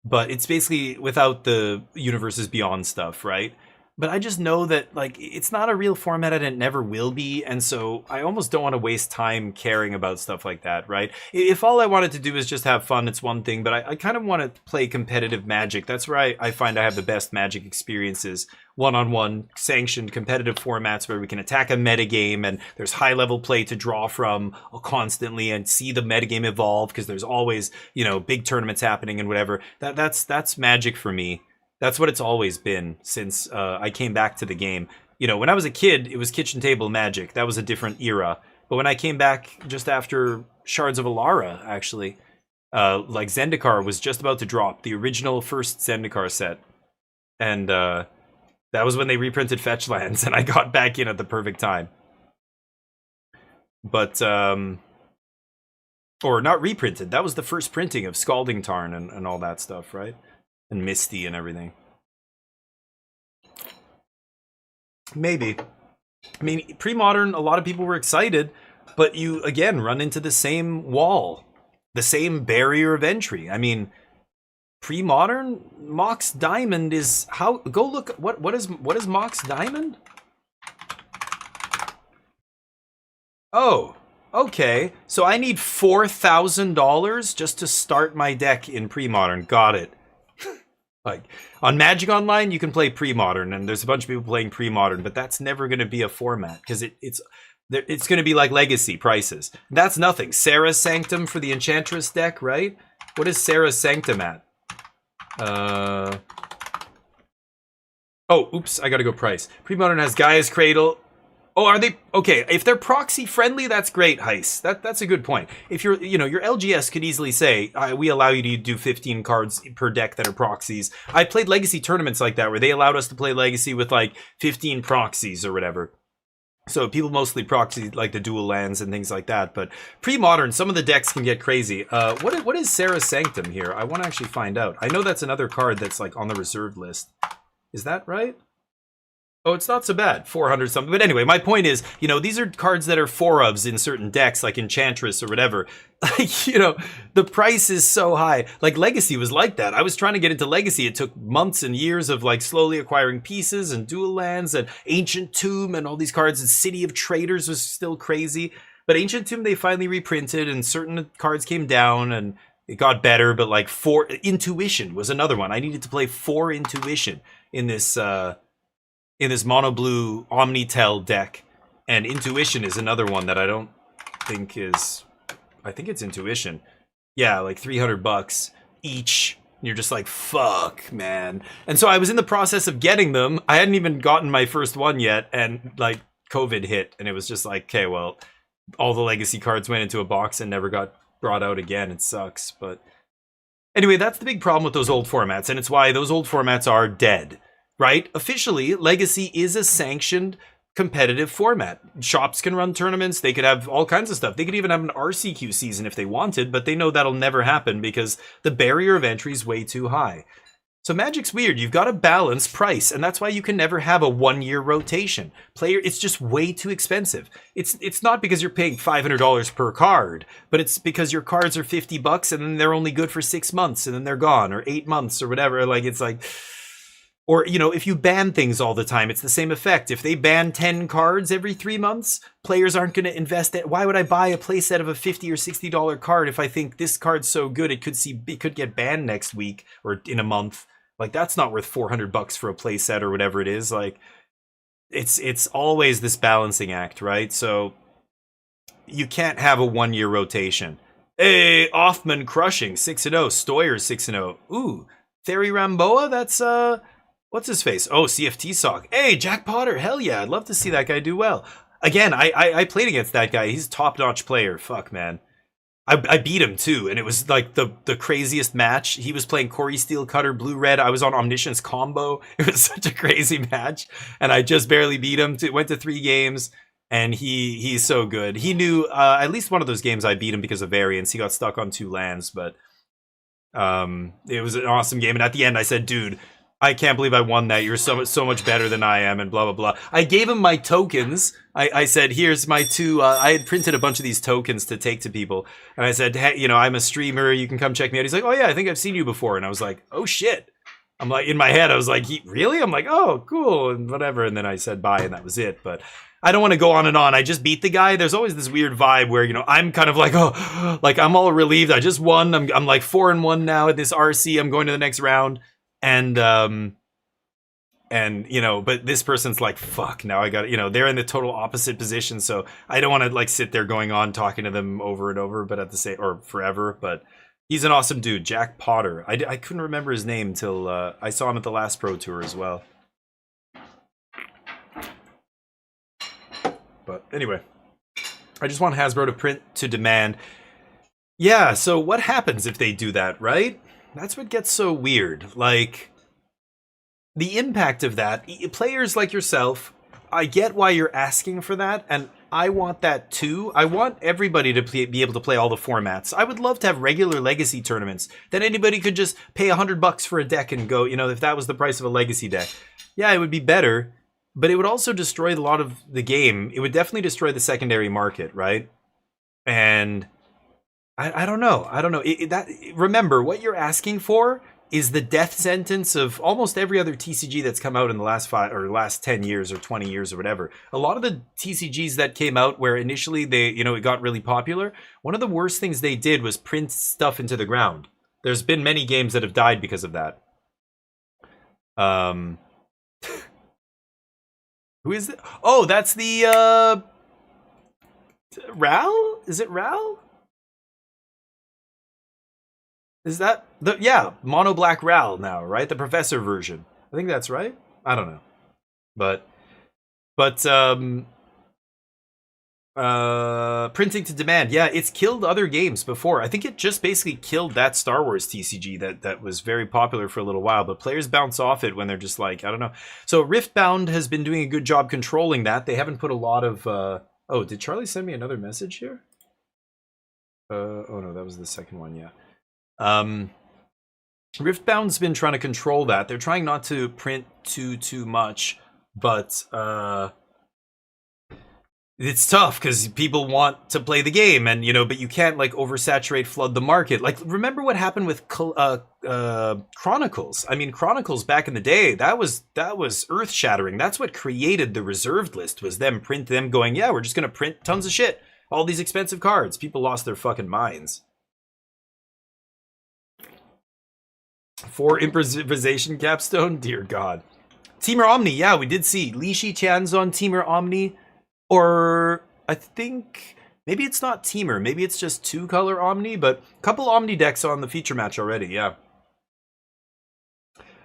but it's basically without the Universes Beyond stuff, right? But I just know that, like, it's not a real format and it never will be, and so I almost don't want to waste time caring about stuff like that, right? If all I wanted to do is just have fun, it's one thing, but I kind of want to play competitive Magic. That's where I find I have the best Magic experiences. One-on-one, sanctioned, competitive formats where we can attack a metagame and there's high-level play to draw from constantly and see the metagame evolve because there's always, you know, big tournaments happening and whatever. That's Magic for me. That's what it's always been since I came back to the game. You know, when I was a kid, it was kitchen table Magic. That was a different era. But when I came back just after Shards of Alara, actually, like Zendikar was just about to drop, the original first Zendikar set. And that was when they reprinted Fetch Lands, and I got back in at the perfect time. But, or not reprinted, that was the first printing of Scalding Tarn and all that stuff, right? And Misty and everything. Maybe. I mean, pre-modern, a lot of people were excited, but you, again, run into the same wall. The same barrier of entry. I mean, pre-modern, Mox Diamond is... how? Go look... What is Mox Diamond? Oh, okay. So I need $4,000 just to start my deck in pre-modern. Got it. Like, on Magic Online, you can play pre-modern, and there's a bunch of people playing pre-modern, but that's never going to be a format, because it's going to be like Legacy prices. That's nothing. Sarah's Sanctum for the Enchantress deck, right? What is Sarah's Sanctum at? Oh, oops, I gotta go price. Pre-modern has Gaia's Cradle. Oh, are they? Okay, if they're proxy friendly, that's great, Heist. That's a good point. If you're, you know, your LGS could easily say, we allow you to do 15 cards per deck that are proxies. I played Legacy tournaments like that, where they allowed us to play Legacy with like 15 proxies or whatever. So people mostly proxy like the dual lands and things like that. But pre-modern, some of the decks can get crazy. What is Sarah's Sanctum here? I want to actually find out. I know that's another card that's like on the reserved list. Is that right? Oh, it's not so bad. 400 something. But anyway, my point is, you know, these are cards that are 4-ofs in certain decks, like Enchantress or whatever. Like, you know, the price is so high. Like, Legacy was like that. I was trying to get into Legacy. It took months and years of, like, slowly acquiring pieces and dual lands and Ancient Tomb and all these cards. And City of Traders was still crazy. But Ancient Tomb, they finally reprinted, and certain cards came down, and it got better. But, like, Intuition was another one. I needed to play 4 Intuition in this mono blue Omnitel deck, and Intuition is another one that I don't think is... I think it's Intuition. Yeah, like $300 each. You're just like, fuck, man. And so I was in the process of getting them. I hadn't even gotten my first one yet, and like COVID hit, and it was just like, okay, well, all the Legacy cards went into a box and never got brought out again. It sucks, but anyway, that's the big problem with those old formats, and it's why those old formats are dead. Right? Officially, Legacy is a sanctioned competitive format. Shops can run tournaments. They could have all kinds of stuff. They could even have an RCQ season if they wanted, but they know that'll never happen because the barrier of entry is way too high. So Magic's weird. You've got to balance price, and that's why you can never have a 1-year rotation. It's just way too expensive. It's not because you're paying $500 per card, but it's because your cards are $50 and then they're only good for 6 months and then they're gone, or 8 months or whatever. Like, it's like... Or, you know, if you ban things all the time, it's the same effect. If they ban 10 cards every 3 months, players aren't going to invest it. Why would I buy a playset of a $50 or $60 card if I think this card's so good it could get banned next week or in a month? Like, that's not worth $400 for a playset or whatever it is. Like, it's always this balancing act, right? So you can't have a 1-year rotation. Hey, Offman crushing 6-0, Stoyer 6-0. Ooh, Theory Ramboa, that's what's his face? Oh, CFT Sock. Hey, Jack Potter. Hell yeah. I'd love to see that guy do well. Again, I played against that guy. He's a top-notch player. Fuck, man. I beat him, too. And it was like the craziest match. He was playing Corey Steelcutter, Blue-Red. I was on Omniscience Combo. It was such a crazy match. And I just barely beat him. Went to 3 games. And he's so good. He knew at least one of those games I beat him because of variance. He got stuck on 2 lands. But it was an awesome game. And at the end, I said, dude... I can't believe I won that. You're so much better than I am, and blah, blah, blah. I gave him my tokens. I said, here's my 2... I had printed a bunch of these tokens to take to people. And I said, hey, you know, I'm a streamer. You can come check me out. He's like, oh, yeah, I think I've seen you before. And I was like, oh, shit. I'm like, in my head, I was like, really? I'm like, oh, cool, and whatever. And then I said bye, and that was it. But I don't want to go on and on. I just beat the guy. There's always this weird vibe where, you know, I'm kind of like, oh, like, I'm all relieved. I just won. I'm like 4-1 now at this RC. I'm going to the next round. And you know, but this person's like, fuck, now I got, you know, they're in the total opposite position, so I don't want to like sit there going on talking to them over and over, but at the same, or forever. But he's an awesome dude, Jack Potter. I couldn't remember his name until I saw him at the last Pro Tour as well. But anyway, I just want Hasbro to print to demand. Yeah, so what happens if they do that, right? That's what gets so weird. Like, the impact of that, players like yourself, I get why you're asking for that, and I want that too. I want everybody to be able to play all the formats. I would love to have regular Legacy tournaments. Then anybody could just pay $100 for a deck and go, you know, if that was the price of a Legacy deck. Yeah, it would be better, but it would also destroy a lot of the game. It would definitely destroy the secondary market, right? And I don't know. I don't know. Remember, what you're asking for is the death sentence of almost every other TCG that's come out in the last 10 years or 20 years or whatever. A lot of the TCGs that came out where initially it got really popular, one of the worst things they did was print stuff into the ground. There's been many games that have died because of that. Who is it? Oh, that's the Ral? Is it Ral? Is that Mono Black Ral now, right? The Professor version. I think that's right. I don't know. But printing to demand. Yeah, it's killed other games before. I think it just basically killed that Star Wars TCG that was very popular for a little while, but players bounce off it when they're just like, I don't know. So Riftbound has been doing a good job controlling that. They haven't put a lot of oh, did Charlie send me another message here? Oh no, that was the second one, yeah. Riftbound's been trying to control that. They're trying not to print too much, but it's tough because people want to play the game, and but you can't like oversaturate, flood the market. Like, remember what happened with Chronicles? I mean, Chronicles back in the day, that was earth shattering. That's what created the reserved list, was them going, yeah, we're just gonna print tons of shit, all these expensive cards. People lost their fucking minds. 4 improvisation capstone, dear God. Teamer Omni, yeah, we did see Li Shiqian's on Teamer Omni. Or I think maybe it's not Teamer, maybe it's just 2-color Omni, but a couple Omni decks on the feature match already, yeah.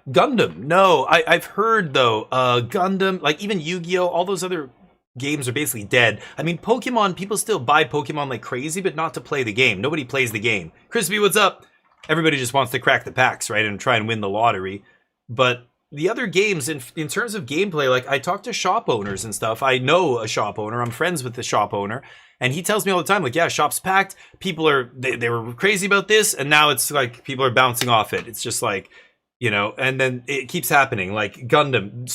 Gundam, no, I've heard though, Gundam, like even Yu-Gi-Oh, all those other games are basically dead. I mean, Pokemon, people still buy Pokemon like crazy, but not to play the game. Nobody plays the game. Crispy, what's up? Everybody just wants to crack the packs, right, and try and win the lottery. But the other games, in terms of gameplay, like I talk to shop owners and stuff. I know a shop owner. I'm friends with the shop owner. And he tells me all the time, like, yeah, shop's packed. People are, they were crazy about this. And now it's like people are bouncing off it. It's just like, and then it keeps happening. Like Gundam,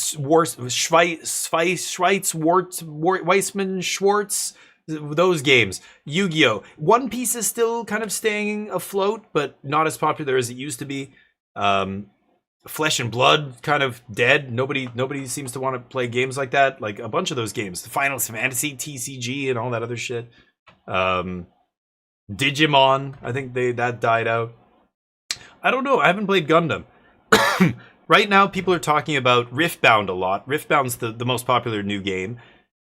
Weissman, Schwartz, those games. Yu-Gi-Oh! One Piece is still kind of staying afloat, but not as popular as it used to be. Flesh and Blood kind of dead. Nobody seems to want to play games like that. Like a bunch of those games, the Final Fantasy TCG and all that other shit. Digimon, I think that died out. I don't know. I haven't played Gundam. Right now, people are talking about Riftbound a lot. Riftbound's the most popular new game,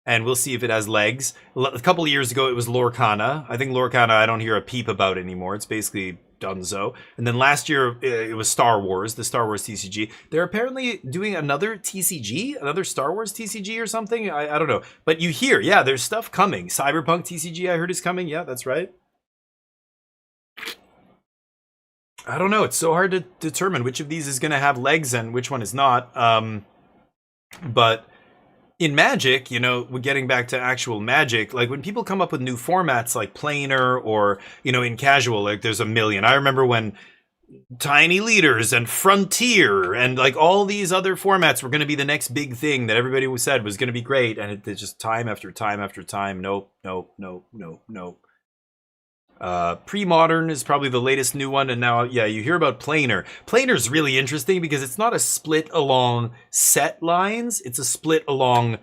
and we'll see if it has legs. A couple of years ago, it was Lorcana. I think Lorcana, I don't hear a peep about anymore. It's basically donezo. And then last year, it was Star Wars, the Star Wars TCG. They're apparently doing another TCG, another Star Wars TCG or something. I don't know. But you hear, yeah, there's stuff coming. Cyberpunk TCG, I heard, is coming. Yeah, that's right. I don't know. It's so hard to determine which of these is going to have legs and which one is not. But in Magic, we're getting back to actual Magic. Like when people come up with new formats like Planar or, in casual, like there's a million. I remember when Tiny Leaders and Frontier and like all these other formats were going to be the next big thing that everybody said was going to be great. And it's just time after time after time. Nope. Pre-modern is probably the latest new one, and now, yeah, you hear about Planar. Planar's really interesting because it's not a split along set lines, it's a split along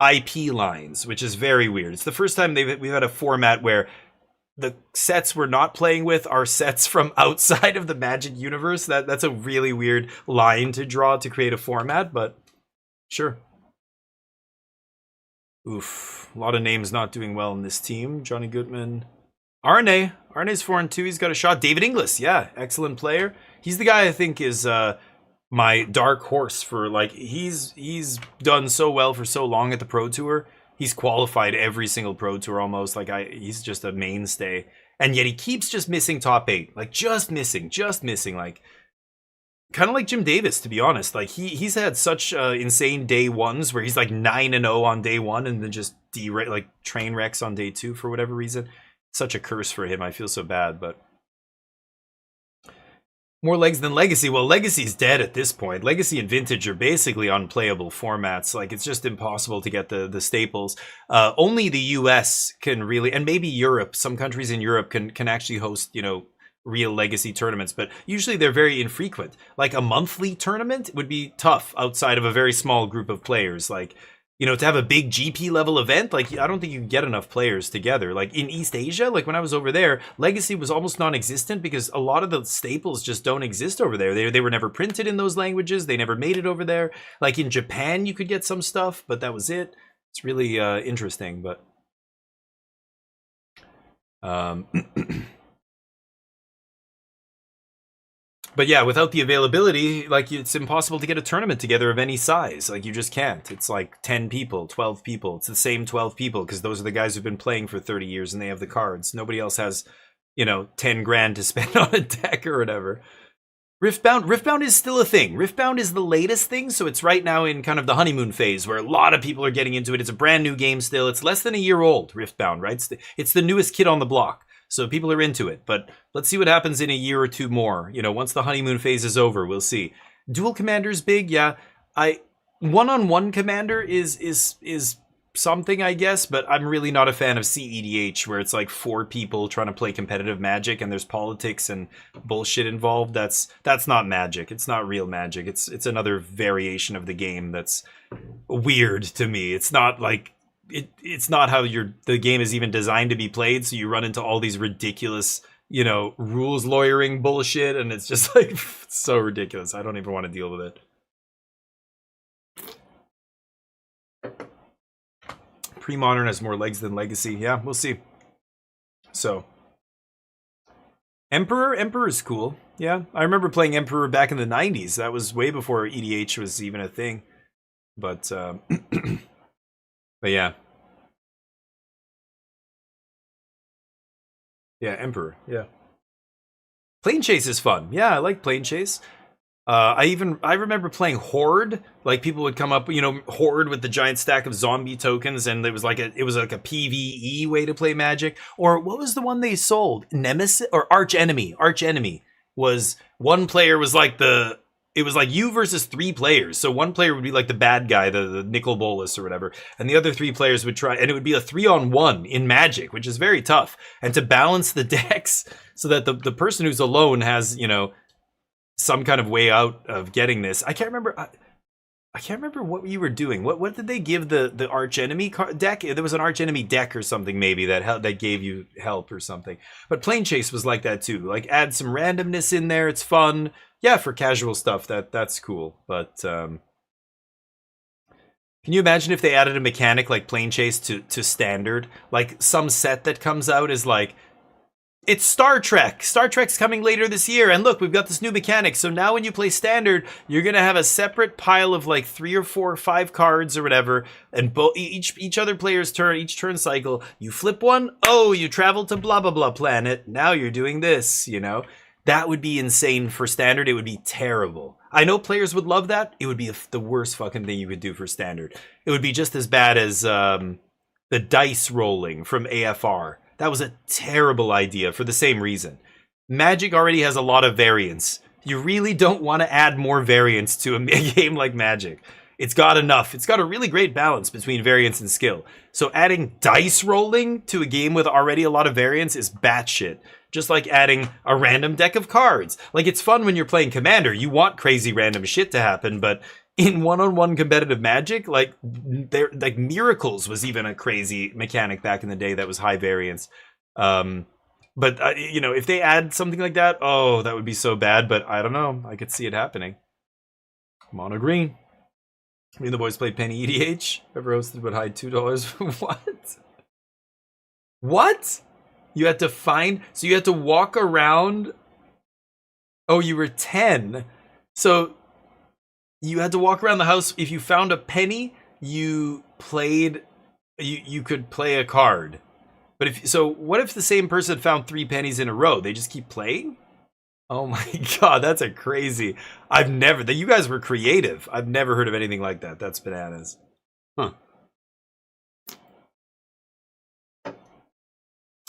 IP lines, which is very weird. It's the first time we've had a format where the sets we're not playing with are sets from outside of the Magic universe. That's a really weird line to draw to create a format, but sure. Oof, a lot of names not doing well in this team. Johnny Goodman. Arne's 4-2. He's got a shot. David Inglis, yeah, excellent player. He's the guy I think is my dark horse for like he's done so well for so long at the Pro Tour. He's qualified every single Pro Tour almost. Like he's just a mainstay, and yet he keeps just missing top 8. Like just missing. Like kind of like Jim Davis, to be honest. Like he's had such insane day ones where he's like 9-0 on day 1 and then just train wrecks on day 2 for whatever reason. Such a curse for him. I feel so bad, but More legs than Legacy. Well, Legacy's dead at this point. Legacy and Vintage are basically unplayable formats. Like, it's just impossible to get the staples. Only the US can really, and maybe Europe, some countries in Europe can actually host, you know, real Legacy tournaments, but usually they're very infrequent. Like, a monthly tournament would be tough outside of a very small group of players. Like, you know, to have a big GP level event, like, I don't think you can get enough players together. Like, in East Asia, like when I was over there, Legacy was almost non-existent because a lot of the staples just don't exist over there. They were never printed in those languages. They never made it over there. Like, in Japan, you could get some stuff, but that was it. It's really interesting, but... But yeah, without the availability, like, it's impossible to get a tournament together of any size. Like, you just can't. It's like 10 people, 12 people. It's the same 12 people because those are the guys who've been playing for 30 years and they have the cards. Nobody else has, you know, 10 grand to spend on a deck or whatever. Riftbound is still a thing. Riftbound is the latest thing, so it's right now in kind of the honeymoon phase where a lot of people are getting into it. It's a brand new game still. It's less than a year old, Riftbound, right? It's the newest kid on the block. So people are into it, but let's see what happens in a year or two more. You know, once the honeymoon phase is over, we'll see. Dual Commander's big, yeah. One-on-one Commander is something, I guess, but I'm really not a fan of CEDH, where it's like 4 people trying to play competitive Magic and there's politics and bullshit involved. That's not Magic. It's not real Magic. It's another variation of the game that's weird to me. It's not like... It's not how the game is even designed to be played, so you run into all these ridiculous, you know, rules lawyering bullshit, and it's just like it's so ridiculous. I don't even want to deal with it. Pre-modern has more legs than Legacy. Yeah, we'll see. So Emperor is cool. Yeah, I remember playing Emperor back in the 90s. That was way before EDH was even a thing. But but yeah. Yeah, Emperor, yeah. Plane Chase is fun. Yeah, I like Plane Chase. I remember playing Horde. Like, people would come up, you know, Horde with the giant stack of zombie tokens, and it was like a PvE way to play Magic. Or what was the one they sold? Nemesis or Arch Enemy. Arch Enemy was one player was like it was like you versus 3 players. So one player would be like the bad guy, the Nicol Bolas or whatever. And the other 3 players would try, and it would be a 3-on-1 in Magic, which is very tough. And to balance the decks so that the person who's alone has, you know, some kind of way out of getting this. I can't remember what you were doing. What did they give the Arch Enemy deck? There was an Arch Enemy deck or something maybe that gave you help or something. But Plane Chase was like that too. Like, add some randomness in there. It's fun. Yeah, for casual stuff, that's cool. But can you imagine if they added a mechanic like Plane Chase to Standard? Like, some set that comes out is like, it's Star Trek. Star Trek's coming later this year, and look, we've got this new mechanic. So now when you play Standard, you're gonna have a separate pile of like 3 or 4 or 5 cards or whatever, and each other player's turn, each turn cycle, you flip one. Oh, you travel to blah blah blah planet. Now you're doing this. You know. That would be insane for Standard. It would be terrible. I know players would love that. It would be the worst fucking thing you could do for Standard. It would be just as bad as the dice rolling from AFR. That was a terrible idea for the same reason. Magic already has a lot of variance. You really don't want to add more variance to a game like Magic. It's got enough. It's got a really great balance between variance and skill. So adding dice rolling to a game with already a lot of variance is batshit. Just like adding a random deck of cards. Like, it's fun when you're playing Commander. You want crazy random shit to happen, but in one-on-one competitive Magic, like Miracles was even a crazy mechanic back in the day that was high variance. But you know, if they add something like that, oh, that would be so bad. But I don't know. I could see it happening. Mono green. Me and the boys played Penny EDH. Ever hosted would hide $2. What? What? You had to find, so you had to walk around. Oh, you were 10. So you had to walk around the house. If you found a penny, you played, you could play a card. But what if the same person found 3 pennies in a row? They just keep playing? Oh my god, that's a crazy. You guys were creative. I've never heard of anything like that. That's bananas. Huh.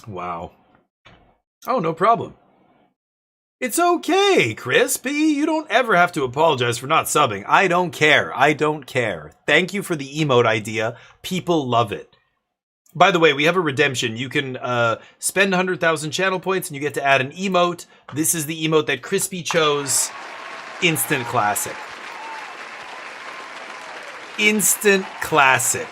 Wow. Oh, no problem. It's okay, Crispy. You don't ever have to apologize for not subbing. I don't care. I don't care. Thank you for the emote idea. People love it. By the way, we have a redemption. You can spend 100,000 channel points and you get to add an emote. This is the emote that Crispy chose. Instant classic. Instant classic.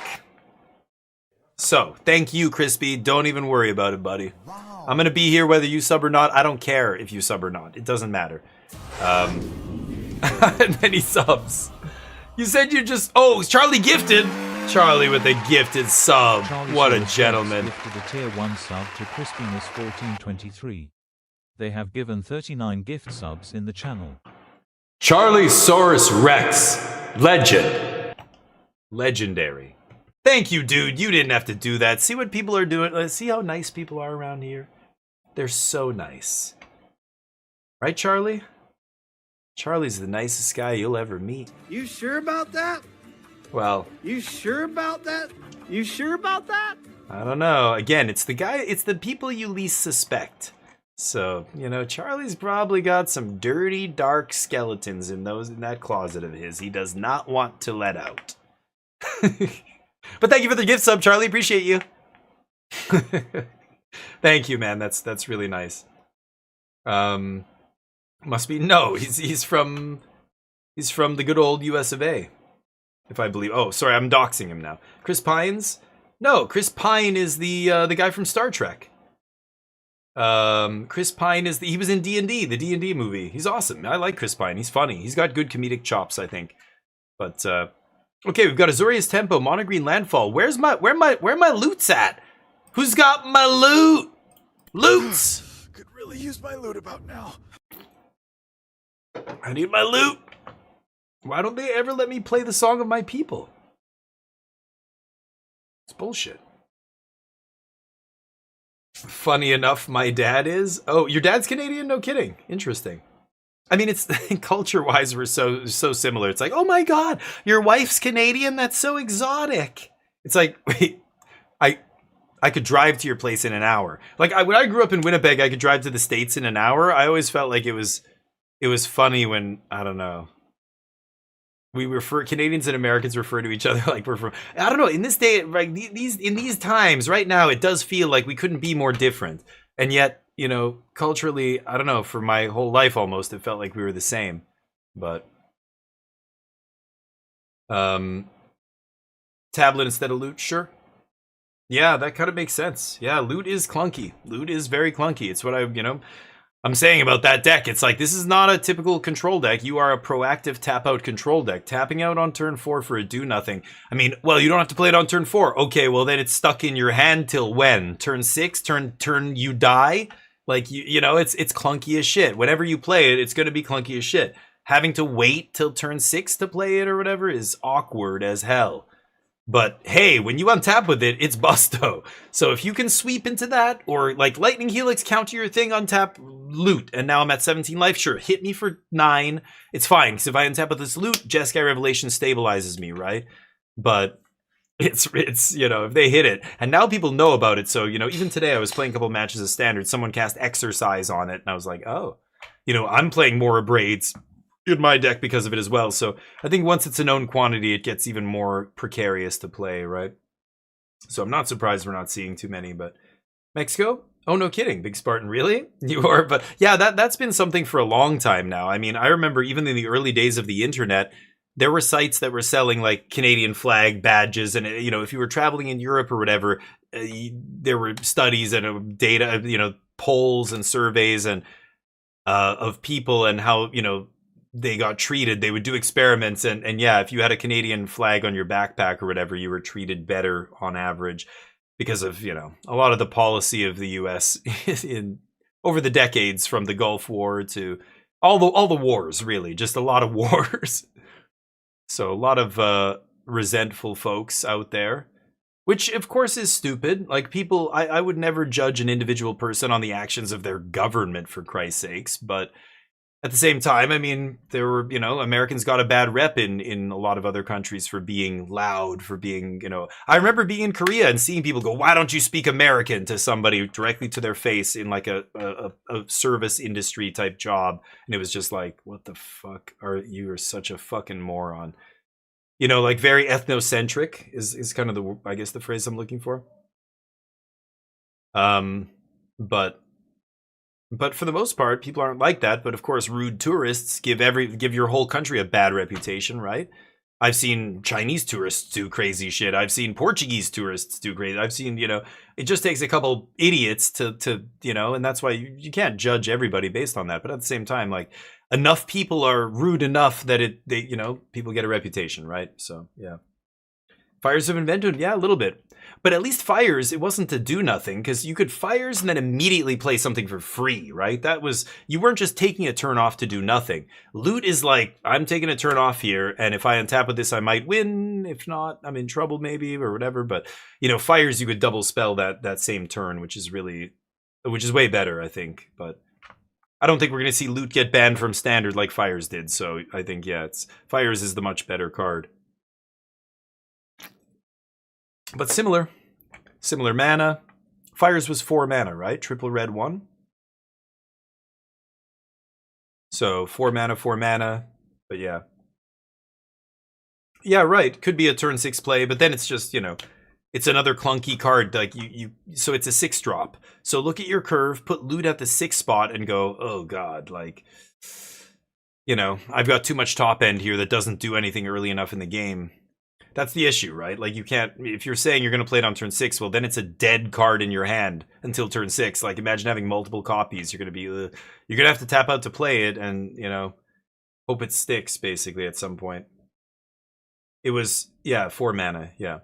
So, thank you, Crispy. Don't even worry about it, buddy. Wow. I'm going to be here whether you sub or not. I don't care if you sub or not. It doesn't matter. And then he subs. You said you just... Oh, Charlie gifted. Charlie with a gifted sub. What a gentleman. Gifted a tier 1 sub to Crispiness1423. They have given 39 gift subs in the channel. Charlie Saurus Rex. Legend. Legendary. Thank you, dude. You didn't have to do that. See what people are doing. See how nice people are around here? They're so nice. Right, Charlie? Charlie's the nicest guy you'll ever meet. You sure about that? Well, You sure about that? You sure about that? I don't know. Again, it's the people you least suspect. So, you know, Charlie's probably got some dirty, dark skeletons in that closet of his he does not want to let out. But thank you for the gift sub, Charlie. Appreciate you. Thank you, man. That's really nice. Must be he's from the good old US of A, if I believe. Oh, sorry, I'm doxing him now. Chris Pines? No, Chris Pine is the guy from Star Trek. Chris Pine is he was in D&D, the D&D movie. He's awesome. I like Chris Pine. He's funny. He's got good comedic chops, I think. But okay, we've got Azorius Tempo, Monogreen Landfall. Where my loot's at? Who's got my loot? Loots. Could really use my loot about now. I need my loot. Why don't they ever let me play the song of my people? It's bullshit. Funny enough, my dad is. Oh, your dad's Canadian? No kidding. Interesting. I mean, it's culture-wise, we're so similar. It's like, oh my god, your wife's Canadian? That's so exotic. It's like, wait, I could drive to your place in an hour. Like when I grew up in Winnipeg, I could drive to the States in an hour. I always felt like it was funny when, I don't know, Canadians and Americans refer to each other like we're from, I don't know, in this day, like in these times right now, it does feel like we couldn't be more different. And yet, you know, culturally, I don't know, for my whole life almost, it felt like we were the same. But tablet instead of loot, sure. Yeah, that kind of makes sense. Yeah, loot is clunky. Loot is very clunky. It's what I'm saying about that deck. It's like, this is not a typical control deck. You are a proactive tap-out control deck. Tapping out on turn 4 for a do-nothing. I mean, well, you don't have to play it on turn 4. Okay, well, then it's stuck in your hand till when? Turn 6? Turn you die? Like, you know, it's clunky as shit. Whenever you play it, it's going to be clunky as shit. Having to wait till turn 6 to play it or whatever is awkward as hell. But hey, when you untap with it, it's busto. So if you can sweep into that, or like Lightning Helix, counter your thing, untap, loot, and now I'm at 17 life, sure, hit me for 9. It's fine, because if I untap with this loot, Jeskai Revelation stabilizes me, right? But it's you know, if they hit it, and now people know about it, so, you know, even today I was playing a couple matches of Standard, someone cast Exercise on it, and I was like, oh, you know, I'm playing more Abrades in my deck because of it as well. So I think once it's a known quantity, it gets even more precarious to play, right? So I'm not surprised we're not seeing too many, but Mexico? Oh, no kidding. Big Spartan, really? You are? But yeah, that's been something for a long time now. I mean, I remember even in the early days of the internet, there were sites that were selling like Canadian flag badges. And, you know, if you were traveling in Europe or whatever, there were studies and data, you know, polls and surveys and of people and how, you know, they got treated. They would do experiments, and yeah, if you had a Canadian flag on your backpack or whatever, you were treated better on average because of, you know, a lot of the policy of the US in over the decades, from the Gulf War to all the wars, really, just a lot of wars. So a lot of resentful folks out there, which of course is stupid. Like, people, I would never judge an individual person on the actions of their government, for Christ's sakes, but At the same time, I mean, there were, you know, Americans got a bad rep in a lot of other countries for being loud, for being, you know, I remember being in Korea and seeing people go, "Why don't you speak American?" to somebody directly to their face in like a service industry type job. And it was just like, what the fuck are you? Are such a fucking moron. You know, like very ethnocentric is kind of the, I guess, the phrase I'm looking for. But for the most part, people aren't like that. But of course, rude tourists give your whole country a bad reputation, right? I've seen Chinese tourists do crazy shit. I've seen Portuguese tourists do crazy. I've seen, you know, it just takes a couple idiots to you know, and that's why you can't judge everybody based on that. But at the same time, like, enough people are rude enough that they you know, people get a reputation, right? So yeah. Fires have invented, yeah, a little bit. But at least Fires, it wasn't to do nothing, because you could Fires and then immediately play something for free, right? That was, you weren't just taking a turn off to do nothing. Loot is like, I'm taking a turn off here, and if I untap with this, I might win. If not, I'm in trouble maybe, or whatever. But, you know, Fires, you could double spell that same turn, which is way better, I think. But I don't think we're going to see Loot get banned from Standard like Fires did. So I think, yeah, Fires is the much better card. But similar mana. Fires was 4 mana, right? Triple red 1. So 4 mana. But yeah. Yeah, right. Could be a turn 6 play, but then it's just, you know, it's another clunky card. Like so it's a 6 drop. So look at your curve, put Loot at the 6 spot and go, oh god, like, you know, I've got too much top end here that doesn't do anything early enough in the game. That's the issue, right? Like, you can't, if you're saying you're going to play it on turn 6, well, then it's a dead card in your hand until turn 6. Like, imagine having multiple copies. You're going to be, you're going to have to tap out to play it and, you know, hope it sticks, basically, at some point. It was, yeah, 4 mana, yeah.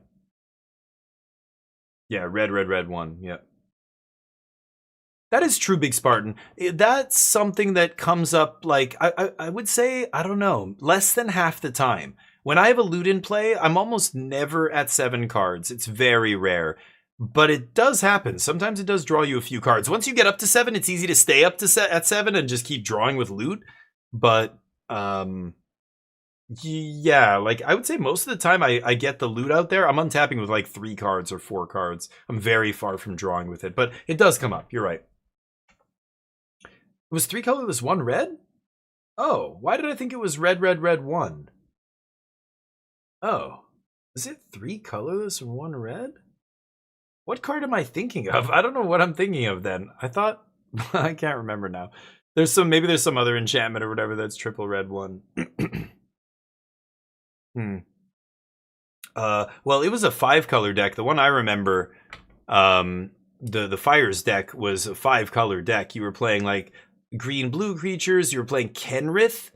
Yeah, red 1, yeah. That is true, Big Spartan. That's something that comes up, like, I would say, I don't know, less than half the time. When I have a Loot in play, I'm almost never at 7 cards. It's very rare. But it does happen. Sometimes it does draw you a few cards. Once you get up to 7, it's easy to stay up to at 7 and just keep drawing with Loot. But, yeah, like, I would say most of the time I get the Loot out there, I'm untapping with like 3 cards or 4 cards. I'm very far from drawing with it. But it does come up. You're right. It was 3 colorless, 1 red? Oh, why did I think it was red 1? Oh, is it 3 colorless and 1 red? What card am I thinking of? I don't know what I'm thinking of then. I thought, I can't remember now. Maybe there's some other enchantment or whatever that's triple red 1. Well, it was a 5 color deck. The one I remember, the Fires deck was a 5 color deck. You were playing like green blue creatures. You were playing Kenrith,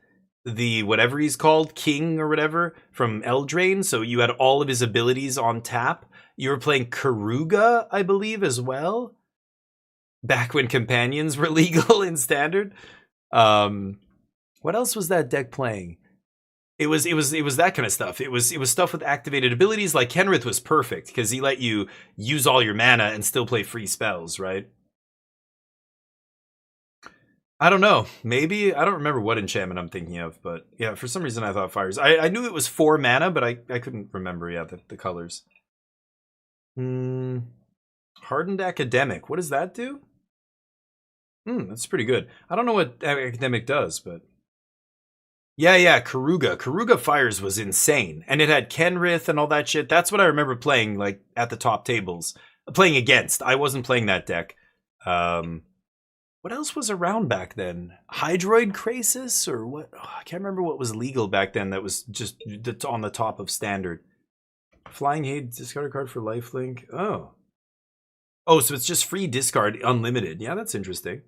the whatever he's called, king or whatever, from Eldraine. So you had all of his abilities on tap. You were playing Karuga, I believe, as well. Back when companions were legal in Standard. What else was that deck playing? It was that kind of stuff. It was stuff with activated abilities. Like Kenrith was perfect because he let you use all your mana and still play free spells, right? I don't know. Maybe. I don't remember what enchantment I'm thinking of, but yeah, for some reason I thought Fires. I knew it was 4 mana, but I couldn't remember, yeah, the colors. Hardened Academic. What does that do? That's pretty good. I don't know what Academic does, but... Yeah, Karuga. Karuga Fires was insane. And it had Kenrith and all that shit. That's what I remember playing, like, at the top tables. Playing against. I wasn't playing that deck. What else was around back then? Hydroid Krasis or what? Oh, I can't remember what was legal back then that was just on the top of Standard. Flying Hate, discard a card for lifelink. Oh, so it's just free discard, unlimited. Yeah, that's interesting.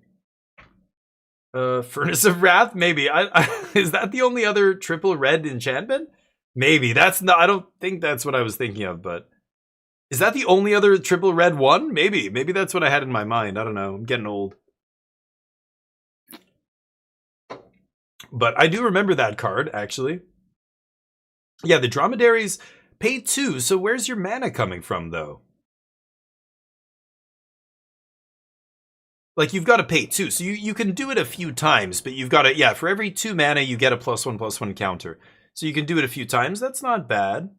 Furnace of Wrath, maybe. Is that the only other triple red enchantment? Maybe. That's not. I don't think that's what I was thinking of, but is that the only other triple red one? Maybe that's what I had in my mind. I don't know. I'm getting old. But I do remember that card, actually. Yeah, the Dromedaries pay 2, so where's your mana coming from, though? Like, you've got to pay 2. So you can do it a few times, but you've got to, yeah, for every 2 mana, you get a +1/+1 counter. So you can do it a few times. That's not bad.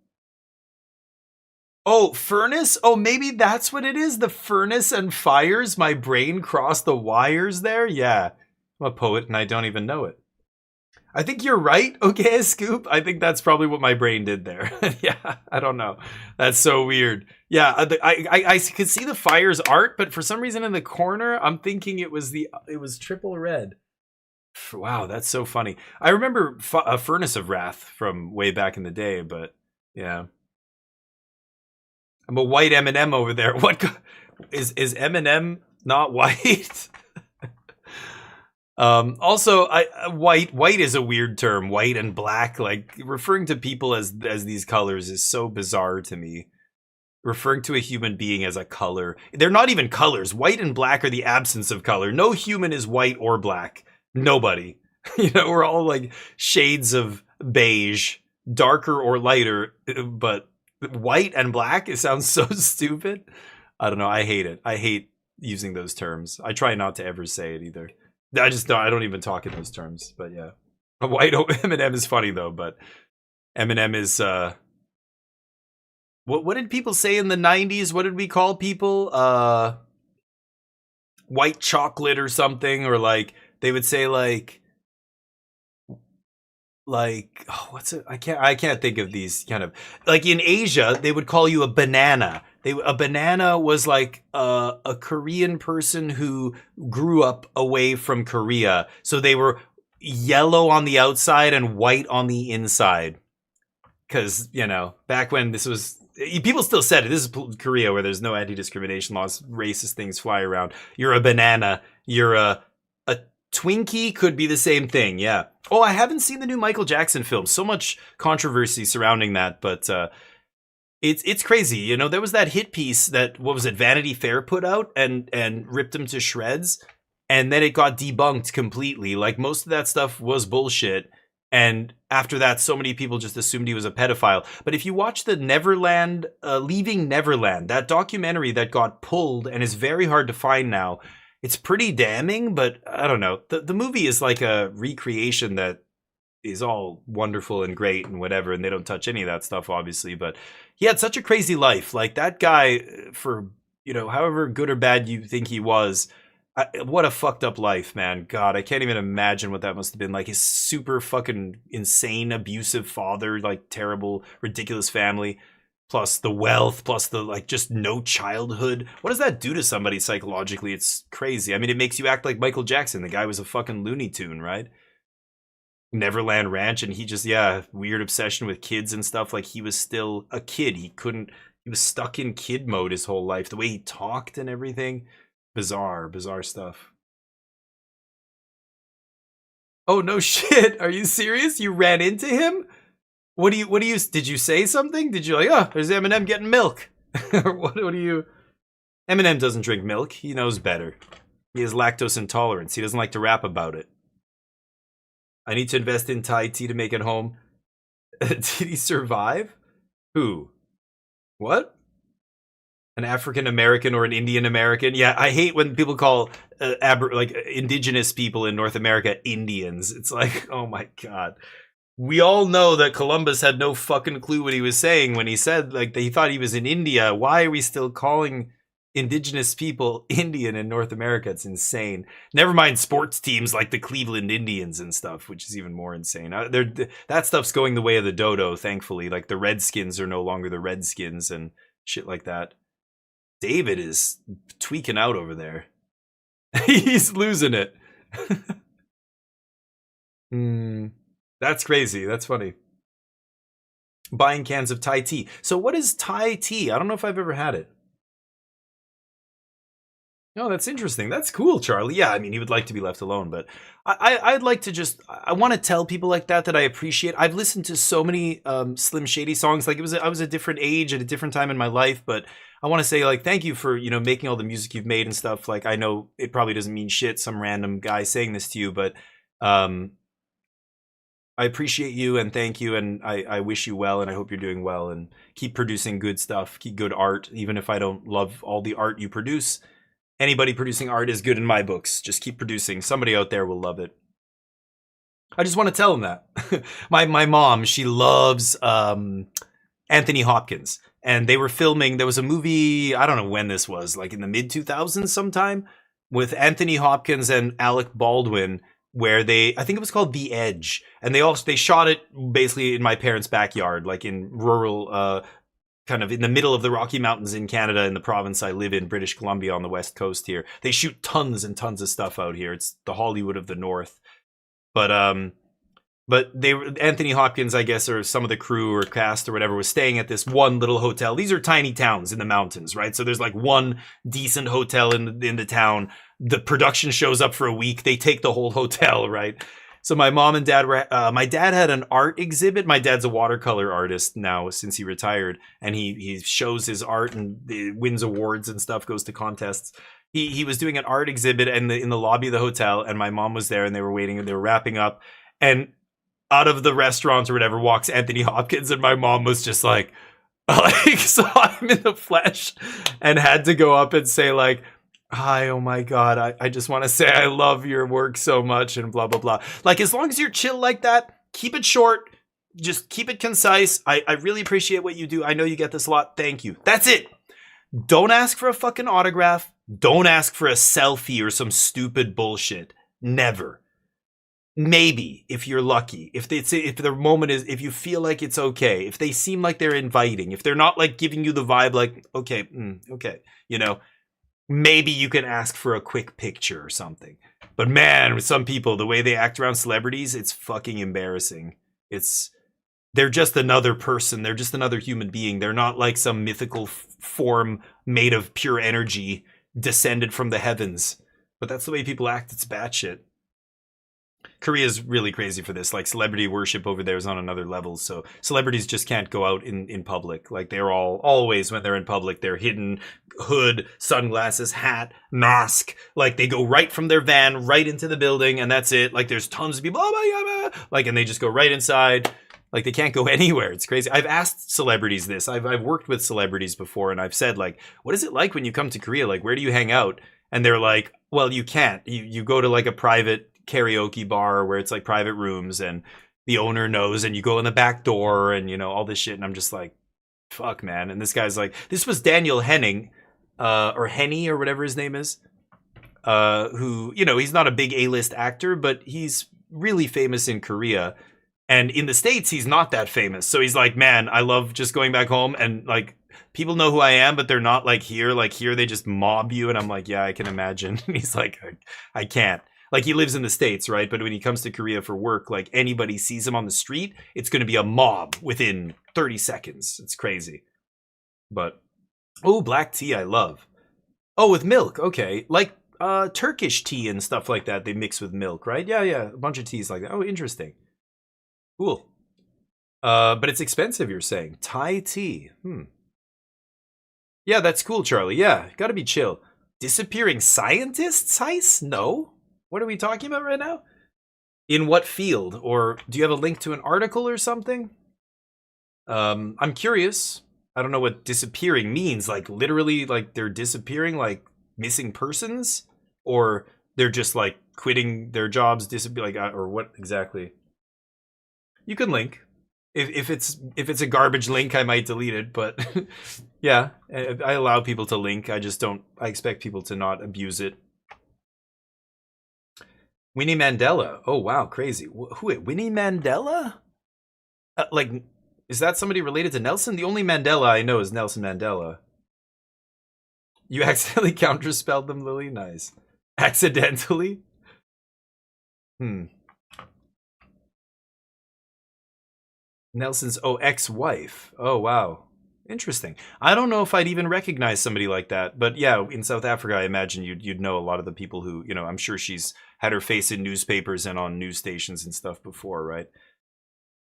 Oh, furnace? Oh, maybe that's what it is. The furnace and fires. My brain crossed the wires there. Yeah. I'm a poet and I don't even know it. I think you're right. Okay, Scoop. I think that's probably what my brain did there. Yeah, I don't know. That's so weird. Yeah, I could see the fires art, but for some reason in the corner, I'm thinking it was triple red. Wow, that's so funny. I remember a Furnace of Wrath from way back in the day, but yeah. I'm a white M&M over there. What is M&M not white? Also, white is a weird term. White and black, like referring to people as these colors is so bizarre to me. Referring to a human being as a color. They're not even colors. White and black are the absence of color. No human is white or black. Nobody. You know, we're all like shades of beige, darker or lighter, but white and black, it sounds so stupid. I don't know. I hate it. I hate using those terms. I try not to ever say it either. I don't even talk in those terms, but yeah. A white M&M is funny though, but M&M is what did people say in the 90s? What did we call people? White chocolate or something, or like they would say like oh, what's it? I can't think of these kind of, like in Asia they would call you a banana. A banana was like a Korean person who grew up away from Korea, so they were yellow on the outside and white on the inside. Because, you know, back when this was, people still said it. This is Korea where there's no anti-discrimination laws, racist things fly around. You're a banana. You're a Twinkie, could be the same thing. Yeah. Oh, I haven't seen the new Michael Jackson film. So much controversy surrounding that, but it's crazy. You know, there was that hit piece that, what was it, Vanity Fair put out and ripped him to shreds, and then it got debunked completely. Like, most of that stuff was bullshit. And after that, so many people just assumed he was a pedophile. But if you watch the Neverland, Leaving Neverland, that documentary that got pulled and is very hard to find now, it's pretty damning, but I don't know. The movie is like a recreation that is all wonderful and great and whatever, and they don't touch any of that stuff, obviously. But he had such a crazy life. Like, that guy, for, you know, however good or bad you think he was, what a fucked up life, man. God, I can't even imagine what that must have been like. His super fucking insane, abusive father, like terrible, ridiculous family, plus the wealth, plus the like just no childhood. What does that do to somebody psychologically? It's crazy. I mean, it makes you act like Michael Jackson. The guy was a fucking Looney Tune, right? Neverland Ranch, and he just, yeah, weird obsession with kids and stuff. Like, he was still a kid. He was stuck in kid mode his whole life. The way he talked and everything. Bizarre stuff. Oh, no shit. Are you serious? You ran into him? What do you, did you say something? Did you like, oh, there's Eminem getting milk? Or what do you, Eminem doesn't drink milk. He knows better. He has lactose intolerance. He doesn't like to rap about it. I need to invest in Thai tea to make it home. Did he survive? Who? What? An African American or an Indian American? Yeah, I hate when people call like indigenous people in North America Indians. It's like, oh my god. We all know that Columbus had no fucking clue what he was saying when he said, like, he thought he was in India. Why are we still calling indigenous people Indian in North America? It's insane. Never mind sports teams like the Cleveland Indians and stuff, which is even more insane. That stuff's going the way of the dodo, thankfully. Like, the Redskins are no longer the Redskins and shit like that. David is tweaking out over there. He's losing it. That's crazy. That's funny. Buying cans of Thai tea. So what is Thai tea? I don't know if I've ever had it. No, that's interesting. That's cool, Charlie. Yeah, I mean, he would like to be left alone, but I'd like to just, I want to tell people like that I appreciate. I've listened to so many Slim Shady songs. Like, I was a different age at a different time in my life, but I want to say, like, thank you for, you know, making all the music you've made and stuff. Like, I know it probably doesn't mean shit, some random guy saying this to you, but I appreciate you and thank you, and I wish you well, and I hope you're doing well, and keep producing good stuff, keep good art, even if I don't love all the art you produce. Anybody producing art is good in my books. Just keep producing. Somebody out there will love it. I just want to tell them that. my mom, she loves Anthony Hopkins. And they were filming, there was a movie, I don't know when this was, like in the mid-2000s sometime, with Anthony Hopkins and Alec Baldwin, where I think it was called The Edge. And they shot it basically in my parents' backyard, like in rural, kind of in the middle of the Rocky Mountains in Canada, in the province I live in, British Columbia on the west coast here. They shoot tons and tons of stuff out here. It's the Hollywood of the North. But Anthony Hopkins, I guess, or some of the crew or cast or whatever was staying at this one little hotel. These are tiny towns in the mountains, right? So there's like one decent hotel in the town. The production shows up for a week. They take the whole hotel, right? So my mom and dad were, my dad had an art exhibit. My dad's a watercolor artist now since he retired, and he shows his art and wins awards and stuff, goes to contests. He was doing an art exhibit in the lobby of the hotel, and my mom was there, and they were waiting, and they were wrapping up, and out of the restaurant or whatever walks Anthony Hopkins, and my mom was just like saw him in the flesh and had to go up and say like, hi, oh my God, I just want to say I love your work so much and blah, blah, blah. Like, as long as you're chill like that, keep it short, just keep it concise. I really appreciate what you do. I know you get this a lot. Thank you. That's it. Don't ask for a fucking autograph. Don't ask for a selfie or some stupid bullshit. Never. Maybe, if you're lucky, if the moment is, if you feel like it's okay, if they seem like they're inviting, if they're not like giving you the vibe like, okay, okay, you know, maybe you can ask for a quick picture or something. But man, with some people, the way they act around celebrities, it's fucking embarrassing. They're just another person. They're just another human being. They're not like some mythical form made of pure energy descended from the heavens. But that's the way people act. It's batshit. Korea's really crazy for this. Like, celebrity worship over there is on another level. So celebrities just can't go out in public. Like, they're always, when they're in public, they're hidden, hood, sunglasses, hat, mask. Like, they go right from their van right into the building, and that's it. Like, there's tons of people, oh my God, like, and they just go right inside. Like, they can't go anywhere. It's crazy. I've asked celebrities this. I've worked with celebrities before, and I've said, like, what is it like when you come to Korea? Like, where do you hang out? And they're like, well, you can't. You go to like a private karaoke bar where it's like private rooms and the owner knows, and you go in the back door and, you know, all this shit. And I'm just like, fuck, man. And this guy's like, this was Daniel Henning, or Henny or whatever his name is, who, you know, he's not a big A-list actor, but he's really famous in Korea. And in the States, he's not that famous. So he's like, man, I love just going back home and like, people know who I am, but they're not like here. Like here, they just mob you. And I'm like, yeah, I can imagine. He's like, I can't. Like, he lives in the States, right? But when he comes to Korea for work, like, anybody sees him on the street, it's going to be a mob within 30 seconds. It's crazy. But, oh, black tea I love. Oh, with milk. Okay. Like Turkish tea and stuff like that, they mix with milk, right? Yeah, a bunch of teas like that. Oh, interesting. Cool. But it's expensive, you're saying. Thai tea. Yeah, that's cool, Charlie. Yeah, gotta be chill. Disappearing scientists, Heis? No. What are we talking about right now? In what field? Or do you have a link to an article or something? I'm curious. I don't know what disappearing means. Like, literally, like, they're disappearing, like, missing persons? Or they're just, like, quitting their jobs, like, or what exactly? You can link. If it's a garbage link, I might delete it, but yeah, I allow people to link. I expect people to not abuse it. Winnie Mandela. Oh, wow, crazy. Winnie Mandela? Like, is that somebody related to Nelson? The only Mandela I know is Nelson Mandela. You accidentally counterspelled them, Lily? Nice. Accidentally? Nelson's ex-wife. Oh, wow. Interesting. I don't know if I'd even recognize somebody like that, but yeah, in South Africa, I imagine you'd know a lot of the people who, you know, I'm sure she's had her face in newspapers and on news stations and stuff before, right?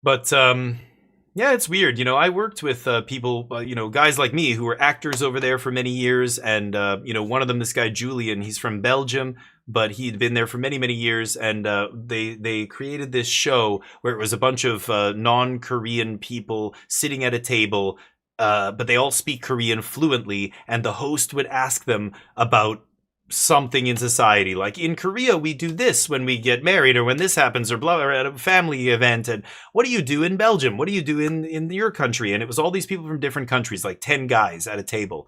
But yeah, it's weird. You know, I worked with people, you know, guys like me who were actors over there for many years, and you know, one of them, this guy Julian, he's from Belgium, but he'd been there for many, many years, and they created this show where it was a bunch of non-Korean people sitting at a table. But they all speak Korean fluently, and the host would ask them about something in society. Like in Korea, we do this when we get married or when this happens or blah, or at a family event. And what do you do in Belgium? What do you do in your country? And it was all these people from different countries, like 10 guys at a table.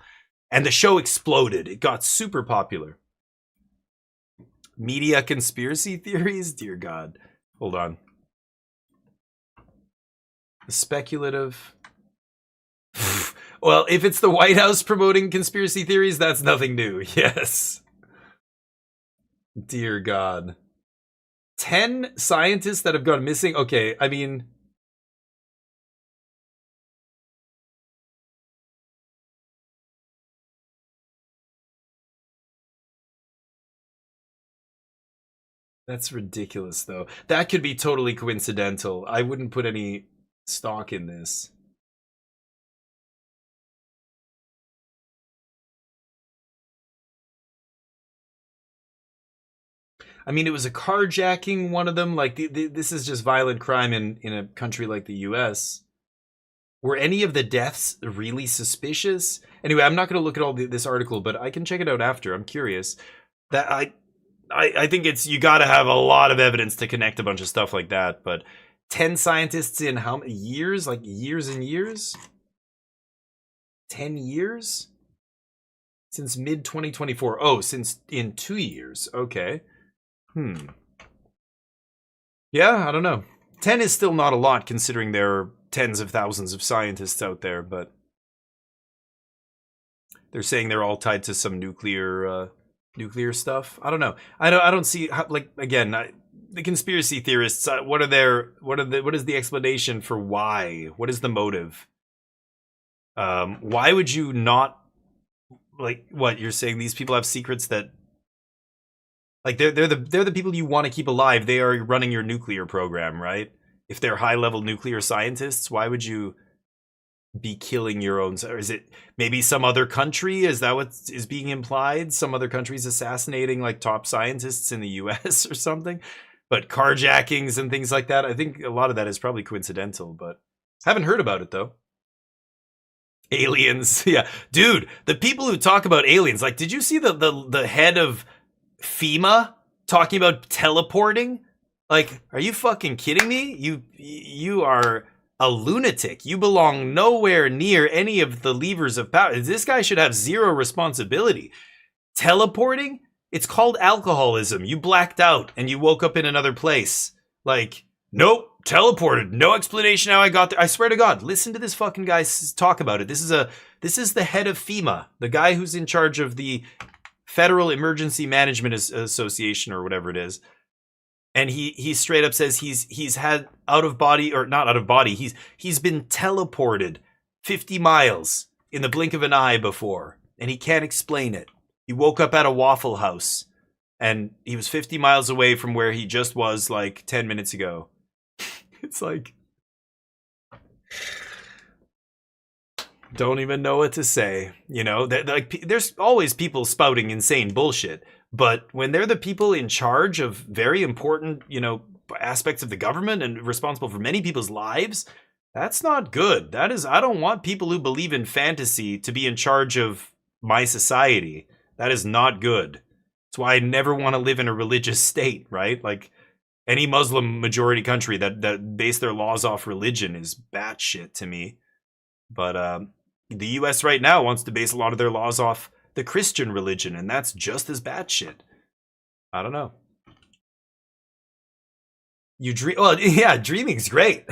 And the show exploded. It got super popular. Media conspiracy theories? Dear God. Hold on. The speculative... Well, if it's the White House promoting conspiracy theories, that's nothing new. Yes. Dear God. 10 scientists that have gone missing? Okay, I mean... That's ridiculous, though. That could be totally coincidental. I wouldn't put any stock in this. I mean, it was a carjacking, one of them. Like, this is just violent crime in a country like the US. Were any of the deaths really suspicious? Anyway, I'm not going to look at all this article, but I can check it out after. I'm curious. That I think it's, you got to have a lot of evidence to connect a bunch of stuff like that. But 10 scientists in how many years? Like years and years? 10 years? Since mid-2024. Oh, since in 2 years. Okay. Yeah, I don't know. 10 is still not a lot considering there are tens of thousands of scientists out there, but they're saying they're all tied to some nuclear stuff. I don't know. I don't see how, like, again, the conspiracy theorists, what is the explanation for why? What is the motive? Why would you not, like, what you're saying these people have secrets that, like, they're the people you want to keep alive. They are running your nuclear program, right? If they're high-level nuclear scientists, why would you be killing your own? Or is it maybe some other country? Is that what is being implied? Some other country's assassinating, like, top scientists in the US or something? But carjackings and things like that, I think a lot of that is probably coincidental, but haven't heard about it, though. Aliens, yeah. Dude, the people who talk about aliens, like, did you see the head of FEMA talking about teleporting? Like, are you fucking kidding me? You are a lunatic. You belong nowhere near any of the levers of power. This guy should have zero responsibility. Teleporting? It's called alcoholism. You blacked out and you woke up in another place. Like, nope, teleported. No explanation how I got there. I swear to God, listen to this fucking guy talk about it. This is the head of FEMA, the guy who's in charge of the Federal Emergency Management Association or whatever it is. And he straight up says he's had out of body, or not out of body, he's been teleported 50 miles in the blink of an eye before, and he can't explain it. He woke up at a Waffle House and he was 50 miles away from where he just was like 10 minutes ago. It's like, don't even know what to say. You know, like, there's always people spouting insane bullshit. But when they're the people in charge of very important, you know, aspects of the government and responsible for many people's lives, that's not good. That is, I don't want people who believe in fantasy to be in charge of my society. That is not good. That's why I never want to live in a religious state, right? Like, any Muslim majority country that base their laws off religion is batshit to me. But the US right now wants to base a lot of their laws off the Christian religion, and that's just as batshit. I don't know. You dream? Well, yeah, dreaming's great.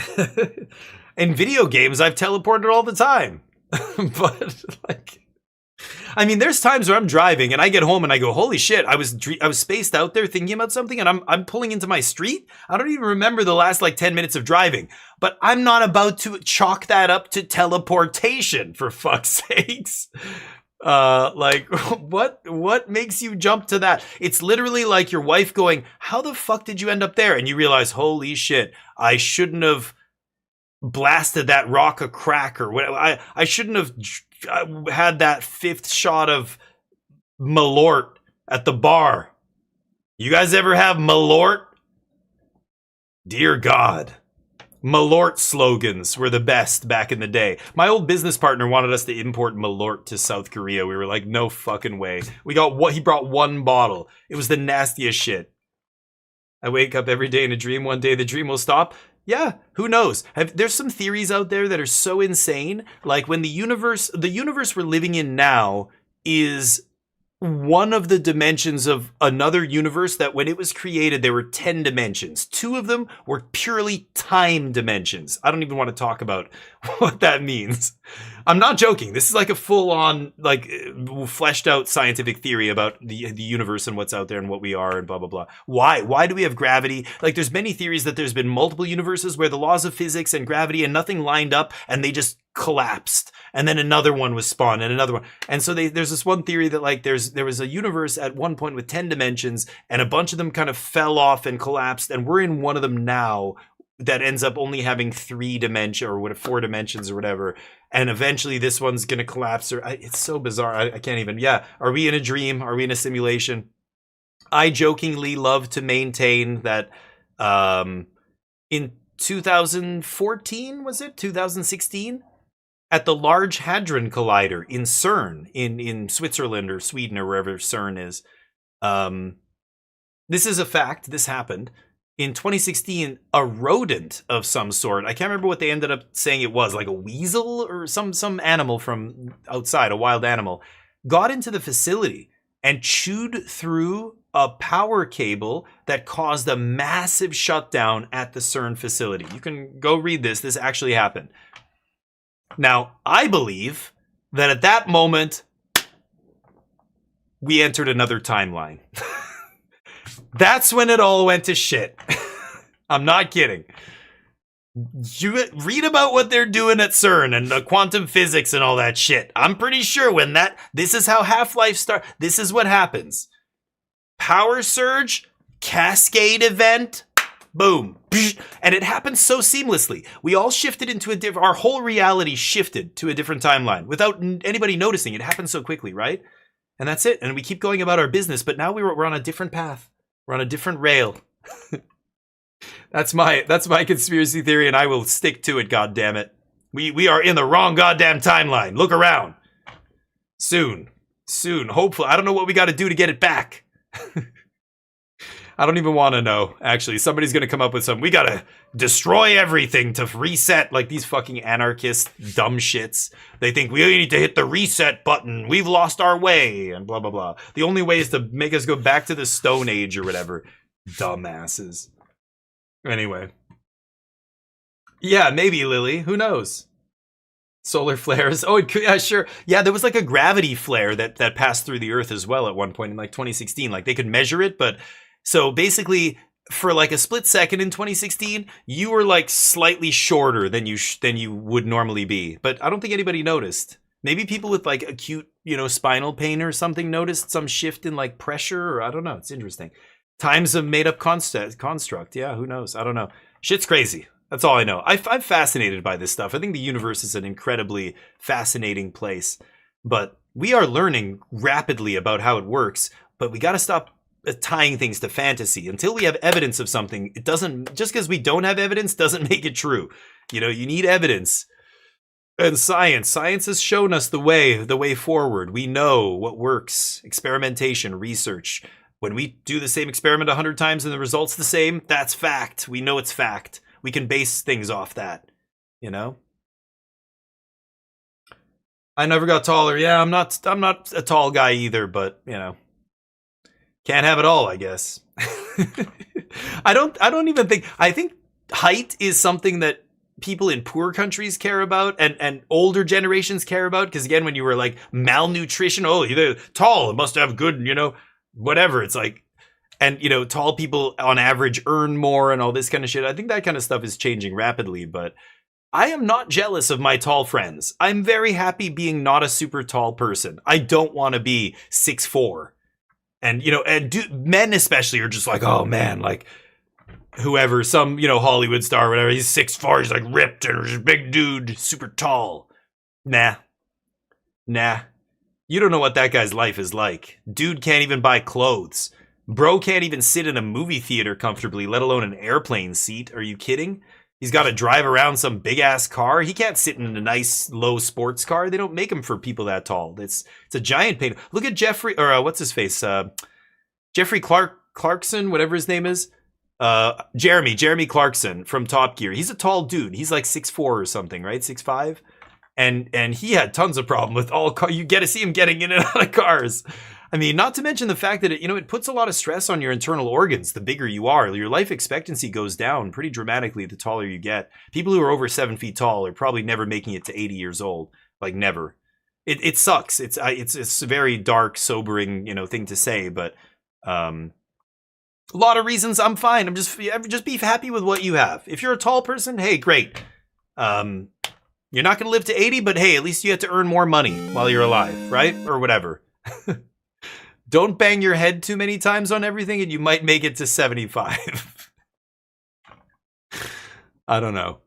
In video games, I've teleported all the time. But, like, I mean, there's times where I'm driving and I get home and I go, holy shit, I was spaced out there thinking about something, and I'm pulling into my street. I don't even remember the last like 10 minutes of driving, but I'm not about to chalk that up to teleportation, for fuck's sakes. Like, what makes you jump to that? It's literally like your wife going, how the fuck did you end up there? And you realize, holy shit, I shouldn't have blasted that rock a crack, or whatever. I shouldn't have had that fifth shot of Malort at the bar. You guys ever have Malort? Dear God. Malort slogans were the best back in the day. My old business partner wanted us to import Malort to South Korea. We were like, no fucking way. We got what? He brought one bottle. It was the nastiest shit. I wake up every day in a dream. One day the dream will stop. Yeah, who knows? There's some theories out there that are so insane. Like when the universe we're living in now is one of the dimensions of another universe that when it was created, there were 10 dimensions. 2 of them were purely time dimensions. I don't even want to talk about what that means. I'm not joking. This is like a full-on, like, fleshed out scientific theory about the universe and what's out there and what we are and blah, blah, blah. Why? Why do we have gravity? Like, there's many theories that there's been multiple universes where the laws of physics and gravity and nothing lined up and they just collapsed. And then another one was spawned and another one. And so there's this one theory that, like, there was a universe at one point with 10 dimensions and a bunch of them kind of fell off and collapsed. And we're in one of them now that ends up only having 3 dimensions or 4 dimensions or whatever. And eventually this one's going to collapse. It's so bizarre. I can't even. Yeah. Are we in a dream? Are we in a simulation? I jokingly love to maintain that in 2014, was it? 2016? At the Large Hadron Collider in CERN in Switzerland or Sweden or wherever CERN is. This is a fact. This happened. In 2016, a rodent of some sort, I can't remember what they ended up saying it was, like a weasel or some animal from outside, a wild animal, got into the facility and chewed through a power cable that caused a massive shutdown at the CERN facility. You can go read this. This actually happened. Now, I believe that at that moment, we entered another timeline. That's when it all went to shit. I'm not kidding. You read about what they're doing at CERN and the quantum physics and all that shit. I'm pretty sure when this is how Half-Life starts. This is what happens. Power surge, cascade event, boom. And it happens so seamlessly. We all shifted into our whole reality shifted to a different timeline without anybody noticing. It happened so quickly, right? And that's it. And we keep going about our business, but now we're on a different path. We're on a different rail. That's my conspiracy theory, and I will stick to it, goddammit. We are in the wrong goddamn timeline. Look around. Soon. Hopefully. I don't know what we got to do to get it back. I don't even want to know, actually. Somebody's going to come up with we got to destroy everything to reset, like these fucking anarchist dumb shits. They think we need to hit the reset button. We've lost our way, and blah, blah, blah. The only way is to make us go back to the Stone Age or whatever. Dumbasses. Anyway. Yeah, maybe, Lily. Who knows? Solar flares. Oh, yeah, sure. Yeah, there was like a gravity flare that passed through the Earth as well at one point in like 2016. Like they could measure it, but... So basically, for like a split second in 2016, you were like slightly shorter than you would normally be. But I don't think anybody noticed. Maybe people with like acute, spinal pain or something noticed some shift in like pressure, or I don't know. It's interesting. Time's a made-up construct. Yeah, who knows? I don't know. Shit's crazy. That's all I know. I'm fascinated by this stuff. I think the universe is an incredibly fascinating place. But we are learning rapidly about how it works. But we got to stop tying things to fantasy. Until we have evidence of something, it doesn't, just because we don't have evidence doesn't make it true. You need evidence. And science has shown us the way forward. We know what works. Experimentation, research. When we do the same experiment 100 times and the result's the same, that's fact. We know it's fact. We can base things off that. I never got taller. Yeah, I'm not a tall guy either, but can't have it all, I guess. I don't even think, I think height is something that people in poor countries care about and older generations care about. Because again, when you were like malnutrition, you're tall, it must have good, whatever. It's like, and tall people on average earn more and all this kind of shit. I think that kind of stuff is changing rapidly, but I am not jealous of my tall friends. I'm very happy being not a super tall person. I don't want to be 6'4". And, men especially are just like, oh man, like whoever, some, Hollywood star or whatever, he's 6'4", he's like ripped and he's a big dude, super tall. Nah. You don't know what that guy's life is like. Dude can't even buy clothes. Bro can't even sit in a movie theater comfortably, let alone an airplane seat. Are you kidding? He's got to drive around some big ass car. He can't sit in a nice low sports car. They don't make them for people that tall. It's a giant pain. Look at Jeffrey, or what's his face? Jeffrey Clarkson, whatever his name is. Jeremy Clarkson from Top Gear. He's a tall dude. He's like 6'4" or something, right? 6'5". And he had tons of problem with all car. You get to see him getting in and out of cars. I mean, not to mention the fact that it puts a lot of stress on your internal organs. The bigger you are, your life expectancy goes down pretty dramatically the taller you get. People who are over 7 feet tall are probably never making it to 80 years old. Like never. It sucks. It's a very dark, sobering, thing to say, but a lot of reasons I'm fine. Just be happy with what you have. If you're a tall person, hey, great. You're not going to live to 80, but hey, at least you have to earn more money while you're alive, right? Or whatever. Don't bang your head too many times on everything and you might make it to 75. I don't know.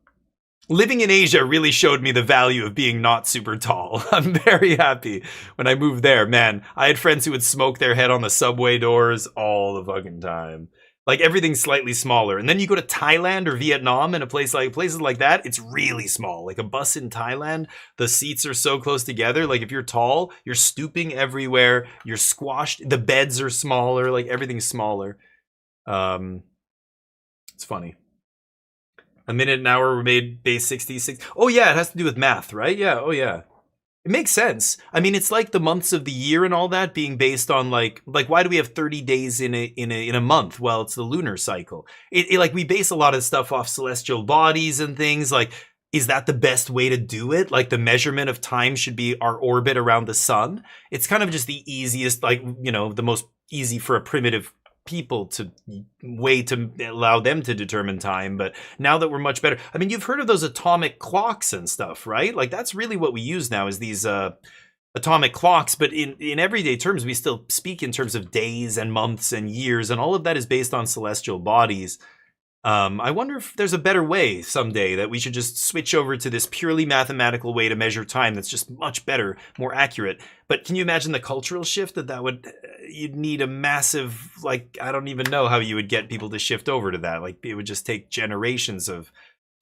Living in Asia really showed me the value of being not super tall. I'm very happy when I moved there. Man, I had friends who would smoke their head on the subway doors all the fucking time. Like everything's slightly smaller. And then you go to Thailand or Vietnam and places like that, it's really small. Like a bus in Thailand, the seats are so close together. Like if you're tall, you're stooping everywhere. You're squashed. The beds are smaller. Like everything's smaller. It's funny. A minute an hour were made base 66. Oh yeah, it has to do with math, right? Yeah, oh yeah. It makes sense. I mean, it's like the months of the year and all that being based on like why do we have 30 days in a month? Well, it's the lunar cycle. Like we base a lot of stuff off celestial bodies and things. Like, is that the best way to do it? Like the measurement of time should be our orbit around the sun. It's kind of just the easiest, like, the most easy for a primitive people to way to allow them to determine time. But now that we're much better, I mean, you've heard of those atomic clocks and stuff, right? Like that's really what we use now is these atomic clocks. But in everyday terms, we still speak in terms of days and months and years, and all of that is based on celestial bodies. I wonder if there's a better way someday that we should just switch over to this purely mathematical way to measure time that's just much better, more accurate. But can you imagine the cultural shift that would, you'd need a massive, like, I don't even know how you would get people to shift over to that. Like, it would just take generations of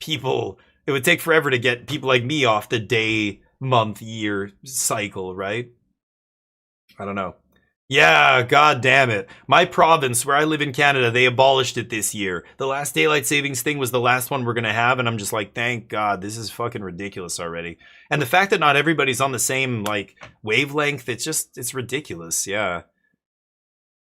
people. It would take forever to get people like me off the day, month, year cycle, right? I don't know. Yeah, god damn it. My province, where I live in Canada, they abolished it this year. The last daylight savings thing was the last one we're going to have, and I'm just like, thank God, this is fucking ridiculous already. And the fact that not everybody's on the same, like, wavelength, it's ridiculous, yeah.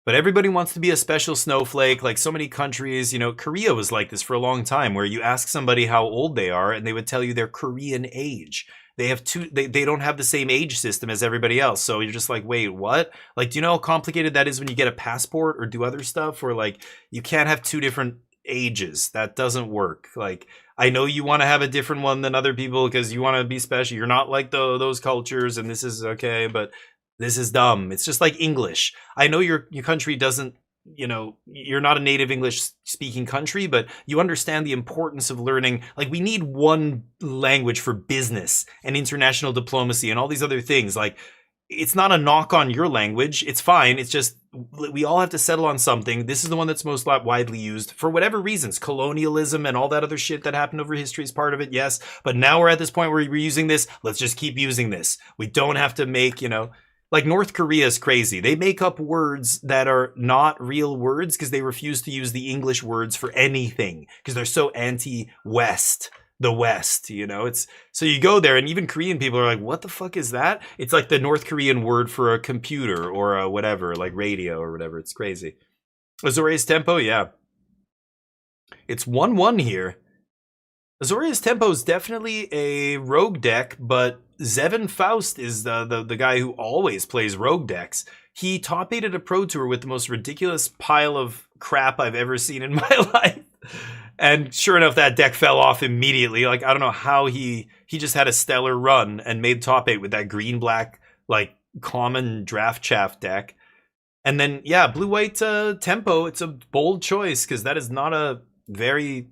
But everybody wants to be a special snowflake, like so many countries, Korea was like this for a long time, where you ask somebody how old they are, and they would tell you their Korean age. They have they don't have the same age system as everybody else. So you're just like, wait, what? Like, do you know how complicated that is when you get a passport or do other stuff? Or like, you can't have two different ages. That doesn't work. Like, I know you want to have a different one than other people because you want to be special. You're not like those cultures, and this is okay, but this is dumb. It's just like English. I know your country doesn't, you're not a native English speaking country, but you understand the importance of learning. Like, we need one language for business and international diplomacy and all these other things. Like, it's not a knock on your language. It's fine. It's just, we all have to settle on something. This is the one that's most widely used for whatever reasons. Colonialism and all that other shit that happened over history is part of it. Yes. But now we're at this point where we're using this. Let's just keep using this. We don't have to make, like North Korea is crazy. They make up words that are not real words because they refuse to use the English words for anything because they're so anti-West, the West, It's so you go there and even Korean people are like, what the fuck is that? It's like the North Korean word for a computer or a whatever, like radio or whatever. It's crazy. Azorius Tempo, yeah. It's 1-1 here. Azorius Tempo is definitely a rogue deck, but Zevin Faust is the guy who always plays rogue decks. He top 8'd a Pro Tour with the most ridiculous pile of crap I've ever seen in my life. And sure enough, that deck fell off immediately. Like, I don't know how he just had a stellar run and made top 8 with that green-black, like, common draft chaff deck. And then, yeah, blue-white Tempo, it's a bold choice because that is not a very,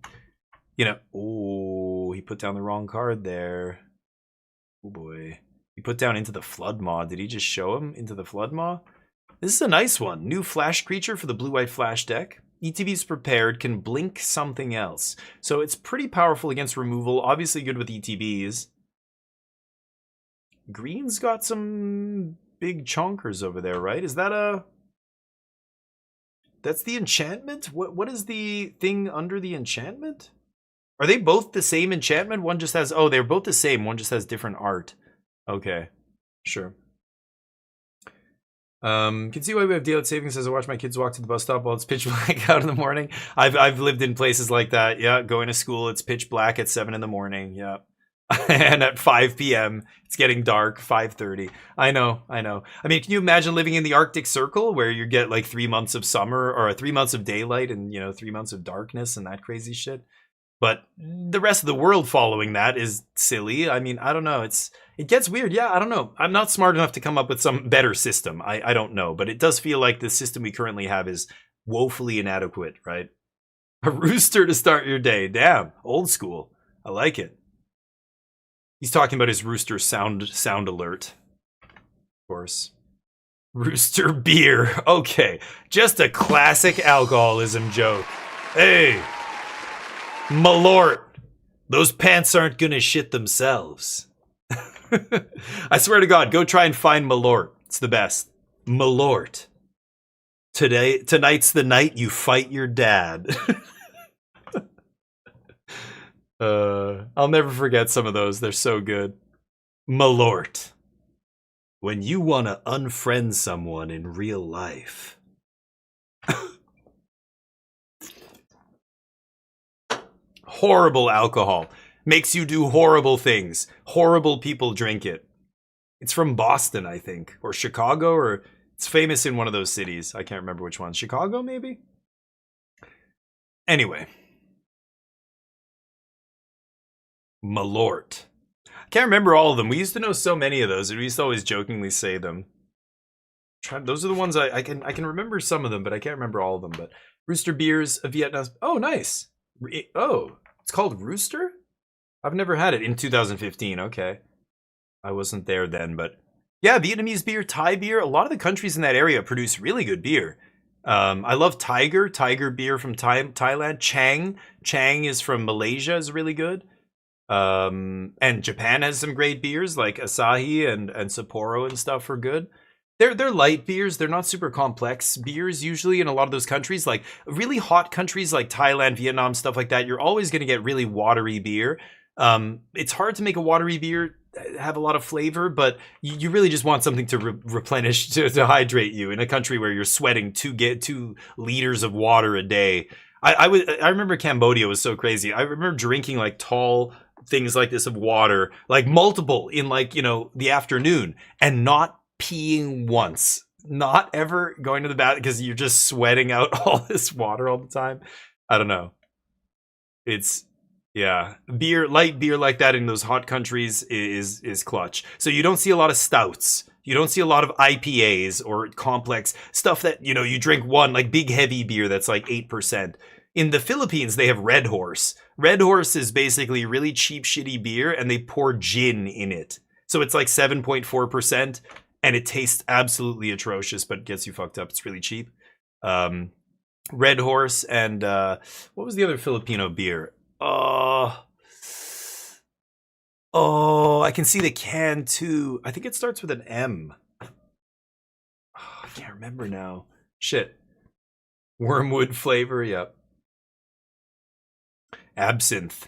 oh, he put down the wrong card there. Oh boy. He put down Into the Flood Maw. Did he just show him Into the Flood Maw? This is a nice one. New flash creature for the blue-white flash deck. ETB's prepared, can blink something else. So it's pretty powerful against removal. Obviously good with ETBs. Green's got some big chonkers over there, right? Is that a... That's the enchantment? What is the thing under the enchantment? Are they both the same enchantment? One just has... Oh, they're both the same. One just has different art. Okay. Sure. Can see why we have daylight savings as I watch my kids walk to the bus stop while it's pitch black out in the morning. I've lived in places like that. Yeah, going to school, it's pitch black at 7 in the morning. Yeah. And at 5 p.m. it's getting dark, 5:30. I know. I mean, can you imagine living in the Arctic Circle where you get like 3 months of summer or 3 months of daylight and, 3 months of darkness and that crazy shit? But the rest of the world following that is silly. I mean, I don't know. It gets weird. Yeah, I don't know. I'm not smart enough to come up with some better system. I don't know. But it does feel like the system we currently have is woefully inadequate, right? A rooster to start your day. Damn, old school. I like it. He's talking about his rooster sound alert. Of course. Rooster beer. Okay. Just a classic alcoholism joke. Hey. Malort. Those pants aren't gonna shit themselves. I swear to God, go try and find Malort. It's the best. Malort. Tonight's the night you fight your dad. I'll never forget some of those. They're so good. Malort. When you want to unfriend someone in real life. Horrible alcohol. Makes you do horrible things. Horrible people drink it. It's from Boston, I think. Or Chicago, or it's famous in one of those cities. I can't remember which one. Chicago, maybe? Anyway. Malort. I can't remember all of them. We used to know so many of those, and we used to always jokingly say them. Those are the ones I can remember some of them, but I can't remember all of them. But Rooster Beers, a Vietnam. Oh, nice. Oh, it's called Rooster? I've never had it. In 2015, okay. I wasn't there then, but yeah, Vietnamese beer, Thai beer. A lot of the countries in that area produce really good beer. I love Tiger beer from Thailand. Chang is from Malaysia, is really good. And Japan has some great beers like Asahi and Sapporo and stuff are good. They're light beers. They're not super complex beers usually in a lot of those countries. Like really hot countries like Thailand, Vietnam, stuff like that, you're always going to get really watery beer. It's hard to make a watery beer have a lot of flavor, but you really just want something to replenish, to hydrate you in a country where you're sweating 2 liters of water a day. I remember Cambodia was so crazy. I remember drinking like tall things like this of water, like multiple in like, the afternoon, and not peeing once. Not ever going to the bathroom because you're just sweating out all this water all the time. I don't know. Yeah, light beer like that in those hot countries is clutch. So you don't see a lot of stouts. You don't see a lot of IPAs or complex stuff that, you drink one, like big heavy beer that's like 8%. In the Philippines, they have Red Horse. Red Horse is basically really cheap, shitty beer, and they pour gin in it. So it's like 7.4%, and it tastes absolutely atrocious, but gets you fucked up. It's really cheap. Red Horse and what was the other Filipino beer? I can see the can too. I think it starts with an M. I can't remember now. Shit. Wormwood flavor, yep. Absinthe,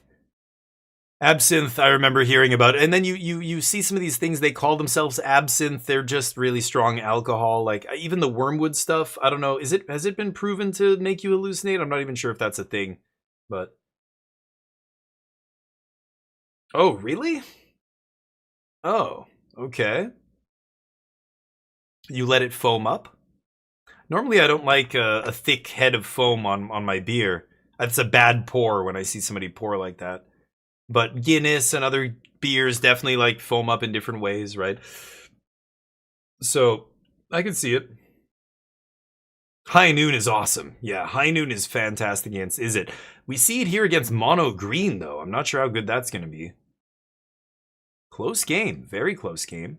I remember hearing about it. And then you see some of these things, they call themselves absinthe. They're just really strong alcohol. Like even the wormwood stuff, I don't know. Has it been proven to make you hallucinate? I'm not even sure if that's a thing, but. Oh, really? Oh, okay. You let it foam up? Normally I don't like a thick head of foam on my beer. That's a bad pour when I see somebody pour like that. But Guinness and other beers definitely like foam up in different ways, right? So I can see it. High Noon is awesome. Yeah, High Noon is fantastic against IZZET. We see it here against Mono Green, though. I'm not sure how good that's going to be. Close game. Very close game.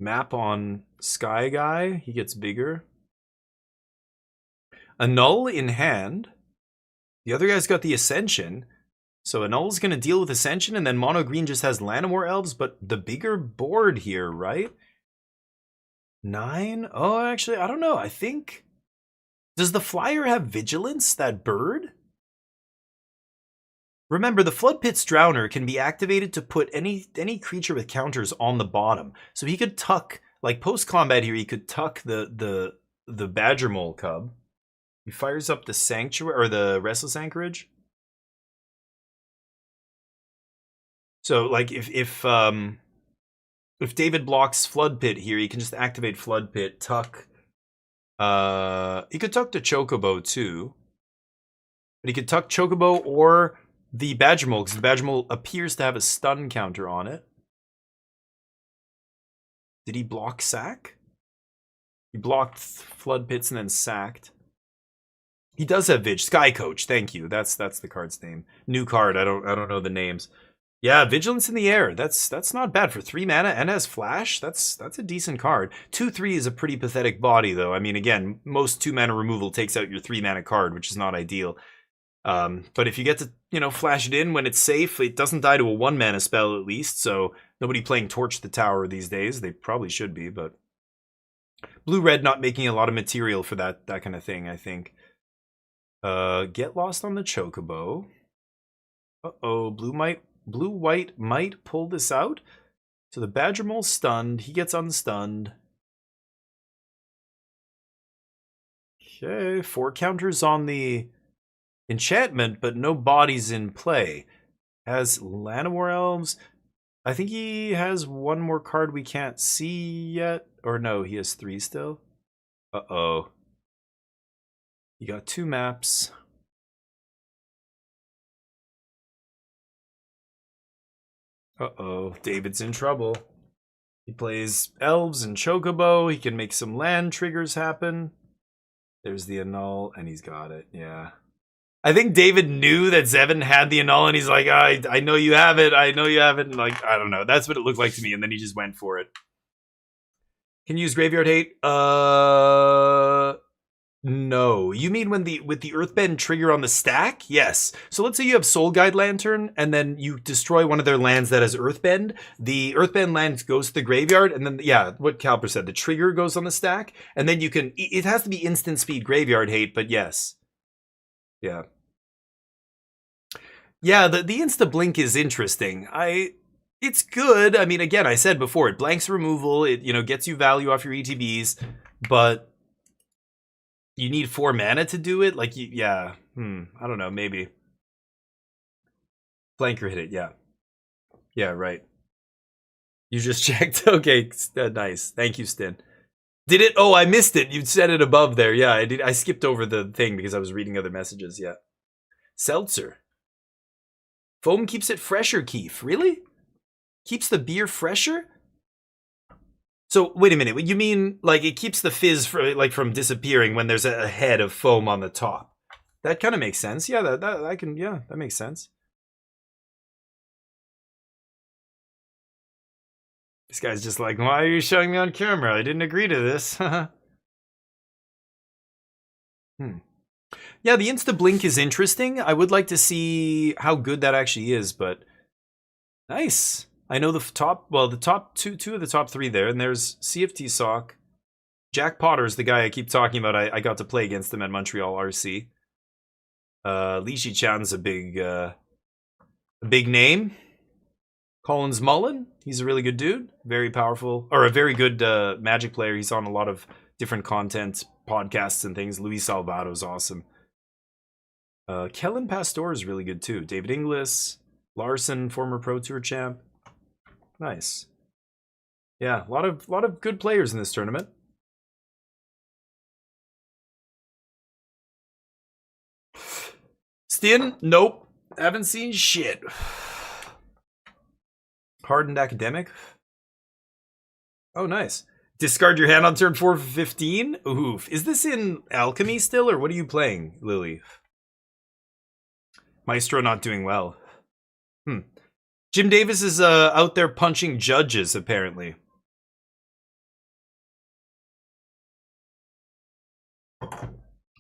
Map on Sky Guy. He gets bigger. a null in hand. The other guy's got the Ascension. So a null's going to deal with Ascension, and then mono green just has Llanowar Elves, but the bigger board here, right? 9? Oh, actually, I don't know. I think... Does the flyer have Vigilance, that bird? Remember, the Flood Pit's Drowner can be activated to put any creature with counters on the bottom. So he could tuck, like post-combat here, he could tuck the Badger Mole Cub. He fires up the Sanctuary, or the Restless Anchorage. So, like, if David blocks Flood Pit here, he can just activate Flood Pit, tuck. He could tuck the Chocobo too, but he could tuck Chocobo or the Badger Mole, because the Badger Mole appears to have a stun counter on it. Did he block sack? He blocked Flood Pits and then sacked. He does have Vig. Sky Coach, thank you. That's the card's name. New card. I don't know the names. Yeah, Vigilance in the Air. That's not bad for 3 mana and has Flash. That's a decent card. 2/3 is a pretty pathetic body, though. I mean, again, most 2 mana removal takes out your 3 mana card, which is not ideal. But if you get to, flash it in when it's safe, it doesn't die to a 1 mana spell at least. So nobody playing Torch the Tower these days. They probably should be, but blue-red not making a lot of material for that kind of thing, I think. Get Lost on the Chocobo. Uh-oh, Blue-white might pull this out. So the Badger Mole's stunned. He gets unstunned. Okay, 4 counters on the enchantment, but no bodies in play. Has Llanowar Elves. I think he has 1 more card we can't see yet. Or no, he has 3 still. Uh-oh. You got 2 maps. Uh-oh, David's in trouble. He plays Elves and Chocobo. He can make some land triggers happen. There's the Annul, and he's got it, yeah. I think David knew that Zevin had the Annul, and he's like, I know you have it, I know you have it. And like, I don't know, that's what it looked like to me, and then he just went for it. Can you use Graveyard Hate? No. You mean with the Earthbend trigger on the stack? Yes. So let's say you have Soul Guide Lantern, and then you destroy one of their lands that has Earthbend. The Earthbend land goes to the graveyard, and then, yeah, what Calper said, the trigger goes on the stack, and then you can, it has to be instant speed Graveyard Hate, but yes. Yeah. Yeah, the Insta-Blink is interesting. It's good. I mean, again, I said before, it blanks removal, it, gets you value off your ETBs, but you need 4 mana to do it? Like, yeah. I don't know, maybe. Flanker hit it, yeah. Yeah, right. You just checked? Okay, nice. Thank you, Stin. Did it? Oh, I missed it. You said it above there. Yeah, I did. I skipped over the thing because I was reading other messages, yeah. Seltzer. Foam keeps it fresher, Keith. Really? Keeps the beer fresher? So, wait a minute. You mean, like, it keeps the fizz from disappearing when there's a head of foam on the top? That kind of makes sense. Yeah, that makes sense. This guy's just like, why are you showing me on camera? I didn't agree to this. Yeah, the Insta-Blink is interesting. I would like to see how good that actually is, but nice. I know the top two of the top 3 there, and there's CFT Sock. Jack Potter's the guy I keep talking about. I got to play against him at Montreal RC. Li Shichan's a big name. Collins Mullen, he's a really good dude. Very powerful, or a very good Magic player. He's on a lot of different content, podcasts and things. Luis Salvado's awesome. Kellen Pastor is really good too. David Inglis, Larson, former Pro Tour champ. Nice. Yeah, a lot of good players in this tournament. Stin, nope. Haven't seen shit. Hardened Academic. Oh, nice. Discard your hand on turn 4 for 15? Oof. Is this in Alchemy still, or what are you playing, Lily? Maestro not doing well. Jim Davis is out there punching judges, apparently.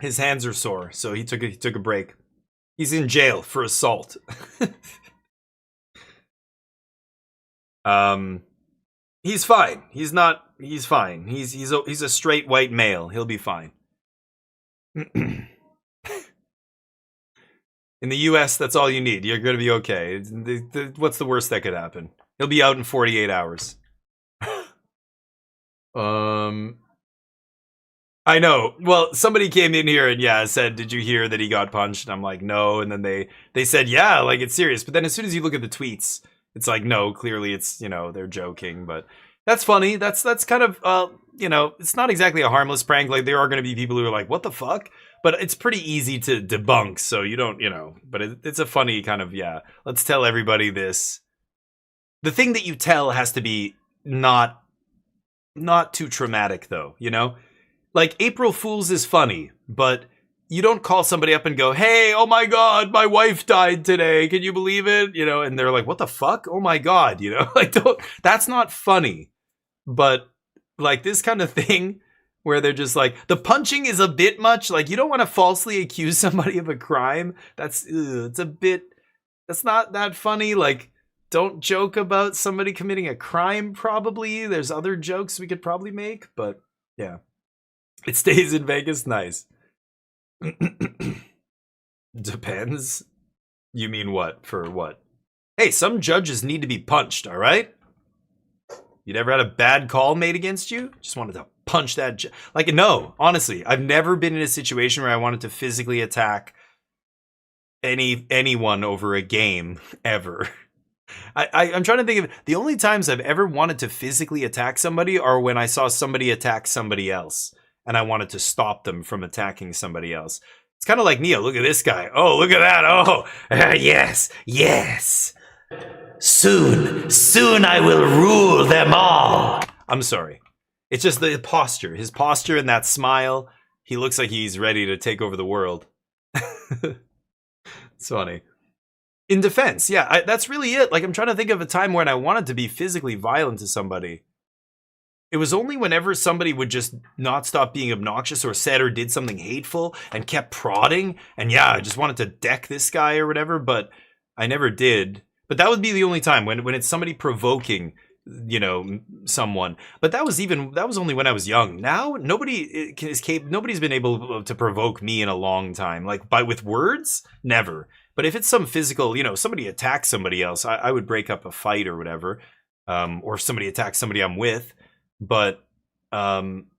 His hands are sore, so he took a break. He's in jail for assault. He's fine. He's fine. He's a straight white male. He'll be fine. In the US, that's all you need. You're going to be okay. What's the worst that could happen? He'll be out in 48 hours. I know. Well, somebody came in here and said, "Did you hear that he got punched?" And I'm like, "No." And then they said, "Yeah, like it's serious." But then as soon as you look at the tweets, it's like, no, clearly it's, they're joking. But that's funny. That's kind of it's not exactly a harmless prank. Like there are going to be people who are like, "What the fuck?" But it's pretty easy to debunk, so you don't, but it's a funny kind of, let's tell everybody this. The thing that you tell has to be not too traumatic though, Like April Fool's is funny, but you don't call somebody up and go, "Hey, oh my God, my wife died today. Can you believe it?" And they're like, "What the fuck? Oh my God," like that's not funny. But like this kind of thing where they're just like, the punching is a bit much. Like you don't want to falsely accuse somebody of a crime. That's not that funny. Like don't joke about somebody committing a crime. Probably there's other jokes we could probably make, but yeah. It stays in Vegas. Nice. Depends. You mean what? For what? Hey, some judges need to be punched, all right? You never had a bad call made against you? Just wanted to punch that like, no, honestly, I've never been in a situation where I wanted to physically attack anyone over a game, ever. I'm trying to think of the only times I've ever wanted to physically attack somebody are when I saw somebody attack somebody else. And I wanted to stop them from attacking somebody else. It's kind of like Neo. Look at this guy. Oh, look at that. Oh, yes, yes. Soon I will rule them all. I'm sorry. It's just the posture. His posture and that smile. He looks like he's ready to take over the world. It's funny. In defense, that's really it. Like I'm trying to think of a time when I wanted to be physically violent to somebody. It was only whenever somebody would just not stop being obnoxious or said or did something hateful and kept prodding. And I just wanted to deck this guy or whatever, but I never did. But that would be the only time when it's somebody provoking, someone. But that was only when I was young. Now nobody's been able to provoke me in a long time. Like with words, never. But if it's some physical, somebody attacks somebody else, I would break up a fight or whatever. Or somebody attacks somebody I'm with. But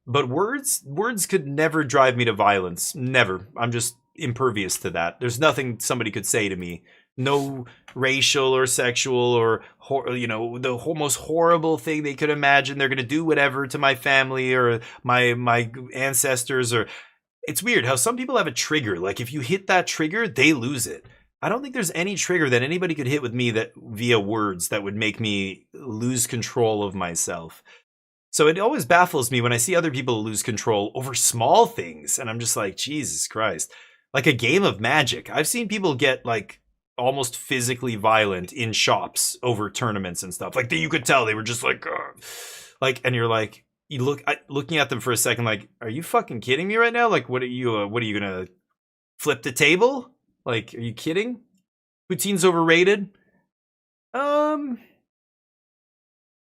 words could never drive me to violence. Never. I'm just impervious to that. There's nothing somebody could say to me. No racial or sexual or the most horrible thing they could imagine. They're gonna do whatever to my family or my ancestors. Or it's weird how some people have a trigger. Like if you hit that trigger, they lose it. I don't think there's any trigger that anybody could hit with me that via words that would make me lose control of myself. So it always baffles me when I see other people lose control over small things. And I'm just like, Jesus Christ. Like a game of Magic. I've seen people get like almost physically violent in shops over tournaments and stuff. Like you could tell they were just like, and you're like, looking at them for a second, like, are you fucking kidding me right now? Like, what are you gonna flip the table? Like, are you kidding? Poutine's overrated?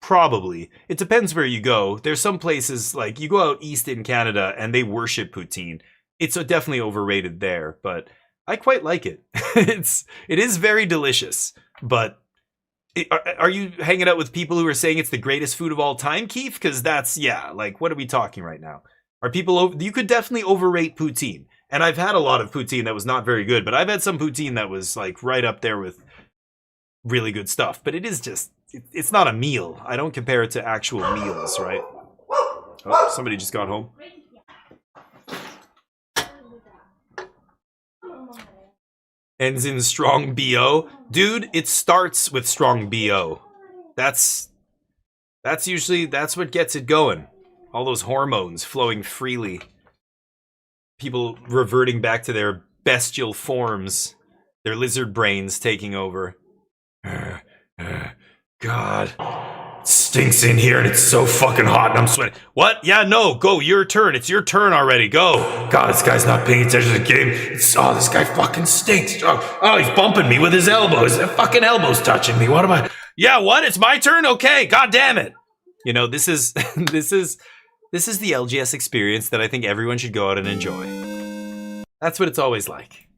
Probably. It depends where you go. There's some places, like, you go out east in Canada and they worship poutine. It's definitely overrated there, but I quite like it. It is very delicious, but are you hanging out with people who are saying it's the greatest food of all time, Keith? Because that's, like, what are we talking right now? Are people you could definitely overrate poutine. And I've had a lot of poutine that was not very good, but I've had some poutine that was, like, right up there with really good stuff. But it is just, it's not a meal. I don't compare it to actual meals, right? Oh, somebody just got home. Ends in strong BO. Dude, it starts with strong BO. That's what gets it going. All those hormones flowing freely. People reverting back to their bestial forms. Their lizard brains taking over. God. Stinks in here and it's so fucking hot and I'm sweating. What? Yeah, no, go, your turn. It's your turn already. Go. God, this guy's not paying attention to the game. Oh, this guy fucking stinks. Oh, he's bumping me with his elbows. His fucking elbow's touching me. What am I? Yeah, what? It's my turn? Okay, god damn it. You know, this is this is the LGS experience that I think everyone should go out and enjoy. That's what it's always like.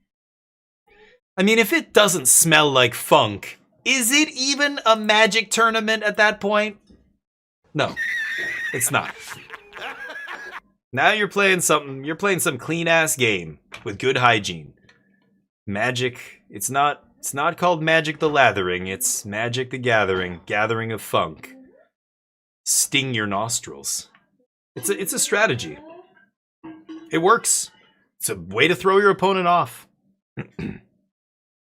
I mean, if it doesn't smell like funk, is it even a Magic tournament at that point? No, it's not. Now you're playing something, you're playing some clean ass game with good hygiene. Magic, it's not called Magic the Lathering, it's Magic the Gathering, gathering of funk. Sting your nostrils. It's a strategy. It works. It's a way to throw your opponent off.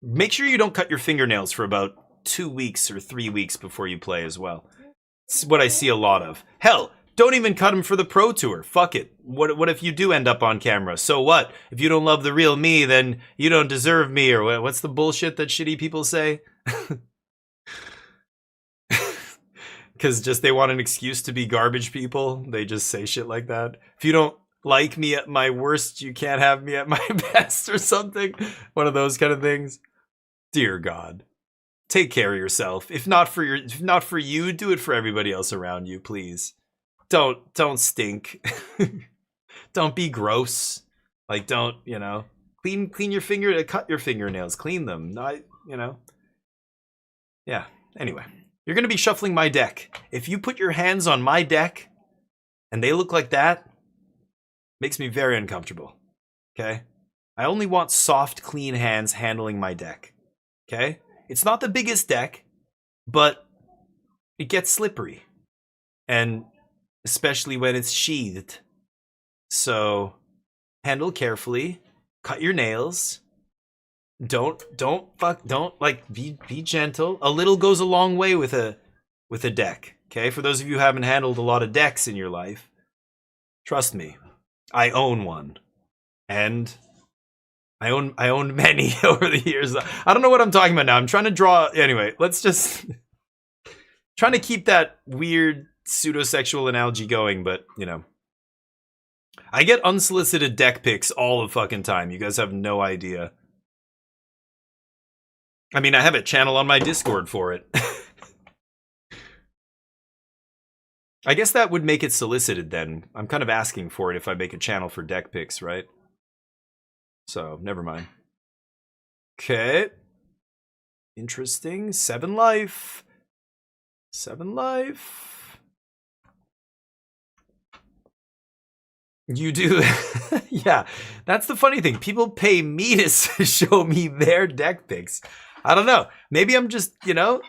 Make sure you don't cut your fingernails for about 2 weeks or 3 weeks before you play as well. It's what I see a lot of. Hell, don't even cut them for the Pro Tour. Fuck it. What if you do end up on camera? So what? If you don't love the real me, then you don't deserve me, or what's the bullshit that shitty people say? Because just they want an excuse to be garbage people. They just say shit like that. If you don't like me at my worst, you can't have me at my best or something. One of those kind of things. Dear God, take care of yourself. If not for you, do it for everybody else around you, please. Don't stink. Don't be gross. Like, don't, you know, clean your cut your fingernails, clean them. Not, you know. Yeah. Anyway, you're gonna be shuffling my deck. If you put your hands on my deck and they look like that, makes me very uncomfortable. Okay? I only want soft, clean hands handling my deck. Okay? It's not the biggest deck, but it gets slippery. And especially when it's sheathed. So handle carefully, cut your nails. Don't be gentle. A little goes a long way with a deck. Okay? For those of you who haven't handled a lot of decks in your life, trust me, I own one. And I owned many over the years. I don't know what I'm talking about now. I'm trying to draw. Anyway, let's just trying to keep that weird pseudo-sexual analogy going, but you know, I get unsolicited deck pics all the fucking time. You guys have no idea. I mean, I have a channel on my Discord for it. I guess that would make it solicited then. I'm kind of asking for it if I make a channel for deck pics, right? So, never mind. Okay. Interesting. 7 life. 7 life. You do. Yeah, that's the funny thing. People pay me to show me their deck picks. I don't know. Maybe I'm just, you know,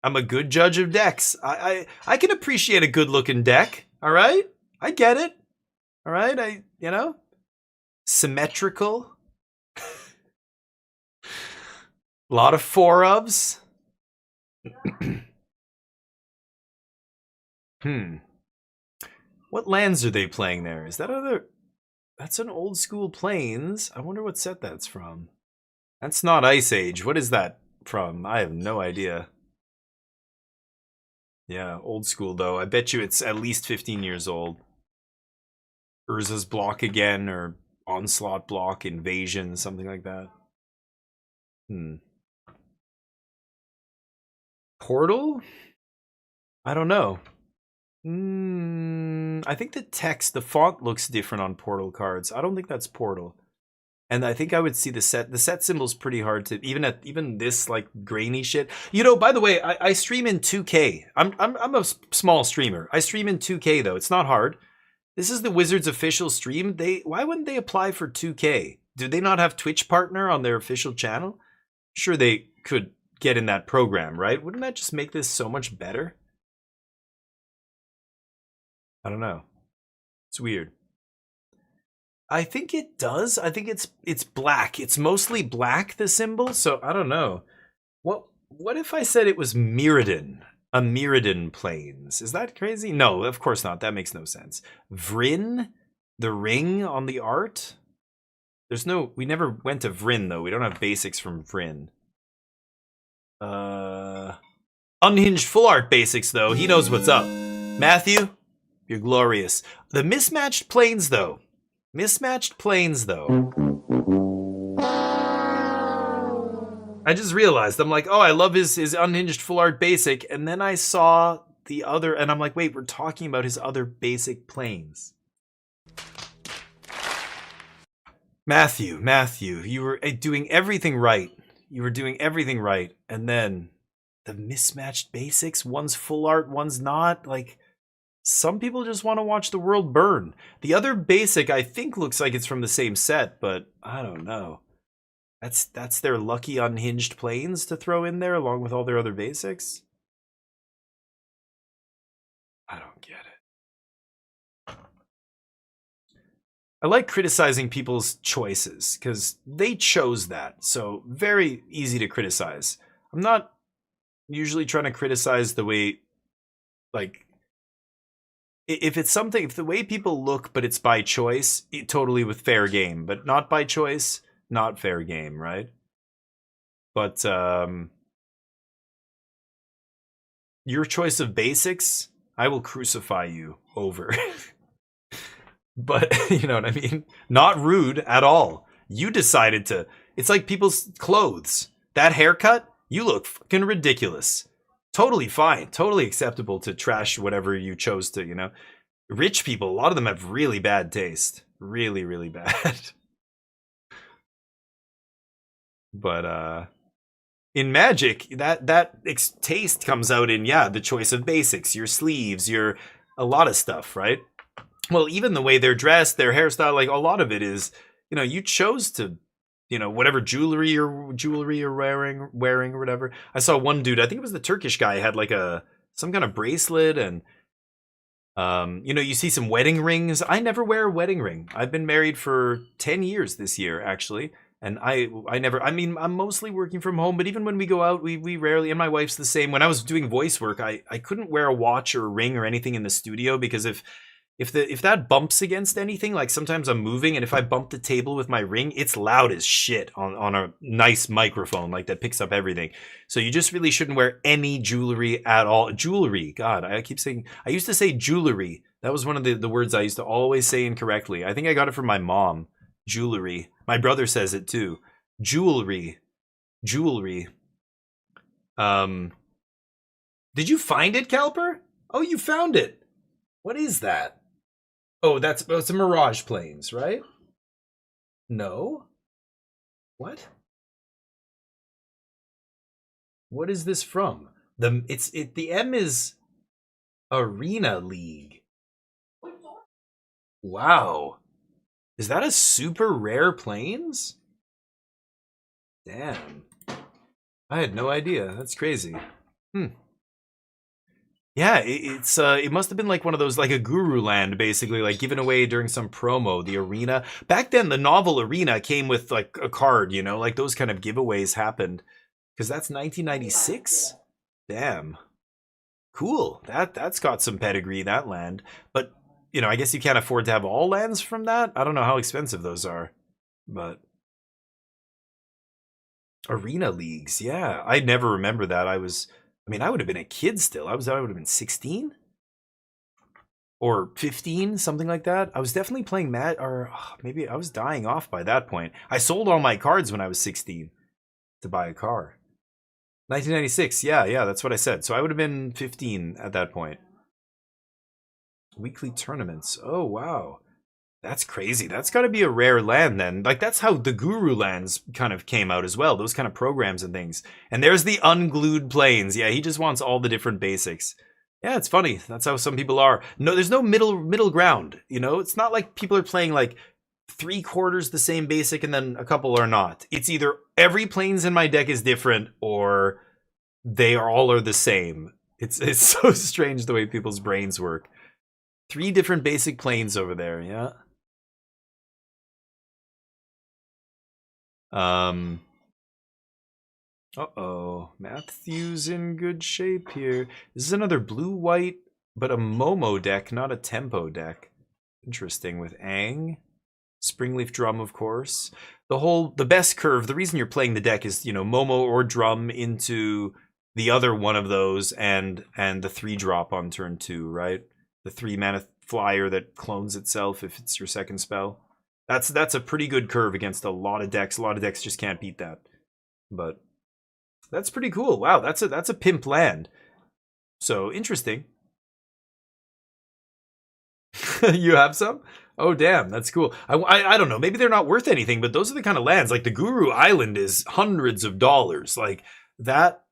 I'm a good judge of decks. I can appreciate a good looking deck. All right. I get it. All right. You know. Symmetrical. A lot of 4-ofs. What lands are they playing there? Is that other... That's an old school Plains. I wonder what set that's from. That's not Ice Age. What is that from? I have no idea. Yeah, old school though. I bet you it's at least 15 years old. Urza's block again, or Onslaught block, Invasion, something like that. Portal? I don't know. I think the text, the font looks different on Portal cards. I don't think that's Portal. And I think I would see the set symbol's pretty hard to, even this like grainy shit. You know, by the way, I stream in 2K. I'm a small streamer. I stream in 2K though. It's not hard. This is the Wizards official stream. Why wouldn't they apply for 2K? Do they not have Twitch partner on their official channel? Sure, they could get in that program, right? Wouldn't that just make this so much better? I don't know. It's weird. I think it does. I think it's black. It's mostly black, the symbol, so I don't know. What if I said it was Mirrodin? A Mirrodin Plains. Is that crazy? No, of course not. That makes no sense. Vryn? The ring on the art? There's no... We never went to Vryn, though. We don't have basics from Vryn. Unhinged full art basics, though. He knows what's up. Matthew, you're glorious. The mismatched planes, though. Mismatched planes, though. I just realized, I'm like, oh, I love his unhinged full art basic. And then I saw the other, and I'm like, wait, we're talking about his other basic planes. Matthew, you were doing everything right. You were doing everything right. And then the mismatched basics, one's full art, one's not. Like, some people just want to watch the world burn. The other basic, I think, looks like it's from the same set, but I don't know. That's their lucky unhinged planes to throw in there along with all their other basics. I don't get it. I like criticizing people's choices because they chose that, so very easy to criticize. I'm not usually trying to criticize the way, like, if it's something, if the way people look but it's by choice, totally with fair game, but not by choice, not fair game, right? But your choice of basics, I will crucify you over. But you know what I mean? Not rude at all. You decided to. It's like people's clothes. That haircut, you look fucking ridiculous. Totally fine. Totally acceptable to trash whatever you chose to, you know. Rich people, a lot of them have really bad taste. Really, really bad. But in Magic, that taste comes out in, yeah, the choice of basics, your sleeves, your a lot of stuff, right? Well, even the way they're dressed, their hairstyle, like a lot of it is, you know, you chose to, you know, whatever jewelry you're wearing or whatever. I saw one dude, I think it was the Turkish guy, had like some kind of bracelet, and you know, you see some wedding rings. I never wear a wedding ring. I've been married for 10 years this year, actually. And I never, I mean, I'm mostly working from home, but even when we go out, we rarely, and my wife's the same. When I was doing voice work, I couldn't wear a watch or a ring or anything in the studio, because if that bumps against anything, like sometimes I'm moving, and if I bump the table with my ring, it's loud as shit on a nice microphone like that picks up everything. So you just really shouldn't wear any jewelry at all. Jewelry, God, I keep saying, I used to say jewelry. That was one of the words I used to always say incorrectly. I think I got it from my mom. Jewelry. My brother says it too. Jewelry. Did you find it, Calper? Oh, you found it. What is that? Oh, it's a Mirage Planes, right? No. What? What is this from? The M is Arena League. Wow. Is that a super rare planes? Damn. I had no idea. That's crazy. Yeah, it must have been like one of those, like a Guru Land, basically, like given away during some promo, the arena. Back then, the novel Arena came with like a card, you know, like those kind of giveaways happened. Because that's 1996? Damn. Cool. That's got some pedigree, that land. But, you know, I guess you can't afford to have all lands from that. I don't know how expensive those are. But Arena Leagues, yeah. I never remember that. I mean, I would have been a kid still. I would have been 16 or 15, something like that. I was definitely playing maybe I was dying off by that point. I sold all my cards when I was 16 to buy a car. 1996, yeah, that's what I said. So I would have been 15 at that point. Weekly tournaments. Oh, wow. That's crazy. That's got to be a rare land then. Like, that's how the Guru lands kind of came out as well. Those kind of programs and things. And there's the unglued planes. Yeah, he just wants all the different basics. Yeah, it's funny. That's how some people are. No, there's no middle ground. You know, it's not like people are playing like 3/4 the same basic and then a couple are not. It's either every planes in my deck is different or they all are the same. It's so strange the way people's brains work. 3 different basic planes over there, yeah. Uh-oh. Matthew's in good shape here. This is another blue-white, but a Momo deck, not a Tempo deck. Interesting, with Aang. Springleaf Drum, of course. The best curve, the reason you're playing the deck is, you know, Momo or Drum into the other one of those and the 3-drop on turn 2, right? The 3-mana flyer that clones itself if it's your second spell. That's a pretty good curve against a lot of decks. A lot of decks just can't beat that. But that's pretty cool. Wow, that's a pimp land. So interesting. You have some? Oh damn, that's cool. I don't know. Maybe they're not worth anything, but those are the kind of lands. Like the Guru Island is hundreds of dollars. Like that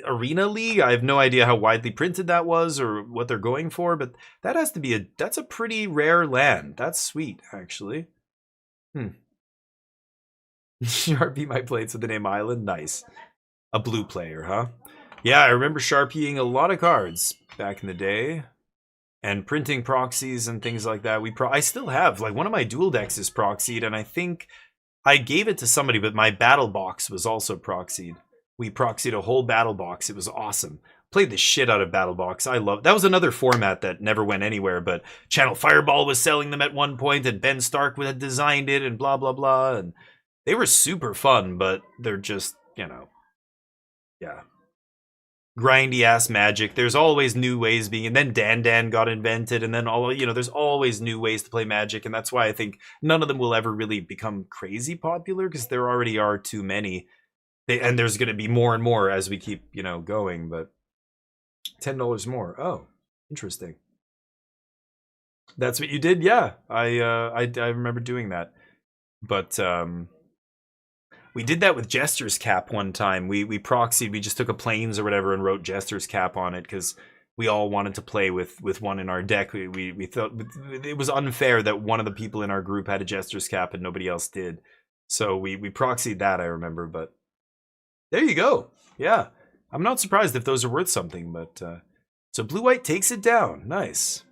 Arena League, I have no idea how widely printed that was or what they're going for, but that has to be that's a pretty rare land. That's sweet, actually. Sharpie my plates with the name Island. Nice. A blue player, huh? Yeah, I remember Sharpieing a lot of cards back in the day. And printing proxies and things like that. I still have, like, one of my dual decks is proxied, and I think I gave it to somebody, but my battle box was also proxied. We proxied a whole battle box. It was awesome. Played the shit out of battle box. I love that. Was another format that never went anywhere, but Channel Fireball was selling them at one point, and Ben Stark had designed it, and blah blah blah, and they were super fun, but they're just, you know, yeah, grindy ass Magic. There's always new ways being, and then Dan got invented, and then there's always new ways to play Magic, and that's why I think none of them will ever really become crazy popular, because there already are too many, and there's going to be more and more as we keep going. But $10 more. Oh, interesting. That's what you did? Yeah, I remember doing that, but we did that with Jester's Cap one time. We proxied, we just took a Plains or whatever and wrote Jester's Cap on it because we all wanted to play with one in our deck. We thought it was unfair that one of the people in our group had a Jester's Cap and nobody else did. So we proxied that, I remember. But there you go. Yeah, I'm not surprised if those are worth something. But so Blue-White takes it down. Nice.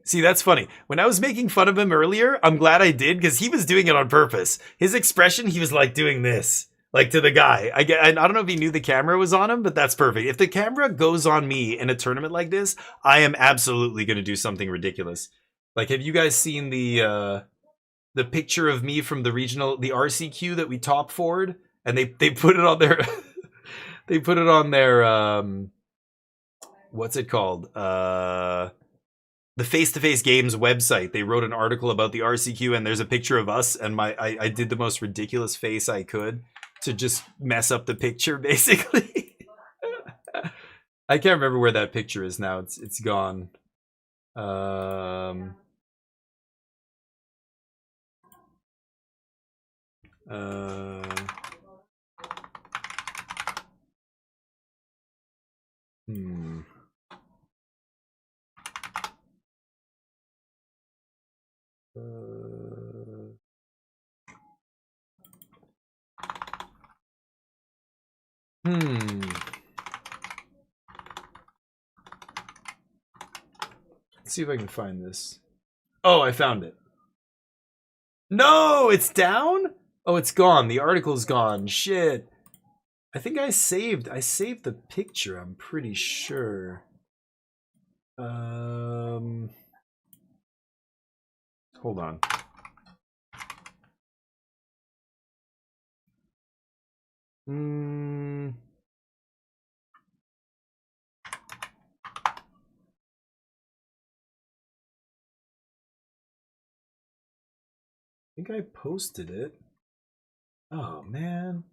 See, that's funny. When I was making fun of him earlier, I'm glad I did, because he was doing it on purpose. His expression, he was like doing this, like to the guy. I don't know if he knew the camera was on him, but that's perfect. If the camera goes on me in a tournament like this, I am absolutely going to do something ridiculous. Like, have you guys seen the picture of me from the RCQ that we top forward, and they put it on their they put it on their what's it called? The Face-to-Face Games website. They wrote an article about the RCQ, and there's a picture of us, and I did the most ridiculous face I could to just mess up the picture, basically. I can't remember where that picture is now. It's gone. Let's see if I can find this. Oh, I found it. No, it's down? Oh, it's gone. The article's gone. Shit. I think I saved the picture, I'm pretty sure. Hold on. I think I posted it. Oh, man.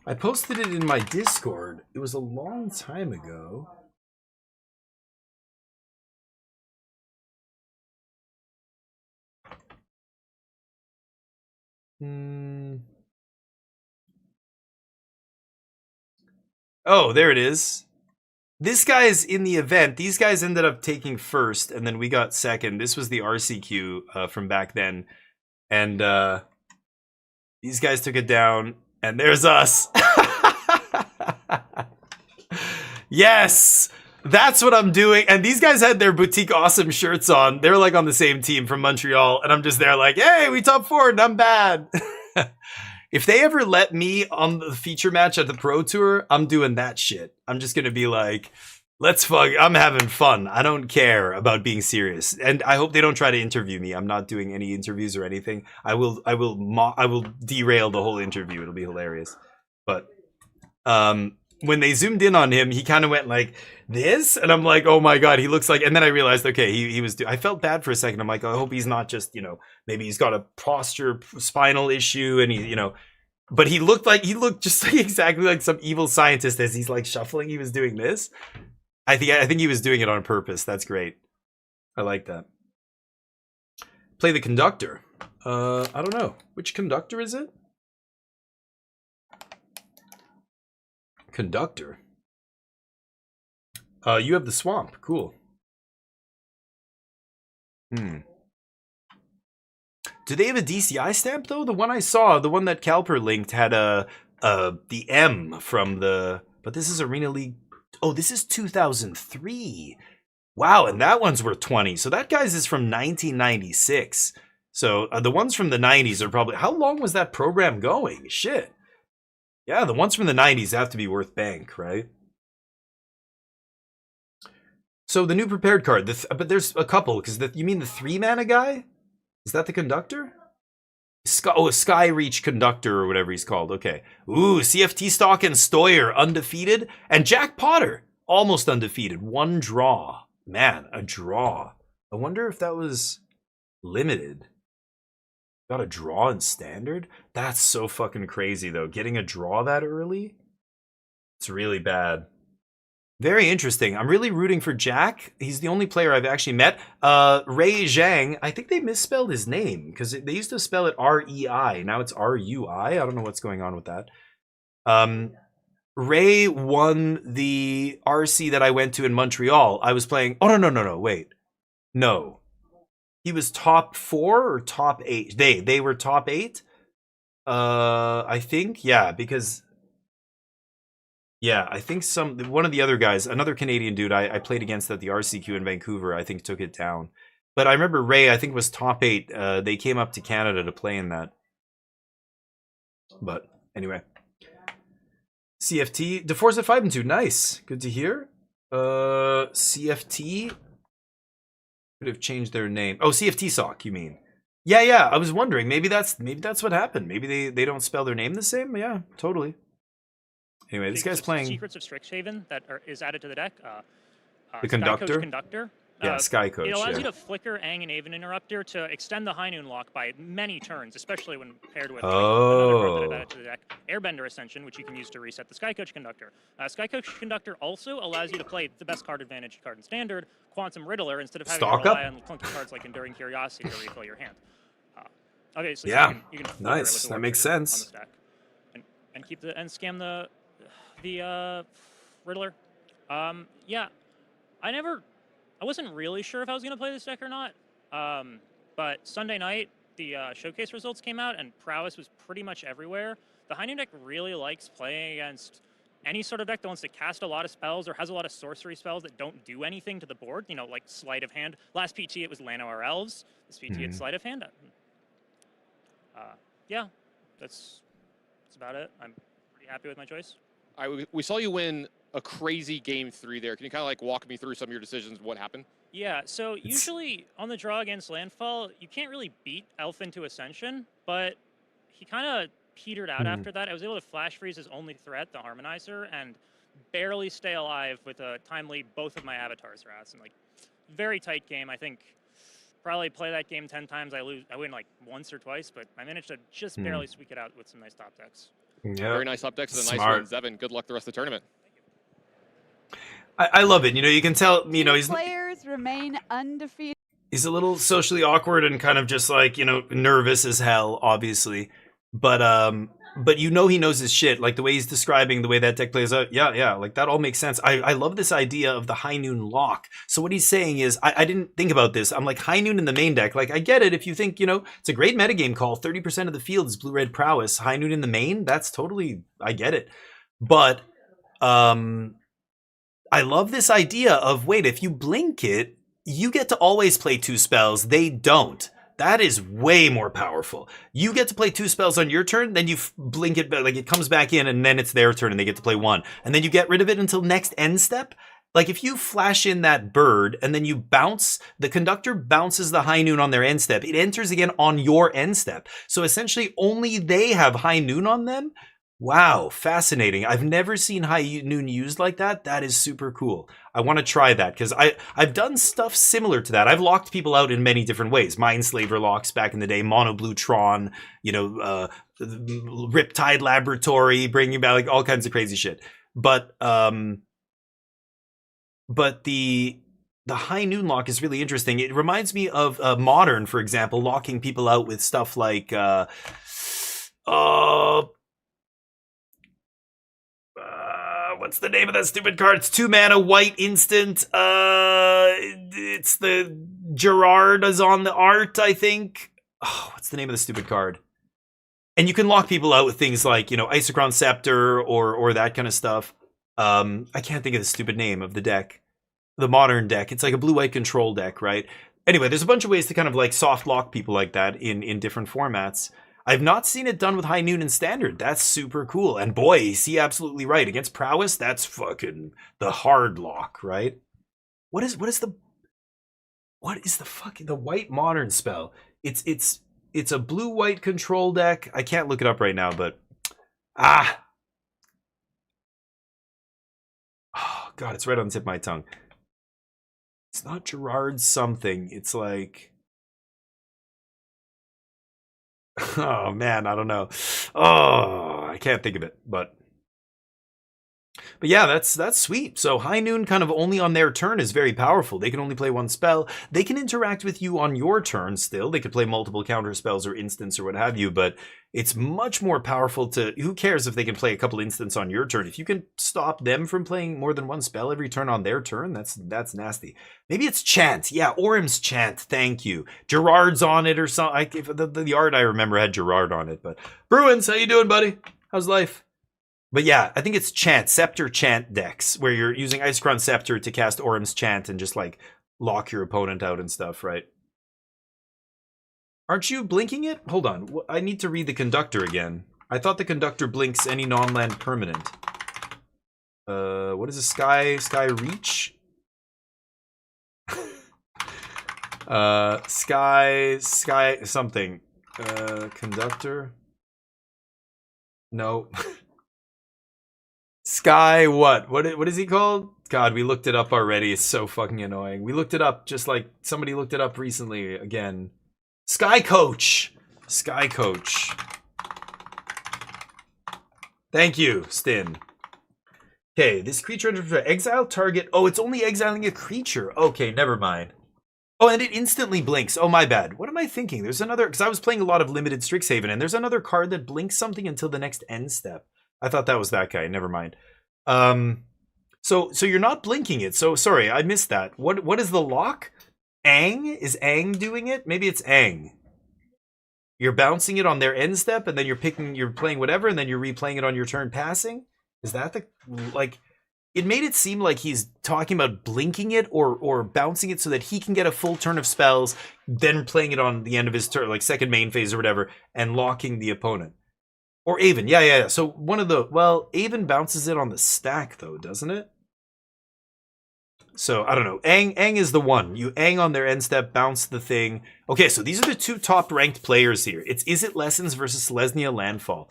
I posted it in my Discord. It was a long time ago. Oh, there it is. This guy is in the event. These guys ended up taking first, and then we got second. This was the RCQ from back then. And these guys took it down, and there's us. Yes! That's what I'm doing. And these guys had their Boutique Awesome shirts on. They're like on the same team from Montreal, and I'm just there like, hey, we top four, and I'm bad. If they ever let me on the feature match at the Pro Tour, I'm doing that shit. I'm just going to be like, Let's fuck. I'm having fun. I don't care about being serious, and I hope they don't try to interview me. I'm not doing any interviews or anything. I will derail the whole interview. It'll be hilarious. But when they zoomed in on him, he kind of went like this, and I'm like, oh my god, he looks like. And then I realized, okay, he was. I felt bad for a second. I'm like, I hope he's not just, you know, maybe he's got a posture spinal issue, and he, you know. But he looked just like exactly like some evil scientist as he's like shuffling. He was doing this. I think he was doing it on purpose. That's great. I like that. Play the conductor. I don't know. Which conductor is it? Conductor. You have the swamp. Cool. Do they have a DCI stamp though? The one I saw, the one that Calper linked, had the M from the. But this is Arena League. Oh, this is 2003. Wow, and that one's worth 20. So that guy's is from 1996. So the ones from the 90s are probably. How long was that program going? Shit. Yeah, the ones from the 90s have to be worth bank, right? So the new prepared card, but there's a couple, because you mean the 3-mana guy? Is that the conductor? A Sky Reach conductor or whatever he's called. Okay. Ooh, CFT Stock and Stoyer undefeated, and Jack Potter almost undefeated. 1 draw. Man, a draw. I wonder if that was limited. Got a draw in standard? That's so fucking crazy though. Getting a draw that early? It's really bad. Very interesting. I'm really rooting for Jack. He's the only player I've actually met. Ray Zhang, I think they misspelled his name because they used to spell it R-E-I. Now it's R-U-I. I don't know what's going on with that. Ray won the RC that I went to in Montreal. I was playing... Oh, no, wait. No. He was top 4 or top 8? They were top 8? I think, yeah, because... Yeah, I think one of the other guys, another Canadian dude I played against at the RCQ in Vancouver, I think took it down. But I remember Ray, I think, was top 8. They came up to Canada to play in that. But anyway. CFT, DeForza 5 and 2, nice. Good to hear. CFT could have changed their name. Oh, CFT Sock, you mean? Yeah, I was wondering, maybe that's what happened. Maybe they don't spell their name the same? Yeah, totally. Anyway, this guy's playing Secrets of Strixhaven that is added to the deck. The conductor. Conductor. Yeah, Sky Coach. It allows you to flicker Aang and Aven Interrupter to extend the High Noon lock by many turns, especially when paired with another card that I've added to the deck, Airbender Ascension, which you can use to reset the Sky Coach Conductor. Sky Coach Conductor also allows you to play the best card advantage card in Standard, Quantum Riddler, instead of having to rely on clunky cards like Enduring Curiosity to refill your hand. Okay, so yeah, you can nice. That makes sense. On the stack. And keep the scam the Riddler. Yeah, I wasn't really sure if I was going to play this deck or not, but Sunday night, the showcase results came out, and Prowess was pretty much everywhere. The High Noon deck really likes playing against any sort of deck that wants to cast a lot of spells or has a lot of sorcery spells that don't do anything to the board, you know, like Sleight of Hand. Last PT, it was Lano or Elves. This PT, it's Sleight of Hand. Yeah, that's about it. I'm pretty happy with my choice. We saw you win a crazy game 3 there. Can you kind of like walk me through some of your decisions, what happened? Yeah, so usually on the draw against Landfall, you can't really beat Elf into Ascension, but he kind of petered out after that. I was able to flash freeze his only threat, the Harmonizer, and barely stay alive with a timely both of my Avatar's Wraths. And like, very tight game. I think probably play that game 10 times. I win like once or twice, but I managed to just barely squeak it out with some nice top decks. Yeah. Very nice top decks and a nice win, Zevin. Good luck the rest of the tournament. I love it. You know, you can tell, you know, players remain undefeated. He's a little socially awkward and kind of just like, you know, nervous as hell, obviously. But you know he knows his shit. Like the way he's describing the way that deck plays out. Yeah, like that all makes sense. I love this idea of the High Noon lock. So what he's saying is, I didn't think about this. I'm like, High Noon in the main deck. Like, I get it if you think, you know, it's a great metagame call. 30% of the field is blue-red prowess. High Noon in the main, that's totally, I get it. But, I love this idea of, wait, if you blink it, you get to always play 2 spells. They don't. That is way more powerful. You get to play 2 spells on your turn, then you blink it, like it comes back in, and then it's their turn, and they get to play 1. And then you get rid of it until next end step. Like if you flash in that bird and then you bounce, the conductor bounces the high noon on their end step. It enters again on your end step. So essentially only they have high noon on them. Wow, fascinating. I've never seen high noon used like that. That is super cool. I want to try that because I've done stuff similar to that. I've locked people out in many different ways. Mindslaver locks back in the day, Mono Blue Tron, you know, Riptide Laboratory, bringing back like all kinds of crazy shit. But the high noon lock is really interesting. It reminds me of Modern, for example, locking people out with stuff like what's the name of that stupid card? It's 2 mana white instant. It's the Gerard is on the art, I think. Oh, what's the name of the stupid card? And you can lock people out with things like, you know, Isochron Scepter or that kind of stuff. I can't think of the stupid name of the deck. The Modern deck. It's like a blue-white control deck, right? Anyway, there's a bunch of ways to kind of like soft lock people like that in different formats. I've not seen it done with High Noon and Standard. That's super cool. And boy, is he absolutely right. Against Prowess, that's fucking the hard lock, right? What is the fucking the white Modern spell? It's a blue-white control deck. I can't look it up right now, but oh god, it's right on the tip of my tongue. It's not Gerard something. It's like, oh man, I don't know. Oh, I can't think of it, but yeah, that's sweet. So High Noon kind of only on their turn is very powerful. They can only play one spell. They can interact with you on your turn still. They could play multiple counter spells or instants or what have you, but it's much more powerful to, who cares if they can play a couple instants on your turn? If you can stop them from playing more than one spell every turn on their turn, that's nasty. Maybe it's Chant. Yeah, Orim's Chant. Thank you. Gerard's on it or something. The art I remember had Gerard on it, but Bruins, how you doing, buddy? How's life? But yeah, I think it's Chant, Scepter Chant decks, where you're using Isochron Scepter to cast Orim's Chant and just like lock your opponent out and stuff, right? Aren't you blinking it? Hold on, I need to read the conductor again. I thought the conductor blinks any non-land permanent. What is a Sky Reach? Sky something. Conductor? No. Sky what? What is he called? God, we looked it up already. It's so fucking annoying. We looked it up just like somebody looked it up recently again. Sky Coach. Sky Coach. Thank you, Stin. Okay, this creature exile target. Oh, it's only exiling a creature. Okay, never mind. Oh, and it instantly blinks. Oh, my bad. What am I thinking? There's another, because I was playing a lot of limited Strixhaven, and there's another card that blinks something until the next end step. I thought that was that guy. Never mind. So you're not blinking it. So sorry, I missed that. What is the lock? Ang? Is Ang doing it? Maybe it's Ang. You're bouncing it on their end step, and then you're playing whatever, and then you're replaying it on your turn passing? Is that the, like, it made it seem like he's talking about blinking it or bouncing it so that he can get a full turn of spells, then playing it on the end of his turn, like second main phase or whatever, and locking the opponent. Or Aven, yeah. So one of the, well, Aven bounces it on the stack though, doesn't it? So I don't know. Ang is the one. You Ang on their end step, bounce the thing. Okay, so these are the two top ranked players here. It's IZZET Lessons versus Selesnya Landfall.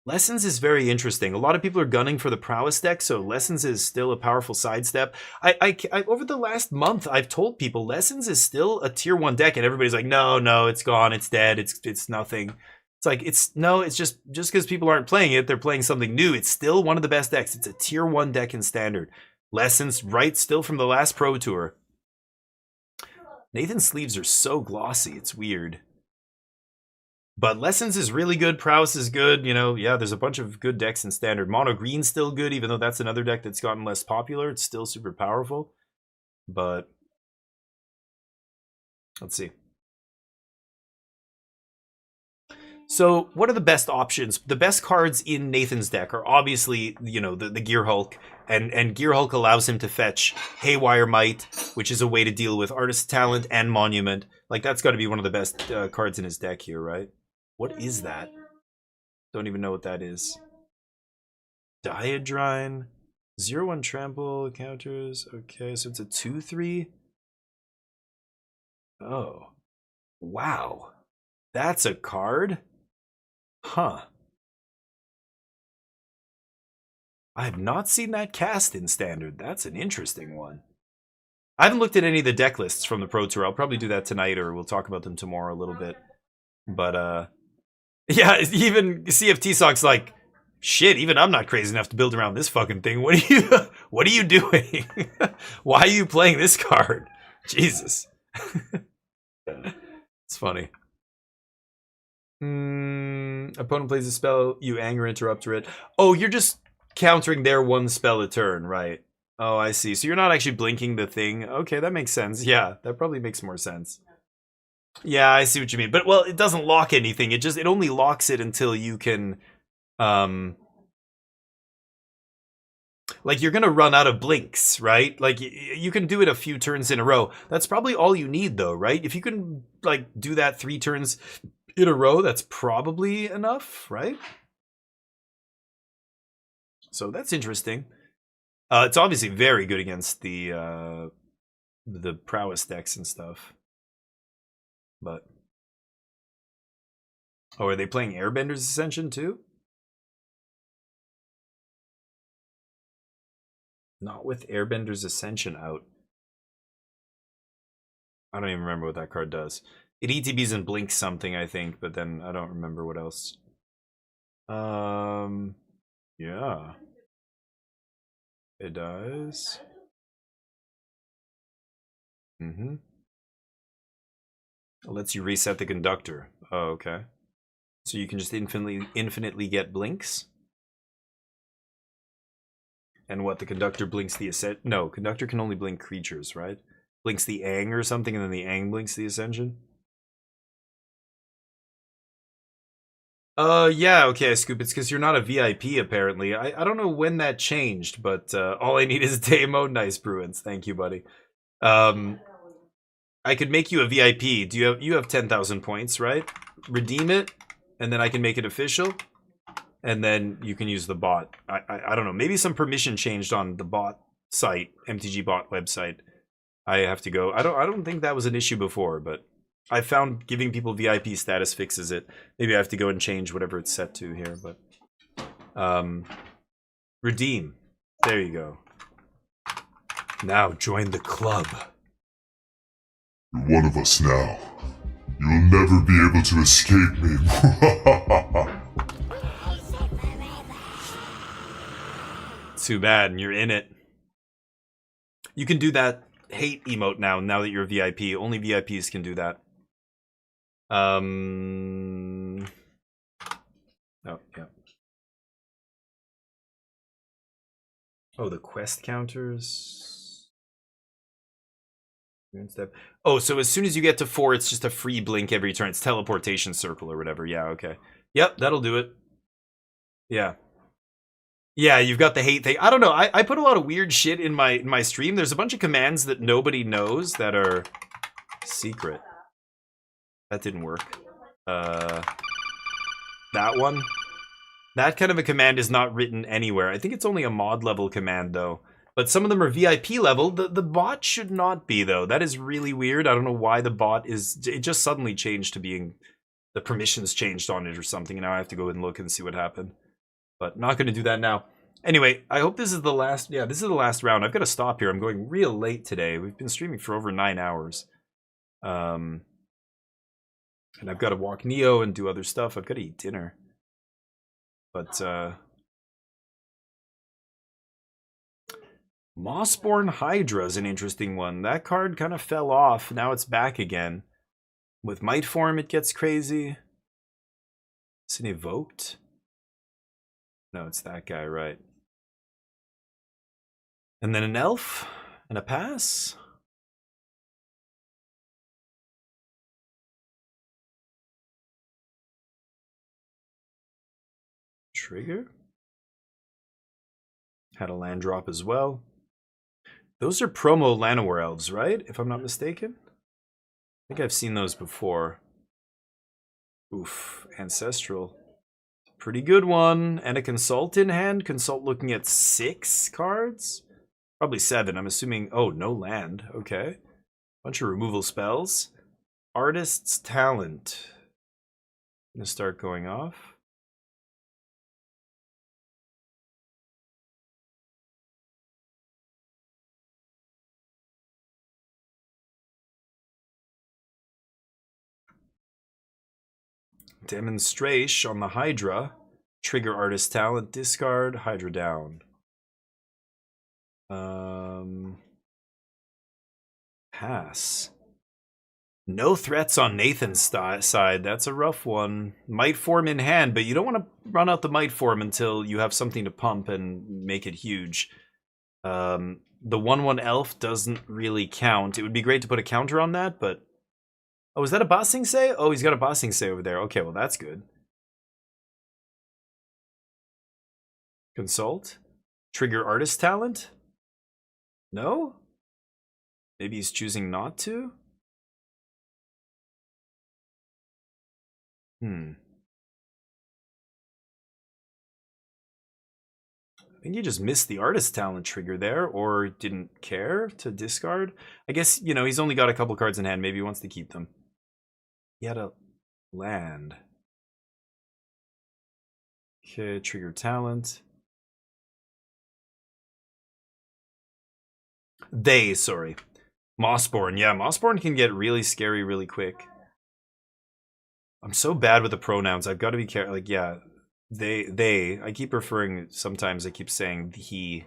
Lessons is very interesting. A lot of people are gunning for the Prowess deck, so Lessons is still a powerful sidestep. I over the last month, I've told people Lessons is still a tier 1 deck, and everybody's like, no, it's gone, it's dead, it's nothing. It's like, it's just because people aren't playing it, they're playing something new. It's still one of the best decks. It's a tier 1 deck in Standard. Lessons, right, still from the last Pro Tour. Nathan's sleeves are so glossy, it's weird. But Lessons is really good, Prowess is good, you know, yeah, there's a bunch of good decks in Standard. Mono Green's still good, even though that's another deck that's gotten less popular. It's still super powerful. But let's see. So what are the best options? The best cards in Nathan's deck are obviously, you know, the Gear Hulk, and Gear Hulk allows him to fetch Haywire Might, which is a way to deal with Artist Talent and Monument. Like, that's got to be one of the best cards in his deck here, right? What is that? Don't even know what that is. Diadrine? 0/1 trample counters. Okay, so it's a 2/3. Oh. Wow. That's a card? Huh. I have not seen that cast in Standard. That's an interesting one. I haven't looked at any of the deck lists from the Pro Tour. I'll probably do that tonight, or we'll talk about them tomorrow a little bit. But, yeah, even CFT Sock's like, shit, even I'm not crazy enough to build around this fucking thing. What are you doing? Why are you playing this card? Jesus. It's funny. Opponent plays a spell, you anger interrupter it. Oh, you're just countering their one spell a turn, right? Oh, I see. So you're not actually blinking the thing. Okay, that makes sense. Yeah, that probably makes more sense. Yeah, I see what you mean. But, well, it doesn't lock anything. It only locks it until you can, like, you're gonna run out of blinks, right? Like, you can do it a few turns in a row. That's probably all you need, though, right? If you can, like, do that 3 turns in a row, that's probably enough, right? So that's interesting. It's obviously very good against the prowess decks and stuff. But oh, are they playing Airbender's Ascension too? Not with Airbender's Ascension out. I don't even remember what that card does. It ETBs and blinks something, I think, but then I don't remember what else. Yeah. It does. It lets you reset the conductor. Oh, okay. So you can just infinitely get blinks? And what, the conductor blinks the ascent? No, conductor can only blink creatures, right? Blinks the Ang or something, and then the Ang blinks the Ascension? Yeah, okay, Scoop, it's because you're not a VIP, apparently. I don't know when that changed, but all I need is day mode. Nice, Bruins. Thank you, buddy. I could make you a VIP. You have 10,000 points, right? Redeem it, and then I can make it official. And then you can use the bot. I don't know. Maybe some permission changed on the bot site, MTG bot website. I have to go. I don't think that was an issue before, but I found giving people VIP status fixes it. Maybe I have to go and change whatever it's set to here, but redeem. There you go. Now join the club. You're one of us now. You'll never be able to escape me. Too bad, and you're in it. You can do that hate emote now that you're a VIP. Only VIPs can do that. Oh, yeah. Oh, the quest counters. Oh, so as soon as you get to 4, it's just a free blink every turn. It's teleportation circle or whatever. Yeah, okay. Yep, that'll do it. Yeah. Yeah, you've got the hate thing. I don't know. I put a lot of weird shit in my stream. There's a bunch of commands that nobody knows that are secret. That didn't work. That one. That kind of a command is not written anywhere. I think it's only a mod level command though. But some of them are VIP level. The bot should not be though. That is really weird. I don't know why the bot is. It just suddenly changed to being. The permissions changed on it or something. And now I have to go and look and see what happened. But not going to do that now. Anyway, I hope this is the last. Yeah, this is the last round. I've got to stop here. I'm going real late today. We've been streaming for over 9 hours. And I've got to walk Neo and do other stuff. I've got to eat dinner. But, Mossborn Hydra is an interesting one. That card kind of fell off. Now it's back again. With Might Form, it gets crazy. Is it evoked? No, it's that guy, right. And then an elf and a pass. Trigger. Had a land drop as well. Those are promo Llanowar elves, right? If I'm not mistaken. I think I've seen those before. Oof, ancestral. Pretty good one. And a Consult in hand. Consult looking at 6 cards? Probably 7. I'm assuming... Oh, no land. Okay. Bunch of removal spells. Artist's Talent. Gonna start going off. Demonstration on the Hydra. Trigger Artist Talent, discard, Hydra down. Pass. No threats on Nathan's side. That's a rough one. Might Form in hand, but you don't want to run out the Might Form until you have something to pump and make it huge. The 1/1 elf doesn't really count. It would be great to put a counter on that, but... Oh, is that a Bossing Say? Oh, he's got a Bossing Say over there. Okay, well, that's good. Consult? Trigger Artist Talent? No? Maybe he's choosing not to? I think he just missed the Artist Talent trigger there, or didn't care to discard. I guess, you know, he's only got a couple cards in hand. Maybe he wants to keep them. He had a land. Okay, trigger talent. Sorry. Mossborn. Yeah, Mossborn can get really scary really quick. I'm so bad with the pronouns. I've got to be careful. Like, yeah, they. I keep referring, sometimes I keep saying he.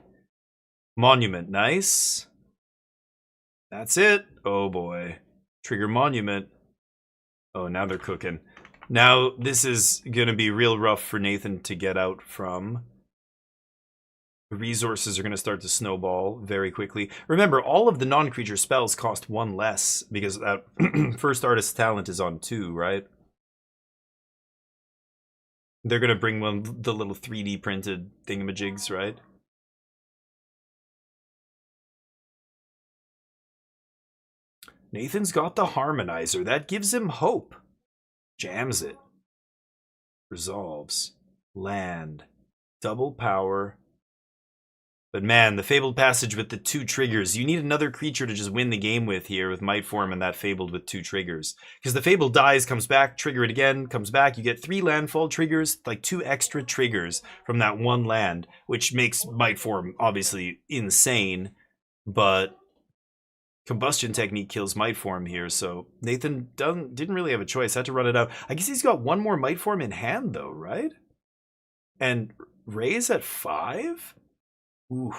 Monument. Nice. That's it. Oh, boy. Trigger Monument. Oh, now they're cooking. Now, this is going to be real rough for Nathan to get out from. The resources are going to start to snowball very quickly. Remember, all of the non-creature spells cost 1 less, because that first Artist's Talent is on 2, right? They're going to bring the little 3D printed thingamajigs, right? Nathan's got the Harmonizer. That gives him hope. Jams it. Resolves. Land. Double power. But man, the Fabled Passage with the 2 triggers. You need another creature to just win the game with here with Might Form and that Fabled with 2 triggers. Because the Fabled dies, comes back, trigger it again, comes back. You get 3 landfall triggers, like 2 extra triggers from that 1 land, which makes Might Form obviously insane. But Combustion Technique kills Might Form here, so Nathan didn't really have a choice. Had to run it out. I guess he's got 1 more Might Form in hand, though, right? And Ray's at 5? Ooh.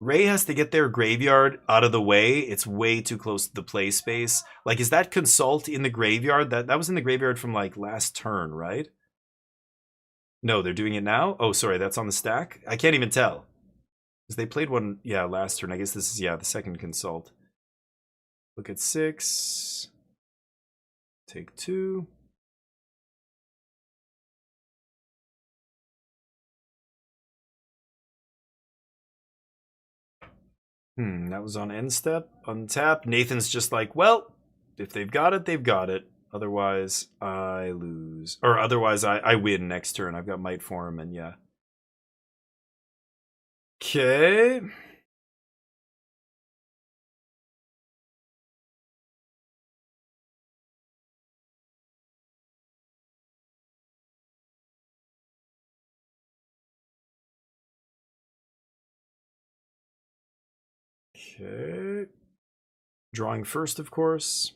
Ray has to get their graveyard out of the way. It's way too close to the play space. Like, is that Consult in the graveyard? That was in the graveyard from, like, last turn, right? No, they're doing it now? Oh, sorry, that's on the stack? I can't even tell. Because they played one, yeah, last turn. I guess this is, yeah, the second Consult. Look at 6. Take 2. That was on end step. Untap. Nathan's just like, well, if they've got it, they've got it. Otherwise, I lose. Or otherwise, I win next turn. I've got Might Form, and yeah. Okay. Okay. Drawing first, of course.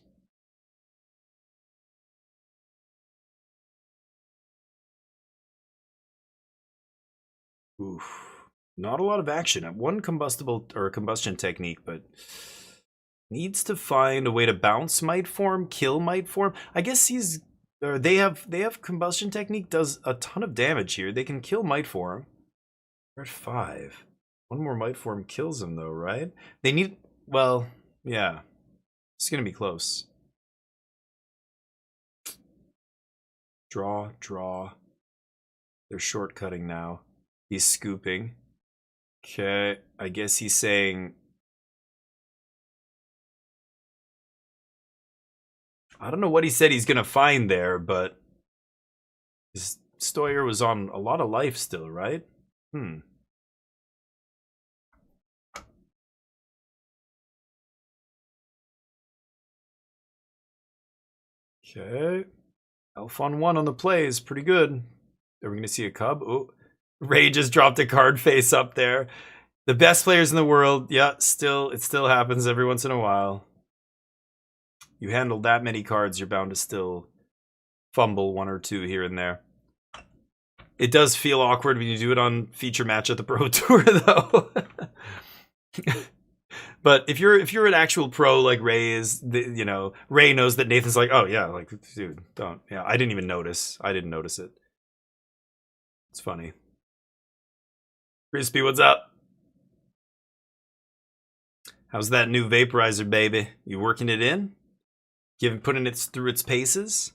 Oof. Not a lot of action. One combustible or combustion technique, but needs to find a way to bounce Might Form, kill Might Form. I guess he's or they have combustion technique does a ton of damage here. They can kill Might Form. They're at 5. 1 more Might Form kills him though, right? They need, well, yeah. It's gonna be close. Draw. They're shortcutting now. He's scooping. Okay, I guess he's saying... I don't know what he said he's gonna find there, but... Stoyer was on a lot of life still, right? Okay. Elf on 1 on the play is pretty good. Are we going to see a cub? Oh, Ray just dropped a card face up there. The best players in the world. Yeah, it still happens every once in a while. You handle that many cards, you're bound to still fumble 1 or 2 here and there. It does feel awkward when you do it on feature match at the Pro Tour, though. But if you're an actual pro like Ray is, you know, Ray knows that Nathan's like, oh yeah, like, dude, don't. Yeah, I didn't even notice. I didn't notice it. It's funny. Crispy, what's up? How's that new vaporizer, baby? You working it in? Putting it through its paces?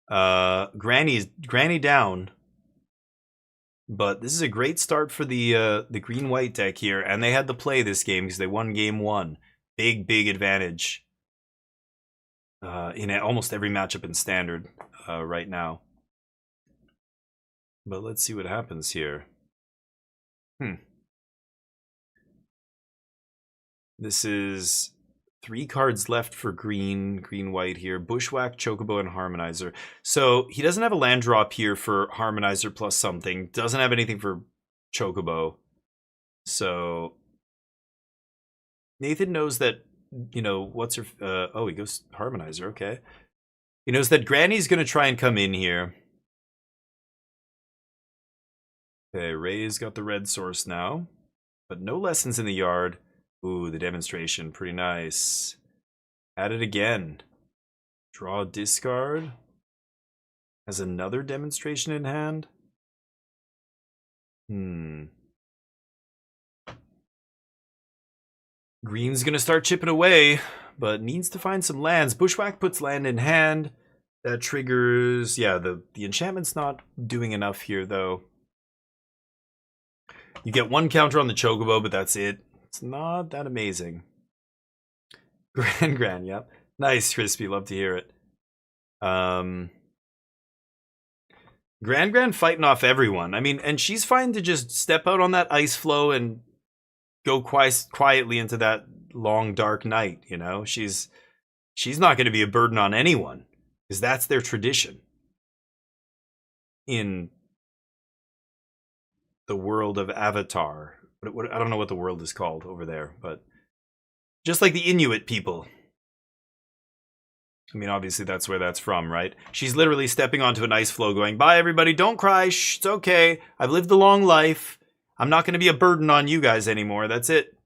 Granny down. But this is a great start for the green-white deck here, and they had to play this game because they won game 1. Big advantage in almost every matchup in Standard right now. But let's see what happens here. This is 3 cards left for green-white here. Bushwhack, Chocobo, and Harmonizer. So he doesn't have a land drop here for Harmonizer plus something. Doesn't have anything for Chocobo. So Nathan knows that, you know, what's her... oh, he goes Harmonizer, okay. He knows that Granny's going to try and come in here. Okay, Ray's got the red source now. But no lessons in the yard. Ooh, the demonstration. Pretty nice. Add it again. Draw, discard. Has another demonstration in hand. Green's gonna start chipping away, but needs to find some lands. Bushwhack puts land in hand. That triggers... Yeah, the enchantment's not doing enough here, though. You get 1 counter on the Chocobo, but that's it. It's not that amazing. Gran, yep. Nice, Crispy. Love to hear it. Gran fighting off everyone. I mean, and she's fine to just step out on that ice flow and go quietly into that long, dark night, you know? She's not going to be a burden on anyone, because that's their tradition. In the world of Avatar. I don't know what the world is called over there, but just like the Inuit people. I mean, obviously that's where that's from, right? She's literally stepping onto an ice floe going, bye everybody, don't cry, shh, it's okay. I've lived a long life. I'm not going to be a burden on you guys anymore, that's it.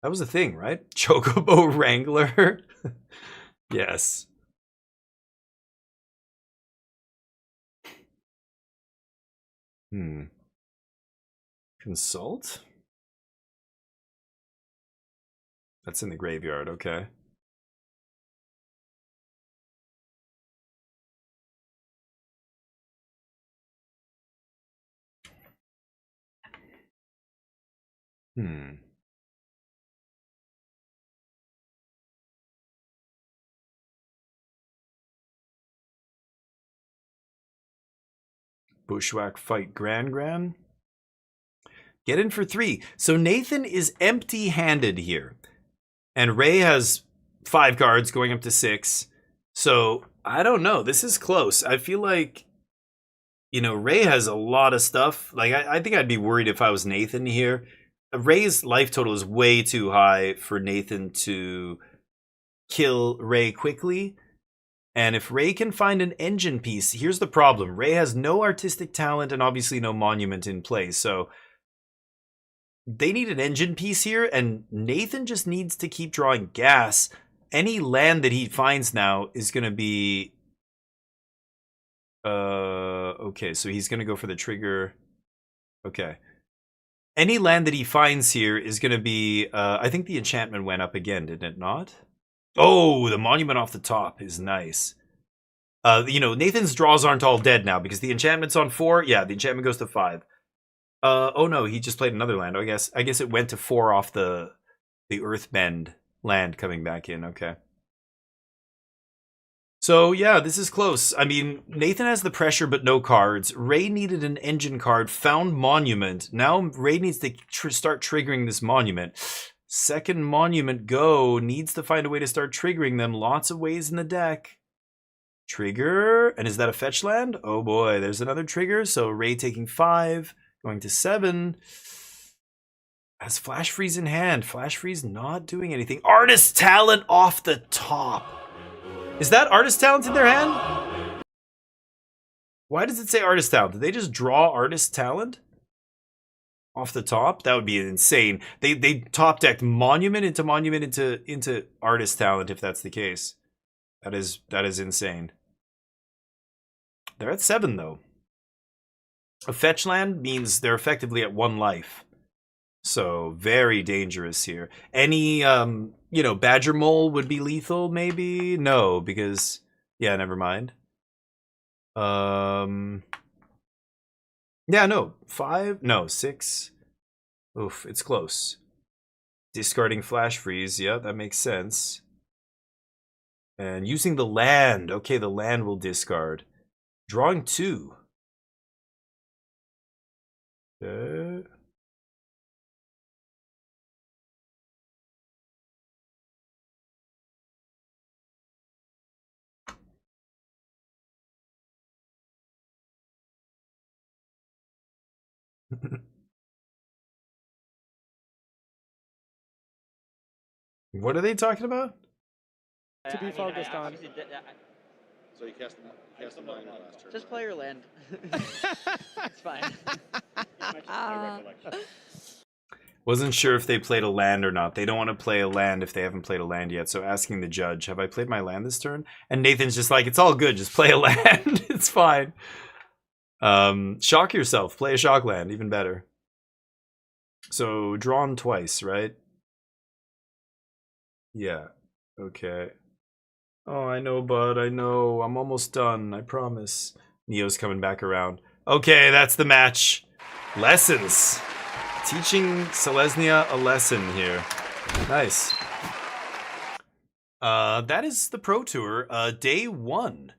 That was a thing, right? Chocobo Wrangler. Yes. Consult? That's in the graveyard, okay. Bushwhack fight Gran. Get in for 3. So Nathan is empty-handed here. And Ray has 5 cards going up to 6. So, I don't know. This is close. I feel like, you know, Ray has a lot of stuff. Like, I think I'd be worried if I was Nathan here. Ray's life total is way too high for Nathan to kill Ray quickly. And if Ray can find an engine piece, here's the problem. Ray has no artistic talent and obviously no monument in play. So they need an engine piece here, and Nathan just needs to keep drawing gas. Any land that he finds now is going to be... okay, so he's going to go for the trigger. Okay. Any land that he finds here is going to be... I think the enchantment went up again, didn't it not? Oh, the monument off the top is nice. You know, Nathan's draws aren't all dead now because the enchantment's on 4. Yeah, the enchantment goes to 5. Oh no, he just played another land. I guess it went to 4 off the Earthbend land coming back in. Okay. So yeah, this is close. I mean, Nathan has the pressure but no cards. Ray needed an engine card, found Monument. Now Ray needs to start triggering this Monument. Second Monument go, needs to find a way to start triggering them. Lots of ways in the deck. Trigger, and is that a fetch land? Oh boy, there's another trigger. So Ray taking 5, going to 7. Has Flash Freeze in hand. Flash Freeze not doing anything. Artist Talent off the top. Is that Artist Talent in their hand? Why does it say Artist Talent? Did they just draw Artist Talent off the top? That would be insane. They top decked Monument into Artist Talent if that's the case. That is insane. They're at 7 though. A fetch land means they're effectively at 1 life. So very dangerous here. Any you know, Badger Mole would be lethal maybe? No, because yeah, never mind. Yeah, no. 5? No, 6. Oof, it's close. Discarding Flash Freeze, yeah, that makes sense. And using the land. Okay, the land will discard. Drawing 2. Okay. What are they talking about? To be focused on. So you cast the Monument last turn. Just play your land. It's fine. Wasn't sure if they played a land or not. They don't want to play a land if they haven't played a land yet. So asking the judge, have I played my land this turn? And Nathan's just like, it's all good. Just play a land. It's fine. Shock yourself. Play a shock land. Even better. So drawn twice, right? Yeah. Okay. Oh, I know, bud. I know. I'm almost done. I promise. Neo's coming back around. Okay, that's the match. Lessons. Teaching Selesnya a lesson here. Nice. That is the Pro Tour. Day 1.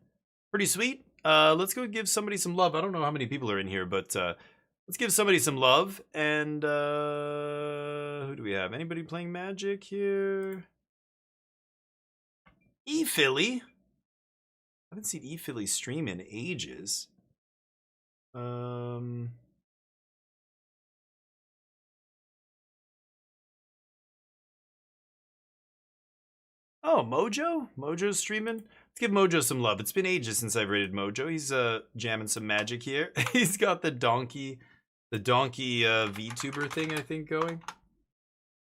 Pretty sweet. Let's go give somebody some love. I don't know how many people are in here, but let's give somebody some love. And who do we have? Anybody playing Magic here? E-Philly. I haven't seen E-Philly stream in ages. Oh, Mojo? Mojo's streaming? Let's give Mojo some love. It's been ages since I've rated Mojo. He's jamming some magic here. He's got the donkey VTuber thing, I think, going.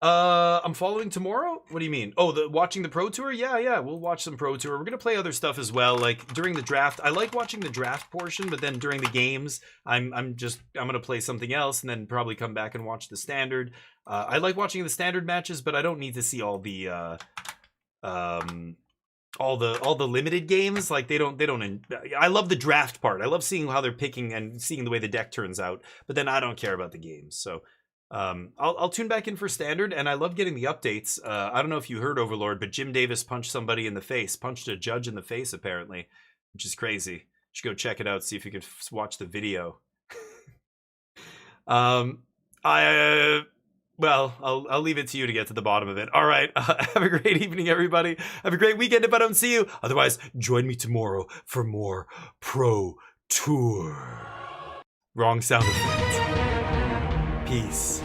I'm following tomorrow? What do you mean? Oh, watching the Pro Tour? Yeah, we'll watch some Pro Tour. We're gonna play other stuff as well, like during the draft. I like watching the draft portion, but then during the games, I'm gonna play something else and then probably come back and watch the standard. I like watching the standard matches, but I don't need to see all the limited games. Like they don't I love the draft part. I love seeing how they're picking and seeing the way the deck turns out, but then I don't care about the games. So I'll tune back in for standard, and I love getting the updates. I don't know if you heard, Overlord, but Jim Davis punched somebody in the face, punched a judge in the face apparently, which is crazy. You should go check it out, see if you can watch the video. Well, I'll leave it to you to get to the bottom of it. All right, have a great evening, everybody. Have a great weekend if I don't see you. Otherwise, join me tomorrow for more Pro Tour. Wrong sound effect. Peace.